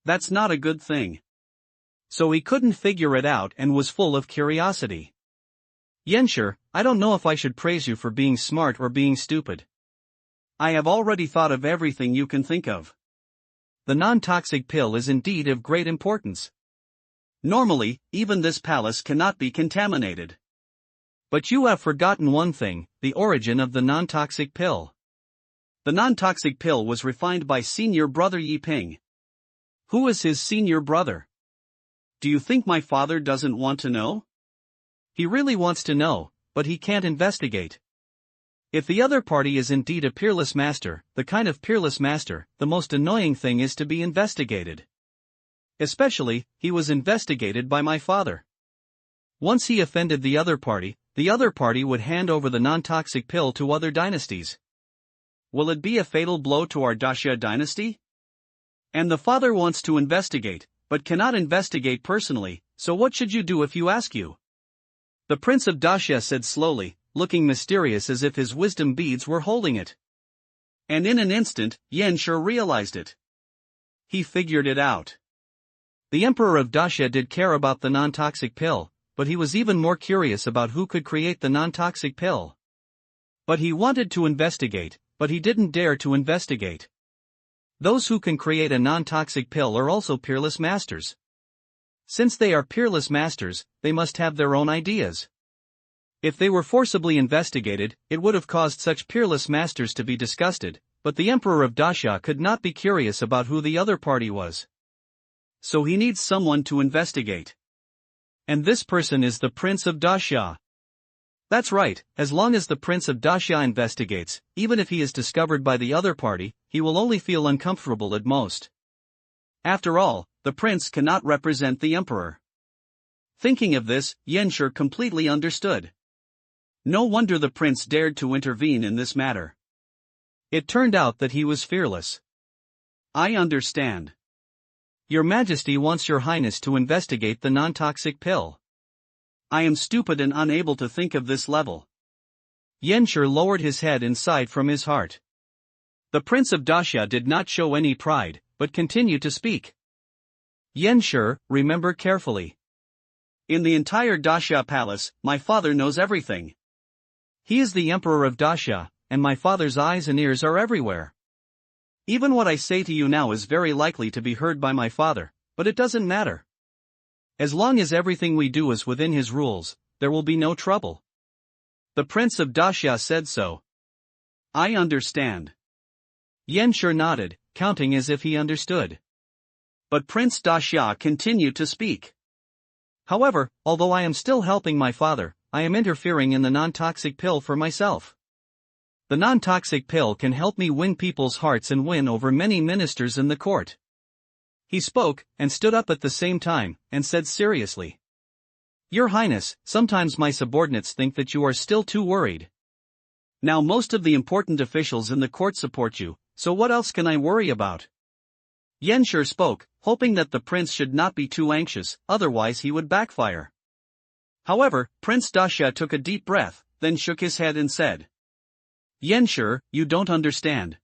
S1: That's not a good thing. So he couldn't figure it out and was full of curiosity. Yanshi, I don't know if I should praise you for being smart or being stupid. I have already thought of everything you can think of. The non-toxic pill is indeed of great importance. Normally, even this palace cannot be contaminated. But you have forgotten one thing, the origin of the non-toxic pill. The non-toxic pill was refined by senior brother Yi Ping. Who is his senior brother? Do you think my father doesn't want to know? He really wants to know, but he can't investigate. If the other party is indeed a peerless master, the kind of peerless master, the most annoying thing is to be investigated. Especially, he was investigated by my father. Once he offended the other party would hand over the non-toxic pill to other dynasties. Will it be a fatal blow to our Daxia dynasty? And the father wants to investigate, but cannot investigate personally, so what should you do if you ask you? The Prince of Daxia said slowly, looking mysterious as if his wisdom beads were holding it. And in an instant, Yanshi realized it. He figured it out. The Emperor of Daxia did care about the non-toxic pill, but he was even more curious about who could create the non-toxic pill. But he wanted to investigate, but he didn't dare to investigate. Those who can create a non-toxic pill are also peerless masters. Since they are peerless masters, they must have their own ideas. If they were forcibly investigated, it would have caused such peerless masters to be disgusted, but the Emperor of Daxia could not be curious about who the other party was. So he needs someone to investigate. And this person is the Prince of Daxia. That's right, as long as the Prince of Daxia investigates, even if he is discovered by the other party, he will only feel uncomfortable at most. After all, the prince cannot represent the emperor. Thinking of this, Yenshur completely understood. No wonder the prince dared to intervene in this matter. It turned out that he was fearless. I understand. Your Majesty wants your Highness to investigate the non-toxic pill. I am stupid and unable to think of this level. Yenshur lowered his head and sighed from his heart. The Prince of Daxia did not show any pride, but continued to speak. Yenshur, remember carefully. In the entire Daxia palace, my father knows everything. He is the Emperor of Daxia, and my father's eyes and ears are everywhere. Even what I say to you now is very likely to be heard by my father, but it doesn't matter. As long as everything we do is within his rules, there will be no trouble. The Prince of Daxia said so. I understand. Yenshur nodded, counting as if he understood. But Prince Daxia continued to speak. However, although I am still helping my father, I am interfering in the non-toxic pill for myself. The non-toxic pill can help me win people's hearts and win over many ministers in the court. He spoke, and stood up at the same time, and said seriously. Your Highness, sometimes my subordinates think that you are still too worried. Now most of the important officials in the court support you, so what else can I worry about? Yenshur spoke, hoping that the prince should not be too anxious, otherwise he would backfire. However, Prince Daxia took a deep breath, then shook his head and said. Yenshur, you don't understand.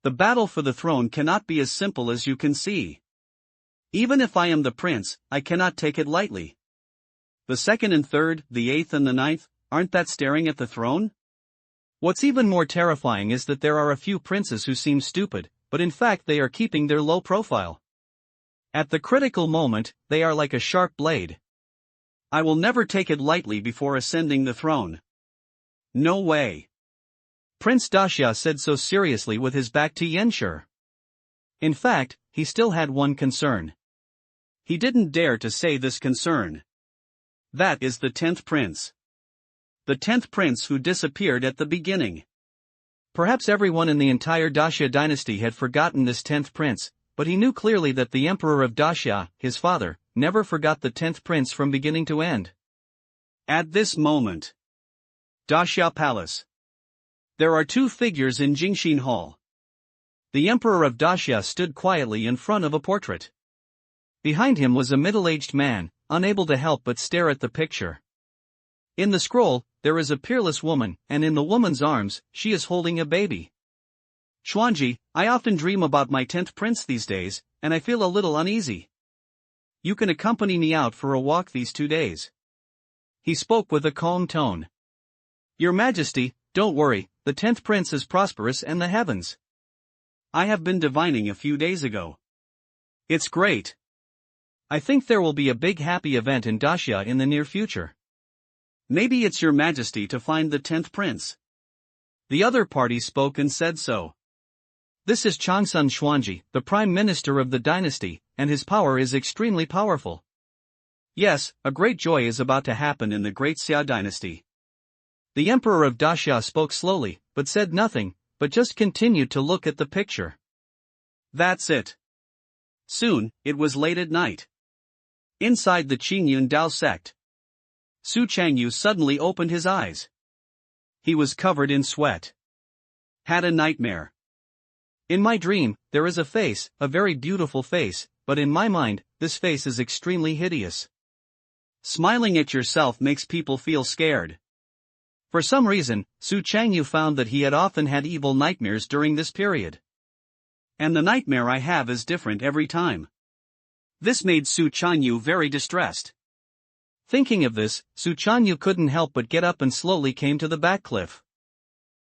S1: The battle for the throne cannot be as simple as you can see. Even if I am the prince, I cannot take it lightly. The second and third, the eighth and the ninth, aren't that staring at the throne? What's even more terrifying is that there are a few princes who seem stupid, but in fact they are keeping their low profile. At the critical moment, they are like a sharp blade. I will never take it lightly before ascending the throne. No way. Prince Daxia said so seriously with his back to Yenshur. In fact, he still had one concern. He didn't dare to say this concern. That is the 10th prince. The 10th prince who disappeared at the beginning. Perhaps everyone in the entire Daxia dynasty had forgotten this 10th prince, but he knew clearly that the Emperor of Daxia, his father, never forgot the 10th prince from beginning to end. At this moment. Daxia Palace. There are two figures in Jingxin Hall. The Emperor of Daxia stood quietly in front of a portrait. Behind him was a middle-aged man, unable to help but stare at the picture. In the scroll, there is a peerless woman, and in the woman's arms, she is holding a baby. Xuanji, I often dream about my 10th prince these days, and I feel a little uneasy. You can accompany me out for a walk these 2 days. He spoke with a calm tone. Your Majesty, don't worry, the 10th prince is prosperous in the heavens. I have been divining a few days ago. It's great. I think there will be a big happy event in Daxia in the near future. Maybe it's your Majesty to find the 10th prince. The other party spoke and said so. This is Changsun Xuanji, the Prime Minister of the dynasty, and his power is extremely powerful. Yes, a great joy is about to happen in the Great Xia dynasty. The Emperor of Daxia spoke slowly, but said nothing, but just continued to look at the picture. That's it. Soon, it was late at night. Inside the Qingyun Sect. Su Changyu suddenly opened his eyes. He was covered in sweat. Had a nightmare. In my dream, there is a face, a very beautiful face, but in my mind, this face is extremely hideous. Smiling at yourself makes people feel scared. For some reason, Su Changyu found that he had often had evil nightmares during this period. And the nightmare I have is different every time. This made Su Changyu very distressed. Thinking of this, Su Changyu couldn't help but get up and slowly came to the back cliff.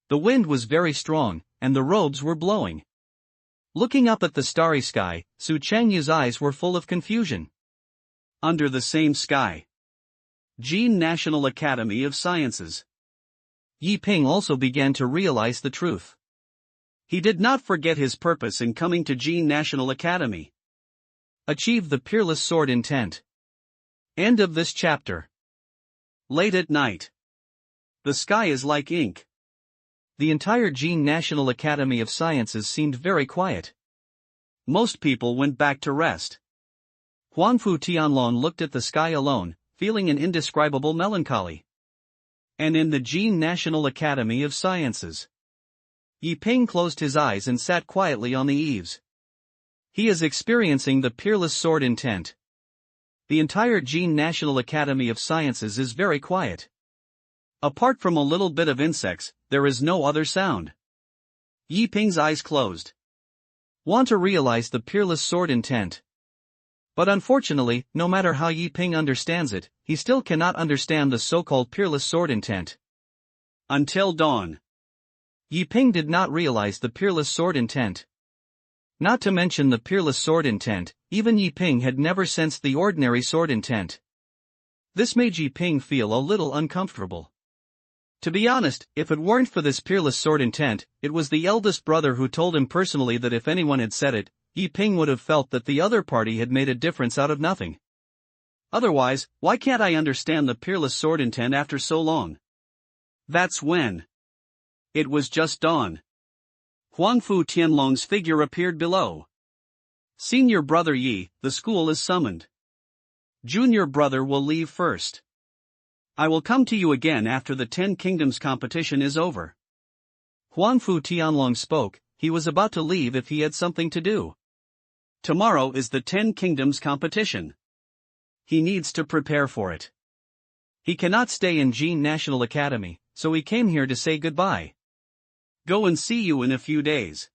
S1: The wind was very strong, and the robes were blowing. Looking up at the starry sky, Su Changyu's eyes were full of confusion. Under the same sky. Jin National Academy of Sciences. Yi Ping also began to realize the truth. He did not forget his purpose in coming to Jin National Academy. Achieve the peerless sword intent. End of this chapter. Late at night. The sky is like ink. The entire Jin National Academy of Sciences seemed very quiet. Most people went back to rest. Huangfu Tianlong looked at the sky alone, feeling an indescribable melancholy. And in the Jin National Academy of Sciences. Yi Ping closed his eyes and sat quietly on the eaves. He is experiencing the peerless sword intent. The entire Jin National Academy of Sciences is very quiet. Apart from a little bit of insects, there is no other sound. Yi Ping's eyes closed. Want to realize the peerless sword intent. But unfortunately, no matter how Yi Ping understands it, he still cannot understand the so-called peerless sword intent. Until dawn. Yi Ping did not realize the peerless sword intent. Not to mention the peerless sword intent, even Yi Ping had never sensed the ordinary sword intent. This made Yi Ping feel a little uncomfortable. To be honest, if it weren't for this peerless sword intent, it was the eldest brother who told him personally that if anyone had said it, Yi Ping would have felt that the other party had made a difference out of nothing. Otherwise, why can't I understand the peerless sword intent after so long? That's when. It was just dawn. Huangfu Tianlong's figure appeared below. Senior brother Yi, the school is summoned. Junior brother will leave first. I will come to you again after the 10 Kingdoms competition is over. Huangfu Tianlong spoke. He was about to leave if he had something to do. Tomorrow is the 10 Kingdoms competition. He needs to prepare for it. He cannot stay in Jin National Academy, so he came here to say goodbye. Go and see you in a few days.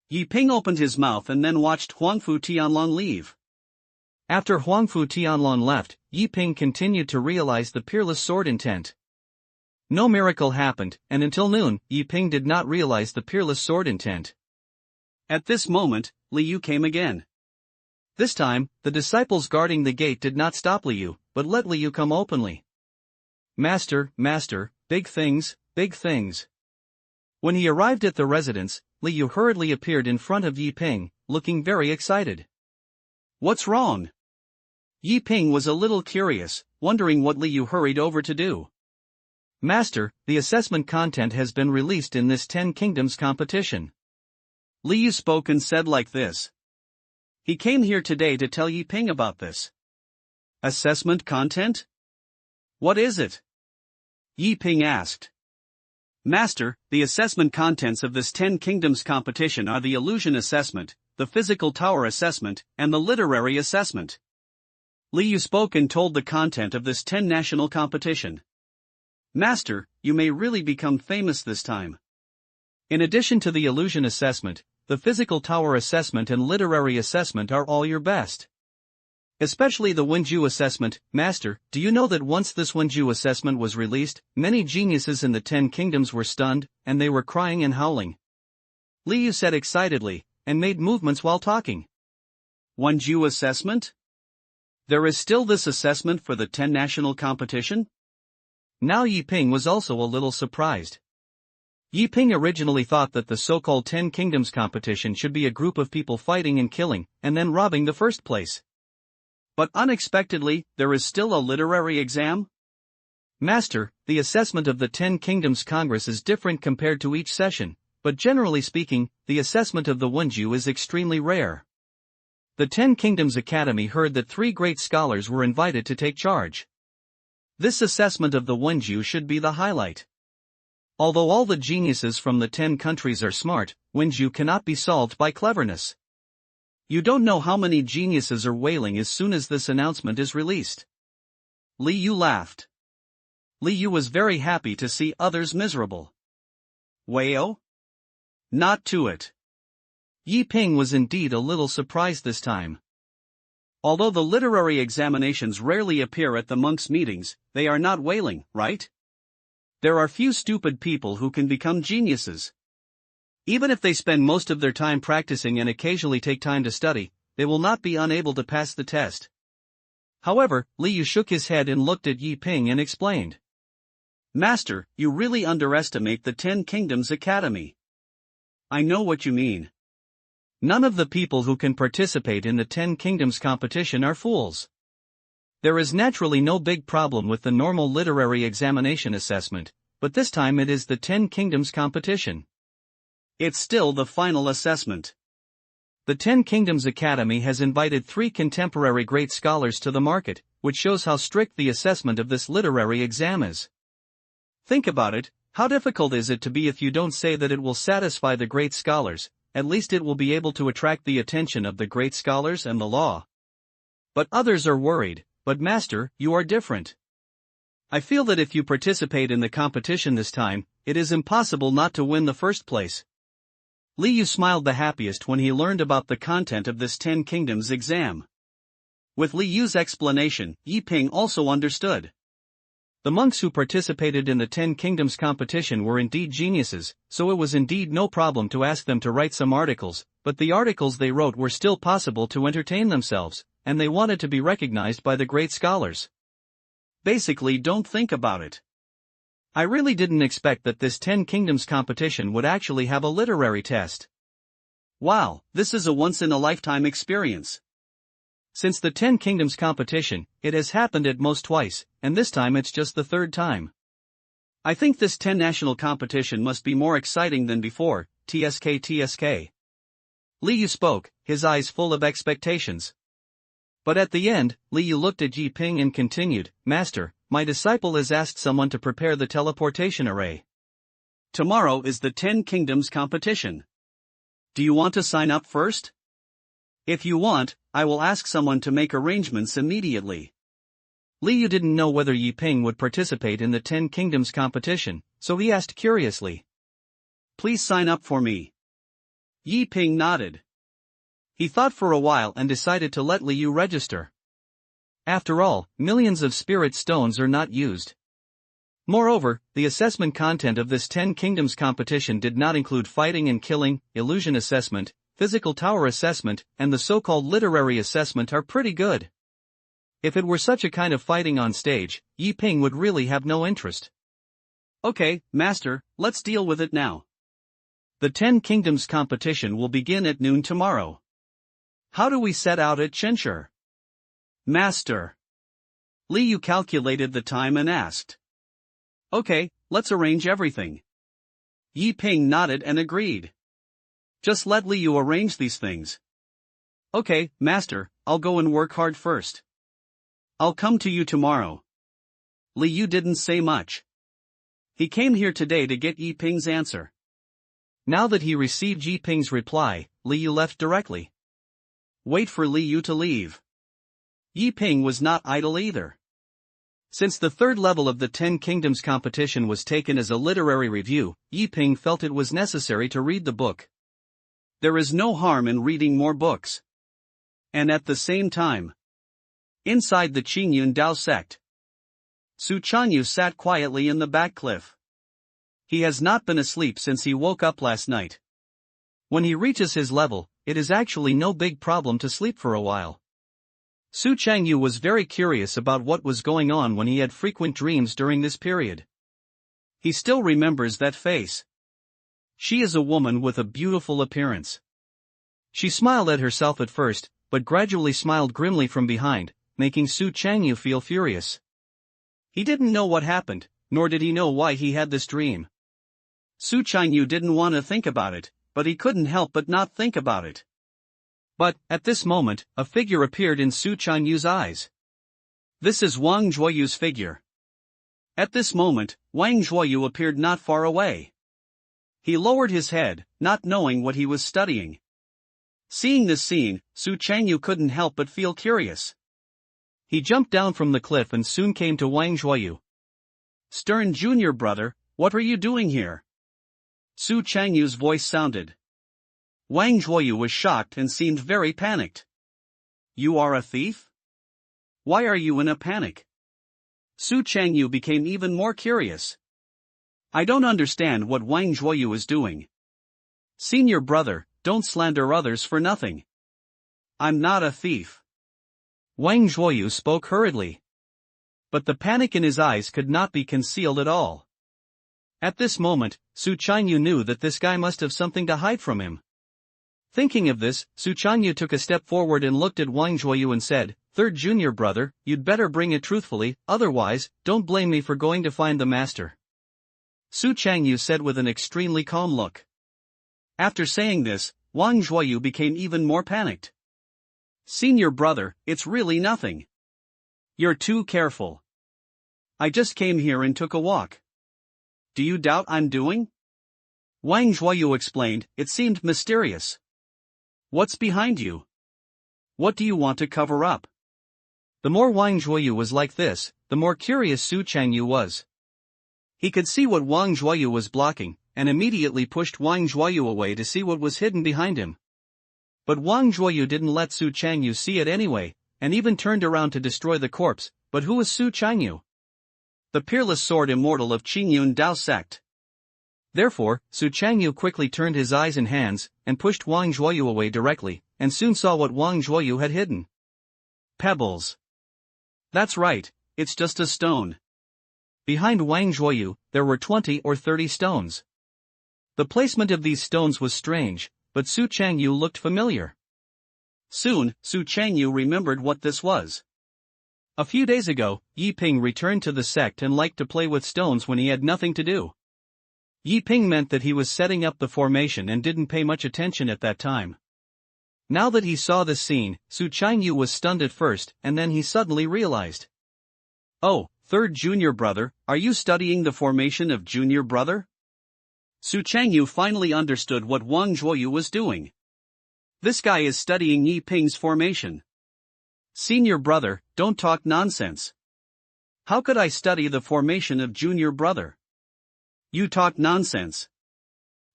S1: Yi Ping opened his mouth and then watched Huangfu Tianlong leave. After Huangfu Tianlong left, Yi Ping continued to realize the peerless sword intent. No miracle happened, and until noon, Yi Ping did not realize the peerless sword intent. At this moment, Liu came again. This time, the disciples guarding the gate did not stop Liu, but let Liu come openly. Master, big things, big things. When he arrived at the residence, Liu hurriedly appeared in front of Yi Ping, looking very excited. What's wrong? Yi Ping was a little curious, wondering what Liu hurried over to do. Master, the assessment content has been released in this 10 Kingdoms competition. Liu spoke and said like this. He came here today to tell Yi Ping about this. Assessment content? What is it? Yi Ping asked. Master, the assessment contents of this 10 Kingdoms competition are the illusion assessment, the physical tower assessment, and the literary assessment. Liu spoke and told the content of this 10 national competition. Master, you may really become famous this time. In addition to the illusion assessment, the physical tower assessment and literary assessment are all your best. Especially the Wenju assessment. Master, do you know that once this Wenju assessment was released, many geniuses in the 10 Kingdoms were stunned, and they were crying and howling? Liu said excitedly, and made movements while talking. Wenju assessment? There is still this assessment for the 10 national competition? Now Yi Ping was also a little surprised. Yi Ping originally thought that the so-called 10 Kingdoms competition should be a group of people fighting and killing, and then robbing the first place. But unexpectedly, there is still a literary exam? Master, the assessment of the 10 Kingdoms Congress is different compared to each session, but generally speaking, the assessment of the Wenju is extremely rare. The 10 Kingdoms Academy heard that 3 great scholars were invited to take charge. This assessment of the Wenju should be the highlight. Although all the geniuses from the 10 countries are smart, Wenju cannot be solved by cleverness. You don't know how many geniuses are wailing as soon as this announcement is released. Liu laughed. Liu was very happy to see others miserable. Wail? Not to it. Yi Ping was indeed a little surprised this time. Although the literary examinations rarely appear at the monks' meetings, they are not wailing, right? There are few stupid people who can become geniuses. Even if they spend most of their time practicing and occasionally take time to study, they will not be unable to pass the test. However, Liu shook his head and looked at Yi Ping and explained. Master, you really underestimate the 10 Kingdoms Academy. I know what you mean. None of the people who can participate in the 10 Kingdoms competition are fools. There is naturally no big problem with the normal literary examination assessment, but this time it is the 10 Kingdoms competition. It's still the final assessment. The Ten Kingdoms Academy has invited 3 contemporary great scholars to the market, which shows how strict the assessment of this literary exam is. Think about it, how difficult is it to be if you don't say that it will satisfy the great scholars, at least it will be able to attract the attention of the great scholars and the law. But others are worried, but master, you are different. I feel that if you participate in the competition this time, it is impossible not to win the first place. Liu smiled the happiest when he learned about the content of this Ten Kingdoms exam. With Liu's explanation, Yi Ping also understood. The monks who participated in the Ten Kingdoms competition were indeed geniuses, so it was indeed no problem to ask them to write some articles, but the articles they wrote were still possible to entertain themselves, and they wanted to be recognized by the great scholars. Basically, don't think about it. I really didn't expect that this Ten Kingdoms competition would actually have a literary test. Wow, this is a once-in-a-lifetime experience. Since the Ten Kingdoms competition, it has happened at most twice, and this time it's just the 3rd time. I think this 10 national competition must be more exciting than before, TSK. Liu spoke, his eyes full of expectations. But at the end, Liu looked at Yi Ping and continued, Master, my disciple has asked someone to prepare the teleportation array. Tomorrow is the Ten Kingdoms competition. Do you want to sign up first? If you want, I will ask someone to make arrangements immediately. Liu didn't know whether Yi Ping would participate in the Ten Kingdoms competition, so he asked curiously. Please sign up for me. Yi Ping nodded. He thought for a while and decided to let Liu register. After all, millions of spirit stones are not used. Moreover, the assessment content of this Ten Kingdoms competition did not include fighting and killing, illusion assessment, physical tower assessment, and the so-called literary assessment are pretty good. If it were such a kind of fighting on stage, Yi Ping would really have no interest. Okay, Master, let's deal with it now. The Ten Kingdoms competition will begin at noon tomorrow. How do we set out at Qingyun? Master. Liu calculated the time and asked. Okay, let's arrange everything. Yi Ping nodded and agreed. Just let Liu arrange these things. Okay, Master, I'll go and work hard first. I'll come to you tomorrow. Liu didn't say much. He came here today to get Yi Ping's answer. Now that he received Yi Ping's reply, Liu left directly. Wait for Liu to leave. Yi Ping was not idle either. Since the 3rd level of the Ten Kingdoms competition was taken as a literary review, Yi Ping felt it was necessary to read the book. There is no harm in reading more books. And at the same time, inside the Qingyun Sect, Su Chanyu sat quietly in the back cliff. He has not been asleep since he woke up last night. When he reaches his level, it is actually no big problem to sleep for a while. Su Chanyu was very curious about what was going on when he had frequent dreams during this period. He still remembers that face. She is a woman with a beautiful appearance. She smiled at herself at first, but gradually smiled grimly from behind, making Su Chanyu feel furious. He didn't know what happened, nor did he know why he had this dream. Su Chanyu didn't want to think about it, but he couldn't help but not think about it. But, at this moment, a figure appeared in Su Chanyu's eyes. This is Wang Zhuoyu's figure. At this moment, Wang Zhuoyu appeared not far away. He lowered his head, not knowing what he was studying. Seeing this scene, Su Chanyu couldn't help but feel curious. He jumped down from the cliff and soon came to Wang Zhuoyu. Stern junior brother, what are you doing here? Su Chanyu's voice sounded. Wang Zhuoyu was shocked and seemed very panicked. You are a thief? Why are you in a panic? Su Chanyu became even more curious. I don't understand what Wang Zhuoyu is doing. Senior brother, don't slander others for nothing. I'm not a thief. Wang Zhuoyu spoke hurriedly. But the panic in his eyes could not be concealed at all. At this moment, Su Chanyu knew that this guy must have something to hide from him. Thinking of this, Su Chanyu took a step forward and looked at Wang Zhuoyu and said, Third junior brother, you'd better bring it truthfully, otherwise, don't blame me for going to find the master. Su Chanyu said with an extremely calm look. After saying this, Wang Zhuoyu became even more panicked. Senior brother, it's really nothing. You're too careful. I just came here and took a walk. Do you doubt I'm doing? Wang Zhuoyu explained, it seemed mysterious. What's behind you? What do you want to cover up? The more Wang Zhuoyu was like this, the more curious Su Changyu was. He could see what Wang Zhuoyu was blocking, and immediately pushed Wang Zhuoyu away to see what was hidden behind him. But Wang Zhuoyu didn't let Su Changyu see it anyway, and even turned around to destroy the corpse. But who was Su Changyu? The peerless sword immortal of Qingyun Sect. Therefore, Su Changyu quickly turned his eyes and hands, and pushed Wang Zhuoyu away directly, and soon saw what Wang Zhuoyu had hidden. Pebbles. That's right, it's just a stone. Behind Wang Zhuoyu, there were 20 or 30 stones. The placement of these stones was strange, but Su Changyu looked familiar. Soon, Su Changyu remembered what this was. A few days ago, Yi Ping returned to the sect and liked to play with stones when he had nothing to do. Yi Ping meant that he was setting up the formation and didn't pay much attention at that time. Now that he saw this scene, Su Changyu was stunned at first, and then he suddenly realized. Oh, third junior brother, are you studying the formation of junior brother? Su Changyu finally understood what Wang Zhuoyu was doing. This guy is studying Yi Ping's formation. Senior brother, don't talk nonsense. How could I study the formation of junior brother? You talk nonsense.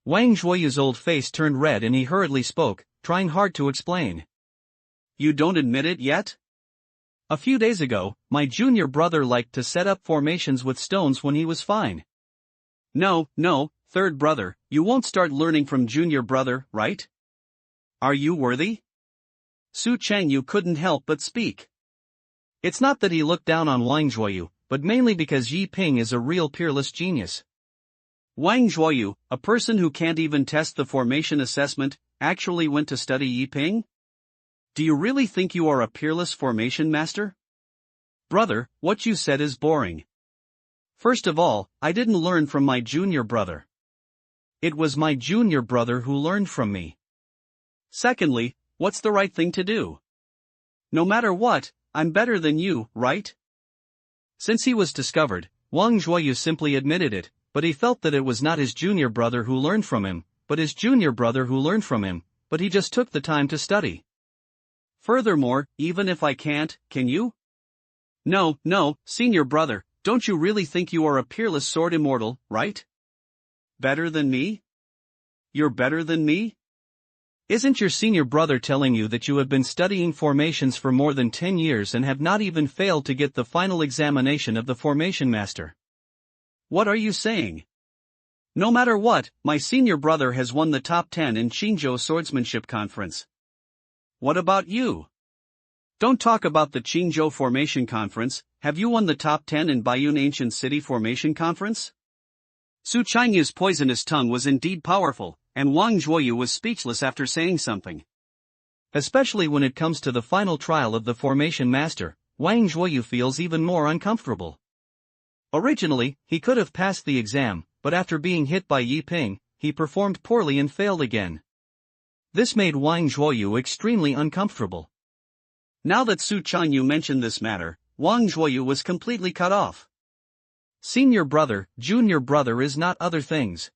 S1: Wang Zhuoyu's old face turned red and he hurriedly spoke, trying hard to explain. You don't admit it yet? A few days ago, my junior brother liked to set up formations with stones when he was fine. No, third brother, you won't start learning from junior brother, right? Are you worthy? Su Changyu couldn't help but speak. It's not that he looked down on Wang Zhuoyu, but mainly because Yi Ping is a real peerless genius. Wang Zhuoyu, a person who can't even test the formation assessment, actually went to study Yi Ping? Do you really think you are a peerless formation master? Brother, what you said is boring. First of all, I didn't learn from my junior brother. It was my junior brother who learned from me. Secondly, what's the right thing to do? No matter what, I'm better than you, right? Since he was discovered, Wang Zhuoyu simply admitted it, but he felt that it was not his junior brother who learned from him, but his junior brother who learned from him, but he just took the time to study. Furthermore, even if I can't, can you? No, senior brother, don't you really think you are a peerless sword immortal, right? Better than me? You're better than me? Isn't your senior brother telling you that you have been studying formations for more than 10 years and have not even failed to get the final examination of the formation master? What are you saying? No matter what, my senior brother has won the top 10 in Qingyun Swordsmanship Conference. What about you? Don't talk about the Qingyun Formation Conference, have you won the top 10 in Baiyun Ancient City Formation Conference? Su Changyu's poisonous tongue was indeed powerful, and Wang Zhuoyu was speechless after saying something. Especially when it comes to the final trial of the formation master, Wang Zhuoyu feels even more uncomfortable. Originally, he could have passed the exam, but after being hit by Yi Ping, he performed poorly and failed again. This made Wang Zhuoyu extremely uncomfortable. Now that Su Changyu mentioned this matter, Wang Zhuoyu was completely cut off. Senior brother, junior brother is not other things.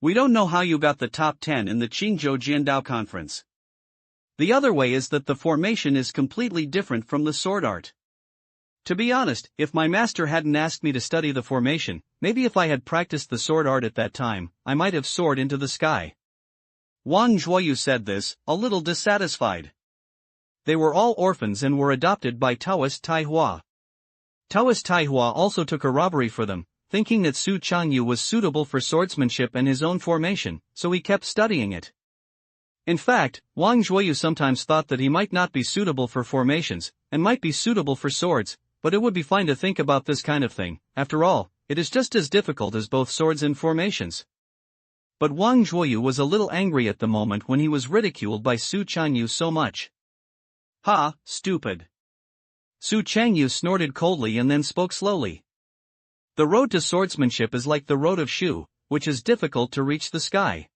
S1: We don't know how you got the top 10 in the Qingyun Jiandao Conference. The other way is that the formation is completely different from the sword art. To be honest, if my master hadn't asked me to study the formation, maybe if I had practiced the sword art at that time, I might have soared into the sky. Wang Zhuoyu said this, a little dissatisfied. They were all orphans and were adopted by Taoist Taihua. Taoist Taihua also took a robbery for them, thinking that Su Changyu was suitable for swordsmanship and his own formation, so he kept studying it. In fact, Wang Zhuoyu sometimes thought that he might not be suitable for formations, and might be suitable for swords, but it would be fine to think about this kind of thing. After all, it is just as difficult as both swords and formations. But Wang Zhuoyu was a little angry at the moment when he was ridiculed by Su Changyu so much. Ha, stupid. Su Changyu snorted coldly and then spoke slowly. The road to swordsmanship is like the road of Shu, which is difficult to reach the sky.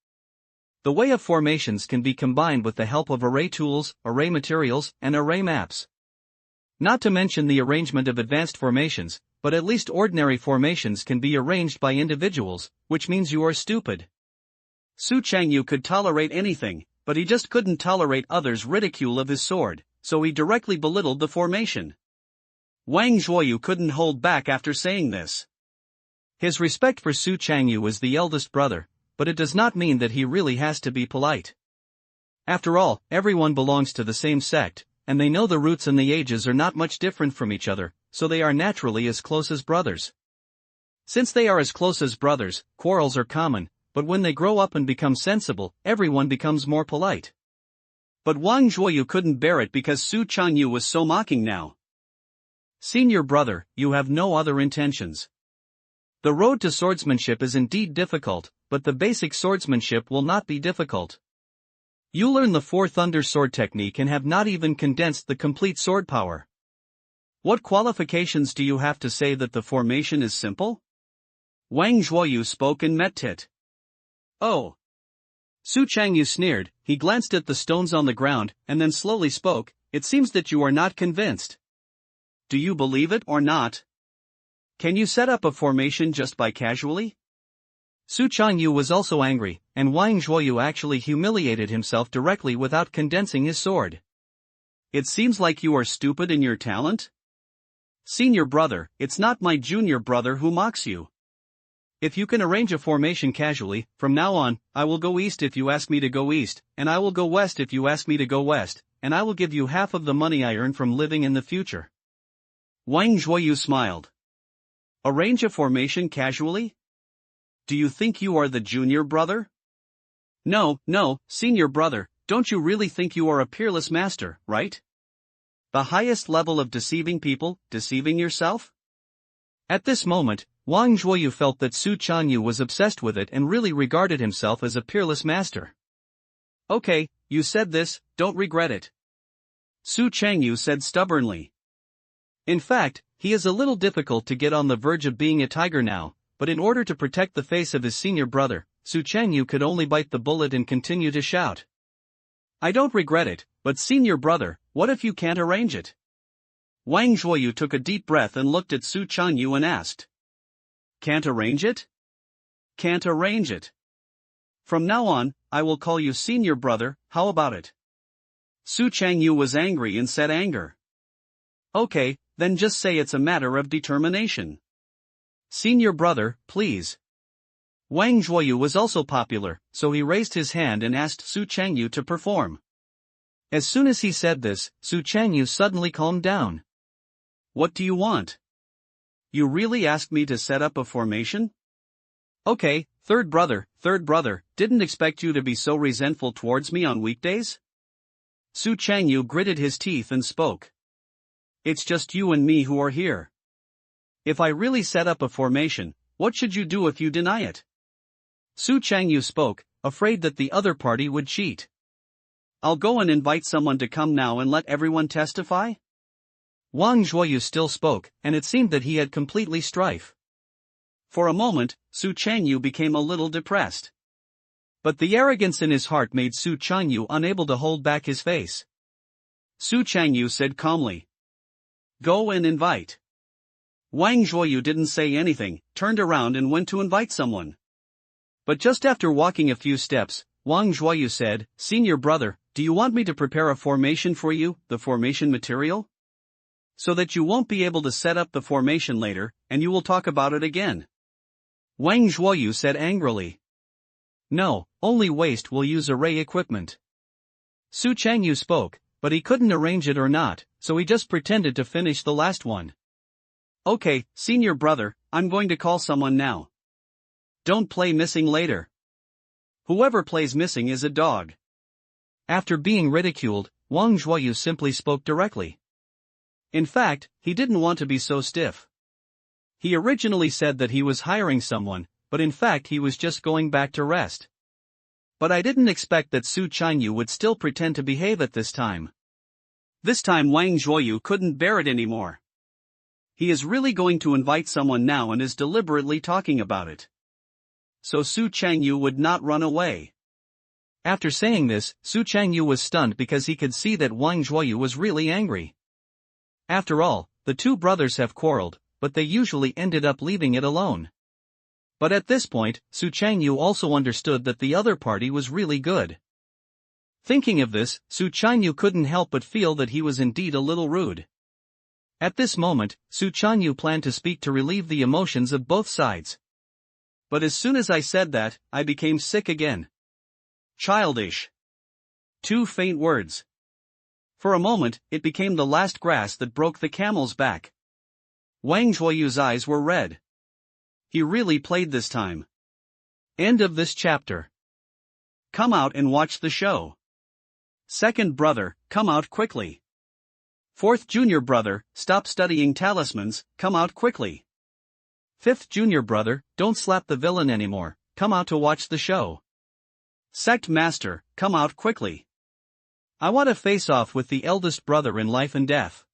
S1: The way of formations can be combined with the help of array tools, array materials, and array maps. Not to mention the arrangement of advanced formations, but at least ordinary formations can be arranged by individuals, which means you are stupid. Su Changyu could tolerate anything, but he just couldn't tolerate others' ridicule of his sword, so he directly belittled the formation. Wang Zhuoyu couldn't hold back after saying this. His respect for Su Changyu was the eldest brother, but it does not mean that he really has to be polite. After all, everyone belongs to the same sect, and they know the roots and the ages are not much different from each other, so they are naturally as close as brothers. Since they are as close as brothers, quarrels are common, but when they grow up and become sensible, everyone becomes more polite. But Wang Zhuoyu couldn't bear it because Su Changyu was so mocking now. Senior brother, you have no other intentions. The road to swordsmanship is indeed difficult, but the basic swordsmanship will not be difficult. You learn the 4 Thunder Sword technique and have not even condensed the complete sword power. What qualifications do you have to say that the formation is simple? Wang Zhuoyu spoke and met tit. Oh. Su Changyu sneered, he glanced at the stones on the ground, and then slowly spoke, it seems that you are not convinced. Do you believe it or not? Can you set up a formation just by casually? Su Changyu was also angry, and Wang Zhuoyu actually humiliated himself directly without condensing his sword. It seems like you are stupid in your talent? Senior brother, it's not my junior brother who mocks you. If you can arrange a formation casually, from now on, I will go east if you ask me to go east, and I will go west if you ask me to go west, and I will give you half of the money I earn from living in the future. Wang Zhuoyu smiled. Arrange a formation casually? Do you think you are the junior brother? No, senior brother, don't you really think you are a peerless master, right? The highest level of deceiving people, deceiving yourself? At this moment, Wang Zhuoyu felt that Su Changyu was obsessed with it and really regarded himself as a peerless master. Okay, you said this, don't regret it. Su Changyu said stubbornly. In fact, he is a little difficult to get on the verge of being a tiger now, but in order to protect the face of his senior brother, Su Changyu could only bite the bullet and continue to shout. I don't regret it, but senior brother, what if you can't arrange it? Wang Zhuoyu took a deep breath and looked at Su Changyu and asked. Can't arrange it? Can't arrange it. From now on, I will call you senior brother, how about it? Su Changyu was angry and said anger. Okay, then just say it's a matter of determination. Senior brother, please. Wang Zhuoyu was also popular, so he raised his hand and asked Su Changyu to perform. As soon as he said this, Su Changyu suddenly calmed down. What do you want? You really asked me to set up a formation? Okay, third brother, didn't expect you to be so resentful towards me on weekdays? Su Changyu gritted his teeth and spoke. It's just you and me who are here. If I really set up a formation, what should you do if you deny it? Su Changyu spoke, afraid that the other party would cheat. I'll go and invite someone to come now and let everyone testify? Wang Zhuoyu still spoke, and it seemed that he had completely strife. For a moment, Su Changyu became a little depressed. But the arrogance in his heart made Su Changyu unable to hold back his face. Su Changyu said calmly. Go and invite. Wang Zhuoyu didn't say anything, turned around and went to invite someone. But just after walking a few steps, Wang Zhuoyu said, Senior brother, do you want me to prepare a formation for you, the formation material? So that you won't be able to set up the formation later, and you will talk about it again. Wang Zhuoyu said angrily. No, only waste will use array equipment. Su Changyu spoke, but he couldn't arrange it or not, so he just pretended to finish the last one. Okay, senior brother, I'm going to call someone now. Don't play missing later. Whoever plays missing is a dog. After being ridiculed, Wang Zhuoyu simply spoke directly. In fact, he didn't want to be so stiff. He originally said that he was hiring someone, but in fact he was just going back to rest. But I didn't expect that Su Changyu would still pretend to behave at this time. This time Wang Zhuoyu couldn't bear it anymore. He is really going to invite someone now and is deliberately talking about it. So Su Changyu would not run away. After saying this, Su Changyu was stunned because he could see that Wang Zhuoyu was really angry. After all, the two brothers have quarreled, but they usually ended up leaving it alone. But at this point, Su Changyu also understood that the other party was really good. Thinking of this, Su Changyu couldn't help but feel that he was indeed a little rude. At this moment, Su Changyu planned to speak to relieve the emotions of both sides. But as soon as I said that, I became sick again. Childish. Two faint words. For a moment, it became the last grass that broke the camel's back. Wang Zhuoyu's eyes were red. He really played this time. End of this chapter. Come out and watch the show. Second brother, come out quickly. Fourth junior brother, stop studying talismans, come out quickly. Fifth junior brother, don't slap the villain anymore, come out to watch the show. Sect master, come out quickly. I want to face off with the eldest brother in life and death.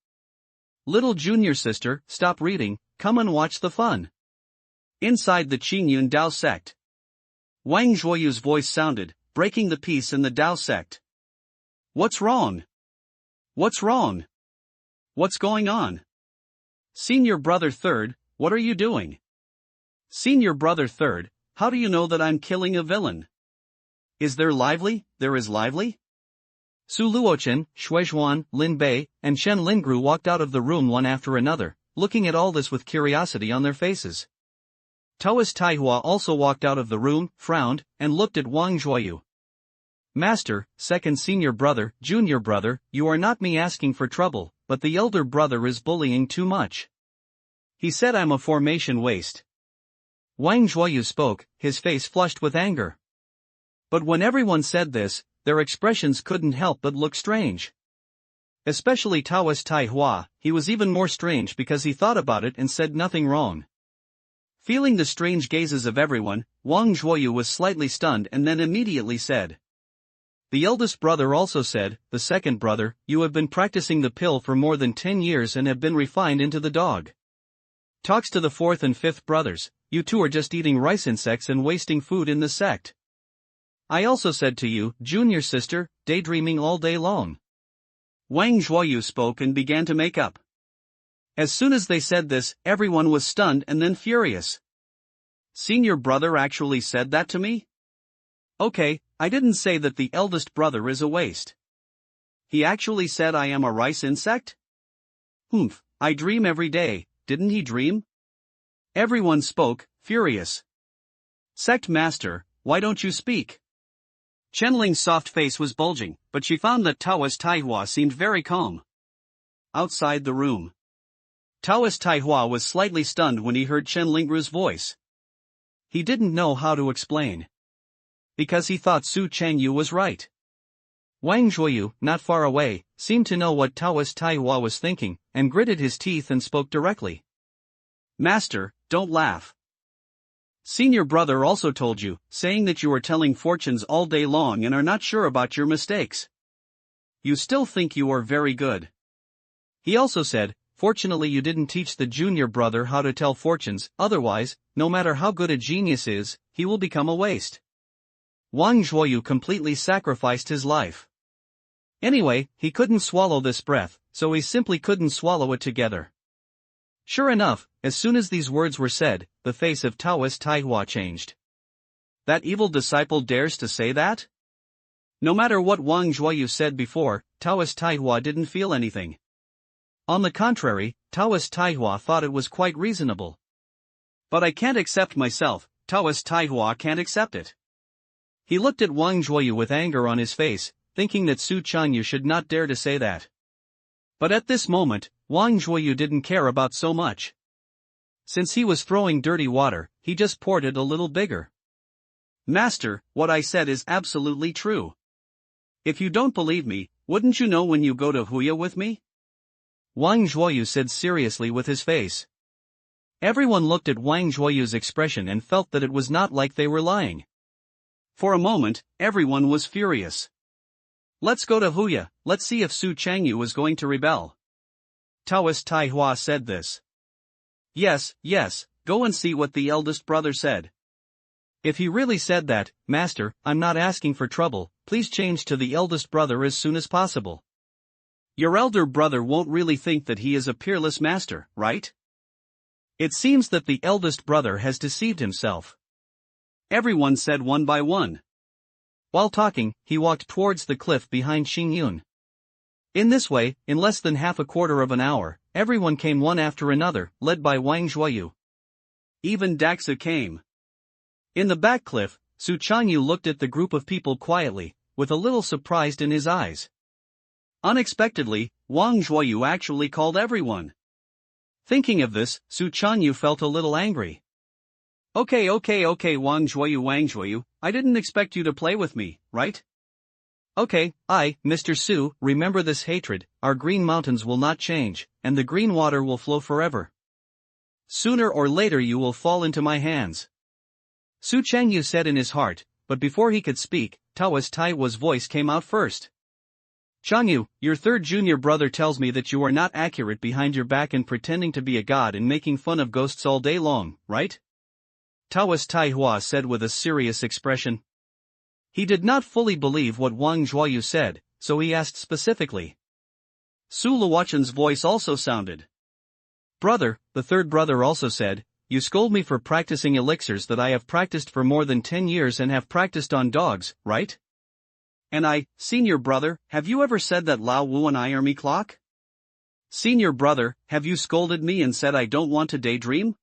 S1: Little junior sister, stop reading, come and watch the fun. Inside the Qingyun Dao sect. Wang Zhuoyu's voice sounded, breaking the peace in the Dao sect. What's wrong? What's wrong? What's going on? Senior brother third, what are you doing? Senior brother third, how do you know that I'm killing a villain? Is there lively? There is lively? Su Luochen, Shuizhuan, Lin Bei, and Shen Lingru walked out of the room one after another, looking at all this with curiosity on their faces. Taoist Taihua also walked out of the room, frowned, and looked at Wang Zhuoyu. Master, second senior brother, junior brother, you are not me asking for trouble, but the elder brother is bullying too much. He said I'm a formation waste. Wang Zhuoyu spoke, his face flushed with anger. But when everyone said this, their expressions couldn't help but look strange. Especially Taoist Taihua, he was even more strange because he thought about it and said nothing wrong. Feeling the strange gazes of everyone, Wang Zhuoyu was slightly stunned and then immediately said. The eldest brother also said, the second brother, you have been practicing the pill for more than 10 years and have been refined into the dog. Talks to the fourth and fifth brothers, you two are just eating rice insects and wasting food in the sect. I also said to you, junior sister, daydreaming all day long. Wang Zhuoyu spoke and began to make up. As soon as they said this, everyone was stunned and then furious. Senior brother actually said that to me? Okay, I didn't say that the eldest brother is a waste. He actually said I am a rice insect? Humph, I dream every day, didn't he dream? Everyone spoke, furious. Sect master, why don't you speak? Chenling's soft face was bulging, but she found that Taoist Taihua seemed very calm. Outside the room. Taoist Taihua was slightly stunned when he heard Chen Lingru's voice. He didn't know how to explain. Because he thought Su Changyu was right. Wang Zhuoyu, not far away, seemed to know what Taoist Taihua was thinking, and gritted his teeth and spoke directly. Master, don't laugh. Senior brother also told you, saying that you are telling fortunes all day long and are not sure about your mistakes. You still think you are very good. He also said, fortunately you didn't teach the junior brother how to tell fortunes, otherwise, no matter how good a genius is, he will become a waste. Wang Zhuoyu completely sacrificed his life. Anyway, he couldn't swallow this breath, so he simply couldn't swallow it together. Sure enough, as soon as these words were said, the face of Taoist Taihua changed. That evil disciple dares to say that? No matter what Wang Zhuoyu said before, Taoist Taihua didn't feel anything. On the contrary, Taoist Taihua thought it was quite reasonable. But I can't accept myself, Taoist Taihua can't accept it. He looked at Wang Zhuoyu with anger on his face, thinking that Su Changyu should not dare to say that. But at this moment, Wang Zhuoyu didn't care about so much. Since he was throwing dirty water, he just poured it a little bigger. Master, what I said is absolutely true. If you don't believe me, wouldn't you know when you go to Huya with me? Wang Zhuoyu said seriously with his face. Everyone looked at Wang Zhuoyu's expression and felt that it was not like they were lying. For a moment, everyone was furious. Let's go to Huya, let's see if Su Changyu is going to rebel. Taoist Taihua said this. Yes, go and see what the eldest brother said. If he really said that, Master, I'm not asking for trouble, please change to the eldest brother as soon as possible. Your elder brother won't really think that he is a peerless master, right? It seems that the eldest brother has deceived himself. Everyone said one by one. While talking, he walked towards the cliff behind Qingyun. In this way, in less than half a quarter of an hour, everyone came one after another, led by Wang Zhuoyu. Even Daxu came. In the back cliff, Su Chanyu looked at the group of people quietly, with a little surprised in his eyes. Unexpectedly, Wang Zhuoyu actually called everyone. Thinking of this, Su Chanyu felt a little angry. Okay, Wang Zhuoyu, I didn't expect you to play with me, right? Okay, Mr. Su, remember this hatred, our green mountains will not change, and the green water will flow forever. Sooner or later you will fall into my hands. Su Changyu said in his heart, but before he could speak, Taoist Taihua's voice came out first. Changyu, your third junior brother tells me that you are not accurate behind your back and pretending to be a god and making fun of ghosts all day long, right? Taoist Taihua said with a serious expression. He did not fully believe what Wang Zhuoyu said, so he asked specifically. Su Luochen's voice also sounded. Brother, the third brother also said, you scold me for practicing elixirs that I have practiced for more than 10 years and have practiced on dogs, right? And I, senior brother, have you ever said that Lao Wu and I are me clock? Senior brother, have you scolded me and said I don't want to daydream?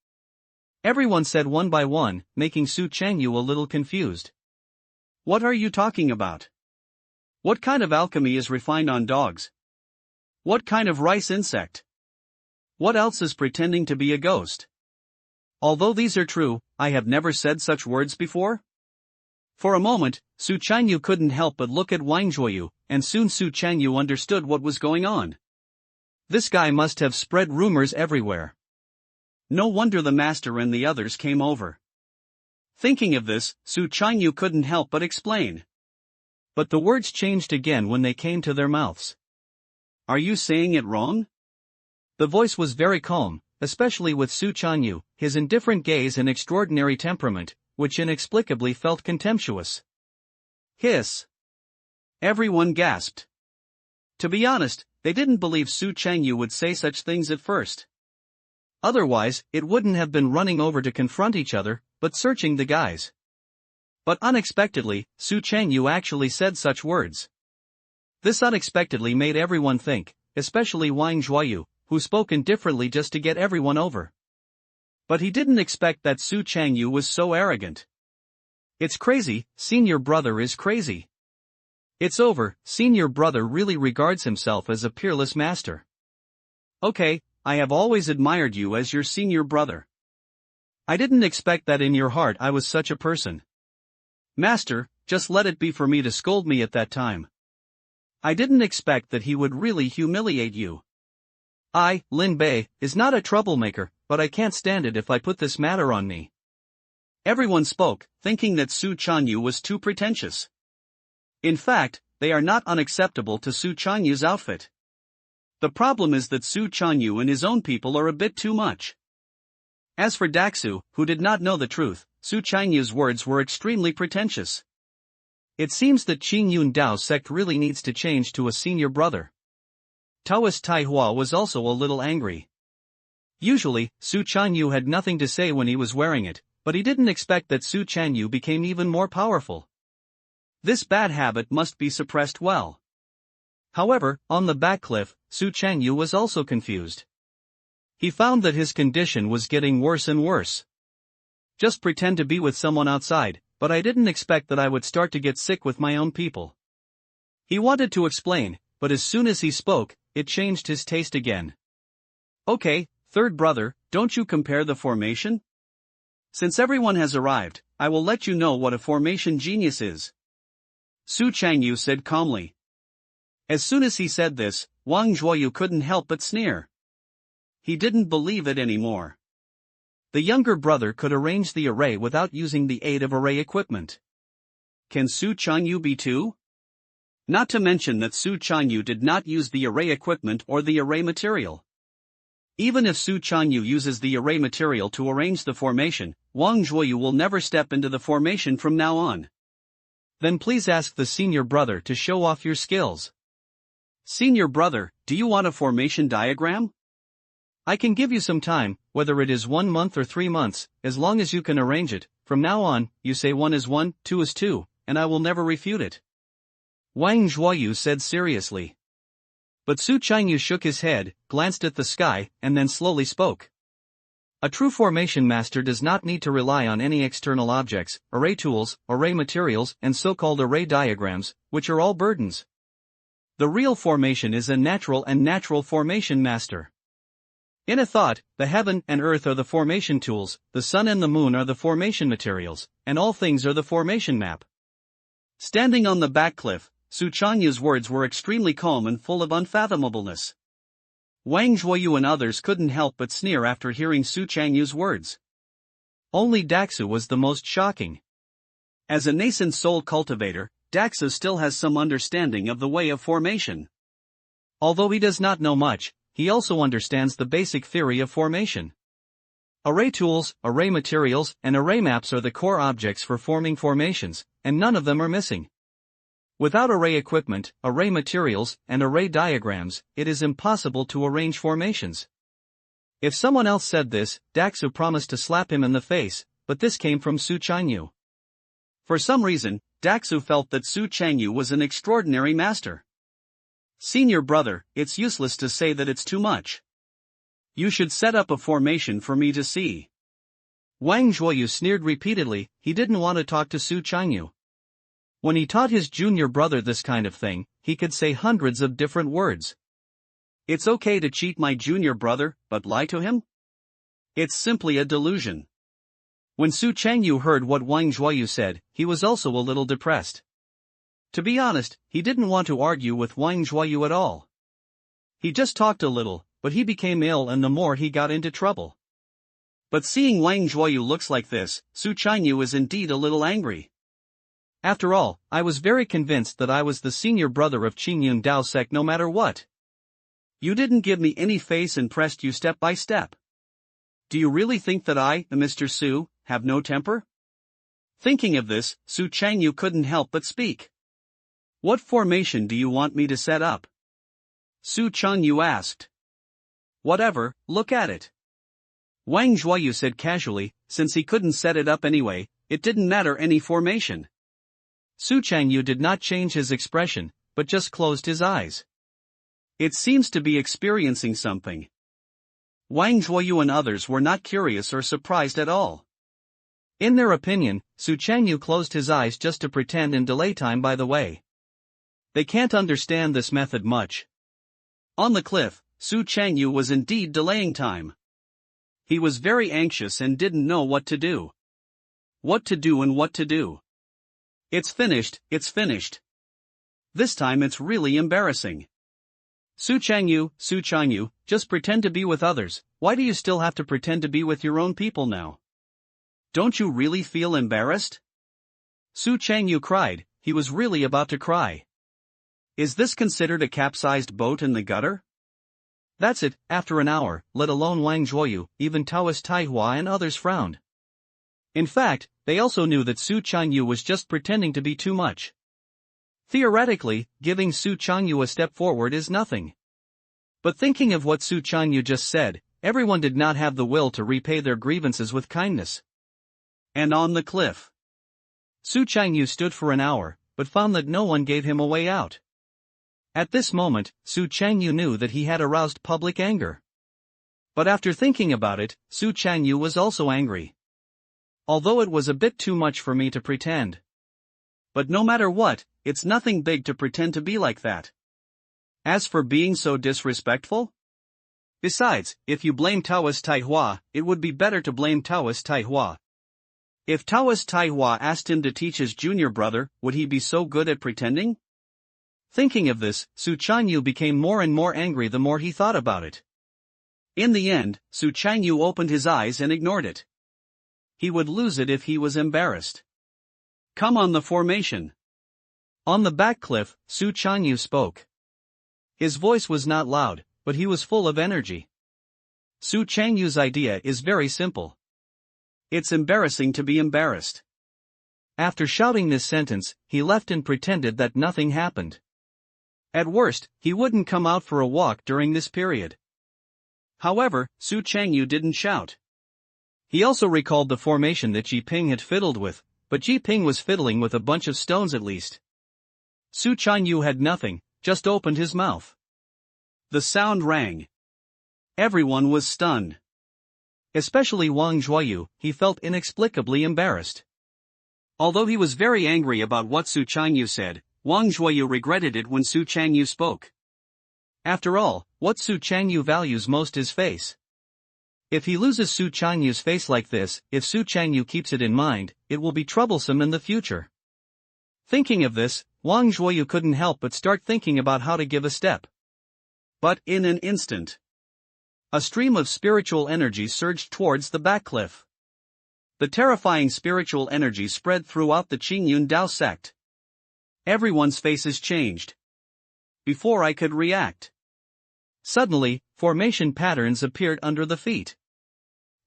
S1: Everyone said one by one, making Su Changyu a little confused. What are you talking about? What kind of alchemy is refined on dogs? What kind of rice insect? What else is pretending to be a ghost? Although these are true, I have never said such words before. For a moment, Su Changyu couldn't help but look at Wang Zhuoyu, and soon Su Changyu understood what was going on. This guy must have spread rumors everywhere. No wonder the master and the others came over. Thinking of this, Su Changyu couldn't help but explain. But the words changed again when they came to their mouths. Are you saying it wrong? The voice was very calm, especially with Su Changyu, his indifferent gaze and extraordinary temperament, which inexplicably felt contemptuous. Hiss! Everyone gasped. To be honest, they didn't believe Su Changyu would say such things at first. Otherwise, it wouldn't have been running over to confront each other, but searching the guys. But unexpectedly, Su Changyu actually said such words. This unexpectedly made everyone think, especially Wang Zhuoyu, who spoke indifferently just to get everyone over. But he didn't expect that Su Changyu was so arrogant. It's crazy, senior brother is crazy. It's over, senior brother really regards himself as a peerless master. Okay, I have always admired you as your senior brother. I didn't expect that in your heart I was such a person. Master, just let it be for me to scold me at that time. I didn't expect that he would really humiliate you. Lin Bei, is not a troublemaker, but I can't stand it if I put this matter on me. Everyone spoke, thinking that Su Changyu was too pretentious. In fact, they are not unacceptable to Su Changyu's outfit. The problem is that Su Changyu and his own people are a bit too much. As for Daxu, who did not know the truth, Su Changyu's words were extremely pretentious. It seems that Qingyun Sect really needs to change to a senior brother. Taoist Taihua was also a little angry. Usually, Su Changyu had nothing to say when he was wearing it, but he didn't expect that Su Changyu became even more powerful. This bad habit must be suppressed well. However, on the back cliff, Su Changyu was also confused. He found that his condition was getting worse and worse. Just pretend to be with someone outside, but I didn't expect that I would start to get sick with my own people. He wanted to explain, but as soon as he spoke, it changed his taste again. Okay, third brother, don't you compare the formation? Since everyone has arrived, I will let you know what a formation genius is. Su Changyu said calmly. As soon as he said this, Wang Zhuoyu couldn't help but sneer. He didn't believe it anymore. The younger brother could arrange the array without using the aid of array equipment. Can Su Changyu be too? Not to mention that Su Changyu did not use the array equipment or the array material. Even if Su Changyu uses the array material to arrange the formation, Wang Zhuoyu will never step into the formation from now on. Then please ask the senior brother to show off your skills.
S2: Senior brother, do you want a formation diagram?
S1: I can give you some time, whether it is 1 month or 3 months, as long as you can arrange it. From now on, you say 1 is 1, 2 is 2, and I will never refute it.
S2: Wang Zhuoyu said seriously.
S1: But Su Qianyu shook his head, glanced at the sky, and then slowly spoke. A true formation master does not need to rely on any external objects, array tools, array materials, and so-called array diagrams, which are all burdens. The real formation is a natural formation master. In a thought, the heaven and earth are the formation tools, the sun and the moon are the formation materials, and all things are the formation map.
S2: Standing on the back cliff, Su Qianyu's words were extremely calm and full of unfathomableness. Wang Zhuoyu and others couldn't help but sneer after hearing Su Qianyu's words.
S1: Only Daxu was the most shocking.
S2: As a nascent soul cultivator, Daxu still has some understanding of the way of formation.
S1: Although he does not know much, he also understands the basic theory of formation. Array tools, array materials, and array maps are the core objects for forming formations, and none of them are missing. Without array equipment, array materials, and array diagrams, it is impossible to arrange formations. If someone else said this, Daxu promised to slap him in the face, but this came from Su Qianyu.
S2: For some reason, Daxu felt that Su Qianyu was an extraordinary master. Senior brother, it's useless to say that it's too much. You should set up a formation for me to see.
S1: Wang Zhuoyu sneered repeatedly. He didn't want to talk to Su Qianyu. When he taught his junior brother this kind of thing, he could say hundreds of different words.
S2: It's okay to cheat my junior brother, but lie to him? It's simply a delusion.
S1: When Su Qianyu heard what Wang Zhuoyu said, he was also a little depressed. To be honest, he didn't want to argue with Wang Zhuoyu at all. He just talked a little, but he became ill and the more he got into trouble.
S2: But seeing Wang Zhuoyu looks like this, Su Qianyu is indeed a little angry.
S1: After all, I was very convinced that I was the senior brother of Qingyun Sect no matter what.
S2: You didn't give me any face and pressed you step by step. Do you really think that I, Mr. Su, have no temper? Thinking of this, Su Qianyu couldn't help but speak. What formation do you want me to set up? Su Qianyu asked.
S1: Whatever, look at it.
S2: Wang Zhuoyu said casually, since he couldn't set it up anyway, it didn't matter any formation.
S1: Su Qianyu did not change his expression, but just closed his eyes.
S2: It seems to be experiencing something. Wang Zhuoyu and others were not curious or surprised at all.
S1: In their opinion, Su Qianyu closed his eyes just to pretend and delay time by the way. They can't understand this method much.
S2: On the cliff, Su Qianyu was indeed delaying time. He was very anxious and didn't know what to do. What to do and what to do. It's finished, it's finished. This time it's really embarrassing.
S1: Su Qianyu, just pretend to be with others. Why do you still have to pretend to be with your own people now?
S2: Don't you really feel embarrassed?
S1: Su Qianyu cried. He was really about to cry.
S2: Is this considered a capsized boat in the gutter?
S1: That's it. After an hour, let alone Wang Zhuoyu, even Taoist Taihua and others frowned. In fact, they also knew that Su Qianyu was just pretending to be too much. Theoretically, giving Su Qianyu a step forward is nothing. But thinking of what Su Qianyu just said, everyone did not have the will to repay their grievances with kindness.
S2: And on the cliff,
S1: Su Qianyu stood for an hour, but found that no one gave him a way out. At this moment, Su Qianyu knew that he had aroused public anger. But after thinking about it, Su Qianyu was also angry. Although it was a bit too much for me to pretend.
S2: But no matter what, it's nothing big to pretend to be like that. As for being so disrespectful? Besides, if you blame Taoist Taihua, it would be better to blame Taoist Taihua. If Taoist Taihua asked him to teach his junior brother, would he be so good at pretending?
S1: Thinking of this, Su Qianyu became more and more angry the more he thought about it.
S2: In the end, Su Qianyu opened his eyes and ignored it. He would lose it if he was embarrassed. Come on the formation.
S1: On the back cliff, Su Qianyu spoke. His voice was not loud, but he was full of energy. Su Qianyu's idea is very simple.
S2: It's embarrassing to be embarrassed.
S1: After shouting this sentence, he left and pretended that nothing happened. At worst, he wouldn't come out for a walk during this period. However, Su Changyu didn't shout. He also recalled the formation that Ji Ping had fiddled with, but Ji Ping was fiddling with a bunch of stones at least. Su Changyu had nothing, just opened his mouth. The sound rang. Everyone was stunned. Especially Wang Zhuoyu, he felt inexplicably embarrassed. Although he was very angry about what Su Changyu said, Wang Zhuoyu regretted it when Su Changyu spoke. After all, what Su Changyu values most is face. If he loses Su Changyu's face like this, if Su Changyu keeps it in mind, it will be troublesome in the future. Thinking of this, Wang Zhuoyu couldn't help but start thinking about how to give a step. But in an instant, a stream of spiritual energy surged towards the back cliff. The terrifying spiritual energy spread throughout the Qingyun Sect. Everyone's faces changed. Before I could react, suddenly, formation patterns appeared under the feet.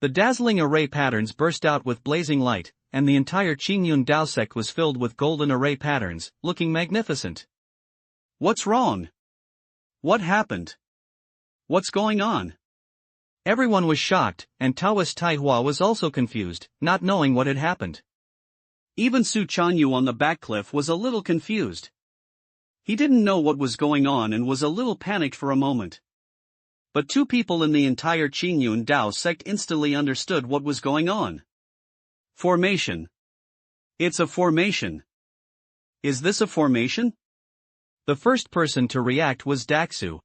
S1: The dazzling array patterns burst out with blazing light, and the entire Qingyun Sect was filled with golden array patterns, looking magnificent. What's wrong? What happened? What's going on? Everyone was shocked, and Taoist Taihua was also confused, not knowing what had happened. Even Su Changyu on the back cliff was a little confused. He didn't know what was going on and was a little panicked for a moment. But two people in the entire Qingyun Sect instantly understood what was going on. Formation. It's a formation. Is this a formation? The first person to react was Daxu.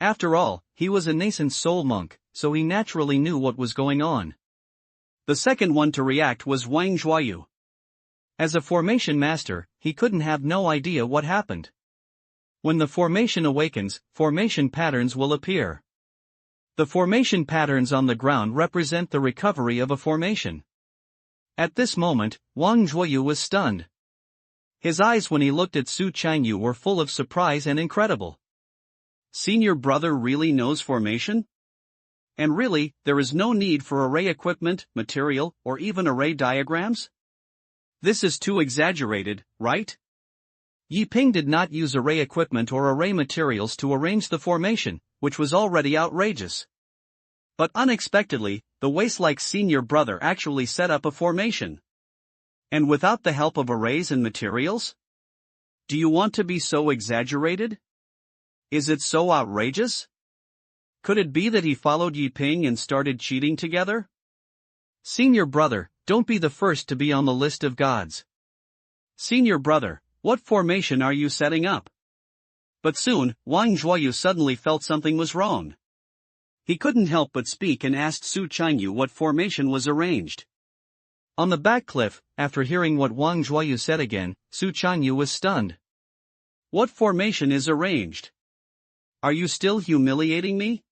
S1: After all, he was a nascent soul monk, so he naturally knew what was going on. The second one to react was Wang Zhuoyu. As a formation master, he couldn't have no idea what happened. When the formation awakens, formation patterns will appear. The formation patterns on the ground represent the recovery of a formation. At this moment, Wang Zhuoyu was stunned. His eyes when he looked at Su Changyu were full of surprise and incredible. Senior brother really knows formation? And really, there is no need for array equipment, material, or even array diagrams? This is too exaggerated, right? Yi Ping did not use array equipment or array materials to arrange the formation, which was already outrageous. But unexpectedly, the waste-like senior brother actually set up a formation. And without the help of arrays and materials? Do you want to be so exaggerated? Is it so outrageous? Could it be that he followed Yi Ping and started cheating together? Senior brother, don't be the first to be on the list of gods. Senior brother, what formation are you setting up? But soon, Wang Zhuoyu suddenly felt something was wrong. He couldn't help but speak and asked Su Changyu what formation was arranged. On the back cliff, after hearing what Wang Zhuoyu said again, Su Changyu was stunned. What formation is arranged? Are you still humiliating me?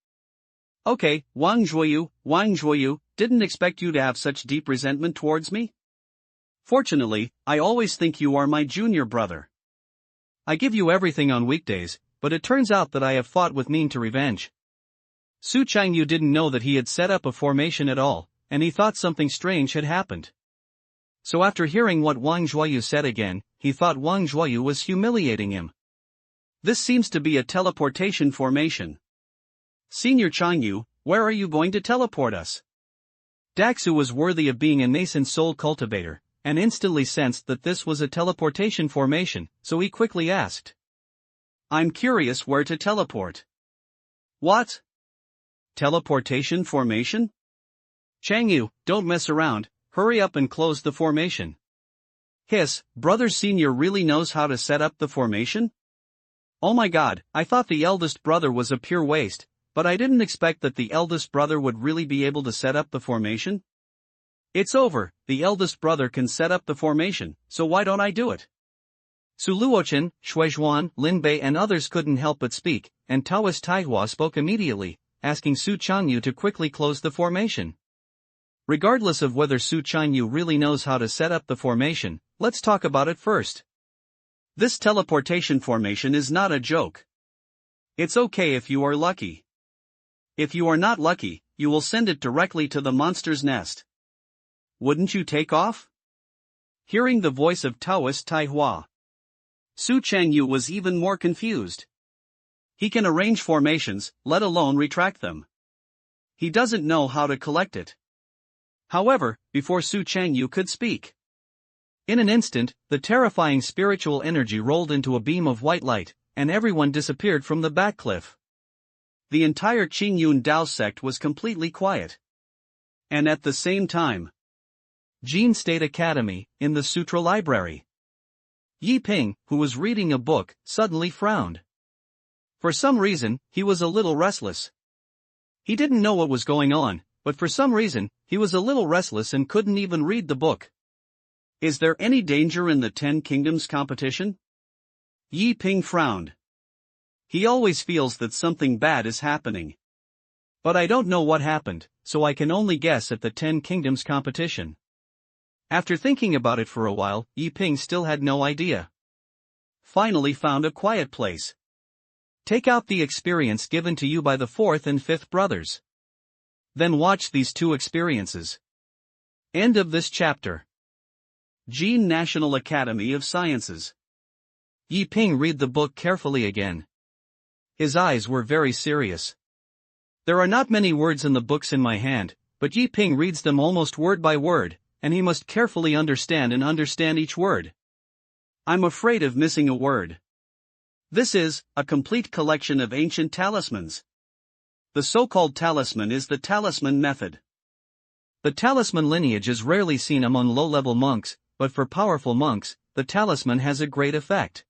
S1: Okay, Wang Zhuoyu, didn't expect you to have such deep resentment towards me? Fortunately, I always think you are my junior brother. I give you everything on weekdays, but it turns out that I have fought with mean to revenge. Su Changyu didn't know that he had set up a formation at all, and he thought something strange had happened. So after hearing what Wang Zhuoyu said again, he thought Wang Zhuoyu was humiliating him. This seems to be a teleportation formation. Senior Changyu, where are you going to teleport us? Daxu was worthy of being a nascent soul cultivator, and instantly sensed that this was a teleportation formation, so he quickly asked. I'm curious where to teleport. What? Teleportation formation? Changyu, don't mess around, hurry up and close the formation. Hiss, brother senior really knows how to set up the formation? Oh my god, I thought the eldest brother was a pure waste, but I didn't expect that the eldest brother would really be able to set up the formation. It's over, the eldest brother can set up the formation, so why don't I do it? Su Luochen, Shuizhuan, Lin Bei and others couldn't help but speak, and Taoist Taihua spoke immediately, asking Su Changyu to quickly close the formation. Regardless of whether Su Changyu really knows how to set up the formation, let's talk about it first. This teleportation formation is not a joke. It's okay if you are lucky. If you are not lucky, you will send it directly to the monster's nest. Wouldn't you take off?
S2: Hearing the voice of Taoist Taihua, Su Changyu was even more confused. He can arrange formations, let alone retract them. He doesn't know how to collect it. However, before Su Changyu could speak, in an instant, the terrifying spiritual energy rolled into a beam of white light, and everyone disappeared from the back cliff. The entire Qingyun Sect was completely quiet. And at the same time, Jin State Academy, in the Sutra Library. Yi Ping, who was reading a book, suddenly frowned. For some reason, he was a little restless. He didn't know what was going on, but for some reason, he was a little restless and couldn't even read the book. Is there any danger in the 10 Kingdoms competition? Yi Ping frowned. He always feels that something bad is happening. But I don't know what happened, so I can only guess at the 10 Kingdoms competition. After thinking about it for a while, Yi Ping still had no idea. Finally found a quiet place. Take out the experience given to you by the 4th and 5th brothers. Then watch these 2 experiences. End of this chapter. Jin National Academy of Sciences. Yi Ping read the book carefully again. His eyes were very serious. There are not many words in the books in my hand, but Yi Ping reads them almost word by word, and he must carefully understand each word. I'm afraid of missing a word. This is a complete collection of ancient talismans. The so-called talisman is the talisman method. The talisman lineage is rarely seen among low-level monks, but for powerful monks, the talisman has a great effect.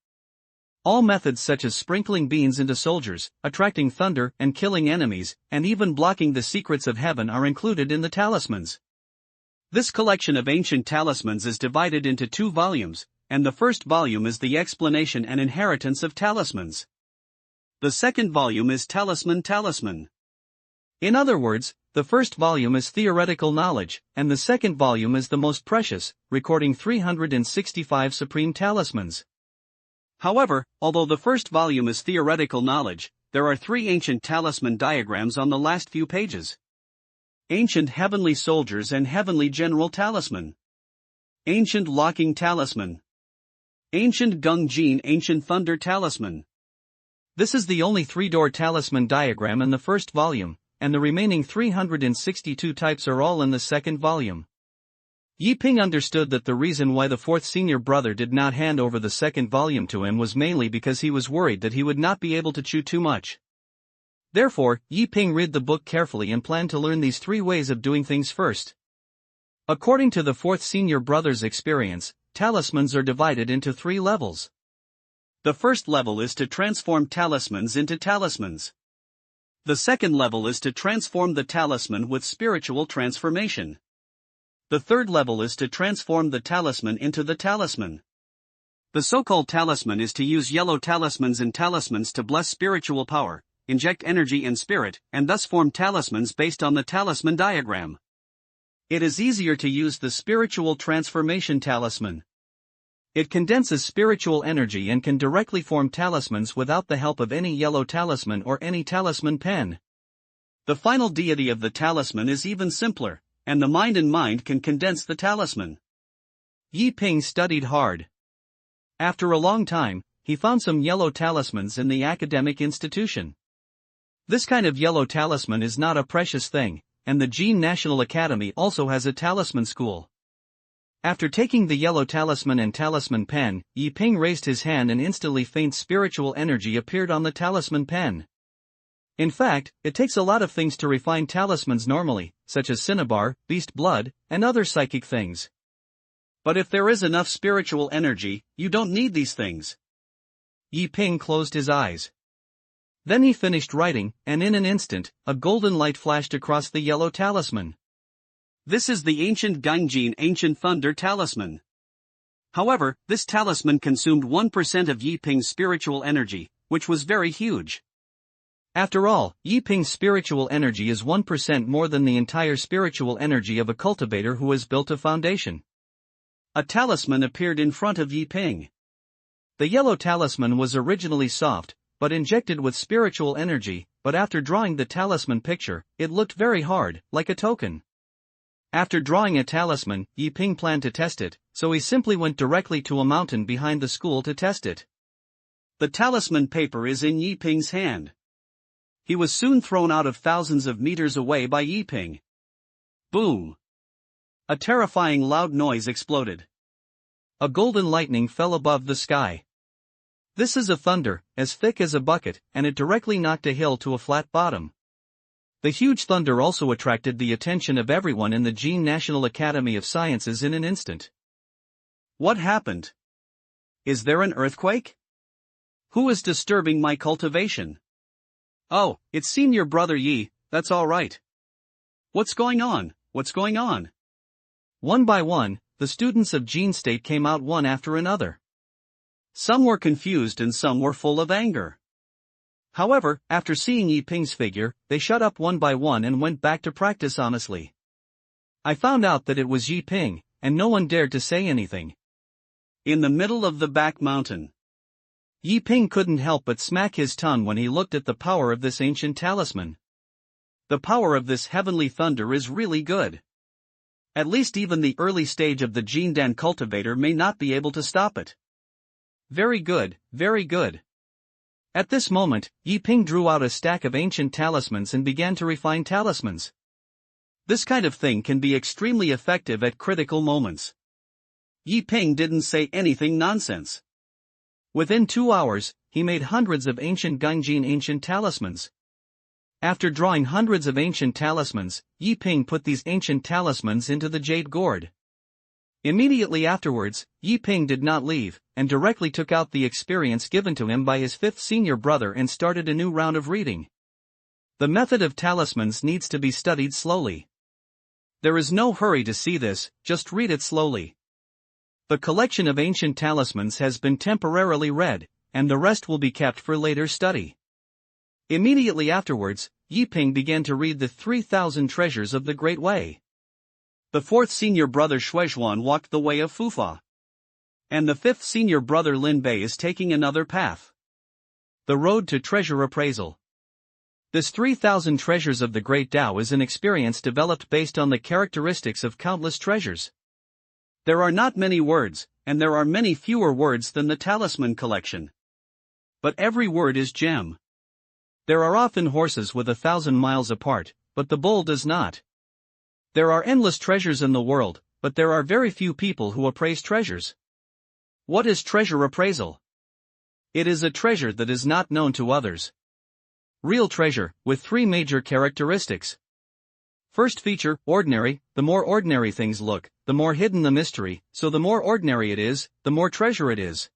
S2: All methods such as sprinkling beans into soldiers, attracting thunder and killing enemies, and even blocking the secrets of heaven are included in the talismans. This collection of ancient talismans is divided into 2 volumes, and the first volume is the explanation and inheritance of talismans. The second volume is Talisman. In other words, the first volume is theoretical knowledge, and the second volume is the most precious, recording 365 supreme talismans. However, although the first volume is theoretical knowledge, there are 3 ancient talisman diagrams on the last few pages. Ancient Heavenly Soldiers and Heavenly General Talisman. Ancient Locking Talisman. Ancient Gungjin Ancient Thunder Talisman. This is the only 3-door talisman diagram in the first volume, and the remaining 362 types are all in the second volume. Yi Ping understood that the reason why the 4th senior brother did not hand over the second volume to him was mainly because he was worried that he would not be able to chew too much. Therefore, Yi Ping read the book carefully and planned to learn these 3 ways of doing things first. According to the 4th senior brother's experience, talismans are divided into 3 levels. The first level is to transform talismans into talismans. The second level is to transform the talisman with spiritual transformation. The third level is to transform the talisman into the talisman. The so-called talisman is to use yellow talismans and talismans to bless spiritual power, inject energy and spirit, and thus form talismans based on the talisman diagram. It is easier to use the spiritual transformation talisman. It condenses spiritual energy and can directly form talismans without the help of any yellow talisman or any talisman pen. The final deity of the talisman is even simpler, and the mind can condense the talisman. Yi Ping studied hard. After a long time, he found some yellow talismans in the academic institution. This kind of yellow talisman is not a precious thing, and the Jin National Academy also has a talisman school. After taking the yellow talisman and talisman pen, Yi Ping raised his hand and instantly faint spiritual energy appeared on the talisman pen. In fact, it takes a lot of things to refine talismans normally, such as cinnabar, beast blood, and other psychic things. But if there is enough spiritual energy, you don't need these things. Yi Ping closed his eyes. Then he finished writing, and in an instant, a golden light flashed across the yellow talisman. This is the ancient Gungjin Ancient Thunder Talisman. However, this talisman consumed 1% of Yi Ping's spiritual energy, which was very huge. After all, Yi Ping's spiritual energy is 1% more than the entire spiritual energy of a cultivator who has built a foundation. A talisman appeared in front of Yi Ping. The yellow talisman was originally soft, but injected with spiritual energy, but after drawing the talisman picture, it looked very hard, like a token.
S1: After drawing a talisman, Yi Ping planned to test it, so he simply went directly to a mountain behind the school to test it. The talisman paper is in Yi Ping's hand. He was soon thrown out of thousands of meters away by Yi Ping. Boom! A terrifying loud noise exploded. A golden lightning fell above the sky. This is a thunder, as thick as a bucket, and it directly knocked a hill to a flat bottom. The huge thunder also attracted the attention of everyone in the Jin National Academy of Sciences in an instant. What happened? Is there an earthquake? Who is disturbing my cultivation? Oh, it's senior brother Yi, that's all right. What's going on? What's going on? One by one, the students of Jin State came out one after another. Some were confused and some were full of anger. However, after seeing Yi Ping's figure, they shut up one by one and went back to practice honestly. I found out that it was Yi Ping, and no one dared to say anything. In the middle of the back mountain, Yi Ping couldn't help but smack his tongue when he looked at the power of this ancient talisman. The power of this heavenly thunder is really good. At least even the early stage of the Jindan cultivator may not be able to stop it. Very good, very good. At this moment, Yi Ping drew out a stack of ancient talismans and began to refine talismans. This kind of thing can be extremely effective at critical moments. Yi Ping didn't say anything nonsense. Within 2 hours, he made hundreds of ancient ancient talismans. After drawing hundreds of ancient talismans, Yi Ping put these ancient talismans into the jade gourd. Immediately afterwards, Yi Ping did not leave, and directly took out the experience given to him by his 5th senior brother and started a new round of reading. The method of talismans needs to be studied slowly. There is no hurry to see this, just read it slowly. The collection of ancient talismans has been temporarily read, and the rest will be kept for later study. Immediately afterwards, Yi Ping began to read the 3,000 treasures of the Great Way. The 4th senior brother Shuizhuan walked the way of Fufa. And the 5th senior brother Lin Bei is taking another path. The road to treasure appraisal. This 3,000 treasures of the Great Tao is an experience developed based on the characteristics of countless treasures. There are not many words, and there are many fewer words than the talisman collection. But every word is gem. There are often horses with 1,000 miles apart, but the bull does not. There are endless treasures in the world, but there are very few people who appraise treasures. What is treasure appraisal? It is a treasure that is not known to others. Real treasure, with 3 major characteristics. First feature, ordinary. The more ordinary things look, the more hidden the mystery, so the more ordinary it is, the more treasure it is.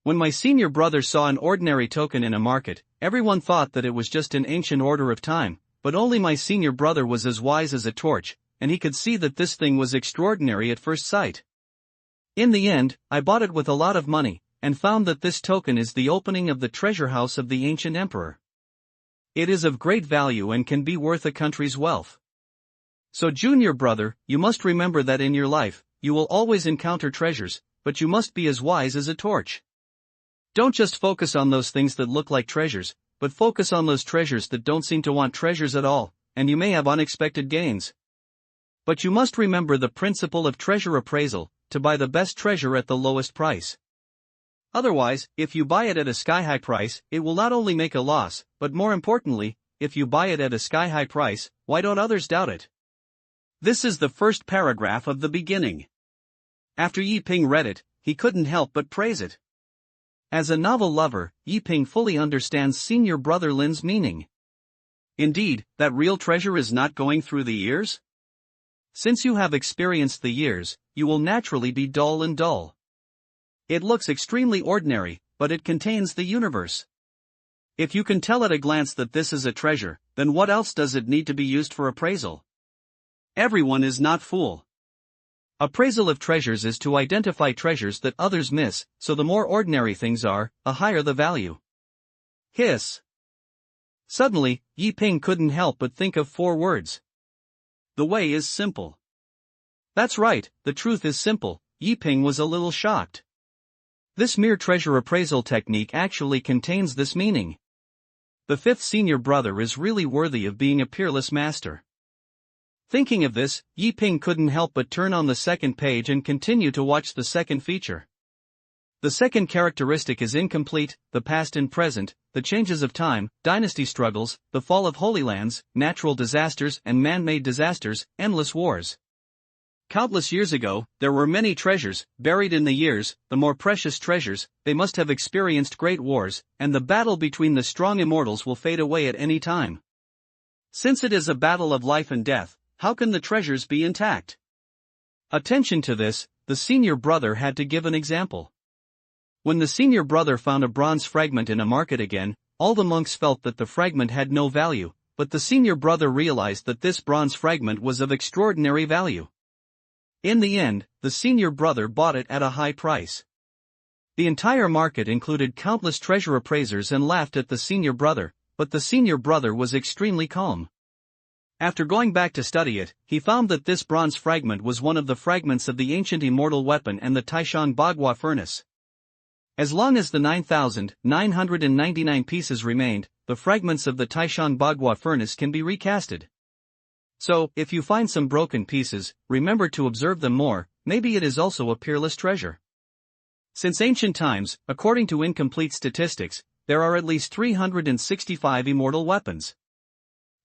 S1: When my senior brother saw an ordinary token in a market, everyone thought that it was just an ancient order of time, but only my senior brother was as wise as a torch, and he could see that this thing was extraordinary at first sight. In the end, I bought it with a lot of money, and found that this token is the opening of the treasure house of the ancient emperor. It is of great value and can be worth a country's wealth. So junior brother, you must remember that in your life, you will always encounter treasures, but you must be as wise as a torch. Don't just focus on those things that look like treasures, but focus on those treasures that don't seem to want treasures at all, and you may have unexpected gains. But you must remember the principle of treasure appraisal, to buy the best treasure at the lowest price. Otherwise, if you buy it at a sky-high price, it will not only make a loss, but more importantly, if you buy it at a sky-high price, why don't others doubt it? This is the first paragraph of the beginning. After Yi Ping read it, he couldn't help but praise it. As a novel lover, Yi Ping fully understands senior brother Lin's meaning. Indeed, that real treasure is not going through the years? Since you have experienced the years, you will naturally be dull and dull. It looks extremely ordinary, but it contains the universe. If you can tell at a glance that this is a treasure, then what else does it need to be used for appraisal? Everyone is not fool. Appraisal of treasures is to identify treasures that others miss, so the more ordinary things are, the higher the value. Hiss. Suddenly, Yi Ping couldn't help but think of 4 words. The way is simple. That's right, the truth is simple. Yi Ping was a little shocked. This mere treasure appraisal technique actually contains this meaning. The 5th senior brother is really worthy of being a peerless master. Thinking of this, Yi Ping couldn't help but turn on the second page and continue to watch the second feature. The second characteristic is incomplete, the past and present, the changes of time, dynasty struggles, the fall of holy lands, natural disasters and man-made disasters, endless wars. Countless years ago, there were many treasures, buried in the years, the more precious treasures, they must have experienced great wars, and the battle between the strong immortals will fade away at any time. Since it is a battle of life and death, how can the treasures be intact? Attention to this, the senior brother had to give an example. When the senior brother found a bronze fragment in a market again, all the monks felt that the fragment had no value, but the senior brother realized that this bronze fragment was of extraordinary value. In the end, the senior brother bought it at a high price. The entire market included countless treasure appraisers and laughed at the senior brother, but the senior brother was extremely calm. After going back to study it, he found that this bronze fragment was one of the fragments of the ancient immortal weapon and the Taishan Bagua furnace. As long as the 9,999 pieces remained, the fragments of the Taishan Bagua furnace can be recasted. So, if you find some broken pieces, remember to observe them more, maybe it is also a peerless treasure. Since ancient times, according to incomplete statistics, there are at least 365 immortal weapons.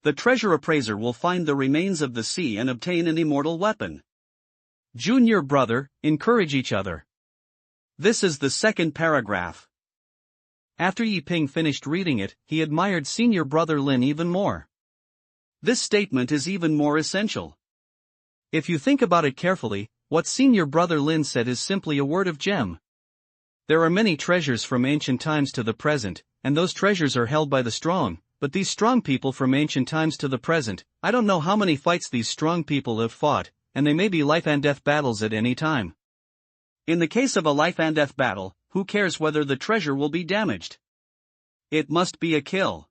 S1: The treasure appraiser will find the remains of the sea and obtain an immortal weapon. Junior brother, encourage each other. This is the second paragraph. After Yi Ping finished reading it, he admired senior brother Lin even more. This statement is even more essential. If you think about it carefully, what senior brother Lin said is simply a word of gem. There are many treasures from ancient times to the present, and those treasures are held by the strong, but these strong people from ancient times to the present, I don't know how many fights these strong people have fought, and they may be life and death battles at any time. In the case of a life and death battle, who cares whether the treasure will be damaged? It must be a kill.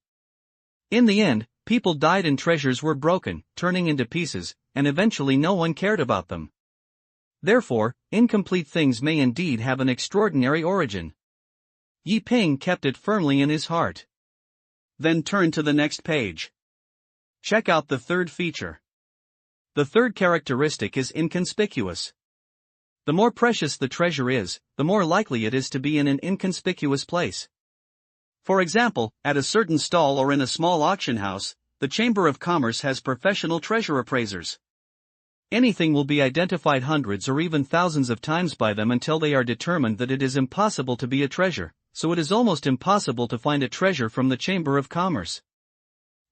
S1: In the end, people died and treasures were broken, turning into pieces, and eventually no one cared about them. Therefore, incomplete things may indeed have an extraordinary origin. Yi Ping kept it firmly in his heart. Then turn to the next page. Check out the third feature. The third characteristic is inconspicuous. The more precious the treasure is, the more likely it is to be in an inconspicuous place. For example, at a certain stall or in a small auction house, the Chamber of Commerce has professional treasure appraisers. Anything will be identified hundreds or even thousands of times by them until they are determined that it is impossible to be a treasure, so it is almost impossible to find a treasure from the Chamber of Commerce.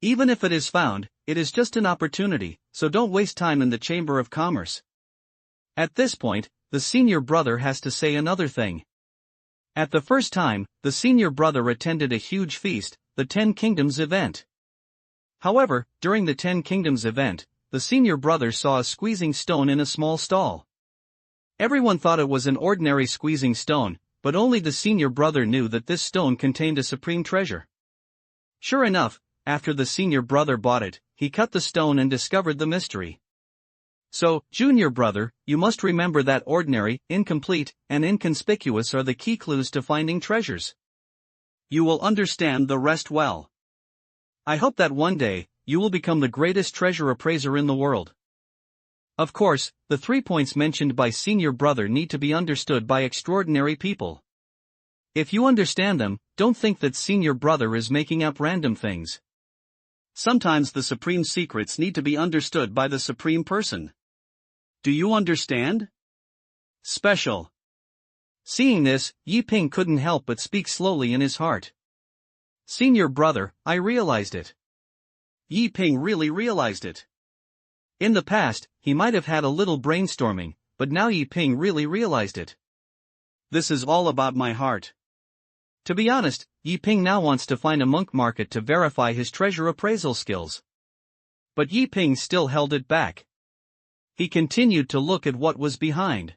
S1: Even if it is found, it is just an opportunity, so don't waste time in the Chamber of Commerce. At this point, the senior brother has to say another thing. At the first time, the senior brother attended a huge feast, the 10 Kingdoms event. However, during the 10 Kingdoms event, the senior brother saw a squeezing stone in a small stall. Everyone thought it was an ordinary squeezing stone, but only the senior brother knew that this stone contained a supreme treasure. Sure enough, after the senior brother bought it, he cut the stone and discovered the mystery. So, junior brother, you must remember that ordinary, incomplete, and inconspicuous are the key clues to finding treasures. You will understand the rest well. I hope that one day, you will become the greatest treasure appraiser in the world. Of course, the 3 points mentioned by senior brother need to be understood by extraordinary people. If you understand them, don't think that senior brother is making up random things. Sometimes the supreme secrets need to be understood by the supreme person. Do you understand? Special. Seeing this, Yi Ping couldn't help but speak slowly in his heart. Senior brother, I realized it. Yi Ping really realized it. In the past, he might have had a little brainstorming, but now Yi Ping really realized it. This is all about my heart. To be honest, Yi Ping now wants to find a monk market to verify his treasure appraisal skills. But Yi Ping still held it back. He continued to look at what was behind.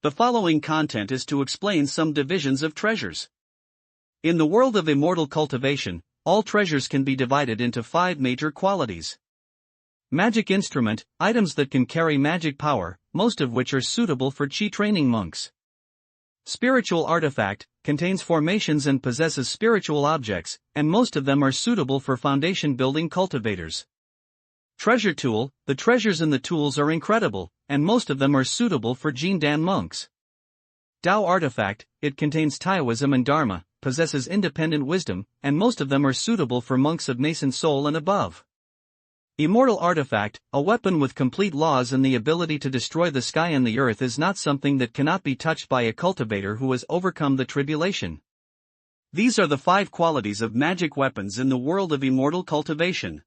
S1: The following content is to explain some divisions of treasures. In the world of immortal cultivation, all treasures can be divided into 5 major qualities. Magic instrument, items that can carry magic power, most of which are suitable for Qi training monks. Spiritual artifact, contains formations and possesses spiritual objects, and most of them are suitable for foundation building cultivators. Treasure tool, the treasures in the tools are incredible, and most of them are suitable for Jindan monks. Tao artifact, it contains Taoism and Dharma, possesses independent wisdom, and most of them are suitable for monks of nascent soul and above. Immortal artifact, a weapon with complete laws and the ability to destroy the sky and the earth is not something that cannot be touched by a cultivator who has overcome the tribulation. These are the 5 qualities of magic weapons in the world of immortal cultivation.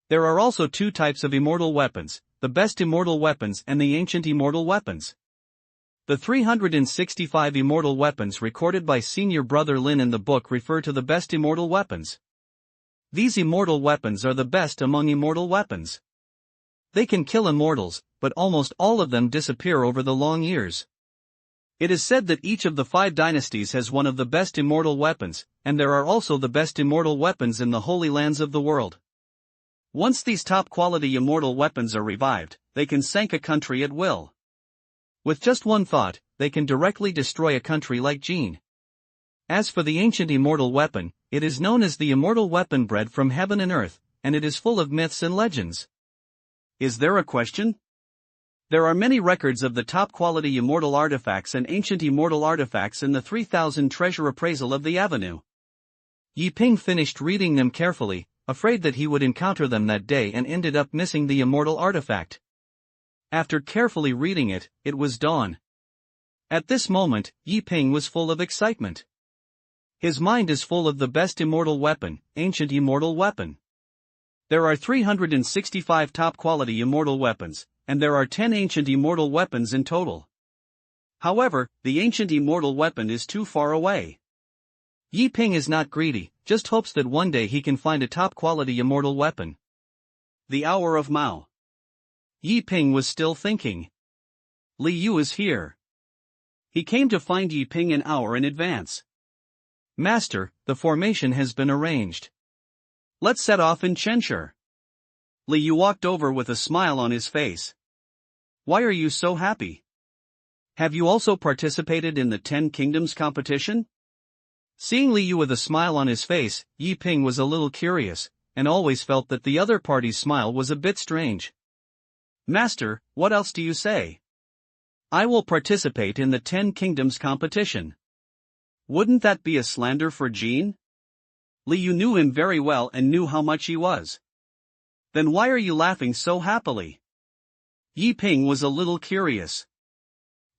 S1: There are also 2 types of immortal weapons, the best immortal weapons and the ancient immortal weapons. The 365 immortal weapons recorded by Senior Brother Lin in the book refer to the best immortal weapons. These immortal weapons are the best among immortal weapons. They can kill immortals, but almost all of them disappear over the long years. It is said that each of the 5 dynasties has one of the best immortal weapons, and there are also the best immortal weapons in the holy lands of the world. Once these top-quality immortal weapons are revived, they can sink a country at will. With just one thought, they can directly destroy a country like Jin. As for the ancient immortal weapon, it is known as the immortal weapon bred from heaven and earth, and it is full of myths and legends. Is there a question? There are many records of the top-quality immortal artifacts and ancient immortal artifacts in the 3000 treasure appraisal of the Avenue. Yi Ping finished reading them carefully, afraid that he would encounter them that day and ended up missing the immortal artifact. After carefully reading it, it was dawn. At this moment, Yi Ping was full of excitement. His mind is full of the best immortal weapon, ancient immortal weapon. There are 365 top-quality immortal weapons, and there are 10 ancient immortal weapons in total. However, the ancient immortal weapon is too far away. Yi Ping is not greedy, just hopes that one day he can find a top-quality immortal weapon. The hour of Mao. Yi Ping was still thinking. Li Yu is here. He came to find Yi Ping an hour in advance. Master, the formation has been arranged. Let's set off in Chenshur. Li Yu walked over with a smile on his face. Why are you so happy? Have you also participated in the 10 Kingdoms competition? Seeing Li Yu with a smile on his face, Yi Ping was a little curious, and always felt that the other party's smile was a bit strange. Master, what else do you say? I will participate in the 10 Kingdoms competition. Wouldn't that be a slander for Jin? Li Yu knew him very well and knew how much he was. Then why are you laughing so happily? Yi Ping was a little curious.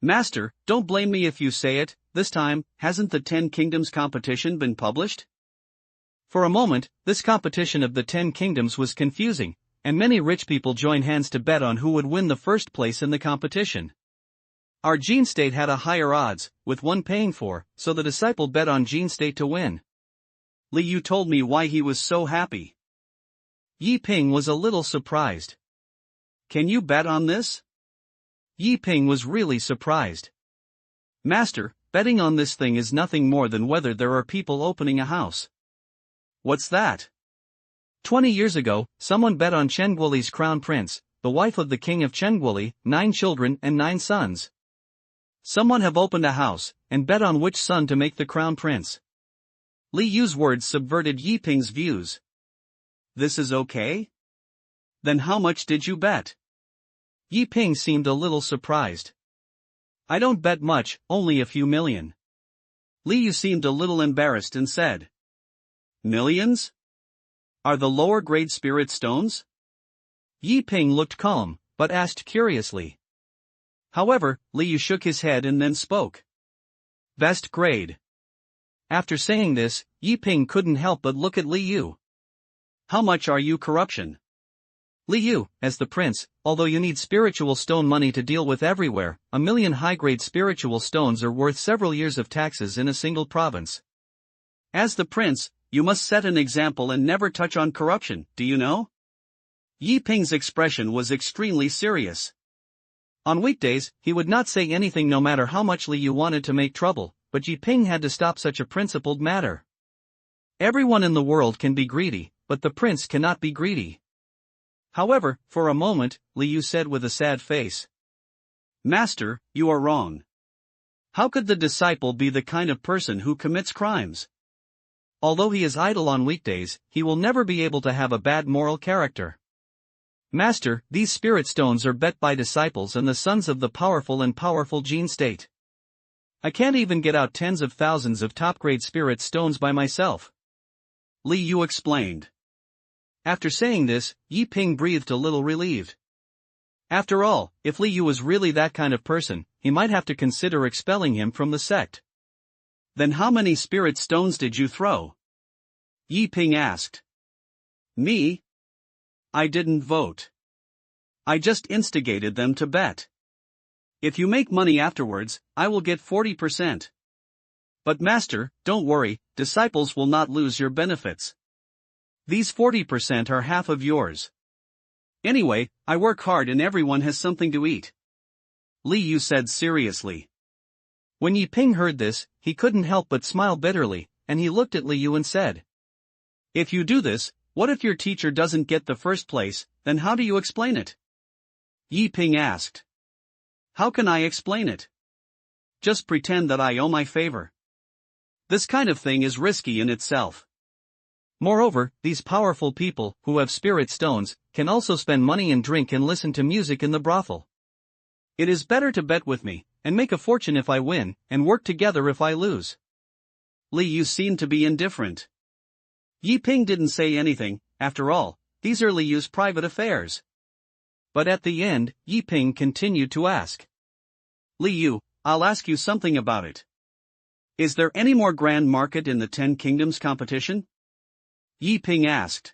S1: Master, don't blame me if you say it, this time, hasn't the 10 Kingdoms competition been published? For a moment, this competition of the 10 Kingdoms was confusing, and many rich people joined hands to bet on who would win the first place in the competition. Our Jin state had a higher odds, with one paying for, so the disciple bet on Jin state to win. Li Yu told me why he was so happy. Yi Ping was a little surprised. Can you bet on this? Yi Ping was really surprised. Master, betting on this thing is nothing more than whether there are people opening a house. What's that? 20 years ago, someone bet on Chengguoli's crown prince, the wife of the king of Chengguoli, 9 children and 9 sons. Someone have opened a house, and bet on which son to make the crown prince. Li Yu's words subverted Yi Ping's views. This is okay? Then how much did you bet? Yi Ping seemed a little surprised. I don't bet much, only a few million. Li Yu seemed a little embarrassed and said. Millions? Are the lower grade spirit stones? Yi Ping looked calm, but asked curiously. However, Li Yu shook his head and then spoke. Best grade. After saying this, Yi Ping couldn't help but look at Li Yu. How much are you corruption? Li Yu, as the prince, although you need spiritual stone money to deal with everywhere, 1 million high-grade spiritual stones are worth several years of taxes in a single province. As the prince, you must set an example and never touch on corruption, do you know? Yi Ping's expression was extremely serious. On weekdays, he would not say anything no matter how much Li Yu wanted to make trouble, but Yi Ping had to stop such a principled matter. Everyone in the world can be greedy, but the prince cannot be greedy. However, for a moment, Li Yu said with a sad face. Master, you are wrong. How could the disciple be the kind of person who commits crimes? Although he is idle on weekdays, he will never be able to have a bad moral character. Master, these spirit stones are bet by disciples and the sons of the powerful and powerful Qin state. I can't even get out tens of thousands of top-grade spirit stones by myself.
S2: Li Yu explained.
S1: After saying this, Yi Ping breathed a little relieved. After all, if Li Yu was really that kind of person, he might have to consider expelling him from the sect.
S2: Then how many spirit stones did you throw? Yi Ping asked. Me? I didn't vote. I just instigated them to bet. If you make money afterwards, I will get 40%. But master, don't worry, disciples will not lose your benefits. These 40% are half of yours. Anyway, I work hard and everyone has something to eat. Li Yu said seriously.
S1: When Yi Ping heard this, he couldn't help but smile bitterly, and he looked at Li Yu and said, "If you do this, what if your teacher doesn't get the first place, then how do you explain it?"
S2: Yi Ping asked. How can I explain it? Just pretend that I owe my favor. This kind of thing is risky in itself.
S1: Moreover, these powerful people, who have spirit stones, can also spend money and drink and listen to music in the brothel. It is better to bet with me, and make a fortune if I win, and work together if I lose.
S2: Li Yu seemed to be indifferent. Yi Ping didn't say anything. After all, these are Li Yu's private affairs.
S1: But at the end, Yi Ping continued to ask.
S2: Li Yu, I'll ask you something about it. Is there any more grand market in the 10 Kingdoms competition?
S1: Yi Ping asked.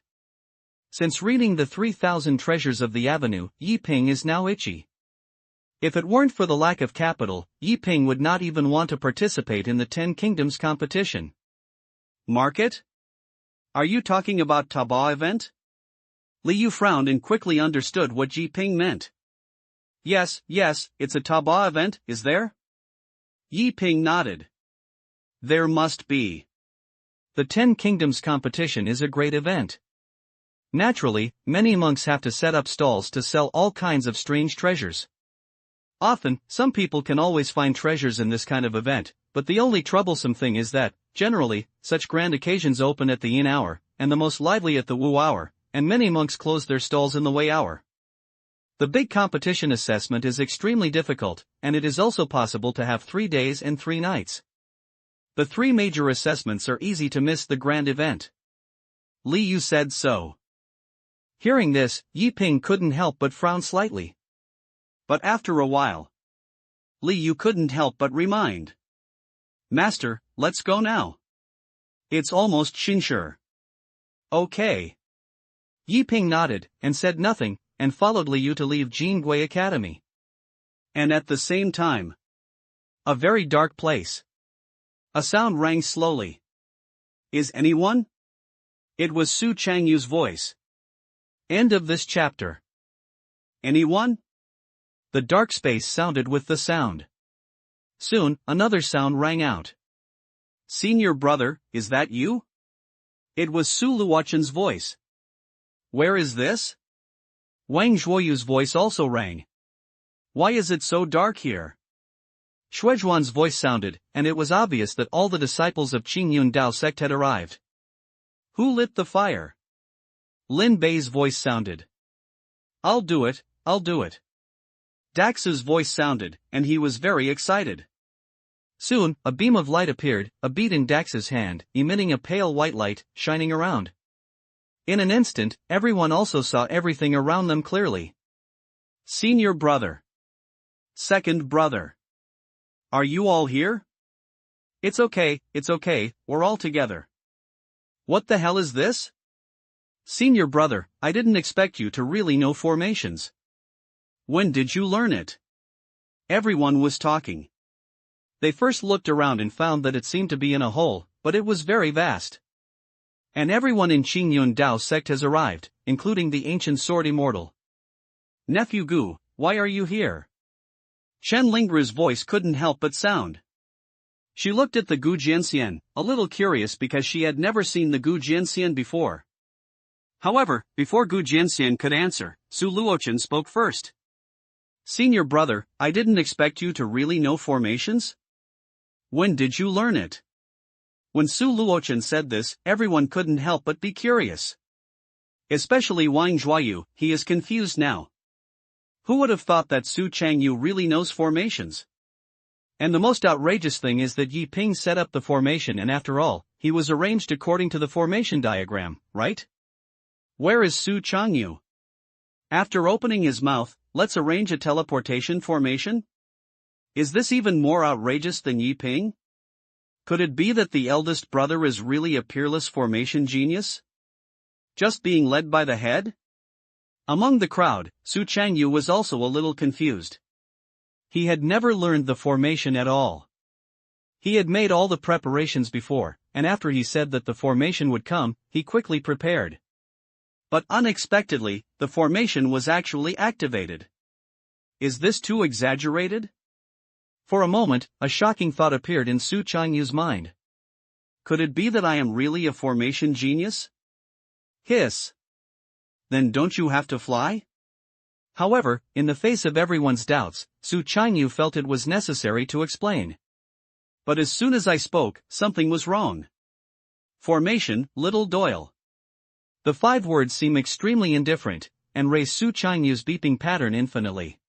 S1: Since reading the 3,000 treasures of the avenue, Yi Ping is now itchy. If it weren't for the lack of capital, Yi Ping would not even want to participate in the 10 Kingdoms competition.
S2: Market? Are you talking about Taba event? Li Yu frowned and quickly understood what Yi Ping meant. Yes, it's a Taba event, is there? Yi Ping nodded. There must be.
S1: The 10 Kingdoms competition is a great event. Naturally, many monks have to set up stalls to sell all kinds of strange treasures. Often, some people can always find treasures in this kind of event, but the only troublesome thing is that, generally, such grand occasions open at the yin hour, and the most lively at the wu hour, and many monks close their stalls in the wei hour. The big competition assessment is extremely difficult, and it is also possible to have 3 days and 3 nights. The 3 major assessments are easy to miss the grand event.
S2: Li Yu said so.
S1: Hearing this, Yi Ping couldn't help but frown slightly.
S2: But after a while, Li Yu couldn't help but remind. Master, let's go now. It's almost Xinshi.
S1: Okay. Yi Ping nodded, and said nothing, and followed Li Yu to leave Jingui Academy.
S2: And at the same time,
S1: a very dark place.
S2: A sound rang slowly. Is anyone? It was Su Changyu's voice.
S1: End of this chapter.
S2: Anyone?
S1: The dark space sounded with the sound. Soon, another sound rang out.
S2: Senior brother, is that you? It was Su Luochen's voice. Where is this?
S1: Wang Zhuoyu's voice also rang.
S2: Why is it so dark here?
S1: Shuizhuan's voice sounded, and it was obvious that all the disciples of Qingyun Sect had arrived.
S2: Who lit the fire?
S1: Lin Bei's voice sounded.
S2: I'll do it. Dax's voice sounded, and he was very excited.
S1: Soon, a beam of light appeared, a bead in Dax's hand, emitting a pale white light, shining around. In an instant, everyone also saw everything around them clearly.
S2: Senior brother. Second brother. Are you all here?
S1: It's okay, we're all together.
S2: What the hell is this?
S1: Senior brother, I didn't expect you to really know formations.
S2: When did you learn it? Everyone was talking.
S1: They first looked around and found that it seemed to be in a hole, but it was very vast. And everyone in Qingyun Sect has arrived, including the ancient sword immortal.
S2: Nephew Gu, why are you here? Chen Lingru's voice couldn't help but sound. She looked at the Gu Jianxian, a little curious because she had never seen the Gu Jianxian before. However, before Gu Jianxian could answer, Su Luochen spoke first. Senior brother, I didn't expect you to really know formations? When did you learn it? When Su Luochen said this, everyone couldn't help but be curious. Especially Wang Zhuayu, he is confused now. Who would have thought that Su Changyu really knows formations? And the most outrageous thing is that Yi Ping set up the formation, and after all, he was arranged according to the formation diagram, right? Where is Su Changyu? After opening his mouth, let's arrange a teleportation formation? Is this even more outrageous than Yi Ping? Could it be that the eldest brother is really a peerless formation genius? Just being led by the head? Among the crowd, Su Changyu was also a little confused. He had never learned the formation at all. He had made all the preparations before, and after he said that the formation would come, he quickly prepared. But unexpectedly, the formation was actually activated. Is this too exaggerated? For a moment, a shocking thought appeared in Su Changyu's mind. Could it be that I am really a formation genius? Hiss. Then don't you have to fly? However, in the face of everyone's doubts, Su Changyu felt it was necessary to explain. But as soon as I spoke, something was wrong. Formation, Little Doyle. The 5 words seem extremely indifferent, and raise Su Changyu's beeping pattern infinitely.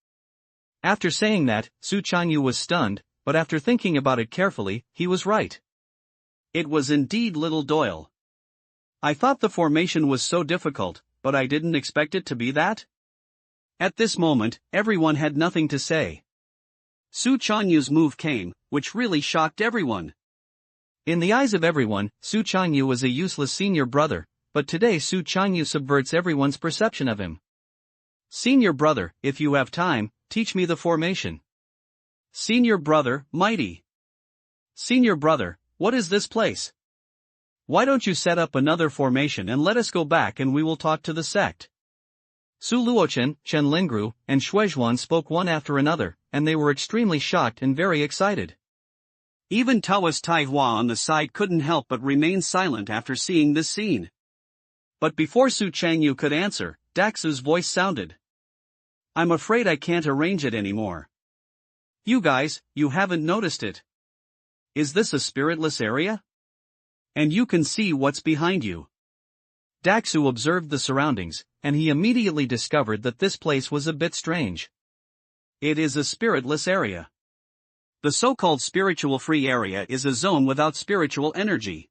S2: After saying that, Su Changyu was stunned, but after thinking about it carefully, he was right. It was indeed Little Doyle. I thought the formation was so difficult, but I didn't expect it to be that. At this moment, everyone had nothing to say. Su Changyu's move came, which really shocked everyone. In the eyes of everyone, Su Changyu was a useless senior brother, but today Su Changyu subverts everyone's perception of him. Senior brother, if you have time, teach me the formation. Senior brother, mighty. Senior brother, what is this place? Why don't you set up another formation and let us go back and we will talk to the sect? Su Luochen, Chen Lingru, and Shuizhuan spoke one after another, and they were extremely shocked and very excited. Even Taoist Tai Hua on the side couldn't help but remain silent after seeing this scene. But before Su Changyu could answer, Daxu's voice sounded. I'm afraid I can't arrange it anymore. You guys, you haven't noticed it. Is this a spiritless area? And you can see what's behind you. Daxu observed the surroundings, and he immediately discovered that this place was a bit strange. It is a spiritless area. The so-called spiritual free area is a zone without spiritual energy.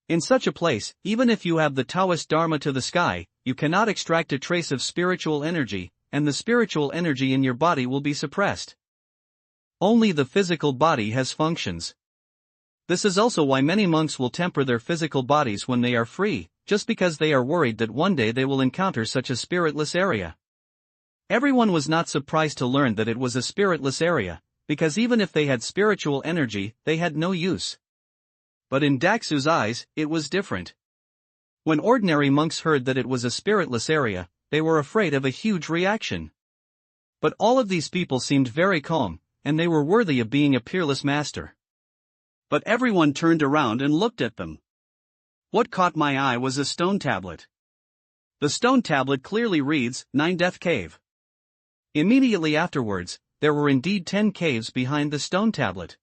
S2: In such a place, even if you have the Taoist Dharma to the sky, you cannot extract a trace of spiritual energy, and the spiritual energy in your body will be suppressed. Only the physical body has functions. This is also why many monks will temper their physical bodies when they are free, just because they are worried that one day they will encounter such a spiritless area. Everyone was not surprised to learn that it was a spiritless area, because even if they had spiritual energy, they had no use. But in Daxu's eyes, it was different. When ordinary monks heard that it was a spiritless area, they were afraid of a huge reaction. But all of these people seemed very calm, and they were worthy of being a peerless master. But everyone turned around and looked at them. What caught my eye was a stone tablet. The stone tablet clearly reads, 9 Death Cave. Immediately afterwards, there were indeed 10 caves behind the stone tablet.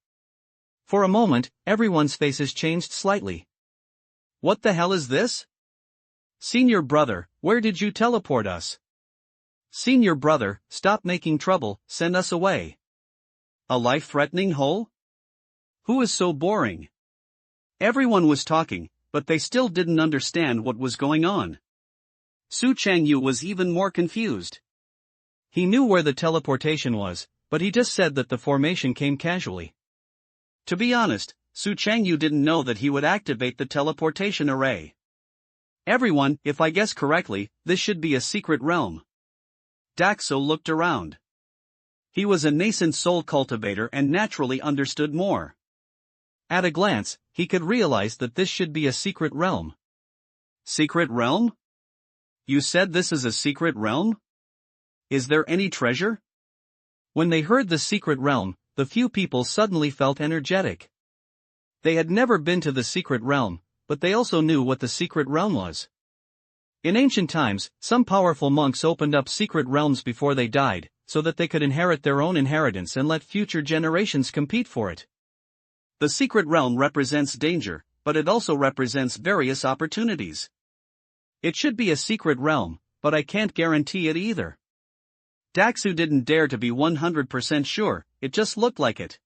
S2: For a moment, everyone's faces changed slightly. What the hell is this? Senior brother, where did you teleport us? Senior brother, stop making trouble, send us away. A life-threatening hole? Who is so boring? Everyone was talking, but they still didn't understand what was going on. Su Changyu was even more confused. He knew where the teleportation was, but he just said that the formation came casually. To be honest, Su Changyu didn't know that he would activate the teleportation array. Everyone, if I guess correctly, this should be a secret realm. Daxo looked around. He was a nascent soul cultivator and naturally understood more. At a glance, he could realize that this should be a secret realm. Secret realm? You said this is a secret realm? Is there any treasure? When they heard the secret realm, the few people suddenly felt energetic. They had never been to the secret realm, but they also knew what the secret realm was. In ancient times, some powerful monks opened up secret realms before they died, so that they could inherit their own inheritance and let future generations compete for it. The secret realm represents danger, but it also represents various opportunities.
S1: It should be a secret realm, but I can't guarantee it either. Daxu didn't dare to be 100% sure, it just looked like it.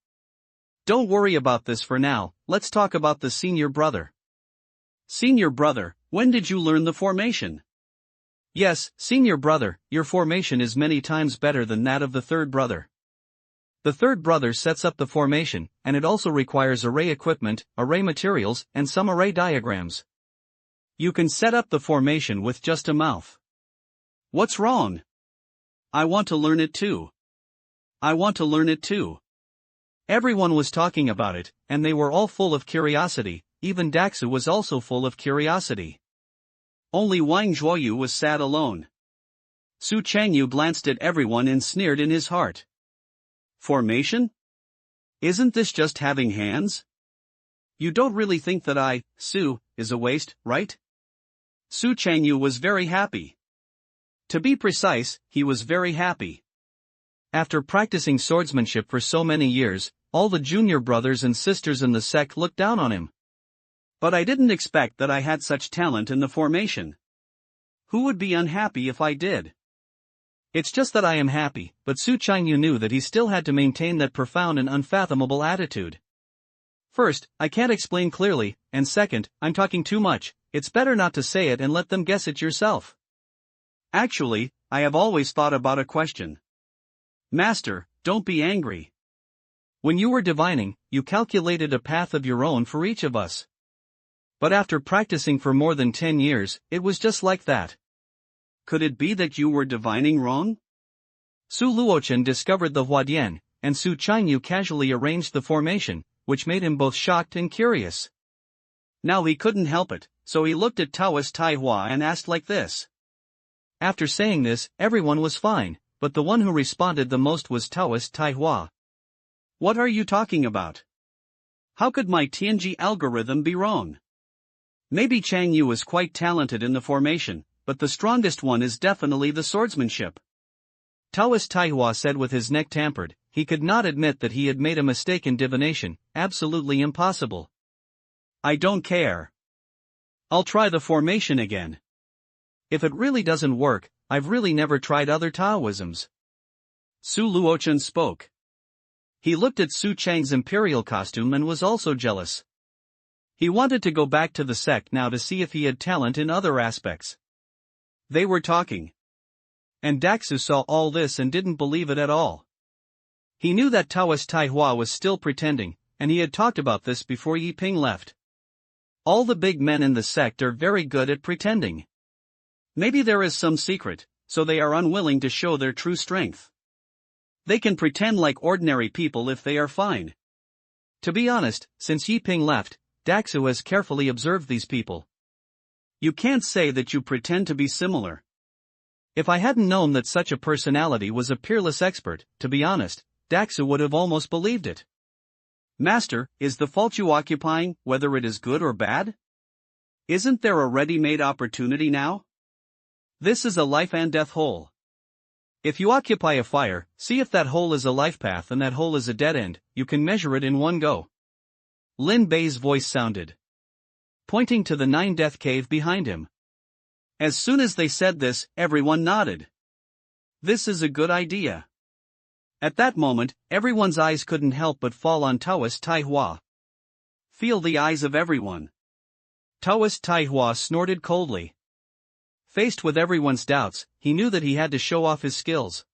S1: Don't worry about this for now, let's talk about the senior brother. Senior brother, when did you learn the formation? Yes, senior brother, your formation is many times better than that of the third brother. The third brother sets up the formation, and it also requires array equipment, array materials, and some array diagrams. You can set up the formation with just a mouth. What's wrong? I want to learn it too. I want to learn it too. Everyone was talking about it, and they were all full of curiosity, even Daxu was also full of curiosity. Only Wang Zhuoyu was sad alone. Su Changyu glanced at everyone and sneered in his heart. Formation? Isn't this just having hands? You don't really think that Su, is a waste, right? Su Changyu was very happy. To be precise, he was very happy. After practicing swordsmanship for so many years, all the junior brothers and sisters in the sect looked down on him. But I didn't expect that I had such talent in the formation. Who would be unhappy if I did? It's just that I am happy, but Su Changyu knew that he still had to maintain that profound and unfathomable attitude. First, I can't explain clearly, and second, I'm talking too much, it's better not to say it and let them guess it yourself. Actually, I have always thought about a question. Master, don't be angry. When you were divining, you calculated a path of your own for each of us. But after practicing for more than 10 years, it was just like that. Could it be that you were divining wrong? Su Luochen discovered the Huadian, and Su Changyu casually arranged the formation, which made him both shocked and curious. Now he couldn't help it, so he looked at Taoist Taihua and asked like this. After saying this, everyone was fine, but the one who responded the most was Taoist Taihua. What are you talking about? How could my Tianji algorithm be wrong? Maybe Changyu is quite talented in the formation, but the strongest one is definitely the swordsmanship. Taoist Taihua said with his neck tampered, he could not admit that he had made a mistake in divination, absolutely impossible. I don't care. I'll try the formation again. If it really doesn't work, I've really never tried other Taoisms. Su Luochen spoke. He looked at Su Chang's imperial costume and was also jealous. He wanted to go back to the sect now to see if he had talent in other aspects. They were talking. And Daxu saw all this and didn't believe it at all. He knew that Taoist Taihua was still pretending, and he had talked about this before Yiping left. All the big men in the sect are very good at pretending. Maybe there is some secret, so they are unwilling to show their true strength. They can pretend like ordinary people if they are fine. To be honest, since Yiping left, Daxu has carefully observed these people. You can't say that you pretend to be similar. If I hadn't known that such a personality was a peerless expert, to be honest, Daxu would have almost believed it. Master, is the fault you occupying, whether it is good or bad? Isn't there a ready-made opportunity now? This is a life and death hole. If you occupy a fire, see if that hole is a life path and that hole is a dead end, you can measure it in one go. Lin Bei's voice sounded, pointing to the 9-death cave behind him. As soon as they said this, everyone nodded. This is a good idea. At that moment, everyone's eyes couldn't help but fall on Taoist Taihua. Feel the eyes of everyone. Taoist Taihua snorted coldly. Faced with everyone's doubts, he knew that he had to show off his skills.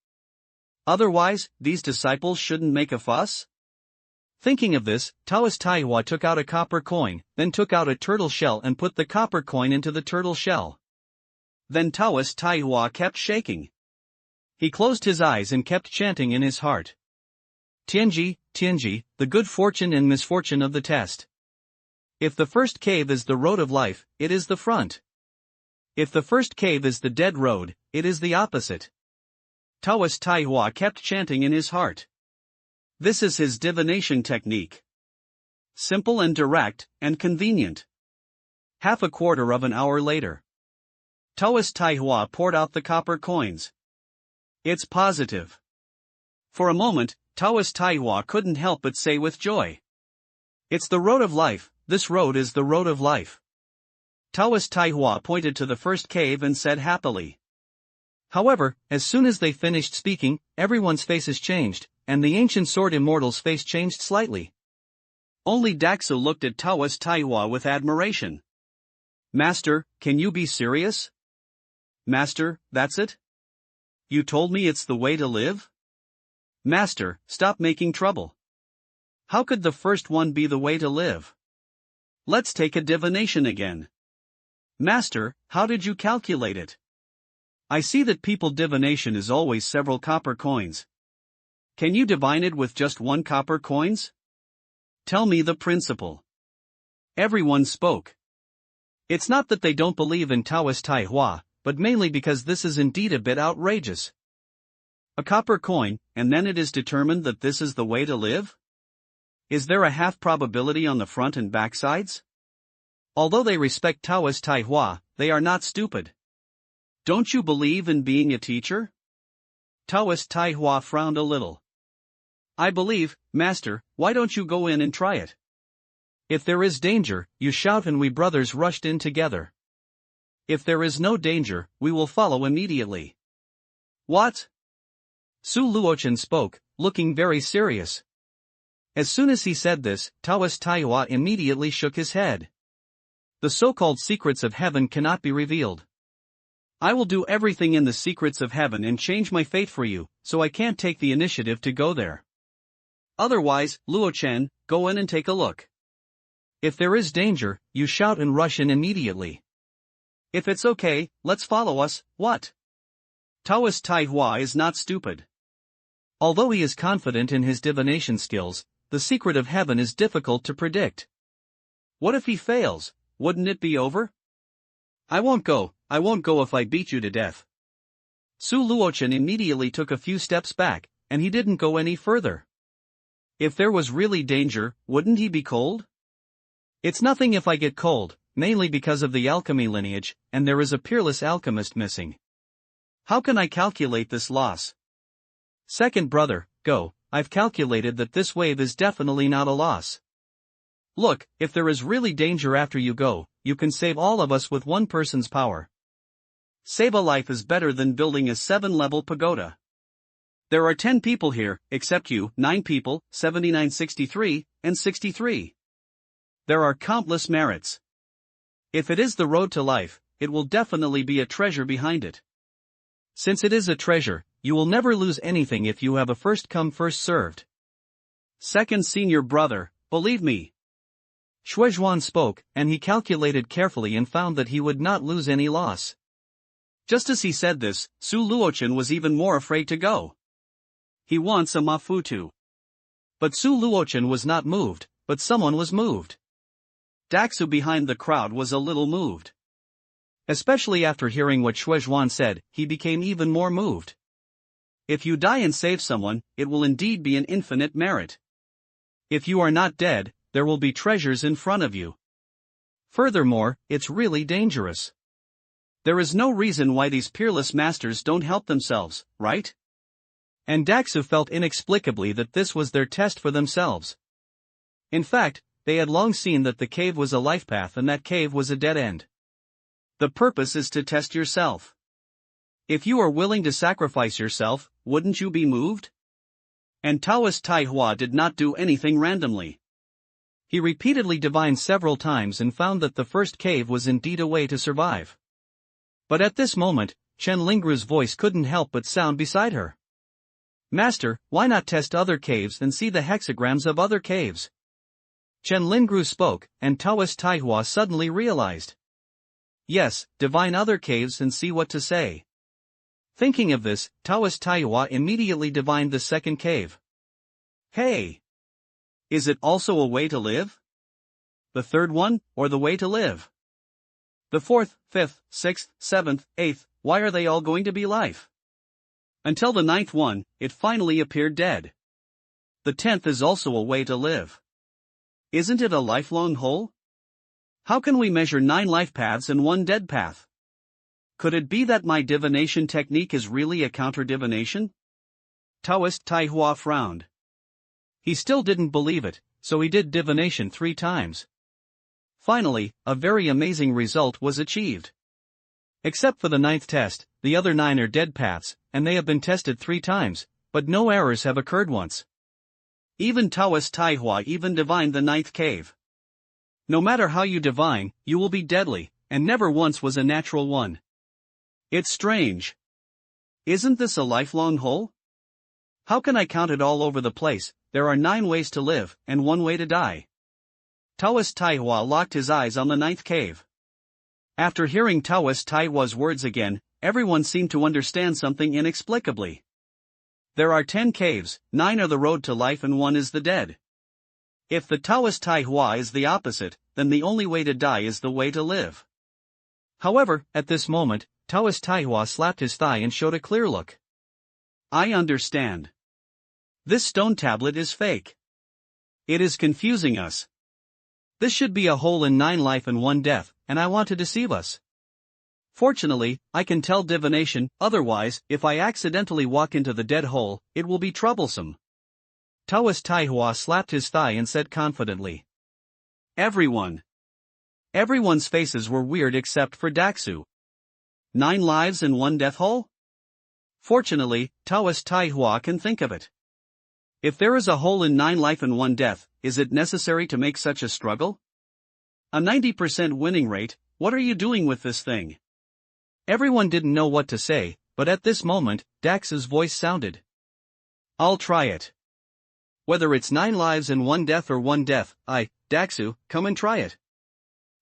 S1: Otherwise, these disciples shouldn't make a fuss? Thinking of this, Taoist Taihua took out a copper coin, then took out a turtle shell and put the copper coin into the turtle shell. Then Taoist Taihua kept shaking. He closed his eyes and kept chanting in his heart. Tianji, Tianji, the good fortune and misfortune of the test. If the first cave is the road of life, it is the front. If the first cave is the dead road, it is the opposite. Taoist Taihua kept chanting in his heart. This is his divination technique. Simple and direct, and convenient. Half a quarter of an hour later, Taoist Taihua poured out the copper coins. It's positive. For a moment, Taoist Taihua couldn't help but say with joy. It's the road of life, this road is the road of life.
S2: Taoist Taihua pointed to the first cave and said happily. However, as soon as they finished speaking, everyone's faces changed, and the ancient sword immortal's face changed slightly. Only Daxu looked at Taoist Taihua with admiration. Master, can you be serious? Master, that's it? You told me it's the way to live? Master, stop making trouble. How could the first one be the way to live? Let's take a divination again. Master, how did you calculate it? I see that people divination is always several copper coins. Can you divine it with just 1 copper coins? Tell me the principle. Everyone spoke. It's not that they don't believe in Taoist Taihua, but mainly because this is indeed a bit outrageous. A copper coin, and then it is determined that this is the way to live? Is there a half probability on the front and back sides? Although they respect Taoist Taihua, they are not stupid. Don't you believe in being a teacher? Taoist Taihua frowned a little. I believe, Master, why don't you go in and try it? If there is danger, you shout and we brothers rushed in together. If there is no danger, we will follow immediately. What? Su Luochen spoke, looking very serious. As soon as he said this, Taoist Taihua immediately shook his head. The so-called secrets of heaven cannot be revealed. I will do everything in the secrets of heaven and change my fate for you, so I can't take the initiative to go there. Otherwise, Luochen, go in and take a look. If there is danger, you shout and rush in immediately. If it's okay, let's follow us, what? Taoist Taihua is not stupid. Although he is confident in his divination skills, the secret of heaven is difficult to predict. What if he fails? Wouldn't it be over? I won't go if I beat you to death. Su Luochen immediately took a few steps back, and he didn't go any further. If there was really danger, wouldn't he be cold? It's nothing if I get cold, mainly because of the alchemy lineage, and there is a peerless alchemist missing. How can I calculate this loss? Second brother, go, I've calculated that this wave is definitely not a loss. Look, if there is really danger after you go, you can save all of us with 1 person's power. Save a life is better than building a 7-level pagoda. There are 10 people here, except you, 9 people, 79, 63, and 63. There are countless merits. If it is the road to life, it will definitely be a treasure behind it. Since it is a treasure, you will never lose anything if you have a first come first served. Second senior brother, believe me. Shuizhuan spoke, and he calculated carefully and found that he would not lose any loss. Just as he said this, Su Luochen was even more afraid to go. He wants a mafutu. But Su Luochen was not moved, but someone was moved. Daxu behind the crowd was a little moved. Especially after hearing what Shuizhuan said, he became even more moved. If you die and save someone, it will indeed be an infinite merit. If you are not dead, there will be treasures in front of you. Furthermore, it's really dangerous. There is no reason why these peerless masters don't help themselves, right? And Daxu felt inexplicably that this was their test for themselves. In fact, they had long seen that the cave was a life path and that cave was a dead end. The purpose is to test yourself. If you are willing to sacrifice yourself, wouldn't you be moved? And Taoist Taihua did not do anything randomly. He repeatedly divined several times and found that the first cave was indeed a way to survive. But at this moment, Chen Lingru's voice couldn't help but sound beside her. Master, why not test other caves and see the hexagrams of other caves? Chen Lingru spoke, and Taoist Taihua suddenly realized. Yes, divine other caves and see what to say. Thinking of this, Taoist Taihua immediately divined the second cave. Hey! Is it also a way to live? The third one, or the way to live? The fourth, fifth, sixth, seventh, eighth, why are they all going to be life? Until the 9th one, it finally appeared dead. The 10th is also a way to live. Isn't it a lifelong whole? How can we measure 9 life paths and 1 dead path? Could it be that my divination technique is really a counter-divination? Taoist Taihua frowned. He still didn't believe it, so he did divination 3 times.
S1: Finally, a very amazing result was achieved. Except for the 9th test, the other 9 are dead paths, and they have been tested 3 times, but no errors have occurred once. Even Taoist Taihua even divined the 9th cave. No matter how you divine, you will be deadly, and never once was a natural one. It's strange. Isn't this a lifelong hole? How can I count it all over the place? There are 9 ways to live, and 1 way to die. Taoist Taihua locked his eyes on the 9th cave. After hearing Taoist Taihua's words again, everyone seemed to understand something inexplicably. There are 10 caves, 9 are the road to life and 1 is the dead. If the Taoist Taihua is the opposite, then the only way to die is the way to live. However, at this moment, Taoist Taihua slapped his thigh and showed a clear look. I understand. This stone tablet is fake. It is confusing us. This should be a hole in 9 life and 1 death, and I want to deceive us. Fortunately, I can tell divination, otherwise, if I accidentally walk into the dead hole, it will be troublesome. Taoist Taihua slapped his thigh and said confidently. Everyone's faces were weird except for Daxu. 9 lives and 1 death hole? Fortunately, Taoist Taihua can think of it. If there is a hole in 9 life and 1 death, is it necessary to make such a struggle? A 90% winning rate, what are you doing with this thing? Everyone didn't know what to say, but at this moment, Daxu's voice sounded. I'll try it. Whether it's 9 lives and 1 death or 1 death, Daxu, come and try it.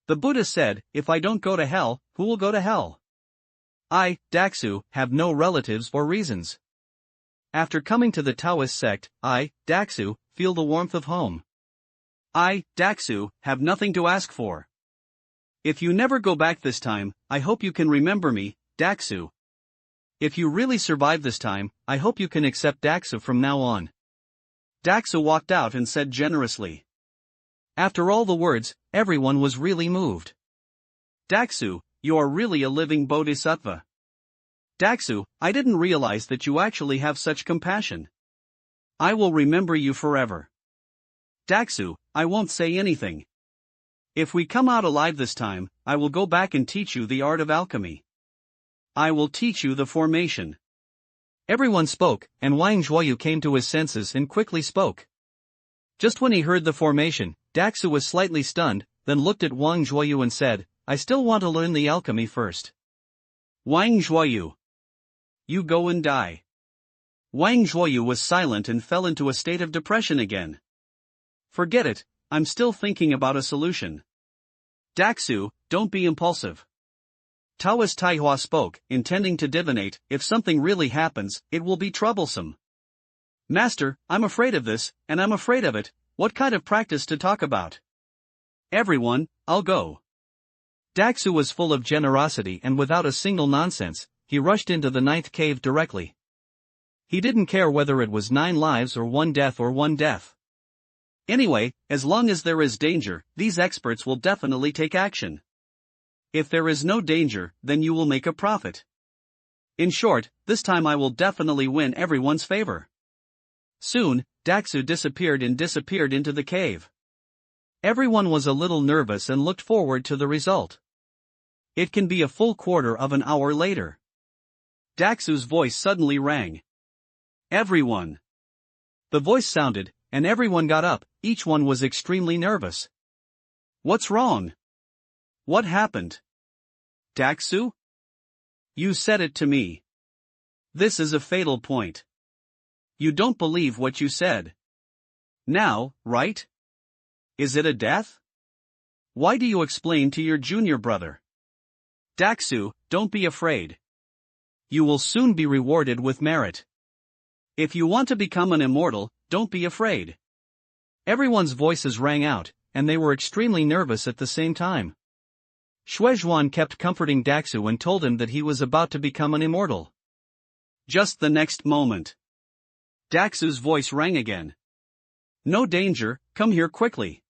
S1: The Buddha said, if I don't go to hell, who will go to hell? I, Daxu, have no relatives or reasons. After coming to the Taoist sect, I, Daxu, feel the warmth of home. I, Daxu, have nothing to ask for. If you never go back this time, I hope you can remember me, Daxu. If you really survive this time, I hope you can accept Daxu from now on. Daxu walked out and said generously. After all the words, everyone was really moved. Daxu, you are really a living bodhisattva. Daxu, I didn't realize that you actually have such compassion. I will remember you forever. Daxu, I won't say anything. If we come out alive this time, I will go back and teach you the art of alchemy. I will teach you the formation. Everyone spoke, and Wang Zhuoyu came to his senses and quickly spoke. Just when he heard the formation, Daxu was slightly stunned, then looked at Wang Zhuoyu and said, I still want to learn the alchemy first. Wang Zhuoyu. You go and die. Wang Zhuoyu was silent and fell into a state of depression again. Forget it, I'm still thinking about a solution. Daxu, don't be impulsive. Taoist Taihua spoke, intending to divinate, if something really happens, it will be troublesome. Master, I'm afraid of this, and I'm afraid of it, what kind of practice to talk about? Everyone, I'll go. Daxu was full of generosity and without a single nonsense, he rushed into the 9th cave directly. He didn't care whether it was 9 lives or 1 death or 1 death. Anyway, as long as there is danger, these experts will definitely take action. If there is no danger, then you will make a profit. In short, this time I will definitely win everyone's favor. Soon, Daxu disappeared into the cave. Everyone was a little nervous and looked forward to the result. It can be a full quarter of an hour later. Daxu's voice suddenly rang. Everyone. The voice sounded, and everyone got up, each one was extremely nervous. What's wrong? What happened? Daxu? You said it to me. This is a fatal point. You don't believe what you said. Now, right? Is it a death? Why do you explain to your junior brother? Daxu, don't be afraid. You will soon be rewarded with merit. If you want to become an immortal, don't be afraid. Everyone's voices rang out, and they were extremely nervous at the same time. Shuezhuan kept comforting Daxu and told him that he was about to become an immortal. Just the next moment, Daxu's voice rang again. No danger, come here quickly.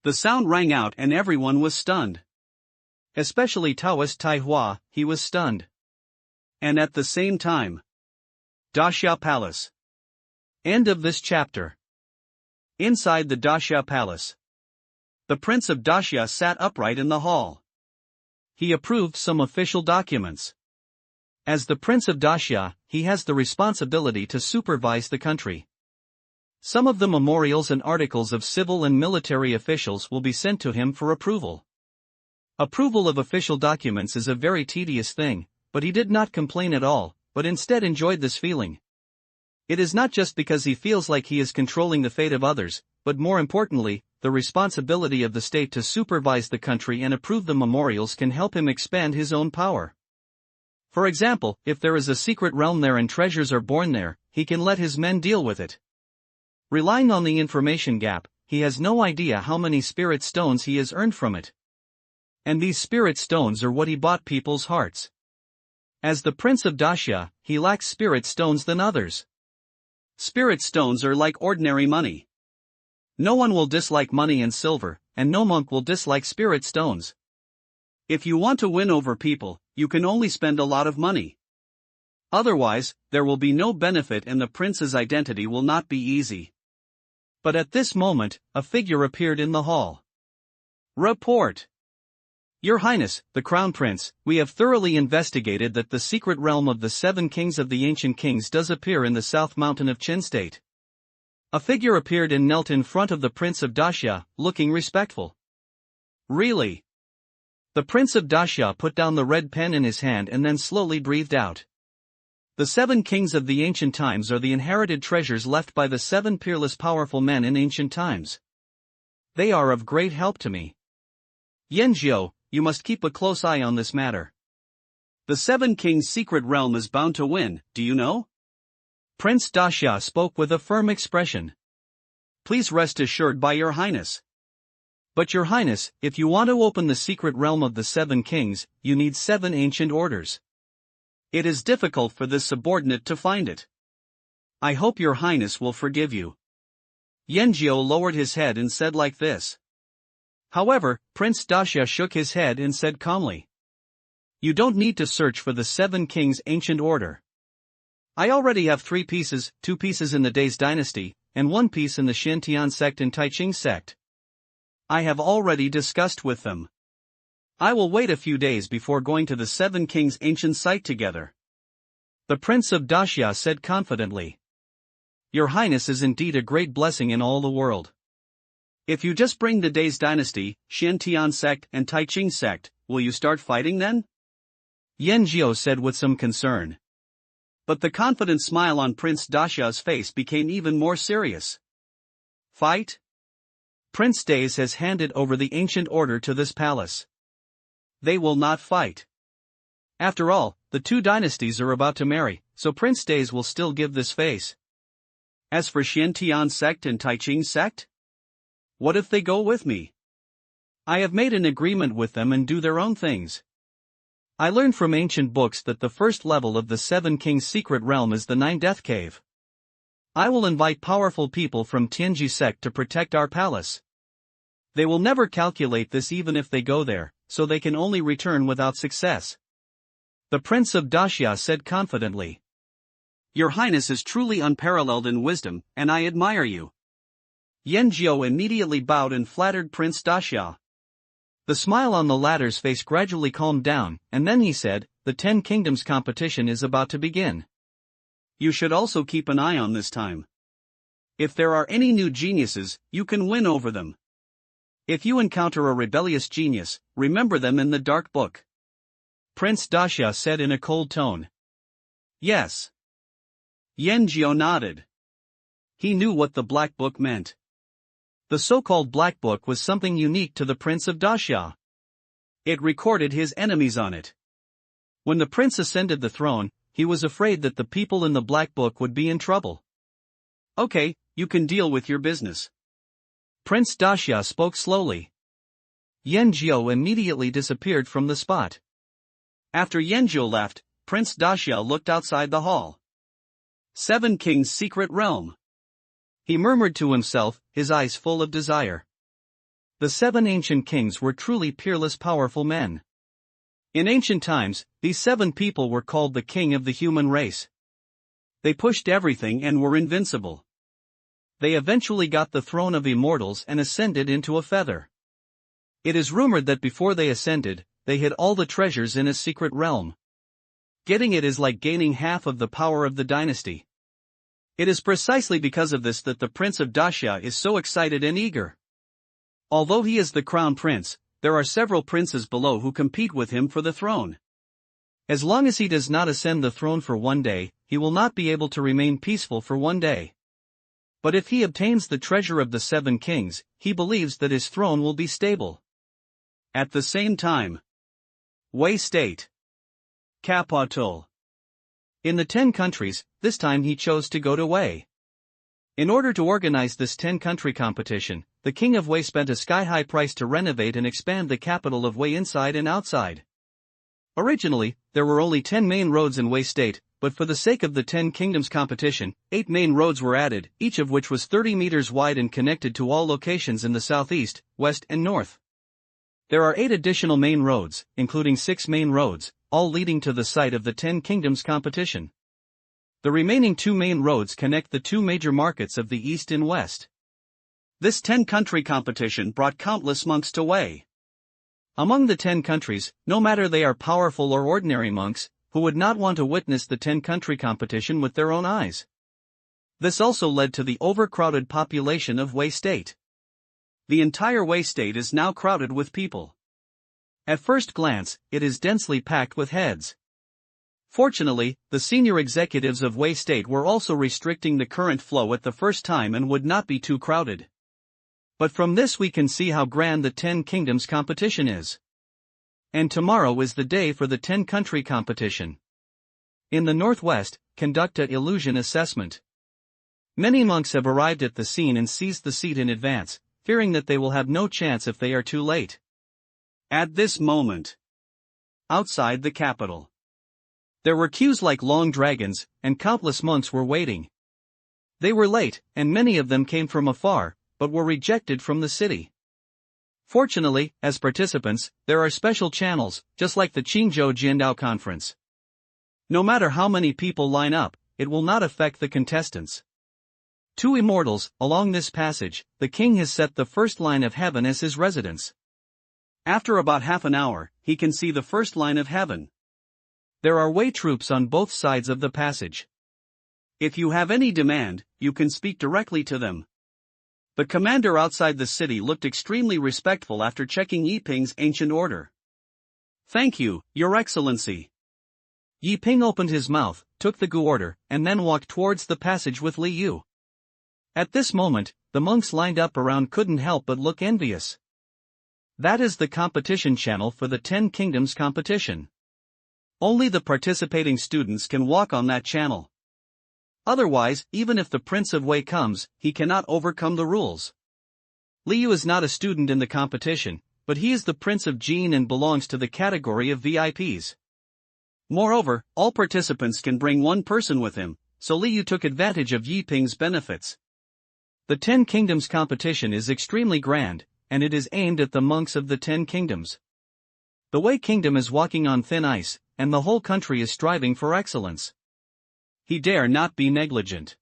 S1: The sound rang out and everyone was stunned. Especially Taoist Taihua, he was stunned. And at the same time, Daxia Palace. End of this chapter. Inside the Daxia Palace.
S2: the Prince of Dacia sat upright in the hall. He approved some official documents. As the Prince of Dacia, he has the responsibility to supervise the country. Some of the memorials and articles of civil and military officials will be sent to him for approval. Approval of official documents is a very tedious thing, but he did not complain at all, but instead enjoyed this feeling. It is not just because he feels like he is controlling the fate of others, but more importantly, the responsibility of the state to supervise the country and approve the memorials can help him expand his own power. For example, if there is a secret realm there and treasures are born there, he can let his men deal with it. Relying on the information gap, he has no idea how many spirit stones he has earned from it. And these spirit stones are what he bought people's hearts. As the Prince of Dacia, he lacks spirit stones than others. Spirit stones are like ordinary money. No one will dislike money and silver, and no monk will dislike spirit stones. If you want to win over people, you can only spend a lot of money. Otherwise, there will be no benefit and the prince's identity will not be easy. But at this moment, a figure appeared in the hall. Report. Your Highness, the Crown Prince, we have thoroughly investigated that the secret realm of the 7 kings of the ancient kings does appear in the south mountain of Qin State. A figure appeared and knelt in front of the Prince of Dacia, looking respectful. Really? The Prince of Dacia put down the red pen in his hand and then slowly breathed out. The 7 kings of the ancient times are the inherited treasures left by the 7 peerless powerful men in ancient times. They are of great help to me. Yanjiu, you must keep a close eye on this matter. The 7 kings' secret realm is bound to win, do you know? Prince Dacia spoke with a firm expression. Please rest assured by your Highness. But your Highness, if you want to open the secret realm of the 7 kings, you need 7 ancient orders. It is difficult for this subordinate to find it. I hope your Highness will forgive you. Yanjiu lowered his head and said like this. However, Prince Dacia shook his head and said calmly. You don't need to search for the 7 kings' ancient order. I already have 3 pieces, 2 pieces in the Day's dynasty, and 1 piece in the Qingyun Sect and Qingyun Sect. I have already discussed with them. I will wait a few days before going to the 7 kings' ancient site together. The Prince of Dacia said confidently. Your Highness is indeed a great blessing in all the world. If you just bring the Day's dynasty, Qingyun Sect and Qingyun Sect, will you start fighting then? Yanjiu said with some concern. But the confident smile on Prince Dacia's face became even more serious. Fight? Prince Days has handed over the ancient order to this palace. They will not fight. After all, the 2 dynasties are about to marry, so Prince Days will still give this face. As for Qingyun Sect and Qingyun Sect? What if they go with me? I have made an agreement with them and do their own things. I learned from ancient books that the first level of the 7 kings' secret realm is the 9 Death Cave. I will invite powerful people from Qingyun Sect to protect our palace. They will never calculate this even if they go there, so they can only return without success. The Prince of Dacia said confidently. Your Highness is truly unparalleled in wisdom, and I admire you. Yanjiu immediately bowed and flattered Prince Dacia. The smile on the latter's face gradually calmed down, and then he said, the 10 kingdoms competition is about to begin. You should also keep an eye on this time. If there are any new geniuses, you can win over them. If you encounter a rebellious genius, remember them in the dark book. Prince Dacia said in a cold tone. Yes. Yanjiu nodded. He knew what the black book meant. The so-called black book was something unique to the Prince of Dacia. It recorded his enemies on it. When the prince ascended the throne, he was afraid that the people in the black book would be in trouble. Okay, you can deal with your business. Prince Dacia spoke slowly. Yanjiu immediately disappeared from the spot. After Yanjiu left, Prince Dacia looked outside the hall. 7 Kings' secret realm. He murmured to himself, his eyes full of desire. The 7 ancient kings were truly peerless powerful men. In ancient times, these 7 people were called the king of the human race. They pushed everything and were invincible. They eventually got the throne of immortals and ascended into a feather.
S1: It is rumored that before they ascended, they hid all the treasures in a secret realm. Getting it is like gaining half of the power of the dynasty. It is precisely because of this that the Prince of Daxia is so excited and eager. Although he is the crown prince, there are several princes below who compete with him for the throne. As long as he does not ascend the throne for one day, he will not be able to remain peaceful for one day. But if he obtains the treasure of the 7 kings, he believes that his throne will be stable. At the same time, Wei State. Capital. In the 10 countries, this time he chose to go to Wei. In order to organize this 10-country competition, the king of Wei spent a sky-high price to renovate and expand the capital of Wei inside and outside. Originally, there were only 10 main roads in Wei State, but for the sake of the 10 Kingdoms competition, 8 main roads were added, each of which was 30 meters wide and connected to all locations in the southeast, west and north. There are 8 additional main roads, including 6 main roads, all leading to the site of the 10 Kingdoms competition. The remaining 2 main roads connect the 2 major markets of the east and west. This 10-country competition brought countless monks to Wei. Among the 10 countries, no matter they are powerful or ordinary monks, who would not want to witness the 10-country competition with their own eyes. This also led to the overcrowded population of Wei State. The entire Wei State is now crowded with people. At first glance, it is densely packed with heads. Fortunately, the senior executives of Wei State were also restricting the current flow at the first time and would not be too crowded. But from this we can see how grand the 10 Kingdoms competition is. And tomorrow is the day for the 10-country competition. In the northwest, conduct an illusion assessment. Many monks have arrived at the scene and seized the seat in advance, fearing that they will have no chance if they are too late. At this moment, outside the capital, there were queues like long dragons, and countless monks were waiting. They were late, and many of them came from afar, but were rejected from the city. Fortunately, as participants, there are special channels, just like the Qingyun Jiandao conference. No matter how many people line up, it will not affect the contestants. 2 immortals, along this passage, the king has set the first line of heaven as his residence. After about half an hour, he can see the first line of heaven. There are Wei troops on both sides of the passage. If you have any demand, you can speak directly to them. The commander outside the city looked extremely respectful after checking Yi Ping's ancient order. "Thank you, Your Excellency." Yi Ping opened his mouth, took the Gu order, and then walked towards the passage with Li Yu. At this moment, the monks lined up around couldn't help but look envious. That is the competition channel for the 10 Kingdoms competition. Only the participating students can walk on that channel. Otherwise, even if the Prince of Wei comes, he cannot overcome the rules. Li Yu is not a student in the competition, but he is the Prince of Jin and belongs to the category of VIPs. Moreover, all participants can bring one person with him, so Li Yu took advantage of Yi Ping's benefits. The 10 Kingdoms competition is extremely grand, and it is aimed at the monks of the 10 Kingdoms. The Wei Kingdom is walking on thin ice, and the whole country is striving for excellence. He dare not be negligent.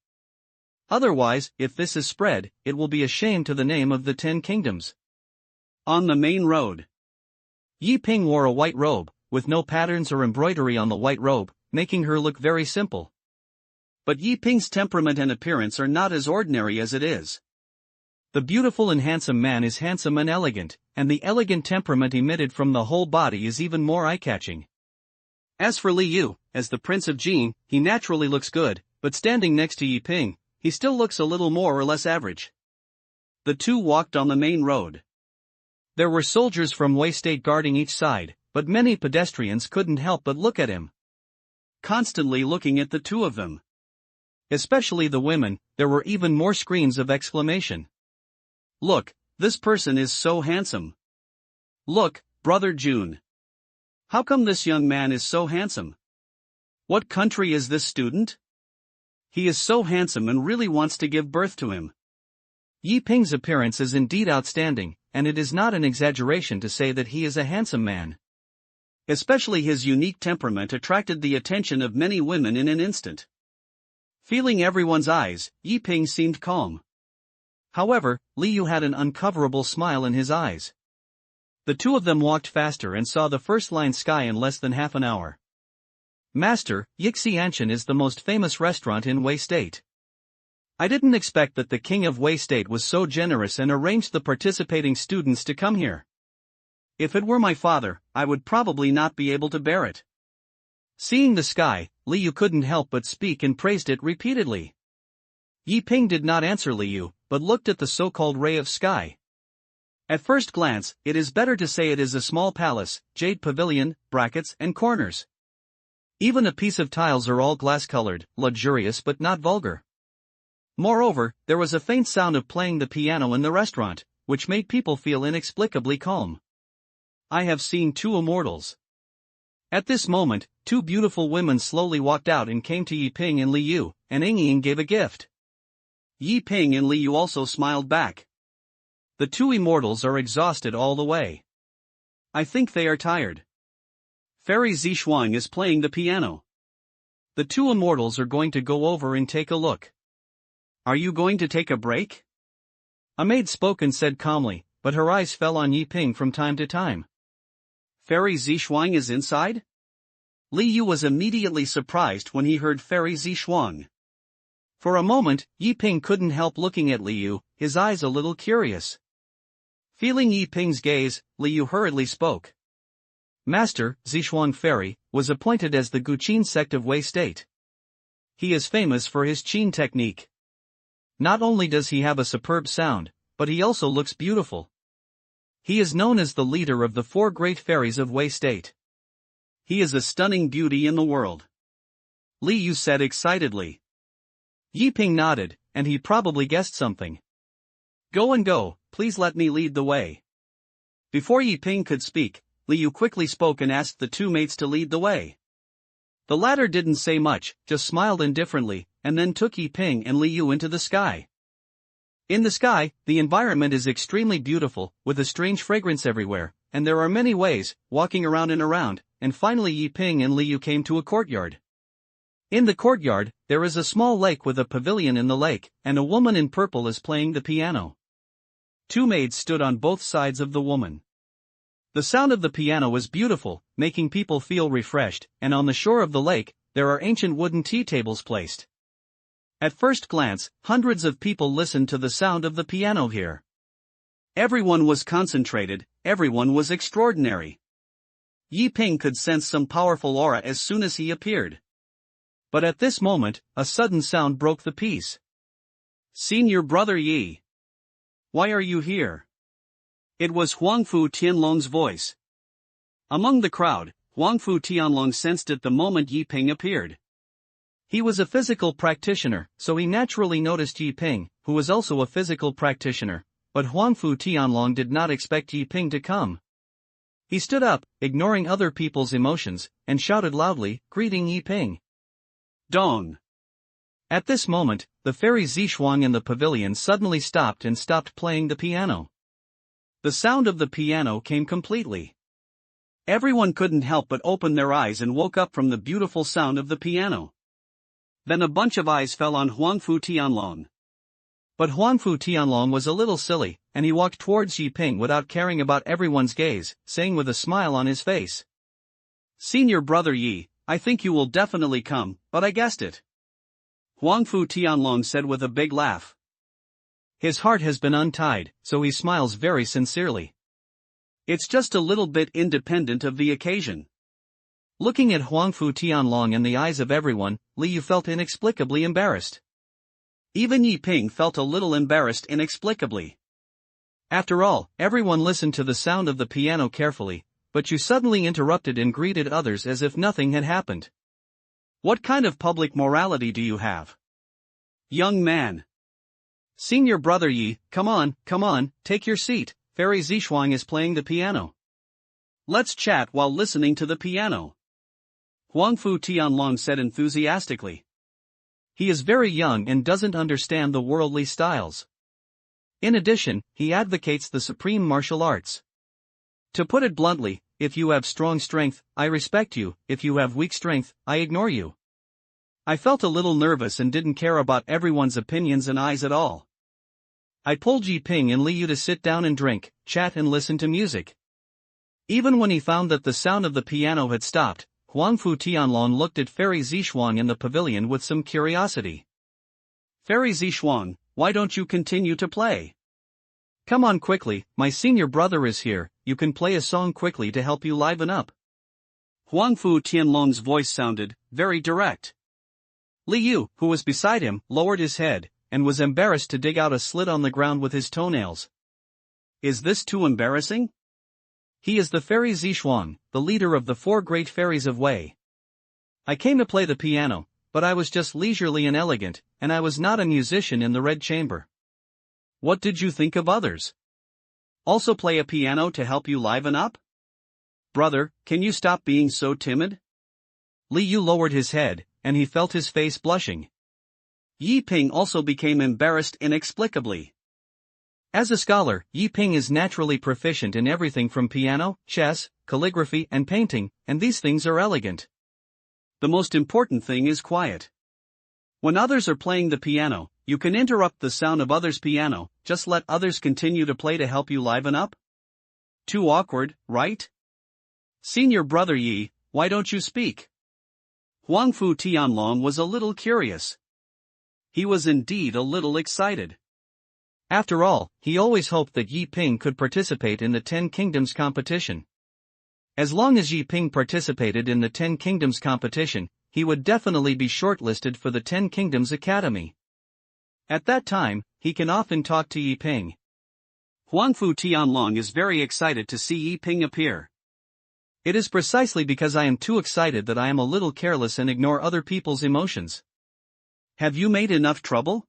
S1: Otherwise, if this is spread, it will be a shame to the name of the 10 Kingdoms. On the main road, Yi Ping wore a white robe, with no patterns or embroidery on the white robe, making her look very simple. But Yi Ping's temperament and appearance are not as ordinary as it is. The beautiful and handsome man is handsome and elegant, and the elegant temperament emitted from the whole body is even more eye-catching. As for Li Yu, as the Prince of Jin, he naturally looks good, but standing next to Yi Ping, he still looks a little more or less average. The two walked on the main road. There were soldiers from Wei State guarding each side, but many pedestrians couldn't help but look at him. Constantly looking at the two of them. Especially the women, there were even more screams of exclamation. "Look, this person is so handsome. Look, Brother Jun. How come this young man is so handsome? What country is this student? He is so handsome and really wants to give birth to him." Yi Ping's appearance is indeed outstanding, and it is not an exaggeration to say that he is a handsome man. Especially his unique temperament attracted the attention of many women in an instant. Feeling everyone's eyes, Yi Ping seemed calm. However, Li Yu had an uncoverable smile in his eyes. The two of them walked faster and saw the first-line sky in less than half an hour. Master, Yixianshan is the most famous restaurant in Wei State. I didn't expect that the king of Wei State was so generous and arranged the participating students to come here. If it were my father, I would probably not be able to bear it. Seeing the sky, Liu couldn't help but speak and praised it repeatedly. Yi Ping did not answer Liu, but looked at the so-called ray of sky. At first glance, it is better to say it is a small palace, jade pavilion, brackets and corners. Even a piece of tiles are all glass-colored, luxurious but not vulgar. Moreover, there was a faint sound of playing the piano in the restaurant, which made people feel inexplicably calm. I have seen two immortals. At this moment, two beautiful women slowly walked out and came to Yi Ping and Liu, and Ying gave a gift. Yi Ping and Liu also smiled back. The two immortals are exhausted all the way. I think they are tired. Fairy Zishuang is playing the piano. The two immortals are going to go over and take a look. Are you going to take a break? A maid spoke and said calmly, but her eyes fell on Yi Ping from time to time. Fairy Zishuang is inside? Liu was immediately surprised when he heard Fairy Zishuang. For a moment, Yi Ping couldn't help looking at Liu, his eyes a little curious. Feeling Yi Ping's gaze, Liu hurriedly spoke. Master, Zishuang Fairy, was appointed as the Qingyun Sect of Wei State. He is famous for his Qin technique. Not only does he have a superb sound, but he also looks beautiful. He is known as the leader of the four great fairies of Wei State. He is a stunning beauty in the world. Liu said excitedly. Yi Ping nodded, and he probably guessed something. Go and go, please let me lead the way. Before Yi Ping could speak, Liu quickly spoke and asked the two mates to lead the way. The latter didn't say much, just smiled indifferently, and then took Yi Ping and Liu into the sky. In the sky, the environment is extremely beautiful, with a strange fragrance everywhere, and there are many ways, walking around and finally Yi Ping and Liu came to a courtyard. In the courtyard, there is a small lake with a pavilion in the lake, and a woman in purple is playing the piano. Two maids stood on both sides of the woman. The sound of the piano is beautiful, making people feel refreshed, and on the shore of the lake, there are ancient wooden tea tables placed. At first glance, hundreds of people listened to the sound of the piano here. Everyone was concentrated, everyone was extraordinary. Yi Ping could sense some powerful aura as soon as he appeared. But at this moment, a sudden sound broke the peace. Senior brother Yi. Why are you here? It was Huangfu Tianlong's voice. Among the crowd, Huangfu Tianlong sensed it the moment Yi Ping appeared. He was a physical practitioner, so he naturally noticed Yi Ping, who was also a physical practitioner, but Huangfu Tianlong did not expect Yi Ping to come. He stood up, ignoring other people's emotions, and shouted loudly, greeting Yi Ping. Dong! At this moment, the fairy Zishuang in the pavilion suddenly stopped and stopped playing the piano. The sound of the piano came completely. Everyone couldn't help but open their eyes and woke up from the beautiful sound of the piano. Then a bunch of eyes fell on Huangfu Tianlong. But Huangfu Tianlong was a little silly, and he walked towards Yi Ping without caring about everyone's gaze, saying with a smile on his face. Senior brother Yi, I think you will definitely come, but I guessed it. Huangfu Tianlong said with a big laugh. His heart has been untied, so he smiles very sincerely. It's just a little bit independent of the occasion. Looking at Huangfu Tianlong in the eyes of everyone, Liu felt inexplicably embarrassed. Even Yi Ping felt a little embarrassed inexplicably. After all, everyone listened to the sound of the piano carefully, but you suddenly interrupted and greeted others as if nothing had happened. What kind of public morality do you have? Young man. Senior brother Yi, come on, take your seat, Fairy Zishuang is playing the piano. Let's chat while listening to the piano. Huangfu Tianlong said enthusiastically. He is very young and doesn't understand the worldly styles. In addition, he advocates the supreme martial arts. To put it bluntly, if you have strong strength, I respect you, if you have weak strength, I ignore you. I felt a little nervous and didn't care about everyone's opinions and eyes at all. I pulled Yi Ping and Liu to sit down and drink, chat and listen to music. Even when he found that the sound of the piano had stopped, Huangfu Tianlong looked at Fairy Zishuang in the pavilion with some curiosity.
S2: Fairy Zishuang, why don't you continue to play?
S1: Come on quickly, my senior brother is here, you can play a song quickly to help you liven up.
S2: Huangfu Tianlong's voice sounded very direct.
S1: Li Yu, who was beside him, lowered his head, and was embarrassed to dig out a slit on the ground with his toenails.
S2: Is this too embarrassing?
S1: He is the Fairy Zishuang, the leader of the 4 great fairies of Wei. I came to play the piano, but I was just leisurely and elegant, and I was not a musician in the Red Chamber.
S2: What did you think of others? Also play a piano to help you liven up? Brother, can you stop being so timid?
S1: Li Yu lowered his head, and he felt his face blushing.
S2: Yi Ping also became embarrassed inexplicably.
S1: As a scholar, Yi Ping is naturally proficient in everything from piano, chess, calligraphy and painting, and these things are elegant.
S2: The most important thing is quiet. When others are playing the piano, you can interrupt the sound of others' piano, just let others continue to play to help you liven up? Too awkward, right? Senior brother Yi, why don't you speak? Huangfu Tianlong was a little curious. He was indeed a little excited.
S1: After all, he always hoped that Yi Ping could participate in the 10 Kingdoms competition. As long as Yi Ping participated in the 10 Kingdoms competition, he would definitely be shortlisted for the 10 Kingdoms Academy. At that time, he can often talk to Yi Ping.
S2: Huangfu Tianlong is very excited to see Yi Ping appear.
S1: It is precisely because I am too excited that I am a little careless and ignore other people's emotions.
S2: Have you made enough trouble?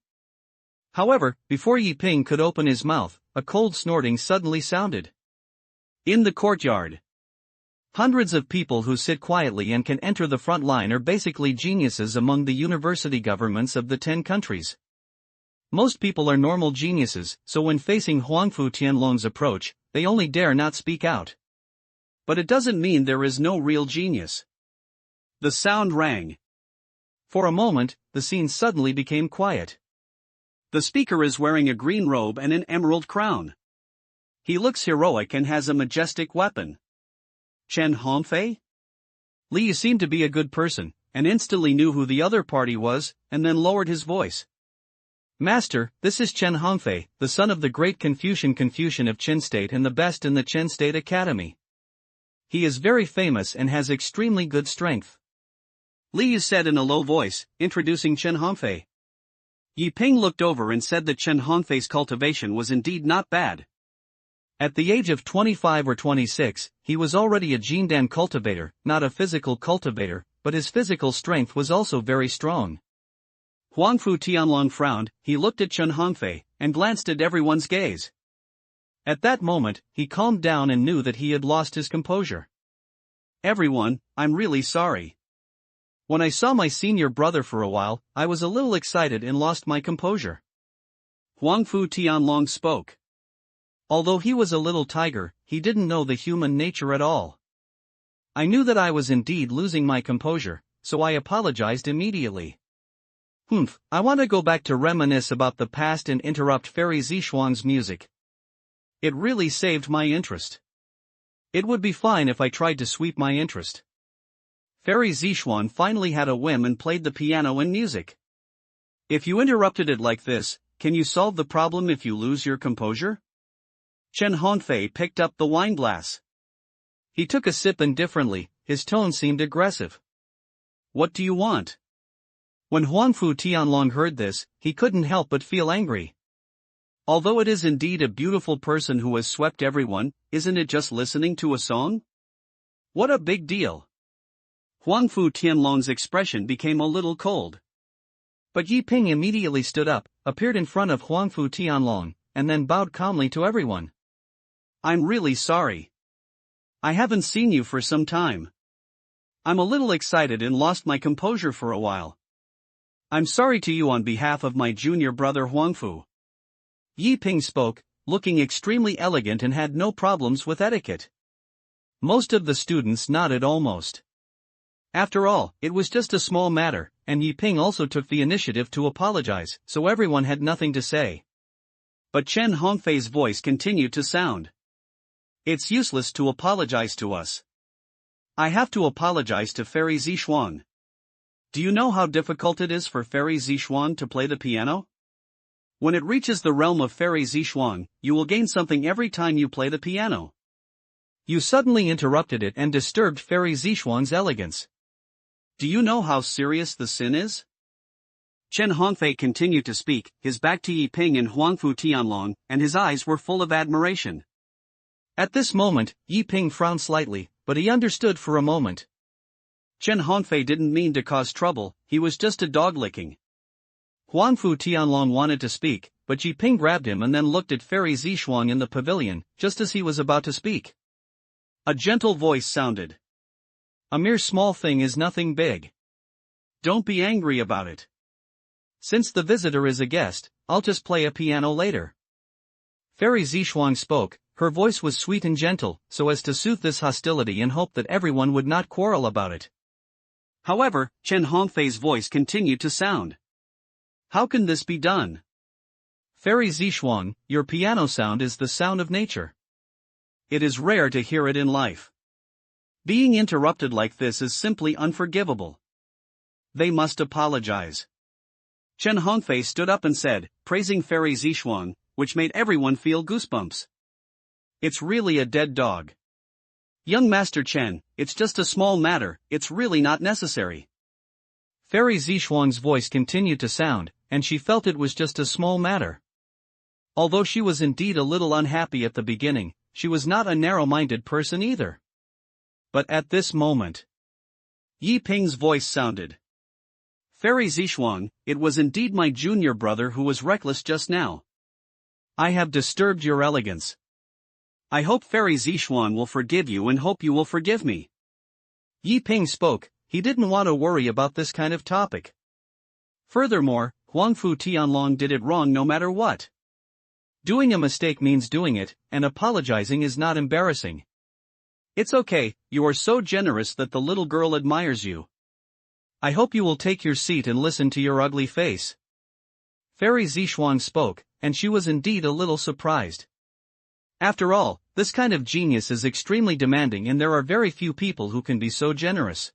S1: However, before Yi Ping could open his mouth, a cold snorting suddenly sounded.
S2: In the courtyard.
S1: Hundreds of people who sit quietly and can enter the front line are basically geniuses among the university governments of the 10 countries. Most people are normal geniuses, so when facing Huangfu Tianlong's approach, they only dare not speak out.
S2: But it doesn't mean there is no real genius. The sound rang.
S1: For a moment, the scene suddenly became quiet.
S2: The speaker is wearing a green robe and an emerald crown. He looks heroic and has a majestic weapon. Chen Hongfei?
S1: Li Yu seemed to be a good person, and instantly knew who the other party was, and then lowered his voice. Master, this is Chen Hongfei, the son of the great Confucian of Qin State and the best in the Qin State Academy. He is very famous and has extremely good strength.
S2: Li Yu said in a low voice, introducing Chen Hongfei. Yi Ping looked over and said that Chen Hongfei's cultivation was indeed not bad.
S1: At the age of 25 or 26, he was already a Jindan cultivator, not a physical cultivator, but his physical strength was also very strong.
S2: Huangfu Tianlong frowned, he looked at Chen Hongfei, and glanced at everyone's gaze.
S1: At that moment, he calmed down and knew that he had lost his composure.
S2: Everyone, I'm really sorry.
S1: When I saw my senior brother for a while, I was a little excited and lost my composure.
S2: Huangfu Tianlong spoke.
S1: Although he was a little tiger, he didn't know the human nature at all. I knew that I was indeed losing my composure, so I apologized immediately. I want to go back to reminisce about the past and interrupt Fairy Zishuang's music. It really saved my interest. It would be fine if I tried to sweep my interest.
S2: Fairy Zishuang finally had a whim and played the piano and music. If you interrupted it like this, can you solve the problem if you lose your composure? Chen Hongfei picked up the wine glass.
S1: He took a sip indifferently, his tone seemed aggressive.
S2: What do you want?
S1: When Huangfu Tianlong heard this, he couldn't help but feel angry.
S2: Although it is indeed a beautiful person who has swept everyone, isn't it just listening to a song? What a big deal. Huangfu Tianlong's expression became a little cold.
S1: But Yi Ping immediately stood up, appeared in front of Huangfu Tianlong, and then bowed calmly to everyone.
S2: I'm really sorry. I haven't seen you for some time. I'm a little excited and lost my composure for a while. I'm sorry to you on behalf of my junior brother Huangfu.
S1: Yi Ping spoke, looking extremely elegant and had no problems with etiquette. Most of the students nodded almost. After all, it was just a small matter, and Yi Ping also took the initiative to apologize, so everyone had nothing to say.
S2: But Chen Hongfei's voice continued to sound. It's useless to apologize to us. I have to apologize to Fairy Zishuang. Do you know how difficult it is for Fairy Zishuang to play the piano? When it reaches the realm of Fairy Zishuang, you will gain something every time you play the piano.
S1: You suddenly interrupted it and disturbed Fairy Zishuang's elegance.
S2: Do you know how serious the sin is? Chen Hongfei continued to speak, his back to Yi Ping and Huangfu Tianlong, and his eyes were full of admiration.
S1: At this moment, Yi Ping frowned slightly, but he understood for a moment.
S2: Chen Hongfei didn't mean to cause trouble, he was just a dog licking.
S1: Huangfu Tianlong wanted to speak, but Yi Ping grabbed him and then looked at Fairy Zishuang in the pavilion, just as he was about to speak.
S2: A gentle voice sounded.
S1: A mere small thing is nothing big.
S2: Don't be angry about it.
S1: Since the visitor is a guest, I'll just play a piano later. Fairy Zishuang spoke, her voice was sweet and gentle, so as to soothe this hostility and hope that everyone would not quarrel about it.
S2: However, Chen Hongfei's voice continued to sound. How can this be done?
S1: Fairy Zishuang, your piano sound is the sound of nature.
S2: It is rare to hear it in life. Being interrupted like this is simply unforgivable. They must apologize. Chen Hongfei stood up and said, praising Fairy Zishuang, which made everyone feel goosebumps. It's really a dead dog. Young Master Chen, it's just a small matter, it's really not necessary.
S1: Fairy Zishuang's voice continued to sound, and she felt it was just a small matter. Although she was indeed a little unhappy at the beginning, she was not a narrow-minded person either. But at this moment,
S2: Yi Ping's voice sounded. Fairy Zishuang, it was indeed my junior brother who was reckless just now.
S1: I have disturbed your elegance.
S2: I hope Fairy Zishuang will forgive you and hope you will forgive me.
S1: Yi Ping spoke, he didn't want to worry about this kind of topic. Furthermore, Huangfu Tianlong did it wrong no matter what. Doing a mistake means doing it, and apologizing is not embarrassing.
S2: It's okay, you are so generous that the little girl admires you.
S1: I hope you will take your seat and listen to your ugly face. Fairy Zishuang spoke, and she was indeed a little surprised. After all, this kind of genius is extremely demanding and there are very few people who can be so generous.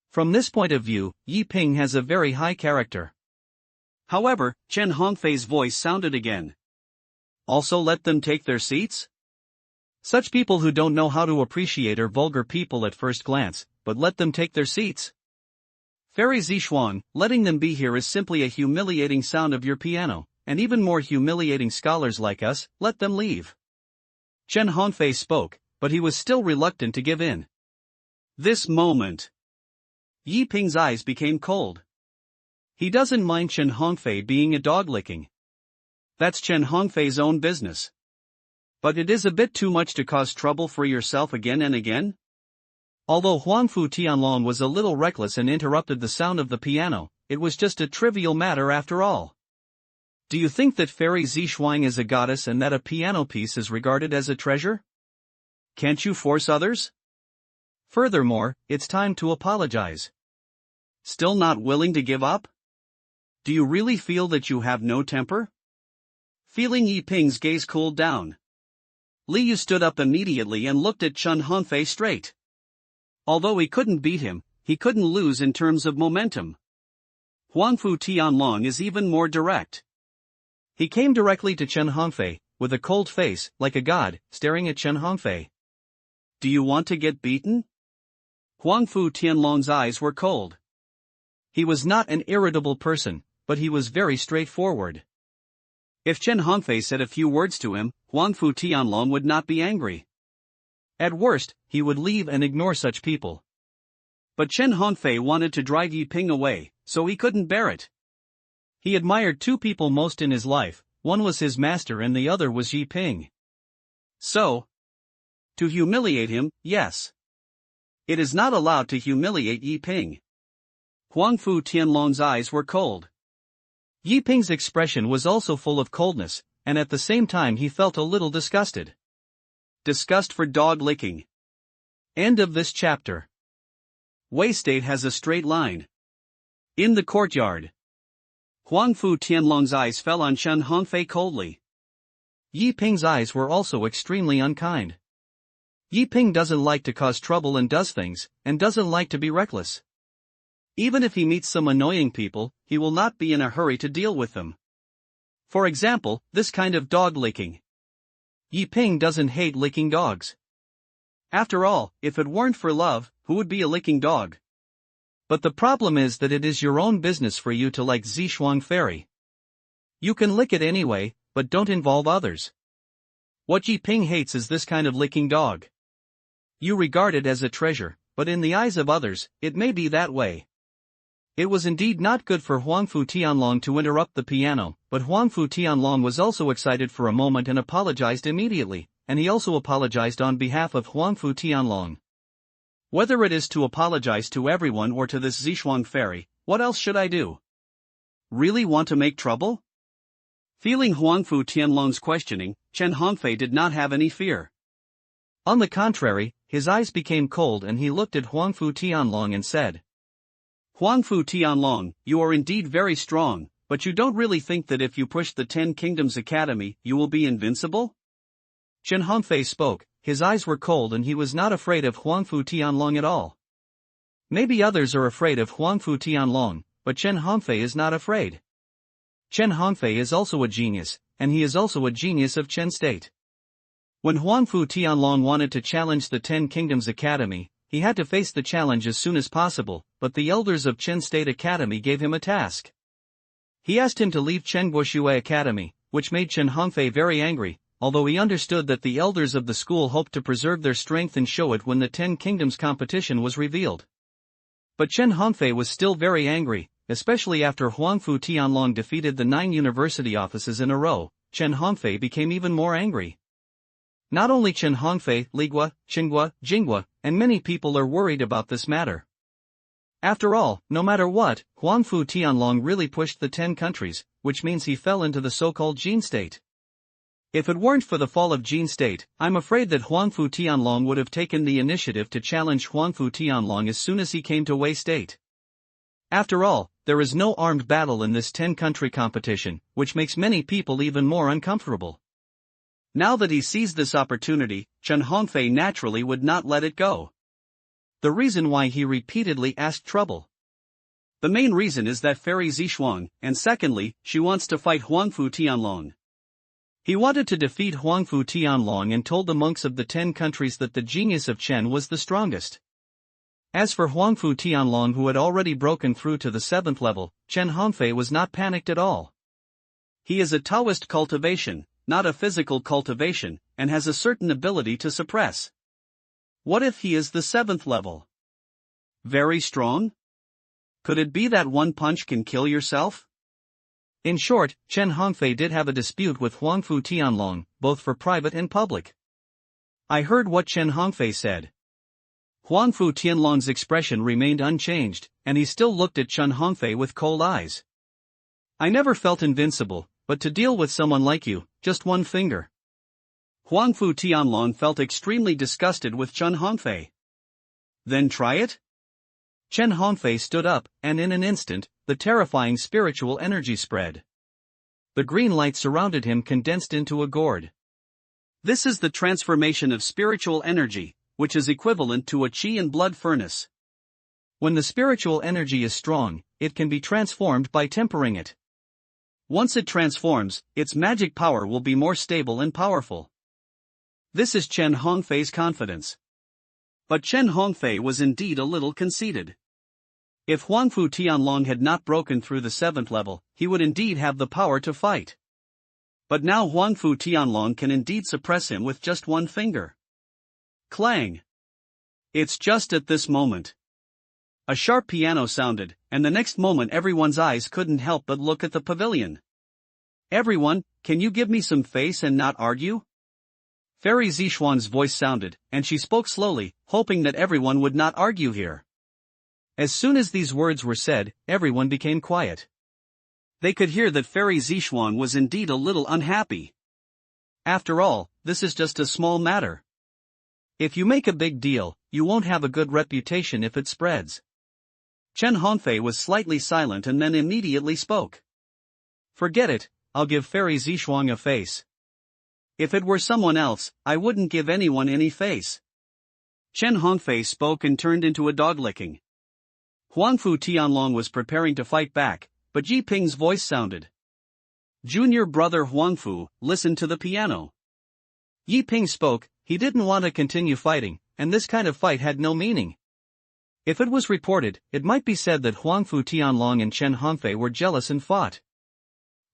S1: From this point of view, Yi Ping has a very high character.
S2: However, Chen Hongfei's voice sounded again. Also let them take their seats?
S1: Such people who don't know how to appreciate are vulgar people at first glance, but let them take their seats.
S2: Fairy Zishuang, letting them be here is simply a humiliating sound of your piano, and even more humiliating scholars like us, let them leave. Chen Hongfei spoke, but he was still reluctant to give in. This moment, Yi Ping's eyes became cold. He doesn't mind Chen Hongfei being a dog licking. That's Chen Hongfei's own business. But it is a bit too much to cause trouble for yourself again and again.
S1: Although Huangfu Tianlong was a little reckless and interrupted the sound of the piano, it was just a trivial matter after all. Do you think that Fairy Zishuang is a goddess and that a piano piece is regarded as a treasure?
S2: Can't you force others?
S1: Furthermore, it's time to apologize.
S2: Still not willing to give up? Do you really feel that you have no temper? Feeling Yi Ping's gaze cooled down, Li Yu stood up immediately and looked at Chen Hongfei straight. Although he couldn't beat him, he couldn't lose in terms of momentum. Huangfu Tianlong is even more direct.
S1: He came directly to Chen Hongfei, with a cold face, like a god, staring at Chen Hongfei.
S2: Do you want to get beaten? Huangfu Tianlong's eyes were cold.
S1: He was not an irritable person, but he was very straightforward.
S2: If Chen Hongfei said a few words to him, Huangfu Tianlong would not be angry.
S1: At worst, he would leave and ignore such people.
S2: But Chen Hongfei wanted to drive Yi Ping away, so he couldn't bear it.
S1: He admired two people most in his life, one was his master and the other was Yi Ping.
S2: So, to humiliate him, yes. It is not allowed to humiliate Yi Ping. Huangfu Tianlong's eyes were cold.
S1: Yi Ping's expression was also full of coldness, and at the same time he felt a little disgusted.
S2: Disgust for dog licking.
S1: End of this chapter.
S2: Wei State has a straight line. In the courtyard, Huangfu Tianlong's eyes fell on Chen Hongfei coldly.
S1: Yi Ping's eyes were also extremely unkind. Yi Ping doesn't like to cause trouble and does things, and doesn't like to be reckless. Even if he meets some annoying people, he will not be in a hurry to deal with them. For example, this kind of dog licking. Yi Ping doesn't hate licking dogs. After all, if it weren't for love, who would be a licking dog? But the problem is that it is your own business for you to like Zishuang Fairy. You can lick it anyway, but don't involve others. What Yi Ping hates is this kind of licking dog. You regard it as a treasure, but in the eyes of others, it may be that way. It was indeed not good for Huangfu Tianlong to interrupt the piano, but Huangfu Tianlong was also excited for a moment and apologized immediately, and he also apologized on behalf of Huangfu Tianlong. Whether it is to apologize to everyone or to this Zishuang Fairy, what else should I do? Really want to make trouble? Feeling Huangfu Tianlong's questioning, Chen Hongfei did not have any fear. On the contrary, his eyes became cold and he looked at Huangfu Tianlong and said, Huangfu Tianlong, you are indeed very strong, but you don't really think that if you push the 10 Kingdoms Academy, you will be invincible? Chen Hongfei spoke, his eyes were cold and he was not afraid of Huangfu Tianlong at all. Maybe others are afraid of Huangfu Tianlong, but Chen Hongfei is not afraid. Chen Hongfei is also a genius, and he is also a genius of Chen State. When Huangfu Tianlong wanted to challenge the 10 Kingdoms Academy, he had to face the challenge as soon as possible, but the elders of Chen State Academy gave him a task. He asked him to leave Chen Guoshui Academy, which made Chen Hongfei very angry, although he understood that the elders of the school hoped to preserve their strength and show it when the 10 Kingdoms competition was revealed. But Chen Hongfei was still very angry, especially after Huangfu Tianlong defeated the 9 university offices in a row. Chen Hongfei became even more angry. Not only Chen Hongfei, Ligua, Qinghua, Jinghua, and many people are worried about this matter. After all, no matter what, Huangfu Tianlong really pushed the 10 countries, which means he fell into the so-called Jin State. If it weren't for the fall of Jin State, I'm afraid that Huangfu Tianlong would have taken the initiative to challenge Huangfu Tianlong as soon as he came to Wei State. After all, there is no armed battle in this 10-country competition, which makes many people even more uncomfortable. Now that he seized this opportunity, Chen Hongfei naturally would not let it go. The reason why he repeatedly asked trouble. The main reason is that Fairy Zishuang, and secondly, she wants to fight Huangfu Tianlong. He wanted to defeat Huangfu Tianlong and told the monks of the 10 countries that the genius of Chen was the strongest. As for Huangfu Tianlong, who had already broken through to the 7th level, Chen Hongfei was not panicked at all. He is a Taoist cultivation, not a physical cultivation, and has a certain ability to suppress. What if he is the 7th level? Very strong? Could it be that one punch can kill yourself? In short, Chen Hongfei did have a dispute with Huangfu Tianlong, both for private and public. I heard what Chen Hongfei said. Huangfu Tianlong's expression remained unchanged, and he still looked at Chen Hongfei with cold eyes. I never felt invincible, but to deal with someone like you, just one finger. Huangfu Tianlong felt extremely disgusted with Chen Hongfei. Then try it? Chen Hongfei stood up, and in an instant, the terrifying spiritual energy spread. The green light surrounded him condensed into a gourd. This is the transformation of spiritual energy, which is equivalent to a qi and blood furnace. When the spiritual energy is strong, it can be transformed by tempering it. Once it transforms, its magic power will be more stable and powerful. This is Chen Hongfei's confidence. But Chen Hongfei was indeed a little conceited. If Huangfu Tianlong had not broken through the 7th level, he would indeed have the power to fight. But now Huangfu Tianlong can indeed suppress him with just one finger. Clang! It's just at this moment. A sharp piano sounded, and the next moment everyone's eyes couldn't help but look at the pavilion. Everyone, can you give me some face and not argue? Fairy Zishuang's voice sounded, and she spoke slowly, hoping that everyone would not argue here. As soon as these words were said, everyone became quiet. They could hear that Fairy Zishuang was indeed a little unhappy. After all, this is just a small matter. If you make a big deal, you won't have a good reputation if it spreads. Chen Hongfei was slightly silent and then immediately spoke. Forget it, I'll give Fairy Zishuang a face. If it were someone else, I wouldn't give anyone any face.
S2: Chen Hongfei spoke and turned into a dog licking. Huangfu Tianlong was preparing to fight back, but Yi Ping's voice sounded. Junior brother Huangfu, listen to the piano.
S1: Yi Ping spoke. He didn't want to continue fighting, and this kind of fight had no meaning. If it was reported, it might be said that Huangfu Tianlong and Chen Hongfei were jealous and fought.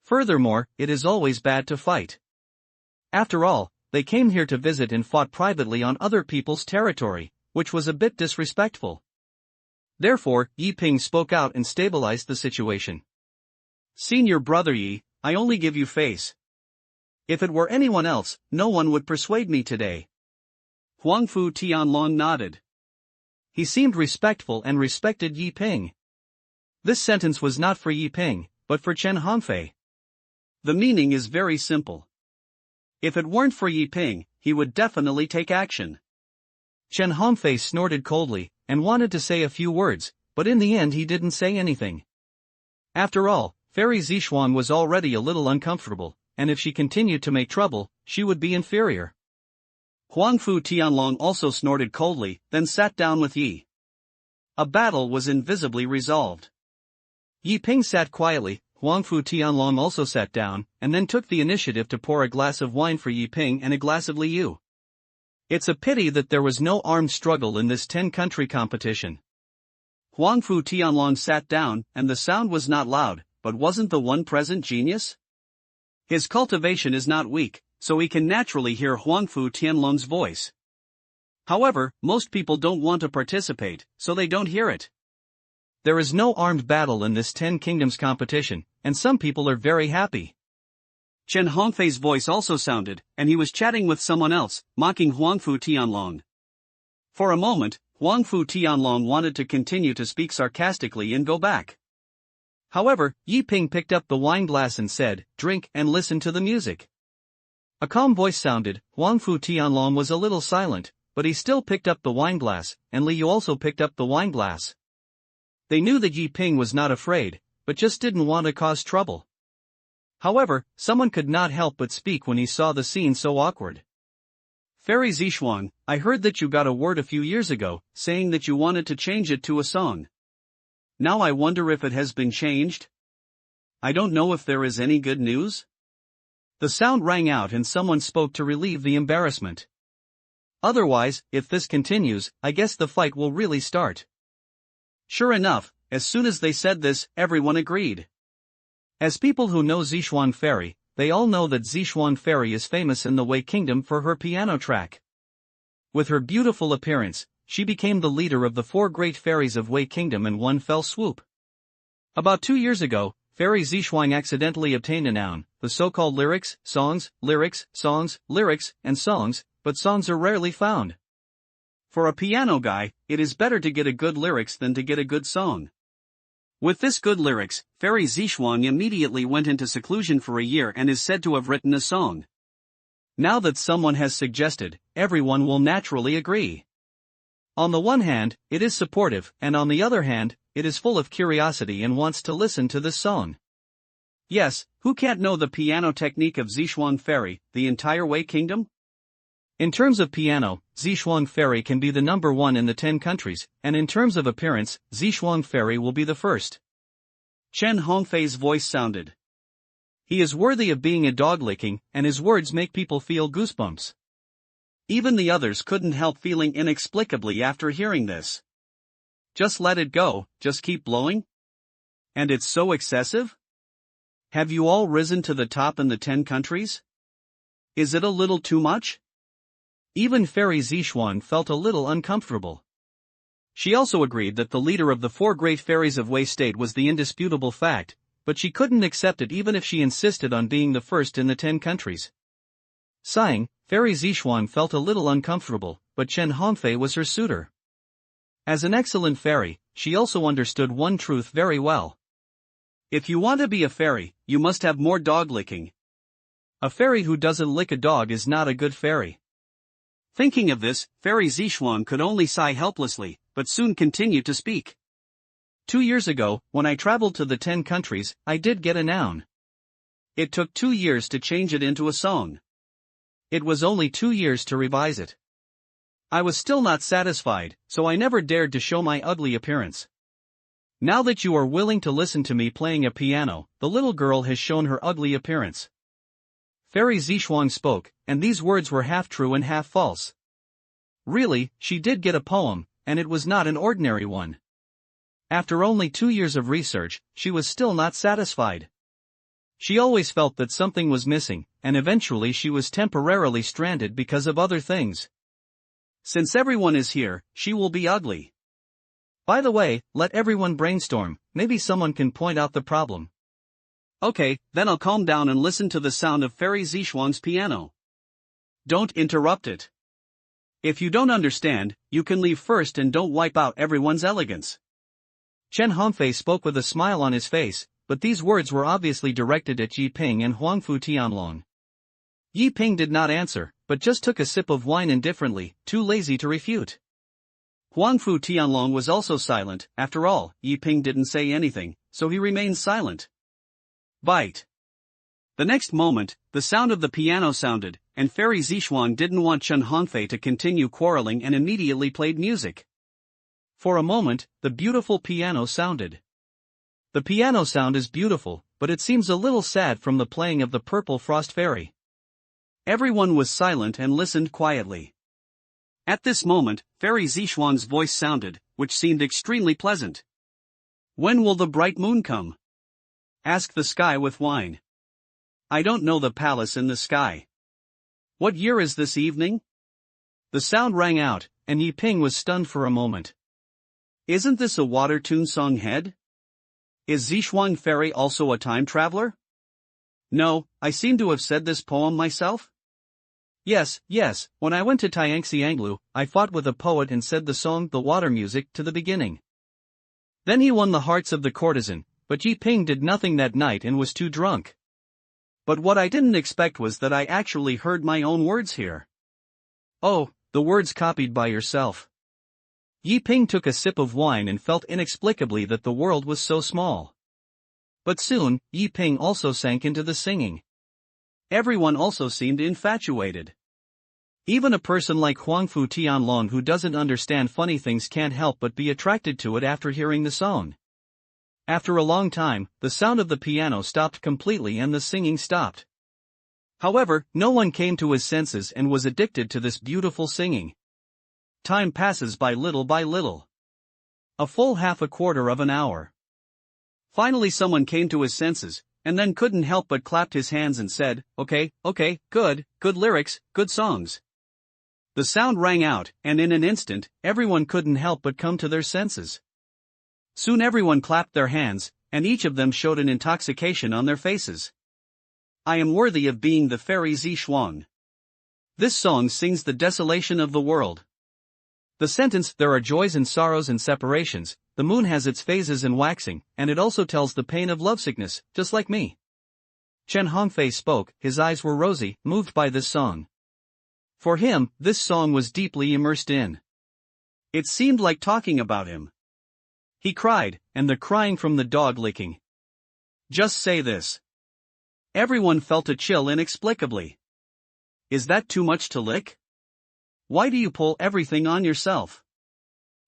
S1: Furthermore, it is always bad to fight. After all, they came here to visit and fought privately on other people's territory, which was a bit disrespectful. Therefore, Yi Ping spoke out and stabilized the situation. Senior brother Yi, I only give you face. If it were anyone else, no one would persuade me today.
S2: Huangfu Tianlong nodded.
S1: He seemed respectful and respected Yi Ping. This sentence was not for Yi Ping, but for Chen Hongfei.
S2: The meaning is very simple. If it weren't for Yi Ping, he would definitely take action.
S1: Chen Hongfei snorted coldly, and wanted to say a few words, but in the end he didn't say anything. After all, Fairy Zixuan was already a little uncomfortable, and if she continued to make trouble, she would be inferior.
S2: Huangfu Tianlong also snorted coldly, then sat down with Yi. A battle was invisibly resolved.
S1: Yi Ping sat quietly, Huangfu Tianlong also sat down, and then took the initiative to pour a glass of wine for Yi Ping and a glass of Liu. It's a pity that there was no armed struggle in this 10-country competition.
S2: Huangfu Tianlong sat down, and the sound was not loud, but wasn't the one present genius? His cultivation is not weak, so he can naturally hear Huangfu Tianlong's voice. However, most people don't want to participate, so they don't hear it.
S1: There is no armed battle in this 10 Kingdoms competition, and some people are very happy.
S2: Chen Hongfei's voice also sounded, and he was chatting with someone else, mocking Huangfu Tianlong. For a moment, Huangfu Tianlong wanted to continue to speak sarcastically and go back.
S1: However, Yi Ping picked up the wine glass and said, "Drink and listen to the music." A calm voice sounded. Huangfu Tianlong was a little silent, but he still picked up the wine glass, and Liu also picked up the wine glass. They knew that Yi Ping was not afraid, but just didn't want to cause trouble. However, someone could not help but speak when he saw the scene so awkward.
S2: Fairy Zixuan, I heard that you got a word a few years ago, saying that you wanted to change it to a song. Now I wonder if it has been changed? I don't know if there is any good news?
S1: The sound rang out and someone spoke to relieve the embarrassment. Otherwise, if this continues, I guess the fight will really start.
S2: Sure enough, as soon as they said this, everyone agreed.
S1: As people who know Zixuan Fairy, they all know that Zixuan Fairy is famous in the Wei Kingdom for her piano track. With her beautiful appearance, she became the leader of the 4 great fairies of Wei Kingdom in one fell swoop. About 2 years ago, Fairy Zixuan accidentally obtained a noun, the so-called lyrics, songs, and songs, but songs are rarely found.
S2: For a piano guy, it is better to get a good lyrics than to get a good song. With this good lyrics, Fairy Zixuan immediately went into seclusion for a year and is said to have written a song.
S1: Now that someone has suggested, everyone will naturally agree. On the one hand, it is supportive, and on the other hand, it is full of curiosity and wants to listen to this song.
S2: Yes, who can't know the piano technique of Zixuan Fairy, the entire Wei Kingdom?
S1: In terms of piano, Zixuan Fairy can be the number 1 in the 10 countries, and in terms of appearance, Zixuan Fairy will be the first.
S2: Chen Hongfei's voice sounded.
S1: He is worthy of being a dog licking, and his words make people feel goosebumps.
S2: Even the others couldn't help feeling inexplicably after hearing this. Just let it go, just keep blowing? And it's so excessive? Have you all risen to the top in the 10 countries? Is it a little too much?
S1: Even Fairy Zixuan felt a little uncomfortable. She also agreed that the leader of the 4 great fairies of Wei State was the indisputable fact, but she couldn't accept it even if she insisted on being the first in the 10 countries. Sighing, Fairy Zixuan felt a little uncomfortable, but Chen Hongfei was her suitor. As an excellent fairy, she also understood one truth very well.
S2: If you want to be a fairy, you must have more dog licking.
S1: A fairy who doesn't lick a dog is not a good fairy.
S2: Thinking of this, Fairy Zixuan could only sigh helplessly, but soon continued to speak.
S1: 2 years ago, when I traveled to the 10 countries, I did get a noun.
S2: It took 2 years to change it into a song.
S1: It was only 2 years to revise it. I was still not satisfied, so I never dared to show my ugly appearance. Now that you are willing to listen to me playing a piano, the little girl has shown her ugly appearance. Fairy Zixuan spoke, and these words were half true and half false. Really, she did get a poem, and it was not an ordinary one. After only 2 years of research, she was still not satisfied. She always felt that something was missing, and eventually she was temporarily stranded because of other things. Since everyone is here, she will be ugly. By the way, let everyone brainstorm, maybe someone can point out the problem. Okay, then I'll calm down and listen to the sound of Fairy Zixuan's piano. Don't interrupt it. If you don't understand, you can leave first and don't wipe out everyone's elegance. Chen Hongfei spoke with a smile on his face, but these words were obviously directed at Yi Ping and Huangfu Tianlong. Yi Ping did not answer, but just took a sip of wine indifferently, too lazy to refute. Huangfu Tianlong was also silent. After all, Yi Ping didn't say anything, so he remained silent. Bite. The next moment, the sound of the piano sounded, and Fairy Zixuan didn't want Chen Hongfei to continue quarreling and immediately played music. For a moment, the beautiful piano sounded. The piano sound is beautiful, but it seems a little sad from the playing of the purple frost fairy. Everyone was silent and listened quietly. At this moment, Fairy Zixuan's voice sounded, which seemed extremely pleasant. When will the bright moon come? Ask the sky with wine. I don't know the palace in the sky. What year is this evening? The sound rang out, and Yi Ping was stunned for a moment. Isn't this a water tune song head? Is Zixuan Fairy also a time traveler? No, I seem to have said this poem myself. Yes, when I went to Tianxianglu, I fought with a poet and said the song The Water Music to the beginning. Then he won the hearts of the courtesan, but Yi Ping did nothing that night and was too drunk. But what I didn't expect was that I actually heard my own words here. Oh, the words copied by yourself. Yi Ping took a sip of wine and felt inexplicably that the world was so small. But soon, Yi Ping also sank into the singing. Everyone also seemed infatuated. Even a person like Huangfu Tianlong who doesn't understand funny things can't help but be attracted to it after hearing the song. After a long time, the sound of the piano stopped completely and the singing stopped. However, no one came to his senses and was addicted to this beautiful singing. Time passes by little. A full half a quarter of an hour. Finally someone came to his senses, and then couldn't help but clapped his hands and said, okay, good lyrics, good songs. The sound rang out, and in an instant, everyone couldn't help but come to their senses. Soon everyone clapped their hands, and each of them showed an intoxication on their faces. I am worthy of being the Fairy Zixuan. This song sings the desolation of the world. The sentence, there are joys and sorrows and separations, the moon has its phases and waxing, and it also tells the pain of lovesickness, just like me. Chen Hongfei spoke, his eyes were rosy, moved by this song. For him, this song was deeply immersed in. It seemed like talking about him. He cried, and the crying from the dog licking. Just say this. Everyone felt a chill inexplicably. Is that too much to lick? Why do you pull everything on yourself?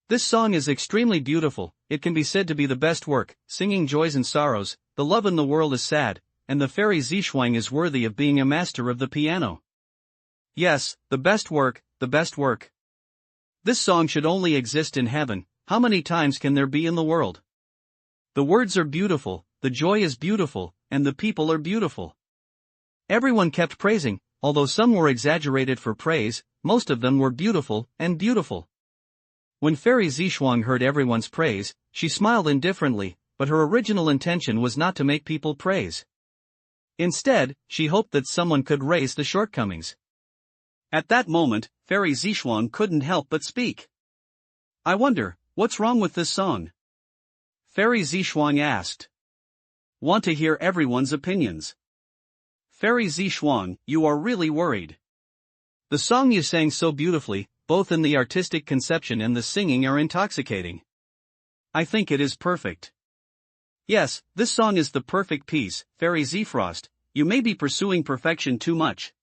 S1: This song is extremely beautiful, it can be said to be the best work, singing joys and sorrows, the love in the world is sad, and the Fairy Zixuan is worthy of being a master of the piano. Yes, the best work, the best work. This song should only exist in heaven, how many times can there be in the world? The words are beautiful, the joy is beautiful, and the people are beautiful. Everyone kept praising, although some were exaggerated for praise, most of them were beautiful and beautiful. When Fairy Zixuan heard everyone's praise, she smiled indifferently, but her original intention was not to make people praise. Instead, she hoped that someone could raise the shortcomings. At that moment, Fairy Zixuan couldn't help but speak. I wonder, what's wrong with this song? Fairy Zixuan asked. Want to hear everyone's opinions. Fairy Zixuan, you are really worried. The song you sang so beautifully, both in the artistic conception and the singing are intoxicating. I think it is perfect. Yes, this song is the perfect piece, Fairy Zfrost, you may be pursuing perfection too much.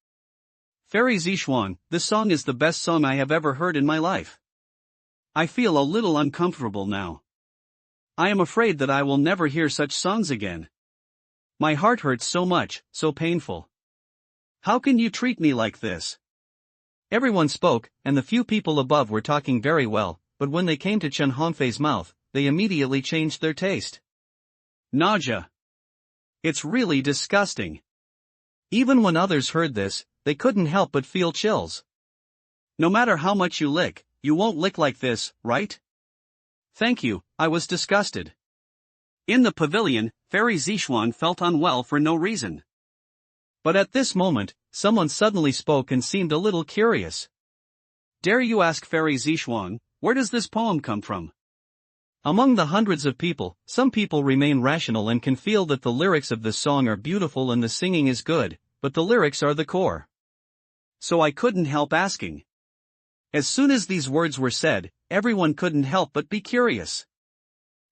S1: Fairy Zishuang, this song is the best song I have ever heard in my life. I feel a little uncomfortable now. I am afraid that I will never hear such songs again. My heart hurts so much, so painful. How can you treat me like this? Everyone spoke, and the few people above were talking very well, but when they came to Chen Hongfei's mouth, they immediately changed their taste. Nausea. It's really disgusting. Even when others heard this, they couldn't help but feel chills. No matter how much you lick, you won't lick like this, right? Thank you, I was disgusted. In the pavilion, Fairy Zishuang felt unwell for no reason. But at this moment, someone suddenly spoke and seemed a little curious. Dare you ask Fairy Zishuang, where does this poem come from? Among the hundreds of people, some people remain rational and can feel that the lyrics of this song are beautiful and the singing is good, but the lyrics are the core. So I couldn't help asking. As soon as these words were said, everyone couldn't help but be curious.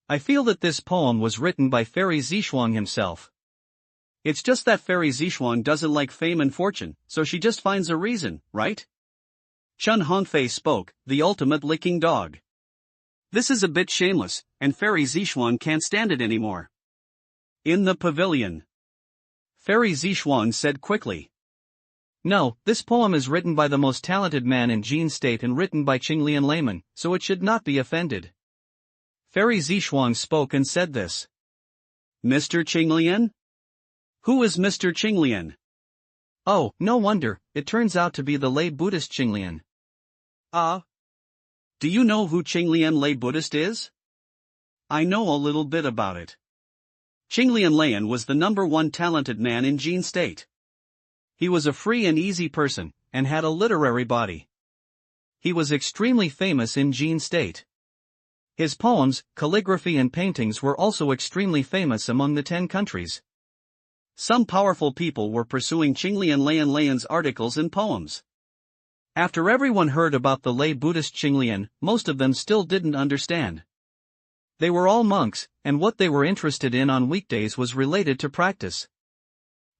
S1: I feel that this poem was written by Fairy Zishuang himself. It's just that Fairy Zishuang doesn't like fame and fortune, so she just finds a reason, right? Chen Hongfei spoke, the ultimate licking dog. This is a bit shameless, and Fairy Zishuang can't stand it anymore. In the pavilion. Fairy Zishuang said quickly. No, this poem is written by the most talented man in Jin State and written by Qingyun layman, so it should not be offended. Fairy Zishuang spoke and said this. Mr. Qingyun? Who is Mr. Qingyun? Oh, no wonder, it turns out to be the lay Buddhist Qingyun. Do you know who Qingyun lay Buddhist is? I know a little bit about it. Qingyun Layan was the #1 talented man in Jin State. He was a free and easy person, and had a literary body. He was extremely famous in Jin State. His poems, calligraphy and paintings were also extremely famous among the 10 countries. Some powerful people were pursuing Qingyun Layan's articles and poems. After everyone heard about the lay Buddhist Qingyun, most of them still didn't understand. They were all monks, and what they were interested in on weekdays was related to practice.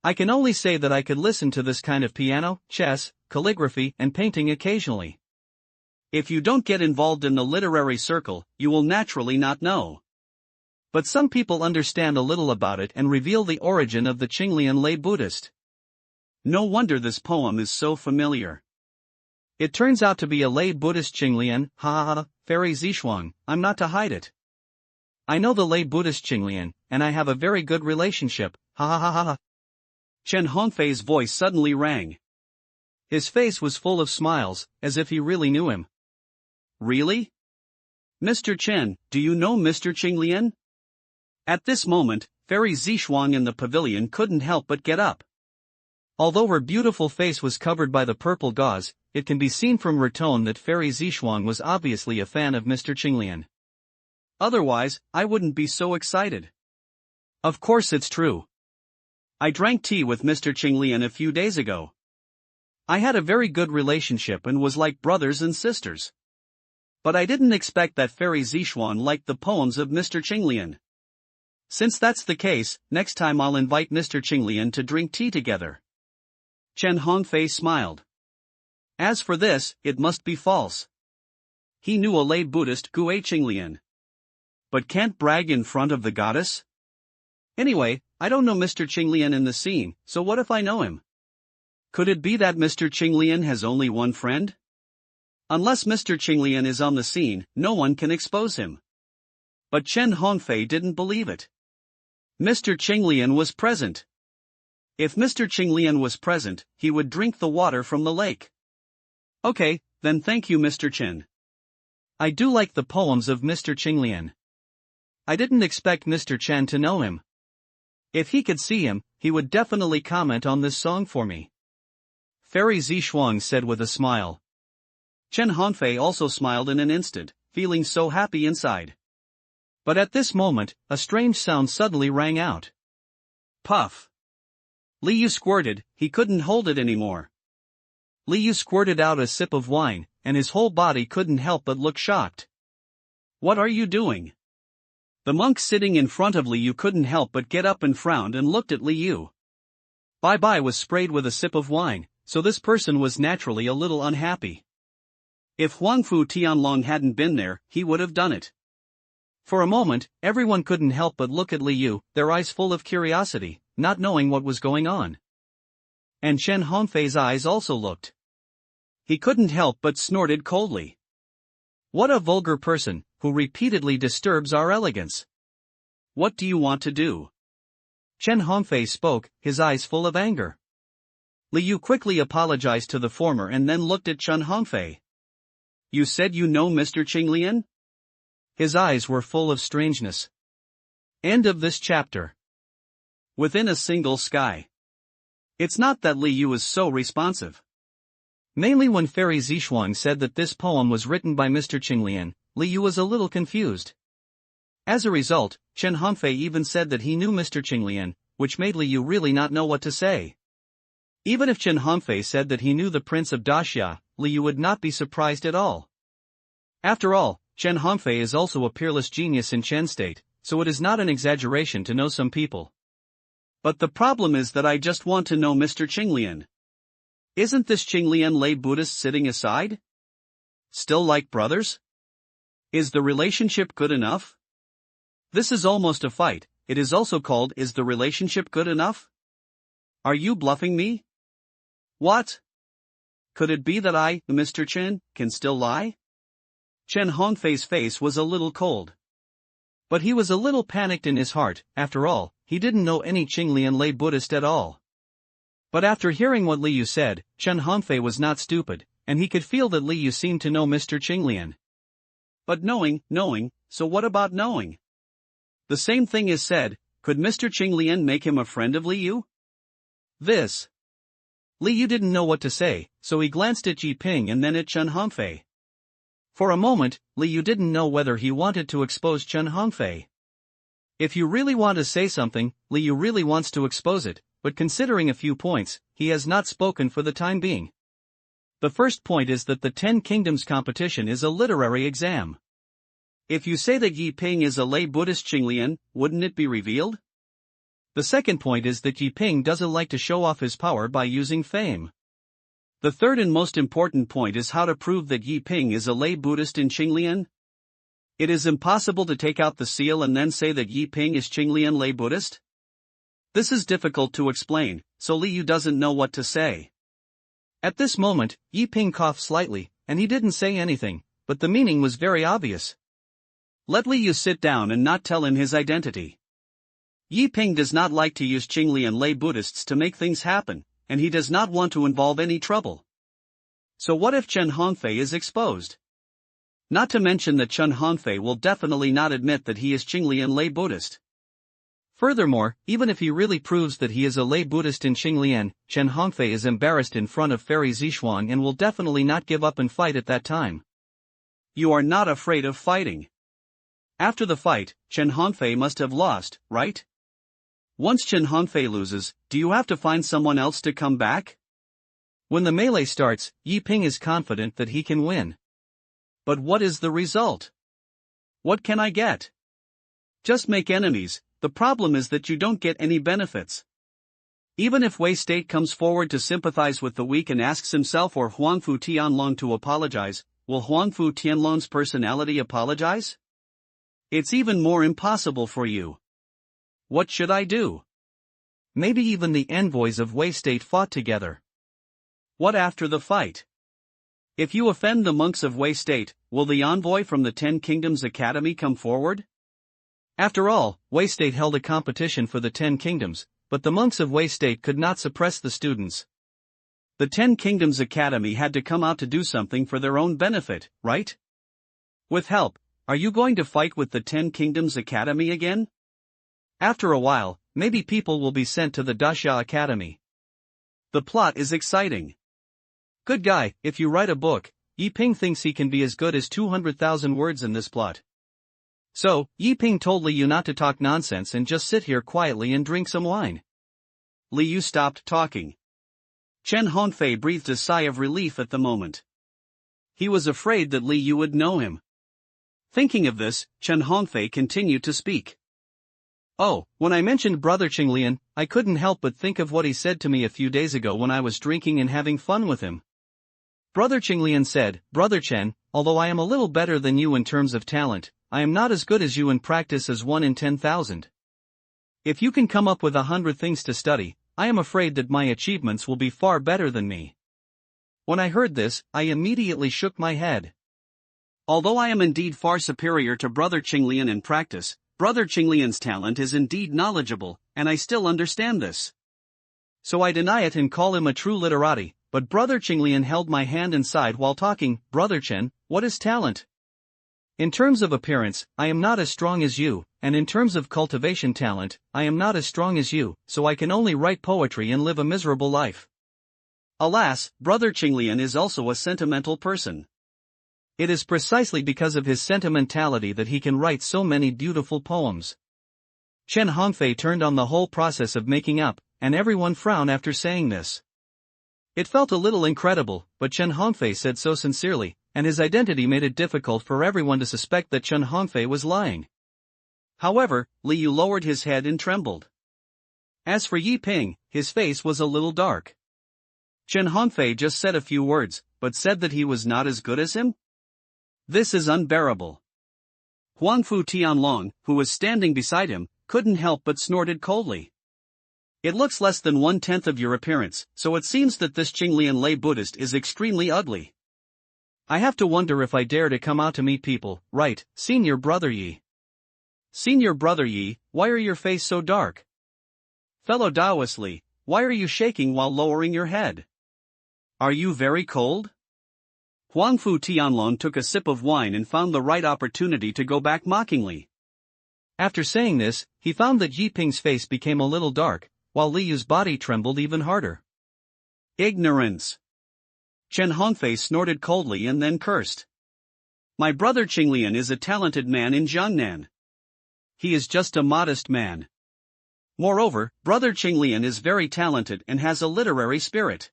S1: I can only say that I could listen to this kind of piano, chess, calligraphy, and painting occasionally. If you don't get involved in the literary circle, you will naturally not know. But some people understand a little about it and reveal the origin of the Qingyun lay Buddhist. No wonder this poem is so familiar. It turns out to be a lay Buddhist Qingyun, ha ha ha, Fairy Zishuang, I'm not to hide it. I know the lay Buddhist Qingyun, and I have a very good relationship, ha ha ha ha ha. Chen Hongfei's voice suddenly rang. His face was full of smiles, as if he really knew him. Really? Mr. Chen, do you know Mr. Qingyun? At this moment, Fairy Zishuang in the pavilion couldn't help but get up. Although her beautiful face was covered by the purple gauze, it can be seen from her tone that Fairy Zishuang was obviously a fan of Mr. Qingyun. Otherwise, I wouldn't be so excited. Of course it's true. I drank tea with Mr. Qingyun a few days ago. I had a very good relationship and was like brothers and sisters. But I didn't expect that Fairy Zishuang liked the poems of Mr. Qingyun. Since that's the case, next time I'll invite Mr. Qingyun to drink tea together. Chen Hongfei smiled. As for this, it must be false. He knew a lay Buddhist Gue Qingyun. But can't brag in front of the goddess? Anyway, I don't know Mr. Qingyun in the scene, so what if I know him? Could it be that Mr. Qingyun has only one friend? Unless Mr. Qingyun is on the scene, no one can expose him. But Chen Hongfei didn't believe it. Mr. Qingyun was present. If Mr. Qingyun was present, he would drink the water from the lake. Okay, then thank you Mr. Chen. I do like the poems of Mr. Qingyun. I didn't expect Mr. Chen to know him. If he could see him, he would definitely comment on this song for me. Fairy Zishuang said with a smile. Chen Hongfei also smiled in an instant, feeling so happy inside. But at this moment, a strange sound suddenly rang out. Puff. Liu squirted, he couldn't hold it anymore. Liu squirted out a sip of wine, and his whole body couldn't help but look shocked. What are you doing? The monk sitting in front of Liu couldn't help but get up and frowned and looked at Liu. Bye-bye was sprayed with a sip of wine,
S2: so this person was naturally a little unhappy. If Huangfu Tianlong hadn't been there, he would have done it. For a moment, everyone couldn't help but look at Li Yu, their eyes full of curiosity, not knowing what was going on. And Chen Hongfei's eyes also looked. He couldn't help but snorted coldly. What a vulgar person, who repeatedly disturbs our elegance. What do you want to do? Chen Hongfei spoke, his eyes full of anger. Li Yu quickly apologized to the former and then looked at Chen Hongfei. You said you know Mr. Qinglian? His eyes were full of strangeness. End of this chapter. Within a single sky. It's not that Li Yu is so responsive. Mainly when Fairy Zixuan said that this poem was written by Mr. Qinglian, Li Yu was a little confused. As a result, Chen Hongfei even said that he knew Mr. Qinglian, which made Li Yu really not know what to say. Even if Chen Hongfei said that he knew the Prince of Daxia, Li Yu would not be surprised at all. After all, Chen Hongfei is also a peerless genius in Chen State, so it is not an exaggeration to know some people. But the problem is that I just want to know Mr. Qinglian. Isn't this Qinglian lay Buddhist sitting aside? Still like brothers? Is the relationship good enough? This is almost a fight. It is also called Is the Relationship Good Enough? Are you bluffing me? What? Could it be that I, Mr. Chen, can still lie? Chen Hongfei's face was a little cold. But he was a little panicked in his heart. After all, he didn't know any Qinglian lay Buddhist at all. But after hearing what Li Yu said, Chen Hongfei was not stupid, and he could feel that Li Yu seemed to know Mr. Qinglian. But knowing, so what about knowing? The same thing is said, could Mr. Qinglian make him a friend of Li Yu? Li Yu didn't know what to say, so he glanced at Ji Ping and then at Chen Hongfei. For a moment, Li Yu didn't know whether he wanted to expose Chen Hongfei. If you really want to say something, Li Yu really wants to expose it, but considering a few points, he has not spoken for the time being. The first point is that the 10 Kingdoms competition is a literary exam. If you say that Yi Ping is a lay Buddhist Qinglian, wouldn't it be revealed? The second point is that Yi Ping doesn't like to show off his power by using fame. The third and most important point is how to prove that Yi Ping is a lay Buddhist in Qinglian. It is impossible to take out the seal and then say that Yi Ping is Qinglian lay Buddhist. This is difficult to explain, so Li Yu doesn't know what to say. At this moment, Yi Ping coughed slightly, and he didn't say anything, but the meaning was very obvious. Let Li Yu sit down and not tell him his identity. Yi Ping does not like to use Qinglian lay Buddhists to make things happen, and he does not want to involve any trouble. So what if Chen Hongfei is exposed? Not to mention that Chen Hongfei will definitely not admit that he is Qinglian lay Buddhist. Furthermore, even if he really proves that he is a lay Buddhist in Qinglian, Chen Hongfei is embarrassed in front of Fairy Zixuan and will definitely not give up and fight at that time. You are not afraid of fighting. After the fight, Chen Hongfei must have lost, right? Once Chen Hongfei loses, do you have to find someone else to come back? When the melee starts, Yi Ping is confident that he can win. But what is the result? What can I get? Just make enemies. The problem is that you don't get any benefits. Even if Wei State comes forward to sympathize with the weak and asks himself or Huangfu Tianlong to apologize, will Huangfu Tianlong's personality apologize? It's even more impossible for you. What should I do? Maybe even the envoys of Wei State fought together. What after the fight? If you offend the monks of Wei State, will the envoy from the 10 Kingdoms Academy come forward? After all, Wei State held a competition for the 10 Kingdoms, but the monks of Wei State could not suppress the students. The 10 Kingdoms Academy had to come out to do something for their own benefit, right? With help, are you going to fight with the 10 Kingdoms Academy again? After a while, maybe people will be sent to the Daxia Academy. The plot is exciting. Good guy, if you write a book, Yi Ping thinks he can be as good as 200,000 words in this plot. So, Yi Ping told Li Yu not to talk nonsense and just sit here quietly and drink some wine. Li Yu stopped talking. Chen Hongfei breathed a sigh of relief at the moment. He was afraid that Li Yu would know him. Thinking of this, Chen Hongfei continued to speak.
S1: Oh, when I mentioned Brother Qingyun, I couldn't help but think of what he said to me a few days ago when I was drinking and having fun with him. Brother Qingyun said, Brother Chen, although I am a little better than you in terms of talent, I am not as good as you in practice as 1 in 10,000. If you can come up with 100 things to study, I am afraid that my achievements will be far better than me. When I heard this, I immediately shook my head.
S2: Although I am indeed far superior to Brother Qingyun in practice, Brother Qingyun's talent is indeed knowledgeable, and I still understand this.
S1: So I deny it and call him a true literati, but Brother Qingyun held my hand and sighed while talking, Brother Chen, what is talent? In terms of appearance, I am not as strong as you, and in terms of cultivation talent, I am not as strong as you, so I can only write poetry and live a miserable life.
S2: Alas, Brother Qingyun is also a sentimental person.
S1: It is precisely because of his sentimentality that he can write so many beautiful poems. Chen Hongfei turned on the whole process of making up, and everyone frowned after saying this. It felt a little incredible, but Chen Hongfei said so sincerely, and his identity made it difficult for everyone to suspect that Chen Hongfei was lying.
S2: However, Liu lowered his head and trembled. As for Yi Ping, his face was a little dark. Chen Hongfei just said a few words, but said that he was not as good as him? This is unbearable. Huangfu Tianlong, who was standing beside him, couldn't help but snorted coldly. It looks less than 1/10 of your appearance, so it seems that this Qingyun lay Buddhist is extremely ugly. I have to wonder if I dare to come out to meet people, right, Senior Brother Yi? Senior Brother Yi, why are your face so dark? Fellow Taoist Li, why are you shaking while lowering your head? Are you very cold? Huangfu Tianlong took a sip of wine and found the right opportunity to go back mockingly.
S1: After saying this, he found that Yi Ping's face became a little dark, while Liu's body trembled even harder.
S2: Ignorance. Chen Hongfei snorted coldly and then cursed. My brother Qingyun is a talented man in Jiangnan. He is just a modest man. Moreover, Brother Qingyun is very talented and has a literary spirit.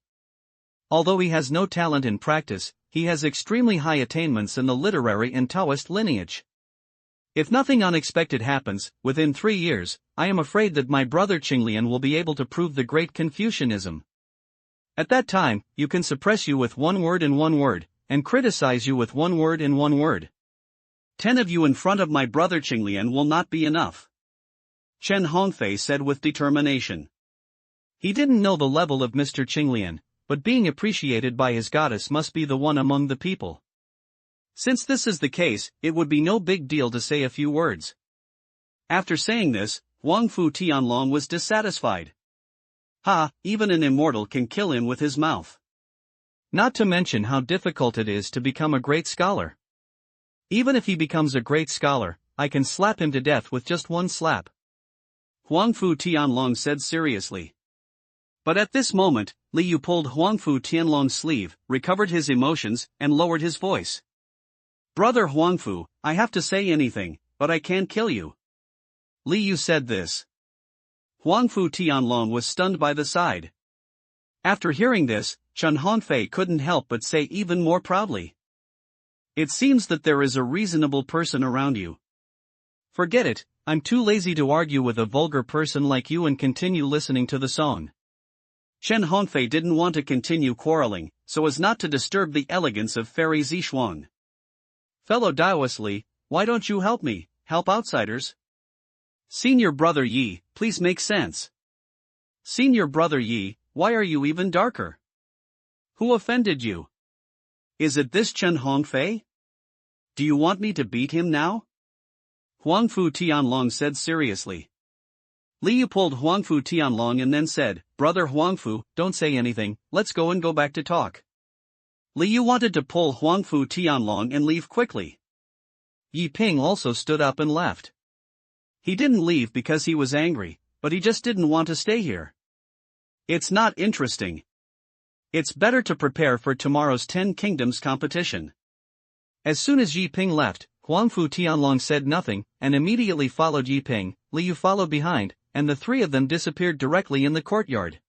S1: Although he has no talent in practice, he has extremely high attainments in the literary and Taoist lineage. If nothing unexpected happens, within 3 years, I am afraid that my brother Qingyun will be able to prove the great Confucianism. At that time, you can suppress you with 1 word and 1 word, and criticize you with 1 word and 1 word.
S2: 10 of you in front of my brother Qingyun will not be enough. Chen Hongfei said with determination.
S1: He didn't know the level of Mr. Qingyun, but being appreciated by his goddess must be the one among the people. Since this is the case, it would be no big deal to say a few words.
S2: After saying this, Huangfu Tianlong was dissatisfied. Ha, even an immortal can kill him with his mouth.
S1: Not to mention how difficult it is to become a great scholar. Even if he becomes a great scholar, I can slap him to death with just 1 slap.
S2: Huangfu Tianlong said seriously. But at this moment, Liu pulled Huangfu Tianlong's sleeve, recovered his emotions, and lowered his voice. Brother Huangfu, I have to say anything, but I can't kill you. Liu said this. Huangfu Tianlong was stunned by the sight. After hearing this, Chen Hongfei couldn't help but say even more proudly. It seems that there is a reasonable person around you.
S1: Forget it, I'm too lazy to argue with a vulgar person like you and continue listening to the song.
S2: Chen Hongfei didn't want to continue quarreling, so as not to disturb the elegance of Fairy Zishuang.
S1: Fellow Taoist Li, why don't you help me, help outsiders?
S2: Senior Brother Yi, please make sense. Senior Brother Yi, why are you even darker? Who offended you? Is it this Chen Hongfei? Do you want me to beat him now? Huangfu Tianlong said seriously. Liu pulled Huangfu Tianlong and then said, Brother Huangfu, don't say anything, let's go back to talk. Liu wanted to pull Huangfu Tianlong and leave quickly.
S1: Yi Ping also stood up and left.
S2: He didn't leave because he was angry, but he just didn't want to stay here. It's not interesting. It's better to prepare for tomorrow's 10 Kingdoms competition.
S1: As soon as Yi Ping left, Huangfu Tianlong said nothing, and immediately followed Yi Ping. Liu followed behind, and the 3 of them disappeared directly in the courtyard.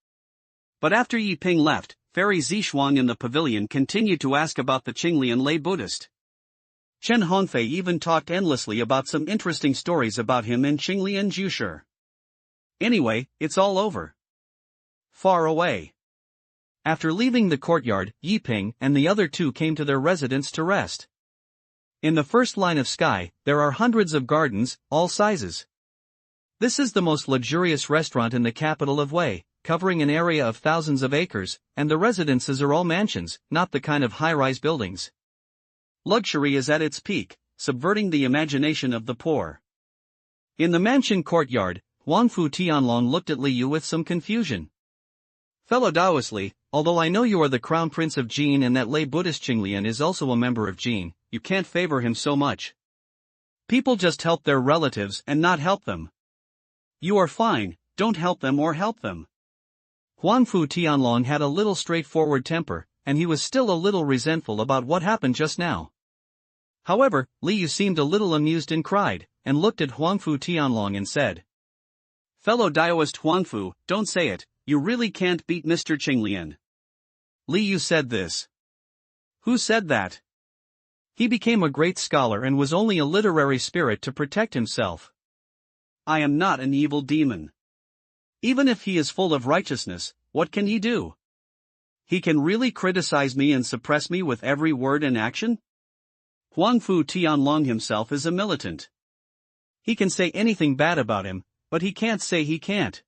S2: But after Yi Ping left, Fairy Zishuang in the pavilion continued to ask about the Qingyun lay Buddhist. Chen Hongfei even talked endlessly about some interesting stories about him in Qingyun Sect. Anyway, it's all over. Far away. After leaving the courtyard, Yiping and the other two came to their residence to rest. In the first line of sky, there are hundreds of gardens, all sizes. This is the most luxurious restaurant in the capital of Wei, covering an area of thousands of acres, and the residences are all mansions, not the kind of high-rise buildings. Luxury is at its peak, subverting the imagination of the poor. In the mansion courtyard, Huangfu Tianlong looked at Li Yu with some confusion. Fellow Taoist Li, although I know you are the crown prince of Jin and that lay Buddhist Qinglian is also a member of Jin, you can't favor him so much. People just help their relatives and not help them. You are fine, don't help them or help them. Huangfu Tianlong had a little straightforward temper, and he was still a little resentful about what happened just now. However, Li Yu seemed a little amused and cried, and looked at Huangfu Tianlong and said, "Fellow Daoist Huangfu, don't say it, you really can't beat Mr. Qinglian." Li Yu said this. Who said that? He became a great scholar and was only a literary spirit to protect himself. I am not an evil demon. Even if he is full of righteousness, what can he do? He can really criticize me and suppress me with every word and action? Huangfu Tianlong himself is a militant. He can say anything bad about him, but he can't say he can't.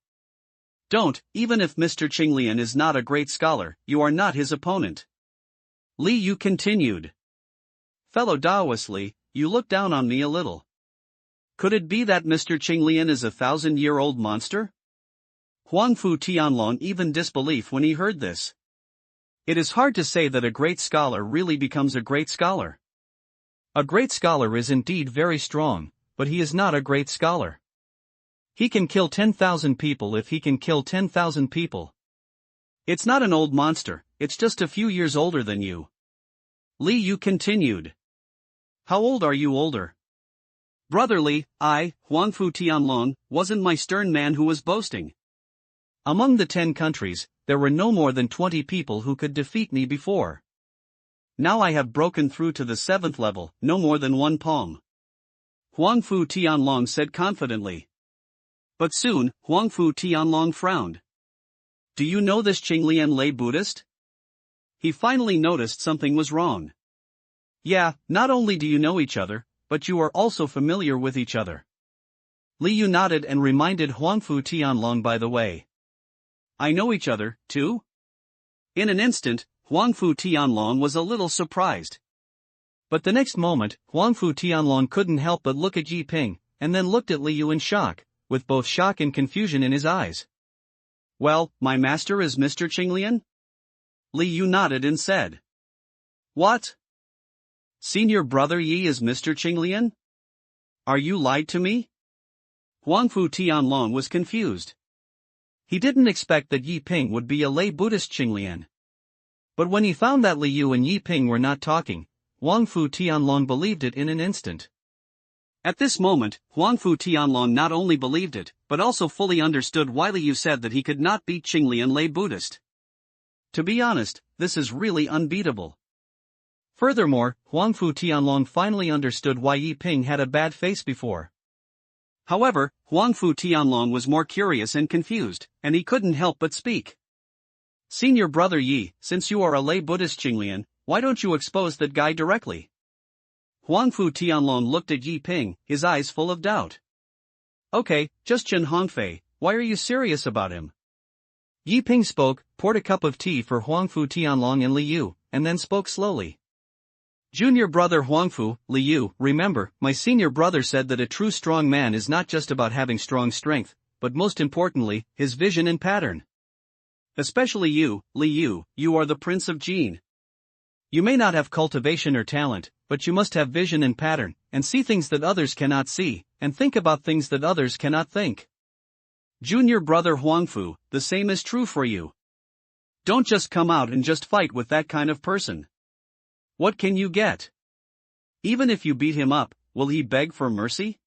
S2: Don't, even if Mr. Qinglian is not a great scholar, you are not his opponent. Li Yu continued. Fellow Taoist Li, you look down on me a little. Could it be that Mr. Qinglian is a 1,000-year-old monster? Huangfu Tianlong even disbelief when he heard this. It is hard to say that a great scholar really becomes a great scholar. A great scholar is indeed very strong, but he is not a great scholar. He can kill 10,000 people if he can kill 10,000 people. It's not an old monster, it's just a few years older than you. Li Yu continued. How old are you older? Brother Li, I, Huangfu Tianlong, wasn't my stern man who was boasting. Among the 10 countries, there were no more than 20 people who could defeat me before. Now I have broken through to the 7th level, no more than 1 palm. Huangfu Tianlong said confidently. But soon, Huangfu Tianlong frowned. Do you know this Qinglian lay Buddhist? He finally noticed something was wrong. Yeah, not only do you know each other, but you are also familiar with each other. Li Yu nodded and reminded Huangfu Tianlong by the way. I know each other, too? In an instant, Huangfu Tianlong was a little surprised. But the next moment, Huangfu Tianlong couldn't help but look at Yiping, and then looked at Li Yu in shock, with both shock and confusion in his eyes. Well, my master is Mr. Qinglian? Li Yu nodded and said. What? Senior brother Yi is Mr. Qinglian? Are you lied to me? Huangfu Tianlong was confused. He didn't expect that Yiping would be a lay Buddhist Qinglian. But when he found that Li Yu and Yiping were not talking, Huangfu Tianlong believed it in an instant. At this moment, Huangfu Tianlong not only believed it, but also fully understood why Li Yu said that he could not beat Qinglian lay Buddhist. To be honest, this is really unbeatable. Furthermore, Huangfu Tianlong finally understood why Yiping had a bad face before. However, Huangfu Tianlong was more curious and confused, and he couldn't help but speak. Senior brother Yi, since you are a lay Buddhist Qinglian, why don't you expose that guy directly? Huangfu Tianlong looked at Yiping, his eyes full of doubt. Okay, just Chen Hongfei, why are you serious about him? Yiping spoke, poured a cup of tea for Huangfu Tianlong and Li Yu, and then spoke slowly. Junior brother Huangfu, Li Yu, remember, my senior brother said that a true strong man is not just about having strong strength, but most importantly, his vision and pattern. Especially you, Li Yu, you are the Prince of Jin. You may not have cultivation or talent, but you must have vision and pattern, and see things that others cannot see, and think about things that others cannot think. Junior brother Huangfu, the same is true for you. Don't just come out and just fight with that kind of person. What can you get? Even if you beat him up, will he beg for mercy?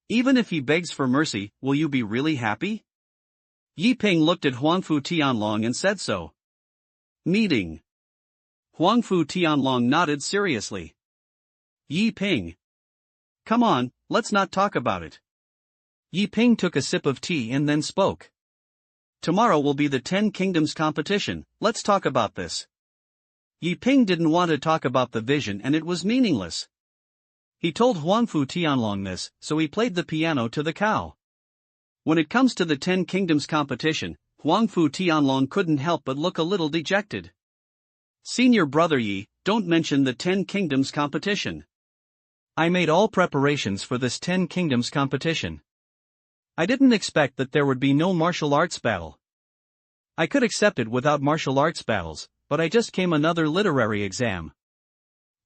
S2: Even if he begs for mercy, will you be really happy? Yiping looked at Huangfu Tianlong and said so. Meeting. Huangfu Tianlong nodded seriously. Yi Ping. Come on, let's not talk about it.
S1: Yi Ping took a sip of tea and then spoke.
S2: Tomorrow will be the 10 Kingdoms competition, let's talk about this. Yi Ping didn't want to talk about the vision and it was meaningless. He told Huangfu Tianlong this, so he played the piano to the cow. When it comes to the 10 Kingdoms competition, Huangfu Tianlong couldn't help but look a little dejected. Senior brother Yi, don't mention the 10 Kingdoms competition.
S1: I made all preparations for this 10 Kingdoms competition. I didn't expect that there would be no martial arts battle. I could accept it without martial arts battles, but I just came another literary exam.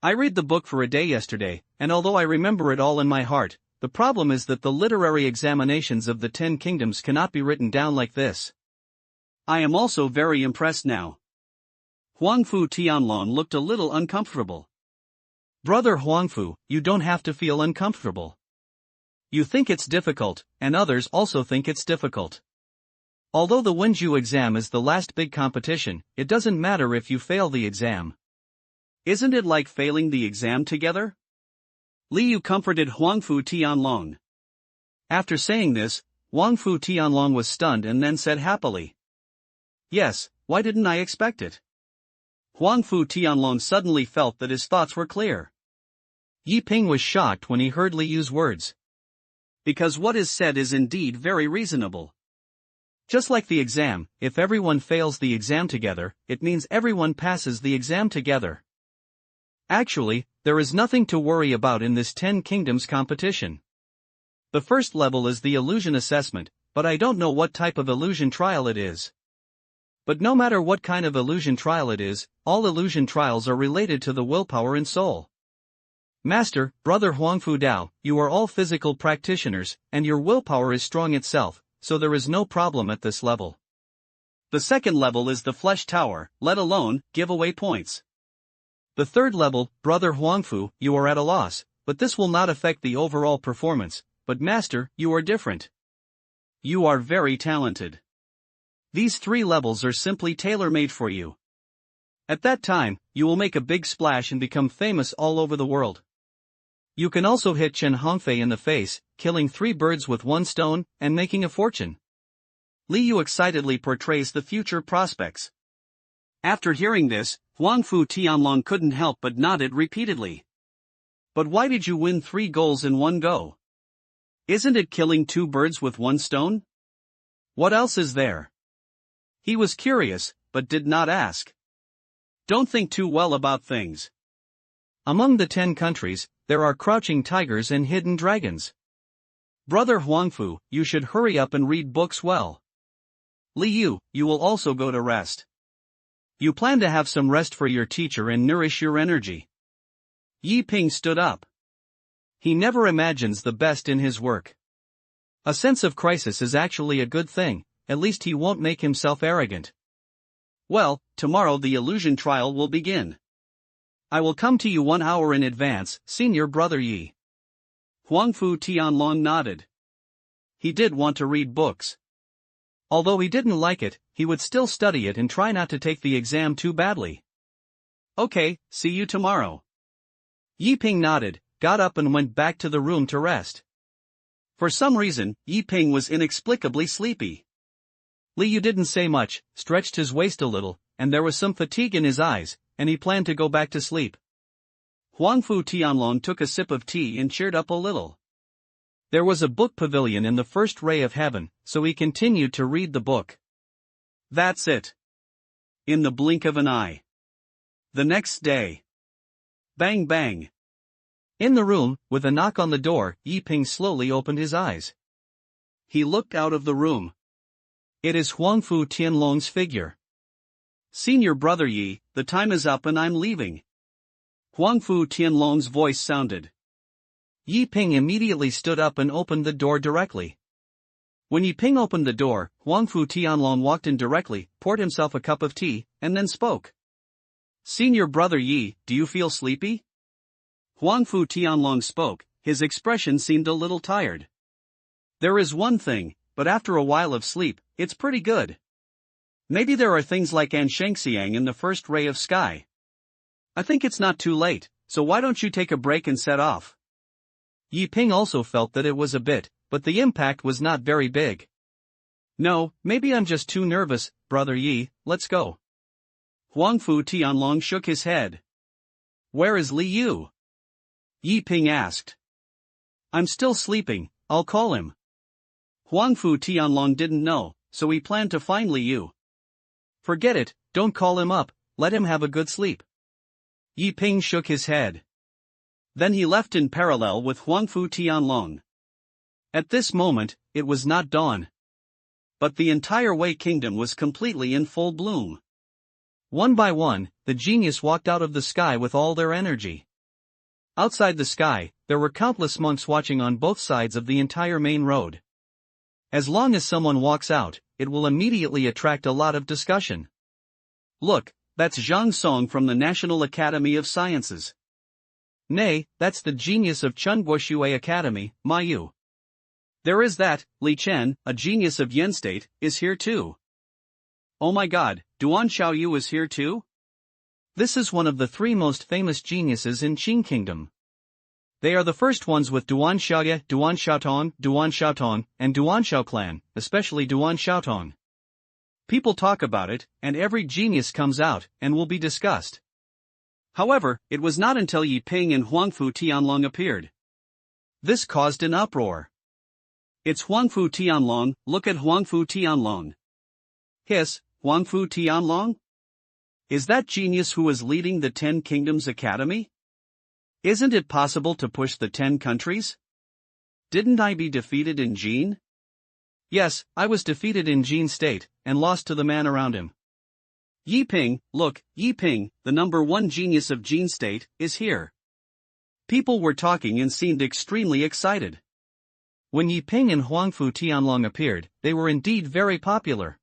S1: I read the book for a day yesterday, and although I remember it all in my heart, the problem is that the literary examinations of the 10 Kingdoms cannot be written down like this.
S2: I am also very impressed now. Huangfu Tianlong looked a little uncomfortable.
S1: Brother Huangfu, you don't have to feel uncomfortable. You think it's difficult, and others also think it's difficult. Although the Wenju exam is the last big competition, it doesn't matter if you fail the exam.
S2: Isn't it like failing the exam together? Li Yu comforted Huangfu Tianlong.
S1: After saying this, Huangfu Tianlong was stunned and then said happily,
S2: "Yes, why didn't I expect it?" Huangfu Tianlong suddenly felt that his thoughts were clear.
S1: Yi Ping was shocked when he heard Li Yu's words.
S2: Because what is said is indeed very reasonable.
S1: Just like the exam, if everyone fails the exam together, it means everyone passes the exam together. Actually, there is nothing to worry about in this 10 Kingdoms competition. The first level is the illusion assessment, but I don't know what type of illusion trial it is. But no matter what kind of illusion trial it is, all illusion trials are related to the willpower and soul. Master, Brother Huangfu Dao, you are all physical practitioners, and your willpower is strong itself, so there is no problem at this level.
S2: The second level is the flesh tower, let alone give away points.
S1: The third level, Brother Huangfu, you are at a loss, but this will not affect the overall performance, but Master, you are different.
S2: You are very talented.
S1: These 3 levels are simply tailor-made for you. At that time, you will make a big splash and become famous all over the world. You can also hit Chen Hongfei in the face, killing 3 birds with 1 stone, and making a fortune.
S2: Li Yu excitedly portrays the future prospects. After hearing this, Huangfu Tianlong couldn't help but nodded repeatedly. But why did you win 3 goals in one go? Isn't it killing 2 birds with 1 stone? What else is there? He was curious, but did not ask. Don't think too well about things.
S1: Among the 10 countries, there are crouching tigers and hidden dragons.
S2: Brother Huangfu, you should hurry up and read books well. Li Yu, you will also go to rest. You plan to have some rest for your teacher and nourish your energy. Yi Ping stood up.
S1: He never imagines the best in his work. A sense of crisis is actually a good thing, at least he won't make himself arrogant.
S2: Well, tomorrow the illusion trial will begin. I will come to you 1 hour in advance, Senior Brother Yi. Huangfu Tianlong nodded. He did want to read books.
S1: Although he didn't like it, he would still study it and try not to take the exam too badly.
S2: Okay, see you tomorrow.
S1: Yi Ping nodded, got up and went back to the room to rest.
S2: For some reason, Yi Ping was inexplicably sleepy.
S1: Li Yu didn't say much, stretched his waist a little, and there was some fatigue in his eyes, and he planned to go back to sleep.
S2: Huangfu Tianlong took a sip of tea and cheered up a little.
S1: There was a book pavilion in the first ray of heaven, so he continued to read the book.
S2: That's it. In the blink of an eye. The next day. Bang bang.
S1: In the room, with a knock on the door, Yi Ping slowly opened his eyes.
S2: He looked out of the room.
S1: It is Huangfu Tianlong's figure.
S2: Senior Brother Yi, the time is up and I'm leaving. Huangfu Tianlong's voice sounded.
S1: Yi Ping immediately stood up and opened the door directly. When Yi Ping opened the door, Huangfu Tianlong walked in directly, poured himself a cup of tea, and then spoke.
S2: Senior Brother Yi, do you feel sleepy? Huangfu Tianlong spoke, his expression seemed a little tired. There is one thing, but after a while of sleep, it's pretty good. Maybe there are things like Anshengxiang in the first ray of sky. I think it's not too late, So why don't you take a break and set off?
S1: Yi Ping also felt that it was a bit, but the impact was not very big.
S2: No, maybe I'm just too nervous, Brother Yi, let's go. Huang Fu Tianlong shook his head. Where is Li Yu? Yi Ping asked. I'm still sleeping, I'll call him. Huang Fu Tianlong didn't know, so he planned to find Li Yu.
S1: Forget it, don't call him up, let him have a good sleep.
S2: Yi Ping shook his head. Then he left in parallel with Huang Fu Tianlong. At this moment, it was not dawn. But the entire Wei Kingdom was completely in full bloom.
S1: One by one, the genius walked out of the sky with all their energy. Outside the sky, there were countless monks watching on both sides of the entire main road. As long as someone walks out, it will immediately attract a lot of discussion.
S2: Look, that's Zhang Song from the National Academy of Sciences.
S1: Nay, that's the genius of Chunguoshui Academy, Ma Yu.
S2: There is that, Li Chen, a genius of Yen State, is here too. Oh my god, Duan Xiaoyu is here too?
S1: This is one of the 3 most famous geniuses in Qing Kingdom. They are the first ones with Duan Xiaoye, Duan Xiaotong, and Duan Xiaoclan, especially Duan Xiaotong. People talk about it, and every genius comes out, and will be discussed.
S2: However, it was not until Yi Ping and Huang Fu Tianlong appeared. This caused an uproar. It's Huang Fu Tianlong, look at Huang Fu Tianlong. Hiss, Huang Fu Tianlong? Is that genius who is leading the 10 Kingdoms Academy? Isn't it possible to push the 10 countries? Didn't I be defeated in Jin?
S1: Yes, I was defeated in Jin State, and lost to the man around him.
S2: Yi Ping, look, Yi Ping, the #1 genius of Jin State, is here. People were talking and seemed extremely excited.
S1: When Yi Ping and Huang Fu Tianlong appeared, they were indeed very popular.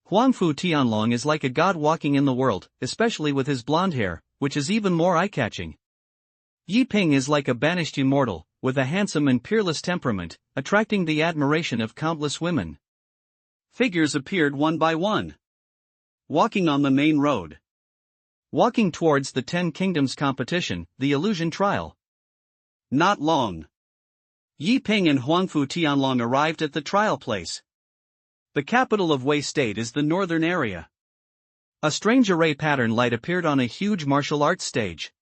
S1: Huang Fu Tianlong is like a god walking in the world, especially with his blonde hair, which is even more eye-catching. Yi Ping is like a banished immortal, with a handsome and peerless temperament, attracting the admiration of countless women.
S2: Figures appeared one by one, walking on the main road.
S1: Walking towards the 10 Kingdoms competition, the illusion trial.
S2: Not long. Yi Ping and Huang Fu Tianlong arrived at the trial place. The capital of Wei State is the northern area.
S1: A strange array pattern light appeared on a huge martial arts stage.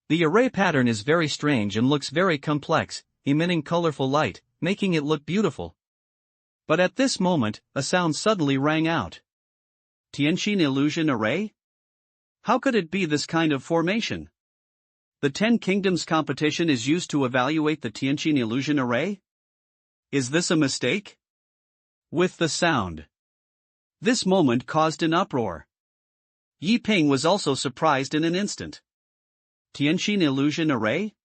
S1: The array pattern is very strange and looks very complex, emitting colorful light, making it look beautiful. But at this moment, a sound suddenly rang out.
S2: Tianqin illusion array? How could it be this kind of formation? The 10 Kingdoms competition is used to evaluate the Tianqin illusion array? Is this a mistake? With the sound. This moment caused an uproar. Yi Ping was also surprised in an instant. Tianqin illusion array?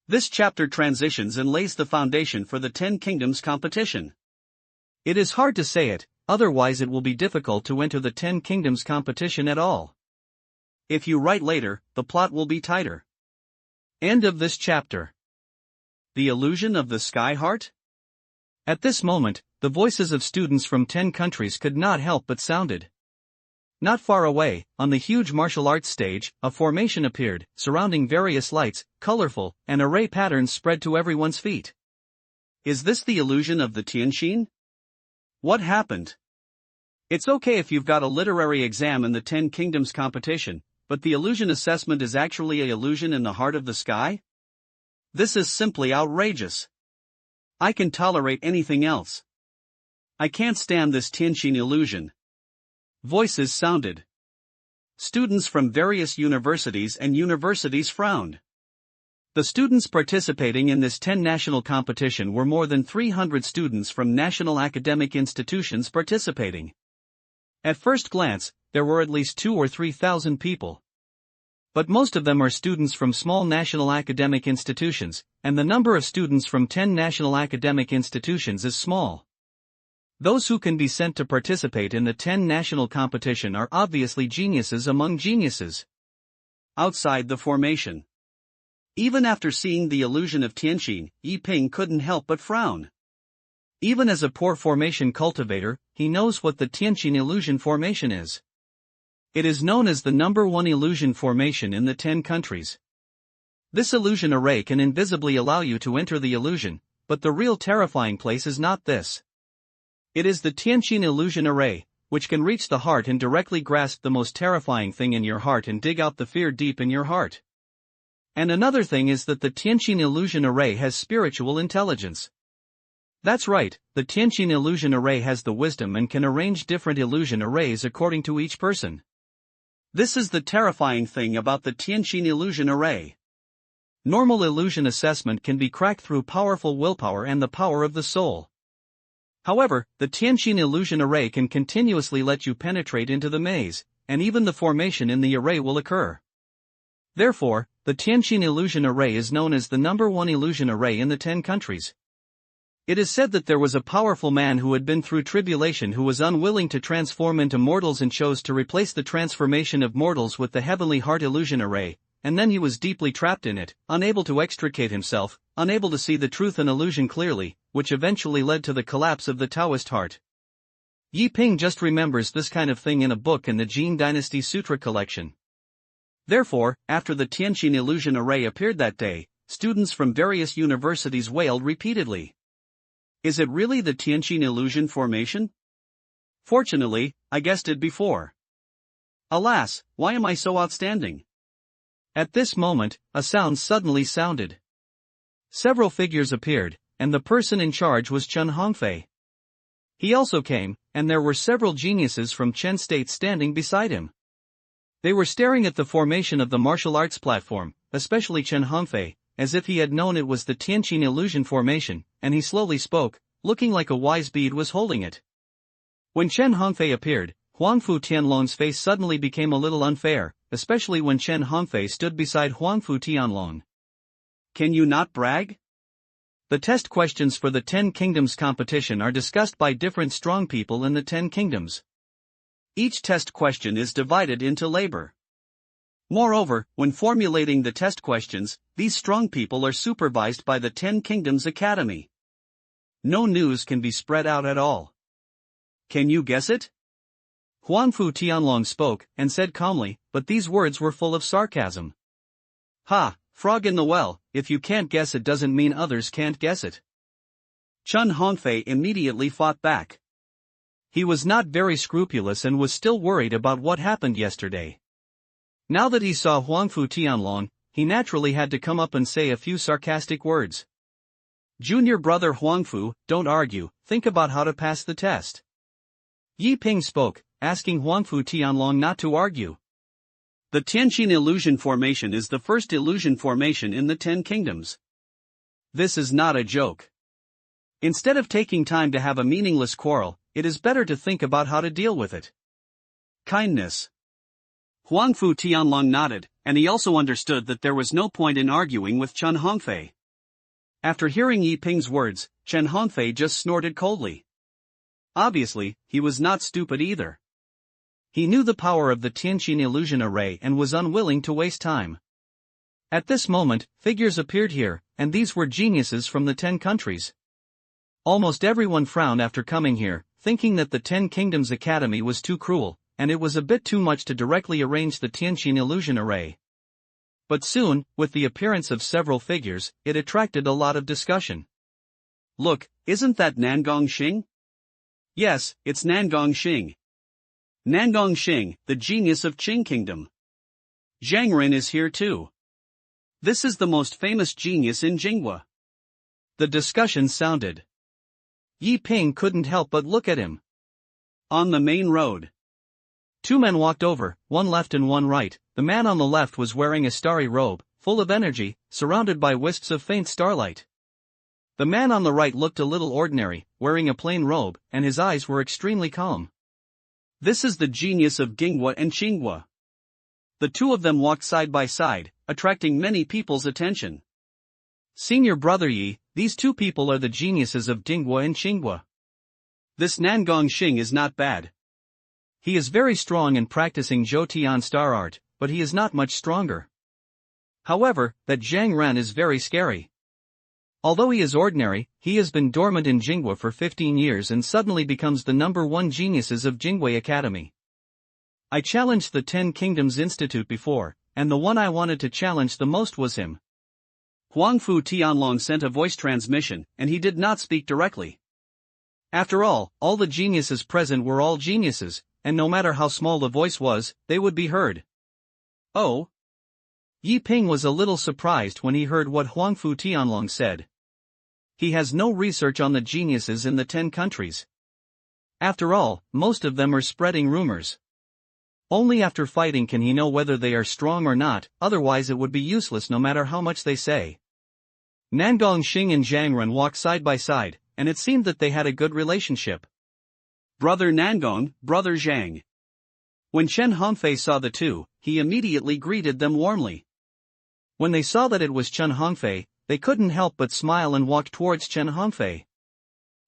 S2: This chapter transitions and lays the foundation for the 10 Kingdoms competition.
S1: It is hard to say it, otherwise it will be difficult to enter the 10 Kingdoms competition at all.
S2: If you write later, the plot will be tighter.
S1: End of this chapter.
S2: The illusion of the sky heart?
S1: At this moment, the voices of students from 10 countries could not help but sounded. Not far away, on the huge martial arts stage, a formation appeared, surrounding various lights, colorful, and array patterns spread to everyone's feet.
S2: Is this the illusion of the Tianqin? What happened? It's okay if you've got a literary exam in the 10 Kingdoms competition, but the illusion assessment is actually an illusion in the heart of the sky? This is simply outrageous. I can tolerate anything else. I can't stand this Tianqin illusion. Voices sounded. Students from various universities frowned. The students participating in this 10 national competition were more than 300 students from national academic institutions participating. At first glance, there were at least 2,000 or 3,000 people. But most of them are students from small national academic institutions, and the number of students from 10 national academic institutions is small. Those who can be sent to participate in the 10 national competition are obviously geniuses among geniuses. Outside the formation. Even after seeing the illusion of Tianqin, Yi Ping couldn't help but frown. Even as a poor formation cultivator, he knows what the Tianqin illusion formation is.
S1: It is known as the number 1 illusion formation in the 10 countries. This illusion array can invisibly allow you to enter the illusion, but the real terrifying place is not this. It is the Tianqin illusion array, which can reach the heart and directly grasp the most terrifying thing in your heart and dig out the fear deep in your heart. And another thing is that the Tianqin illusion array has spiritual intelligence. That's right, the Tianqin illusion array has the wisdom and can arrange different illusion arrays according to each person. This is the terrifying thing about the Tianqin illusion array. Normal illusion assessment can be cracked through powerful willpower and the power of the soul. However, the Tianqin illusion array can continuously let you penetrate into the maze, and even the formation in the array will occur. Therefore, the Tianqin illusion array is known as the number 1 illusion array in the 10 countries. It is said that there was a powerful man who had been through tribulation who was unwilling to transform into mortals and chose to replace the transformation of mortals with the heavenly heart illusion array, and then he was deeply trapped in it, unable to extricate himself, unable to see the truth and illusion clearly, which eventually led to the collapse of the Taoist heart. Yi Ping just remembers this kind of thing in a book in the Jin Dynasty Sutra collection. Therefore, after the Tianqin illusion array appeared that day, students from various universities wailed repeatedly. Is it really the Tianqin illusion formation? Fortunately, I guessed it before. Alas, why am I so outstanding? At this moment, a sound suddenly sounded. Several figures appeared, and the person in charge was Chen Hongfei. He also came, and there were several geniuses from Chen State standing beside him. They were staring at the formation of the martial arts platform, especially Chen Hongfei, as if he had known it was the Tianqin illusion formation, and he slowly spoke, looking like a wise bead was holding it. When Chen Hongfei appeared, Huangfu Tianlong's face suddenly became a little unfair, especially when Chen Hongfei stood beside Huangfu Tianlong. Can you not brag? The test questions for the 10 Kingdoms competition are discussed by different strong people in the 10 Kingdoms. Each test question is divided into labor. Moreover, when formulating the test questions, these strong people are supervised by the 10 Kingdoms Academy. No news can be spread out at all. Can you guess it? Huangfu Tianlong spoke, and said calmly, but these words were full of sarcasm. Ha, frog in the well, if you can't guess it doesn't mean others can't guess it. Chen Hongfei immediately fought back. He was not very scrupulous and was still worried about what happened yesterday. Now that he saw Huangfu Tianlong, he naturally had to come up and say a few sarcastic words. Junior brother Huangfu, don't argue, think about how to pass the test. Yi Ping spoke, asking Huangfu Tianlong not to argue. The Tianqin illusion formation is the first illusion formation in the 10 Kingdoms. This is not a joke. Instead of taking time to have a meaningless quarrel, it is better to think about how to deal with it. Kindness. Huangfu Tianlong nodded, and he also understood that there was no point in arguing with Chen Hongfei. After hearing Yi Ping's words, Chen Hongfei just snorted coldly. Obviously, he was not stupid either. He knew the power of the Tianqin illusion array and was unwilling to waste time. At this moment, figures appeared here, and these were geniuses from the 10 countries. Almost everyone frowned after coming here, thinking that the 10 Kingdoms Academy was too cruel, and it was a bit too much to directly arrange the Tianqin illusion array. But soon, with the appearance of several figures, it attracted a lot of discussion. Look, isn't that Nangong Xing? Yes, it's Nangong Xing. Nangong Xing, the genius of Qing Kingdom. Zhang Ren is here too. This is the most famous genius in Jinghua. The discussion sounded. Yi Ping couldn't help but look at him. On the main road. Two men walked over, one left and one right. The man on the left was wearing a starry robe, full of energy, surrounded by wisps of faint starlight. The man on the right looked a little ordinary, wearing a plain robe, and his eyes were extremely calm. This is the genius of Jinghua and Qinghua. The two of them walked side by side, attracting many people's attention. Senior brother Yi, these two people are the geniuses of Jinghua and Qinghua. This Nangong Xing is not bad. He is very strong in practicing Zhou star art, but he is not much stronger. However, that Zhang Ren is very scary. Although he is ordinary, he has been dormant in Jinghua for 15 years and suddenly becomes the number 1 geniuses of Jinghua Academy. I challenged the 10 Kingdoms Institute before, and the one I wanted to challenge the most was him.
S2: Huangfu Tianlong sent a voice transmission, and he did not speak directly.
S1: After all the geniuses present were all geniuses, and no matter how small the voice was, they would be heard.
S2: Oh?
S1: Yi Ping was a little surprised when he heard what Huangfu Tianlong said. He has no research on the geniuses in the 10 countries. After all, most of them are spreading rumors. Only after fighting can he know whether they are strong or not, otherwise it would be useless no matter how much they say. Nangong Xing and Zhang Ren walked side by side, and it seemed that they had a good relationship.
S2: Brother Nangong, brother Zhang. When Chen Hongfei saw the two, he immediately greeted them warmly.
S1: When they saw that it was Chen Hongfei, they couldn't help but smile and walked towards Chen Hongfei.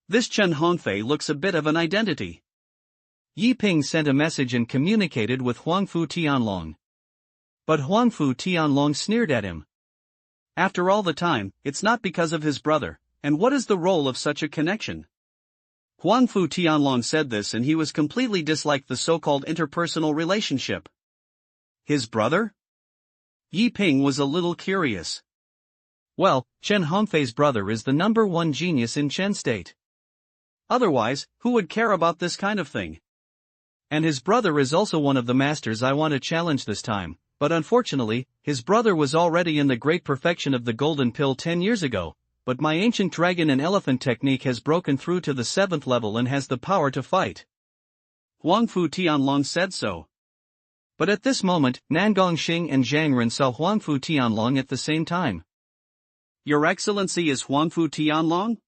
S2: This Chen Hongfei looks a bit of an identity.
S1: Yi Ping sent a message and communicated with Huangfu Tianlong. But Huangfu Tianlong sneered at him.
S2: After all the time, it's not because of his brother, and what is the role of such a connection? Huangfu Tianlong said this and he was completely disliked the so-called interpersonal relationship. His brother? Yi Ping was a little curious.
S1: Well, Chen Hongfei's brother is the number 1 genius in Chen State.
S2: Otherwise, who would care about this kind of thing?
S1: And his brother is also one of the masters I want to challenge this time, but unfortunately, his brother was already in the great perfection of the golden pill 10 years ago, but my ancient dragon and elephant technique has broken through to the 7th level and has the power to fight.
S2: Huangfu Tianlong said so.
S1: But at this moment, Nangong Xing and Zhang Ren saw Huangfu Tianlong at the same time.
S2: Your Excellency is Huangfu Tianlong?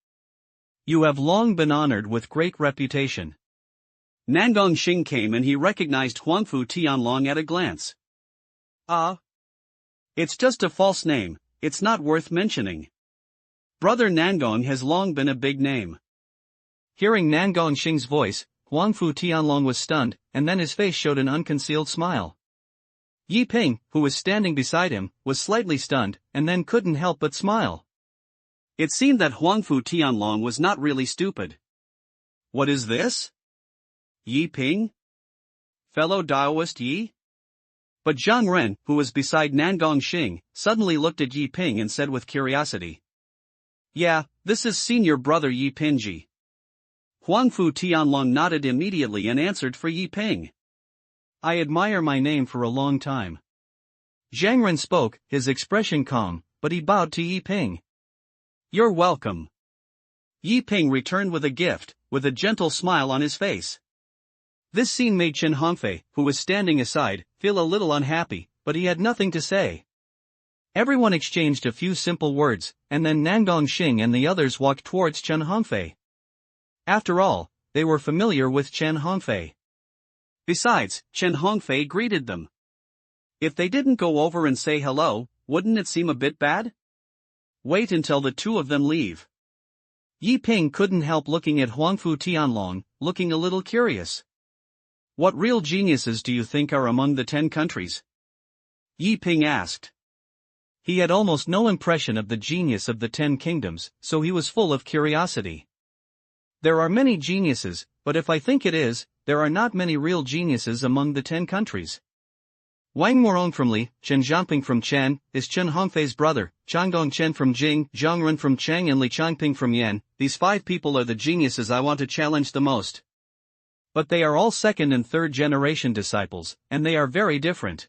S1: You have long been honored with great reputation.
S2: Nangong Xing came and he recognized Huangfu Tianlong at a glance. Ah. It's just a false name, it's not worth mentioning. Brother Nangong has long been a big name.
S1: Hearing Nangong Xing's voice, Huangfu Tianlong was stunned, and then his face showed an unconcealed smile. Yi Ping, who was standing beside him, was slightly stunned, and then couldn't help but smile.
S2: It seemed that Huangfu Tianlong was not really stupid. What is this? Yi Ping? Fellow Daoist Yi? But Zhang Ren, who was beside Nangong Xing, suddenly looked at Yi Ping and said with curiosity. Yeah, this is senior brother Yi Pingji. Huangfu Tianlong nodded immediately and answered for Yi Ping.
S1: I admire my name for a long time. Zhang Ren spoke, his expression calm, but he bowed to Yi Ping.
S2: You're welcome. Yi Ping returned with a gift, with a gentle smile on his face. This scene made Chen Hongfei, who was standing aside, feel a little unhappy, but he had nothing to say. Everyone exchanged a few simple words, and then Nangong Xing and the others walked towards Chen Hongfei. After all, they were familiar with Chen Hongfei. Besides, Chen Hongfei greeted them. If they didn't go over and say hello, wouldn't it seem a bit bad? Wait until the two of them leave. Yi Ping couldn't help looking at Huangfu Tianlong, looking a little curious. What real geniuses do you think are among the 10 countries? Yi Ping asked. He had almost no impression of the genius of the 10 kingdoms, so he was full of curiosity. There are many geniuses, but if I think it is, there are not many real geniuses among the 10 countries. Wang Morong from Li, Chen Zhangping from Chen, is Chen Hongfei's brother, Changgong Chen from Jing, Zhang Ren from Cheng and Li Changping from Yan. These 5 people are the geniuses I want to challenge the most. But they are all 2nd and 3rd generation disciples, and they are very different.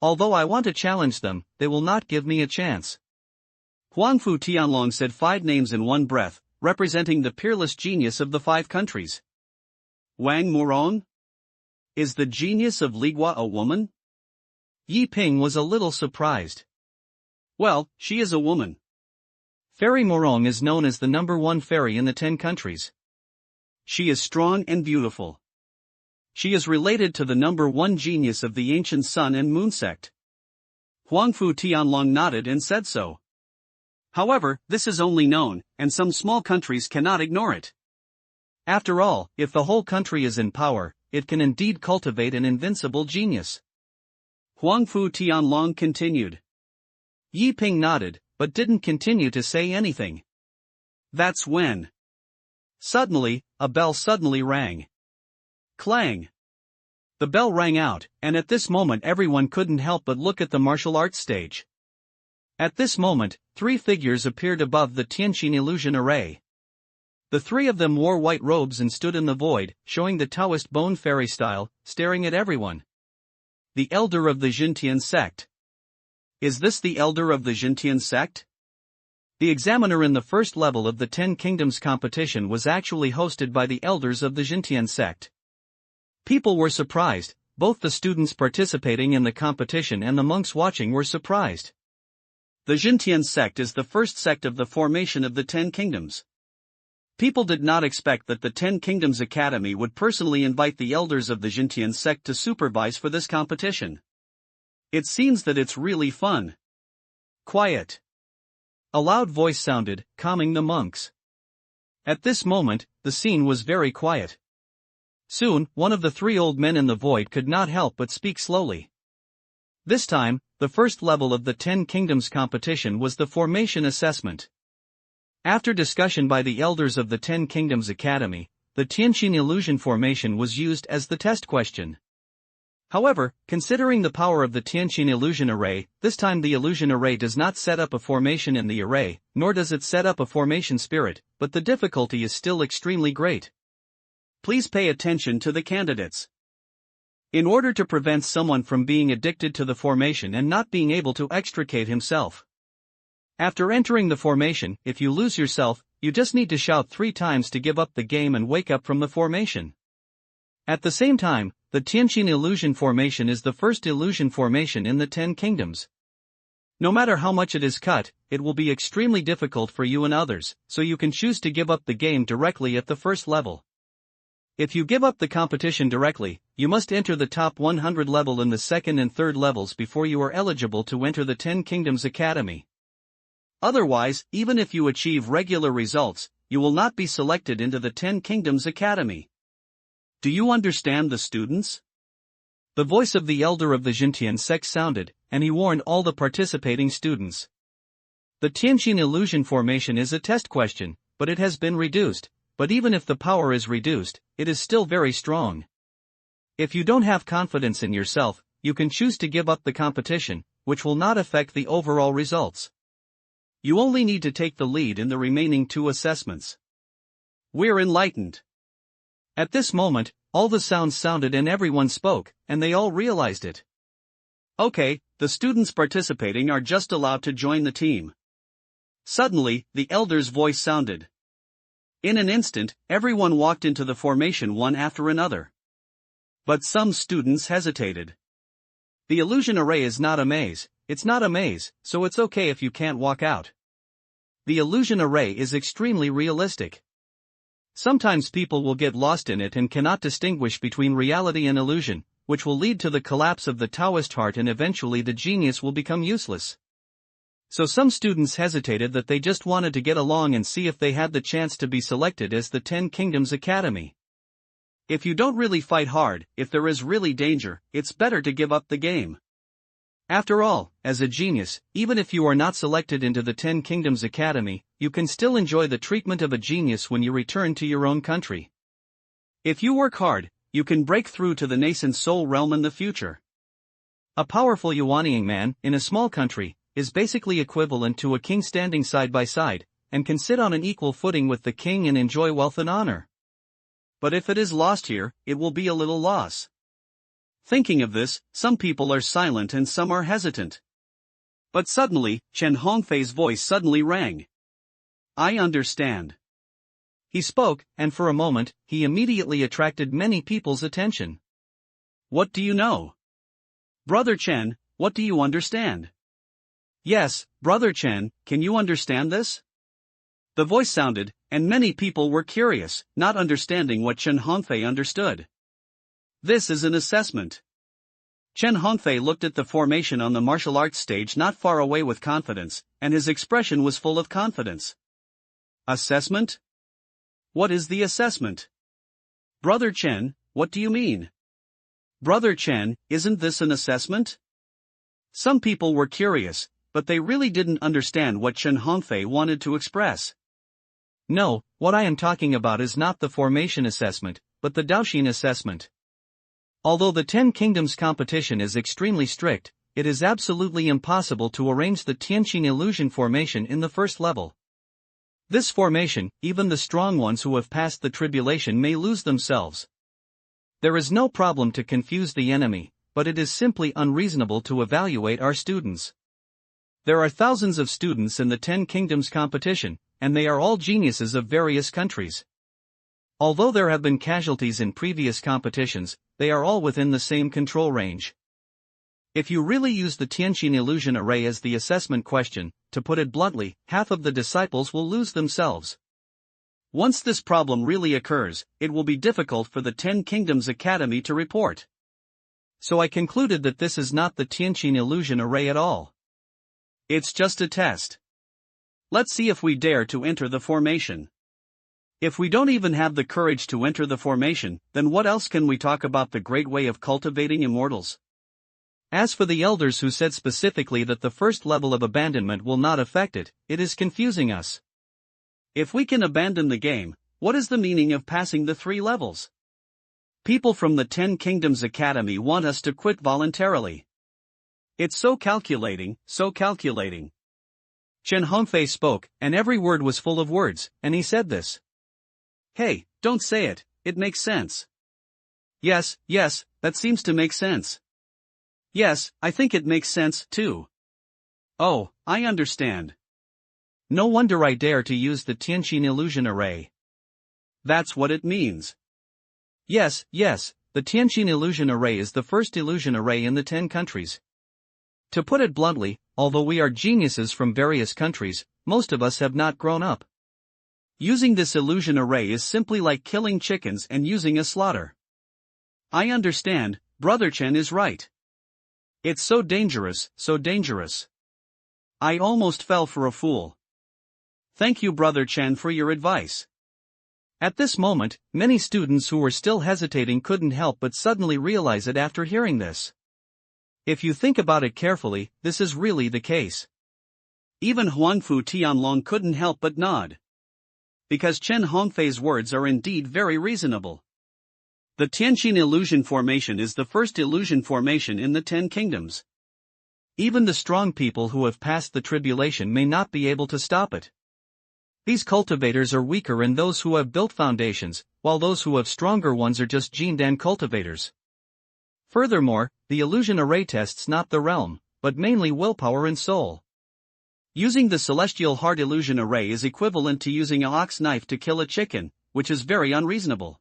S2: Although I want to challenge them, they will not give me a chance. Huangfu Tianlong said 5 names in one breath, representing the peerless genius of the 5 countries. Wang Morong? Is the genius of Ligua a woman? Yi Ping was a little surprised. Well, she is a woman. Fairy Morong is known as the number 1 fairy in the 10 countries. She is strong and beautiful. She is related to the number 1 genius of the ancient Sun and Moon sect. Huangfu Tianlong nodded and said so. However, this is only known, and some small countries cannot ignore it. After all, if the whole country is in power, it can indeed cultivate an invincible genius. Huangfu Tianlong continued. Yi Ping nodded, but didn't continue to say anything. That's when. Suddenly, a bell suddenly rang. Clang.
S1: The bell rang out, and at this moment everyone couldn't help but look at the martial arts stage. At this moment, 3 figures appeared above the Tianqin illusion array. The 3 of them wore white robes and stood in the void, showing the Taoist bone fairy style, staring at everyone. The elder of the Qingyun Sect. Is this the elder of the Qingyun Sect? The examiner in the first level of the 10 Kingdoms competition was actually hosted by the elders of the Qingyun Sect. People were surprised, both the students participating in the competition and the monks watching were surprised. The Qingyun Sect is the first sect of the formation of the 10 Kingdoms. People did not expect that the 10 Kingdoms Academy would personally invite the elders of the Qingyun Sect to supervise for this competition. It seems that it's really fun. Quiet. A loud voice sounded, calming the monks. At this moment, the scene was very quiet. Soon, one of the 3 old men in the void could not help but speak slowly. This time, the first level of the 10 Kingdoms competition was the formation assessment. After discussion by the elders of the 10 Kingdoms Academy, the Tianqin illusion formation was used as the test question. However, considering the power of the Tianqin illusion array, this time the illusion array does not set up a formation in the array, nor does it set up a formation spirit, but the difficulty is still extremely great. Please pay attention to the candidates. In order to prevent someone from being addicted to the formation and not being able to extricate himself. After entering the formation, if you lose yourself, you just need to shout 3 times to give up the game and wake up from the formation. At the same time, the Tianqin illusion formation is the first illusion formation in the 10 Kingdoms. No matter how much it is cut, it will be extremely difficult for you and others, so you can choose to give up the game directly at the first level. If you give up the competition directly, you must enter the top 100 level in the second and third levels before you are eligible to enter the 10 Kingdoms Academy. Otherwise, even if you achieve regular results, you will not be selected into the 10 Kingdoms Academy. Do you understand the students? The voice of the elder of the Qingyun Sect sounded, and he warned all the participating students. The Tianqin illusion formation is a test question, but it has been reduced. But even if the power is reduced, it is still very strong. If you don't have confidence in yourself, you can choose to give up the competition, which will not affect the overall results. You only need to take the lead in the remaining 2 assessments. We're enlightened. At this moment, all the sounds sounded and everyone spoke, and they all realized it. Okay, the students participating are just allowed to join the team. Suddenly, the elder's voice sounded. In an instant, everyone walked into the formation one after another. But some students hesitated. The illusion array is not a maze, it's not a maze, so it's okay if you can't walk out. The illusion array is extremely realistic. Sometimes people will get lost in it and cannot distinguish between reality and illusion, which will lead to the collapse of the Taoist heart and eventually the genius will become useless. So some students hesitated that they just wanted to get along and see if they had the chance to be selected as the 10 Kingdoms Academy. If you don't really fight hard, if there is really danger, it's better to give up the game. After all, as a genius, even if you are not selected into the 10 Kingdoms Academy, you can still enjoy the treatment of a genius when you return to your own country. If you work hard, you can break through to the nascent soul realm in the future. A powerful Yuanying man, in a small country, is basically equivalent to a king standing side by side, and can sit on an equal footing with the king and enjoy wealth and honor. But if it is lost here, it will be a little loss. Thinking of this, some people are silent and some are hesitant. But suddenly, Chen Hongfei's voice suddenly rang. I understand. He spoke, and for a moment, he immediately attracted many people's attention. What do you know? Brother Chen, what do you understand? Yes, Brother Chen, can you understand this? The voice sounded, and many people were curious, not understanding what Chen Hongfei understood. This is an assessment. Chen Hongfei looked at the formation on the martial arts stage not far away with confidence, and his expression was full of confidence. Assessment? What is the assessment? Brother Chen, what do you mean? Brother Chen, isn't this an assessment? Some people were curious, but they really didn't understand what Chen Hongfei wanted to express. No, what I am talking about is not the formation assessment, but the Daoxin assessment. Although the Ten Kingdoms competition is extremely strict, it is absolutely impossible to arrange the Tianqin illusion formation in the first level. This formation, even the strong ones who have passed the tribulation may lose themselves. There is no problem to confuse the enemy, but it is simply unreasonable to evaluate our students. There are thousands of students in the Ten Kingdoms competition, and they are all geniuses of various countries. Although there have been casualties in previous competitions, they are all within the same control range. If you really use the Tianqin illusion array as the assessment question, to put it bluntly, half of the disciples will lose themselves. Once this problem really occurs, it will be difficult for the Ten Kingdoms Academy to report. So I concluded that this is not the Tianqin illusion array at all. It's just a test. Let's see if we dare to enter the formation. If we don't even have the courage to enter the formation, then what else can we talk about the great way of cultivating immortals? As for the elders who said specifically that the first level of abandonment will not affect it, it is confusing us. If we can abandon the game, what is the meaning of passing the 3 levels? People from the Ten Kingdoms Academy want us to quit voluntarily. It's so calculating, so calculating. Chen Hongfei spoke, and every word was full of words, and he said this. Hey, don't say it, it makes sense. Yes, that seems to make sense. Yes, I think it makes sense, too. Oh, I understand. No wonder I dare to use the Tianqin illusion array. That's what it means. Yes, the Tianqin illusion array is the first illusion array in the 10 countries. To put it bluntly, although we are geniuses from various countries, most of us have not grown up. Using this illusion array is simply like killing chickens and using a slaughter. I understand, Brother Chen is right. It's so dangerous, so dangerous. I almost fell for a fool. Thank you, Brother Chen, for your advice. At this moment, many students who were still hesitating couldn't help but suddenly realize it after hearing this. If you think about it carefully, this is really the case. Even Huangfu Tianlong couldn't help but nod. Because Chen Hongfei's words are indeed very reasonable. The Tianqin illusion formation is the first illusion formation in the 10 kingdoms. Even the strong people who have passed the tribulation may not be able to stop it. These cultivators are weaker in those who have built foundations, while those who have stronger ones are just Jindan cultivators. Furthermore, the illusion array tests not the realm, but mainly willpower and soul. Using the celestial heart illusion array is equivalent to using an ox knife to kill a chicken, which is very unreasonable.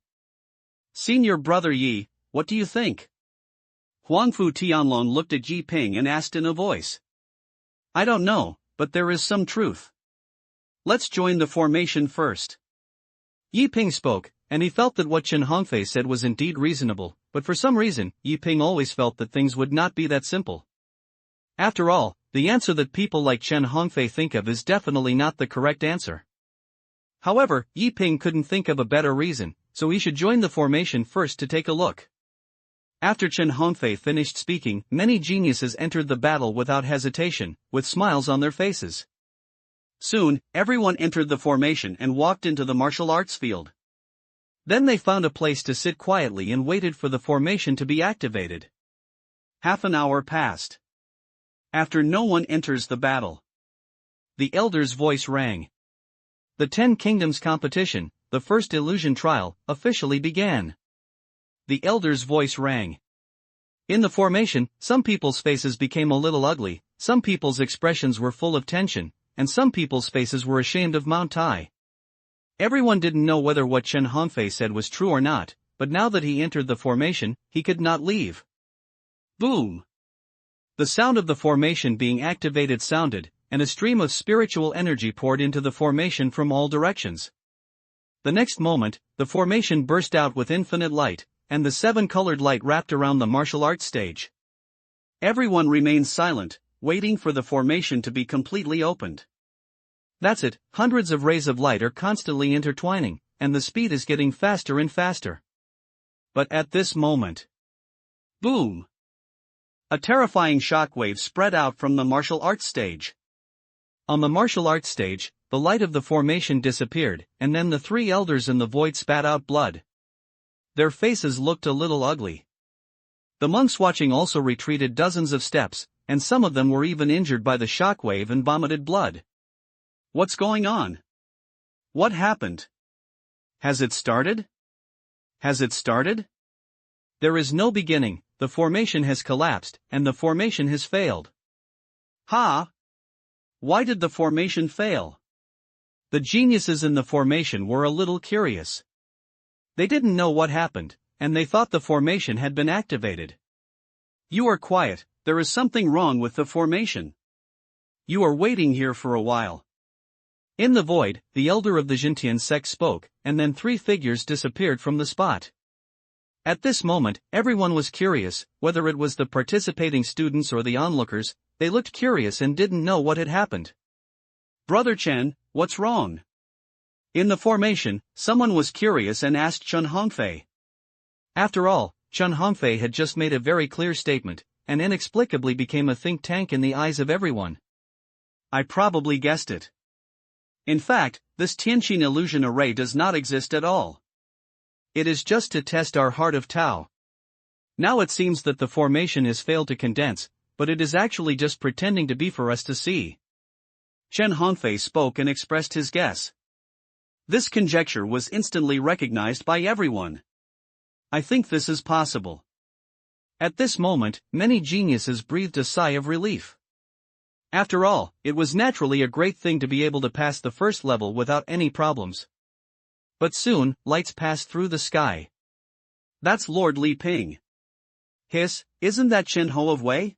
S1: Senior Brother Yi, what do you think? Huangfu Tianlong looked at Yi Ping and asked in a voice. I don't know, but there is some truth. Let's join the formation first. Yi Ping spoke, and he felt that what Chen Hongfei said was indeed reasonable, but for some reason, Yi Ping always felt that things would not be that simple. After all, the answer that people like Chen Hongfei think of is definitely not the correct answer. However, Yi Ping couldn't think of a better reason, so he should join the formation first to take a look. After Chen Hongfei finished speaking, many geniuses entered the battle without hesitation, with smiles on their faces. Soon, everyone entered the formation and walked into the martial arts field. Then they found a place to sit quietly and waited for the formation to be activated. Half an hour passed. After no one enters the battle, the elder's voice rang. The 10 Kingdoms competition, the first illusion trial, officially began. The elder's voice rang. In the formation, some people's faces became a little ugly, some people's expressions were full of tension, and some people's faces were ashamed of Mount Tai. Everyone didn't know whether what Chen Hongfei said was true or not, but now that he entered the formation, he could not leave. Boom! The sound of the formation being activated sounded, and a stream of spiritual energy poured into the formation from all directions. The next moment, the formation burst out with infinite light, and the 7-colored light wrapped around the martial arts stage. Everyone remained silent, waiting for the formation to be completely opened. That's it, hundreds of rays of light are constantly intertwining, and the speed is getting faster and faster. But at this moment, boom! A terrifying shockwave spread out from the martial arts stage. On the martial arts stage, the light of the formation disappeared, and then the 3 elders in the void spat out blood. Their faces looked a little ugly. The monks watching also retreated dozens of steps, and some of them were even injured by the shockwave and vomited blood.
S2: What's going on? What happened? Has it started? Has it started?
S1: There is no beginning, the formation has collapsed, and the formation has failed.
S2: Ha! Why did the formation fail?
S1: The geniuses in the formation were a little curious. They didn't know what happened, and they thought the formation had been activated.
S2: You are quiet, there is something wrong with the formation. You are waiting here for a while.
S1: In the void, the elder of the Qingyun Sect spoke, and then 3 figures disappeared from the spot. At this moment, everyone was curious, whether it was the participating students or the onlookers. They looked curious and didn't know what had happened.
S2: Brother Chen, what's wrong?
S1: In the formation, someone was curious and asked Chen Hongfei. After all, Chen Hongfei had just made a very clear statement, and inexplicably became a think tank in the eyes of everyone.
S2: I probably guessed it. In fact, this Tianqin illusion array does not exist at all.
S1: It is just to test our heart of Tao. Now it seems that the formation has failed to condense, but it is actually just pretending to be for us to see.
S2: Chen Hongfei spoke and expressed his guess. This conjecture was instantly recognized by everyone. I think this is possible.
S1: At this moment, many geniuses breathed a sigh of relief. After all, it was naturally a great thing to be able to pass the first level without any problems. But soon, lights passed through the sky.
S2: That's Lord Li Ping. Hiss, isn't that Chen Ho of Wei?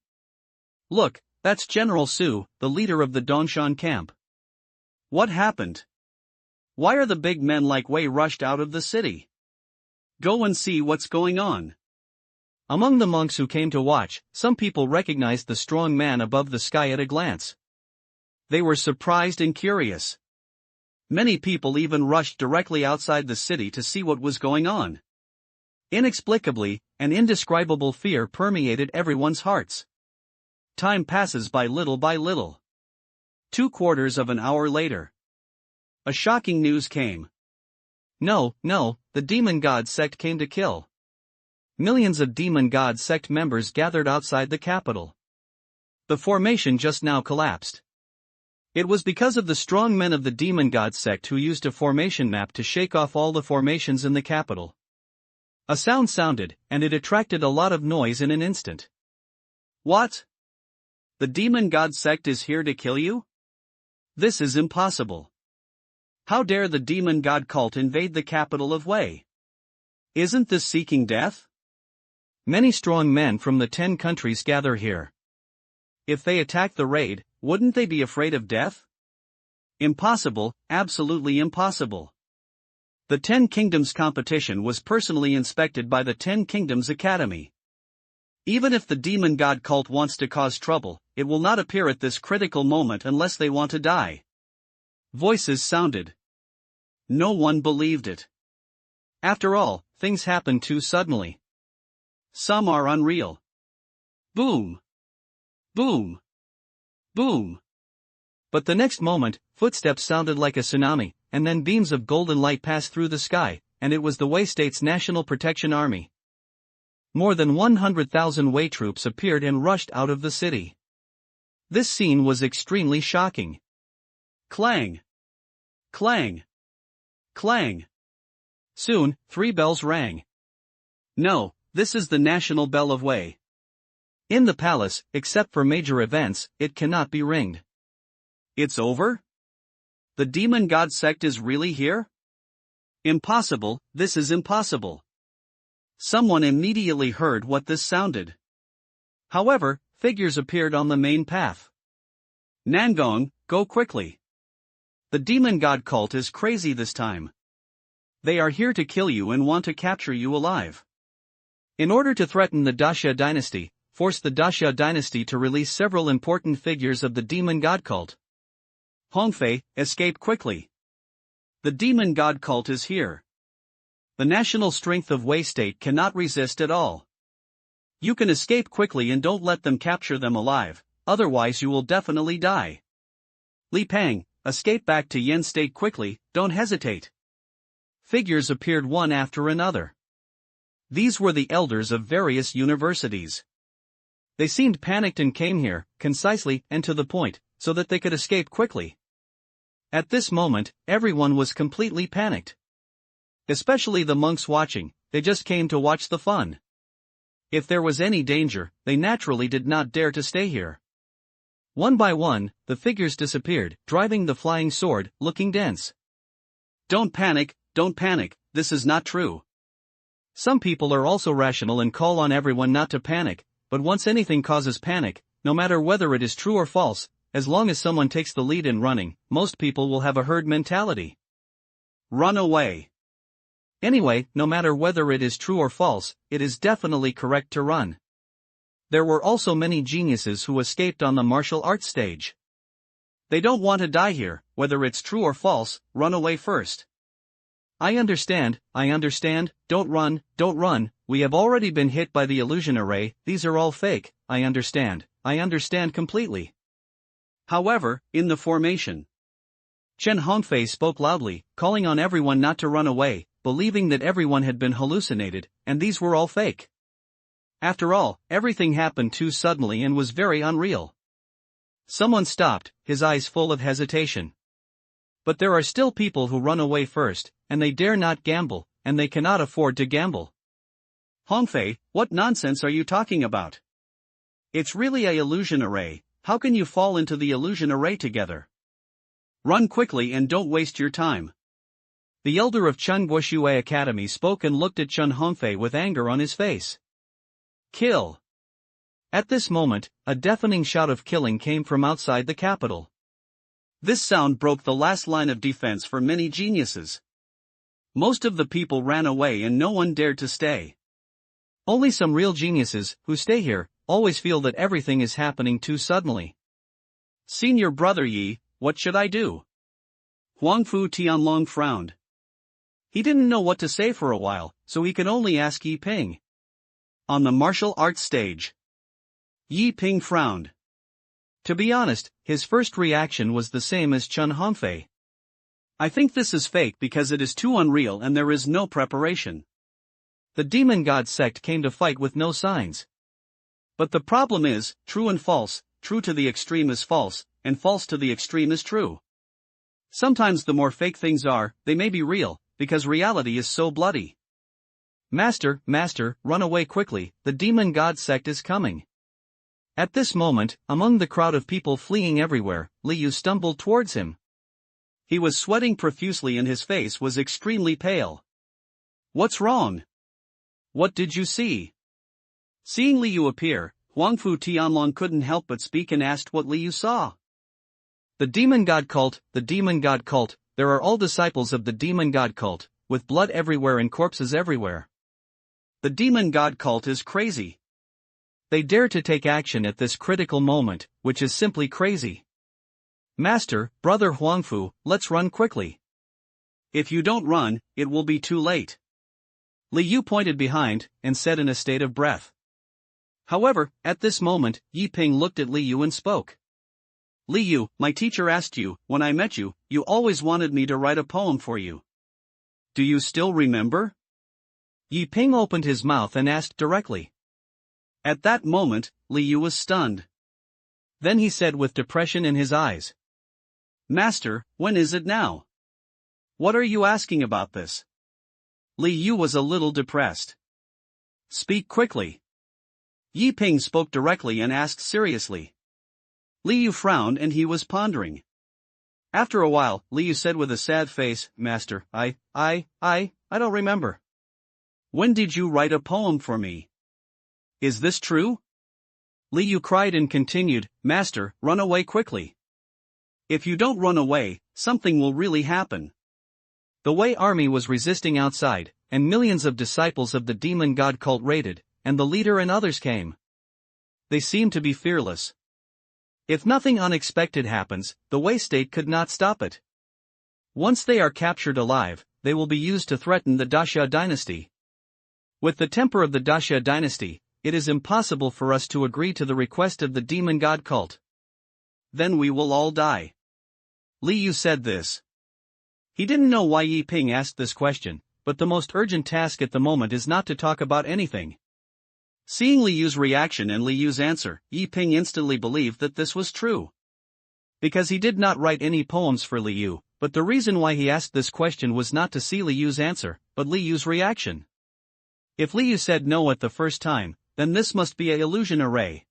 S1: Look, that's General Su, the leader of the Dongshan camp.
S2: What happened? Why are the big men like Wei rushed out of the city? Go and see what's going on.
S1: Among the monks who came to watch, some people recognized the strong man above the sky at a glance. They were surprised and curious. Many people even rushed directly outside the city to see what was going on. Inexplicably, an indescribable fear permeated everyone's hearts. Time passes by little by little.
S2: 2/4 of an hour later. A shocking news came.
S1: No, the Demon God Sect came to kill. Millions of Demon God Sect members gathered outside the capital. The formation just now collapsed. It was because of the strong men of the Demon God Sect who used a formation map to shake off all the formations in the capital. A sound sounded, and it attracted a lot of noise in an instant.
S2: What? The Demon God Sect is here to kill you? This is impossible. How dare the Demon God cult invade the capital of Wei? Isn't this seeking death?
S1: Many strong men from the 10 countries gather here. If they attack the raid, wouldn't they be afraid of death?
S2: Impossible, absolutely impossible. The 10 Kingdoms competition was personally inspected by the 10 Kingdoms Academy. Even if the Demon God cult wants to cause trouble, it will not appear at this critical moment unless they want to die. Voices sounded. No one believed it.
S1: After all, things happen too suddenly.
S2: Some are unreal. Boom. Boom. Boom.
S1: But the next moment, footsteps sounded like a tsunami, and then beams of golden light passed through the sky, and it was the Wei State's National Protection Army. More than 100,000 Wei troops appeared and rushed out of the city. This scene was extremely shocking.
S2: Clang. Clang. Clang.
S1: Soon, 3 bells rang.
S2: No, this is the national bell of Wei.
S1: In the palace, except for major events, it cannot be ringed.
S2: It's over? The Demon God Sect is really here? Impossible, this is impossible. Someone immediately heard what this sounded.
S1: However, figures appeared on the main path.
S2: Nangong, go quickly.
S1: The Demon God cult is crazy this time. They are here to kill you and want to capture you alive. In order to threaten the Daxia dynasty, force the Daxia dynasty to release several important figures of the Demon God cult.
S2: Hongfei, escape quickly. The Demon God cult is here. The national strength of Wei State cannot resist at all. You can escape quickly and don't let them capture them alive, otherwise you will definitely die. Li Pang, escape back to Yen State quickly, don't hesitate.
S1: Figures appeared one after another. These were the elders of various universities. They seemed panicked and came here, concisely and to the point, so that they could escape quickly. At this moment, everyone was completely panicked. Especially the monks watching, they just came to watch the fun. If there was any danger, they naturally did not dare to stay here. One by one, the figures disappeared, driving the flying sword, looking dense.
S2: Don't panic, this is not true.
S1: Some people are also rational and call on everyone not to panic, but once anything causes panic, no matter whether it is true or false, as long as someone takes the lead in running, most people will have a herd mentality.
S2: Run away.
S1: Anyway, no matter whether it is true or false, it is definitely correct to run. There were also many geniuses who escaped on the martial arts stage. They don't want to die here, whether it's true or false, run away first. I understand, don't run, we have already been hit by the illusion array, these are all fake, I understand completely.
S2: However, in the formation,
S1: Chen Hongfei spoke loudly, calling on everyone not to run away, believing that everyone had been hallucinated, and these were all fake. After all, everything happened too suddenly and was very unreal. Someone stopped, his eyes full of hesitation. But there are still people who run away first, and they dare not gamble, and they cannot afford to gamble.
S2: Hongfei, what nonsense are you talking about? It's really a illusion array, how can you fall into the illusion array together? Run quickly and don't waste your time.
S1: The elder of Chengguoshui Academy spoke and looked at Chen Hongfei with anger on his face.
S2: Kill!
S1: At this moment, a deafening shout of killing came from outside the capital.
S2: This sound broke the last line of defense for many geniuses. Most of the people ran away and no one dared to stay.
S1: Only some real geniuses, who stay here, always feel that everything is happening too suddenly.
S2: Senior brother Yi, what should I do? Huangfu Tianlong frowned. He didn't know what to say for a while, so he could only ask Yi Ping. On the martial arts stage, Yi Ping frowned.
S1: To be honest, his first reaction was the same as Chen Hongfei.
S2: I think this is fake because it is too unreal and there is no preparation.
S1: The demon god sect came to fight with no signs.
S2: But the problem is, true and false, true to the extreme is false, and false to the extreme is true. Sometimes the more fake things are, they may be real, because reality is so bloody.
S1: Master, run away quickly, the demon god sect is coming. At this moment, among the crowd of people fleeing everywhere, Liu stumbled towards him.
S2: He was sweating profusely and his face was extremely pale. What's wrong? What did you see? Seeing Liu appear, Huangfu Tianlong couldn't help but speak and asked what Liu saw.
S1: The demon god cult, there are all disciples of the demon god cult, with blood everywhere and corpses everywhere.
S2: The demon god cult is crazy.
S1: They dare to take action at this critical moment, which is simply crazy. Master, brother Huangfu, let's run quickly.
S2: If you don't run, it will be too late.
S1: Liu pointed behind, and said in a state of breath. However, at this moment, Yi Ping looked at Liu and spoke.
S2: Liu, my teacher asked you, when I met you, you always wanted me to write a poem for you. Do you still remember?
S1: Yi Ping opened his mouth and asked directly.
S2: At that moment, Liu was stunned.
S1: Then he said with depression in his eyes.
S2: Master, when is it now? What are you asking about this? Liu was a little depressed. Speak quickly. Yi Ping spoke directly and asked seriously. Liu frowned and he was pondering. After a while, Liu said with a sad face, Master, I don't remember. When did you write a poem for me? Is this true?
S1: Liu cried and continued, Master, run away quickly.
S2: If you don't run away, something will really happen.
S1: The Wei army was resisting outside, and millions of disciples of the demon god cult raided, and the leader and others came. They seemed to be fearless. If nothing unexpected happens, the Wei state could not stop it. Once they are captured alive, they will be used to threaten the Daxia dynasty. With the temper of the Daxia dynasty, it is impossible for us to agree to the request of the demon god cult.
S2: Then we will all die.
S1: Liu said this.
S2: He didn't know why Yi Ping asked this question,
S1: but the most urgent task at the moment is not to talk about anything. Seeing Li Yu's reaction and Li Yu's answer, Yi Ping instantly believed that this was true. Because he did not write any poems for Li Yu, but the reason why he asked this question was not to see Li Yu's answer, but Li Yu's reaction. If Li Yu said no at the first time, then this must be a illusion array.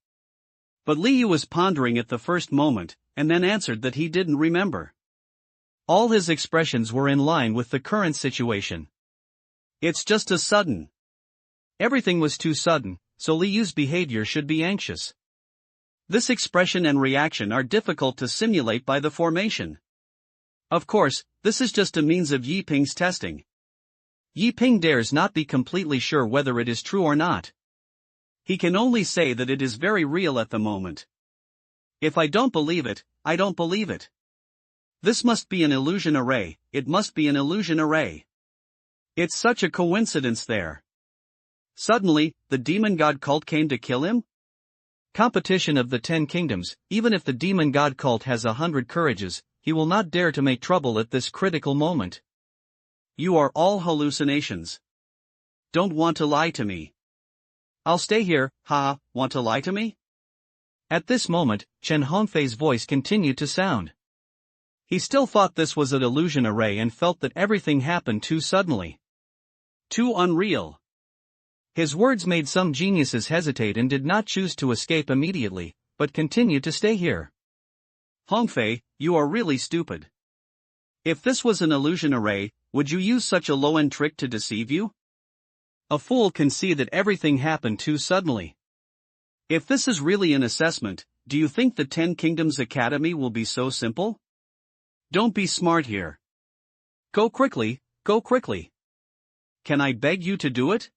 S1: But Li Yu was pondering at the first moment, and then answered that he didn't remember. All his expressions were in line with the current situation. It's just a sudden. Everything was too sudden, so Li Yu's behavior should be anxious. This expression and reaction are difficult to simulate by the formation. Of course, this is just a means of Yi Ping's testing. Yi Ping dares not be completely sure whether it is true or not. He can only say that it is very real at the moment. If I don't believe it, I don't believe it. This must be an illusion array, it must be an illusion array. It's such a coincidence there. Suddenly, the demon god cult came to kill him? Competition of the 10 kingdoms, even if the demon god cult has 100 courages, he will not dare to make trouble at this critical moment. You are all hallucinations. Don't want to lie to me. I'll stay here, want to lie to me? At this moment, Chen Hongfei's voice continued to sound. He still thought this was an illusion array and felt that everything happened too suddenly. Too unreal. His words made some geniuses hesitate and did not choose to escape immediately, but continued to stay here. Hongfei, you are really stupid. If this was an illusion array, would you use such a low-end trick to deceive you? A fool can see that everything happened too suddenly. If this is really an assessment, do you think the 10 Kingdoms Academy will be so simple? Don't be smart here. Go quickly, go quickly. Can I beg you to do it?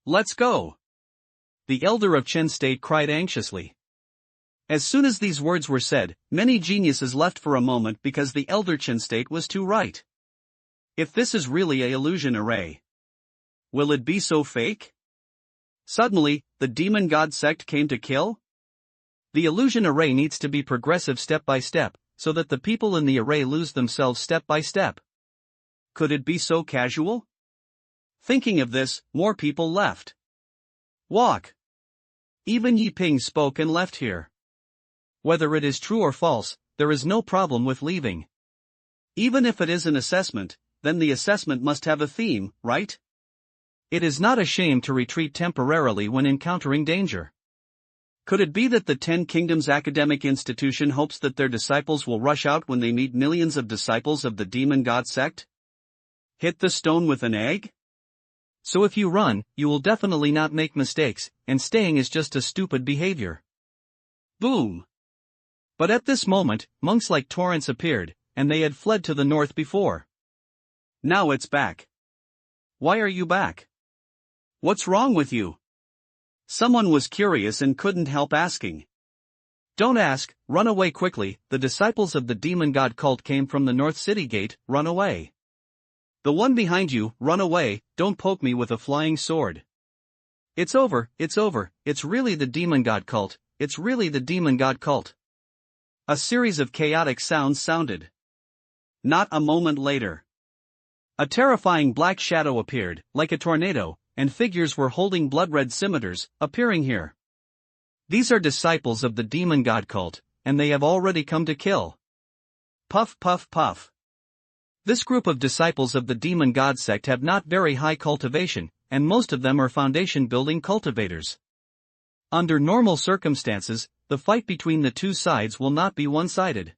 S1: Let's go. The elder of Chen State cried anxiously. As soon as these words were said, many geniuses left for a moment because the elder Chen State was too right. If this is really a illusion array, will it be so fake? Suddenly, the demon god sect came to kill? The illusion array needs to be progressive step by step, so that the people in the array lose themselves step by step. Could it be so casual? Thinking of this, more people left. Walk. Even Yi Ping spoke and left here. Whether it is true or false, there is no problem with leaving. Even if it is an assessment, then the assessment must have a theme, right? It is not a shame to retreat temporarily when encountering danger. Could it be that the 10 Kingdoms academic institution hopes that their disciples will rush out when they meet millions of disciples of the demon god sect? Hit the stone with an egg? So if you run, you will definitely not make mistakes, and staying is just a stupid behavior. Boom! But at this moment, monks like torrents appeared, and they had fled to the north before. Now it's back. Why are you back? What's wrong with you? Someone was curious and couldn't help asking. Don't ask, run away quickly, the disciples of the demon god cult came from the north city gate, run away. The one behind you, run away, don't poke me with a flying sword. It's over, it's really the demon god cult, it's really the demon god cult. A series of chaotic sounds sounded. Not a moment later, a terrifying black shadow appeared, like a tornado, and figures were holding blood-red scimitars, appearing here. These are disciples of the demon god cult, and they have already come to kill. Puff puff puff. This group of disciples of the demon god sect have not very high cultivation, and most of them are foundation-building cultivators. Under normal circumstances, the fight between the two sides will not be one-sided.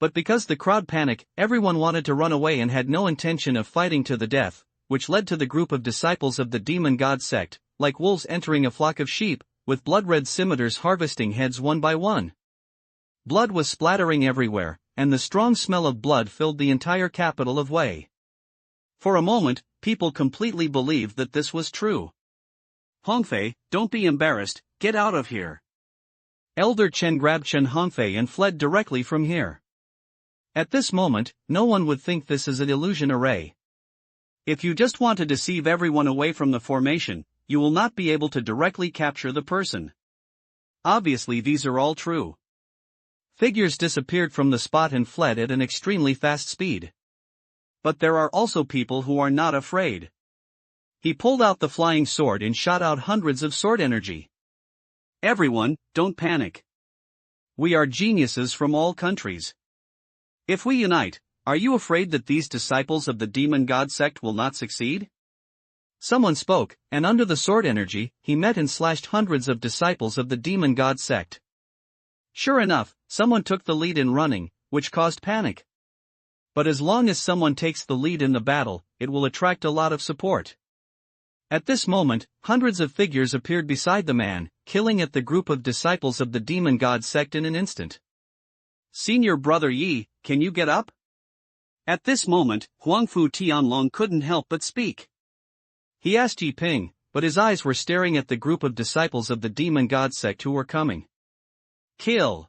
S1: But because the crowd panicked, everyone wanted to run away and had no intention of fighting to the death, which led to the group of disciples of the demon god sect, like wolves entering a flock of sheep, with blood-red scimitars harvesting heads one by one. Blood was splattering everywhere, and the strong smell of blood filled the entire capital of Wei. For a moment, people completely believed that this was true. Hongfei, don't be embarrassed, get out of here. Elder Chen grabbed Chen Hongfei and fled directly from here. At this moment, no one would think this is an illusion array. If you just want to deceive everyone away from the formation, you will not be able to directly capture the person. Obviously these are all true. Figures disappeared from the spot and fled at an extremely fast speed.
S2: but there are also people who are not afraid. He pulled out the flying sword and shot out hundreds of sword energy. Everyone, don't panic. We are geniuses from all countries. If we unite, are you afraid that these disciples of the demon god sect will not succeed? Someone spoke, and under the sword energy, he met and slashed hundreds of disciples of the demon god sect. Sure enough, someone took the lead in running, which caused panic. But as long as someone takes the lead in the battle, it will attract a lot of support. At this moment, hundreds of figures appeared beside the man, killing at the group of disciples of the demon god sect in an instant. Senior Brother Yi, can you get up? At this moment, Huangfu Tianlong couldn't help but speak. He asked Yi Ping, but his eyes were staring at the group of disciples of the demon god sect who were coming. Kill!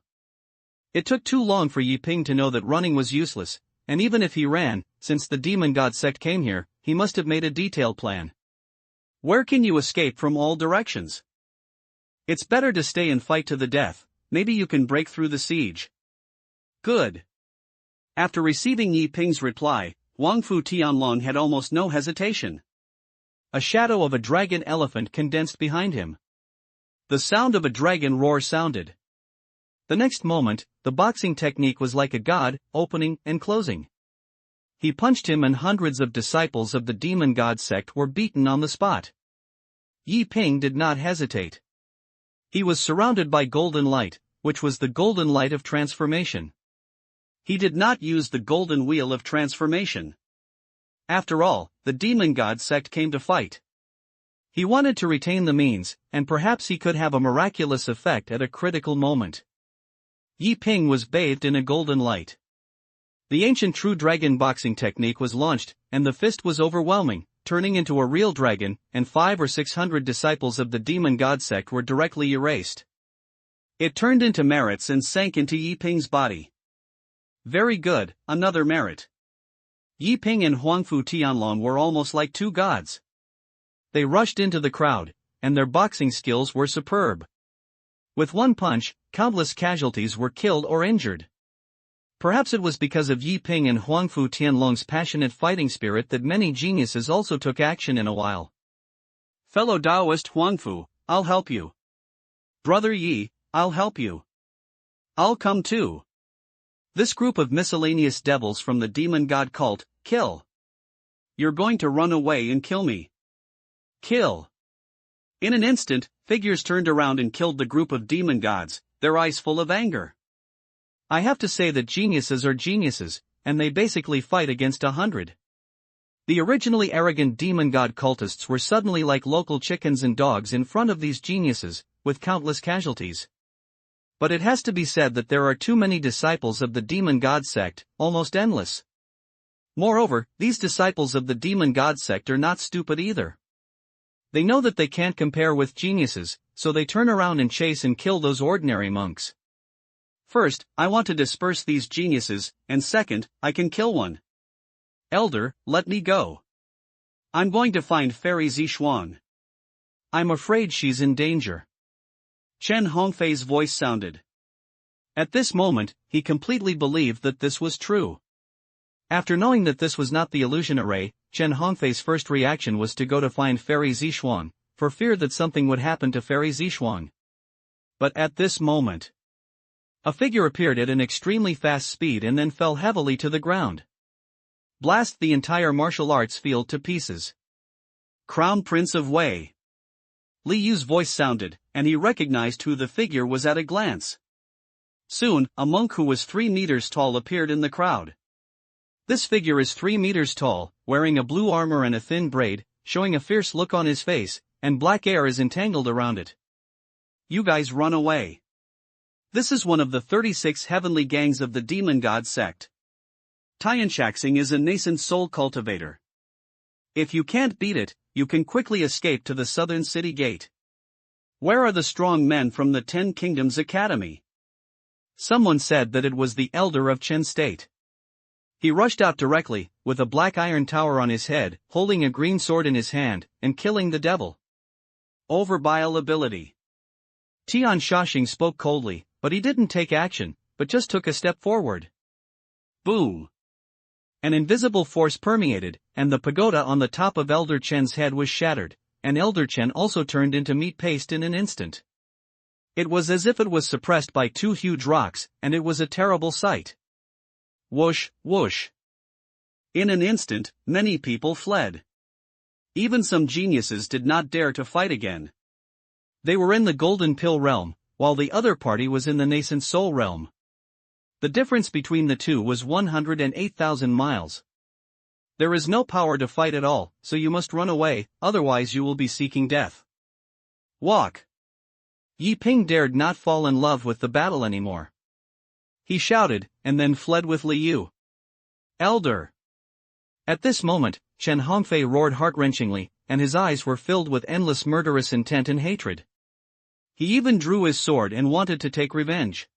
S2: It took too long for Yi Ping to know that running was useless, and even if he ran, since the demon god sect came here, he must have made a detailed plan. Where can you escape from all directions? It's better to stay and fight to the death, maybe you can break through the siege. Good. After receiving Yi Ping's reply, Huangfu Tianlong had almost no hesitation. A shadow of a dragon elephant condensed behind him. The sound of a dragon roar sounded. The next moment, the boxing technique was like a god, opening and closing. He punched him and hundreds of disciples of the demon god sect were beaten on the spot. Yi Ping did not hesitate. He was surrounded by golden light, which was the golden light of transformation. He did not use the golden wheel of transformation. After all, the demon god sect came to fight. He wanted to retain the means, and perhaps he could have a miraculous effect at a critical moment. Yi Ping was bathed in a golden light. The ancient true dragon boxing technique was launched, and the fist was overwhelming, turning into a real dragon, and 500 or 600 disciples of the demon god sect were directly erased. It turned into merits and sank into Yi Ping's body. Very good, another merit. Yi Ping and Huangfu Tianlong were almost like two gods. They rushed into the crowd, and their boxing skills were superb. With one punch, countless casualties were killed or injured. Perhaps it was because of Yi Ping and Huangfu Tianlong's passionate fighting spirit that many geniuses also took action in a while. Fellow Taoist Huangfu, I'll help you. Brother Yi, I'll help you. I'll come too. This group of miscellaneous devils from the demon god cult, kill. You're going to run away and kill me. Kill. In an instant, figures turned around and killed the group of demon gods, their eyes full of anger. I have to say that geniuses are geniuses, and they basically fight against 100. The originally arrogant demon god cultists were suddenly like local chickens and dogs in front of these geniuses, with countless casualties. But it has to be said that there are too many disciples of the demon god sect, almost endless. Moreover, these disciples of the demon god sect are not stupid either. They know that they can't compare with geniuses, so they turn around and chase and kill those ordinary monks. First, I want to disperse these geniuses, and second, I can kill one. Elder, let me go. I'm going to find Fairy Zishuang. I'm afraid she's in danger. Chen Hongfei's voice sounded. At this moment, he completely believed that this was true. After knowing that this was not the illusion array, Chen Hongfei's first reaction was to go to find Fairy Zishuang, for fear that something would happen to Fairy Zishuang. But at this moment, a figure appeared at an extremely fast speed and then fell heavily to the ground. Blast the entire martial arts field to pieces. Crown Prince of Wei. Li Yu's voice sounded, and he recognized who the figure was at a glance. Soon, a monk who was 3 meters tall appeared in the crowd. This figure is 3 meters tall, wearing a blue armor and a thin braid, showing a fierce look on his face, and black hair is entangled around it. You guys run away. This is one of the 36 heavenly gangs of the demon god sect. Tianshaxing is a nascent soul cultivator. If you can't beat it, you can quickly escape to the southern city gate. Where are the strong men from the 10 Kingdoms Academy? Someone said that it was the elder of Chen State. He rushed out directly, with a black iron tower on his head, holding a green sword in his hand, and killing the devil. Overbile ability. Tian Shashing spoke coldly, but he didn't take action, but just took a step forward. Boom.
S1: An invisible force permeated, and the pagoda on the top of Elder Chen's head was shattered, and Elder Chen also turned into meat paste in an instant. It was as if it was suppressed by two huge rocks, and it was a terrible sight. Whoosh, whoosh. In an instant, many people fled. Even some geniuses did not dare to fight again. They were in the Golden Pill realm, while the other party was in the Nascent Soul realm. The difference between the two was 108,000 miles. There is no power to fight at all, so you must run away, otherwise you will be seeking death. Walk. Yi Ping dared not fall in love with the battle anymore. He shouted, and then fled with Liu. Elder! At this moment, Chen Hongfei roared heart-wrenchingly, and his eyes were filled with endless murderous intent and hatred. He even drew his sword and wanted to take revenge.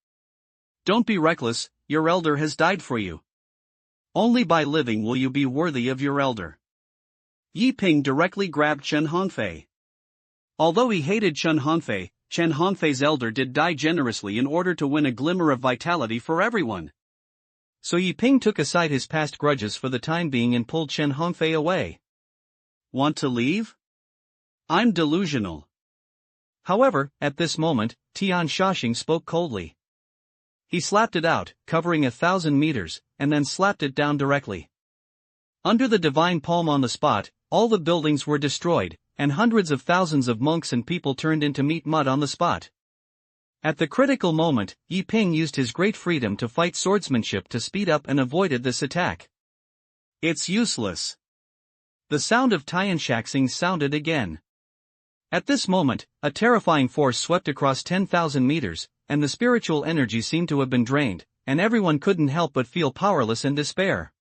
S1: Don't be reckless, your elder has died for you. Only by living will you be worthy of your elder. Yi Ping directly grabbed Chen Hongfei. Although he hated Chen Hongfei's elder did die generously in order to win a glimmer of vitality for everyone. So Yi Ping took aside his past grudges for the time being and pulled Chen Hongfei away. Want to leave? I'm delusional. However, at this moment, Tian Shaxing spoke coldly. He slapped it out, covering 1,000 meters, and then slapped it down directly. Under the divine palm on the spot, all the buildings were destroyed, and hundreds of thousands of monks and people turned into meat mud on the spot. At the critical moment, Yi Ping used his great freedom to fight swordsmanship to speed up and avoided this attack. It's useless. The sound of Tian Shaxing sounded again. At this moment, a terrifying force swept across 10,000 meters, and the spiritual energy seemed to have been drained, and everyone couldn't help but feel powerless and despair.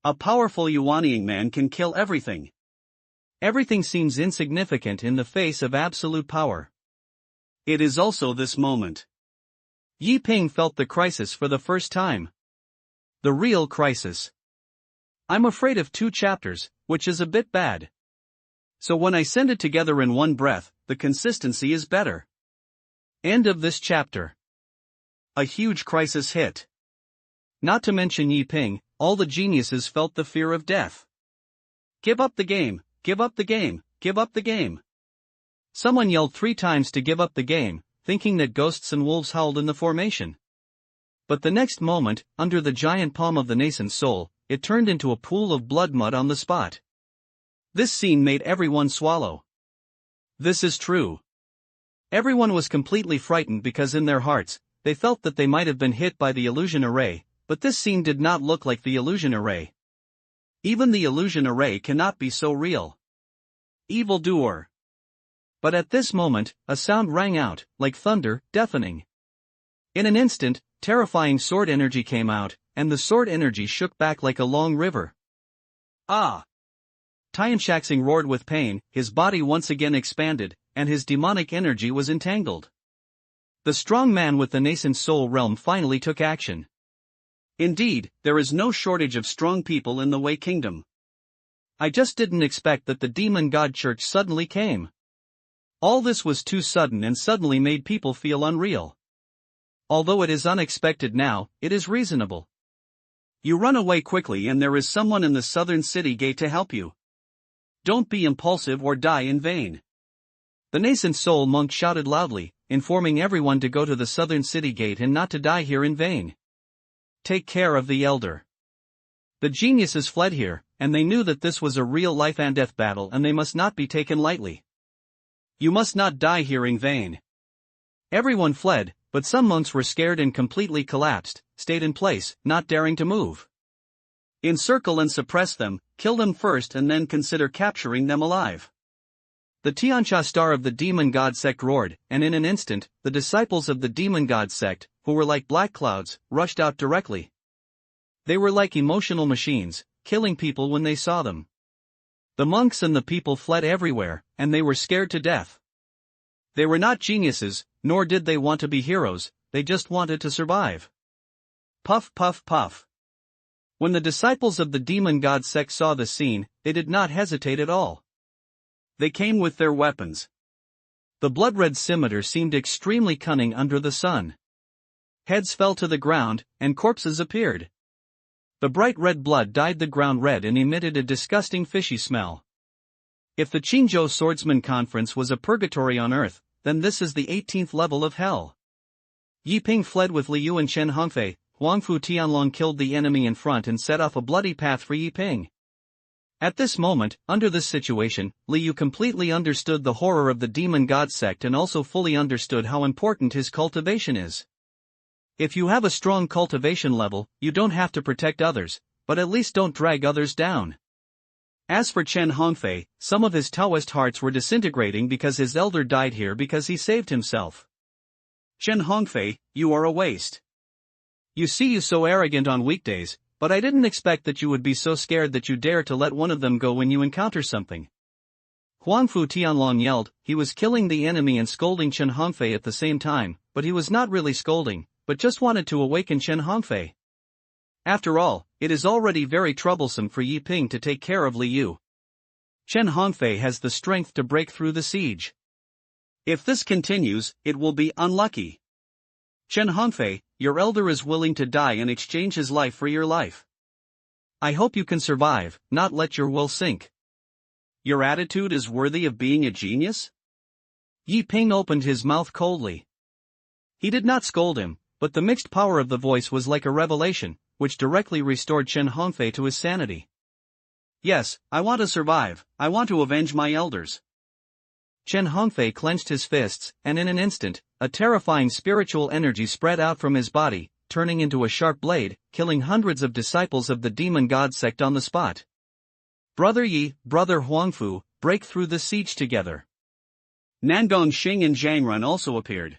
S1: A powerful Yuanying man can kill everything. Everything seems insignificant in the face of absolute power. It is also this moment. Yi Ping felt the crisis for the first time. The real crisis. I'm afraid of 2 chapters, which is a bit bad. So when I send it together in one breath, the consistency is better. End of this chapter. A huge crisis hit. Not to mention Yi Ping, all the geniuses felt the fear of death. Give up the game, give up the game, give up the game. Someone yelled 3 times to give up the game, thinking that ghosts and wolves howled in the formation. But the next moment, under the giant palm of the nascent soul, it turned into a pool of blood mud on the spot. This scene made everyone swallow. This is true. Everyone was completely frightened because in their hearts, they felt that they might have been hit by the illusion array, but this scene did not look like the illusion array. Even the illusion array cannot be so real. Evildoer. But at this moment, a sound rang out, like thunder, deafening. In an instant, terrifying sword energy came out, and the sword energy shook back like a long river. Ah! Tian Shaxing roared with pain, his body once again expanded, and his demonic energy was entangled. The strong man with the nascent soul realm finally took action. Indeed, there is no shortage of strong people in the Wei Kingdom. I just didn't expect that the demon god church suddenly came. All this was too sudden and suddenly made people feel unreal. Although it is unexpected now, it is reasonable. You run away quickly and there is someone in the southern city gate to help you. Don't be impulsive or die in vain. The nascent soul monk shouted loudly, informing everyone to go to the southern city gate and not to die here in vain. Take care of the elder. The geniuses fled here, and they knew that this was a real life and death battle and they must not be taken lightly. You must not die here in vain. Everyone fled, but some monks were scared and completely collapsed, stayed in place, not daring to move. Encircle and suppress them, kill them first and then consider capturing them alive. The Tianxia star of the demon god sect roared, and in an instant, the disciples of the demon god sect, who were like black clouds, rushed out directly. They were like emotional machines, killing people when they saw them. The monks and the people fled everywhere, and they were scared to death. They were not geniuses, nor did they want to be heroes, they just wanted to survive. Puff puff puff. When the disciples of the demon god sect saw the scene, they did not hesitate at all. They came with their weapons. The blood-red scimitar seemed extremely cunning under the sun. Heads fell to the ground, and corpses appeared. The bright red blood dyed the ground red and emitted a disgusting fishy smell. If the Qingyun Swordsman Conference was a purgatory on earth, then this is the 18th level of hell. Yi Ping fled with Liu and Chen Hongfei. Huangfu Tianlong killed the enemy in front and set off a bloody path for Yi Ping. At this moment, under this situation, Liu completely understood the horror of the demon god sect and also fully understood how important his cultivation is. If you have a strong cultivation level, you don't have to protect others, but at least don't drag others down. As for Chen Hongfei, some of his Taoist hearts were disintegrating because his elder died here because he saved himself. Chen Hongfei, you are a waste. You see you so arrogant on weekdays, but I didn't expect that you would be so scared that you dare to let one of them go when you encounter something. Huangfu Tianlong yelled. He was killing the enemy and scolding Chen Hongfei at the same time, but he was not really scolding, but just wanted to awaken Chen Hongfei. After all, it is already very troublesome for Yi Ping to take care of Liu. Chen Hongfei has the strength to break through the siege. If this continues, it will be unlucky. Chen Hongfei, your elder is willing to die and exchange his life for your life. I hope you can survive, not let your will sink. Your attitude is worthy of being a genius? Yi Ping opened his mouth coldly. He did not scold him, but the mixed power of the voice was like a revelation, which directly restored Chen Hongfei to his sanity. Yes, I want to survive, I want to avenge my elders. Chen Hongfei clenched his fists, and in an instant, a terrifying spiritual energy spread out from his body, turning into a sharp blade, killing hundreds of disciples of the demon god sect on the spot. Brother Yi, Brother Huangfu, break through the siege together. Nangong Xing and Zhang Run also appeared.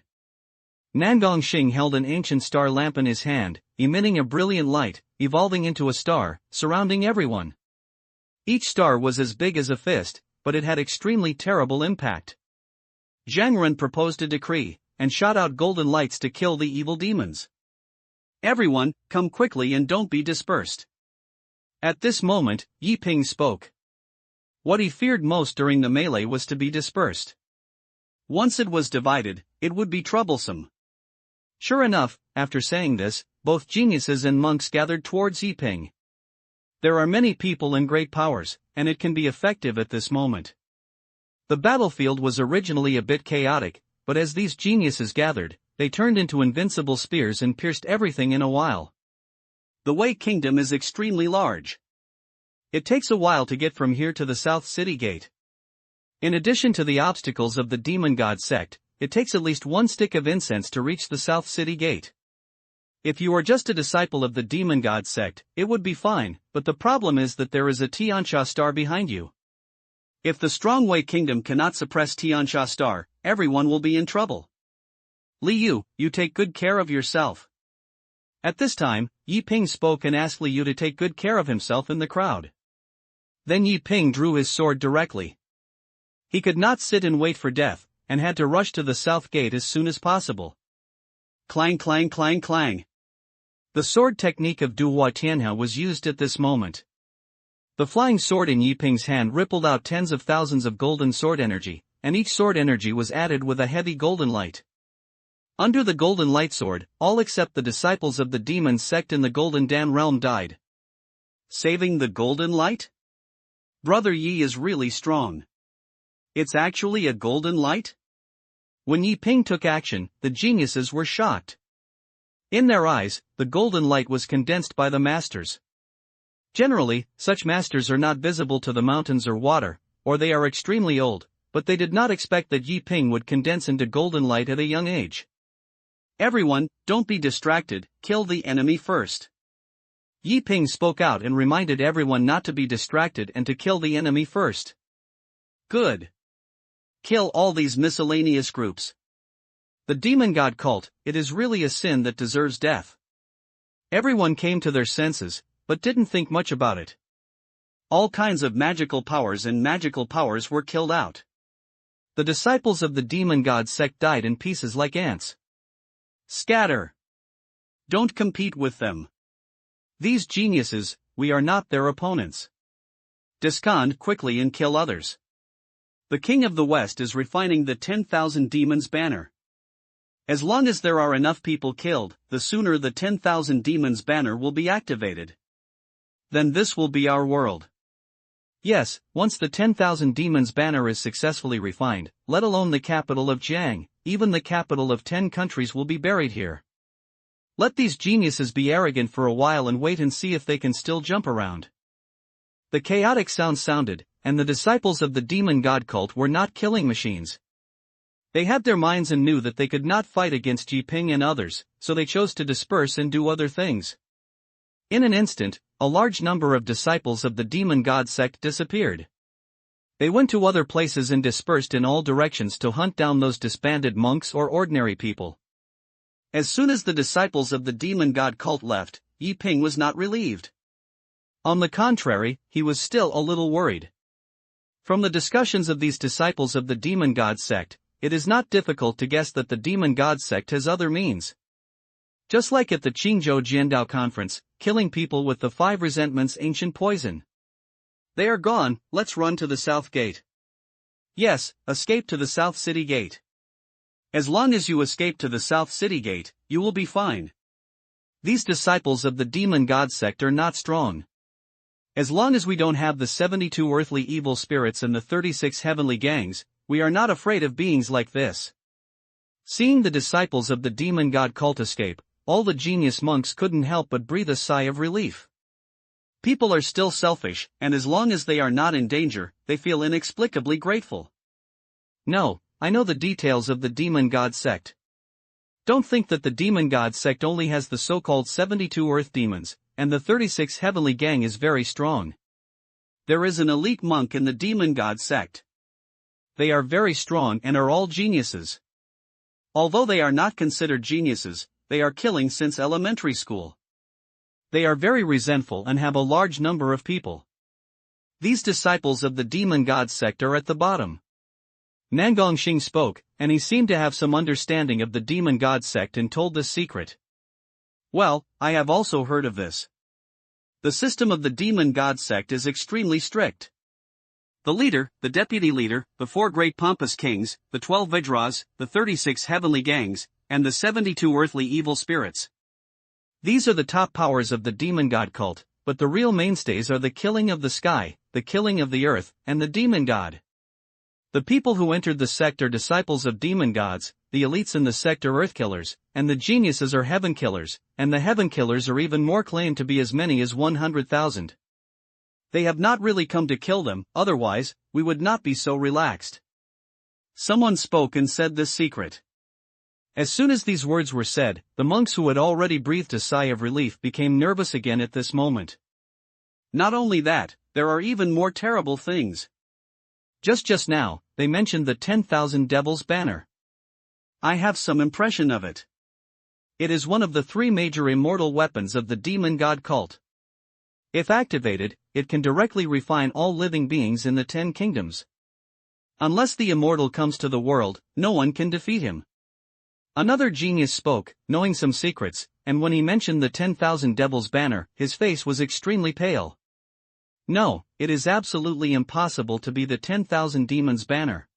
S1: Nangong Xing held an ancient star lamp in his hand, emitting a brilliant light, evolving into a star, surrounding everyone. Each star was as big as a fist, but it had extremely terrible impact. Zhang Run proposed a decree, and shot out golden lights to kill the evil demons. Everyone, come quickly and don't be dispersed. At this moment, Yi Ping spoke. What he feared most during the melee was to be dispersed. Once it was divided, it would be troublesome. Sure enough, after saying this, both geniuses and monks gathered towards Yi Ping. There are many people and great powers, and it can be effective at this moment. The battlefield was originally a bit chaotic, but as these geniuses gathered, they turned into invincible spears and pierced everything in a while. The Wei Kingdom is extremely large. It takes a while to get from here to the South City Gate. In addition to the obstacles of the demon god sect, it takes at least one stick of incense to reach the South City Gate. If you are just a disciple of the demon god sect, it would be fine, but the problem is that there is a Tianxia star behind you. If the strong Wei Kingdom cannot suppress Tianxia star, everyone will be in trouble. Liu, you take good care of yourself. At this time, Yi Ping spoke and asked Liu to take good care of himself in the crowd. Then Yi Ping drew his sword directly. He could not sit and wait for death, and had to rush to the south gate as soon as possible. Clang clang clang clang. The sword technique of Duhua Tianhe was used at this moment. The flying sword in Yi Ping's hand rippled out tens of thousands of golden sword energy, and each sword energy was added with a heavy golden light. Under the golden light sword, all except the disciples of the demon sect in the Golden Dan realm died. Saving the golden light? Brother Yi is really strong. It's actually a golden light? When Yi Ping took action, the geniuses were shocked. In their eyes, the golden light was condensed by the masters. Generally, such masters are not visible to the mountains or water, or they are extremely old, but they did not expect that Yi Ping would condense into golden light at a young age. Everyone, don't be distracted, kill the enemy first. Yi Ping spoke out and reminded everyone not to be distracted and to kill the enemy first. Good. Kill all these miscellaneous groups. The demon god cult, it is really a sin that deserves death. Everyone came to their senses, but didn't think much about it. All kinds of magical powers and magical powers were killed out. The disciples of the demon god sect died in pieces like ants. Scatter. Don't compete with them. These geniuses, we are not their opponents. Discond quickly and kill others. The King of the West is refining the 10,000 demons banner. As long as there are enough people killed, the sooner the 10,000 demons banner will be activated. Then this will be our world. Yes, once the 10,000 Demons banner is successfully refined, let alone the capital of Jiang, even the capital of 10 countries will be buried here. Let these geniuses be arrogant for a while and wait and see if they can still jump around. The chaotic sound sounded, and the disciples of the demon god cult were not killing machines. They had their minds and knew that they could not fight against Yiping and others, so they chose to disperse and do other things. In an instant, a large number of disciples of the demon god sect disappeared. They went to other places and dispersed in all directions to hunt down those disbanded monks or ordinary people. As soon as the disciples of the demon god cult left, Yiping was not relieved. On the contrary, he was still a little worried. From the discussions of these disciples of the demon god sect, it is not difficult to guess that the demon god sect has other means. Just like at the Qingzhou Jiandao conference, killing people with the 5 resentments ancient poison. They are gone, let's run to the south gate. Yes, escape to the south city gate. As long as you escape to the south city gate, you will be fine. These disciples of the demon god sect are not strong. As long as we don't have the 72 earthly evil spirits and the 36 heavenly gangs, we are not afraid of beings like this. Seeing the disciples of the demon god cult escape, all the genius monks couldn't help but breathe a sigh of relief. People are still selfish, and as long as they are not in danger, they feel inexplicably grateful. No, I know the details of the demon god sect. Don't think that the demon god sect only has the so-called 72 earth demons, and the 36 heavenly gang is very strong. There is an elite monk in the demon god sect. They are very strong and are all geniuses. Although they are not considered geniuses, they are killing since elementary school. They are very resentful and have a large number of people. These disciples of the demon god sect are at the bottom. Nangongxing spoke, and he seemed to have some understanding of the demon god sect and told this secret. Well, I have also heard of this. The system of the demon god sect is extremely strict. The leader, the deputy leader, the 4 great pompous kings, the 12 Vajras, the 36 heavenly gangs, and the 72 earthly evil spirits. These are the top powers of the demon god cult, but the real mainstays are the killing of the sky, the killing of the earth, and the demon god. The people who entered the sect are disciples of demon gods, the elites in the sect are earth killers, and the geniuses are heaven killers, and the heaven killers are even more claimed to be as many as 100,000. They have not really come to kill them, otherwise, we would not be so relaxed. Someone spoke and said this secret. As soon as these words were said, the monks who had already breathed a sigh of relief became nervous again at this moment. Not only that, there are even more terrible things. Just now, they mentioned the 10,000 devils banner. I have some impression of it. It is one of the 3 major immortal weapons of the demon god cult. If activated, it can directly refine all living beings in the 10 kingdoms. Unless the immortal comes to the world, no one can defeat him. Another genius spoke, knowing some secrets, and when he mentioned the 10,000 devils banner, his face was extremely pale. No, it is absolutely impossible to be the 10,000 demons banner.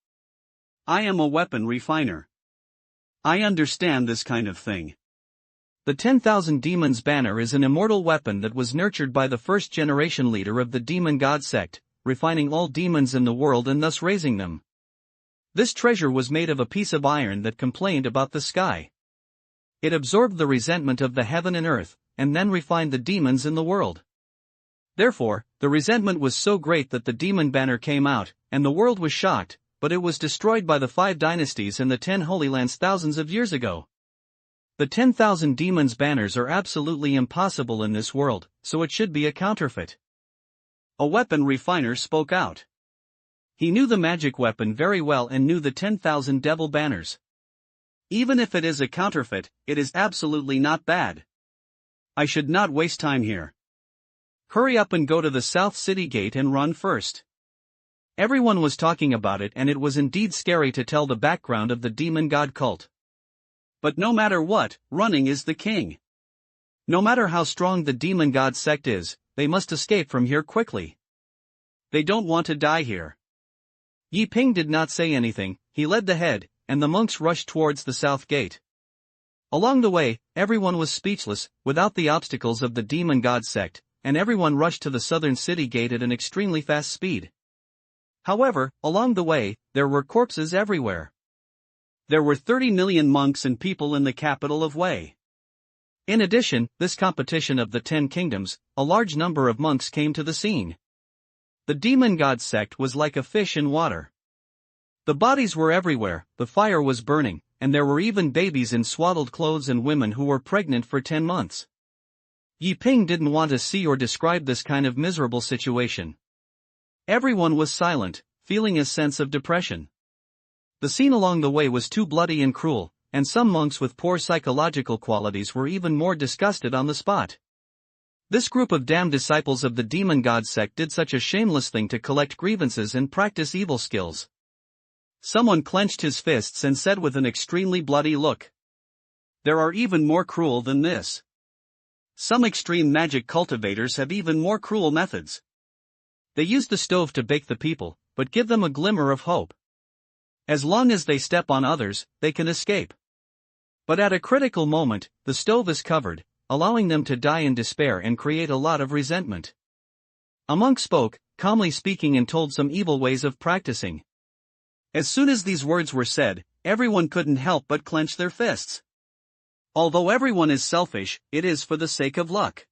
S1: I am a weapon refiner. I understand this kind of thing. The 10,000 demons banner is an immortal weapon that was nurtured by the first generation leader of the demon god sect, refining all demons in the world and thus raising them. This treasure was made of a piece of iron that complained about the sky. It absorbed the resentment of the heaven and earth, and then refined the demons in the world. Therefore, the resentment was so great that the demon banner came out, and the world was shocked, but it was destroyed by the 5 dynasties and the 10 Holy Lands thousands of years ago. The 10,000 demons banners are absolutely impossible in this world, so it should be a counterfeit. A weapon refiner spoke out. He knew the magic weapon very well and knew the 10,000 devil banners. Even if it is a counterfeit, it is absolutely not bad. I should not waste time here. Hurry up and go to the South City Gate and run first. Everyone was talking about it and it was indeed scary to tell the background of the demon god cult. But no matter what, running is the king. No matter how strong the demon god sect is, they must escape from here quickly. They don't want to die here. Yiping did not say anything, he led the head, and the monks rushed towards the south gate. Along the way, everyone was speechless. Without the obstacles of the demon god sect, and everyone rushed to the southern city gate at an extremely fast speed. However, along the way, there were corpses everywhere. There were 30 million monks and people in the capital of Wei. In addition, this competition of the 10 kingdoms, a large number of monks came to the scene. The demon god sect was like a fish in water. The bodies were everywhere, the fire was burning, and there were even babies in swaddled clothes and women who were pregnant for 10 months. Yi Ping didn't want to see or describe this kind of miserable situation. Everyone was silent, feeling a sense of depression. The scene along the way was too bloody and cruel, and some monks with poor psychological qualities were even more disgusted on the spot. This group of damned disciples of the demon god sect did such a shameless thing to collect grievances and practice evil skills. Someone clenched his fists and said with an extremely bloody look, "There are even more cruel than this. Some extreme magic cultivators have even more cruel methods. They use the stove to bake the people, but give them a glimmer of hope. As long as they step on others, they can escape. But at a critical moment, the stove is covered, allowing them to die in despair and create a lot of resentment." A monk spoke, calmly speaking, and told some evil ways of practicing. As soon as these words were said, everyone couldn't help but clench their fists. Although everyone is selfish, it is for the sake of luck.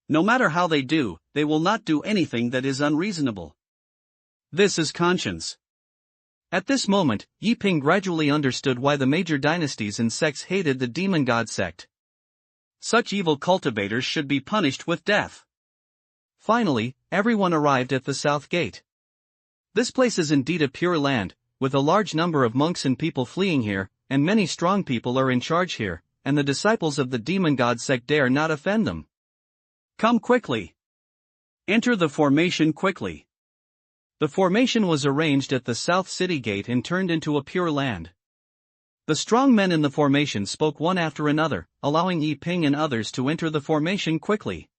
S1: No matter how they do, they will not do anything that is unreasonable. This is conscience. At this moment, Yi Ping gradually understood why the major dynasties and sects hated the demon god sect. Such evil cultivators should be punished with death. Finally, everyone arrived at the south gate. This place is indeed a pure land, with a large number of monks and people fleeing here, and many strong people are in charge here, and the disciples of the demon god sect dare not offend them. Come quickly. Enter the formation quickly. The formation was arranged at the south city gate and turned into a pure land. The strong men in the formation spoke one after another, allowing Yi Ping and others to enter the formation quickly.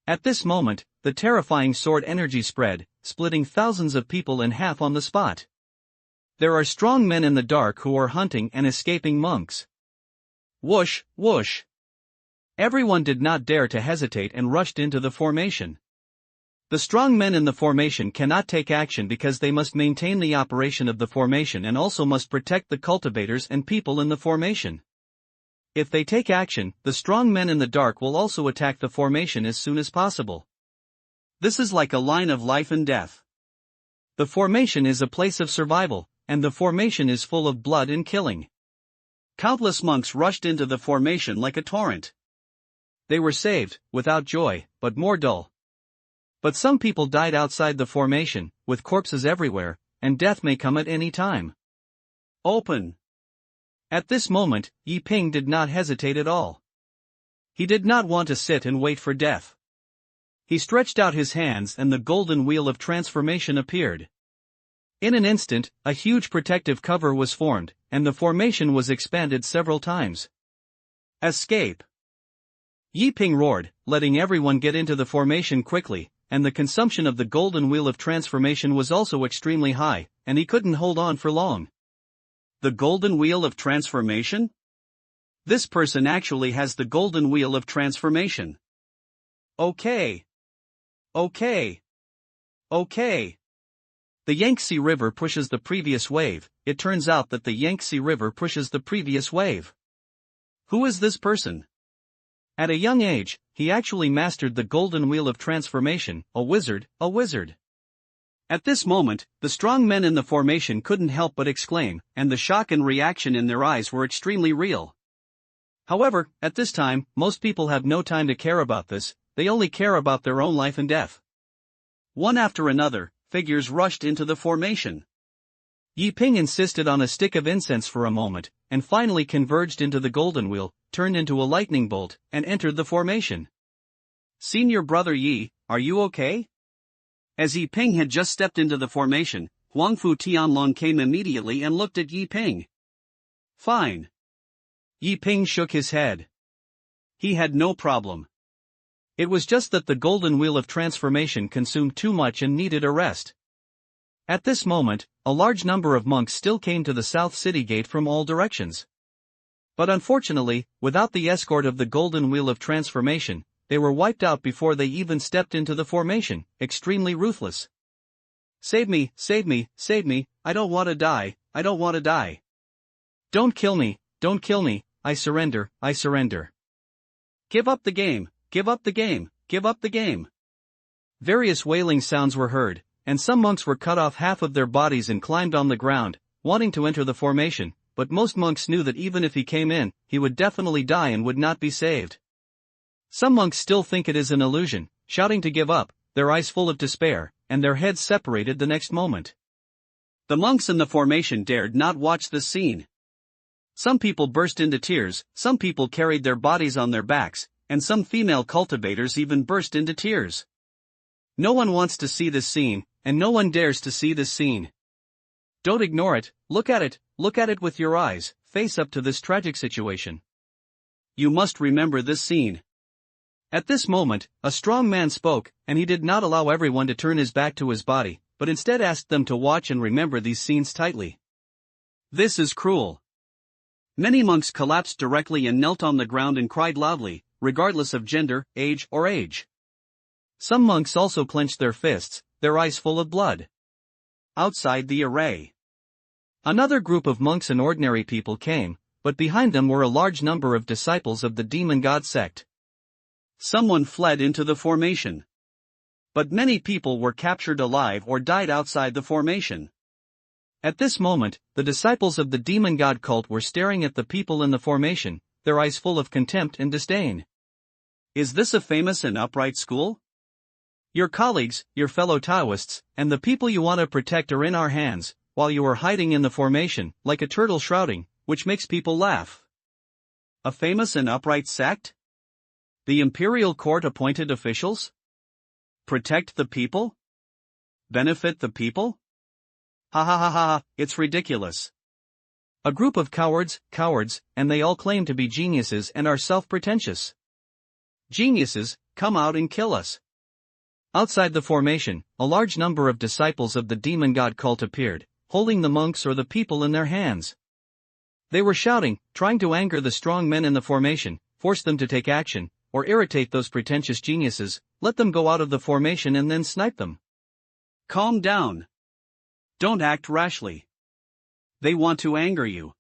S1: At this moment, the terrifying sword energy spread, splitting thousands of people in half on the spot. There are strong men in the dark who are hunting and escaping monks. Whoosh, whoosh. Everyone did not dare to hesitate and rushed into the formation. The strong men in the formation cannot take action because they must maintain the operation of the formation and also must protect the cultivators and people in the formation. If they take action, the strong men in the dark will also attack the formation as soon as possible. This is like a line of life and death. The formation is a place of survival, and the formation is full of blood and killing. Countless monks rushed into the formation like a torrent. They were saved, without joy, but more dull. But some people died outside the formation, with corpses everywhere, and death may come at any time. Open. At this moment, Yi Ping did not hesitate at all. He did not want to sit and wait for death. He stretched out his hands and the golden wheel of transformation appeared. In an instant, a huge protective cover was formed, and the formation was expanded several times. Escape! Yi Ping roared, letting everyone get into the formation quickly, and the consumption of the golden wheel of transformation was also extremely high, and he couldn't hold on for long. The golden wheel of transformation? This person actually has the golden wheel of transformation. Okay. Okay. Okay. The Yangtze River pushes the previous wave. It turns out that the Yangtze River pushes the previous wave. Who is this person? At a young age, he actually mastered the golden wheel of transformation, a wizard, a wizard. At this moment, the strong men in the formation couldn't help but exclaim, and the shock and reaction in their eyes were extremely real. However, at this time, most people have no time to care about this, they only care about their own life and death. One after another, figures rushed into the formation. Yi Ping insisted on a stick of incense for a moment, and finally converged into the golden wheel, turned into a lightning bolt, and entered the formation. Senior brother Yi, are you okay? As Yi Ping had just stepped into the formation, Huangfu Tianlong came immediately and looked at Yi Ping. Fine. Yi Ping shook his head. He had no problem. It was just that the golden wheel of transformation consumed too much and needed a rest. At this moment, a large number of monks still came to the south city gate from all directions. But unfortunately, without the escort of the golden wheel of transformation, they were wiped out before they even stepped into the formation, extremely ruthless. "Save me, save me, save me, I don't want to die, I don't want to die. Don't kill me, I surrender, I surrender. Give up the game, give up the game, give up the game." Various wailing sounds were heard, and some monks were cut off half of their bodies and climbed on the ground, wanting to enter the formation, but most monks knew that even if he came in, he would definitely die and would not be saved. Some monks still think it is an illusion, shouting to give up, their eyes full of despair, and their heads separated the next moment. The monks in the formation dared not watch this scene. Some people burst into tears, some people carried their bodies on their backs, and some female cultivators even burst into tears. No one wants to see this scene, and no one dares to see this scene. Don't ignore it, look at it with your eyes, face up to this tragic situation. You must remember this scene. At this moment, a strong man spoke, and he did not allow everyone to turn his back to his body, but instead asked them to watch and remember these scenes tightly. This is cruel. Many monks collapsed directly and knelt on the ground and cried loudly, regardless of gender, age, or age. Some monks also clenched their fists, their eyes full of blood. Outside the array, another group of monks and ordinary people came, but behind them were a large number of disciples of the demon god sect. Someone fled into the formation. But many people were captured alive or died outside the formation. At this moment, the disciples of the demon god cult were staring at the people in the formation, their eyes full of contempt and disdain. Is this a famous and upright school? Your colleagues, your fellow Taoists, and the people you want to protect are in our hands, while you are hiding in the formation, like a turtle shrouding, which makes people laugh. A famous and upright sect? The imperial court appointed officials? Protect the people? Benefit the people? Ha ha ha ha, it's ridiculous. A group of cowards, and they all claim to be geniuses and are self-pretentious. Geniuses, come out and kill us. Outside the formation, a large number of disciples of the demon god cult appeared, holding the monks or the people in their hands. They were shouting, trying to anger the strong men in the formation, force them to take action, or irritate those pretentious geniuses, let them go out of the formation and then snipe them. Calm down. Don't act rashly. They want to anger you.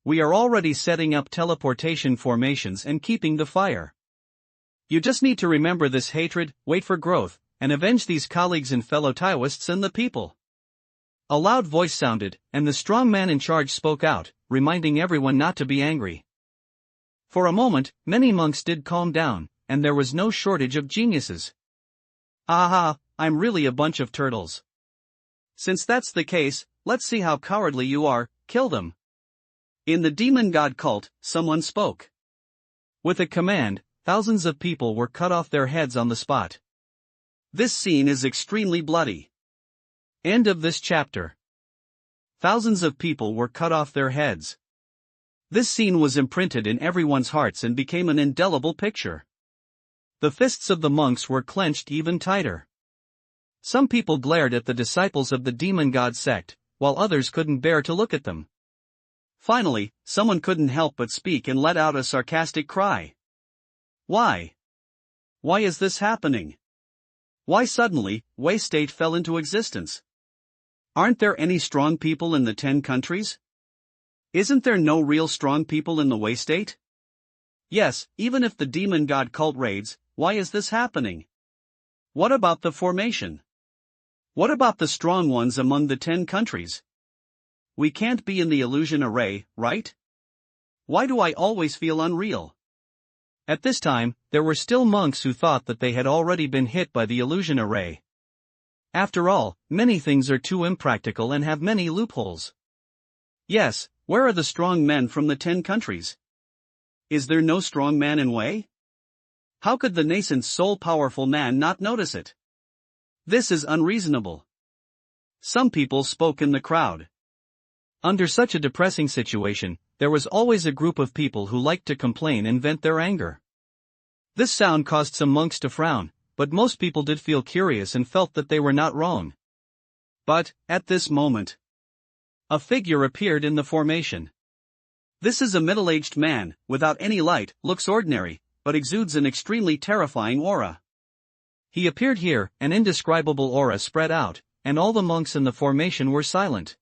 S1: We are already setting up teleportation formations and keeping the fire. You just need to remember this hatred, wait for growth, and avenge these colleagues and fellow Taoists and the people. A loud voice sounded, and the strong man in charge spoke out, reminding everyone not to be angry. For a moment, many monks did calm down, and there was no shortage of geniuses. Aha, I'm really a bunch of turtles. Since that's the case, let's see how cowardly you are, kill them. In the demon god cult, someone spoke. With a command, thousands of people were cut off their heads on the spot. This scene is extremely bloody. End of this chapter. Thousands of people were cut off their heads. This scene was imprinted in everyone's hearts and became an indelible picture. The fists of the monks were clenched even tighter. Some people glared at the disciples of the demon god sect, while others couldn't bear to look at them. Finally, someone couldn't help but speak and let out a sarcastic cry. Why? Why is this happening? Why suddenly, Wei State fell into existence? Aren't there any strong people in the 10 countries? Isn't there no real strong people in the Wei State? Yes, even if the demon god cult raids, why is this happening? What about the formation? What about the strong ones among the 10 countries? We can't be in the illusion array, right? Why do I always feel unreal? At this time, there were still monks who thought that they had already been hit by the illusion array. After all, many things are too impractical and have many loopholes. Yes, where are the strong men from the 10 countries? Is there no strong man in Wei? How could the nascent soul-powerful man not notice it? This is unreasonable. Some people spoke in the crowd. Under such a depressing situation, there was always a group of people who liked to complain and vent their anger. This sound caused some monks to frown, but most people did feel curious and felt that they were not wrong. But, at this moment, a figure appeared in the formation. This is a middle-aged man, without any light, looks ordinary,
S2: but exudes an extremely terrifying aura.
S1: He appeared here, an indescribable aura spread out, and all the monks in the formation were silent.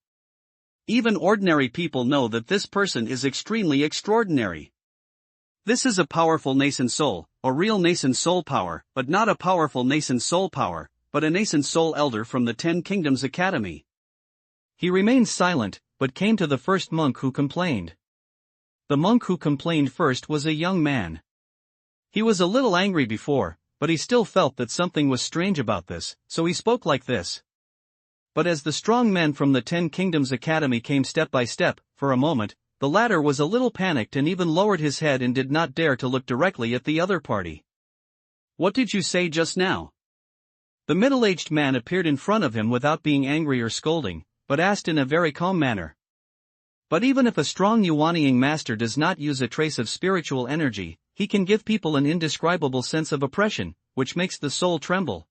S2: Even ordinary people know that this person is extremely extraordinary. This is a powerful nascent soul, a real nascent soul power, but not a powerful nascent soul power, but a nascent soul elder from the 10 Kingdoms Academy.
S1: He remained silent, but came to the first monk who complained. The monk who complained first was a young man. He was a little angry before, but he still felt that something was strange about this, so he spoke like this. But as the strong men from the 10 Kingdoms Academy came step by step, for a moment, the latter was a little panicked and even lowered his head and did not dare to look directly at the other party.
S2: What did you say just now?
S1: The middle-aged man appeared in front of him without being angry or scolding, but asked in a very calm manner. But even if a strong Yuanying master does not use a trace of spiritual energy, he can give people an indescribable sense of oppression, which makes the soul tremble.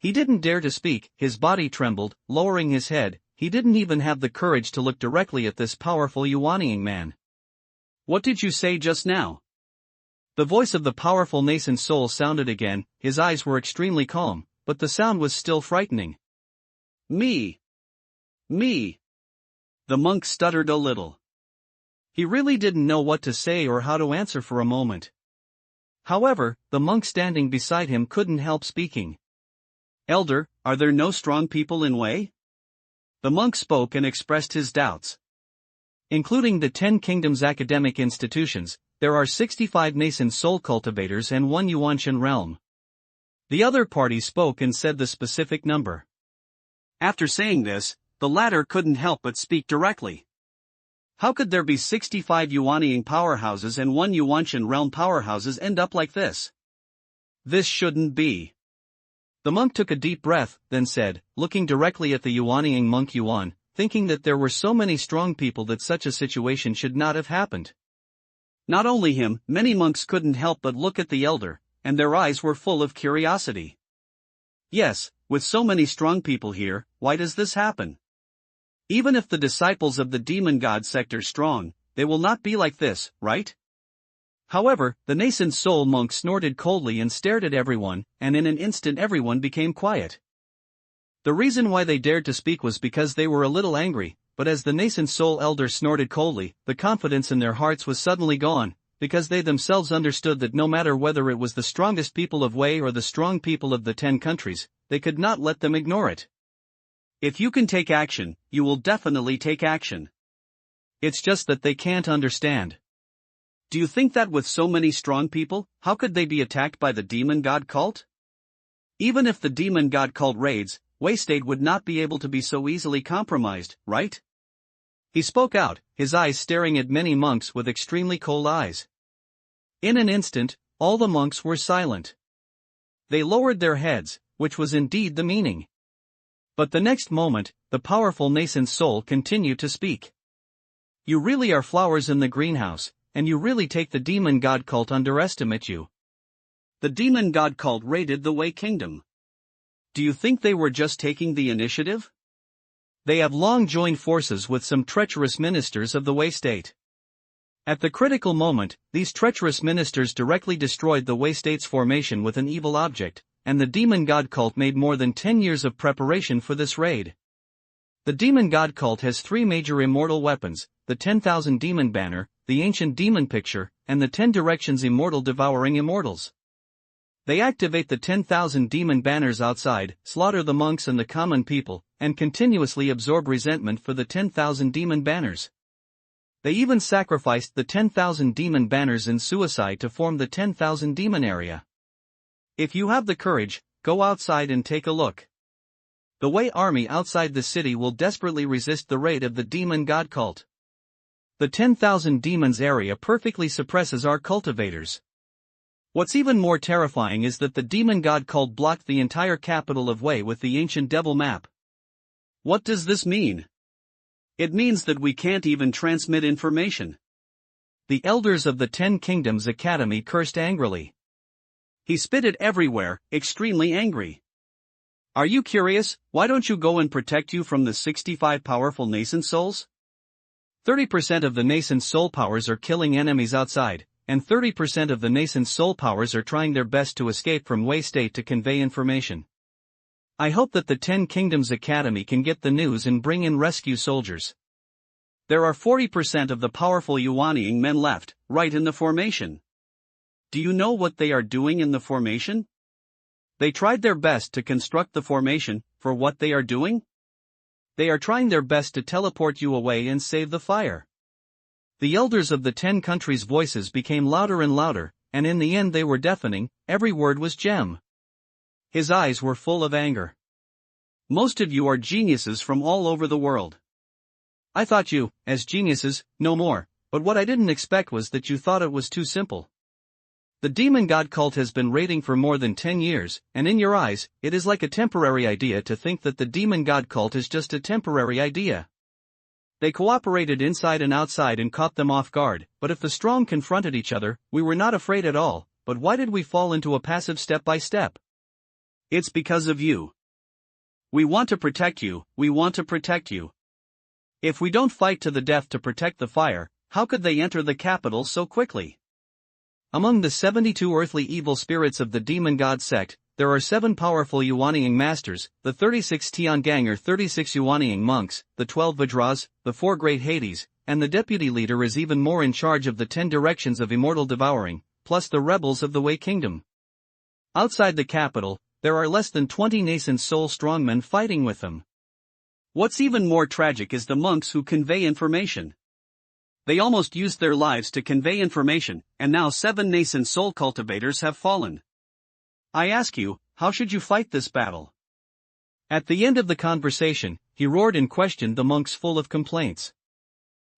S1: He didn't dare to speak, his body trembled, lowering his head. He didn't even have the courage to look directly at this powerful Yuanying man.
S2: What did you say just now?
S1: The voice of the powerful nascent soul sounded again. His eyes were extremely calm, but the sound was still frightening.
S2: Me. The monk stuttered a little.
S1: He really didn't know what to say or how to answer for a moment. However, the monk standing beside him couldn't help speaking.
S2: Elder, are there no strong people in Wei? The monk spoke and expressed his doubts.
S1: Including the 10 Kingdoms academic institutions, there are 65 nascent soul cultivators and 1 Yuanshan realm. The other party spoke and said the specific number.
S2: After saying this, the latter couldn't help but speak directly. How could there be 65 Yuanying powerhouses and 1 Yuanshan realm powerhouses end up like this? This shouldn't be.
S1: The monk took a deep breath, then said, looking directly at the Yuanying monk Yuan, thinking that there were so many strong people that such a situation should not have happened.
S2: Not only him, many monks couldn't help but look at the elder, and their eyes were full of curiosity. Yes, with so many strong people here, why does this happen? Even if the disciples of the demon god sect are strong, they will not be like this, right?
S1: However, the nascent soul monk snorted coldly and stared at everyone, and in an instant everyone became quiet. The reason why they dared to speak was because they were a little angry, but as the nascent soul elder snorted coldly, the confidence in their hearts was suddenly gone, because they themselves understood that no matter whether it was the strongest people of Wei or the strong people of the 10 countries, they could not let them ignore it.
S2: If you can take action, you will definitely take action.
S1: It's just that they can't understand.
S2: Do you think that with so many strong people, how could they be attacked by the demon god cult? Even if the demon god cult raids, Wei State would not be able to be so easily compromised, right?
S1: He spoke out, his eyes staring at many monks with extremely cold eyes. In an instant, all the monks were silent. They lowered their heads, which was indeed the meaning. But the next moment, the powerful nascent soul continued to speak. You really are flowers in the greenhouse, and you really take the demon god cult underestimate you.
S2: The demon god cult raided the Wei Kingdom. Do you think they were just taking the initiative?
S1: They have long joined forces with some treacherous ministers of the Wei State. At the critical moment, these treacherous ministers directly destroyed the Wei State's formation with an evil object, and the demon god cult made more than 10 years of preparation for this raid. The demon god cult has 3 major immortal weapons, the 10,000 demon banner, the ancient demon picture, and the 10 directions immortal devouring immortals. They activate the 10,000 demon banners outside, slaughter the monks and the common people, and continuously absorb resentment for the 10,000 demon banners. They even sacrificed the 10,000 demon banners in suicide to form the 10,000 demon area. If you have the courage, go outside and take a look. The Wei army outside the city will desperately resist the raid of the demon god cult. The 10,000 demons area perfectly suppresses our cultivators. What's even more terrifying is that the demon god cult blocked the entire capital of Wei with the ancient devil map.
S2: What does this mean? It means that we can't even transmit information.
S1: The elders of the 10 Kingdoms Academy cursed angrily.
S2: He spit it everywhere, extremely angry. Are you curious? Why don't you go and protect you from the 65 powerful nascent souls?
S1: 30% of the nascent soul powers are killing enemies outside, and 30% of the nascent soul powers are trying their best to escape from Wei State to convey information. I hope that the 10 Kingdoms Academy can get the news and bring in rescue soldiers. There are 40% of the powerful Yuanying men left, right in the formation. Do you know what they are doing in the formation? They tried their best to construct the formation. For what they are doing? They are trying their best to teleport you away and save the fire. The elders of the 10 countries' voices became louder and louder, and in the end they were deafening. Every word was gem. His eyes were full of anger. Most of you are geniuses from all over the world. I thought you, as geniuses, no more, but what I didn't expect was that you thought it was too simple. The demon god cult has been raiding for more than 10 years, and in your eyes, it is like a temporary idea to think that the demon god cult is just a temporary idea. They cooperated inside and outside and caught them off guard, but if the strong confronted each other, we were not afraid at all. But why did we fall into a passive step by step? It's because of you. We want to protect you, we want to protect you. If we don't fight to the death to protect the fire, how could they enter the capital so quickly? Among the 72 earthly evil spirits of the demon god sect, there are 7 powerful Yuanying masters, the 36 Tiangang or 36 Yuanying monks, the 12 Vajras, the 4 great Hades, and the deputy leader is even more in charge of the 10 directions of immortal devouring, plus the rebels of the Wei Kingdom. Outside the capital, there are less than 20 nascent soul strongmen fighting with them. What's even more tragic is the monks who convey information. They almost used their lives to convey information, and now 7 nascent soul cultivators have fallen. I ask you, how should you fight this battle? At the end of the conversation, he roared and questioned the monks full of complaints.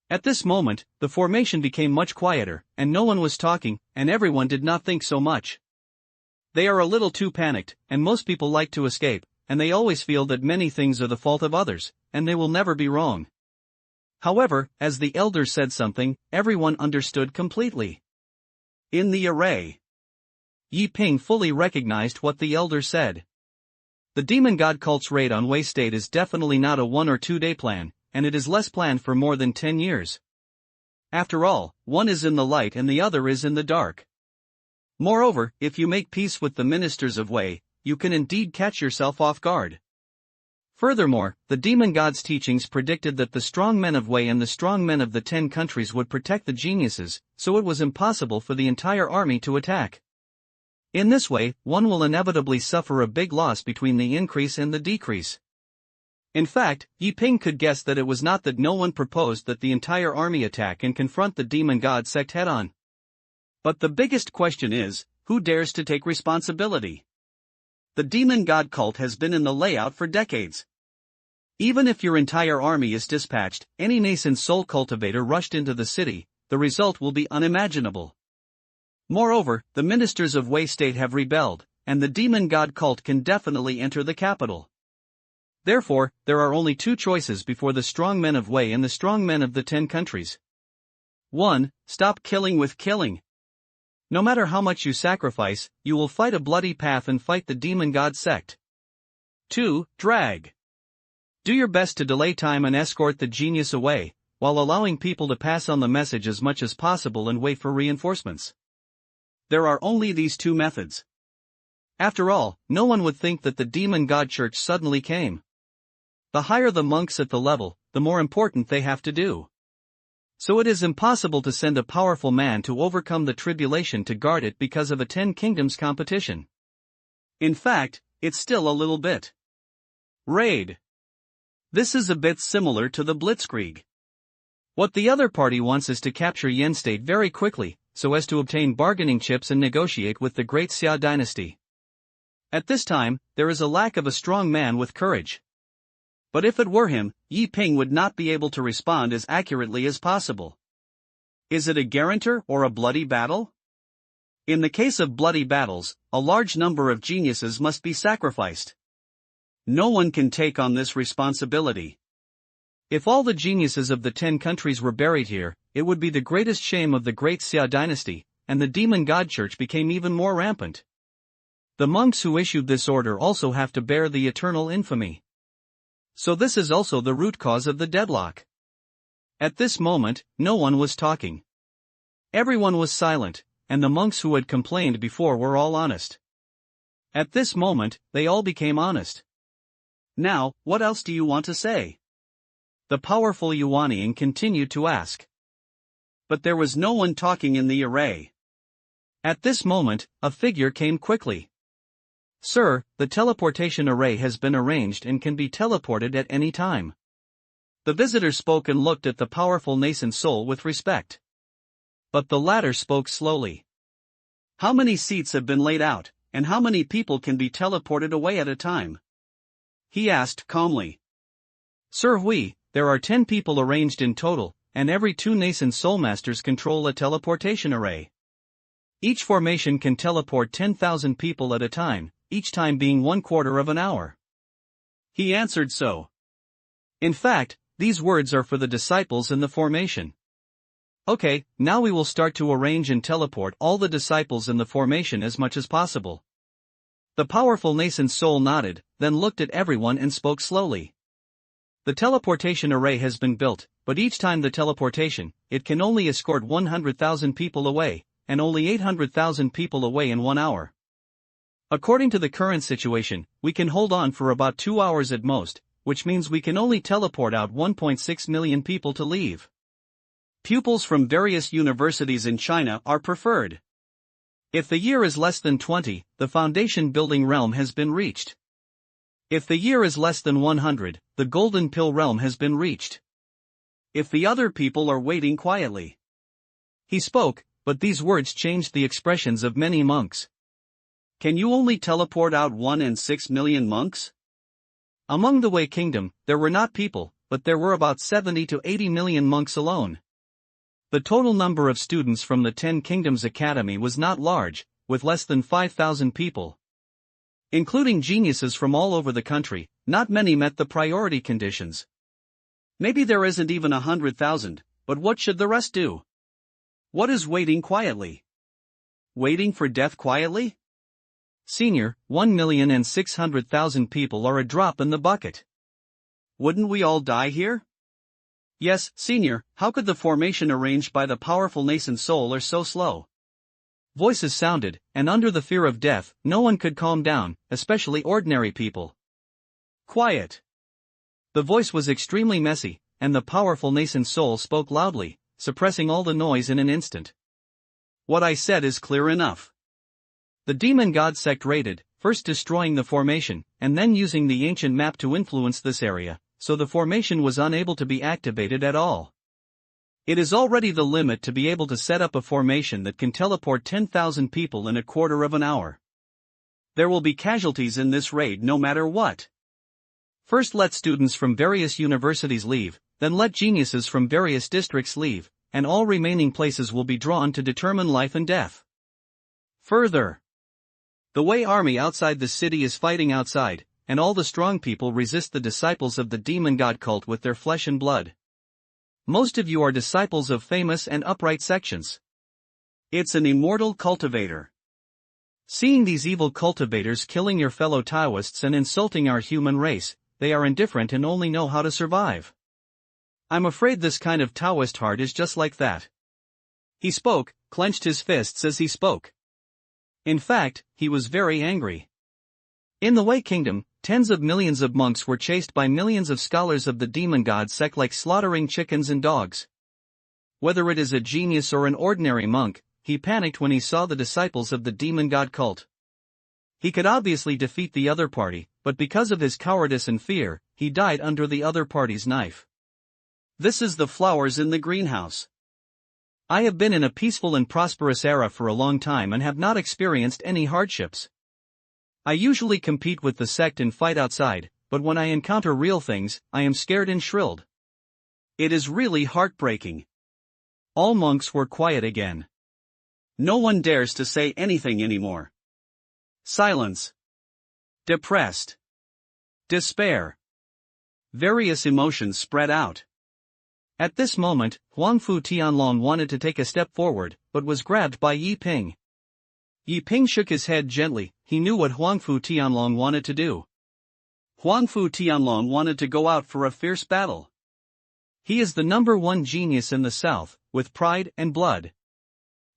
S1: At this moment, the formation became much quieter, and no one was talking, and everyone did not think so much. They are a little too panicked, and most people like to escape, and they always feel that many things are the fault of others, and they will never be wrong. However, as the elder said something, everyone understood completely. In the array. Yi Ping fully recognized what the elder said. The demon god cult's raid on Wei State is definitely not a 1 or 2 day plan, and it is less planned for more than 10 years. After all, one is in the light and the other is in the dark. Moreover, if you make peace with the ministers of Wei, you can indeed catch yourself off guard. Furthermore, the demon god's teachings predicted that the strong men of Wei and the strong men of the 10 countries would protect the geniuses, so it was impossible for the entire army to attack. In this way, one will inevitably suffer a big loss between the increase and the decrease. In fact, Yi Ping could guess that it was not that no one proposed that the entire army attack and confront the demon god sect head-on. But the biggest question is, who dares to take responsibility? The demon god cult has been in the layout for decades. Even if your entire army is dispatched, any nascent soul cultivator rushed into the city, the result will be unimaginable. Moreover, the ministers of Wei State have rebelled, and the demon god cult can definitely enter the capital. Therefore, there are only 2 choices before the strong men of Wei and the strong men of the 10 countries. 1. Stop killing with killing. No matter how much you sacrifice, you will fight a bloody path and fight the demon god sect. 2. Drag. Do your best to delay time and escort the genius away, while allowing people to pass on the message as much as possible and wait for reinforcements. There are only these 2 methods. After all, no one would think that the demon god church suddenly came. The higher the monks at the level, the more important they have to do. So it is impossible to send a powerful man to overcome the tribulation to guard it because of a 10 kingdoms competition. In fact, it's still a little bit. Raid. This is a bit similar to the Blitzkrieg. What the other party wants is to capture Yen State very quickly, so as to obtain bargaining chips and negotiate with the Great Xia dynasty. At this time, there is a lack of a strong man with courage. But if it were him, Yi Ping would not be able to respond as accurately as possible. Is it a guarantor or a bloody battle? In the case of bloody battles, a large number of geniuses must be sacrificed. No one can take on this responsibility. If all the geniuses of the 10 countries were buried here, it would be the greatest shame of the Great Xia dynasty, and the demon god church became even more rampant. The monks who issued this order also have to bear the eternal infamy. So this is also the root cause of the deadlock. At this moment, no one was talking. Everyone was silent, and the monks who had complained before were all honest. At this moment, they all became honest.
S2: Now, what else do you want to say?
S1: The powerful Yuanian continued to ask.
S2: But there was no one talking in the array.
S1: At this moment, a figure came quickly. Sir, the teleportation array has been arranged and can be teleported at any time. The visitor spoke and looked at the powerful nascent soul with respect. But the latter spoke slowly.
S2: How many seats have been laid out, and how many people can be teleported away at a time? He asked calmly.
S1: Sir, there are 10 people arranged in total, and every 2 nascent soulmasters control a teleportation array. Each formation can teleport 10,000 people at a time, each time being 1/4 of an hour.
S2: He answered so.
S1: In fact, these words are for the disciples in the formation. Okay, now we will start to arrange and teleport all the disciples in the formation as much as possible. The powerful nascent soul nodded, then looked at everyone and spoke slowly. The teleportation array has been built, but each time the teleportation, it can only escort 100,000 people away, and only 800,000 people away in 1 hour. According to the current situation, we can hold on for about 2 hours at most, which means we can only teleport out 1.6 million people to leave.
S2: Pupils from various universities in China are preferred.
S1: If the year is less than 20, the foundation building realm has been reached. If the year is less than 100, the golden pill realm has been reached.
S2: If the other people are waiting quietly.
S1: He spoke, but these words changed the expressions of many monks.
S2: Can you only teleport out 1 in 6 million monks?
S1: Among the Wei Kingdom, there were not people, but there were about 70 to 80 million monks alone. The total number of students from the 10 Kingdoms Academy was not large, with less than 5,000 people. Including geniuses from all over the country, not many met the priority conditions.
S2: Maybe there isn't even 100,000, but what should the rest do? What is waiting quietly? Waiting for death quietly?
S1: Senior, 1,600,000 people are a drop in the bucket.
S2: Wouldn't we all die here?
S1: Yes, Senior, how could the formation arranged by the powerful nascent soul are so slow? Voices sounded, and under the fear of death, no one could calm down, especially ordinary people.
S2: Quiet.
S1: The voice was extremely messy, and the powerful nascent soul spoke loudly, suppressing all the noise in an instant.
S2: What I said is clear enough.
S1: The demon god sect raided, first destroying the formation, and then using the ancient map to influence this area, so the formation was unable to be activated at all. It is already the limit to be able to set up a formation that can teleport 10,000 people in 1/4 of an hour.
S2: There will be casualties in this raid no matter what.
S1: First let students from various universities leave, then let geniuses from various districts leave, and all remaining places will be drawn to determine life and death.
S2: Further,
S1: the Wei army outside the city is fighting outside, and all the strong people resist the disciples of the demon god cult with their flesh and blood. Most of you are disciples of famous and upright sections.
S2: It's an immortal cultivator.
S1: Seeing these evil cultivators killing your fellow Taoists and insulting our human race, they are indifferent and only know how to survive. I'm afraid this kind of Taoist heart is just like that. He spoke, clenched his fists as he spoke. In fact, he was very angry. In the Wei Kingdom, tens of millions of monks were chased by millions of scholars of the demon god sect like slaughtering chickens and dogs. Whether it is a genius or an ordinary monk, he panicked when he saw the disciples of the demon god cult. He could obviously defeat the other party, but because of his cowardice and fear, he died under the other party's knife.
S2: This is the flowers in the greenhouse.
S1: I have been in a peaceful and prosperous era for a long time and have not experienced any hardships. I usually compete with the sect and fight outside, but when I encounter real things, I am scared and shrilled.
S2: It is really heartbreaking.
S1: All monks were quiet again.
S2: No one dares to say anything anymore. Silence. Depressed. Despair. Various emotions spread out.
S1: At this moment, Huangfu Tianlong wanted to take a step forward, but was grabbed by Yi Ping. Yi Ping shook his head gently. He knew what Huangfu Tianlong wanted to do.
S2: Huangfu Tianlong wanted to go out for a fierce battle.
S1: He is the #1 genius in the south, with pride and blood.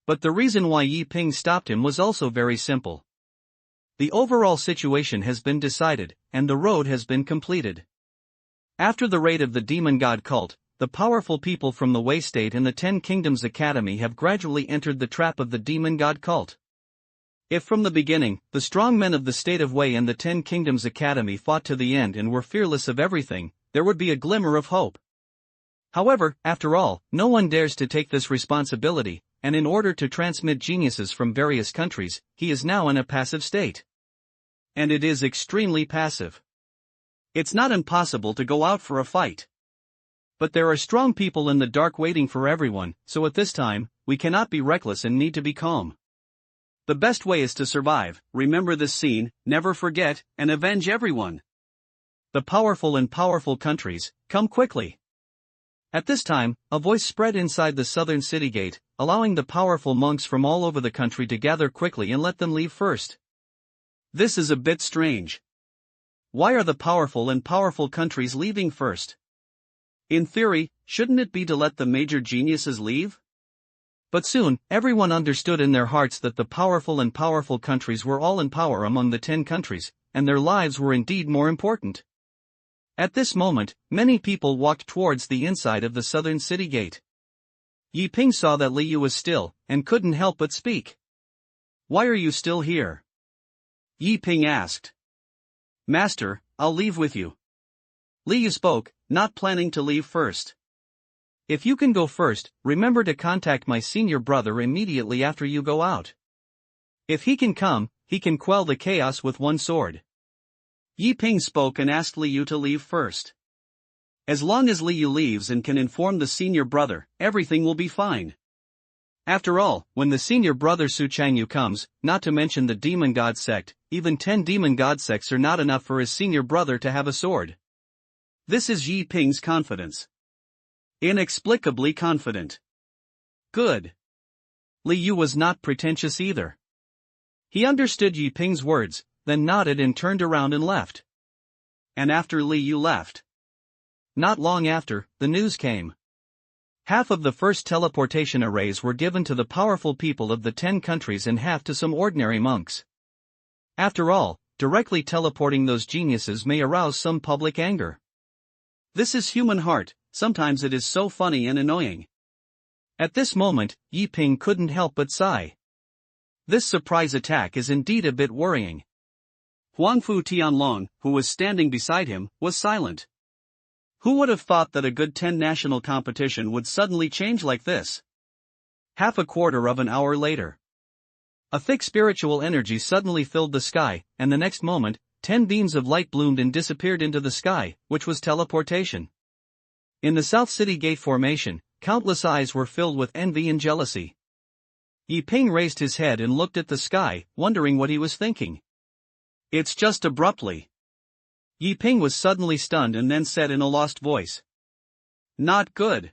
S1: But the reason why Yi Ping stopped him was also very simple. The overall situation has been decided, and the road has been completed. After the raid of the demon god cult, the powerful people from the Wei State and the Ten Kingdoms Academy have gradually entered the trap of the demon god cult. If from the beginning, the strong men of the state of Wei and the Ten Kingdoms Academy fought to the end and were fearless of everything, there would be a glimmer of hope. However, after all, no one dares to take this responsibility, and in order to transmit geniuses from various countries, he is now in a passive state. And it is extremely passive. It's not impossible to go out for a fight. But there are strong people in the dark waiting for everyone, so at this time, we cannot be reckless and need to be calm. The best way is to survive, remember this scene, never forget, and avenge everyone. The powerful and powerful countries, come quickly. At this time, a voice spread inside the southern city gate, allowing the powerful monks from all over the country to gather quickly and let them leave first. This is a bit strange. Why are the powerful and powerful countries leaving first? In theory, shouldn't it be to let the major geniuses leave? But soon, everyone understood in their hearts that the powerful and powerful countries were all in power among the 10 countries, and their lives were indeed more important. At this moment, many people walked towards the inside of the southern city gate. Yi Ping saw that Li Yu was still, and couldn't help but speak. "Why are you still here?" Yi Ping asked. "Master, I'll leave with you." Li Yu spoke, not planning to leave first. "If you can go first, remember to contact my senior brother immediately after you go out. If he can come, he can quell the chaos with one sword." Yi Ping spoke and asked Li Yu to leave first. As long as Li Yu leaves and can inform the senior brother, everything will be fine. After all, when the senior brother Su Changyu comes, not to mention the demon god sect, even 10 demon god sects are not enough for his senior brother to have a sword. This is Yi Ping's confidence. Inexplicably confident. Good. Li Yu was not pretentious either. He understood Yi Ping's words, then nodded and turned around and left. And after Li Yu left, not long after, the news came. Half of the first teleportation arrays were given to the powerful people of the 10 countries and half to some ordinary monks. After all, directly teleporting those geniuses may arouse some public anger. This is human heart, sometimes it is so funny and annoying. At this moment, Yi Ping couldn't help but sigh. This surprise attack is indeed a bit worrying. Huangfu Tianlong, who was standing beside him, was silent. Who would have thought that a good 10 national competition would suddenly change like this? Half a quarter of an hour later, a thick spiritual energy suddenly filled the sky, and the next moment, 10 beams of light bloomed and disappeared into the sky, which was teleportation. In the South City Gate formation, countless eyes were filled with envy and jealousy. Yi Ping raised his head and looked at the sky, wondering what he was thinking. It's just abruptly. Yi Ping was suddenly stunned and then said in a lost voice, "Not good."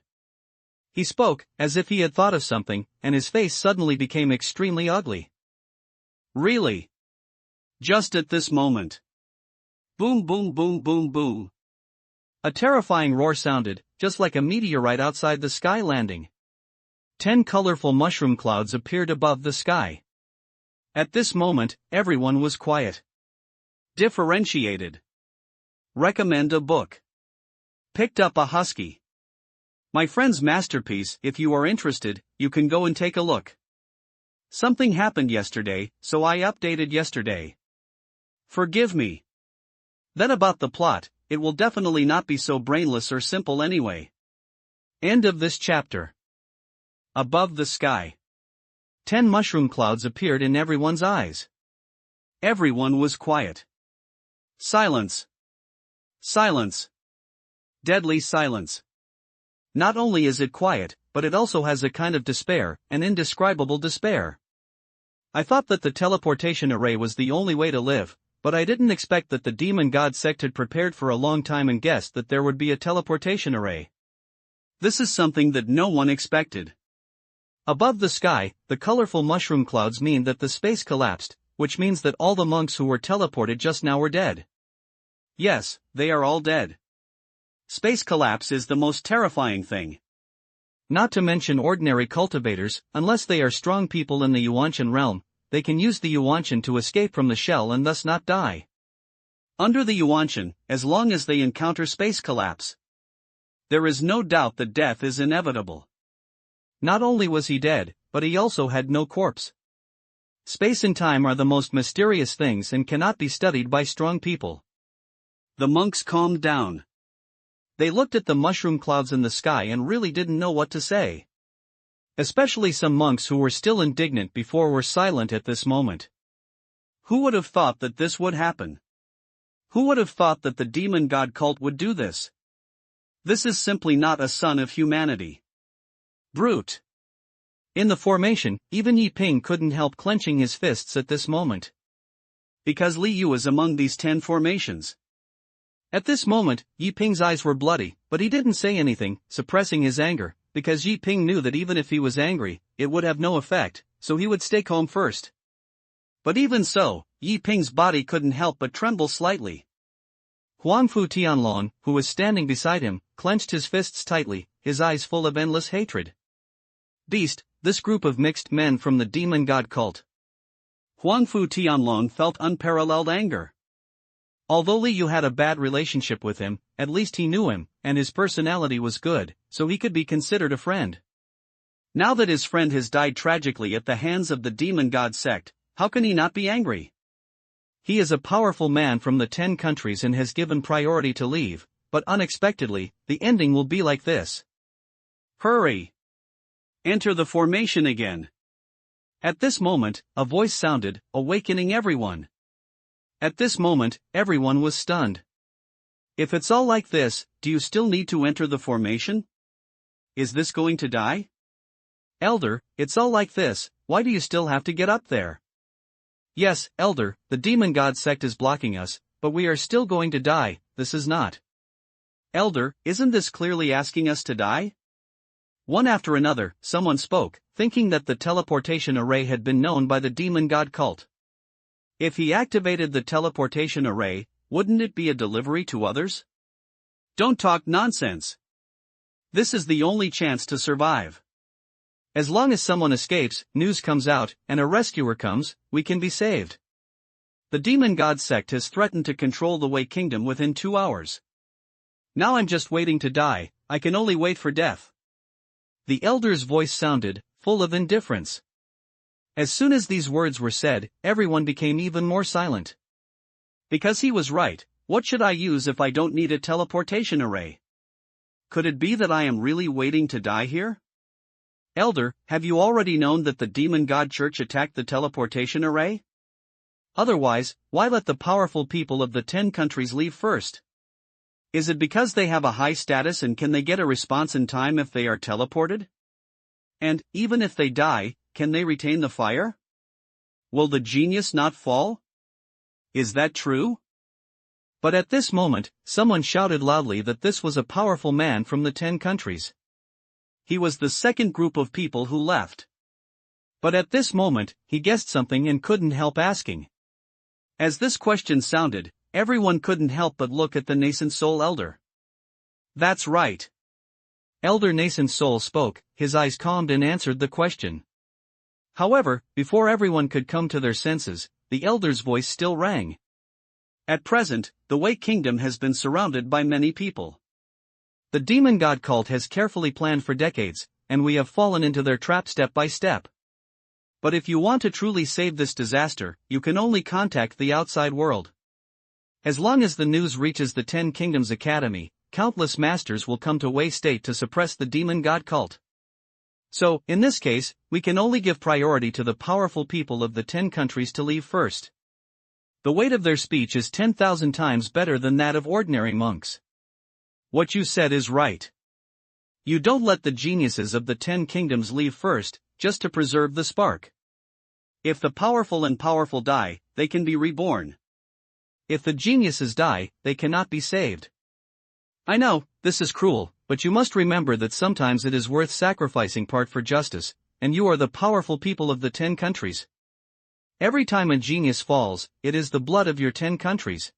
S1: He spoke, as if he had thought of something, and his face suddenly became extremely ugly. "Really? Just at this moment?" Boom boom boom boom boom. A terrifying roar sounded, just like a meteorite outside the sky landing. 10 colorful mushroom clouds appeared above the sky. At this moment, everyone was quiet. Differentiated. Recommend a book. Picked up a husky. My friend's masterpiece. If you are interested, you can go and take a look. Something happened yesterday, so I updated yesterday. Forgive me. Then about the plot, it will definitely not be so brainless or simple anyway. End of this chapter. Above the sky, 10 mushroom clouds appeared in everyone's eyes. Everyone was quiet. Silence. Silence. Deadly silence. Not only is it quiet, but it also has a kind of despair, an indescribable despair. I thought that the teleportation array was the only way to live, but I didn't expect that the demon god sect had prepared for a long time and guessed that there would be a teleportation array. This is something that no one expected. Above the sky, the colorful mushroom clouds mean that the space collapsed, which means that all the monks who were teleported just now were dead. Yes, they are all dead. Space collapse is the most terrifying thing. Not to mention ordinary cultivators, unless they are strong people in the Yuanshan realm, they can use the Yuanshan to escape from the shell and thus not die.
S2: Under the Yuanshan, as long as they encounter space collapse, there is no doubt that death is inevitable.
S1: Not only was he dead, but he also had no corpse. Space and time are the most mysterious things and cannot be studied by strong people.
S2: The monks calmed down.
S1: They looked at the mushroom clouds in the sky and really didn't know what to say. Especially some monks who were still indignant before were silent at this moment.
S2: Who would have thought that this would happen? Who would have thought that the demon god cult would do this? This is simply not a son of humanity.
S1: Brute. In the formation, even Yi Ping couldn't help clenching his fists at this moment.
S2: Because Li Yu is among these 10 formations.
S1: At this moment, Yi Ping's eyes were bloody, but he didn't say anything, suppressing his anger, because Yi Ping knew that even if he was angry, it would have no effect, so he would stay calm first.
S2: But even so, Yi Ping's body couldn't help but tremble slightly.
S1: Huangfu Tianlong, who was standing beside him, clenched his fists tightly, his eyes full of endless hatred. Beast, this group of mixed men from the demon god cult.
S2: Huangfu Tianlong felt unparalleled anger.
S1: Although Li Yu had a bad relationship with him, at least he knew him, and his personality was good, so he could be considered a friend.
S2: Now that his friend has died tragically at the hands of the demon god sect, how can he not be angry?
S1: He is a powerful man from the 10 countries and has given priority to leave, but unexpectedly, the ending will be like this.
S2: Hurry! Enter the formation again.
S1: At this moment, a voice sounded, awakening everyone. At this moment, everyone was stunned.
S2: If it's all like this, do you still need to enter the formation? Is this going to die?
S1: Elder, it's all like this, why do you still have to get up there? Yes, Elder, the demon god sect is blocking us, but we are still going to die, this is not.
S2: Elder, isn't this clearly asking us to die?
S1: One after another, someone spoke, thinking that the teleportation array had been known by the demon god cult.
S2: If he activated the teleportation array, wouldn't it be a delivery to others? Don't talk nonsense. This is the only chance to survive.
S1: As long as someone escapes, news comes out, and a rescuer comes, we can be saved. The demon god sect has threatened to control the Wei Kingdom within 2 hours. Now I'm just waiting to die, I can only wait for death. The elder's voice sounded, full of indifference. As soon as these words were said, everyone became even more silent.
S2: Because he was right, what should I use if I don't need a teleportation array? Could it be that I am really waiting to die here? Elder, have you already known that the demon god church attacked the teleportation array?
S1: Otherwise, why let the powerful people of the 10 countries leave first?
S2: Is it because they have a high status and can they get a response in time if they are teleported? And, even if they die, can they retain the fire? Will the genius not fall? Is that true?
S1: But at this moment, someone shouted loudly that this was a powerful man from the 10 countries.
S2: He was the second group of people who left.
S1: But at this moment, he guessed something and couldn't help asking.
S2: As this question sounded, everyone couldn't help but look at the nascent soul elder.
S1: That's right. Elder Nascent Soul spoke, his eyes calmed and answered the question. However, before everyone could come to their senses, the elder's voice still rang.
S2: At present, the Wei Kingdom has been surrounded by many people.
S1: The demon god cult has carefully planned for decades, and we have fallen into their trap step by step. But if you want to truly save this disaster, you can only contact the outside world. As long as the news reaches the 10 Kingdoms Academy, countless masters will come to Wei State to suppress the demon god cult. So, in this case, we can only give priority to the powerful people of the 10 countries to leave first. The weight of their speech is 10,000 times better than that of ordinary monks.
S2: What you said is right. You don't let the geniuses of the 10 kingdoms leave first, just to preserve the spark. If the powerful and powerful die, they can be reborn.
S1: If the geniuses die, they cannot be saved. I know, this is cruel, but you must remember that sometimes it is worth sacrificing part for justice, and you are the powerful people of the 10 countries. Every time a genius falls, it is the blood of your 10 countries.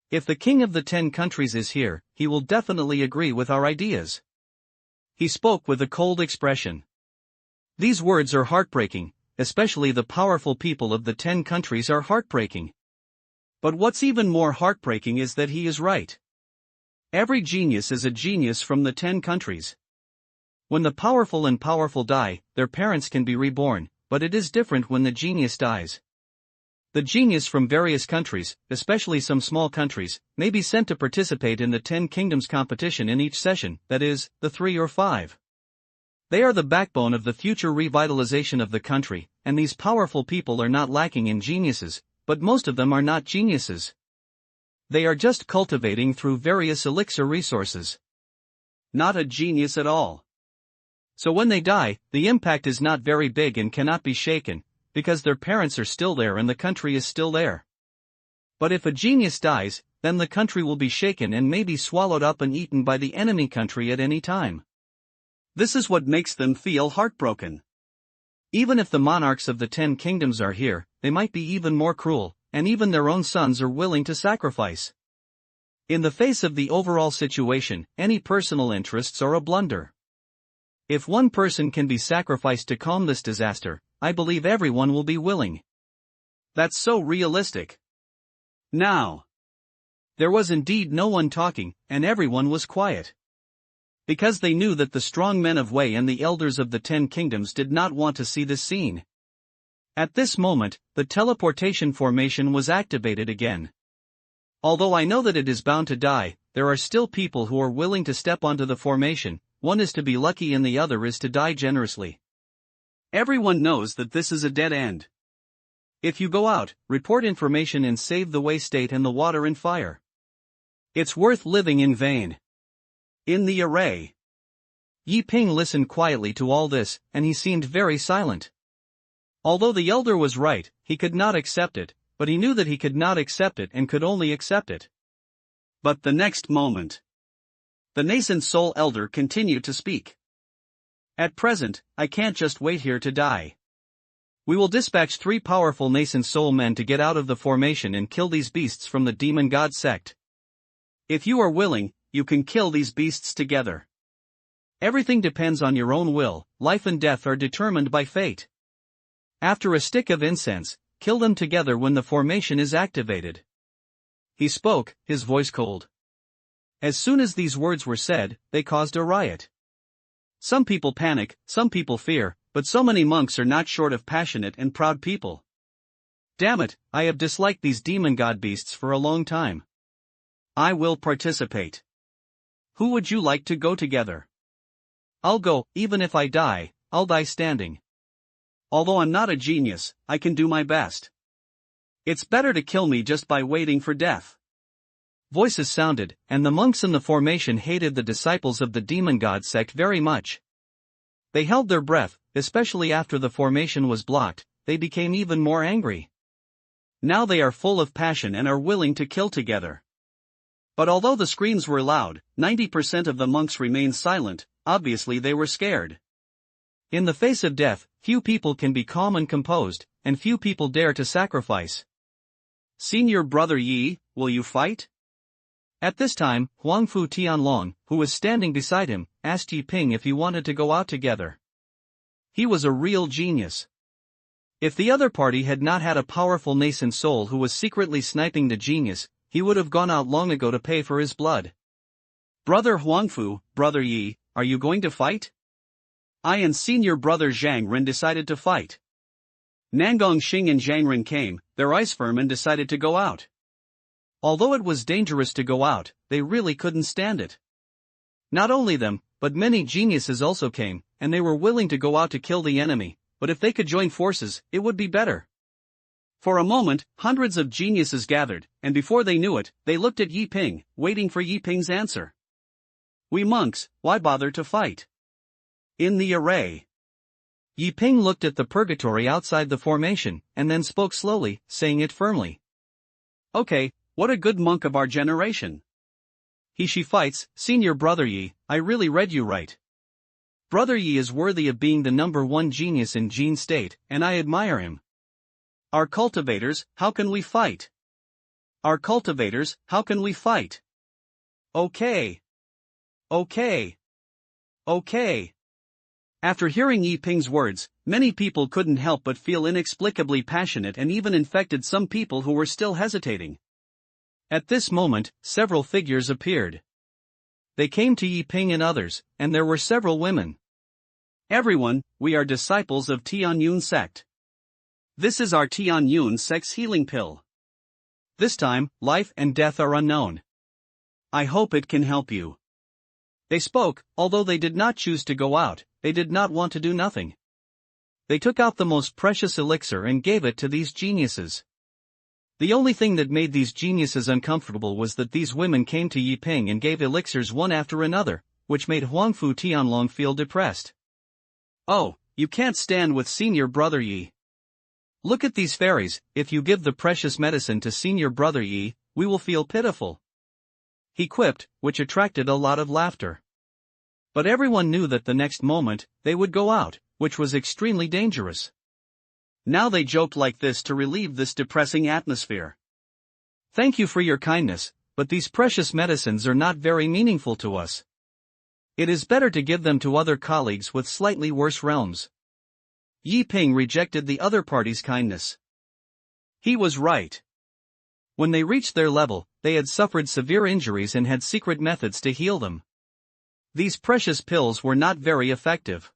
S1: If the king of the 10 countries is here, he will definitely agree with our ideas. He spoke with a cold expression. These words are heartbreaking, especially the powerful people of the 10 countries are heartbreaking. But what's even more heartbreaking is that he is right. Every genius is a genius from the 10 countries. When the powerful die, their parents can be reborn, but it is different when the genius dies. The genius from various countries, especially some small countries, may be sent to participate in the 10 kingdoms competition in each session, that is, the 3 or 5. They are the backbone of the future revitalization of the country, and these powerful people are not lacking in geniuses, but most of them are not geniuses. They are just cultivating through various elixir resources. Not a genius at all. So when they die, the impact is not very big and cannot be shaken, because their parents are still there and the country is still there. But if a genius dies, then the country will be shaken and may be swallowed up and eaten by the enemy country at any time. This is what makes them feel heartbroken. Even if the monarchs of the 10 kingdoms are here, they might be even more cruel, and even their own sons are willing to sacrifice. In the face of the overall situation, any personal interests are a blunder. If one person can be sacrificed to calm this disaster, I believe everyone will be willing. That's so realistic. Now, there was indeed no one talking, and everyone was quiet. Because they knew that the strong men of Wei and the elders of the 10 kingdoms did not want to see this scene. At this moment, the teleportation formation was activated again. Although I know that it is bound to die, there are still people who are willing to step onto the formation. One is to be lucky and the other is to die generously. Everyone knows that this is a dead end. If you go out, report information and save the Wei state and the water and fire. It's worth living in vain. In the array. Yi Ping listened quietly to all this, and he seemed very silent. Although the elder was right, he could not accept it, but he knew that he could not accept it and could only accept it. But the next moment, the nascent soul elder continued to speak. At present, I can't just wait here to die. We will dispatch 3 powerful nascent soul men to get out of the formation and kill these beasts from the demon god sect. If you are willing, you can kill these beasts together. Everything depends on your own will, life and death are determined by fate. After a stick of incense, kill them together when the formation is activated. He spoke, his voice cold. As soon as these words were said, they caused a riot. Some people panic, some people fear, but so many monks are not short of passionate and proud people. Damn it, I have disliked these demon god beasts for a long time. I will participate. Who would you like to go together? I'll go, even if I die, I'll die standing. Although I'm not a genius, I can do my best. It's better to kill me just by waiting for death. Voices sounded, and the monks in the formation hated the disciples of the demon god sect very much. They held their breath, especially after the formation was blocked, they became even more angry. Now they are full of passion and are willing to kill together. But although the screams were loud, 90% of the monks remained silent, obviously they were scared. In the face of death, few people can be calm and composed, and few people dare to sacrifice. Senior brother Yi, will you fight? At this time, Huangfu Tianlong, who was standing beside him, asked Yi Ping if he wanted to go out together. He was a real genius. If the other party had not had a powerful nascent soul who was secretly sniping the genius, he would have gone out long ago to pay for his blood. Brother Huangfu, brother Yi, are you going to fight? I and senior brother Zhang Ren decided to fight. Nangong Xing and Zhang Ren came, their ice firm, and decided to go out. Although it was dangerous to go out, they really couldn't stand it. Not only them, but many geniuses also came, and they were willing to go out to kill the enemy, but if they could join forces, it would be better. For a moment, hundreds of geniuses gathered, and before they knew it, they looked at Yi Ping, waiting for Yi Ping's answer. We monks, why bother to fight? In the array. Yi Ping looked at the purgatory outside the formation, and then spoke slowly, saying it firmly. Okay, what a good monk of our generation. She fights, senior brother Yi, I really read you right. Brother Yi is worthy of being the #1 genius in Jin State, and I admire him. Our cultivators, how can we fight? Our cultivators, how can we fight? Okay. Okay.
S2: Okay. After hearing Yi Ping's words, many people couldn't help but feel inexplicably passionate and even infected some people who were still hesitating. At this moment, several figures appeared. They came to Yi Ping and others, and there were several women. Everyone, we are disciples of Qingyun Sect. This is our Qingyun Sect's healing pill. This time, life and death are unknown. I hope it can help you. They spoke, although they did not choose to go out, they did not want to do nothing. They took out the most precious elixir and gave it to these geniuses. The only thing that made these geniuses uncomfortable was that these women came to Yi Ping and gave elixirs one after another, which made Huangfu Tianlong feel depressed. Oh, you can't stand with senior brother Yi. Look at these fairies, if you give the precious medicine to senior brother Yi, we will feel pitiful. He quipped, which attracted a lot of laughter. But everyone knew that the next moment, they would go out, which was extremely dangerous. Now they joked like this to relieve this depressing atmosphere. Thank you for your kindness, but these precious medicines are not very meaningful to us. It is better to give them to other colleagues with slightly worse realms. Yi Ping rejected the other party's kindness. He was right. When they reached their level, they had suffered severe injuries and had secret methods to heal them. These precious pills were not very effective.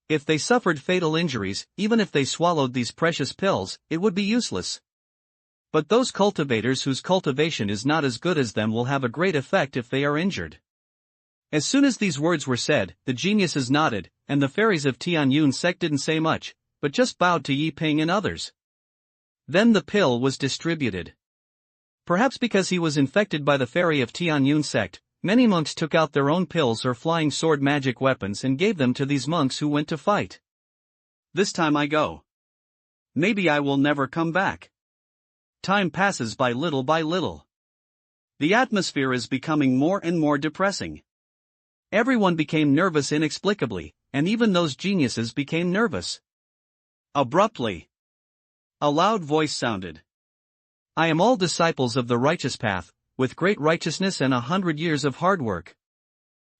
S2: If they suffered fatal injuries, even if they swallowed these precious pills, it would be useless. But those cultivators whose cultivation is not as good as them will have a great effect if they are injured. As soon as these words were said, the geniuses nodded, and the fairies of Qingyun Sect didn't say much, but just bowed to Yi Ping and others. Then the pill was distributed. Perhaps because he was infected by the fairy of Qingyun Sect, many monks took out their own pills or flying sword magic weapons and gave them to these monks who went to fight. This time I go. Maybe I will never come back. Time passes by little by little. The atmosphere is becoming more and more depressing. Everyone became nervous inexplicably, and even those geniuses became nervous. Abruptly, a loud voice sounded. I am all disciples of the righteous path, with great righteousness and 100 years of hard work.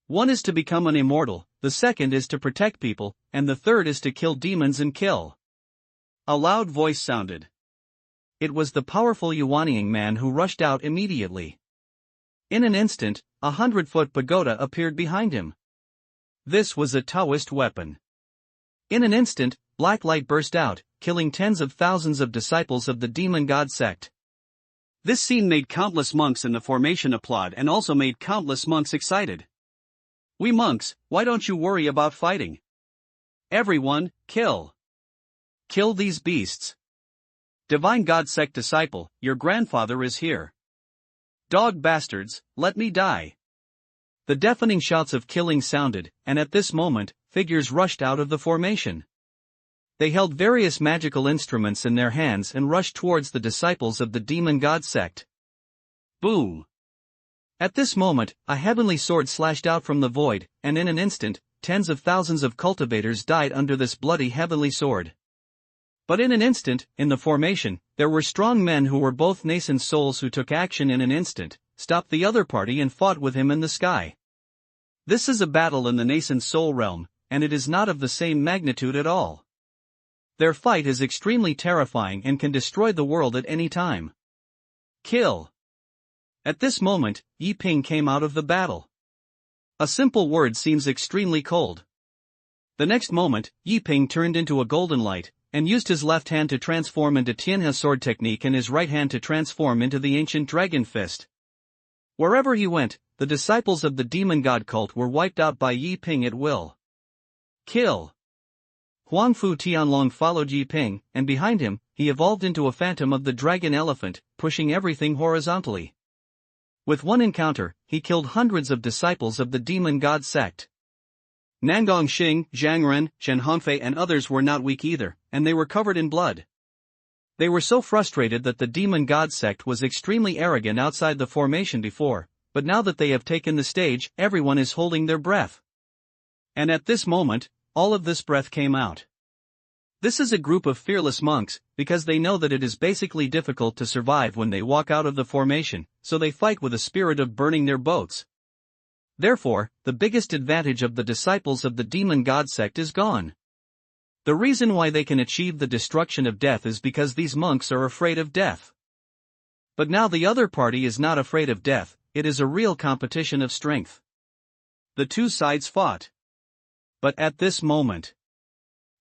S2: One is to become an immortal, the second is to protect people, and the third is to kill demons and kill. A loud voice sounded. It was the powerful Yuanying man who rushed out immediately. In an instant, 100-foot pagoda appeared behind him. This was a Taoist weapon. In an instant, black light burst out, killing tens of thousands of disciples of the demon god sect. This scene made countless monks in the formation applaud and also made countless monks excited. We monks, why don't you worry about fighting? Everyone, kill. Kill these beasts. Divine God sect disciple, your grandfather is here. Dog bastards, let me die. The deafening shouts of killing sounded, and at this moment, figures rushed out of the formation. They held various magical instruments in their hands and rushed towards the disciples of the demon god sect. Boom! At this moment, a heavenly sword slashed out from the void, and in an instant, tens of thousands of cultivators died under this bloody heavenly sword. But in an instant, in the formation, there were strong men who were both nascent souls who took action in an instant, stopped the other party and fought with him in the sky. This is a battle in the nascent soul realm, and it is not of the same magnitude at all. Their fight is extremely terrifying and can destroy the world at any time. Kill. At this moment, Yi Ping came out of the battle. A simple word seems extremely cold. The next moment, Yi Ping turned into a golden light, and used his left hand to transform into Tianhe sword technique and his right hand to transform into the ancient dragon fist. Wherever he went, the disciples of the demon god cult were wiped out by Yi Ping at will. Kill. Huangfu Tianlong followed Yi Ping, and behind him, he evolved into a phantom of the dragon elephant, pushing everything horizontally. With one encounter, he killed hundreds of disciples of the demon god sect. Nangong Xing, Zhang Ren, Shen Hongfei and others were not weak either, and they were covered in blood. They were so frustrated that the demon god sect was extremely arrogant outside the formation before, but now that they have taken the stage, everyone is holding their breath. And at this moment, all of this breath came out. This is a group of fearless monks, because they know that it is basically difficult to survive when they walk out of the formation, so they fight with a spirit of burning their boats.
S1: Therefore, the biggest advantage of the disciples of the demon god sect is gone. The reason why they can achieve the destruction of death is because these monks are afraid of death. But now the other party is not afraid of death, it is a real competition of strength. The two sides fought. But at this moment,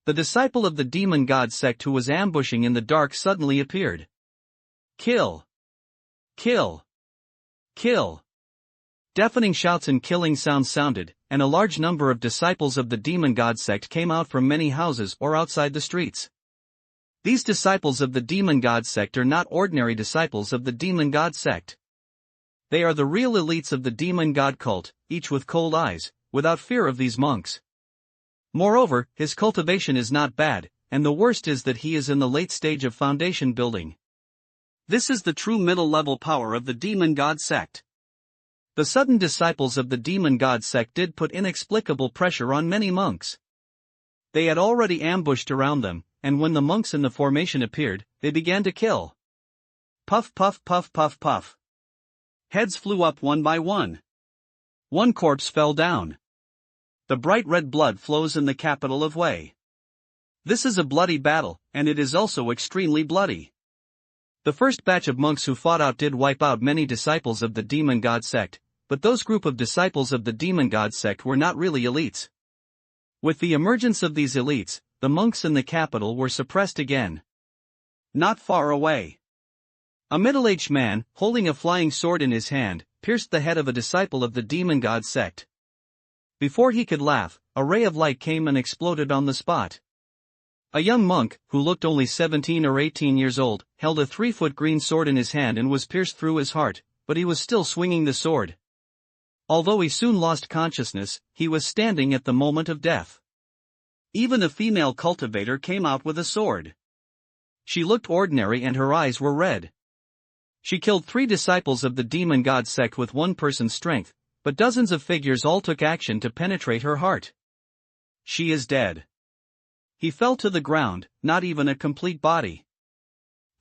S1: the disciple of the demon god sect who was ambushing in the dark suddenly appeared. Kill! Kill! Kill! Deafening shouts and killing sounds sounded, and a large number of disciples of the demon god sect came out from many houses or outside the streets. These disciples of the demon god sect are not ordinary disciples of the demon god sect. They are the real elites of the demon god cult, each with cold eyes, without fear of these monks. Moreover, his cultivation is not bad, and the worst is that he is in the late stage of foundation building. This is the true middle-level power of the demon god sect. The sudden disciples of the demon god sect did put inexplicable pressure on many monks. They had already ambushed around them, and when the monks in the formation appeared, they began to kill. Puff puff puff puff puff. Heads flew up one by one. One corpse fell down. The bright red blood flows in the capital of Wei. This is a bloody battle, and it is also extremely bloody. The first batch of monks who fought out did wipe out many disciples of the demon god sect, but those group of disciples of the demon god sect were not really elites. With the emergence of these elites, the monks in the capital were suppressed again. Not far away, a middle-aged man, holding a flying sword in his hand, pierced the head of a disciple of the demon god sect. Before he could laugh, a ray of light came and exploded on the spot. A young monk, who looked only 17 or 18 years old, held a 3-foot green sword in his hand and was pierced through his heart, but he was still swinging the sword. Although he soon lost consciousness, he was standing at the moment of death. Even a female cultivator came out with a sword. She looked ordinary and her eyes were red. She killed 3 disciples of the demon god sect with one person's strength, but dozens of figures all took action to penetrate her heart. She is dead. He fell to the ground, not even a complete body.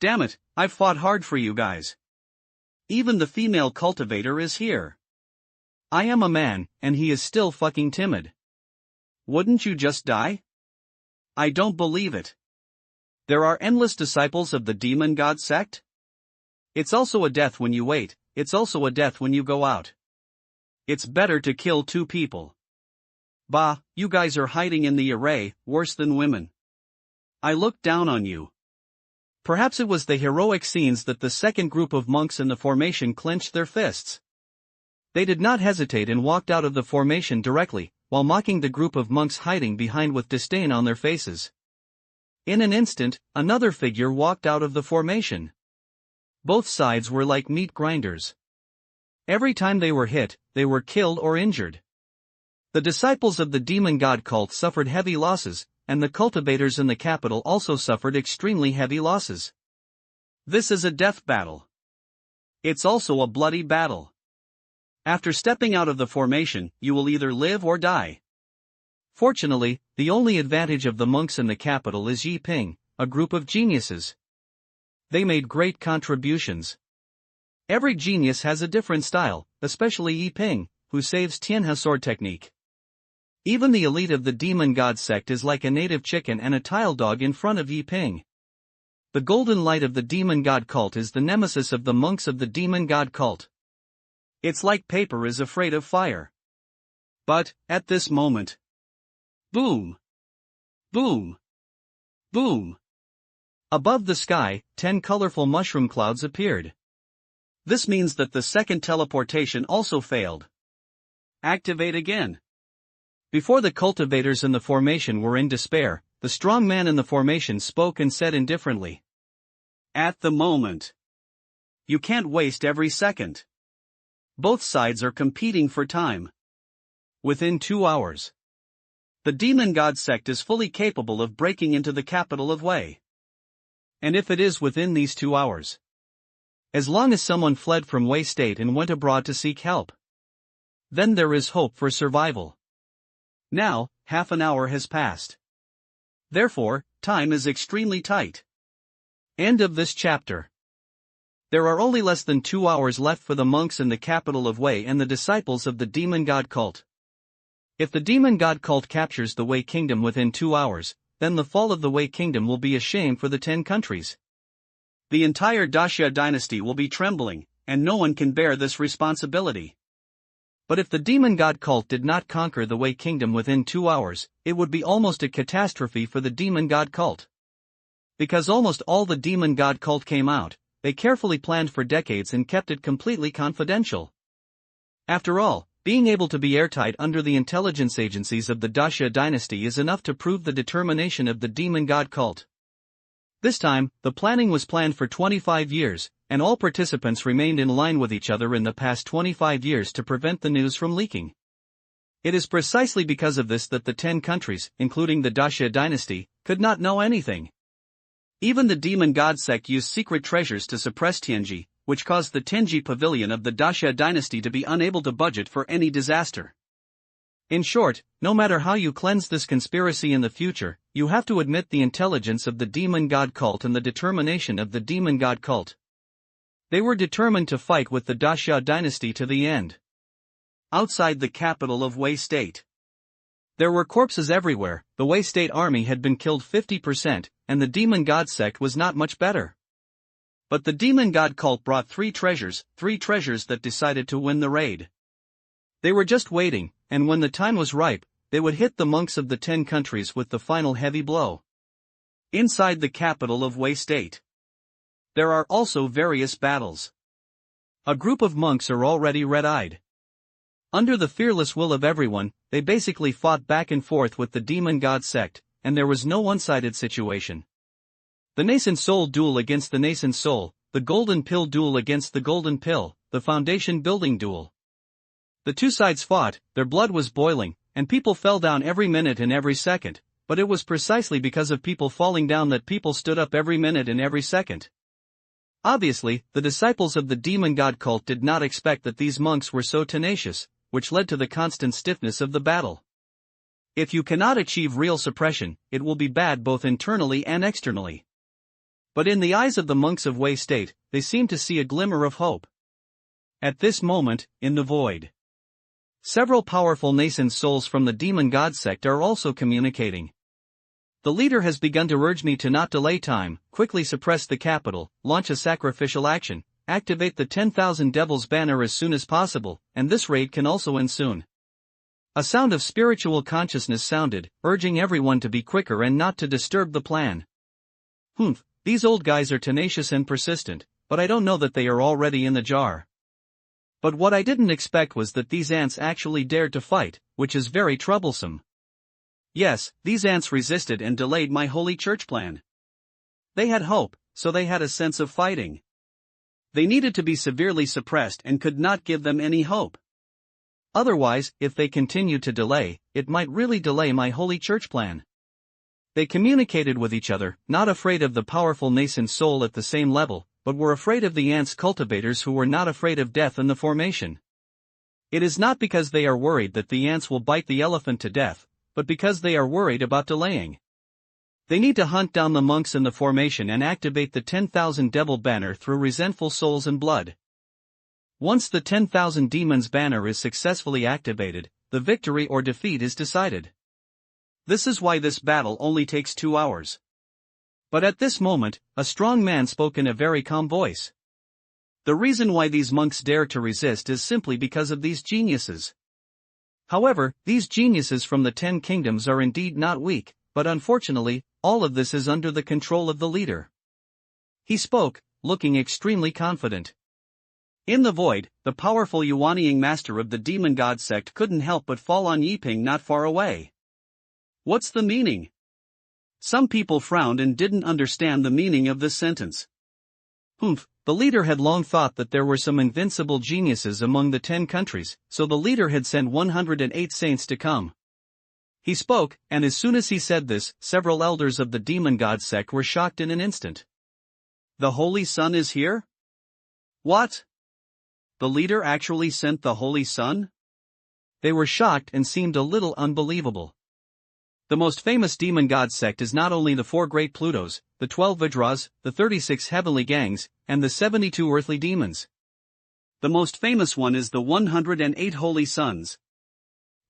S1: Damn it, I've fought hard for you guys. Even the female cultivator is here. I am a man, and he is still fucking timid. Wouldn't you just die? I don't believe it. There are endless disciples of the demon god sect? It's also a death when you wait, it's also a death when you go out. It's better to kill 2 people. Bah, you guys are hiding in the array, worse than women. I looked down on you. Perhaps it was the heroic scenes that the second group of monks in the formation clenched their fists. They did not hesitate and walked out of the formation directly, while mocking the group of monks hiding behind with disdain on their faces. In an instant, another figure walked out of the formation. Both sides were like meat grinders. Every time they were hit, they were killed or injured. The disciples of the demon god cult suffered heavy losses, and the cultivators in the capital also suffered extremely heavy losses. This is a death battle. It's also a bloody battle. After stepping out of the formation, you will either live or die. Fortunately, the only advantage of the monks in the capital is Yi Ping, a group of geniuses. They made great contributions. Every genius has a different style, especially Yi Ping, who saves Tianhe sword technique. Even the elite of the demon god sect is like a native chicken and a tile dog in front of Yi Ping. The golden light of the demon god cult is the nemesis of the monks of the demon god cult. It's like paper is afraid of fire. But, at this moment, boom! Boom! Boom! Above the sky, 10 colorful mushroom clouds appeared. This means that the second teleportation also failed. Activate again. Before the cultivators in the formation were in despair, the strong man in the formation spoke and said indifferently. At the moment. You can't waste every second. Both sides are competing for time. Within 2 hours. The demon god sect is fully capable of breaking into the capital of Wei. And if it is within these 2 hours. As long as someone fled from Wei State and went abroad to seek help. Then there is hope for survival. Now, half an hour has passed. Therefore, time is extremely tight. End of this chapter. There are only less than 2 hours left for the monks in the capital of Wei and the disciples of the demon god cult. If the demon god cult captures the Wei kingdom within 2 hours, then the fall of the Wei kingdom will be a shame for the 10 countries. The entire Daxia dynasty will be trembling, and no one can bear this responsibility. But if the demon god cult did not conquer the Wei kingdom within 2 hours, it would be almost a catastrophe for the demon god cult. Because almost all the demon god cult came out, they carefully planned for decades and kept it completely confidential. After all, being able to be airtight under the intelligence agencies of the Daxia dynasty is enough to prove the determination of the demon god cult. This time, the planning was planned for 25 years, and all participants remained in line with each other in the past 25 years to prevent the news from leaking. It is precisely because of this that the 10 countries, including the Daxia dynasty, could not know anything. Even the demon god sect used secret treasures to suppress Tianji, which caused the Tenji pavilion of the Daxia dynasty to be unable to budget for any disaster. In short, no matter how you cleanse this conspiracy in the future, you have to admit the intelligence of the demon god cult and the determination of the demon god cult. They were determined to fight with the Daxia dynasty to the end. Outside the capital of Wei State, there were corpses everywhere. The Wei State army had been killed 50%, and the demon god sect was not much better. But the demon god cult brought 3 treasures that decided to win the raid. They were just waiting, and when the time was ripe, they would hit the monks of the 10 countries with the final heavy blow. Inside the capital of Wei State, there are also various battles. A group of monks are already red-eyed. Under the fearless will of everyone, they basically fought back and forth with the demon god sect, and there was no one-sided situation. The nascent soul duel against the nascent soul, the golden pill duel against the golden pill, the foundation building duel. The two sides fought, their blood was boiling, and people fell down every minute and every second, but it was precisely because of people falling down that people stood up every minute and every second. Obviously, the disciples of the demon god cult did not expect that these monks were so tenacious, which led to the constant stiffness of the battle. If you cannot achieve real suppression, it will be bad both internally and externally. But in the eyes of the monks of Wei State, they seemed to see a glimmer of hope. At this moment, in the void, several powerful nascent souls from the demon god sect are also communicating. The leader has begun to urge me to not delay time, quickly suppress the capital, launch a sacrificial action, activate the 10,000 Devils banner as soon as possible, and this raid can also end soon. A sound of spiritual consciousness sounded, urging everyone to be quicker and not to disturb the plan. These old guys are tenacious and persistent, but I don't know that they are already in the jar. But what I didn't expect was that these ants actually dared to fight, which is very troublesome. Yes, these ants resisted and delayed my holy church plan. They had hope, so they had a sense of fighting. They needed to be severely suppressed and could not give them any hope. Otherwise, if they continued to delay, it might really delay my holy church plan. They communicated with each other, not afraid of the powerful nascent soul at the same level, but were afraid of the ants' cultivators who were not afraid of death in the formation. It is not because they are worried that the ants will bite the elephant to death, but because they are worried about delaying. They need to hunt down the monks in the formation and activate the 10,000 Devil banner through resentful souls and blood. Once the 10,000 Demons banner is successfully activated, the victory or defeat is decided. This is why this battle only takes 2 hours. But at this moment, a strong man spoke in a very calm voice. The reason why these monks dare to resist is simply because of these geniuses. However, these geniuses from the 10 kingdoms are indeed not weak, but unfortunately, all of this is under the control of the leader. He spoke, looking extremely confident. In the void, the powerful Yuanying master of the demon god sect couldn't help but fall on Yiping not far away. What's the meaning? Some people frowned and didn't understand the meaning of this sentence. The leader had long thought that there were some invincible geniuses among the 10 countries, so the leader had sent 108 saints to come. He spoke, and as soon as he said this, several elders of the demon god sect were shocked in an instant. The Holy Sun is here? What? The leader actually sent the Holy Sun? They were shocked and seemed a little unbelievable. The most famous demon god sect is not only the 4 great Plutos, the 12 Vajras, the 36 heavenly gangs, and the 72 earthly demons.
S2: The most famous one is the 108 holy sons.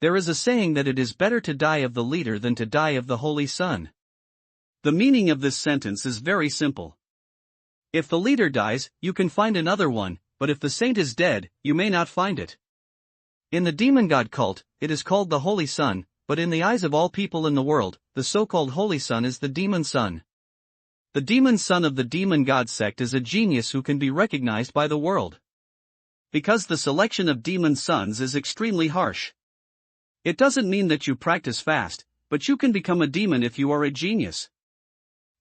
S1: There is a saying that it is better to die of the leader than to die of the holy son.
S2: The meaning of this sentence is very simple. If the leader dies, you can find another one, but if the saint is dead, you may not find it.
S1: In the demon god cult, it is called the holy son, but in the eyes of all people in the world, the so-called holy son is the demon son. The demon son of the demon god sect is a genius who can be recognized by the world.
S2: Because the selection of demon sons is extremely harsh. It doesn't mean that you practice fast, but you can become a demon if you are a genius.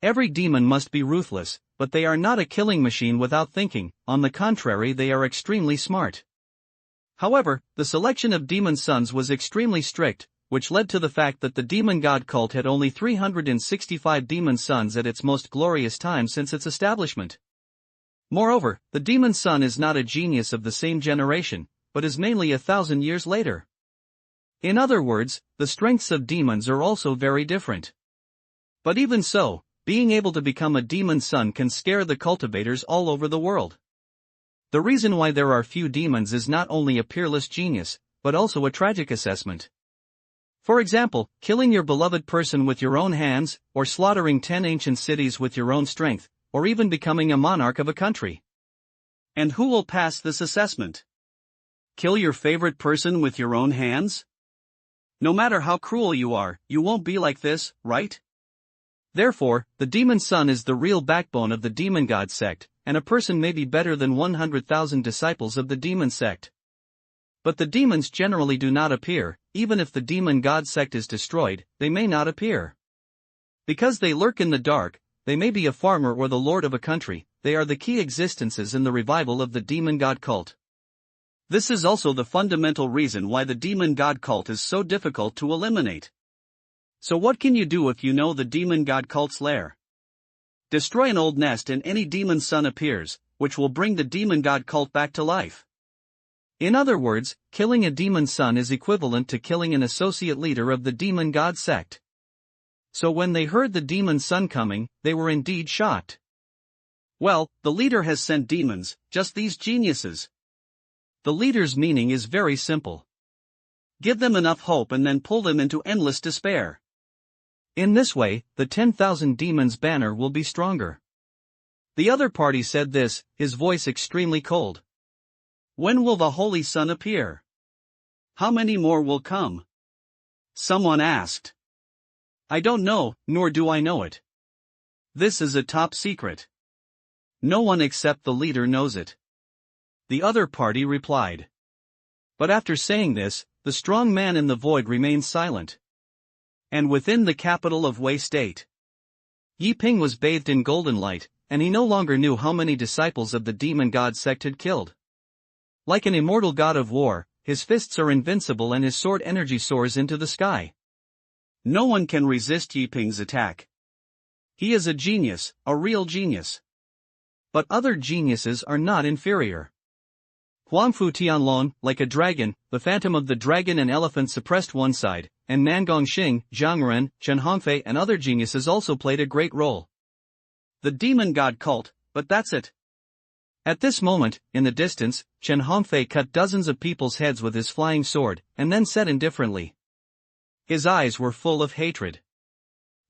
S1: Every demon must be ruthless, but they are not a killing machine without thinking, on the contrary they are extremely smart. However, the selection of demon sons was extremely strict, which led to the fact that the demon god cult had only 365 demon sons at its most glorious time since its establishment. Moreover, the demon son is not a genius of the same generation, but is mainly 1,000 years later. In other words, the strengths of demons are also very different. But even so, being able to become a demon son can scare the cultivators all over the world. The reason why there are few demons is not only a peerless genius, but also a tragic assessment. For example, killing your beloved person with your own hands, or slaughtering 10 ancient cities with your own strength, or even becoming a monarch of a country.
S2: And who will pass this assessment? Kill your favorite person with your own hands? No matter how cruel you are, you won't be like this, right?
S1: Therefore, the demon son is the real backbone of the demon god sect, and a person may be better than 100,000 disciples of the demon sect. But the demons generally do not appear, even if the demon god sect is destroyed, they may not appear. Because they lurk in the dark, they may be a farmer or the lord of a country, they are the key existences in the revival of the demon god cult.
S2: This is also the fundamental reason why the demon god cult is so difficult to eliminate. So what can you do if you know the demon god cult's lair? Destroy an old nest and any demon son appears, which will bring the demon god cult back to life.
S1: In other words, killing a demon son is equivalent to killing an associate leader of the demon god sect. So when they heard the demon son coming, they were indeed shocked.
S2: Well, the leader has sent demons, just these geniuses.
S1: The leader's meaning is very simple.
S2: Give them enough hope and then pull them into endless despair.
S1: In this way, the 10,000 demons banner will be stronger. The other party said this, his voice extremely cold.
S2: When will the Holy Son appear? How many more will come? Someone asked. I don't know, nor do I know it. This is a top secret. No one except the leader knows it.
S1: The other party replied. But after saying this, the strong man in the void remained silent.
S2: And within the capital of Wei State,
S1: Yi Ping was bathed in golden light, and he no longer knew how many disciples of the demon god sect had killed. Like an immortal god of war, his fists are invincible and his sword energy soars into the sky.
S2: No one can resist Yi Ping's attack. He is a genius, a real genius.
S1: But other geniuses are not inferior. Huangfu Tianlong, like a dragon, the phantom of the dragon and elephant suppressed one side, and Nangong Xing, Zhang Ren, Chen Hongfei and other geniuses also played a great role.
S2: The demon god cult, but that's it.
S1: At this moment, in the distance, Chen Hongfei cut dozens of people's heads with his flying sword, and then said indifferently. His eyes were full of hatred.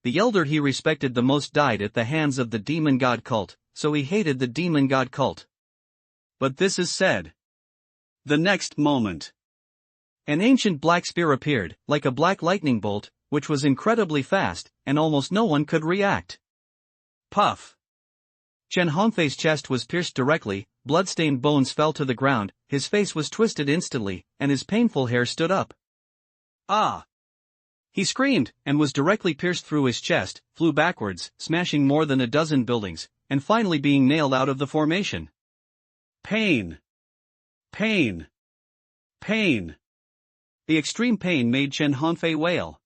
S1: The elder he respected the most died at the hands of the demon god cult, so he hated the demon god cult.
S2: But this is said. The next moment,
S1: an ancient black spear appeared, like a black lightning bolt, which was incredibly fast, and almost no one could react.
S2: Puff!
S1: Chen Hongfei's chest was pierced directly, blood-stained bones fell to the ground, his face was twisted instantly, and his painful hair stood up.
S2: Ah!
S1: He screamed, and was directly pierced through his chest, flew backwards, smashing more than a dozen buildings, and finally being nailed out of the formation.
S2: Pain! Pain! Pain!
S1: The extreme pain made Chen Hongfei wail.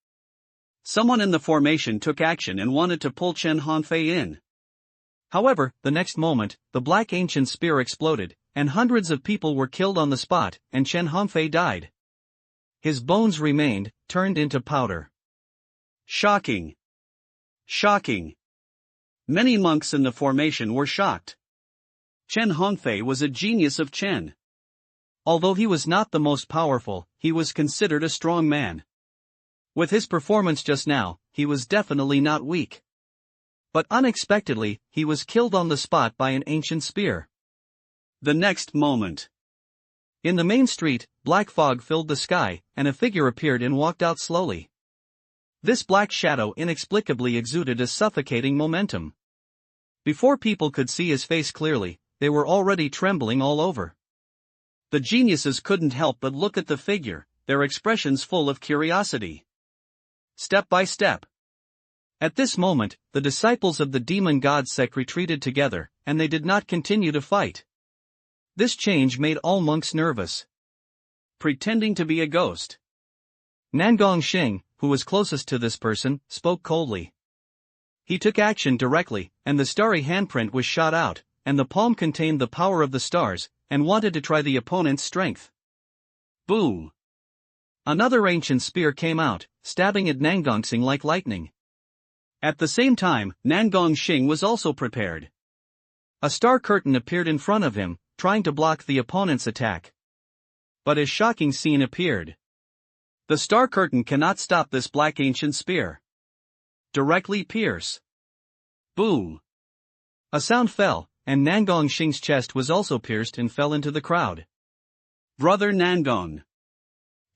S2: Someone in the formation took action and wanted to pull Chen Hongfei in.
S1: However, the next moment, the black ancient spear exploded, and hundreds of people were killed on the spot, and Chen Hongfei died. His bones remained, turned into powder.
S2: Shocking! Shocking! Many monks in the formation were shocked. Chen Hongfei was a genius of Chen.
S1: Although he was not the most powerful, he was considered a strong man. With his performance just now, he was definitely not weak. But unexpectedly, he was killed on the spot by an ancient spear.
S2: The next moment.
S1: In the main street, black fog filled the sky, and a figure appeared and walked out slowly. This black shadow inexplicably exuded a suffocating momentum. Before people could see his face clearly, they were already trembling all over.
S2: The geniuses couldn't help but look at the figure, their expressions full of curiosity. Step by step.
S1: At this moment, the disciples of the demon god sect retreated together, and they did not continue to fight. This change made all monks nervous.
S2: Pretending to be a ghost.
S1: Nangong Xing, who was closest to this person, spoke coldly. He took action directly, and the starry handprint was shot out, and the palm contained the power of the stars, and wanted to try the opponent's strength.
S2: Boom!
S1: Another ancient spear came out, stabbing at Nangong Xing like lightning.
S2: At the same time, Nangong Xing was also prepared.
S1: A star curtain appeared in front of him, trying to block the opponent's attack. But a shocking scene appeared.
S2: The star curtain cannot stop this black ancient spear. Directly pierce. Boom!
S1: A sound fell, and Nangong Xing's chest was also pierced and fell into the crowd.
S2: Brother Nangong!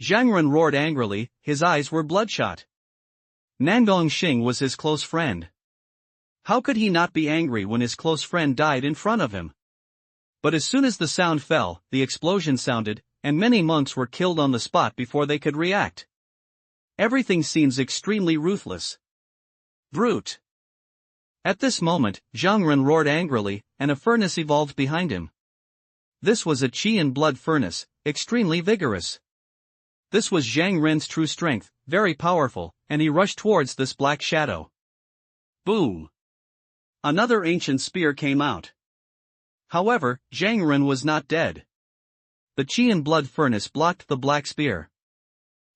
S1: Zhang Ren roared angrily, his eyes were bloodshot. Nangong Xing was his close friend. How could he not be angry when his close friend died in front of him? But as soon as the sound fell, the explosion sounded, and many monks were killed on the spot before they could react. Everything seems extremely ruthless.
S2: Brute!
S1: At this moment, Zhang Ren roared angrily, and a furnace evolved behind him. This was a qi and blood furnace, extremely vigorous. This was Zhang Ren's true strength, very powerful, and he rushed towards this black shadow.
S2: Boom! Another ancient spear came out.
S1: However, Zhang Ren was not dead. The qi and blood furnace blocked the black spear.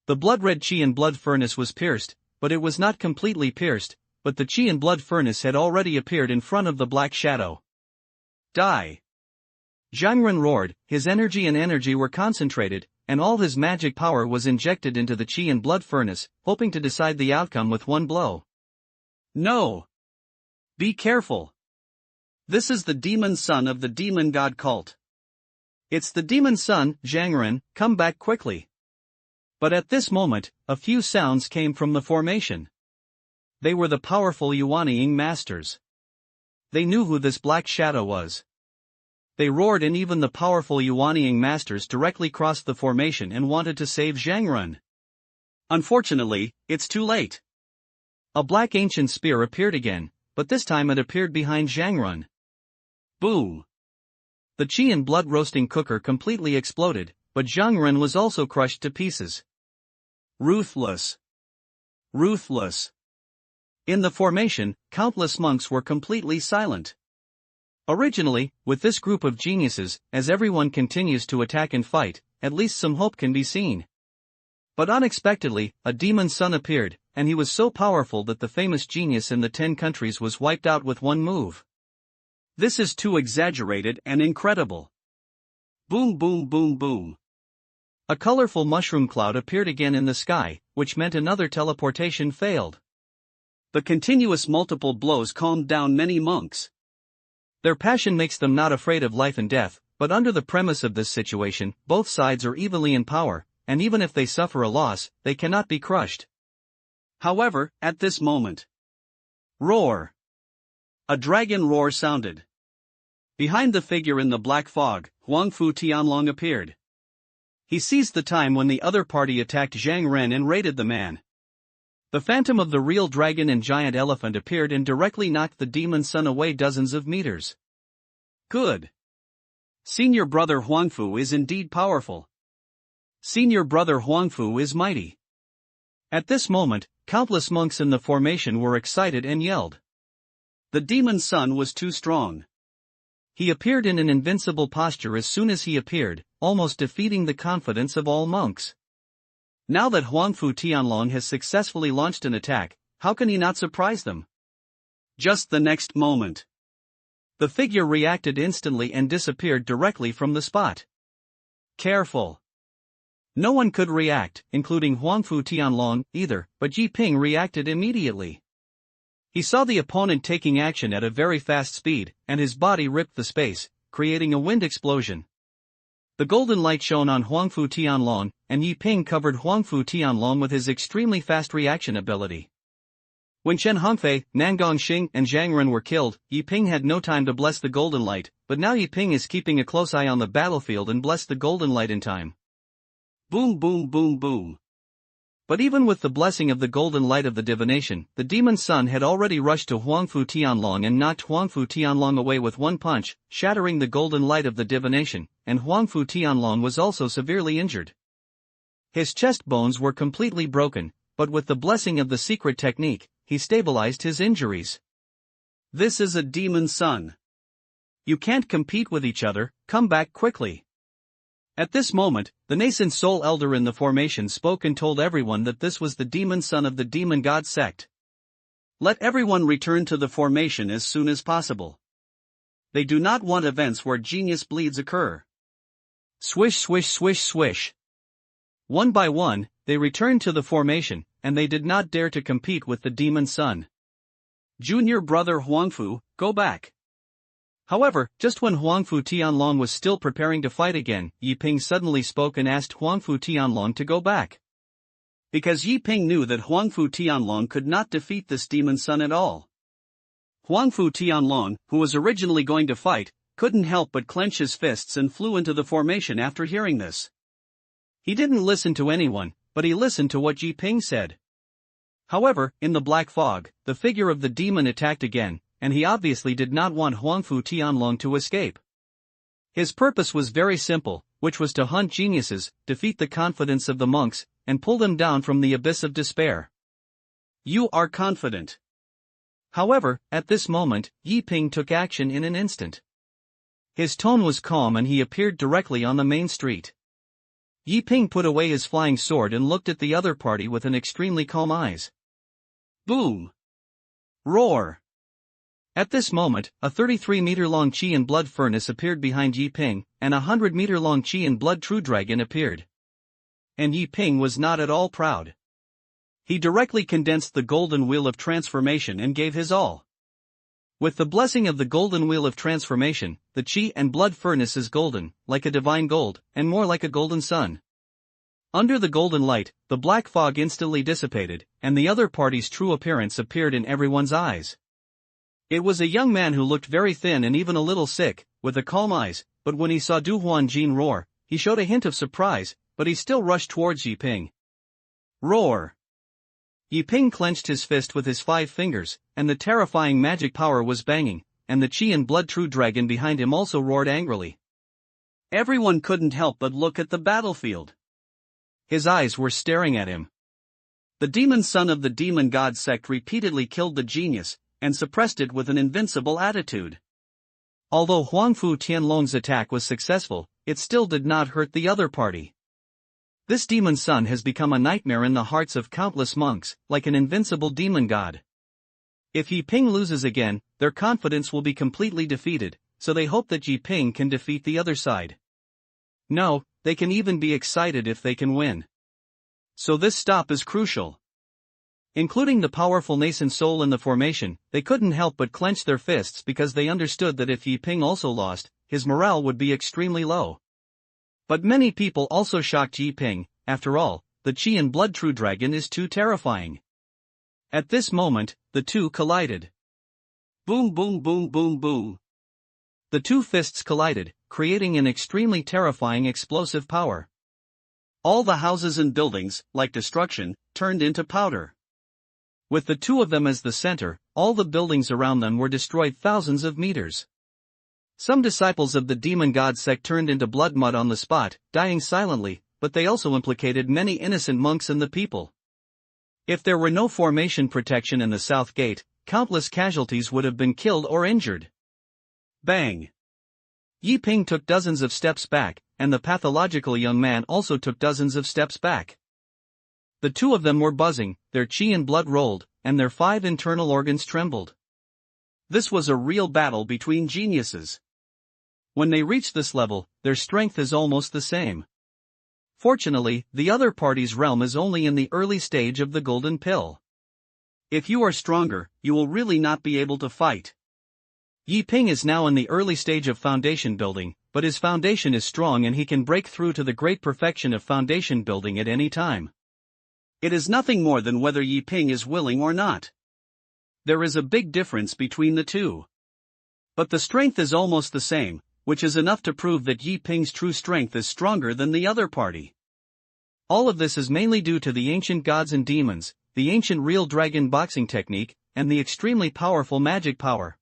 S1: The blood-red qi and blood furnace was pierced, but it was not completely pierced, but the qi and blood furnace had already appeared in front of the black shadow.
S2: Die!
S1: Zhang Ren roared, his energy were concentrated, and all his magic power was injected into the qi and blood furnace, hoping to decide the outcome with one blow.
S2: No! Be careful! This is the demon son of the demon god cult.
S1: It's the demon son, Zhang Ren, come back quickly. But at this moment, a few sounds came from the formation. They were the powerful Yuanying masters. They knew who this black shadow was. They roared, and even the powerful Yuanying masters directly crossed the formation and wanted to save Zhang Ren.
S2: Unfortunately, it's too late.
S1: A black ancient spear appeared again, but this time it appeared behind Zhang Ren.
S2: Boom!
S1: The qi and blood roasting cooker completely exploded, but Zhang Ren was also crushed to pieces.
S2: Ruthless! Ruthless!
S1: In the formation, countless monks were completely silent. Originally, with this group of geniuses, as everyone continues to attack and fight, at least some hope can be seen. But unexpectedly, a demon son appeared, and he was so powerful that the famous genius in the 10 countries was wiped out with one move.
S2: This is too exaggerated and incredible. Boom, boom, boom, boom.
S1: A colorful mushroom cloud appeared again in the sky, which meant another teleportation failed.
S2: The continuous multiple blows calmed down many monks.
S1: Their passion makes them not afraid of life and death, but under the premise of this situation, both sides are evenly in power, and even if they suffer a loss, they cannot be crushed.
S2: However, at this moment, roar! A dragon roar sounded. Behind the figure in the black fog, Huangfu Tianlong appeared. He seized the time when the other party attacked Zhang Ren and raided the man. The phantom of the real dragon and giant elephant appeared and directly knocked the demon son away dozens of meters. Good. Senior brother Huangfu is indeed powerful. Senior brother Huangfu is mighty.
S1: At this moment, countless monks in the formation were excited and yelled.
S2: The demon son was too strong.
S1: He appeared in an invincible posture as soon as he appeared, almost defeating the confidence of all monks. Now that Huangfu Tianlong has successfully launched an attack, how can he not surprise them?
S2: Just the next moment, the figure reacted instantly and disappeared directly from the spot. Careful. No one could react, including Huangfu Tianlong, either, but Yi Ping reacted immediately. He saw the opponent taking action at a very fast speed, and his body ripped the space, creating a wind explosion. The golden light shone on Huangfu Tianlong, and Yi Ping covered Huangfu Tianlong with his extremely fast reaction ability. When Chen Hongfei, Nangong Xing, and Zhang Ren were killed, Yi Ping had no time to bless the golden light, but now Yi Ping is keeping a close eye on the battlefield and blessed the golden light in time. Boom boom boom boom. But even with the blessing of the golden light of the divination, the demon sun had already rushed to Huangfu Tianlong and knocked Huangfu Tianlong away with one punch, shattering the golden light of the divination, and Huangfu Tianlong was also severely injured. His chest bones were completely broken, but with the blessing of the secret technique, he stabilized his injuries. This is a demon sun. You can't compete with each other, come back quickly. At this moment, the nascent soul elder in the formation spoke and told everyone that this was the demon son of the demon god sect. Let everyone return to the formation as soon as possible. They do not want events where genius bleeds occur. Swish swish swish swish. One by one, they returned to the formation, and they did not dare to compete with the demon son. Junior brother Huangfu, go back. However, just when Huangfu Tianlong was still preparing to fight again, Yi Ping suddenly spoke and asked Huangfu Tianlong to go back. Because Yi Ping knew that Huangfu Tianlong could not defeat this demon son at all. Huangfu Tianlong, who was originally going to fight, couldn't help but clench his fists and flew into the formation after hearing this. He didn't listen to anyone, but he listened to what Yi Ping said. However, in the black fog, the figure of the demon attacked again, and he obviously did not want Huangfu Tianlong to escape. His purpose was very simple, which was to hunt geniuses, defeat the confidence of the monks, and pull them down from the abyss of despair. You are confident. However, at this moment, Yi Ping took action in an instant. His tone was calm and he appeared directly on the main street. Yi Ping put away his flying sword and looked at the other party with an extremely calm eyes. Boom! Roar! At this moment, a 33-meter-long Qi and blood furnace appeared behind Yi Ping, and a 100-meter-long Qi and blood true dragon appeared. And Yi Ping was not at all proud. He directly condensed the golden wheel of transformation and gave his all. With the blessing of the golden wheel of transformation, the Qi and blood furnace is golden, like a divine gold, and more like a golden sun. Under the golden light, the black fog instantly dissipated, and the other party's true appearance appeared in everyone's eyes. It was a young man who looked very thin and even a little sick, with the calm eyes, but when he saw Du Huanjin roar, he showed a hint of surprise, but he still rushed towards Yi Ping. Roar! Yi Ping clenched his fist with his 5 fingers, and the terrifying magic power was banging, and the Qi and blood true dragon behind him also roared angrily. Everyone couldn't help but look at the battlefield. His eyes were staring at him. The demon son of the demon god sect repeatedly killed the genius, and suppressed it with an invincible attitude. Although Huangfu Tianlong's attack was successful, it still did not hurt the other party. This demon son has become a nightmare in the hearts of countless monks, like an invincible demon god. If Yi Ping loses again, their confidence will be completely defeated, so they hope that Yi Ping can defeat the other side. No, they can even be excited if they can win. So this stop is crucial. Including the powerful nascent soul in the formation, they couldn't help but clench their fists because they understood that if Yi Ping also lost, his morale would be extremely low. But many people also shocked Yi Ping. After all, the Qi and blood true dragon is too terrifying. At this moment, the two collided. Boom boom boom boom boom. The two fists collided, creating an extremely terrifying explosive power. All the houses and buildings, like destruction, turned into powder. With the two of them as the center, all the buildings around them were destroyed thousands of meters. Some disciples of the demon god sect turned into blood mud on the spot, dying silently, but they also implicated many innocent monks and the people. If there were no formation protection in the south gate, countless casualties would have been killed or injured. Bang! Yi Ping took dozens of steps back, and the pathological young man also took dozens of steps back. The two of them were buzzing, their Qi and blood rolled, and their 5 internal organs trembled.
S1: This was a real battle between geniuses. When they reach this level, their strength is almost the same. Fortunately, the other party's realm is only in the early stage of the golden pill. If you are stronger, you will really not be able to fight. Yi Ping is now in the early stage of foundation building, but his foundation is strong and he can break through to the great perfection of foundation building at any time. It is nothing more than whether Yi Ping is willing or not. There is a big difference between the two. But the strength is almost the same, which is enough to prove that Yi Ping's true strength is stronger than the other party. All of this is mainly due to the ancient gods and demons, the ancient real dragon boxing technique, and the extremely powerful magic power.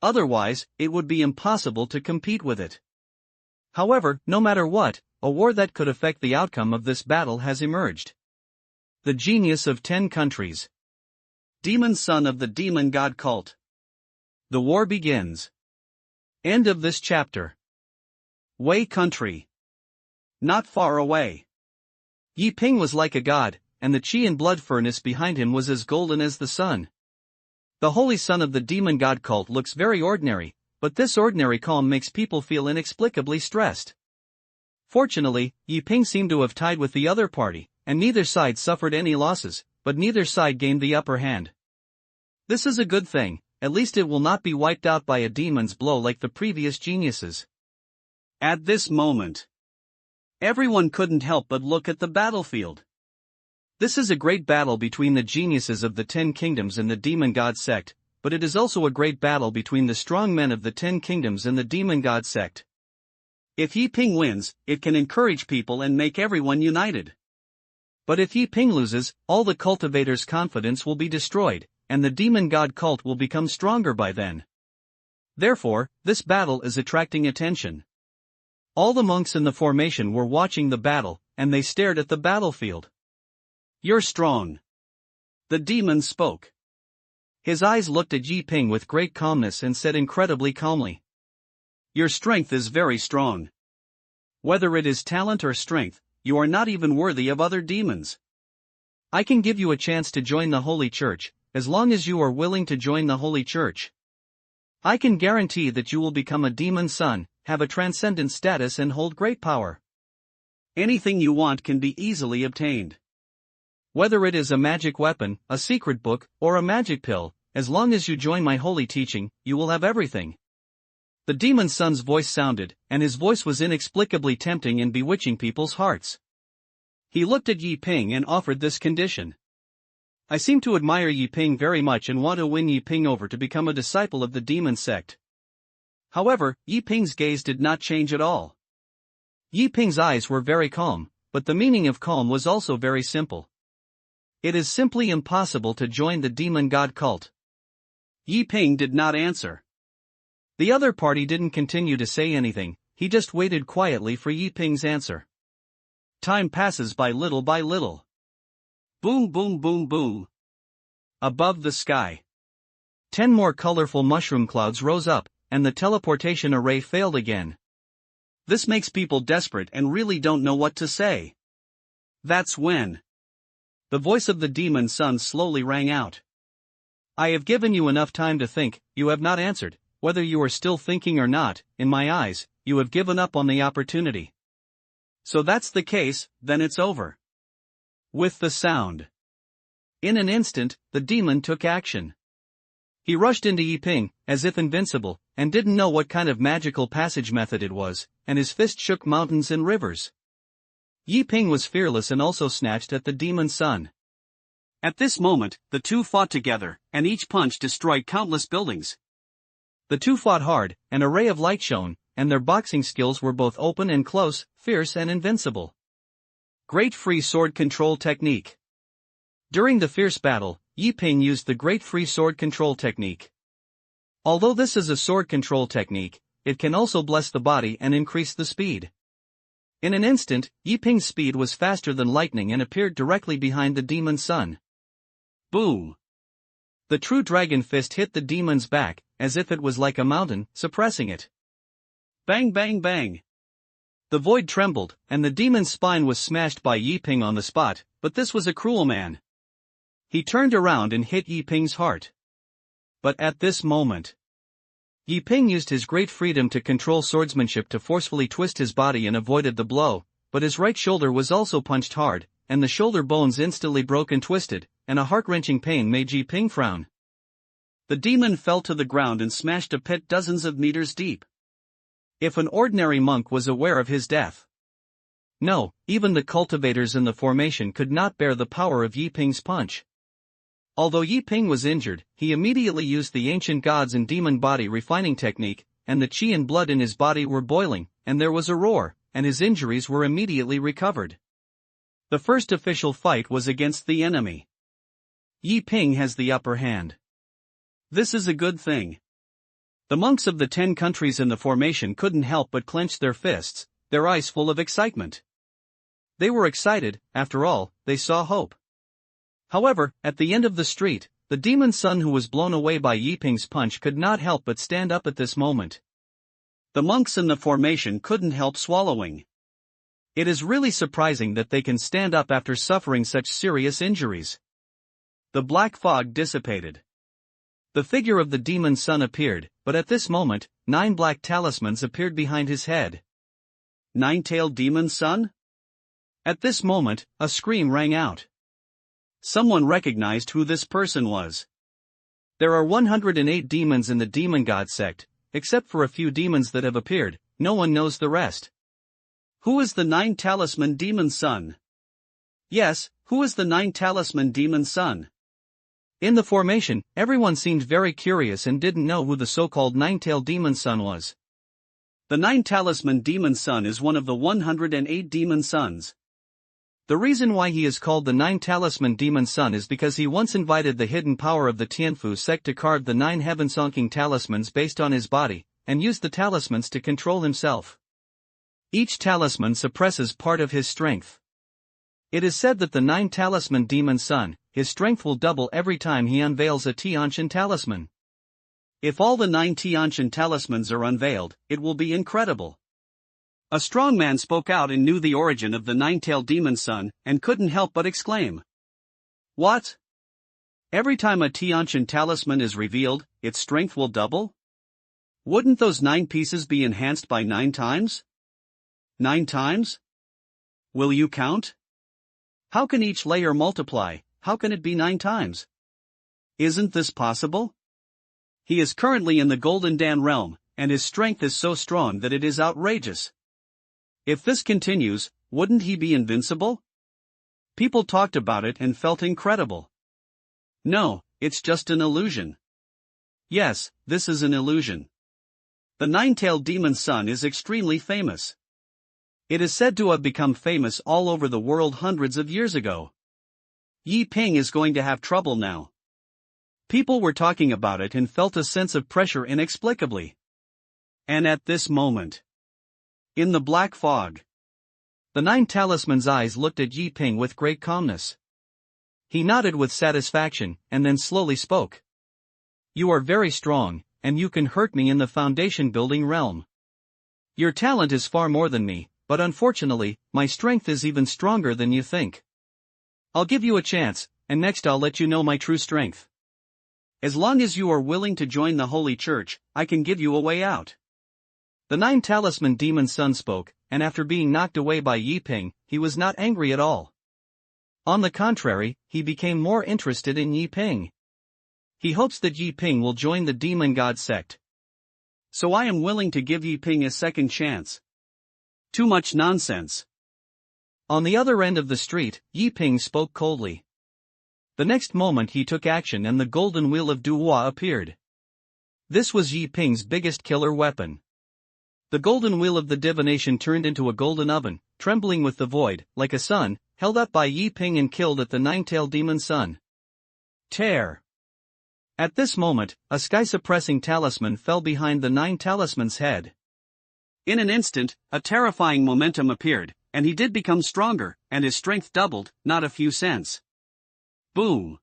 S1: Otherwise, it would be impossible to compete with it. However, no matter what, a war that could affect the outcome of this battle has emerged. The genius of 10 countries. Demon son of the demon god cult. The war begins. End of this chapter. Wei country. Not far away. Yi Ping was like a god, and the qi and blood furnace behind him was as golden as the sun. The holy son of the demon god cult looks very ordinary, but this ordinary calm makes people feel inexplicably stressed. Fortunately, Yi Ping seemed to have tied with the other party, and neither side suffered any losses, but neither side gained the upper hand. This is a good thing, at least it will not be wiped out by a demon's blow like the previous geniuses. At this moment, everyone couldn't help but look at the battlefield. This is a great battle between the geniuses of the 10 kingdoms and the demon god sect, but it is also a great battle between the strong men of the 10 kingdoms and the demon god sect. If Yi Ping wins, it can encourage people and make everyone united. But if Yi Ping loses, all the cultivators' confidence will be destroyed, and the demon god cult will become stronger by then. Therefore, this battle is attracting attention. All the monks in the formation were watching the battle, and they stared at the battlefield. You're strong. The demon spoke. His eyes looked at Yi Ping with great calmness and said incredibly calmly. Your strength is very strong. Whether it is talent or strength, you are not even worthy of other demons. I can give you a chance to join the Holy Church, as long as you are willing to join the Holy Church. I can guarantee that you will become a demon son, have a transcendent status and hold great power. Anything you want can be easily obtained. Whether it is a magic weapon, a secret book, or a magic pill, as long as you join my holy teaching, you will have everything. The demon son's voice sounded, and his voice was inexplicably tempting and bewitching people's hearts. He looked at Yi Ping and offered this condition. I seem to admire Yi Ping very much and want to win Yi Ping over to become a disciple of the demon sect. However, Yi Ping's gaze did not change at all. Yi Ping's eyes were very calm, but the meaning of calm was also very simple. It is simply impossible to join the demon god cult. Yi Ping did not answer. The other party didn't continue to say anything, he just waited quietly for Yi Ping's answer. Time passes by little by little. Boom boom boom boom. Above the sky. 10 more colorful mushroom clouds rose up, and the teleportation array failed again. This makes people desperate and really don't know what to say. That's when the voice of the demon son slowly rang out. I have given you enough time to think, you have not answered, whether you are still thinking or not, in my eyes, you have given up on the opportunity. So that's the case, then it's over. With the sound. In an instant, the demon took action. He rushed into Yi Ping, as if invincible, and didn't know what kind of magical passage method it was, and his fist shook mountains and rivers. Yi Ping was fearless and also snatched at the demon son. At this moment, the two fought together, and each punch destroyed countless buildings. The two fought hard, an array of light shone, and their boxing skills were both open and close, fierce and invincible. Great free sword control technique. During the fierce battle, Yi Ping used the great free sword control technique. Although this is a sword control technique, it can also bless the body and increase the speed. In an instant, Yi Ping's speed was faster than lightning and appeared directly behind the demon son. Boom! The true dragon fist hit the demon's back, as if it was like a mountain, suppressing it. Bang bang bang! The void trembled, and the demon's spine was smashed by Yi Ping on the spot, but this was a cruel man. He turned around and hit Yi Ping's heart. But at this moment, Yi Ping used his great freedom to control swordsmanship to forcefully twist his body and avoided the blow, but his right shoulder was also punched hard, and the shoulder bones instantly broke and twisted, and a heart-wrenching pain made Yi Ping frown. The demon fell to the ground and smashed a pit dozens of meters deep. If an ordinary monk was aware of his death, no, even the cultivators in the formation could not bear the power of Yi Ping's punch. Although Yi Ping was injured, he immediately used the ancient gods and demon body refining technique, and the qi and blood in his body were boiling, and there was a roar, and his injuries were immediately recovered. The first official fight was against the enemy. Yi Ping has the upper hand. This is a good thing. The monks of the 10 countries in the formation couldn't help but clench their fists, their eyes full of excitement. They were excited, after all, they saw hope. However, at the end of the street, the demon son who was blown away by Yi Ping's punch could not help but stand up at this moment. The monks in the formation couldn't help swallowing. It is really surprising that they can stand up after suffering such serious injuries. The black fog dissipated. The figure of the demon son appeared, but at this moment, 9 black talismans appeared behind his head. 9-tailed demon son? At this moment, a scream rang out. Someone recognized who this person was. There are 108 demons in the demon god sect, except for a few demons that have appeared, no one knows the rest. Who is the 9-talisman demon son? Yes, who is the 9-talisman demon son? In the formation, everyone seemed very curious and didn't know who the so-called 9-tailed demon son was. The 9-talisman demon son is one of the 108 demon sons. The reason why he is called the 9-talisman demon son is because he once invited the hidden power of the Tianfu sect to carve the 9 heaven-sonking talismans based on his body, and used the talismans to control himself. Each talisman suppresses part of his strength. It is said that the 9-talisman demon son, his strength will double every time he unveils a Tiantian talisman. If all the 9 Tiantian talismans are unveiled, it will be incredible. A strong man spoke out and knew the origin of the 9-tailed demon son, and couldn't help but exclaim. What? Every time a Tiantian talisman is revealed, its strength will double? Wouldn't those 9 pieces be enhanced by 9 times? 9 times? Will you count? How can each layer multiply? How can it be 9 times? Isn't this possible? He is currently in the Golden Dan realm, and his strength is so strong that it is outrageous. If this continues, wouldn't he be invincible? People talked about it and felt incredible. No, it's just an illusion. Yes, this is an illusion. The 9-tailed demon son is extremely famous. It is said to have become famous all over the world hundreds of years ago. Yi Ping is going to have trouble now. People were talking about it and felt a sense of pressure inexplicably. And at this moment, in the black fog, the 9 talisman's eyes looked at Yi Ping with great calmness. He nodded with satisfaction, and then slowly spoke. You are very strong, and you can hurt me in the foundation building realm. Your talent is far more than me, but unfortunately, my strength is even stronger than you think. I'll give you a chance, and next I'll let you know my true strength. As long as you are willing to join the Holy Church, I can give you a way out. The 9-talisman demon son spoke, and after being knocked away by Yi Ping, he was not angry at all. On the contrary, he became more interested in Yi Ping. He hopes that Yi Ping will join the demon god sect. So I am willing to give Yi Ping a second chance. Too much nonsense. On the other end of the street, Yi Ping spoke coldly. The next moment he took action and the golden wheel of Duhua appeared. This was Yi Ping's biggest killer weapon. The golden wheel of the divination turned into a golden oven, trembling with the void, like a sun, held up by Yi Ping and killed at the 9-tailed demon son. Tear. At this moment, a sky-suppressing talisman fell behind the 9 talisman's head. In an instant, a terrifying momentum appeared, and he did become stronger, and his strength doubled, not a few cents. Boom!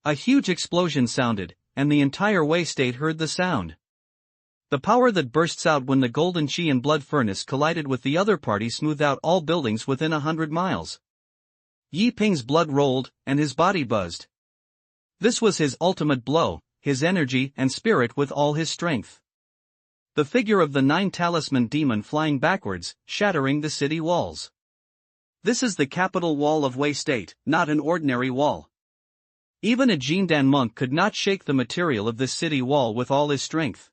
S1: A huge explosion sounded, and the entire Wei state heard the sound. The power that bursts out when the golden qi and blood furnace collided with the other party smoothed out all buildings within 100 miles. Yi Ping's blood rolled, and his body buzzed. This was his ultimate blow, his energy and spirit with all his strength. The figure of the 9-talisman demon flying backwards, shattering the city walls. This is the capital wall of Wei State, not an ordinary wall. Even a Jindan monk could not shake the material of this city wall with all his strength.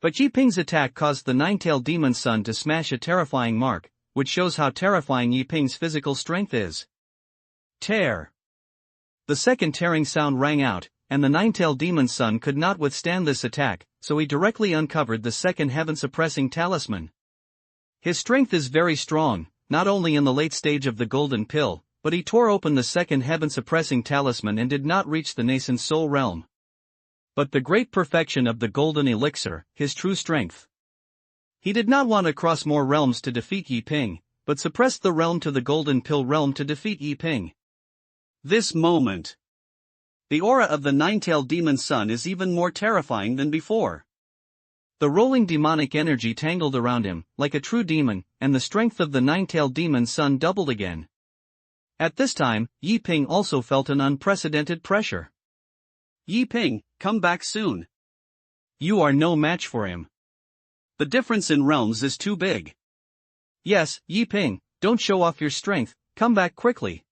S1: But Yi Ping's attack caused the 9-tailed demon's son to smash a terrifying mark, which shows how terrifying Yi Ping's physical strength is. Tear. The second tearing sound rang out, and the 9-tailed demon's son could not withstand this attack, so he directly uncovered the second heaven-suppressing talisman. His strength is very strong, not only in the late stage of the golden pill, but he tore open the second heaven-suppressing talisman and did not reach the nascent soul realm. But the great perfection of the golden elixir, his true strength. He did not want to cross more realms to defeat Yi Ping, but suppressed the realm to the golden pill realm to defeat Yi Ping. This moment. The aura of the 9-tailed demon's son is even more terrifying than before. The rolling demonic energy tangled around him, like a true demon, and the strength of the 9-tailed demon's son doubled again. At this time, Yi Ping also felt an unprecedented pressure. Yi Ping, come back soon. You are no match for him. The difference in realms is too big. Yes, Yi Ping, don't show off your strength, come back quickly.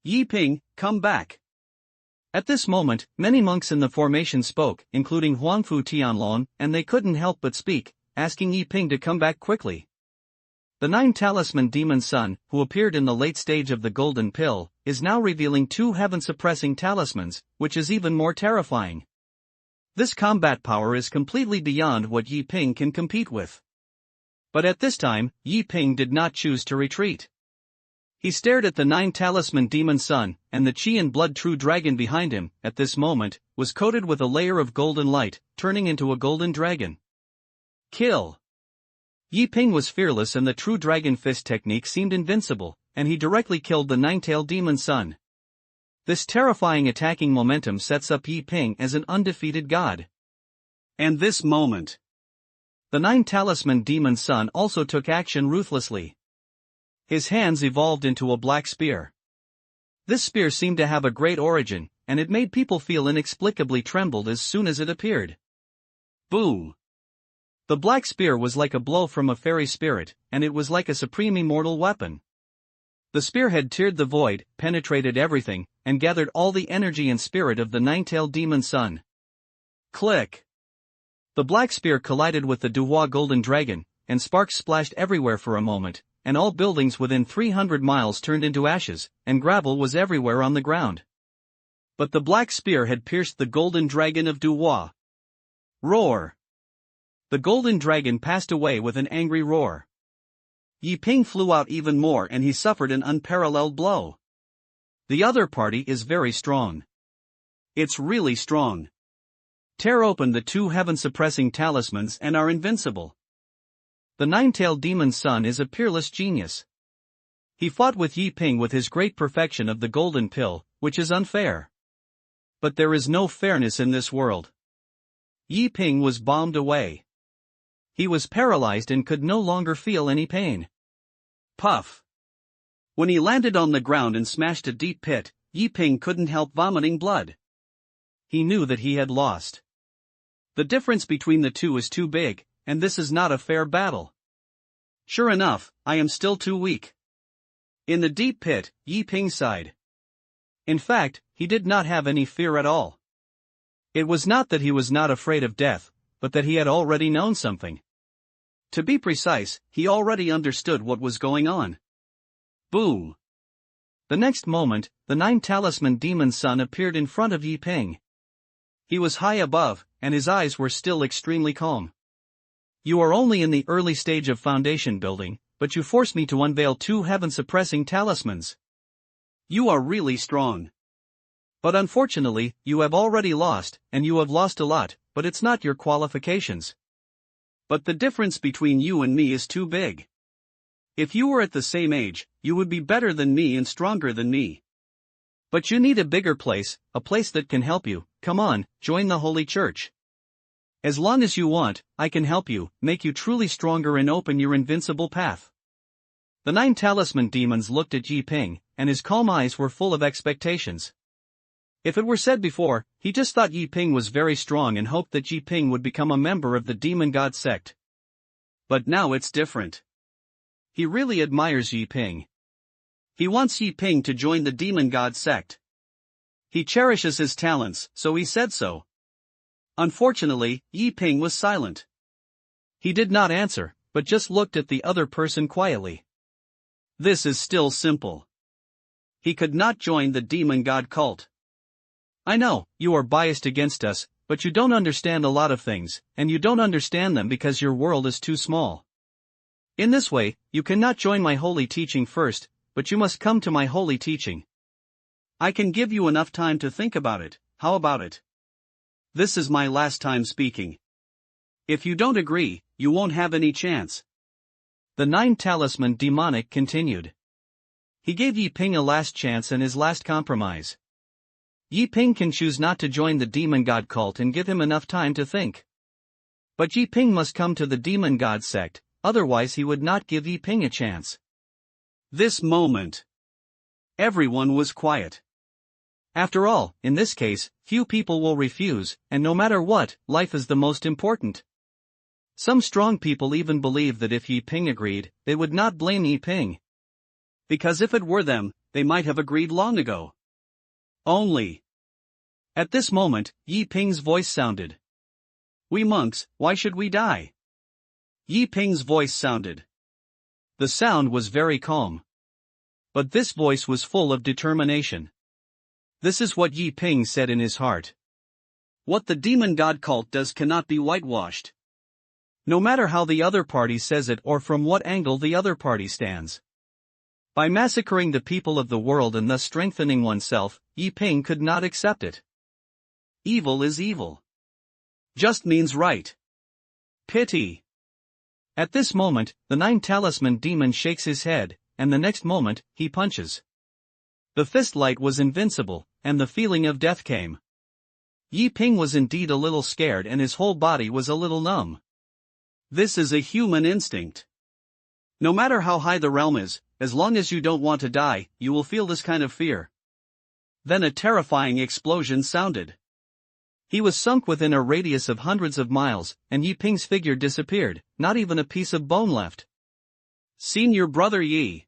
S1: Yi Ping, come back. At this moment, many monks in the formation spoke, including Huangfu Tianlong, and they couldn't help but speak, asking Yi Ping to come back quickly. The 9-talisman demon's son, who appeared in the late stage of the golden pill, is now revealing 2 heaven-suppressing talismans, which is even more terrifying. This combat power is completely beyond what Yi Ping can compete with. But at this time, Yi Ping did not choose to retreat. He stared at the 9-talisman demon's son, and the Qi and blood true dragon behind him, at this moment, was coated with a layer of golden light, turning into a golden dragon. Kill! Yi Ping was fearless and the true dragon fist technique seemed invincible, and he directly killed the 9-tailed demon's son. This terrifying attacking momentum sets up Yi Ping as an undefeated god. And this moment. The 9-talisman demon's son also took action ruthlessly. His hands evolved into a black spear. This spear seemed to have a great origin, and it made people feel inexplicably trembled as soon as it appeared. Boom! The black spear was like a blow from a fairy spirit, and it was like a supreme immortal weapon. The spear had teared the void, penetrated everything, and gathered all the energy and spirit of the 9-tailed demon's son. Click! The black spear collided with the Duhua golden dragon, and sparks splashed everywhere for a moment, and all buildings within 300 miles turned into ashes, and gravel was everywhere on the ground. But the black spear had pierced the golden dragon of Duhua. Roar! The golden dragon passed away with an angry roar. Yi Ping flew out even more and he suffered an unparalleled blow. The other party is very strong. It's really strong. Tear open the 2 heaven-suppressing talismans and are invincible. The 9-tailed demon's son is a peerless genius. He fought with Yi Ping with his great perfection of the golden pill, which is unfair. But there is no fairness in this world. Yi Ping was bombed away. He was paralyzed and could no longer feel any pain. Puff! When he landed on the ground and smashed a deep pit, Yi Ping couldn't help vomiting blood. He knew that he had lost. The difference between the two is too big, and this is not a fair battle. Sure enough, I am still too weak. In the deep pit, Yi Ping sighed. In fact, he did not have any fear at all. It was not that he was not afraid of death, but that he had already known something. To be precise, he already understood what was going on. Boom! The next moment, the 9-talisman demon's son appeared in front of Yi Ping. He was high above, and his eyes were still extremely calm. You are only in the early stage of foundation building, but you force me to unveil 2 heaven-suppressing talismans. You are really strong. But unfortunately, you have already lost, and you have lost a lot, but it's not your qualifications. But the difference between you and me is too big. If you were at the same age, you would be better than me and stronger than me. But you need a bigger place, a place that can help you. Come on, join the Holy Church. As long as you want, I can help you, make you truly stronger and open your invincible path. The 9 talisman demons looked at Yi Ping, and his calm eyes were full of expectations. If it were said before, he just thought Yi Ping was very strong and hoped that Yi Ping would become a member of the demon god sect. But now it's different. He really admires Yi Ping. He wants Yi Ping to join the demon god sect. He cherishes his talents, so he said so. Unfortunately, Yi Ping was silent. He did not answer, but just looked at the other person quietly. This is still simple. He could not join the demon god cult. I know, you are biased against us, but you don't understand a lot of things, and you don't understand them because your world is too small. In this way, you cannot join my holy teaching first, but you must come to my holy teaching. I can give you enough time to think about it. How about it? This is my last time speaking. If you don't agree, you won't have any chance. The 9 talisman demonic continued. He gave Yi Ping a last chance and his last compromise. Yi Ping can choose not to join the demon god cult and give him enough time to think. But Yi Ping must come to the demon god sect, otherwise he would not give Yi Ping a chance. This moment. Everyone was quiet. After all, in this case, few people will refuse, and no matter what, life is the most important. Some strong people even believe that if Yi Ping agreed, they would not blame Yi Ping. Because if it were them, they might have agreed long ago. Only. At this moment, Yi Ping's voice sounded. We monks, why should we die? Yi Ping's voice sounded. The sound was very calm. But this voice was full of determination. This is what Yi Ping said in his heart. What the demon god cult does cannot be whitewashed. No matter how the other party says it or from what angle the other party stands. By massacring the people of the world and thus strengthening oneself, Yi Ping could not accept it. Evil is evil. Just means right. Pity. At this moment, the 9 talisman demon shakes his head, and the next moment, he punches. The fist light was invincible, and the feeling of death came. Yi Ping was indeed a little scared and his whole body was a little numb. This is a human instinct. No matter how high the realm is, as long as you don't want to die, you will feel this kind of fear. Then a terrifying explosion sounded. He was sunk within a radius of hundreds of miles, and Yi Ping's figure disappeared, not even a piece of bone left. Seen your brother Yi.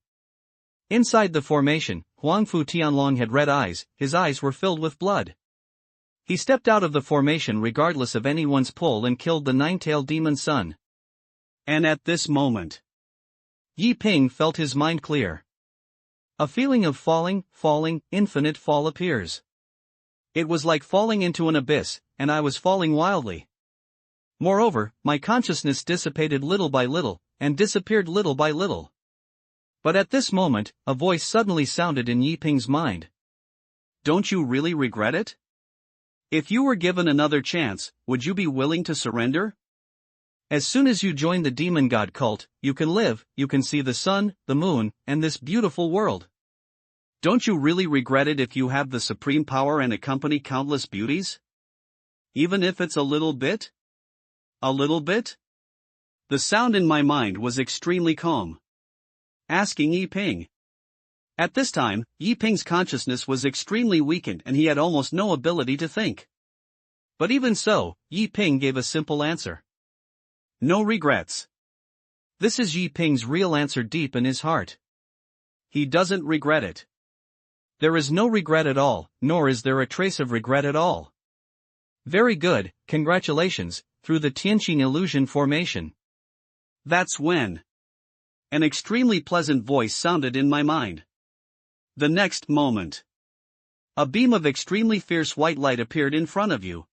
S1: Inside the formation, Huangfu Tianlong had red eyes, his eyes were filled with blood. He stepped out of the formation regardless of anyone's pull and killed the 9-tailed demon son. And at this moment, Yi Ping felt his mind clear. A feeling of falling, infinite fall appears. It was like falling into an abyss, and I was falling wildly. Moreover, my consciousness dissipated little by little, and disappeared little by little. But at this moment, a voice suddenly sounded in Yi Ping's mind. Don't you really regret it? If you were given another chance, would you be willing to surrender? As soon as you join the demon god cult, you can live, you can see the sun, the moon, and this beautiful world. Don't you really regret it if you have the supreme power and accompany countless beauties? Even if it's a little bit? A little bit? The sound in my mind was extremely calm. Asking Yi Ping. At this time, Yi Ping's consciousness was extremely weakened and he had almost no ability to think. But even so, Yi Ping gave a simple answer. No regrets. This is Yi Ping's real answer deep in his heart. He doesn't regret it. There is no regret at all, nor is there a trace of regret at all. Very good, congratulations, through the Tianqing illusion formation. That's when. An extremely pleasant voice sounded in my mind. The next moment. A beam of extremely fierce white light appeared in front of you.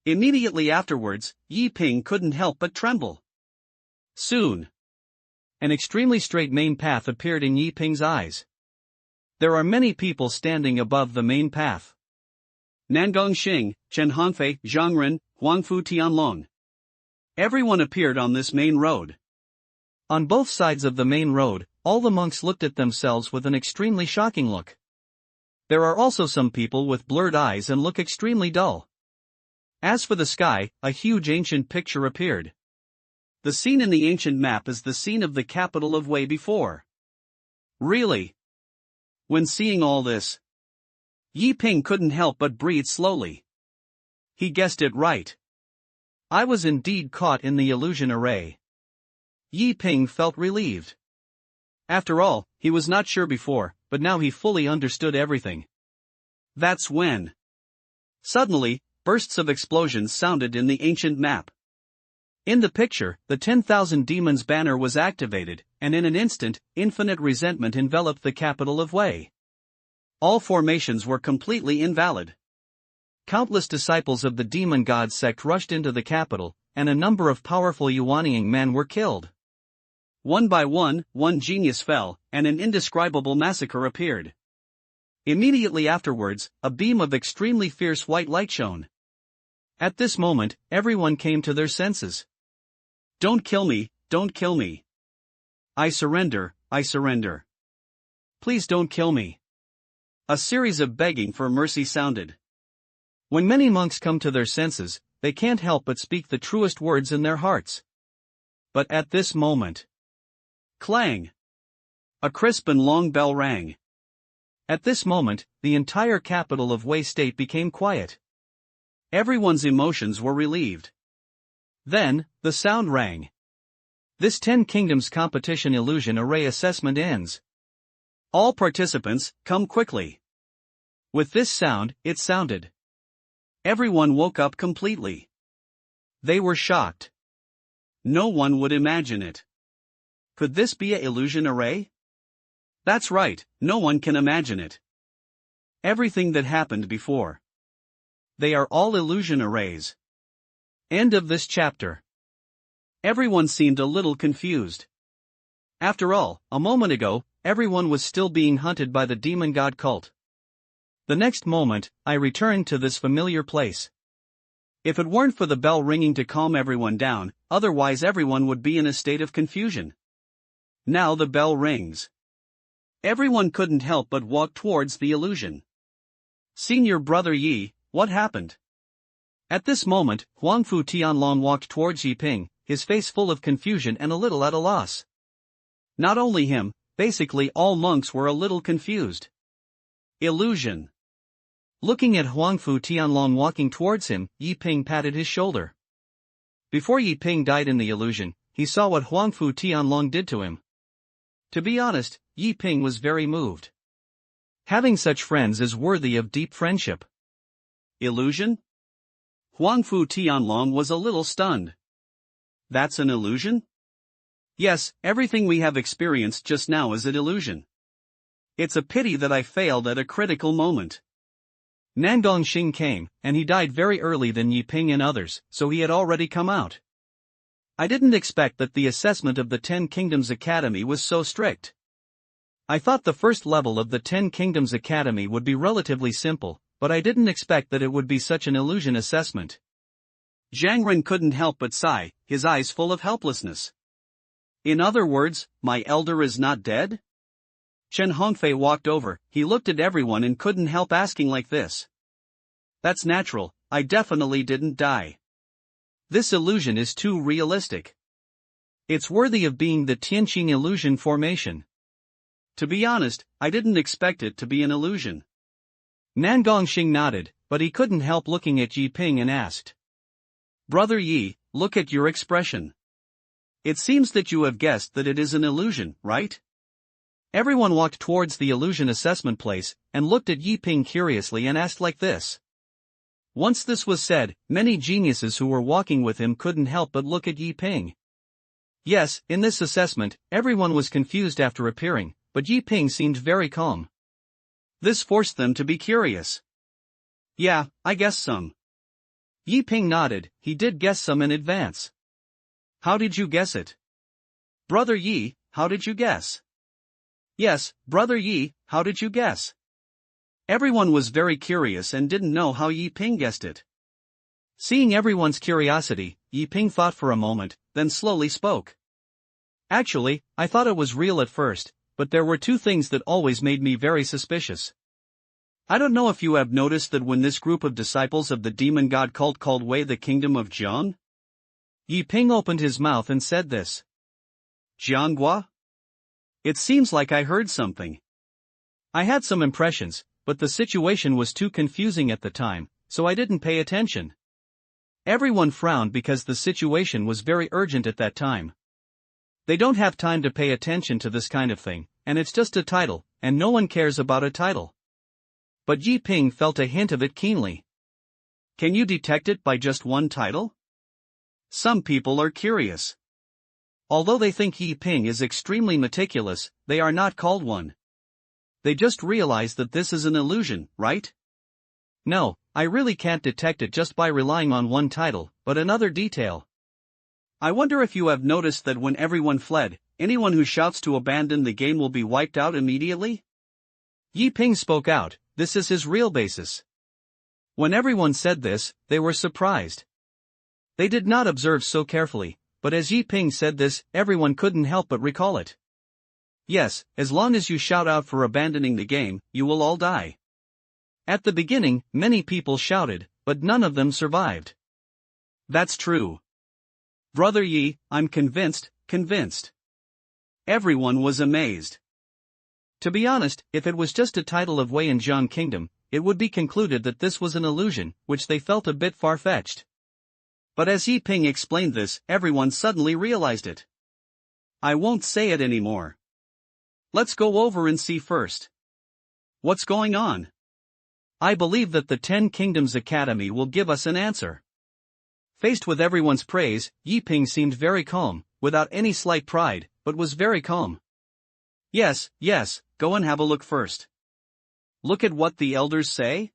S1: Immediately afterwards, Yi Ping couldn't help but tremble. Soon. An extremely straight main path appeared in Yi Ping's eyes. There are many people standing above the main path. Nangong Xing, Chen Hongfei, Zhangren, Huangfu Tianlong. Everyone appeared on this main road. On both sides of the main road, all the monks looked at themselves with an extremely shocking look. There are also some people with blurred eyes and look extremely dull. As for the sky, a huge ancient picture appeared. The scene in the ancient map is the scene of the capital of Wei before. Really? When seeing all this,
S2: Yi Ping couldn't help but breathe slowly. He guessed it right. I was indeed caught in the illusion array. Yi Ping felt relieved. After all, he was not sure before, but now he fully understood everything. That's when. Suddenly, bursts of explosions sounded in the ancient map. In the picture, the 10,000 demons banner was activated, and in an instant, infinite resentment enveloped the capital of Wei. All formations were completely invalid. Countless disciples of the demon god sect rushed into the capital, and a number of powerful Yuanying men were killed. One by one genius fell, and an indescribable massacre appeared. Immediately afterwards, a beam of extremely fierce white light shone. At this moment, everyone came to their senses. Don't kill me, don't kill me. I surrender, I surrender. Please don't kill me. A series of begging for mercy sounded. When many monks come to their senses, they can't help but speak the truest words in their hearts. But at this moment, clang! A crisp and long bell rang. At this moment, the entire capital of Wei State became quiet. Everyone's emotions were relieved. Then, the sound rang. This 10 Kingdoms competition illusion array assessment ends. All participants, come quickly. With this sound, it sounded. Everyone woke up completely. They were shocked. No one would imagine it. Could this be an illusion array? That's right, no one can imagine it. Everything that happened before. They are all illusion arrays. End of this chapter. Everyone seemed a little confused. After all, a moment ago, everyone was still being hunted by the demon god cult. The next moment, I returned to this familiar place. If it weren't for the bell ringing to calm everyone down, otherwise everyone would be in a state of confusion. Now the bell rings. Everyone couldn't help but walk towards the illusion. Senior Brother Yi, what happened? At this moment, Huangfu Tianlong walked towards Yi Ping, his face full of confusion and a little at a loss. Not only him, basically all monks were a little confused. Illusion. Looking at Huangfu Tianlong walking towards him, Yi Ping patted his shoulder. Before Yi Ping died in the illusion, he saw what Huangfu Tianlong did to him. To be honest, Yi Ping was very moved. Having such friends is worthy of deep friendship. Illusion? Huangfu Tianlong was a little stunned. That's an illusion? Yes, everything we have experienced just now is an illusion. It's a pity that I failed at a critical moment. Nangong Xing came, and he died very early than Yi Ping and others, so he had already come out. I didn't expect that the assessment of the 10 Kingdoms Academy was so strict. I thought the first level of the 10 Kingdoms Academy would be relatively simple, but I didn't expect that it would be such an illusion assessment. Zhang Ren couldn't help but sigh, his eyes full of helplessness. In other words, my elder is not dead? Chen Hongfei walked over, he looked at everyone and couldn't help asking like this. That's natural, I definitely didn't die. This illusion is too realistic. It's worthy of being the Tianqing illusion formation. To be honest, I didn't expect it to be an illusion. Nangong Xing nodded, but he couldn't help looking at Yi Ping and asked. Brother Yi, look at your expression. It seems that you have guessed that it is an illusion, right? Everyone walked towards the illusion assessment place, and looked at Yi Ping curiously and asked like this. Once this was said, many geniuses who were walking with him couldn't help but look at Yi Ping. Yes, in this assessment, everyone was confused after appearing, but Yi Ping seemed very calm. This forced them to be curious. Yeah, I guessed some. Yi Ping nodded, he did guess some in advance. How did you guess it? Brother Yi, how did you guess? Yes, Brother Yi, how did you guess? Everyone was very curious and didn't know how Yi Ping guessed it. Seeing everyone's curiosity, Yi Ping thought for a moment, then slowly spoke. Actually, I thought it was real at first, but there were two things that always made me very suspicious. I don't know if you have noticed that when this group of disciples of the demon god cult called Wei the kingdom of Jiang? Yi Ping opened his mouth and said this. Jianghua? It seems like I heard something. I had some impressions,
S1: but the situation was too confusing at the time, so I didn't pay attention. Everyone frowned because the situation was very urgent at that time. They don't have time to pay attention to this kind of thing, and it's just a title, and no one cares about a title. But Yi Ping felt a hint of it keenly. Can you detect it by just one title? Some people are curious. Although they think Yi Ping is extremely meticulous, they are not called one. They just realize that this is an illusion, right? No, I really can't detect it just by relying on one title, but another detail. I wonder if you have noticed that when everyone fled, anyone who shouts to abandon the game will be wiped out immediately? Yi Ping spoke out, this is his real basis. When everyone said this, they were surprised. They did not observe so carefully, but as Yi Ping said this, everyone couldn't help but recall it. Yes, as long as you shout out for abandoning the game, you will all die. At the beginning, many people shouted, but none of them survived. That's true. Brother Yi, I'm convinced. Everyone was amazed. To be honest, if it was just a title of Wei and Jiang Kingdom, it would be concluded that this was an illusion, which they felt a bit far-fetched. But as Yi Ping explained this, everyone suddenly realized it. I won't say it anymore. Let's go over and see first. What's going on? I believe that the 10 Kingdoms Academy will give us an answer. Faced with everyone's praise, Yi Ping seemed very calm, without any slight pride, but was very calm. Yes, go and have a look first. Look at what the elders say?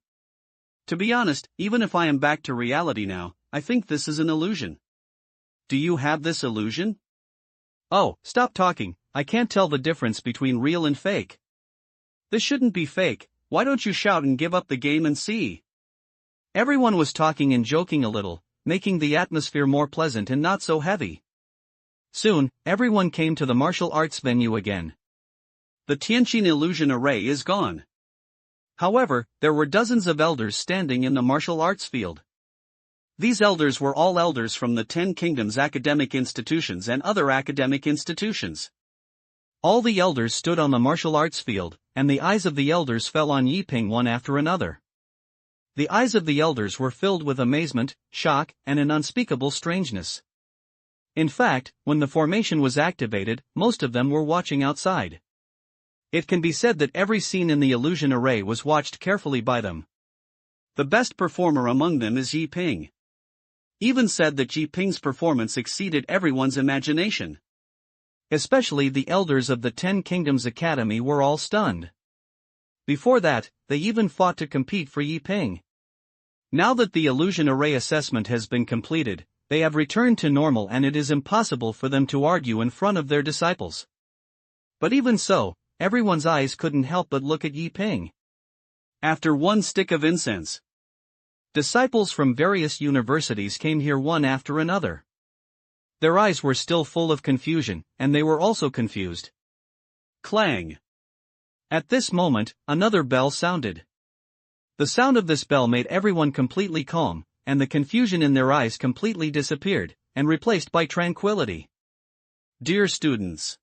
S1: To be honest, even if I am back to reality now, I think this is an illusion. Do you have this illusion? Oh, stop talking, I can't tell the difference between real and fake. This shouldn't be fake, why don't you shout and give up the game and see? Everyone was talking and joking a little, making the atmosphere more pleasant and not so heavy. Soon, everyone came to the martial arts venue again. The Tianqin illusion array is gone. However, there were dozens of elders standing in the martial arts field. These elders were all elders from the 10 Kingdoms academic institutions and other academic institutions. All the elders stood on the martial arts field, and the eyes of the elders fell on Yi Ping one after another. The eyes of the elders were filled with amazement, shock, and an unspeakable strangeness. In fact, when the formation was activated, most of them were watching outside. It can be said that every scene in the illusion array was watched carefully by them. The best performer among them is Yi Ping. Even said that Yi Ping's performance exceeded everyone's imagination. Especially the elders of the 10 Kingdoms Academy were all stunned. Before that, they even fought to compete for Yi Ping. Now that the illusion array assessment has been completed, they have returned to normal and it is impossible for them to argue in front of their disciples. But even so, everyone's eyes couldn't help but look at Yi Ping. After one stick of incense, disciples from various universities came here one after another. Their eyes were still full of confusion, and they were also confused. Clang! At this moment, another bell sounded. The sound of this bell made everyone completely calm, and the confusion in their eyes completely disappeared, and replaced by tranquility. Dear students,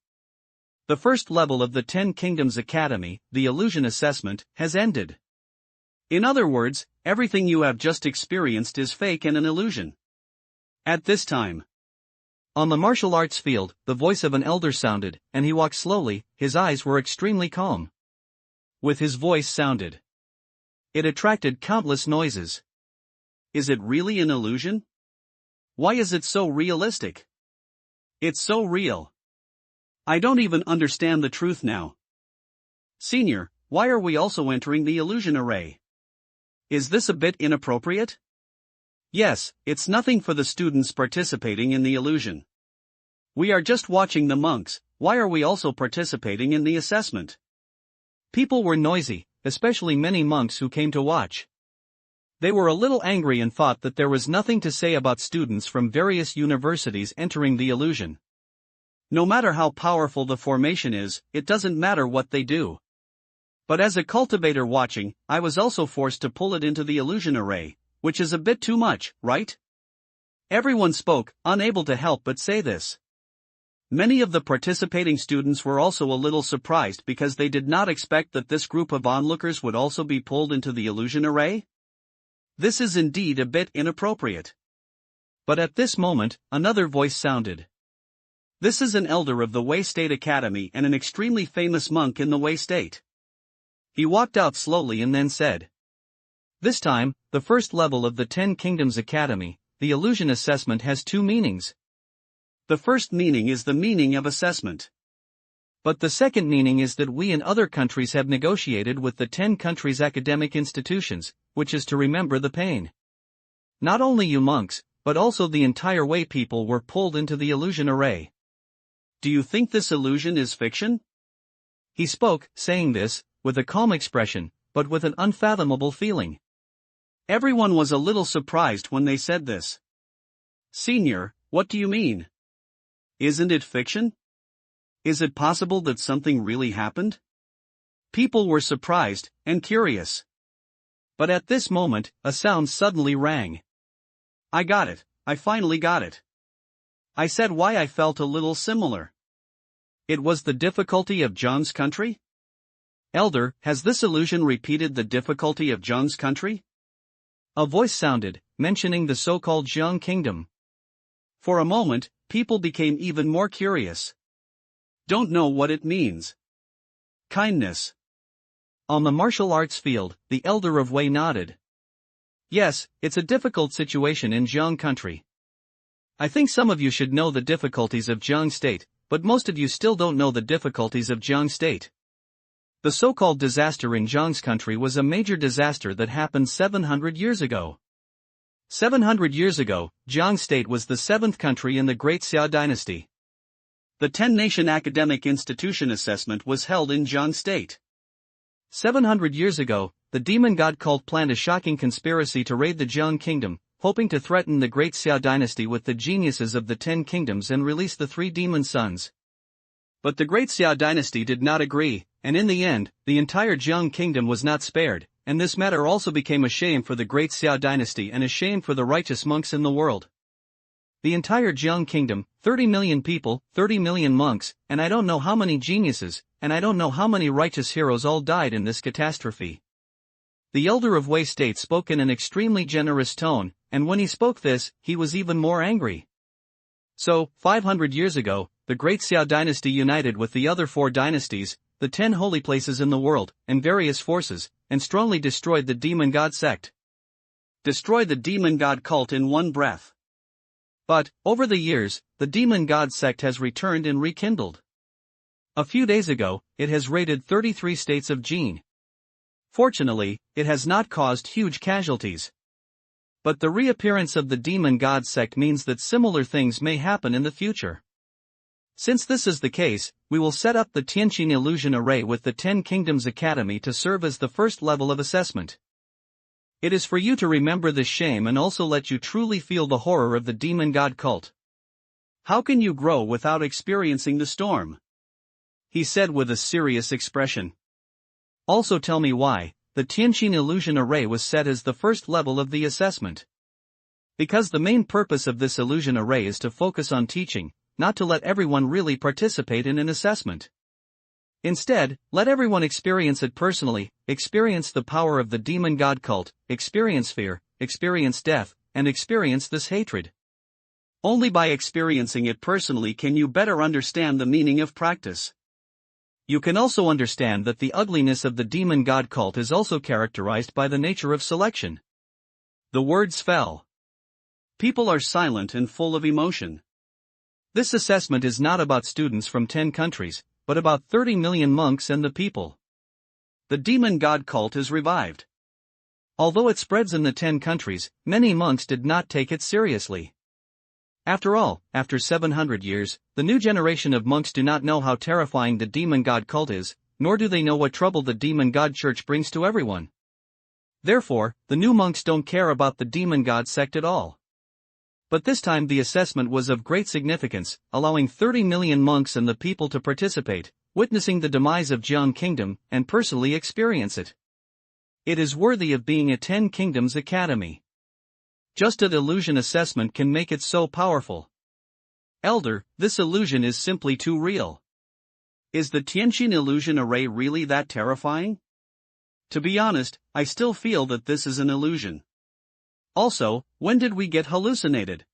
S1: the first level of the 10 Kingdoms Academy, the illusion assessment, has ended. In other words, everything you have just experienced is fake and an illusion. At this time, on the martial arts field, the voice of an elder sounded, and he walked slowly, his eyes were extremely calm. With his voice sounded, it attracted countless noises. Is it really an illusion? Why is it so realistic? It's so real. I don't even understand the truth now. Senior, why are we also entering the illusion array? Is this a bit inappropriate? Yes, it's nothing for the students participating in the illusion. We are just watching the monks, why are we also participating in the assessment? People were noisy, especially many monks who came to watch. They were a little angry and thought that there was nothing to say about students from various universities entering the illusion. No matter how powerful the formation is, it doesn't matter what they do. But as a cultivator watching, I was also forced to pull it into the illusion array, which is a bit too much, right? Everyone spoke, unable to help but say this.
S2: Many of the participating students were also a little surprised because they did not expect that this group of onlookers would also be pulled into the illusion array. This is indeed a bit inappropriate. But at this moment, another voice sounded. This is an elder of the Wei State Academy and an extremely famous monk in the Wei State. He walked out slowly and then said. This time, the first level of the 10 Kingdoms Academy, the illusion assessment has two meanings. The first meaning is the meaning of assessment. But the second meaning is that we in other countries have negotiated with the 10 countries' academic institutions, which is to remember the pain. Not only you monks, but also the entire Wei people were pulled into the illusion array. Do you think this illusion is fiction? He spoke, saying this, with a calm expression, but with an unfathomable feeling. Everyone was a little surprised when they said this. Senior, what do you mean? Isn't it fiction? Is it possible that something really happened? People were surprised and curious. But at this moment, a sound suddenly rang. I got it, I finally got it. I said why I felt a little similar. It was the difficulty of Zhang's country? Elder, has this illusion repeated the difficulty of Zhang's country? A voice sounded, mentioning the so-called Zhang kingdom. For a moment, people became even more curious. Don't know what it means. Kindness. On the martial arts field, the elder of Wei nodded. Yes, it's a difficult situation in Zhang country. I think some of you should know the difficulties of Zhang state, but most of you still don't know the difficulties of Zhang state. The so-called disaster in Zhang's country was a major disaster that happened 700 years ago. 700 years ago, Zhang state was the seventh country in the Great Xia dynasty. The 10-nation academic institution assessment was held in Zhang state. 700 years ago, the demon god cult planned a shocking conspiracy to raid the Zhang kingdom, hoping to threaten the Great Xia dynasty with the geniuses of the 10 kingdoms and release the 3 demon sons. But the Great Xia dynasty did not agree, and in the end, the entire Zhang kingdom was not spared, and this matter also became a shame for the Great Xia dynasty and a shame for the righteous monks in the world. The entire Zhang kingdom, 30 million people, 30 million monks, and I don't know how many geniuses, and I don't know how many righteous heroes all died in this catastrophe. The elder of Wei State spoke in an extremely generous tone, and when he spoke this, he was even more angry. So, 500 years ago, the Great Xia dynasty united with the other 4 dynasties, the 10 holy places in the world, and various forces, and strongly destroyed the demon god sect. Destroyed the demon god cult in one breath. But, over the years, the demon god sect has returned and rekindled. A few days ago, it has raided 33 states of Jin. Fortunately, it has not caused huge casualties. But the reappearance of the demon god sect means that similar things may happen in the future. Since this is the case, we will set up the Tianqin Illusion Array with the 10 Kingdoms Academy to serve as the first level of assessment. It is for you to remember this shame and also let you truly feel the horror of the demon god cult. How can you grow without experiencing the storm? He said with a serious expression. Also tell me why the Tianqin Illusion Array was set as the first level of the assessment. Because the main purpose of this illusion array is to focus on teaching, not to let everyone really participate in an assessment. Instead, let everyone experience it personally, experience the power of the demon god cult, experience fear, experience death, and experience this hatred. Only by experiencing it personally can you better understand the meaning of practice. You can also understand that the ugliness of the demon god cult is also characterized by the nature of selection. The words fell. People are silent and full of emotion. This assessment is not about students from 10 countries, but about 30 million monks and the people. The demon god cult is revived. Although it spreads in the 10 countries, many monks did not take it seriously. After all, after 700 years, the new generation of monks do not know how terrifying the demon god cult is, nor do they know what trouble the demon god church brings to everyone. Therefore, the new monks don't care about the demon god sect at all. But this time the assessment was of great significance, allowing 30 million monks and the people to participate, witnessing the demise of Zhang Kingdom, and personally experience it. It is worthy of being a 10 Kingdoms Academy. Just an illusion assessment can make it so powerful.
S1: Elder, this illusion is simply too real. Is the Tianqin illusion array really that terrifying? To be honest, I still feel that this is an illusion. Also, when did we get hallucinated?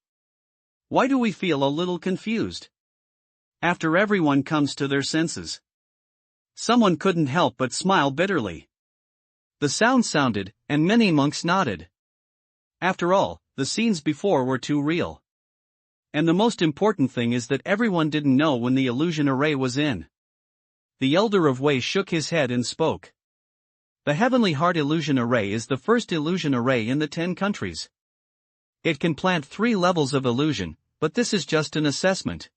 S1: Why do we feel a little confused? After everyone comes to their senses. Someone couldn't help but smile bitterly. The sound sounded, and many monks nodded. After all, the scenes before were too real. And the most important thing is that everyone didn't know when the illusion array was in. The Elder of Wei shook his head and spoke. The Heavenly Heart Illusion Array is the first illusion array in the 10 countries. It can plant 3 levels of illusion, but this is just an assessment.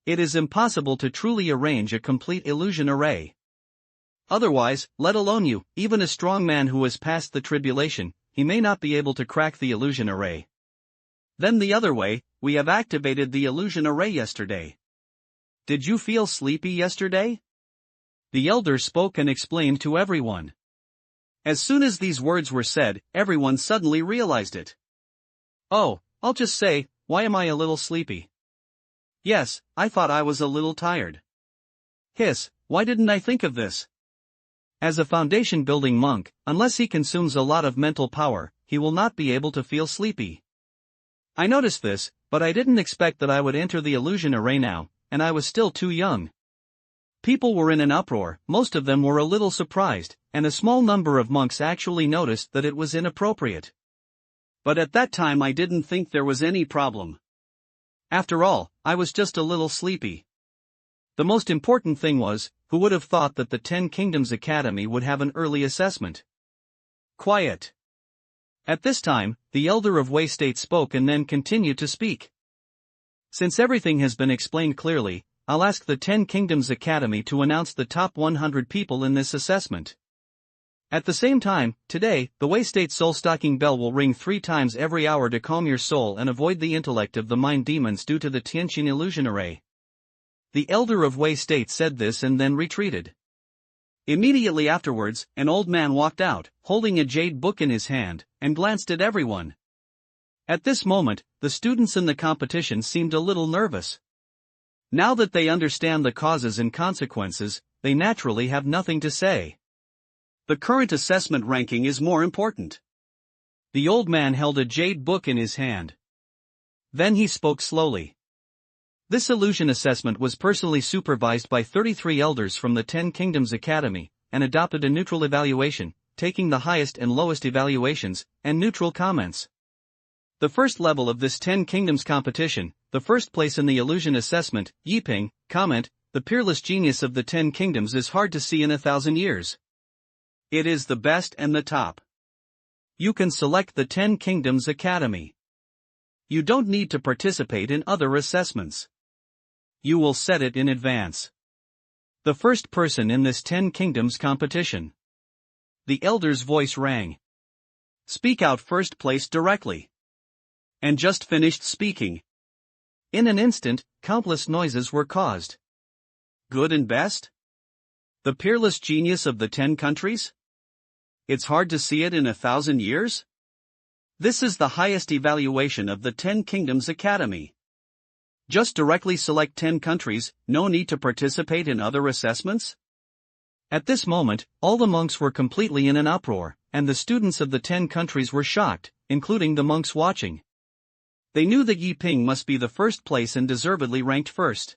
S1: It is impossible to truly arrange a complete illusion array. Otherwise, let alone you, even a strong man who has passed the tribulation, he may not be able to crack the illusion array. Then the other way, we have activated the illusion array yesterday. Did you feel sleepy yesterday? The elder spoke and explained to everyone. As soon as these words were said, everyone suddenly realized it. Oh, I'll just say, why am I a little sleepy? Yes, I thought I was a little tired. Hiss, why didn't I think of this? As a foundation-building monk, unless he consumes a lot of mental power, he will not be able to feel sleepy. I noticed this, but I didn't expect that I would enter the illusion array now, and I was still too young. People were in an uproar, most of them were a little surprised, and a small number of monks actually noticed that it was inappropriate. But at that time I didn't think there was any problem. After all, I was just a little sleepy. The most important thing was, who would have thought that the 10 Kingdoms Academy would have an early assessment? Quiet. At this time, the Elder of Wei State spoke and then continued to speak. Since everything has been explained clearly, I'll ask the 10 Kingdoms Academy to announce the top 100 people in this assessment. At the same time, today, the Wei State soul-stocking bell will ring 3 times every hour to calm your soul and avoid the intellect of the mind demons due to the Tianqin illusion array. The Elder of Wei State said this and then retreated. Immediately afterwards, an old man walked out, holding a jade book in his hand, and glanced at everyone. At this moment, the students in the competition seemed a little nervous. Now that they understand the causes and consequences, they naturally have nothing to say. The current assessment ranking is more important. The old man held a jade book in his hand. Then he spoke slowly. This illusion assessment was personally supervised by 33 elders from the 10 Kingdoms Academy, and adopted a neutral evaluation, taking the highest and lowest evaluations, and neutral comments. The first level of this 10 Kingdoms competition, the first place in the illusion assessment, Yiping, comment, the peerless genius of the 10 Kingdoms is hard to see in 1,000 years. It is the best and the top. You can select the 10 Kingdoms Academy. You don't need to participate in other assessments. You will set it in advance. The first person in this 10 Kingdoms competition. The elder's voice rang. Speak out first place directly. And just finished speaking. In an instant, countless noises were caused. Good and best? The peerless genius of the 10 countries? It's hard to see it in 1,000 years? This is the highest evaluation of the 10 Kingdoms Academy. Just directly select 10 countries, no need to participate in other assessments? At this moment, all the monks were completely in an uproar, and the students of the 10 countries were shocked, including the monks watching. They knew that Yiping must be the first place and deservedly ranked first.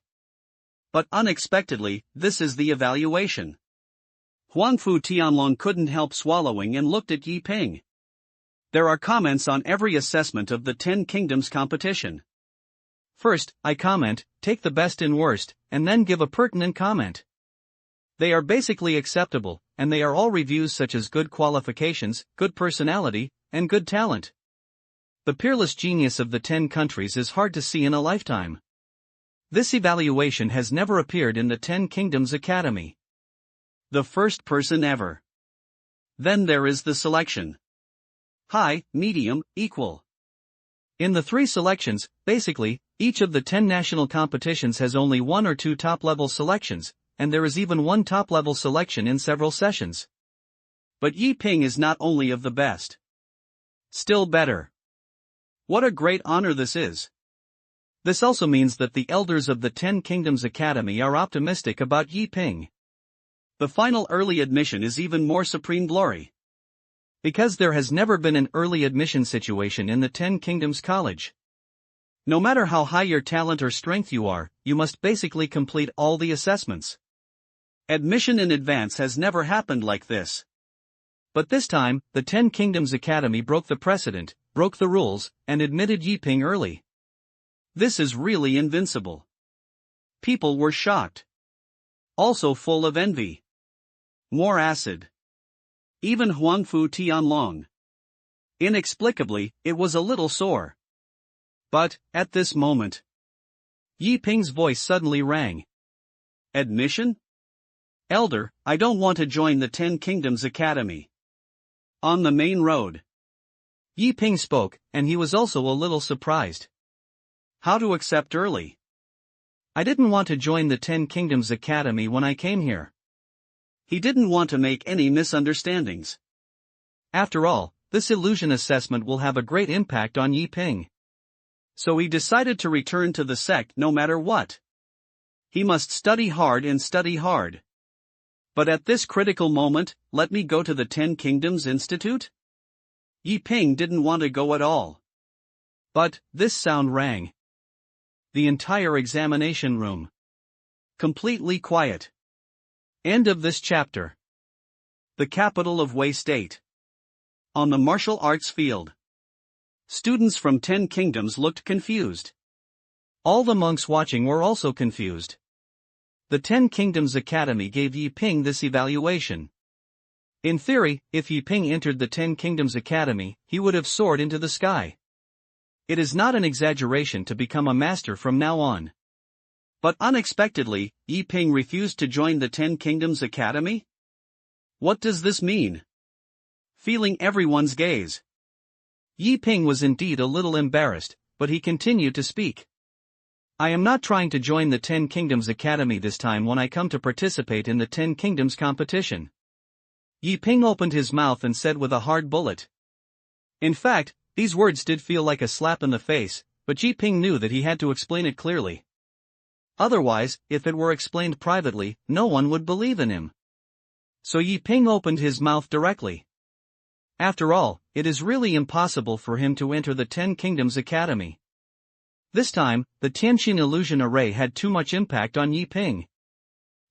S1: But unexpectedly, this is the evaluation. Huangfu Tianlong couldn't help swallowing and looked at Yiping. There are comments on every assessment of the 10 Kingdoms competition. First, I comment, take the best and worst, and then give a pertinent comment. They are basically acceptable, and they are all reviews such as good qualifications, good personality, and good talent. The peerless genius of the 10 countries is hard to see in a lifetime. This evaluation has never appeared in the 10 Kingdoms Academy. The first person ever. Then there is the selection. High, medium, equal. In the 3 selections, basically, each of the 10 national competitions has only 1 or 2 top-level selections, and there is even 1 top-level selection in several sessions. But Yiping is not only of the best. Still better. What a great honor this is. This also means that the elders of the Ten Kingdoms Academy are optimistic about Yi Ping.
S2: The final early admission is even more supreme glory.
S1: Because there has never been an early admission situation in the Ten Kingdoms College. No matter how high your talent or strength you are, you must basically complete all the assessments.
S2: Admission in advance has never happened like this.
S1: But this time, the Ten Kingdoms Academy broke the precedent, broke the rules, and admitted Yi Ping early.
S2: This is really invincible. People were shocked. Also full of envy. More acid. Even Huangfu Tianlong. Inexplicably, it was a little sore. But, at this moment,
S1: Yi Ping's voice suddenly rang.
S2: Admission? Elder, I don't want to join the Ten Kingdoms Academy. On the main road.
S1: Yi Ping spoke, and he was also a little surprised.
S2: How to accept early?
S1: I didn't want to join the Ten Kingdoms Academy when I came here.
S2: He didn't want to make any misunderstandings.
S1: After all, this illusion assessment will have a great impact on Yi Ping.
S2: So he decided to return to the sect no matter what. He must study hard and study hard. But at this critical moment, let me go to the Ten Kingdoms Institute? Yi Ping didn't want to go at all.
S1: But, this sound rang. The entire examination room.
S2: Completely quiet.
S1: End of this chapter.
S2: The capital of Wei State. On the martial arts field. Students from 10 kingdoms looked confused.
S1: All the monks watching were also confused. The 10 Kingdoms Academy gave Yi Ping this evaluation. In theory, if Yi Ping entered the 10 Kingdoms Academy, he would have soared into the sky. It is not an exaggeration to become a master from now on.
S2: But unexpectedly, Yi Ping refused to join the 10 Kingdoms Academy? What does this mean? Feeling everyone's gaze.
S1: Yi Ping was indeed a little embarrassed, but he continued to speak. I am not trying to join the 10 Kingdoms Academy this time when I come to participate in the 10 Kingdoms competition. Yi Ping opened his mouth and said with a hard bullet. In fact, these words did feel like a slap in the face, but Yi Ping knew that he had to explain it clearly. Otherwise, if it were explained privately, no one would believe in him. So Yi Ping opened his mouth directly. After all, it is really impossible for him to enter the 10 Kingdoms Academy. This time, the Tianqin illusion array had too much impact on Yi Ping.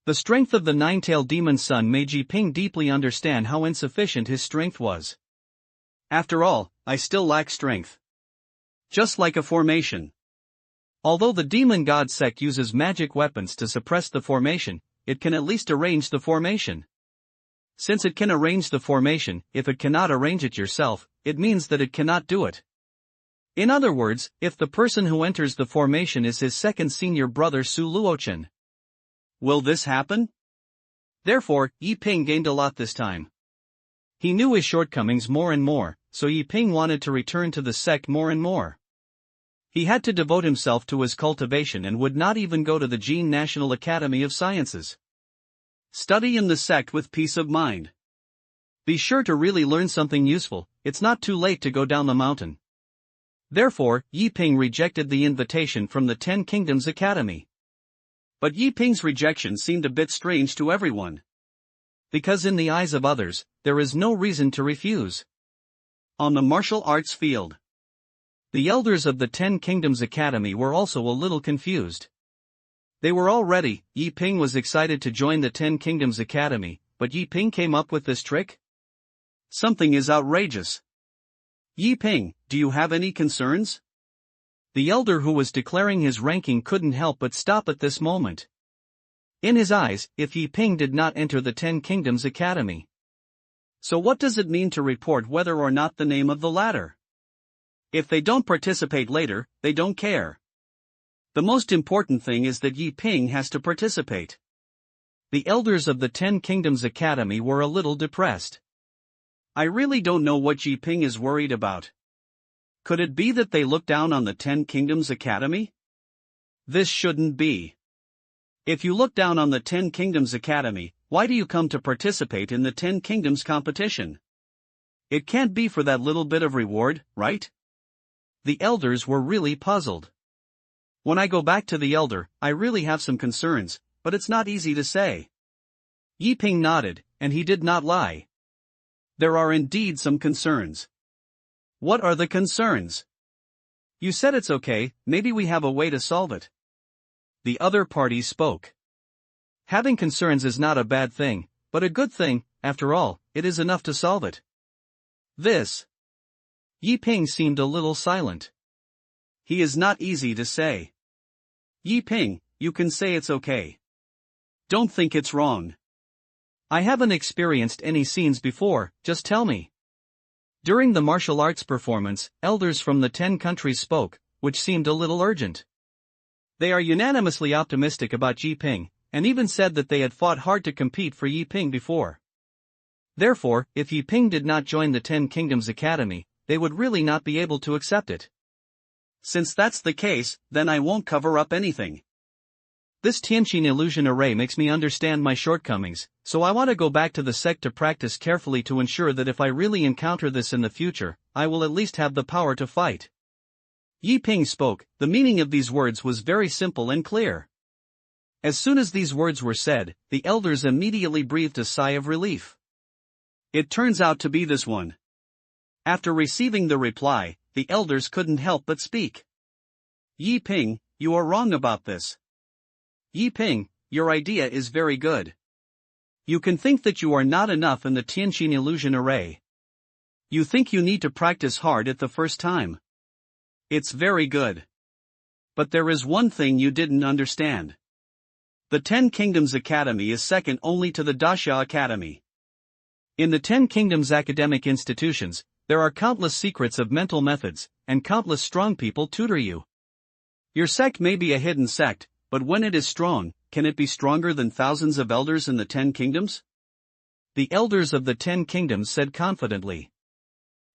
S1: The strength of the nine-tailed demon sun made Yi Ping deeply understand how insufficient his strength was.
S2: After all, I still lack strength. Just like a formation.
S1: Although the demon god sect uses magic weapons to suppress the formation, it can at least arrange the formation. Since it can arrange the formation, if it cannot arrange it yourself, it means that it cannot do it. In other words, if the person who enters the formation is his second senior brother Su Luochen.
S2: Will this happen?
S1: Therefore, Yi Ping gained a lot this time. He knew his shortcomings more and more, so Yi Ping wanted to return to the sect more and more. He had to devote himself to his cultivation and would not even go to the Jin National Academy of Sciences.
S2: Study in the sect with peace of mind.
S1: Be sure to really learn something useful, it's not too late to go down the mountain. Therefore, Yi Ping rejected the invitation from the 10 Kingdoms Academy.
S2: But Yi Ping's rejection seemed a bit strange to everyone.
S1: Because in the eyes of others, there is no reason to refuse.
S2: On the martial arts field.
S1: The elders of the 10 Kingdoms Academy were also a little confused. They were all ready. Yi Ping was excited to join the 10 Kingdoms Academy, but Yi Ping came up with this trick?
S2: Something is outrageous. Yi Ping, do you have any concerns?
S1: The elder who was declaring his ranking couldn't help but stop at this moment. In his eyes, if Yi Ping did not enter the 10 Kingdoms Academy.
S2: So what does it mean to report whether or not the name of the latter? If they don't participate later, they don't care. The most important thing is that Yi Ping has to participate.
S1: The elders of the 10 Kingdoms Academy were a little depressed.
S2: I really don't know what Yi Ping is worried about. Could it be that they look down on the 10 Kingdoms Academy? This shouldn't be. If you look down on the 10 Kingdoms Academy, why do you come to participate in the 10 Kingdoms competition? It can't be for that little bit of reward, right?
S1: The elders were really puzzled.
S2: When I go back to the elder, I really have some concerns, but it's not easy to say. Yi Ping nodded, and he did not lie. There are indeed some concerns. What are the concerns? You said it's okay, maybe we have a way to solve it. The other party spoke. Having concerns is not a bad thing, but a good thing. After all, it is enough to solve it. This. Yi Ping seemed a little silent. He is not easy to say. Yi Ping, you can say it's okay. Don't think it's wrong. I haven't experienced any scenes before, just tell me. During the martial arts performance, elders from the 10 countries spoke, which seemed a little urgent. They are unanimously optimistic about Yi Ping, and even said that they had fought hard to compete for Yi Ping before. Therefore, if Yi Ping did not join the 10 Kingdoms Academy, they would really not be able to accept it. Since that's the case, then I won't cover up anything. This Tianqin illusion array makes me understand my shortcomings, so I want to go back to the sect to practice carefully to ensure that if I really encounter this in the future, I will at least have the power to fight. Yi Ping spoke. The meaning of these words was very simple and clear. As soon as these words were said, the elders immediately breathed a sigh of relief. It turns out to be this one. After receiving the reply, the elders couldn't help but speak. Yi Ping, you are wrong about this. Yi Ping, your idea is very good. You can think that you are not enough in the Tianqin illusion array. You think you need to practice hard at the first time. It's very good. But there is one thing you didn't understand. The 10 Kingdoms Academy is second only to the Daxia Academy. In the 10 Kingdoms academic institutions, there are countless secrets of mental methods, and countless strong people tutor you. Your sect may be a hidden sect, but when it is strong, can it be stronger than thousands of elders in the 10 Kingdoms? The elders of the 10 Kingdoms said confidently.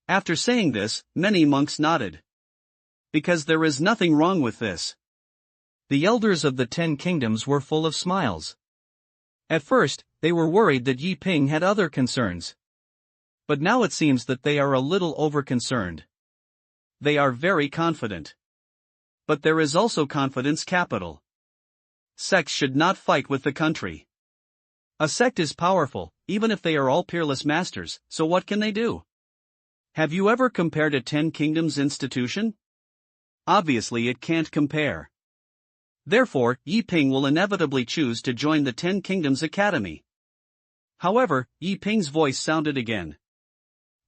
S2: After saying this, many monks nodded. Because there is nothing wrong with this. The elders of the 10 Kingdoms were full of smiles. At first, they were worried that Yi Ping had other concerns. But now it seems that they are a little over-concerned. They are very confident. But there is also confidence capital. Sects should not fight with the country. A sect is powerful, even if they are all peerless masters, so what can they do? Have you ever compared a 10 Kingdoms institution? Obviously it can't compare. Therefore, Yi Ping will inevitably choose to join the 10 Kingdoms Academy. However, Yi Ping's voice sounded again.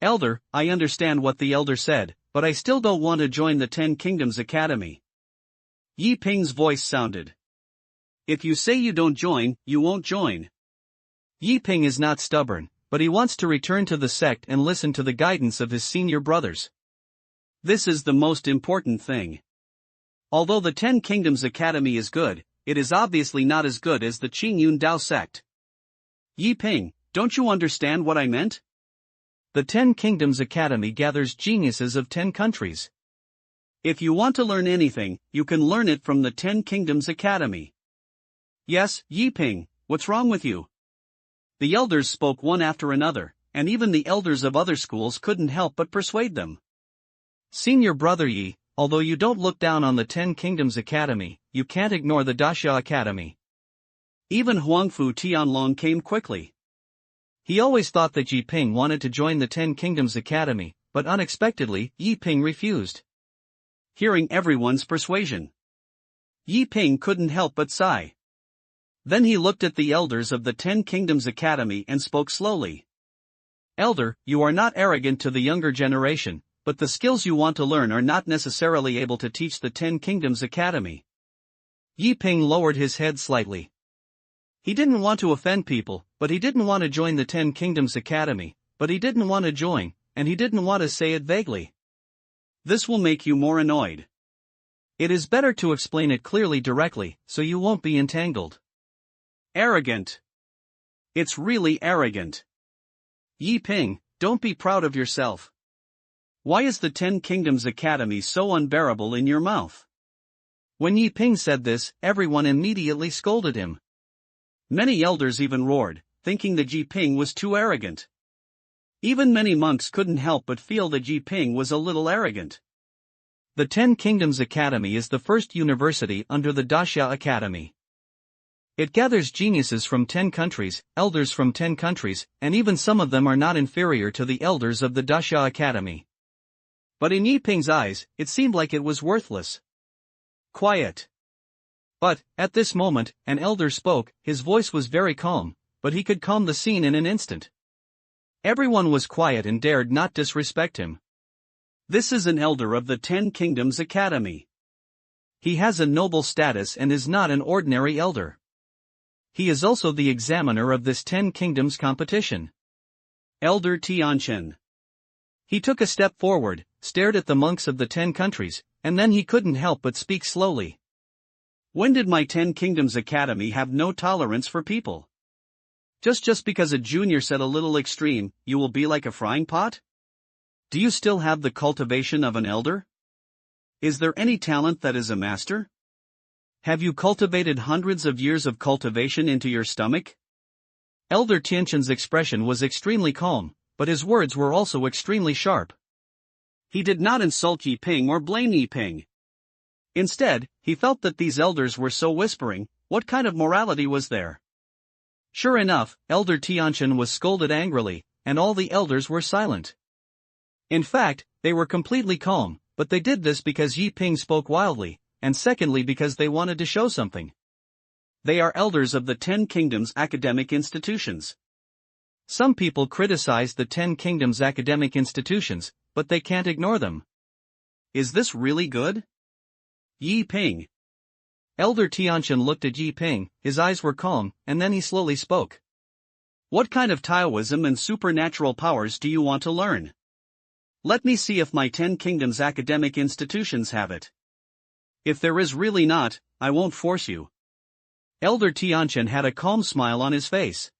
S2: Elder, I understand what the elder said, but I still don't want to join the 10 Kingdoms Academy. Yi Ping's voice sounded. If you say you don't join, you won't join. Yi Ping is not stubborn, but he wants to return to the sect and listen to the guidance of his senior brothers. This is the most important thing. Although the 10 Kingdoms Academy is good, it is obviously not as good as the Qingyun Sect. Yi Ping, don't you understand what I meant? The 10 Kingdoms Academy gathers geniuses of 10 countries. If you want to learn anything, you can learn it from the 10 Kingdoms Academy. Yes, Yi Ping, what's wrong with you? The elders spoke one after another, and even the elders of other schools couldn't help but persuade them. Senior brother Yi, although you don't look down on the 10 Kingdoms Academy, you can't ignore the Daxia Academy. Even Huangfu Tianlong came quickly. He always thought that Yi Ping wanted to join the 10 Kingdoms Academy, but unexpectedly, Yi Ping refused. Hearing everyone's persuasion, Yi Ping couldn't help but sigh. Then he looked at the elders of the 10 Kingdoms Academy and spoke slowly. Elder, you are not arrogant to the younger generation, but the skills you want to learn are not necessarily able to teach the 10 Kingdoms Academy. Yi Ping lowered his head slightly. He didn't want to offend people, but he didn't want to join the 10 Kingdoms Academy, but he didn't want to join, and he didn't want to say it vaguely. This will make you more annoyed. It is better to explain it clearly directly, so you won't be entangled. Arrogant. It's really arrogant. Yi Ping, don't be proud of yourself. Why is the 10 Kingdoms Academy so unbearable in your mouth? When Yi Ping said this, everyone immediately scolded him. Many elders even roared, thinking that Yi Ping was too arrogant. Even many monks couldn't help but feel that Yi Ping was a little arrogant.
S1: The Ten Kingdoms Academy is the first university under the Daxia Academy. It gathers geniuses from 10 countries, elders from 10 countries, and even some of them are not inferior to the elders of the Daxia Academy. But in Yi Ping's eyes, it seemed like it was worthless. Quiet. But, at this moment, an elder spoke. His voice was very calm, but he could calm the scene in an instant. Everyone was quiet and dared not disrespect him. This is an elder of the Ten Kingdoms Academy. He has a noble status and is not an ordinary elder. He is also the examiner of this 10 Kingdoms competition. Elder Tianqian. He took a step forward, stared at the monks of the 10 countries, and then he couldn't help but speak slowly. When did my 10 Kingdoms Academy have no tolerance for people? Just because a junior said a little extreme, you will be like a frying pot? Do you still have the cultivation of an elder? Is there any talent that is a master? Have you cultivated hundreds of years of cultivation into your stomach? Elder Tianqian's expression was extremely calm, but his words were also extremely sharp. He did not insult Yi Ping or blame Yi Ping. Instead, he felt that these elders were so whispering. What kind of morality was there? Sure enough, Elder Tianqian was scolded angrily, and all the elders were silent. In fact, they were completely calm, but they did this because Yi Ping spoke wildly, and secondly because they wanted to show something. They are elders of the 10 Kingdoms academic institutions. Some people criticize the 10 Kingdoms academic institutions, but they can't ignore them. Is this really good? Yi Ping. Elder Tianqian looked at Yi Ping, his eyes were calm, and then he slowly spoke. What kind of Taoism and supernatural powers do you want to learn? Let me see if my 10 Kingdoms academic institutions have it. If there is really not, I won't force you. Elder Tianqian had a calm smile on his face.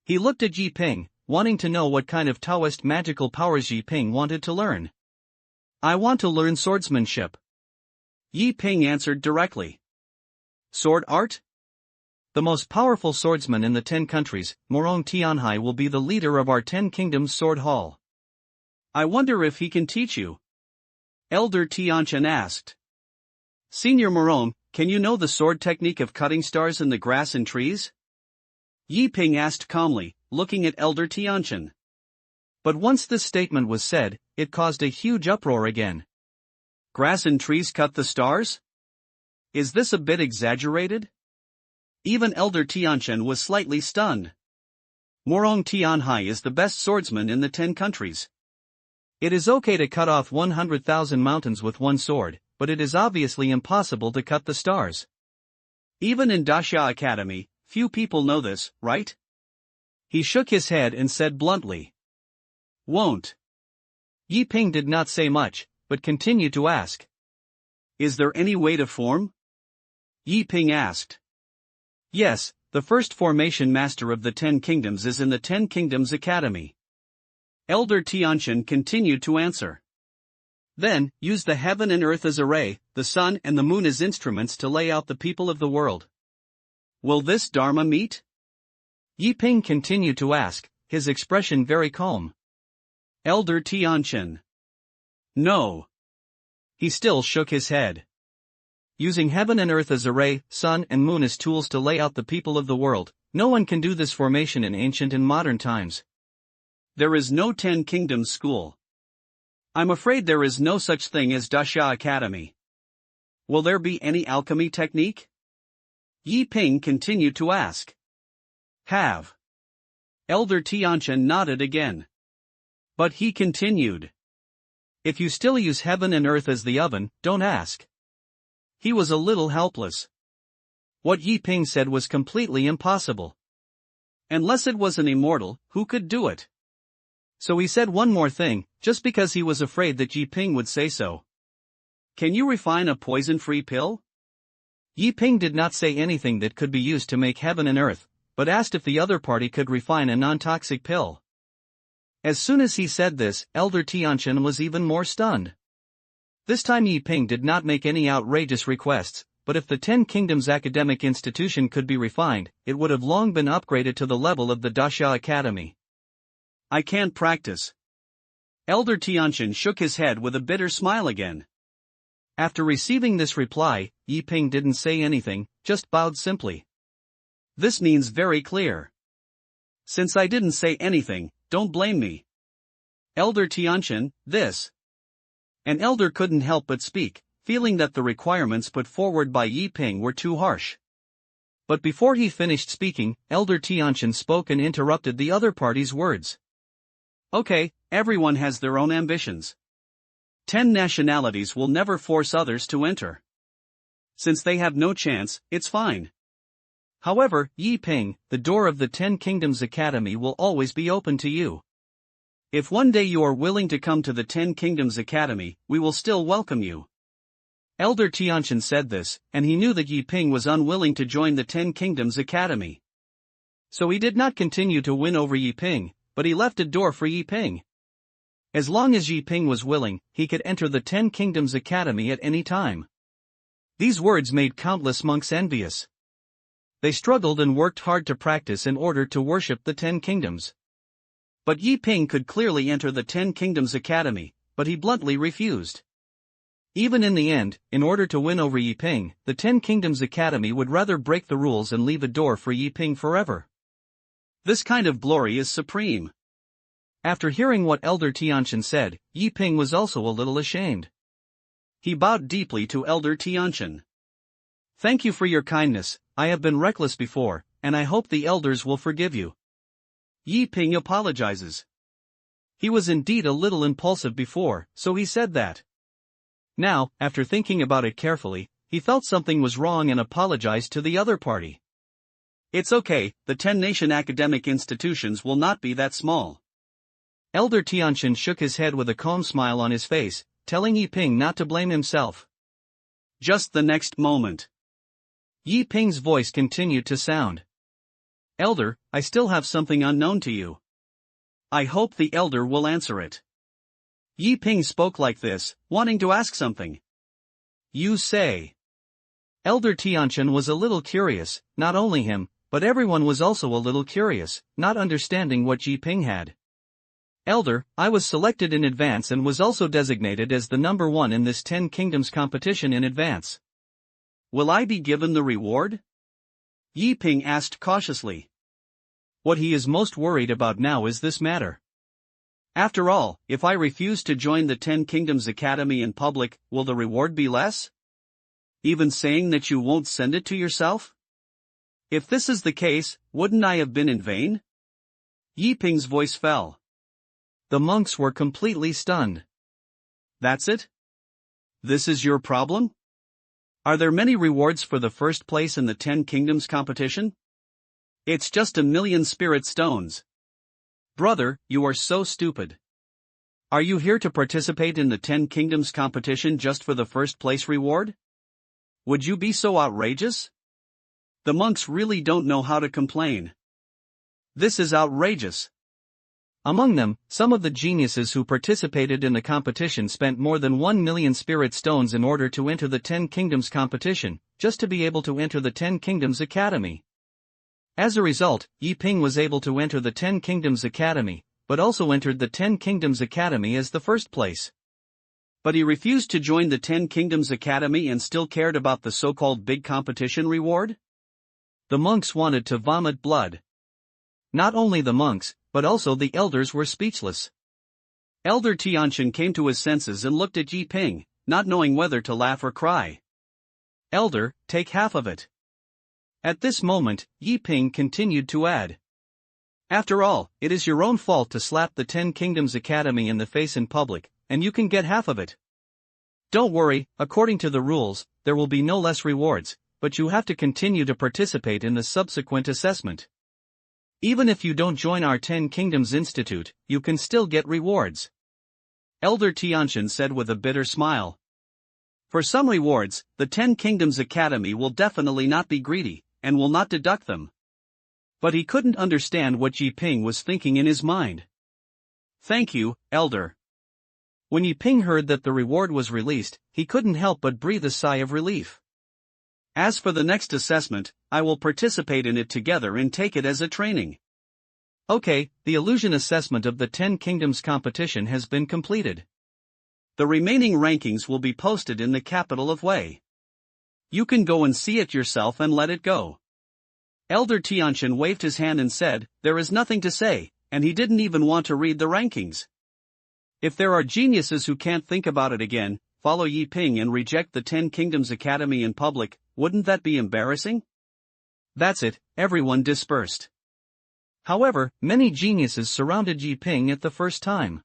S1: He looked at Yi Ping, wanting to know what kind of Taoist magical powers Yi Ping wanted to learn. I want to learn swordsmanship. Yi Ping answered directly. Sword art? The most powerful swordsman in the 10 countries, Morong Tianhai, will be the leader of our 10 Kingdoms Sword Hall. I wonder if he can teach you. Elder Tianqian asked. Senior Morong, can you know the sword technique of cutting stars in the grass and trees? Yi Ping asked calmly, looking at Elder Tianqian. But once this statement was said, it caused a huge uproar again. Grass and trees cut the stars? Is this a bit exaggerated? Even Elder Tianqian was slightly stunned. Morong Tianhai is the best swordsman in the 10 countries. It is okay to cut off 100,000 mountains with one sword, but it is obviously impossible to cut the stars. Even in Daxia Academy, few people know this, right? He shook his head and said bluntly. Won't. Yi Ping did not say much, but continued to ask. Is there any way to form? Yi Ping asked. Yes, the first formation master of the 10 Kingdoms is in the 10 Kingdoms Academy. Elder Tianqian continued to answer. Then, use the heaven and earth as array, the sun and the moon as instruments to lay out the people of the world. Will this Dharma meet? Yi Ping continued to ask, his expression very calm. Elder Tianqian. No. He still shook his head. Using heaven and earth as array, sun and moon as tools to lay out the people of the world, no one can do this formation in ancient and modern times. There is no 10 Kingdoms school. I'm afraid there is no such thing as Daxia Academy. Will there be any alchemy technique? Yi Ping continued to ask. Have. Elder Tianqian nodded again. But he continued. If you still use heaven and earth as the oven, don't ask. He was a little helpless. What Yi Ping said was completely impossible. Unless it was an immortal, who could do it? So he said one more thing, just because he was afraid that Yi Ping would say so. Can you refine a poison-free pill? Yi Ping did not say anything that could be used to make heaven and earth, but asked if the other party could refine a non-toxic pill. As soon as he said this, Elder Tianqian was even more stunned. This time Yi Ping did not make any outrageous requests, but if the 10 Kingdoms academic institution could be refined, it would have long been upgraded to the level of the Daxia Academy. I can't practice. Elder Tianqian shook his head with a bitter smile again. After receiving this reply, Yi Ping didn't say anything, just bowed simply.
S2: This means very clear. Since I didn't say anything, don't blame me. Elder Tianqian, this. An elder couldn't help but speak, feeling that the requirements put forward by Yi Ping were too harsh.
S1: But before he finished speaking, Elder Tianqian spoke and interrupted the other party's words.
S2: Okay, everyone has their own ambitions. 10 nationalities will never force others to enter. Since they have no chance, it's fine.
S1: However, Yi Ping, the door of the 10 Kingdoms Academy will always be open to you.
S2: If one day you are willing to come to the 10 Kingdoms Academy, we will still welcome you.
S1: Elder Tianqian said this, and he knew that Yi Ping was unwilling to join the 10 Kingdoms Academy. So he did not continue to win over Yi Ping, but he left a door for Yi Ping. As long as Yi Ping was willing, he could enter the 10 Kingdoms Academy at any time. These words made countless monks envious. They struggled and worked hard to practice in order to worship the 10 Kingdoms.
S2: But Yi Ping could clearly enter the 10 Kingdoms Academy, but he bluntly refused.
S1: Even in the end, in order to win over Yi Ping, the 10 Kingdoms Academy would rather break the rules and leave a door for Yi Ping forever.
S2: This kind of glory is supreme.
S1: After hearing what Elder Tianqian said, Yi Ping was also a little ashamed.
S2: He bowed deeply to Elder Tianqian.
S1: Thank you for your kindness, I have been reckless before, and I hope the elders will forgive you.
S2: Yi Ping apologizes.
S1: He was indeed a little impulsive before, so he said that. Now, after thinking about it carefully, he felt something was wrong and apologized to the other party.
S2: It's okay, the 10 nation academic institutions will not be that small.
S1: Elder Tianqian shook his head with a calm smile on his face, telling Yi Ping not to blame himself.
S2: Just the next moment,
S1: Yi Ping's voice continued to sound.
S2: Elder, I still have something unknown to you. I hope the elder will answer it. Yi Ping spoke like this, wanting to ask something.
S1: You say. Elder Tianqian was a little curious, not only him, but everyone was also a little curious, not understanding what Yi Ping had. Elder, I was selected in advance and was also designated as the number 1 in this 10 Kingdoms competition in advance.
S2: Will I be given the reward? Yi Ping asked cautiously.
S1: What he is most worried about now is this matter.
S2: After all, if I refuse to join the 10 Kingdoms Academy in public, will the reward be less? Even saying that you won't send it to yourself? If this is the case, wouldn't I have been in vain? Yi Ping's voice fell.
S1: The monks were completely stunned.
S2: That's it? This is your problem? Are there many rewards for the first place in the 10 Kingdoms competition? It's just 1,000,000 spirit stones.
S1: Brother, you are so stupid. Are you here to participate in the 10 Kingdoms competition just for the first place reward?
S2: Would you be so outrageous? The monks really don't know how to complain. This is outrageous.
S1: Among them, some of the geniuses who participated in the competition spent more than 1,000,000 spirit stones in order to enter the 10 Kingdoms competition, just to be able to enter the 10 Kingdoms Academy. As a result, Yi Ping was able to enter the 10 Kingdoms Academy, but also entered the 10 Kingdoms Academy as the first place.
S2: But he refused to join the 10 Kingdoms Academy and still cared about the so-called big competition reward?
S1: The monks wanted to vomit blood. Not only the monks, but also the elders were speechless.
S2: Elder Tianqian came to his senses and looked at Yi Ping, not knowing whether to laugh or cry.
S1: Elder, take half of it. At this moment, Yi Ping continued to add. After all, it is your own fault to slap the 10 Kingdoms Academy in the face in public, and you can get half of it. Don't worry, according to the rules, there will be no less rewards, but you have to continue to participate in the subsequent assessment. Even if you don't join our 10 Kingdoms Institute, you can still get rewards.
S2: Elder Tianqian said with a bitter smile. For some rewards, the 10 Kingdoms Academy will definitely not be greedy, and will not deduct them. But he couldn't understand what Yi Ping was thinking in his mind.
S1: Thank you, Elder. When Yi Ping heard that the reward was released, he couldn't help but breathe a sigh of relief.
S2: As for the next assessment, I will participate in it together and take it as a training.
S1: Okay, the illusion assessment of the 10 Kingdoms competition has been completed.
S2: The remaining rankings will be posted in the capital of Wei. You can go and see it yourself and let it go. Elder Tianqian waved his hand and said, there is nothing to say, and he didn't even want to read the rankings. If there are geniuses who can't think about it again, follow Yi Ping and reject the Ten Kingdoms Academy in public, wouldn't that be embarrassing? That's it, everyone dispersed. However, many geniuses surrounded Yi Ping at the first time.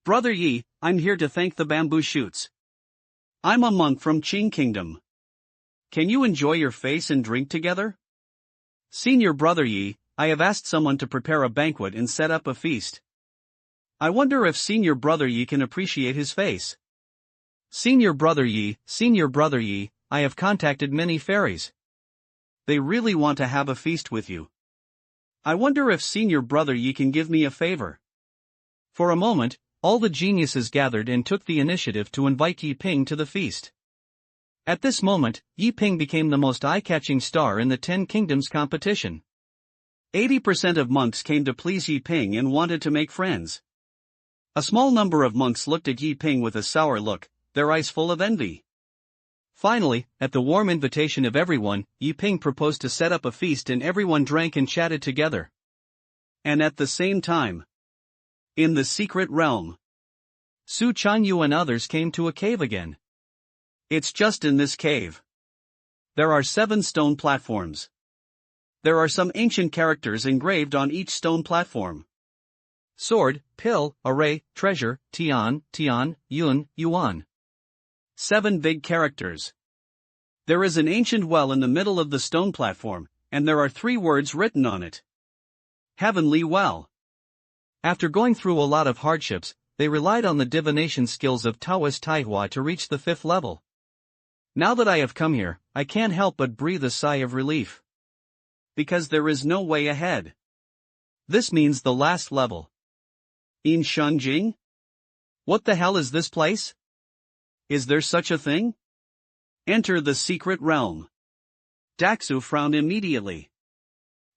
S2: Brother Yi, I'm here to thank the bamboo shoots. I'm a monk from Qing Kingdom. Can you enjoy your face and drink together? Senior Brother Yi, I have asked someone to prepare a banquet and set up a feast. I wonder if Senior Brother Yi can appreciate his face. Senior Brother Yi, I have contacted many fairies. They really want to have a feast with you. I wonder if Senior Brother Yi can give me a favor. For a moment, all the geniuses gathered and took the initiative to invite Yi Ping to the feast. At this moment, Yi Ping became the most eye-catching star in the Ten Kingdoms competition. 80% of monks came to please Yi Ping and wanted to make friends. A small number of monks looked at Yi Ping with a sour look, their eyes full of envy. Finally, at the warm invitation of everyone, Yi Ping proposed to set up a feast and everyone drank and chatted together. And at the same time, in the secret realm, Su Chanyu and others came to a cave again. It's just in this cave. There are 7 stone platforms. There are some ancient characters engraved on each stone platform. Sword, pill, array, treasure, tian, yun, yuan. 7 big characters. There is an ancient well in the middle of the stone platform, and there are 3 words written on it. Heavenly Well. After going through a lot of hardships, they relied on the divination skills of Taoist Taihua to reach the 5th level. Now that I have come here, I can't help but breathe a sigh of relief. Because there is no way ahead. This means the last level. In Shanjing? What the hell is this place? Is there such a thing? Enter the secret realm. Daxu frowned immediately.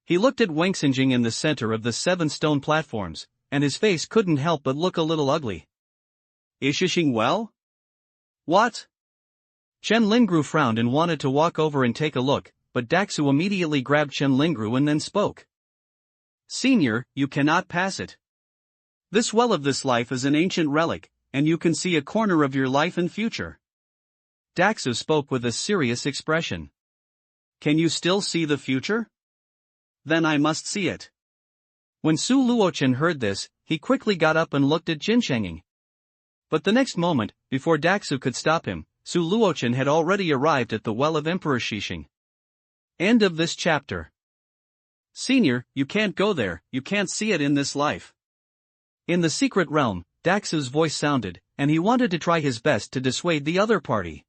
S2: He looked at Wang Xinjing in the center of the 7 stone platforms, and his face couldn't help but look a little ugly. Ishishing well? What? Chen Lingru frowned and wanted to walk over and take a look, but Daxu immediately grabbed Chen Lingru and then spoke. Senior, you cannot pass it. This well of this life is an ancient relic, and you can see a corner of your life and future. Daxu spoke with a serious expression. Can you still see the future? Then I must see it. When Su Luochen heard this, he quickly got up and looked at Jin Shenging. But the next moment, before Daxu could stop him, Su Luochen had already arrived at the well of Emperor Shishing. End of this chapter. Senior, you can't go there, you can't see it in this life. In the secret realm, Daxu's voice sounded, and he wanted to try his best to dissuade the other party.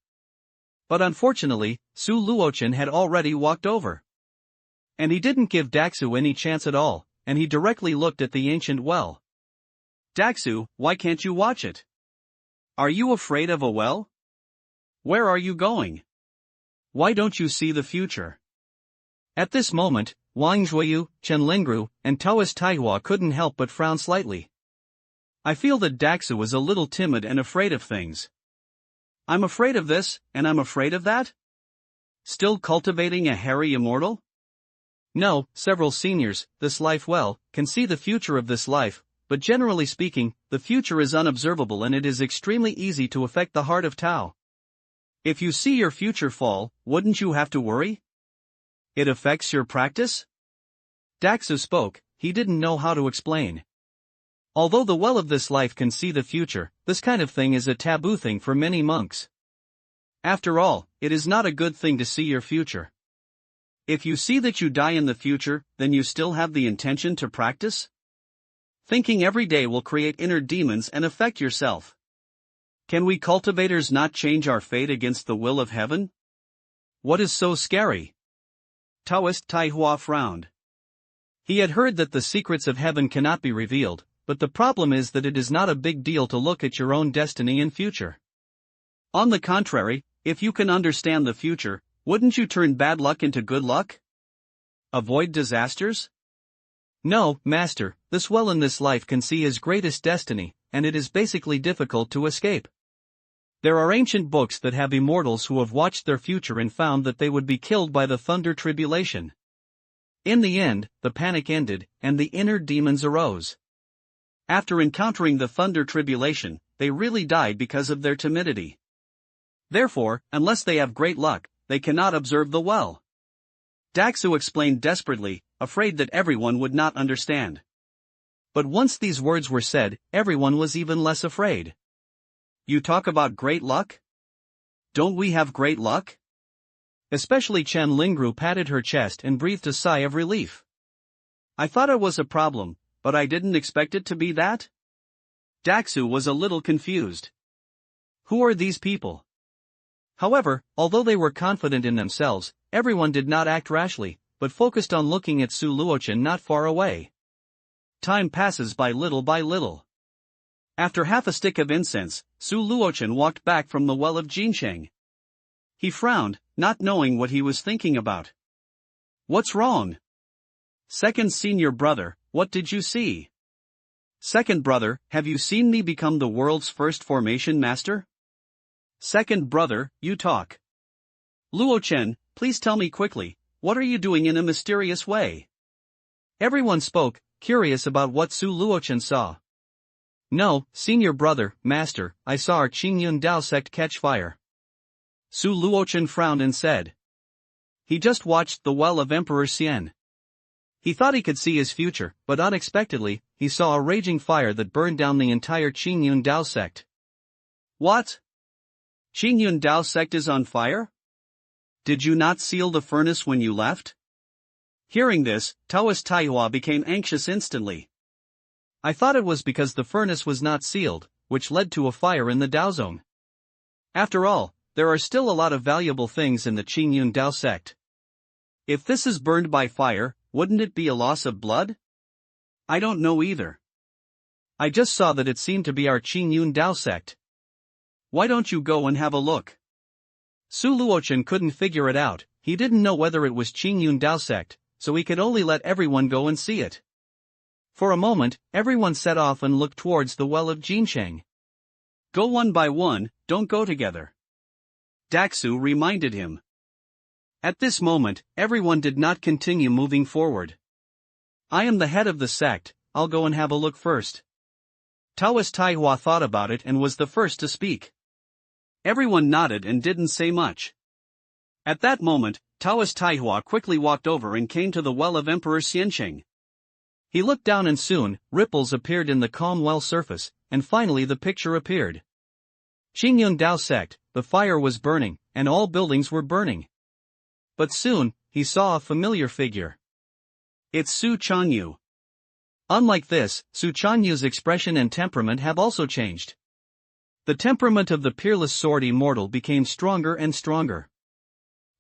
S2: But unfortunately, Su Luochen had already walked over. And he didn't give Daxu any chance at all, and he directly looked at the ancient well. Daxu, why can't you watch it? Are you afraid of a well? Where are you going? Why don't you see the future? At this moment, Wang Zhuoyu, Chen Lingru, and Taoist Taihua couldn't help but frown slightly. I feel that Daxu was a little timid and afraid of things. I'm afraid of this, and I'm afraid of that? Still cultivating a hairy immortal? No, several seniors, this life well, can see the future of this life, but generally speaking, the future is unobservable and it is extremely easy to affect the heart of Tao. If you see your future fall, wouldn't you have to worry? It affects your practice? Daxu spoke, he didn't know how to explain. Although the well of this life can see the future, this kind of thing is a taboo thing for many monks. After all, it is not a good thing to see your future. If you see that you die in the future, then you still have the intention to practice? Thinking every day will create inner demons and affect yourself. Can we cultivators not change our fate against the will of heaven? What is so scary? Taoist Taihua frowned. He had heard that the secrets of heaven cannot be revealed, but the problem is that it is not a big deal to look at your own destiny and future. On the contrary, if you can understand the future, wouldn't you turn bad luck into good luck? Avoid disasters? No, master, this well in this life can see his greatest destiny, and it is basically difficult to escape.
S1: There are ancient books that have immortals who have watched their future and found that they would be killed by the thunder tribulation. In the end, the panic ended, and the inner demons arose. After encountering the thunder tribulation, they really died because of their timidity. Therefore, unless they have great luck, they cannot observe the well. Daxu explained desperately, afraid that everyone would not understand. But once these words were said, everyone was even less afraid. You talk about great luck? Don't we have great luck? Especially Chen Lingru patted her chest and breathed a sigh of relief. I thought it was a problem, but I didn't expect it to be that? Daxu was a little confused. Who are these people? However, although they were confident in themselves, everyone did not act rashly, but focused on looking at Su Luochen not far away. Time passes by little by little. After half a stick of incense, Su Luochen walked back from the well of Jinsheng. He frowned, not knowing what he was thinking about. What's wrong? Second senior brother, what did you see? Second brother, have you seen me become the world's first formation master? Second brother, you talk. Luochen, please tell me quickly, what are you doing in a mysterious way? Everyone spoke, curious about what Su Luochen saw. No, senior brother, master, I saw our Qingyun Sect catch fire. Su Luochen frowned and said. He just watched the well of Emperor Xian. He thought he could see his future, but unexpectedly, he saw a raging fire that burned down the entire Qingyun Sect. What? Qingyun Sect is on fire? Did you not seal the furnace when you left? Hearing this, Taoist Taihua became anxious instantly. I thought it was because the furnace was not sealed, which led to a fire in the Dao Zone. After all, there are still a lot of valuable things in the Qingyun Sect. If this is burned by fire, wouldn't it be a loss of blood? I don't know either. I just saw that it seemed to be our Qingyun Sect. Why don't you go and have a look? Su Luochen couldn't figure it out, he didn't know whether it was Qingyun Sect, so he could only let everyone go and see it. For a moment, everyone set off and looked towards the well of Jinsheng. Go one by one, don't go together. Daxu reminded him. At this moment, everyone did not continue moving forward. I am the head of the sect, I'll go and have a look first. Taoist Taihua thought about it and was the first to speak. Everyone nodded and didn't say much. At that moment, Taoist Taihua quickly walked over and came to the well of Emperor Xiansheng. He looked down and soon, ripples appeared in the calm well surface, and finally the picture appeared. Qingyun Sect, the fire was burning, and all buildings were burning. But soon, he saw a familiar figure. It's Su Chanyu. Unlike this, Su Chanyu's expression and temperament have also changed. The temperament of the peerless sword immortal became stronger and stronger.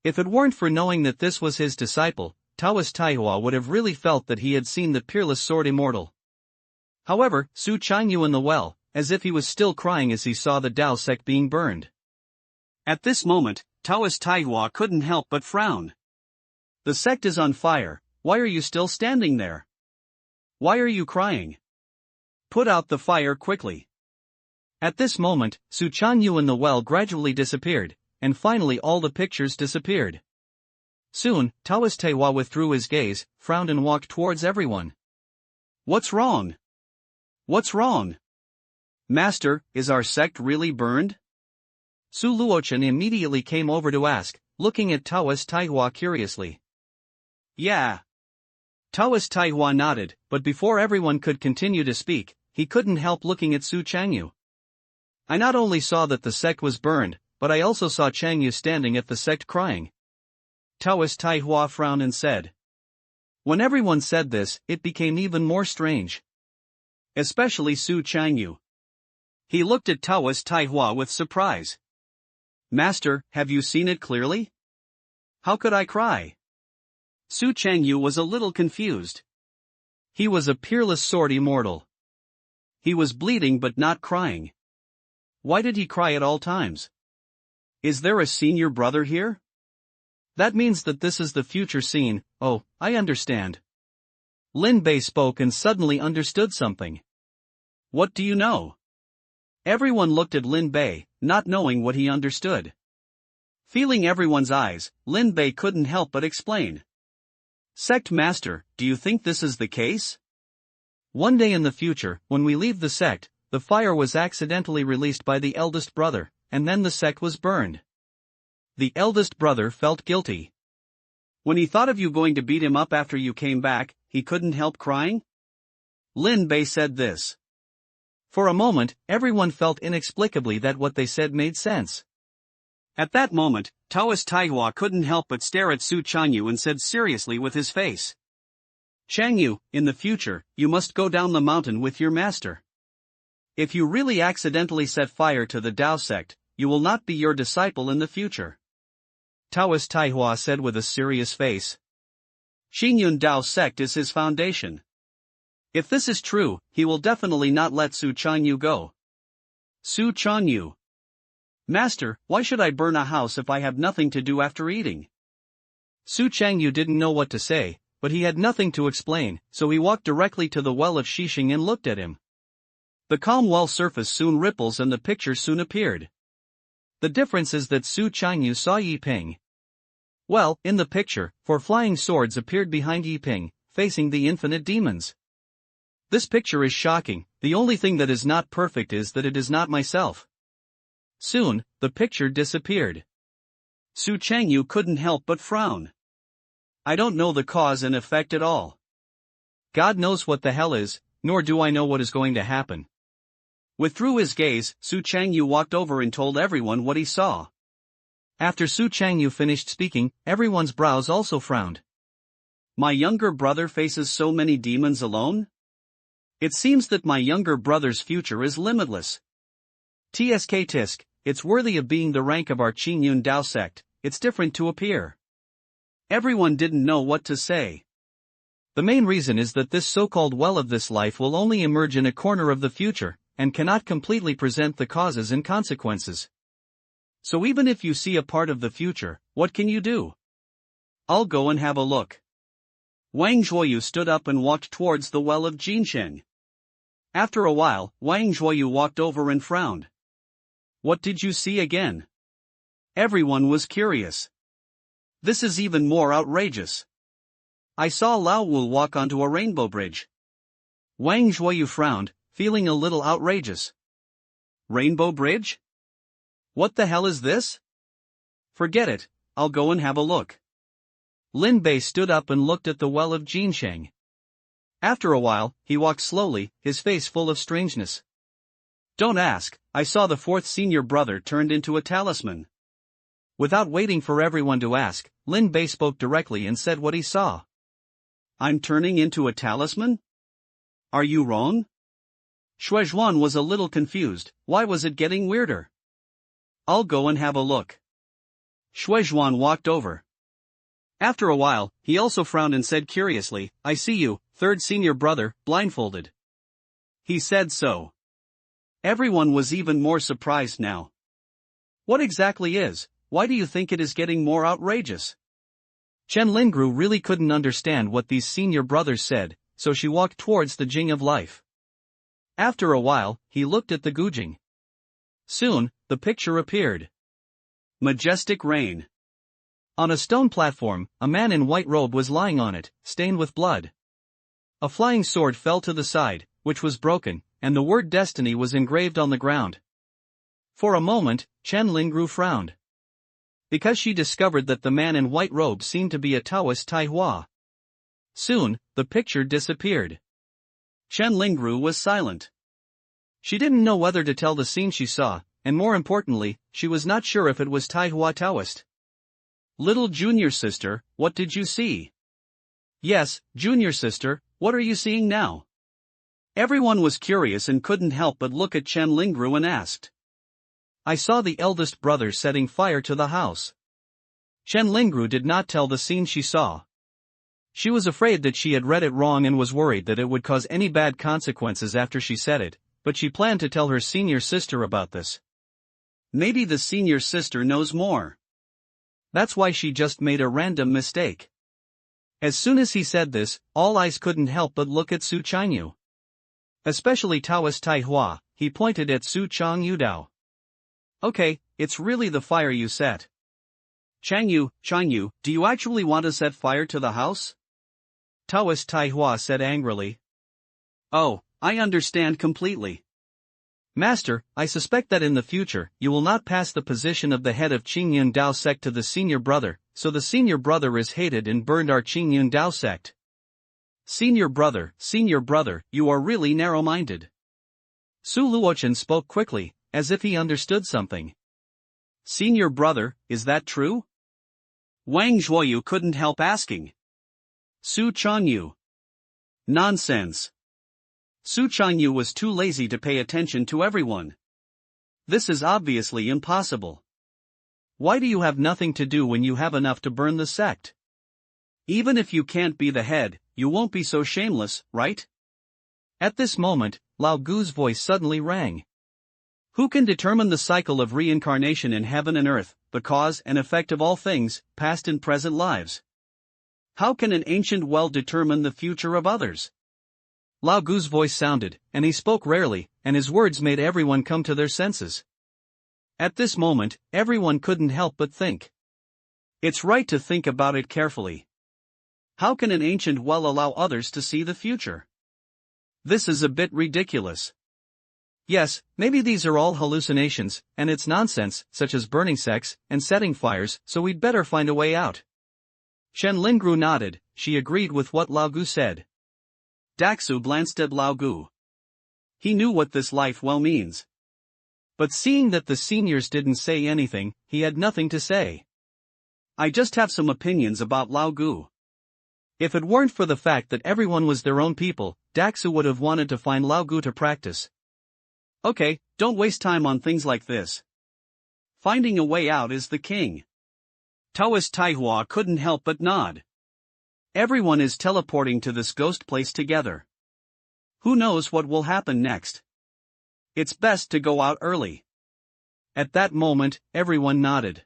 S1: If it weren't for knowing that this was his disciple, Taoist Taihua would have really felt that he had seen the peerless sword immortal. However, Su Chanyu in the well, as if he was still crying as he saw the Dao Sect being burned. At this moment, Taoist Taihua couldn't help but frown. The sect is on fire, why are you still standing there? Why are you crying? Put out the fire quickly. At this moment, Su Chanyu in the well gradually disappeared, and finally all the pictures disappeared. Soon, Taoist Taihua withdrew his gaze, frowned and walked towards everyone. What's wrong? What's wrong? Master, is our sect really burned? Su Luochen immediately came over to ask, looking at Taoist Taihua curiously. Yeah. Taoist Taihua nodded, but before everyone could continue to speak, he couldn't help looking at Su Chanyu. I not only saw that the sect was burned, but I also saw Chanyu standing at the sect crying. Taoist Taihua frowned and said. When everyone said this, it became even more strange. Especially Su Chanyu. He looked at Taoist Taihua with surprise. Master, have you seen it clearly? How could I cry? Su Chanyu was a little confused. He was a peerless sword immortal. He was bleeding but not crying. Why did he cry at all times? Is there a senior brother here? That means that this is the future scene. Oh, I understand. Lin Bei spoke and suddenly understood something. What do you know?
S2: Everyone looked at Lin Bei, not knowing what he understood. Feeling everyone's eyes, Lin Bei couldn't help but explain. Sect Master, do you think this is the case? One day in the future, when we leave the sect, the fire was accidentally released by the eldest brother, and then the sect was burned. The eldest brother felt guilty. When he thought of you going to beat him up after you came back, he couldn't help crying? Lin Bei said this. For a moment, everyone felt inexplicably that what they said made sense. At that moment, Taoist Taihua couldn't help but stare at Su Chanyu and said seriously with his face. Changyu, in the future, you must go down the mountain with your master. If you really accidentally set fire to the Dao sect, you will not be your disciple in the future. Taoist Taihua said with a serious face. Qingyun Dao sect is his foundation. If this is true, he will definitely not let Su Chanyu go. Su Chanyu. Master, why should I burn a house if I have nothing to do after eating? Su Chanyu didn't know what to say, but he had nothing to explain, so he walked directly to the well of Shixing and looked at him. The calm well surface soon ripples and the picture soon appeared. The difference is that Su Chanyu saw Yi Ping. Well, in the picture, 4 flying swords appeared behind Yi Ping, facing the infinite demons. This picture is shocking, the only thing that is not perfect is that it is not myself. Soon, the picture disappeared. Su Chanyu couldn't help but frown. I don't know the cause and effect at all. God knows what the hell is, nor do I know what is going to happen. Withdrew his gaze, Su Chanyu walked over and told everyone what he saw. After Su Chanyu finished speaking, everyone's brows also frowned. My younger brother faces so many demons alone? It seems that my younger brother's future is limitless. Tsk tisk, it's worthy of being the rank of our Qingyun Dao sect, it's different to appear. Everyone didn't know what to say. The main reason is that this so-called well of this life will only emerge in a corner of the future, and cannot completely present the causes and consequences. So even if you see a part of the future, what can you do? I'll go and have a look. Wang Zhuoyu stood up and walked towards the well of Jinsheng. After a while, Wang Zhuoyu walked over and frowned. What did you see again? Everyone was curious. This is even more outrageous. I saw Lao Wu walk onto a rainbow bridge. Wang Zhuoyu frowned, feeling a little outrageous. Rainbow bridge? What the hell is this? Forget it, I'll go and have a look. Lin Bei stood up and looked at the well of Jinsheng. After a while, he walked slowly, his face full of strangeness. Don't ask, I saw the 4th senior brother turned into a talisman. Without waiting for everyone to ask, Lin Bei spoke directly and said what he saw. I'm turning into a talisman? Are you wrong? Shuizhuan was a little confused, why was it getting weirder? I'll go and have a look. Shuizhuan walked over. After a while, he also frowned and said curiously, I see you, 3rd senior brother, blindfolded. He said so. Everyone was even more surprised now. What exactly is, why do you think it is getting more outrageous? Chen Lingru really couldn't understand what these senior brothers said, so she walked towards the Jing of Life. After a while, he looked at the Gujing. Soon, the picture appeared. Majestic rain. On a stone platform, a man in white robe was lying on it, stained with blood. A flying sword fell to the side, which was broken, and the word destiny was engraved on the ground. For a moment, Chen Lingru frowned. Because she discovered that the man in white robe seemed to be a Taoist Taihua. Soon, the picture disappeared. Chen Lingru was silent. She didn't know whether to tell the scene she saw, and more importantly, she was not sure if it was Taihua Taoist. Little junior sister, what did you see? Yes, junior sister, what are you seeing now? Everyone was curious and couldn't help but look at Chen Lingru and asked. I saw the eldest brother setting fire to the house. Chen Lingru did not tell the scene she saw. She was afraid that she had read it wrong and was worried that it would cause any bad consequences after she said it, but she planned to tell her senior sister about this. Maybe the senior sister knows more. That's why she just made a random mistake. As soon as he said this, all eyes couldn't help but look at Su Chanyu. Especially Taoist Taihua,
S1: he pointed at Su Changyu. Okay, it's really the fire you set. Changyu, do you actually want to set fire to the house? Taoist Taihua said angrily. Oh, I understand completely. Master, I suspect that in the future, you will not pass the position of the head of Qingyun Sect to the senior brother, so the senior brother is hated and burned our Qingyun Sect. Senior brother, you are really narrow-minded. Su Luochen spoke quickly, as if he understood something. Senior brother, is that true? Wang Zhuoyu couldn't help asking. Su Changyu. Nonsense. Su Changyu was too lazy to pay attention to everyone. This is obviously impossible. Why do you have nothing to do when you have enough to burn the sect? Even if you can't be the head, you won't be so shameless, right? At this moment, Lao Gu's voice suddenly rang. Who can determine the cycle of reincarnation in heaven and earth, the cause and effect of all things, past and present lives? How can an ancient well determine the future of others? Lao Gu's voice sounded, and he spoke rarely, and his words made everyone come to their senses. At this moment, everyone couldn't help but think. It's right to think about it carefully. How can an ancient well allow others to see the future? This is a bit ridiculous. Yes, maybe these are all hallucinations, and it's nonsense, such as burning sects and setting fires, so we'd better find a way out. Shen Lingru nodded, she agreed with what Lao Gu said. Daxu glanced at Lao Gu. He knew what this life well means. But seeing that the seniors didn't say anything, he had nothing to say. I just have some opinions about Lao Gu. If it weren't for the fact that everyone was their own people, Daxu would have wanted to find Lao Gu to practice. Okay, don't waste time on things like this. Finding a way out is the king. Taoist Taihua couldn't help but nod. Everyone is teleporting to this ghost place together. Who knows what will happen next? It's best to go out early. At that moment, everyone nodded.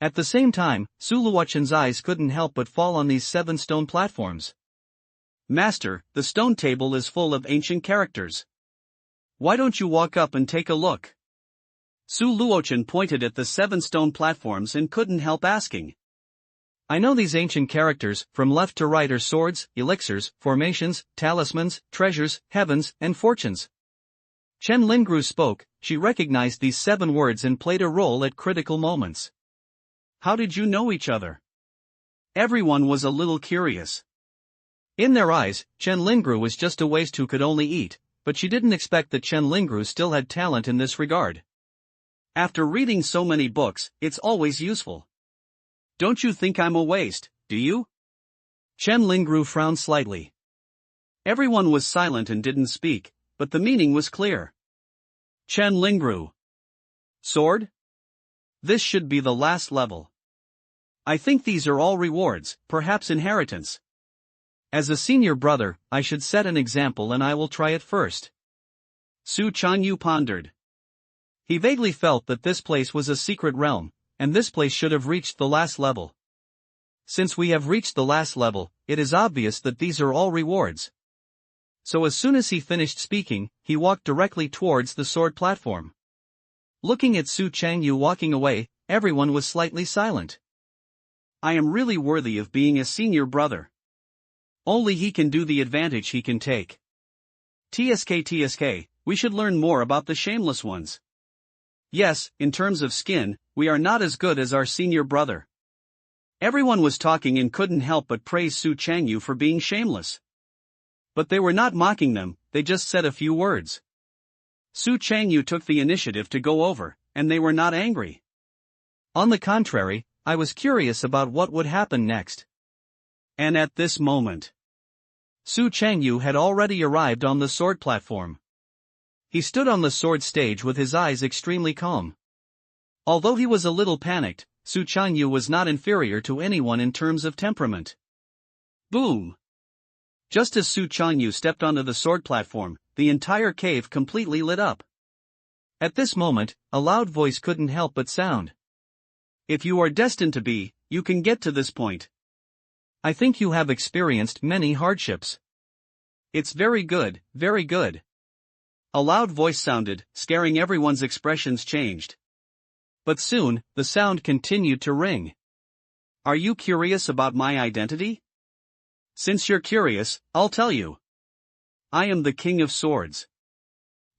S1: At the same time, Su Luochen's eyes couldn't help but fall on these 7 stone platforms. Master, the stone table is full of ancient characters. Why don't you walk up and take a look? Su Luochen pointed at the 7 stone platforms and couldn't help asking. I know these ancient characters, from left to right are swords, elixirs, formations, talismans, treasures, heavens, and fortunes. Chen Lingru spoke, she recognized these 7 words and played a role at critical moments. How did you know each other? Everyone was a little curious. In their eyes, Chen Lingru was just a waste who could only eat, but she didn't expect that Chen Lingru still had talent in this regard. After reading so many books, it's always useful. Don't you think I'm a waste, do you? Chen Lingru frowned slightly. Everyone was silent and didn't speak, but the meaning was clear. Chen Lingru. Sword? This should be the last level. I think these are all rewards, perhaps inheritance. As a senior brother, I should set an example and I will try it first. Su Changyu pondered. He vaguely felt that this place was a secret realm, and this place should have reached the last level. Since we have reached the last level, it is obvious that these are all rewards. So as soon as he finished speaking, he walked directly towards the sword platform. Looking at Su Changyu walking away, everyone was slightly silent. I am really worthy of being a senior brother. Only he can do the advantage he can take. TSK, we should learn more about the shameless ones. Yes, in terms of skin, we are not as good as our senior brother. Everyone was talking and couldn't help but praise Su Changyu for being shameless. But they were not mocking them, they just said a few words. Su Changyu took the initiative to go over, and they were not angry. On the contrary, I was curious about what would happen next. And at this moment, Su Changyu had already arrived on the sword platform. He stood on the sword stage with his eyes extremely calm. Although he was a little panicked, Su Changyu was not inferior to anyone in terms of temperament. Boom! Just as Su Changyu stepped onto the sword platform, the entire cave completely lit up. At this moment, a loud voice couldn't help but sound. If you are destined to be, you can get to this point. I think you have experienced many hardships. It's very good, very good.
S2: A loud voice sounded, scaring everyone's expressions changed. But soon, the sound continued to ring. Are you curious about my identity? Since you're curious, I'll tell you. I am the King of Swords.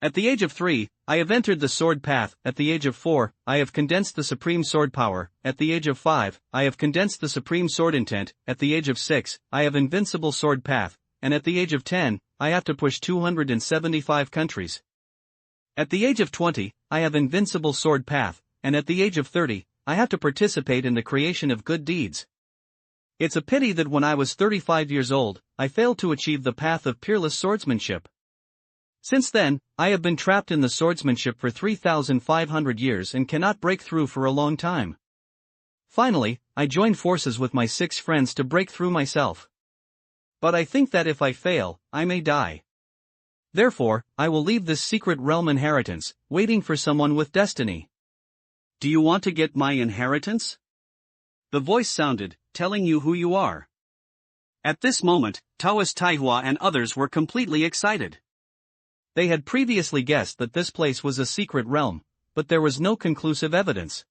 S2: At the age of 3, I have entered the sword path. At the age of 4, I have condensed the supreme sword power. At the age of 5, I have condensed the supreme sword intent. At the age of 6, I have invincible sword path. And at the age of 10, I have to push 275 countries. At the age of 20, I have invincible sword path. And at the age of 30, I have to participate in the creation of good deeds. It's a pity that when I was 35 years old, I failed to achieve the path of peerless swordsmanship. Since then, I have been trapped in the swordsmanship for 3,500 years and cannot break through for a long time. Finally, I joined forces with my 6 friends to break through myself. But I think that if I fail, I may die. Therefore, I will leave this secret realm inheritance, waiting for someone with destiny. Do you want to get my inheritance? The voice sounded, telling you who you are. At this moment, Taoist Taihua and others were completely excited. They had previously guessed that this place was a secret realm, but there was no conclusive evidence.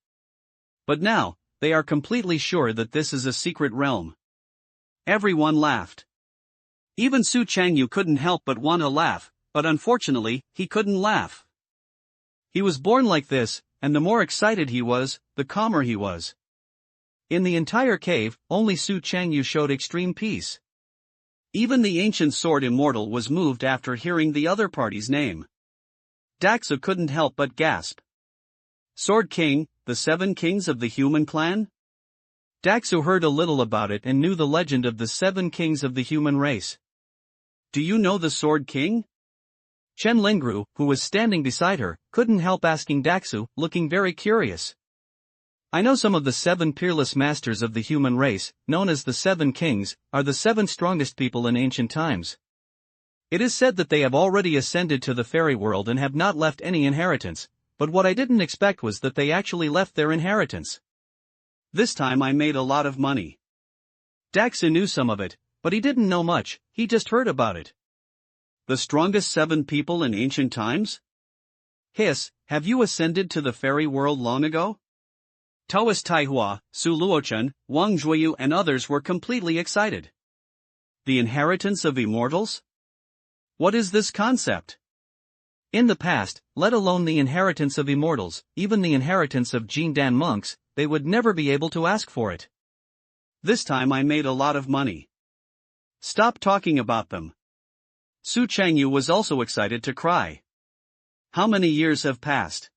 S2: But now, they are completely sure that this is a secret realm. Everyone laughed. Even Su Changyu couldn't help but want to laugh, but unfortunately, he couldn't laugh. He was born like this, and the more excited he was, the calmer he was. In the entire cave, only Su Changyu showed extreme peace. Even the ancient sword immortal was moved after hearing the other party's name. Daxu couldn't help but gasp. Sword King, the 7 kings of the human clan? Daxu heard a little about it and knew the legend of the 7 kings of the human race. Do you know the Sword King? Chen Lingru, who was standing beside her, couldn't help asking Daxu, looking very curious. I know some of the 7 peerless masters of the human race, known as the 7 kings, are the 7 strongest people in ancient times. It is said that they have already ascended to the fairy world and have not left any inheritance, but what I didn't expect was that they actually left their inheritance. This time I made a lot of money. Daxu knew some of it, but he didn't know much, he just heard about it. The strongest 7 people in ancient times? Hiss, have you ascended to the fairy world long ago? Taoist Taihua, Su Luochen, Wang Zhuoyu and others were completely excited. The inheritance of immortals? What is this concept? In the past, let alone the inheritance of immortals, even the inheritance of Jindan monks, they would never be able to ask for it. This time I made a lot of money. Stop talking about them. Su Changyu was also excited to cry. How many years have passed?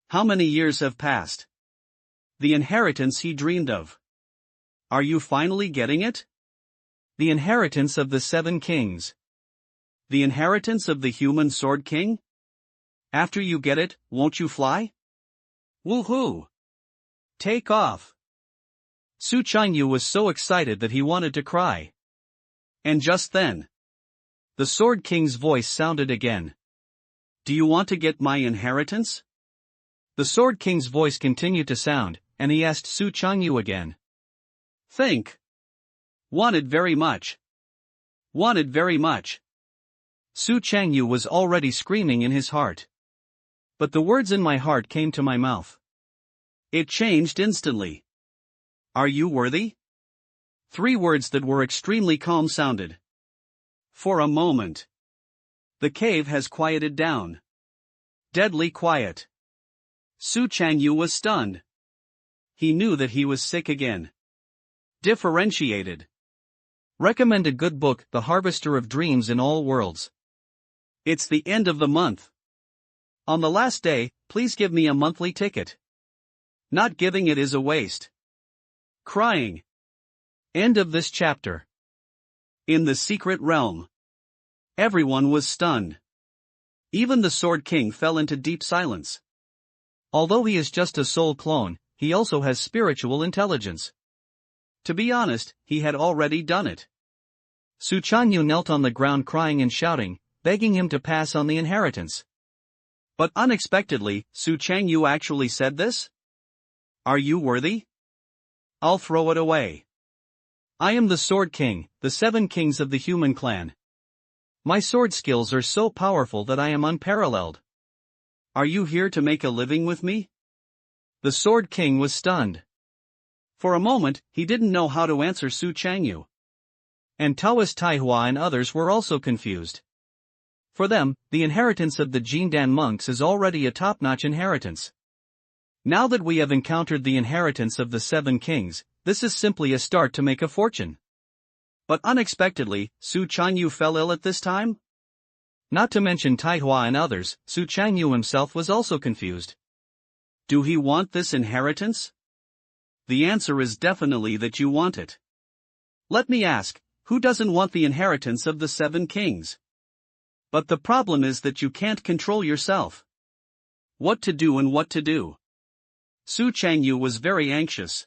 S2: How many years have passed? The inheritance he dreamed of. Are you finally getting it? The inheritance of the 7 kings. The inheritance of the human sword king? After you get it, won't you fly? Woohoo! Take off! Su Changyu was so excited that he wanted to cry. And just then, the Sword King's voice sounded again. Do you want to get my inheritance? The Sword King's voice continued to sound, and he asked Su Changyu again. Think. Wanted very much. Wanted very much. Su Changyu was already screaming in his heart. But the words in my heart came to my mouth. It changed instantly. Are you worthy? 3 words that were extremely calm sounded. For a moment. The cave has quieted down. Deadly quiet. Su Changyu was stunned. He knew that he was sick again. Differentiated. Recommend a good book, The Harvester of Dreams in All Worlds. It's the end of the month. On the last day, please give me a monthly ticket. Not giving it is a waste. Crying. End of this chapter. In the secret realm. Everyone was stunned. Even the Sword King fell into deep silence. Although he is just a soul clone, he also has spiritual intelligence. To be honest, he had already done it. Su Changyu knelt on the ground crying and shouting, begging him to pass on the inheritance. But unexpectedly, Su Changyu actually said this? Are you worthy? I'll throw it away. I am the Sword King, the 7 kings of the human clan.
S1: My sword skills are so powerful that I am unparalleled.
S2: Are you here to make a living with me?
S1: The Sword King was stunned.
S2: For a moment, he didn't know how to answer Su Changyu.
S1: And Taoist Taihua and others were also confused. For them, the inheritance of the Jindan monks is already a top-notch inheritance. Now that we have encountered the inheritance of the 7 kings, this is simply a start to make a fortune.
S2: But unexpectedly, Su Changyu fell ill at this time?
S1: Not to mention Taihua and others, Su Changyu himself was also confused.
S2: Do he want this inheritance? The answer is definitely that you want it. Let me ask, who doesn't want the inheritance of the 7 kings? But the problem is that you can't control yourself. What to do and what to do. Su Changyu was very anxious.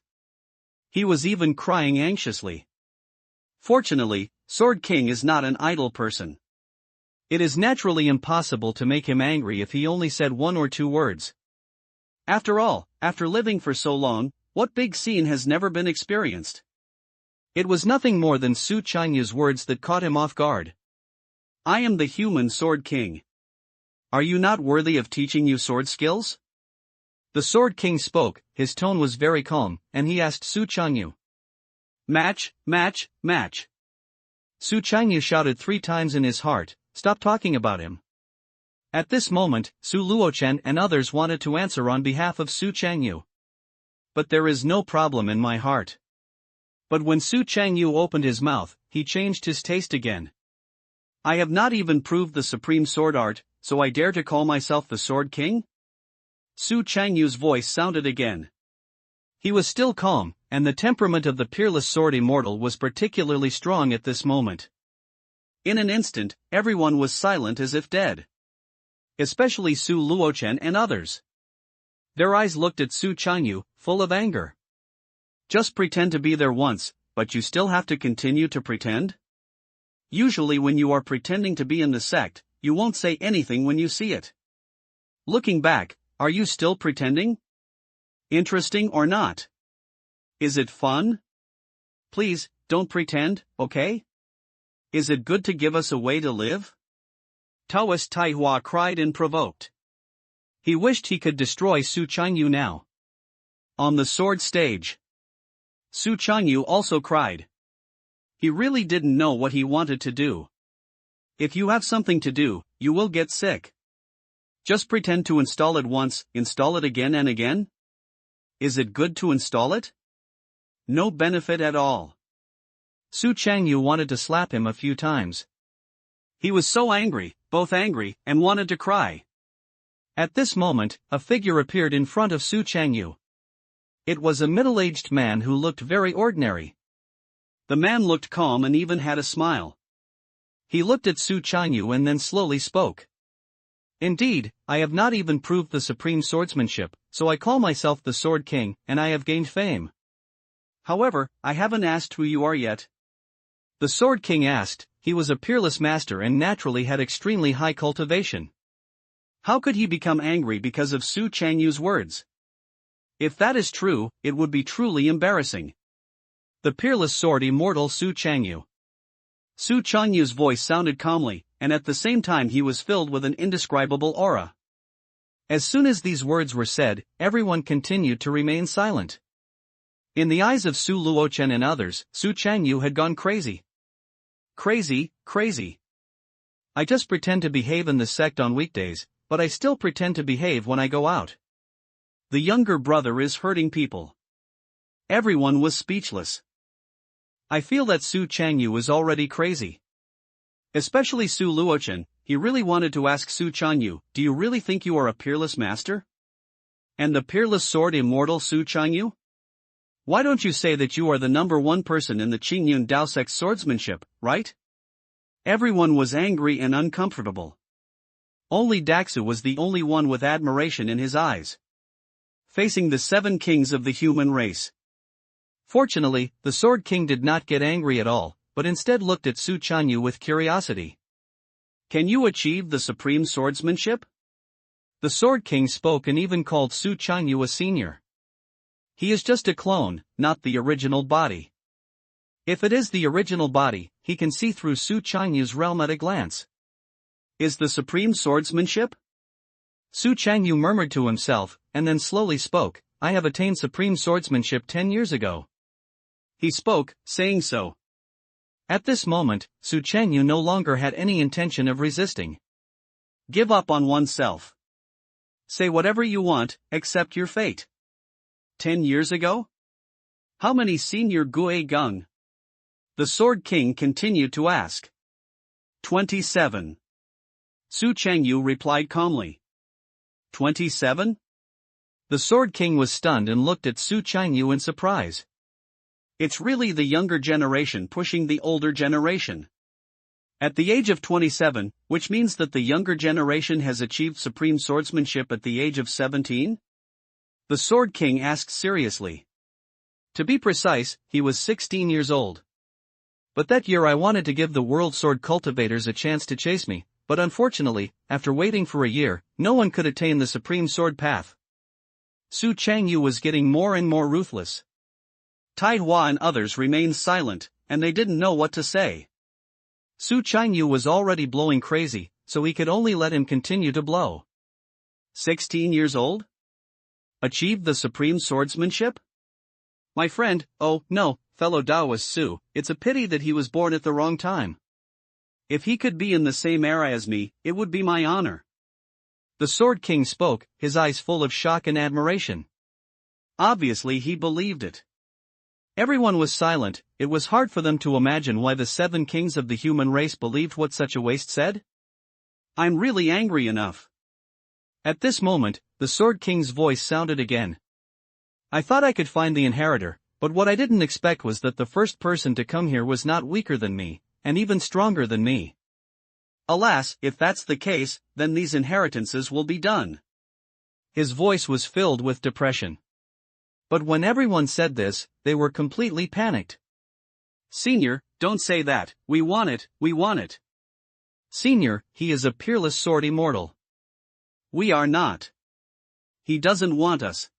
S2: He was even crying anxiously. Fortunately, Sword King is not an idle person.
S1: It is naturally impossible to make him angry if he only said 1 or 2 words.
S2: After all, after living for so long, what big scene has never been experienced?
S1: It was nothing more than Su Changyu's words that caught him off guard.
S2: I am the human Sword King. Are you not worthy of teaching you sword skills?
S1: The Sword King spoke, his tone was very calm, and he asked Su Changyu.
S2: Match, match, match.
S1: Su Changyu shouted 3 times in his heart, stop talking about him. At this moment, Su Luochen and others wanted to answer on behalf of Su Changyu.
S2: But there is no problem in my heart.
S1: But when Su Changyu opened his mouth, he changed his taste again.
S2: I have not even proved the supreme sword art, so I dare to call myself the Sword King? Su Changyu's voice sounded again.
S1: He was still calm, and the temperament of the peerless sword immortal was particularly strong at this moment.
S2: In an instant, everyone was silent as if dead. Especially Su Luochen and others. Their eyes looked at Su Changyu, full of anger. Just pretend to be there once, but you still have to continue to pretend? Usually when you are pretending to be in the sect, you won't say anything when you see it. Looking back, are you still pretending? Interesting or not? Is it fun? Please, don't pretend, okay? Is it good to give us a way to live? Taoist Taihua cried and provoked.
S1: He wished he could destroy Su Changyu now.
S2: On the sword stage, Su Changyu also cried. He really didn't know what he wanted to do. If you have something to do, you will get sick. Just pretend to install it once, install it again and again? Is it good to install it? No benefit at all.
S1: Su Changyu wanted to slap him a few times.
S2: He was so angry, both angry, and wanted to cry.
S1: At this moment, a figure appeared in front of Su Changyu. It was a middle-aged man who looked very ordinary.
S2: The man looked calm and even had a smile.
S1: He looked at Su Changyu and then slowly spoke. Indeed, I have not even proved the supreme swordsmanship, so I call myself the Sword King, and I have gained fame.
S2: However, I haven't asked who you are yet.
S1: The Sword King asked. He was a peerless master and naturally had extremely high cultivation.
S2: How could he become angry because of Su Changyu's words? If that is true, it would be truly embarrassing.
S1: The peerless sword immortal Su Changyu.
S2: Su Changyu's voice sounded calmly, and at the same time he was filled with an indescribable aura.
S1: As soon as these words were said, everyone continued to remain silent. In the eyes of Su Luochen and others, Su Changyu had gone crazy.
S2: Crazy, crazy.
S1: I just pretend to behave in the sect on weekdays, but I still pretend to behave when I go out.
S2: The younger brother is hurting people. Everyone was speechless.
S1: I feel that Su Changyu is already crazy.
S2: Especially Su Luochen, he really wanted to ask Su Changyu, do you really think you are a peerless master? And the peerless sword immortal Su Changyu? Why don't you say that you are the #1 person in the Qingyun Sect swordsmanship, right? Everyone was angry and uncomfortable. Only Daxu was the only one with admiration in his eyes. Facing the 7 kings of the human race.
S1: Fortunately, the Sword King did not get angry at all, but instead looked at Su Changyu with curiosity.
S2: Can you achieve the supreme swordsmanship?
S1: The Sword King spoke and even called Su Changyu a senior. He is just a clone, not the original body. If it is the original body, he can see through Su Changyu's realm at a glance. Is the supreme swordsmanship? Su Changyu murmured to himself, and then slowly spoke, I have attained supreme swordsmanship 10 years ago. He spoke, saying so. At this moment, Su Changyu no longer had any intention of resisting. Give up on oneself. Say whatever you want, accept your fate. 10 years ago? How many senior Gue Gung? The Sword King continued to ask. 27. Su Changyu replied calmly. 27? The Sword King was stunned and looked at Su Changyu in surprise. It's really the younger generation pushing the older generation. At the age of 27, which means that the younger generation has achieved supreme swordsmanship at the age of 17? The Sword King asked seriously. To be precise, he was 16 years old. But that year I wanted to give the world sword cultivators a chance to chase me, but unfortunately, after waiting for a year, no one could attain the supreme sword path. Su Changyu was getting more and more ruthless. Tai Hua and others remained silent, and they didn't know what to say. Su Changyu was already blowing crazy, so he could only let him continue to blow. 16 years old? Achieved the supreme swordsmanship? My friend, oh, no, fellow Taoist Su, it's a pity that he was born at the wrong time. If he could be in the same era as me, it would be my honor. The Sword King spoke, his eyes full of shock and admiration. Obviously he believed it. Everyone was silent. It was hard for them to imagine why the 7 kings of the human race believed what such a waste said. I'm really angry enough. At this moment, the Sword King's voice sounded again. I thought I could find the inheritor, but what I didn't expect was that the first person to come here was not weaker than me, and even stronger than me. Alas, if that's the case, then these inheritances will be done. His voice was filled with depression. But when everyone said this, they were completely panicked. Senior, don't say that, we want it, we want it. Senior, he is a peerless sword immortal. We are not. He doesn't want us.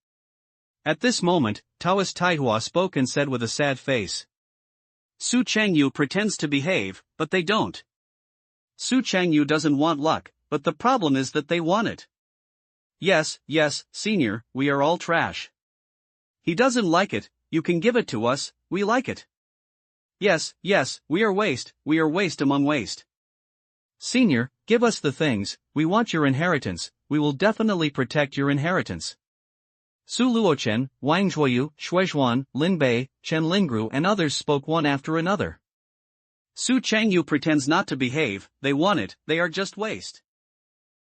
S1: At this moment, Taoist Taihua spoke and said with a sad face. Su Changyu pretends to behave, but they don't. Su Changyu doesn't want luck, but the problem is that they want it. Yes, senior, we are all trash. He doesn't like it, you can give it to us, we like it. Yes, we are waste among waste. Senior, give us the things, we want your inheritance, we will definitely protect your inheritance. Su Luochen, Wang Zhuoyu, Shuizhuan, Lin Bei, Chen Lingru and others spoke one after another. Su Changyu pretends not to behave, they want it, they are just waste.